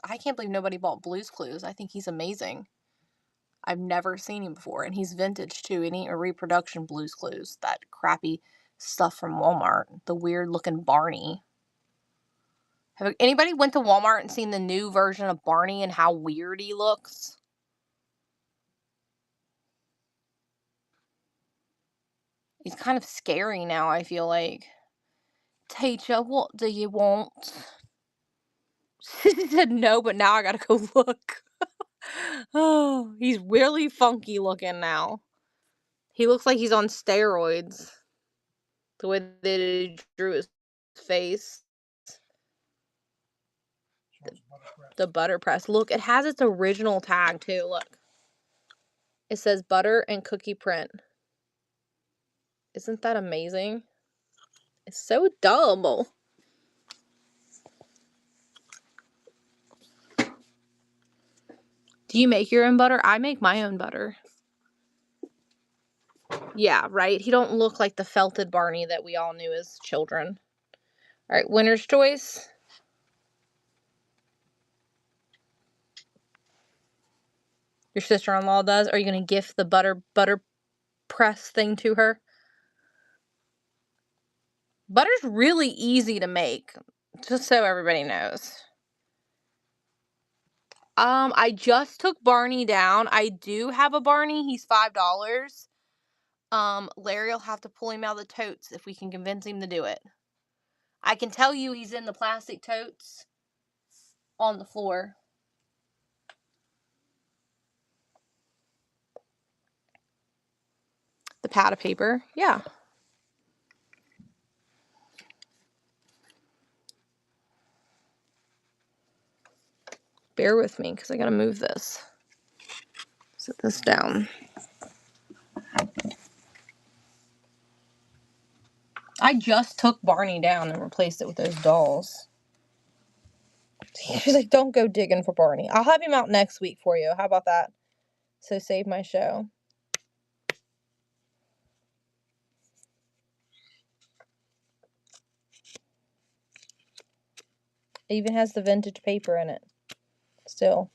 Speaker 1: I can't believe nobody bought Blue's Clues. I think he's amazing. I've never seen him before, and he's vintage too. He ain't a reproduction Blue's Clues. That crappy stuff from Walmart. The weird looking Barney. Have anybody went to Walmart and seen the new version of Barney and how weird he looks? He's kind of scary now, I feel like. Teacher, what do you want? She said no, but now I gotta go look. Oh, he's really funky looking now. He looks like he's on steroids. The way they drew his face. The butter press. Look, it has its original tag too. Look. It says butter and cookie print. Isn't that amazing? It's so dumb. Do you make your own butter? I make my own butter. Yeah, right? He don't look like the felted Barney that we all knew as children. All right, winner's choice. Your sister-in-law does? Are you going to gift the butter press thing to her? Butter's really easy to make, just so everybody knows. I just took Barney down. I do have a Barney. He's $5. Larry will have to pull him out of the totes if we can convince him to do it. I can tell you he's in the plastic totes on the floor. The pad of paper, yeah. Bear with me because I gotta move this. Set this down. I just took Barney down and replaced it with those dolls. She's like, don't go digging for Barney. I'll have him out next week for you. How about that? So save my show. It even has the vintage paper in it. Still.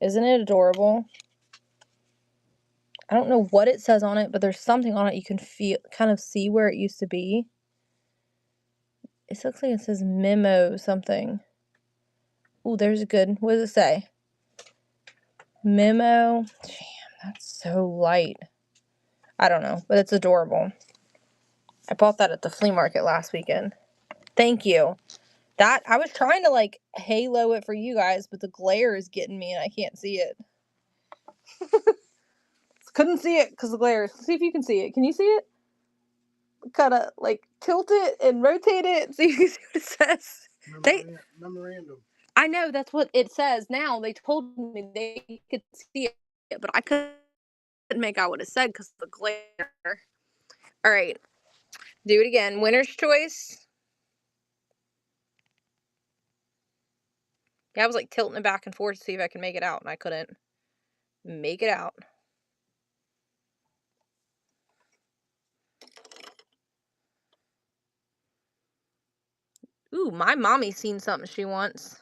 Speaker 1: Isn't it adorable? I don't know what it says on it, but there's something on it you can kind of see where it used to be. It looks like it says Memo something. Oh, there's a good. What does it say? Memo. Damn, that's so light. I don't know, but it's adorable. I bought that at the flea market last weekend. Thank you. That, I was trying to like halo it for you guys, but the glare is getting me and I can't see it. Couldn't see it because the glare. See if you can see it. Can you see it? Kind of like tilt it and rotate it so you can see what it says.
Speaker 2: Memorandum.
Speaker 1: I know that's what it says now. They told me they could see it, but I couldn't make out what it said because of the glare. All right. Do it again. Winner's choice. Yeah, I was like tilting it back and forth to see if I could make it out, and I couldn't. Make it out. Ooh, my mommy's seen something she wants.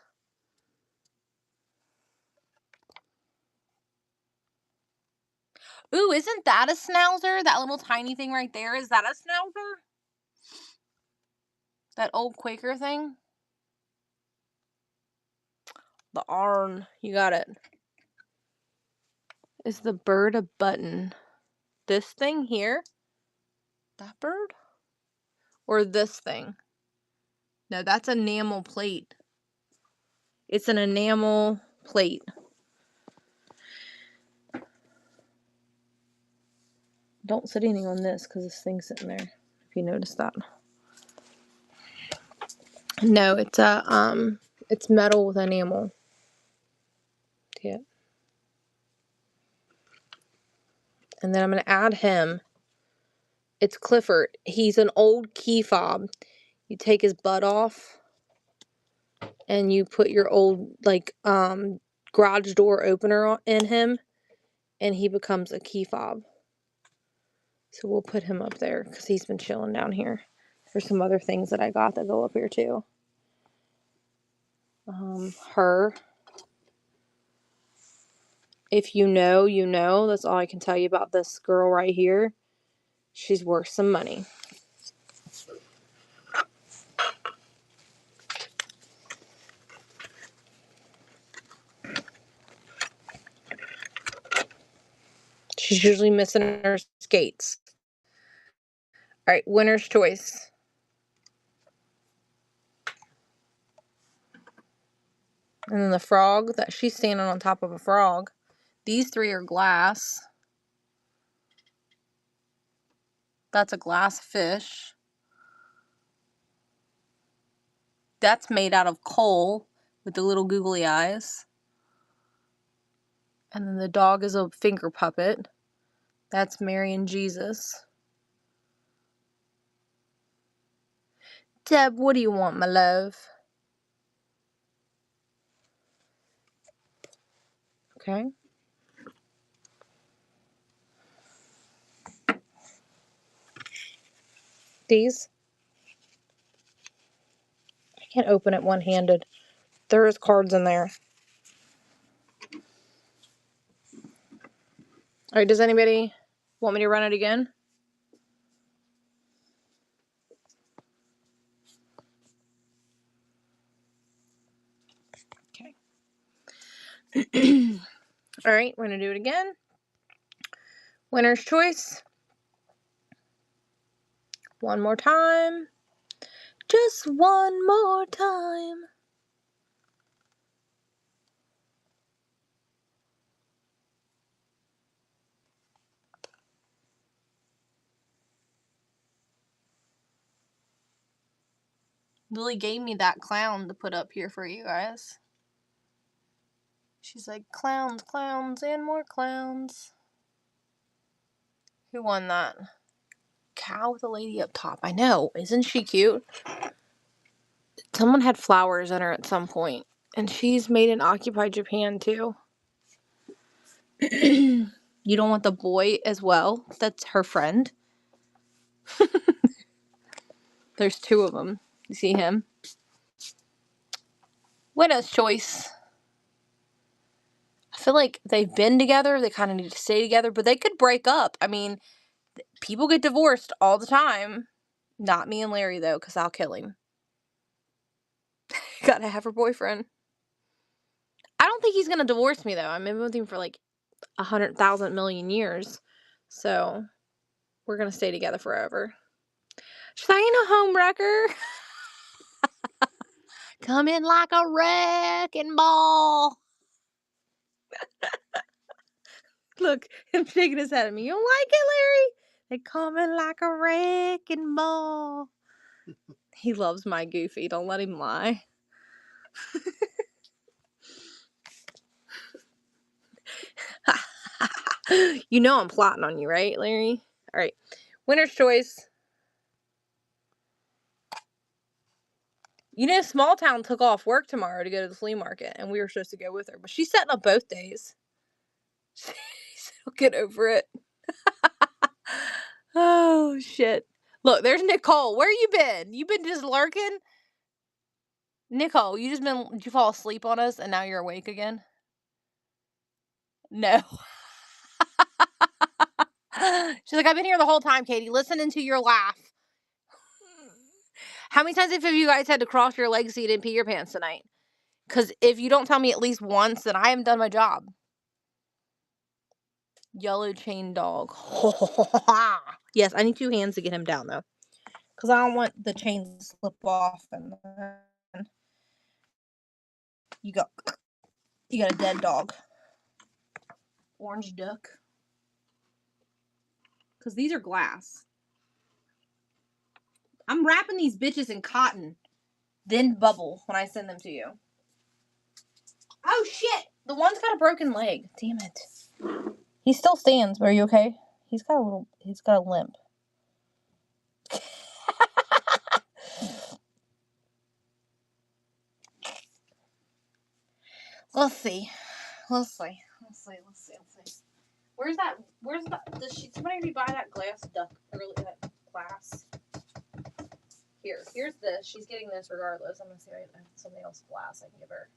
Speaker 1: Ooh, isn't that a schnauzer? That little tiny thing right there, is that a schnauzer? That old Quaker thing? The Arn. You got it. Is the bird a button? This thing here? That bird? Or this thing? No, that's enamel plate. It's an enamel plate. Don't sit anything on this because this thing's sitting there. If you notice that. No, it's it's metal with enamel. Yeah. And then I'm gonna add him. It's Clifford. He's an old key fob. You take his butt off and you put your old garage door opener in him and he becomes a key fob. So we'll put him up there because he's been chilling down here. There's some other things that I got that go up here too. Her. If you know, you know. That's all I can tell you about this girl right here. She's worth some money. She's usually missing her skates. All right, winner's choice. And then the frog, that she's standing on top of a frog. These three are glass. That's a glass fish. That's made out of coal with the little googly eyes. And then the dog is a finger puppet. That's Mary and Jesus. Deb, what do you want, my love? Okay. These. I can't open it one-handed. There is cards in there. All right, does anybody want me to run it again? Okay. All right, we're going to do it again. Winner's choice. One more time. Just one more time. Lily gave me that clown to put up here for you guys. She's like, clowns, clowns, and more clowns. Who won that? Cow with a lady up top. I know. Isn't she cute? Someone had flowers in her at some point. And she's made in Occupy Japan, too. You don't want the boy as well? That's her friend. There's two of them. You see him? Winner's choice. I feel like they've been together. They kind of need to stay together. But they could break up. I mean, people get divorced all the time. Not me and Larry, though, because I'll kill him. Gotta have her boyfriend. I don't think he's gonna divorce me, though. I've been with him for like 100,000 million years. So, we're gonna stay together forever. She's like, ain't no home wrecker. Come in like a wrecking ball. Look, him shaking his head at me. You don't like it, Larry? They come in like a wrecking ball. He loves my Goofy. Don't let him lie. You know I'm plotting on you, right, Larry? All right. Winner's choice. You know, Small Town took off work tomorrow to go to the flea market, and we were supposed to go with her. But she's setting up both days. She'll get over it. Oh, shit. Look, there's Nicole. Where you been? You been just lurking? Nicole, did you fall asleep on us and now you're awake again? No. She's like, I've been here the whole time, Katie, listening to your laugh. How many times have you guys had to cross your legs so you didn't pee your pants tonight? Because if you don't tell me at least once, then I haven't done my job. Yellow chain dog. Yes, I need 2 hands to get him down, though. Because I don't want the chain to slip off. And then you got a dead dog. Orange duck. Because these are glass. I'm wrapping these bitches in cotton. Then bubble when I send them to you. Oh, shit! The one's got a broken leg. Damn it. He still stands, but are you okay? He's got a limp. Let's see. Does somebody buy that glass duck early, that glass? Here's this. She's getting this regardless. I'm gonna see if I have something else glass I can give her.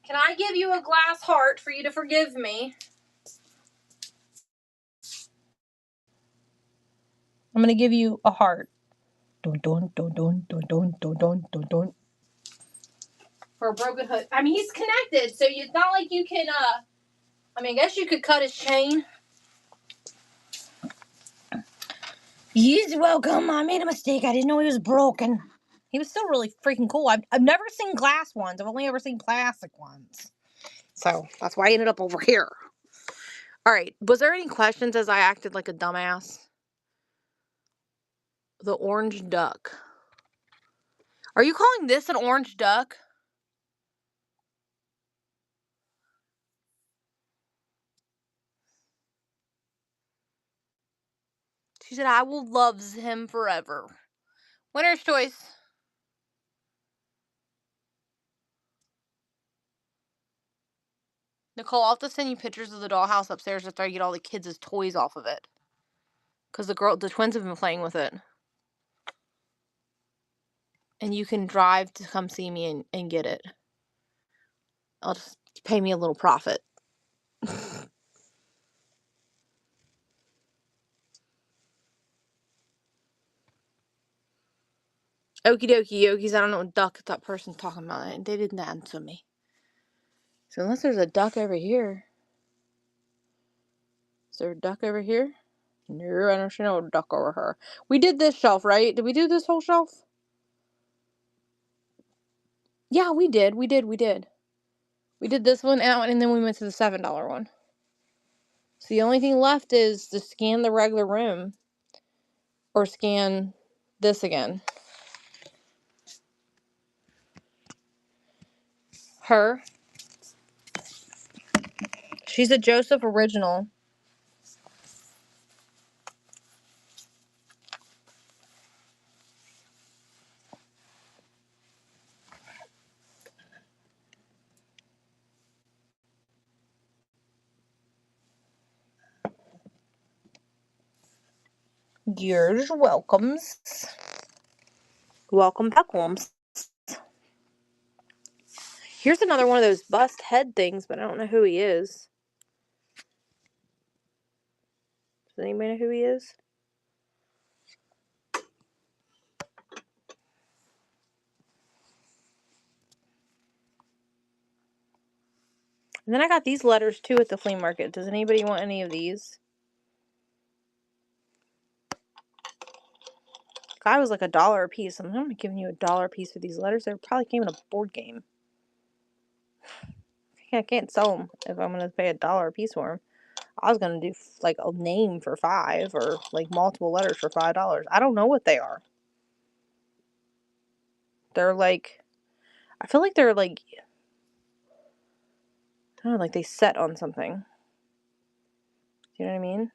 Speaker 1: Can I give you a glass heart for you to forgive me? I'm gonna give you a heart. Dun dun dun dun dun dun dun dun dun dun. For a broken hook. I mean, he's connected, so it's not like you can. I guess you could cut his chain. You're welcome. I made a mistake. I didn't know he was broken. He was still really freaking cool. I've never seen glass ones. I've only ever seen plastic ones. So that's why I ended up over here. All right. Was there any questions as I acted like a dumbass? The orange duck. Are you calling this an orange duck? She said, I will love him forever. Winner's choice. Nicole, I'll have to send you pictures of the dollhouse upstairs after I get all the kids' toys off of it. Because the twins have been playing with it. And you can drive to come see me and get it. I'll just pay me a little profit. Okie dokie yokies, I don't know what duck that person's talking about. They didn't answer me. So unless there's a duck over here. Is there a duck over here? No, I don't see no duck over here. We did this shelf, right? Did we do this whole shelf? Yeah, we did. We did this one, that one, and then we went to the $7 one. So the only thing left is to scan the regular room. Or scan this again. Her. She's a Joseph original. You're welcomes. Welcome back, Holmes. Here's another one of those bust head things, but I don't know who he is. Does anybody know who he is? And then I got these letters too at the flea market. Does anybody want any of these? Guy was like $1 a piece. I'm not giving you $1 a piece for these letters. They probably came in a board game. I can't sell them if I'm going to pay $1 a piece for them. I was going to do like a name for $5 or like multiple letters for $5. I don't know what they are. They're like, I feel like they're like, I don't know, like they set on something. You know what I mean?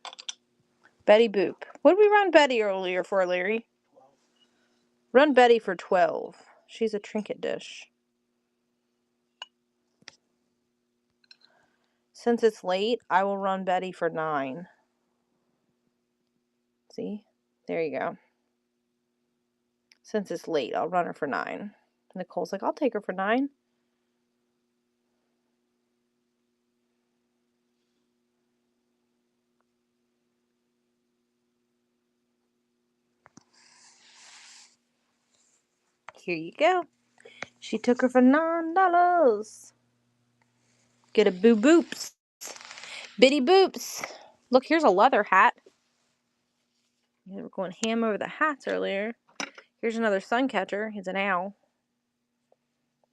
Speaker 1: Betty Boop. What did we run Betty earlier for, Larry? Run Betty for $12. She's a trinket dish. Since it's late, I will run Betty for 9. See? There you go. Since it's late, I'll run her for 9. Nicole's like, I'll take her for 9. Here you go. She took her for $9. Get a boo boops. Bitty boops. Look, here's a leather hat. We were going ham over the hats earlier. Here's another sun catcher. He's an owl.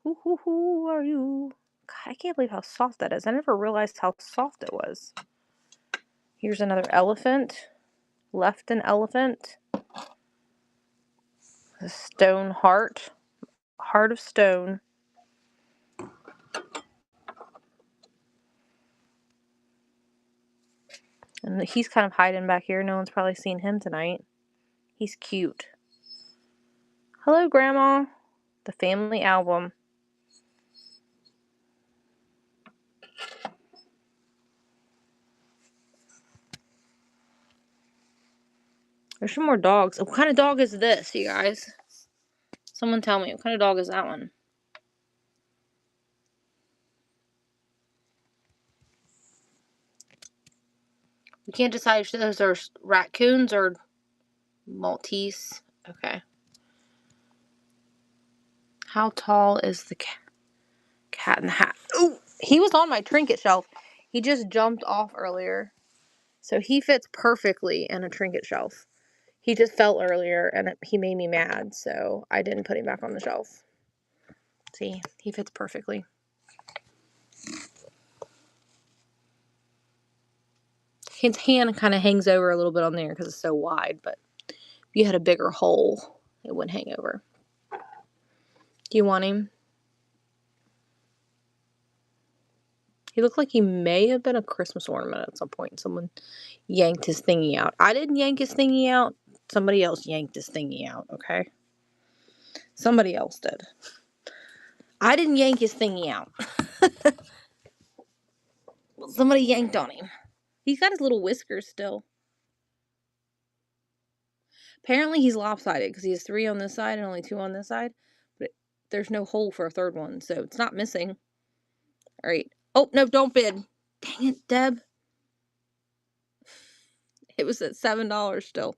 Speaker 1: Who are you? God, I can't believe how soft that is. I never realized how soft it was. Here's another elephant. Left an elephant. A stone heart. Heart of stone. And he's kind of hiding back here. No one's probably seen him tonight. He's cute. Hello, Grandma. The family album. There's some more dogs. What kind of dog is this, you guys? Someone tell me. What kind of dog is that one? We can't decide if those are raccoons or Maltese. Okay. How tall is the cat in the hat? Oh, he was on my trinket shelf. He just jumped off earlier. So he fits perfectly in a trinket shelf. He just fell earlier and he made me mad. So I didn't put him back on the shelf. See, he fits perfectly. His hand kind of hangs over a little bit on there because it's so wide. But if you had a bigger hole, it wouldn't hang over. Do you want him? He looked like he may have been a Christmas ornament at some point. Someone yanked his thingy out. I didn't yank his thingy out. Somebody else yanked his thingy out, okay? Somebody else did. I didn't yank his thingy out. Somebody yanked on him. He's got his little whiskers still. Apparently he's lopsided because he has 3 on this side and only 2 on this side. But there's no hole for a third one, so it's not missing. All right. Oh, no, don't bid. Dang it, Deb. It was at $7 still.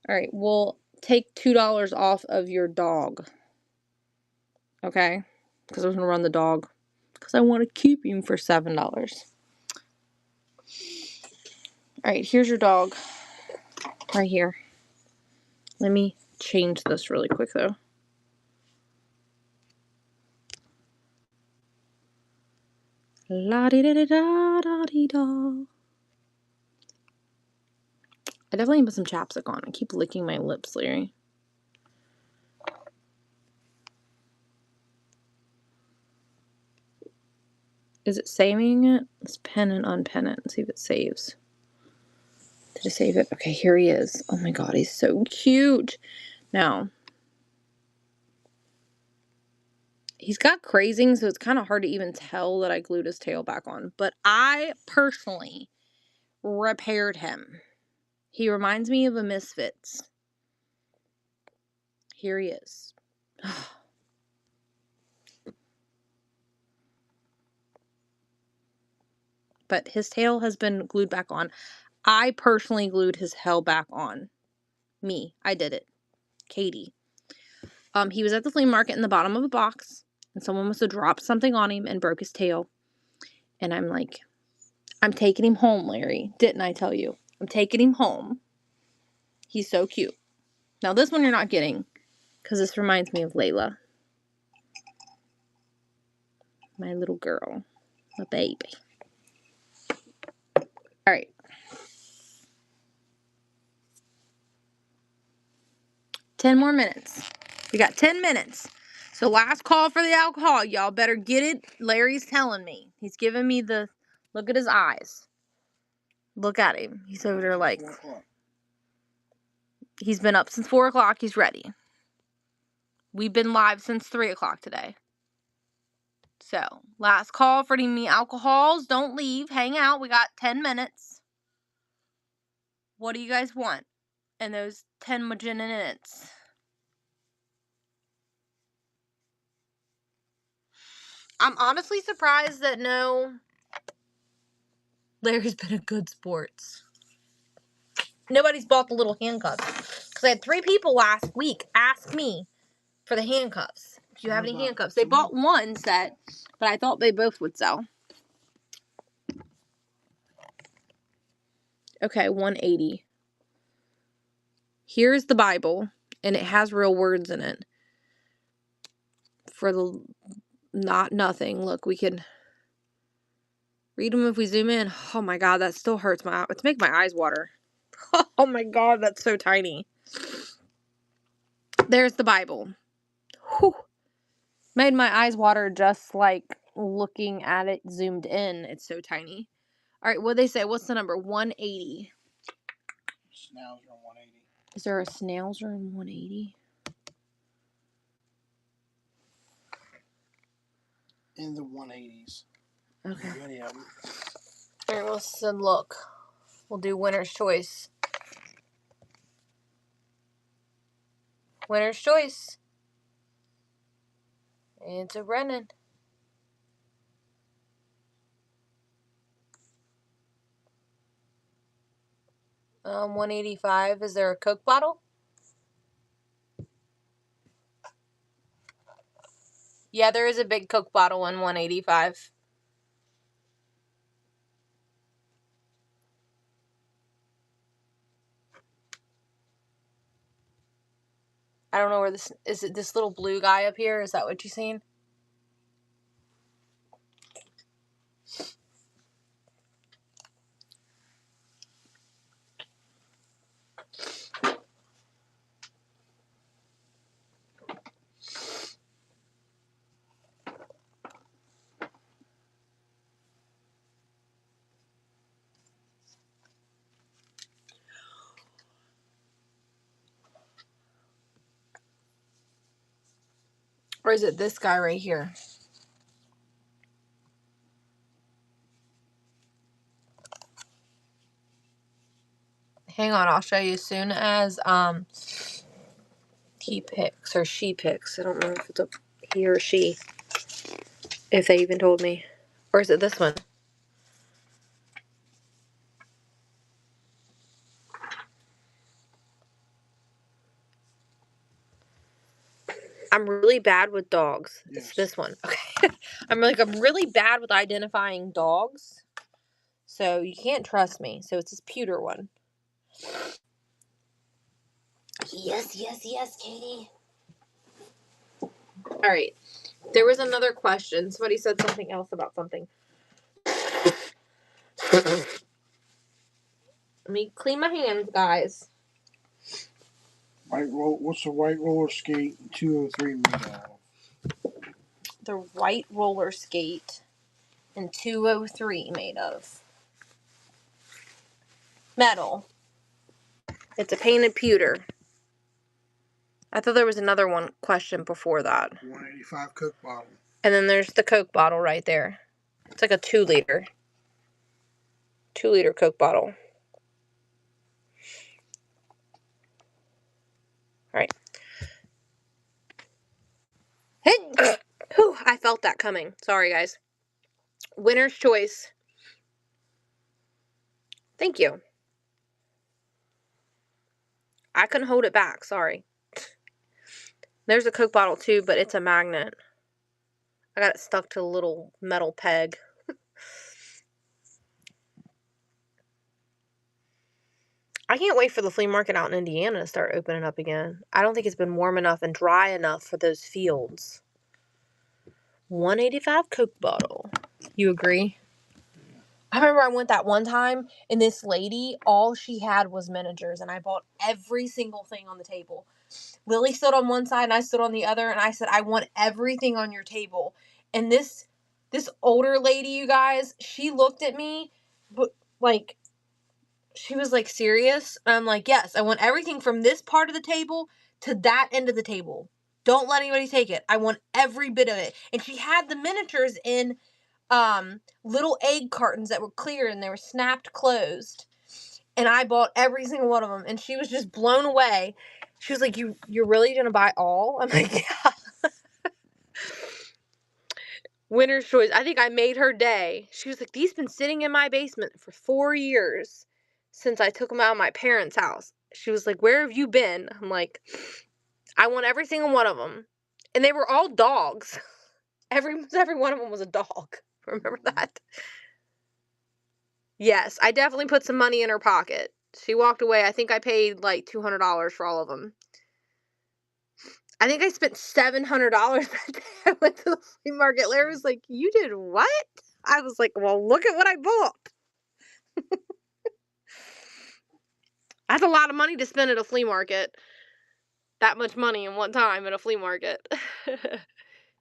Speaker 1: All right, we'll take $2 off of your dog. Okay? Because I was going to run the dog. Because I want to keep him for $7. All right, here's your dog. Right here. Let me change this really quick, though. La-di-da-da-da-da-di-da. I definitely need to put some chapstick on. I keep licking my lips, Larry. Is it saving it? Let's pen and unpen it and see if it saves. Did it save it? Okay, here he is. Oh my god, he's so cute. Now, he's got crazing, so it's kind of hard to even tell that I glued his tail back on. But I personally repaired him. He reminds me of a Misfits. Here he is. But his tail has been glued back on. I personally glued his tail back on. Me. I did it. Katie. He was at the flea market in the bottom of a box, and someone must have dropped something on him and broke his tail. And I'm like, I'm taking him home, Larry. Didn't I tell you? I'm taking him home. He's so cute. Now this one you're not getting, because this reminds me of Layla. My little girl. My baby. Alright. Ten more minutes. We got 10 minutes. So last call for the alcohol. Y'all better get it. Larry's telling me. He's giving me the... Look at his eyes. Look at him. He's over there like... He's been up since 4 o'clock. He's ready. We've been live since 3 o'clock today. So, last call for any me alcohols. Don't leave. Hang out. We got 10 minutes. What do you guys want in those 10 minutes? I'm honestly surprised that Larry's been a good sports. Nobody's bought the little handcuffs. Because I had 3 people last week ask me for the handcuffs. Do you have any handcuffs? They bought one set, but I thought they both would sell. Okay, 180. Here's the Bible, and it has real words in it. For the nothing. Look, we can read them if we zoom in. Oh my God, that still hurts it's making my eyes water. Oh my God, that's so tiny. There's the Bible. Whew. Made my eyes water just like looking at it zoomed in. It's so tiny. All right, what they say? What's the number? 180.
Speaker 2: Schnauzer 180.
Speaker 1: Is there a Schnauzer in 180?
Speaker 2: In the 180s.
Speaker 1: Okay.
Speaker 2: Many of them.
Speaker 1: All right, let's look. We'll do winner's choice. Winner's choice. It's a Brennan. $185. Is there a Coke bottle? Yeah, there is a big Coke bottle in 185. I don't know where this is. It this little blue guy up here? Is that what you seen? Or is it this guy right here? Hang on, I'll show you as soon as he picks or she picks. I don't know if it's a he or she. If they even told me. Or is it this one? I'm really bad with dogs.
Speaker 2: Yes.
Speaker 1: It's this one. Okay. I'm really bad with identifying dogs. So you can't trust me. So it's this pewter one. Yes, Katie. All right. There was another question. Somebody said something else about something. Let me clean my hands, guys.
Speaker 2: What's the white roller skate 203 made of?
Speaker 1: The white roller skate in 203 made of metal. It's a painted pewter. I thought there was another one question before that.
Speaker 2: 185 Coke bottle.
Speaker 1: And then there's the Coke bottle right there. It's like a 2-liter. 2-liter Coke bottle. All right. Whew, I felt that coming. Sorry, guys. Winner's choice. Thank you. I couldn't hold it back. Sorry. There's a Coke bottle too, but it's a magnet. I got it stuck to a little metal peg. I can't wait for the flea market out in Indiana to start opening up again. I don't think it's been warm enough and dry enough for those fields. 185 Coke bottle. You agree? I remember I went that one time, and this lady, all she had was miniatures, and I bought every single thing on the table. Lily stood on one side, and I stood on the other, and I said, I want everything on your table. And this older lady, you guys, she looked at me, but like, she was like, serious? And I'm like, yes, I want everything from this part of the table to that end of the table. Don't let anybody take it. I want every bit of it. And she had the miniatures in little egg cartons that were clear and they were snapped closed. And I bought every single one of them. And she was just blown away. She was like, you're really going to buy all? I'm like, yeah. Winner's choice. I think I made her day. She was like, these been sitting in my basement for 4 years since I took them out of my parents' house. She was like, where have you been? I'm like, I want every single one of them. And they were all dogs. Every one of them was a dog. Remember that? Yes, I definitely put some money in her pocket. She walked away. I think I paid like $200 for all of them. I think I spent $700 that day I went to the flea market. Larry was like, you did what? I was like, well, look at what I bought. That's a lot of money to spend at a flea market. That much money in one time at a flea market.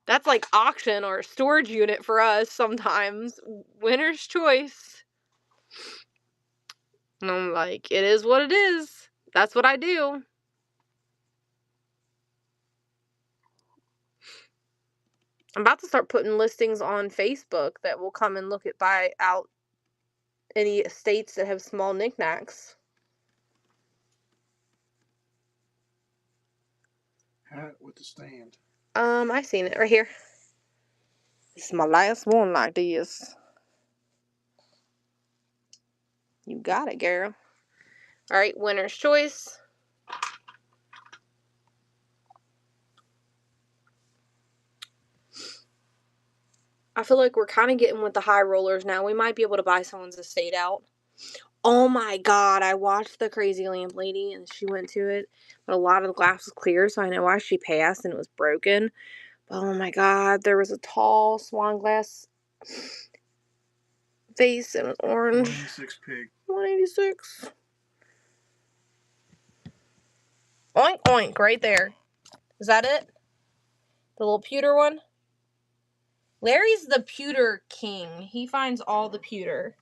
Speaker 1: That's like auction or storage unit for us sometimes. Winner's choice. And I'm like, it is what it is. That's what I do. I'm about to start putting listings on Facebook that will come and buy out any estates that have small knickknacks.
Speaker 4: Hat with the stand.
Speaker 1: I seen it right here. This is my last one like this. You got it, girl. All right, winner's choice. I feel like we're kind of getting with the high rollers now. We might be able to buy someone's estate out. Oh my God, I watched the Crazy Lamp Lady and she went to it, but a lot of the glass was clear, so I know why she passed and it was broken. But oh my God, there was a tall swan glass face and it was orange.
Speaker 4: 186 pig.
Speaker 1: 186. Oink, oink, right there. Is that it? The little pewter one? Larry's the pewter king. He finds all the pewter.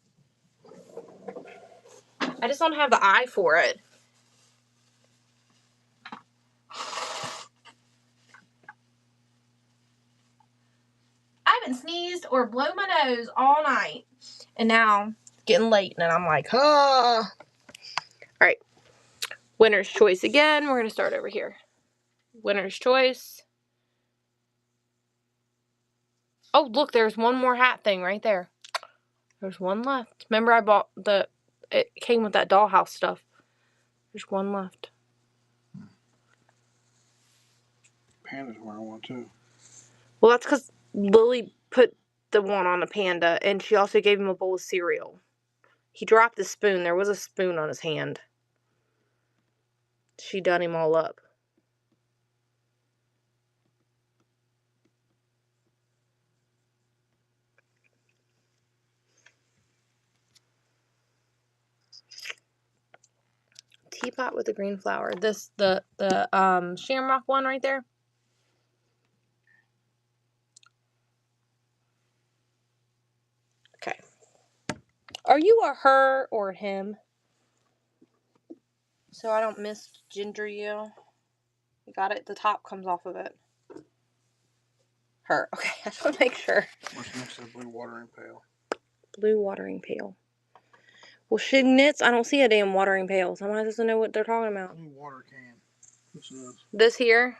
Speaker 1: I just don't have the eye for it. I haven't sneezed or blown my nose all night. And now it's getting late and I'm like, ah. Alright. Winner's choice again. We're going to start over here. Winner's choice. Oh, look, there's one more hat thing right there. There's one left. Remember I bought it came with that dollhouse stuff. There's one left.
Speaker 4: Panda's wearing one too.
Speaker 1: Well, that's because Lily put the one on a panda, and she also gave him a bowl of cereal. He dropped the spoon. There was a spoon on his hand. She done him all up. Teapot with the green flower. This the shamrock one right there. Okay. Are you a her or him? So I don't misgender you. You got it? The top comes off of it. Her. Okay, I just want to make sure.
Speaker 4: What's next to the blue watering pail?
Speaker 1: Blue watering pail. Well, Shig Knits, I don't see a damn watering pail. Somebody doesn't know what they're talking about.
Speaker 4: Blue water can. What's this?
Speaker 1: This here.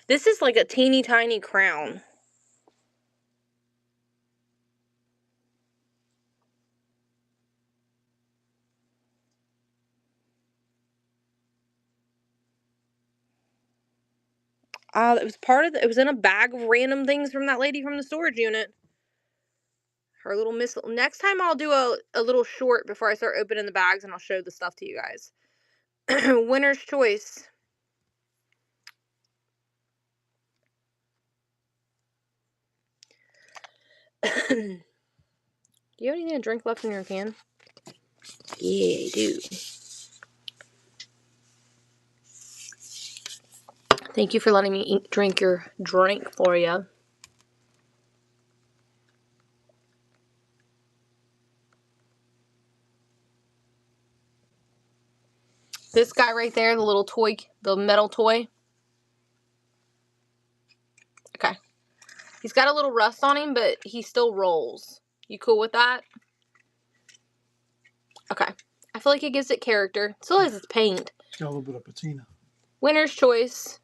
Speaker 1: This is like a teeny tiny crown. It was it was in a bag of random things from that lady from the storage unit. Her little next time I'll do a little short before I start opening the bags and I'll show the stuff to you guys. Winner's choice. Do you have anything to drink left in your can? Yeah, I do. Thank you for letting me drink your drink for you. This guy right there, the little toy, the metal toy. Okay. He's got a little rust on him, but he still rolls. You cool with that? Okay. I feel like it gives it character. Still has its paint.
Speaker 2: It's got a little bit of patina.
Speaker 1: Winner's choice.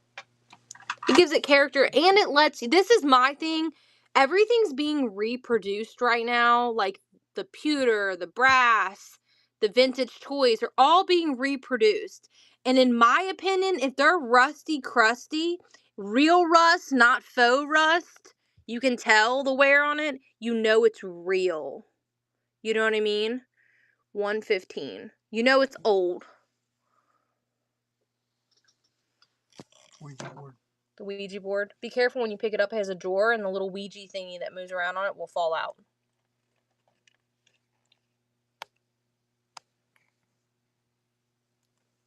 Speaker 1: It gives it character, and it lets you. This is my thing. Everything's being reproduced right now. Like the pewter, the brass, the vintage toys are all being reproduced. And in my opinion, if they're rusty, crusty, real rust, not faux rust, you can tell the wear on it. You know it's real. You know what I mean? 115. You know it's old.
Speaker 2: Ouija board.
Speaker 1: The Ouija board. Be careful when you pick it up. It has a drawer, and the little Ouija thingy that moves around on it will fall out.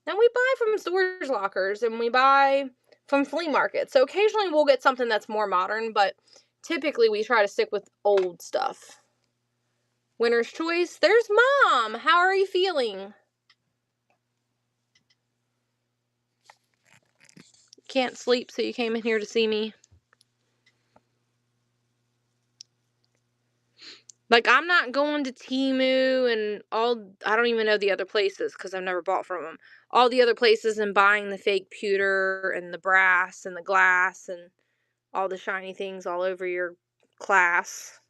Speaker 1: Then we buy from storage lockers, and we buy from flea markets. So occasionally we'll get something that's more modern, but typically we try to stick with old stuff. Winner's choice. There's Mom. How are you feeling? Can't sleep, so you came in here to see me. Like, I'm not going to Temu and I don't even know the other places because I've never bought from them. All the other places and buying the fake pewter and the brass and the glass and all the shiny things all over your class.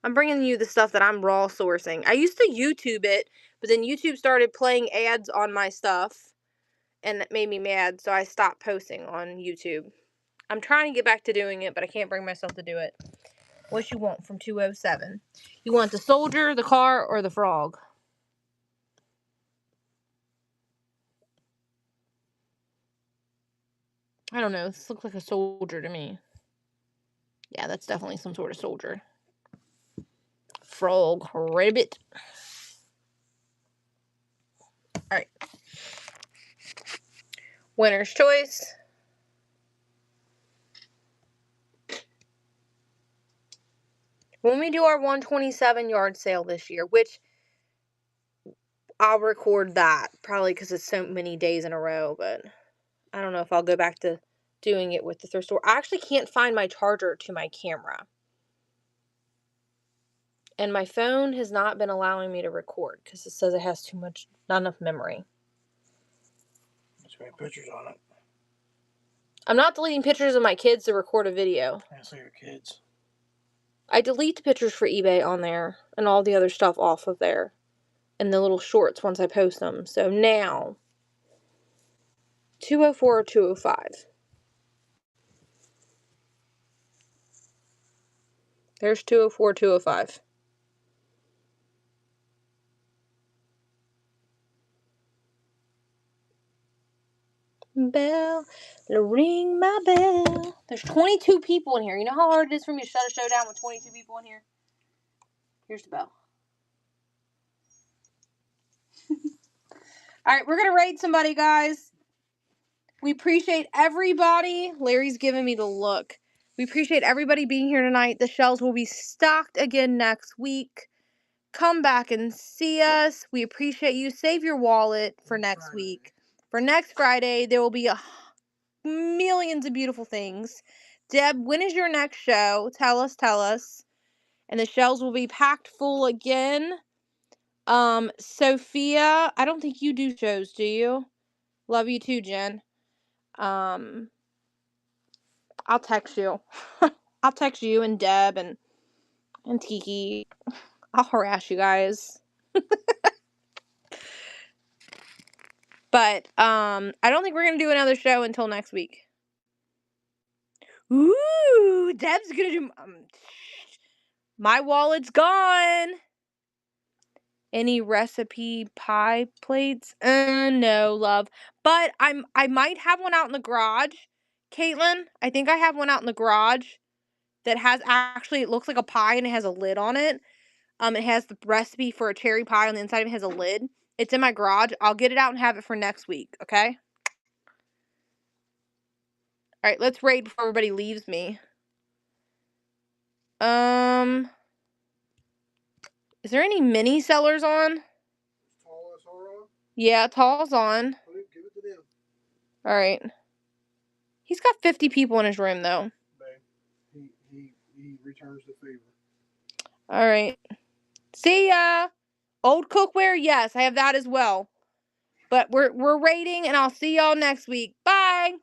Speaker 1: I'm bringing you the stuff that I'm raw sourcing. I used to YouTube it, but then YouTube started playing ads on my stuff, and it made me mad, so I stopped posting on YouTube. I'm trying to get back to doing it, but I can't bring myself to do it. What you want from 207? You want the soldier, the car, or the frog? I don't know. This looks like a soldier to me. Yeah, that's definitely some sort of soldier. Frog, ribbit. Alright. Winner's choice. When we do our 127 yard sale this year, which I'll record that probably because it's so many days in a row, but I don't know if I'll go back to doing it with the thrift store. I actually can't find my charger to my camera. And my phone has not been allowing me to record because it says it has not enough memory.
Speaker 2: Too many pictures on it.
Speaker 1: I'm not deleting pictures of my kids to record a video.
Speaker 2: I say your kids.
Speaker 1: I delete the pictures for eBay on there and all the other stuff off of there. And the little shorts once I post them. So now, 204 or 205. There's 204, 205. Bell, ring my bell. There's 22 people in here. You know how hard it is for me to shut a show down with 22 people in here? Here's the bell. Alright, we're going to raid somebody, guys. We appreciate everybody. Larry's giving me the look. We appreciate everybody being here tonight. The shelves will be stocked again next week. Come back and see us. We appreciate you. Save your wallet for next week. For next Friday, there will be millions of beautiful things. Deb, when is your next show? Tell us. And the shelves will be packed full again. Sophia, I don't think you do shows, do you? Love you too, Jen. I'll text you. I'll text you and Deb and Tiki. I'll harass you guys. But I don't think we're gonna do another show until next week. Ooh, Deb's gonna do. My wallet's gone. Any recipe pie plates? No, love. But I might have one out in the garage, Caitlin. I think I have one out in the garage that has actually, it looks like a pie and it has a lid on it. It has the recipe for a cherry pie on the inside of it. Has a lid. It's in my garage. I'll get it out and have it for next week, okay? Alright, let's raid before everybody leaves me. Is there any mini sellers on?
Speaker 2: Tall as Hora?
Speaker 1: Yeah, Tall's on.
Speaker 2: Give it to them.
Speaker 1: All right. He's got 50 people in his room, though.
Speaker 2: Babe, he returns the favor.
Speaker 1: All right. See ya. Old cookware, yes, I have that as well. But we're rating, and I'll see y'all next week. Bye.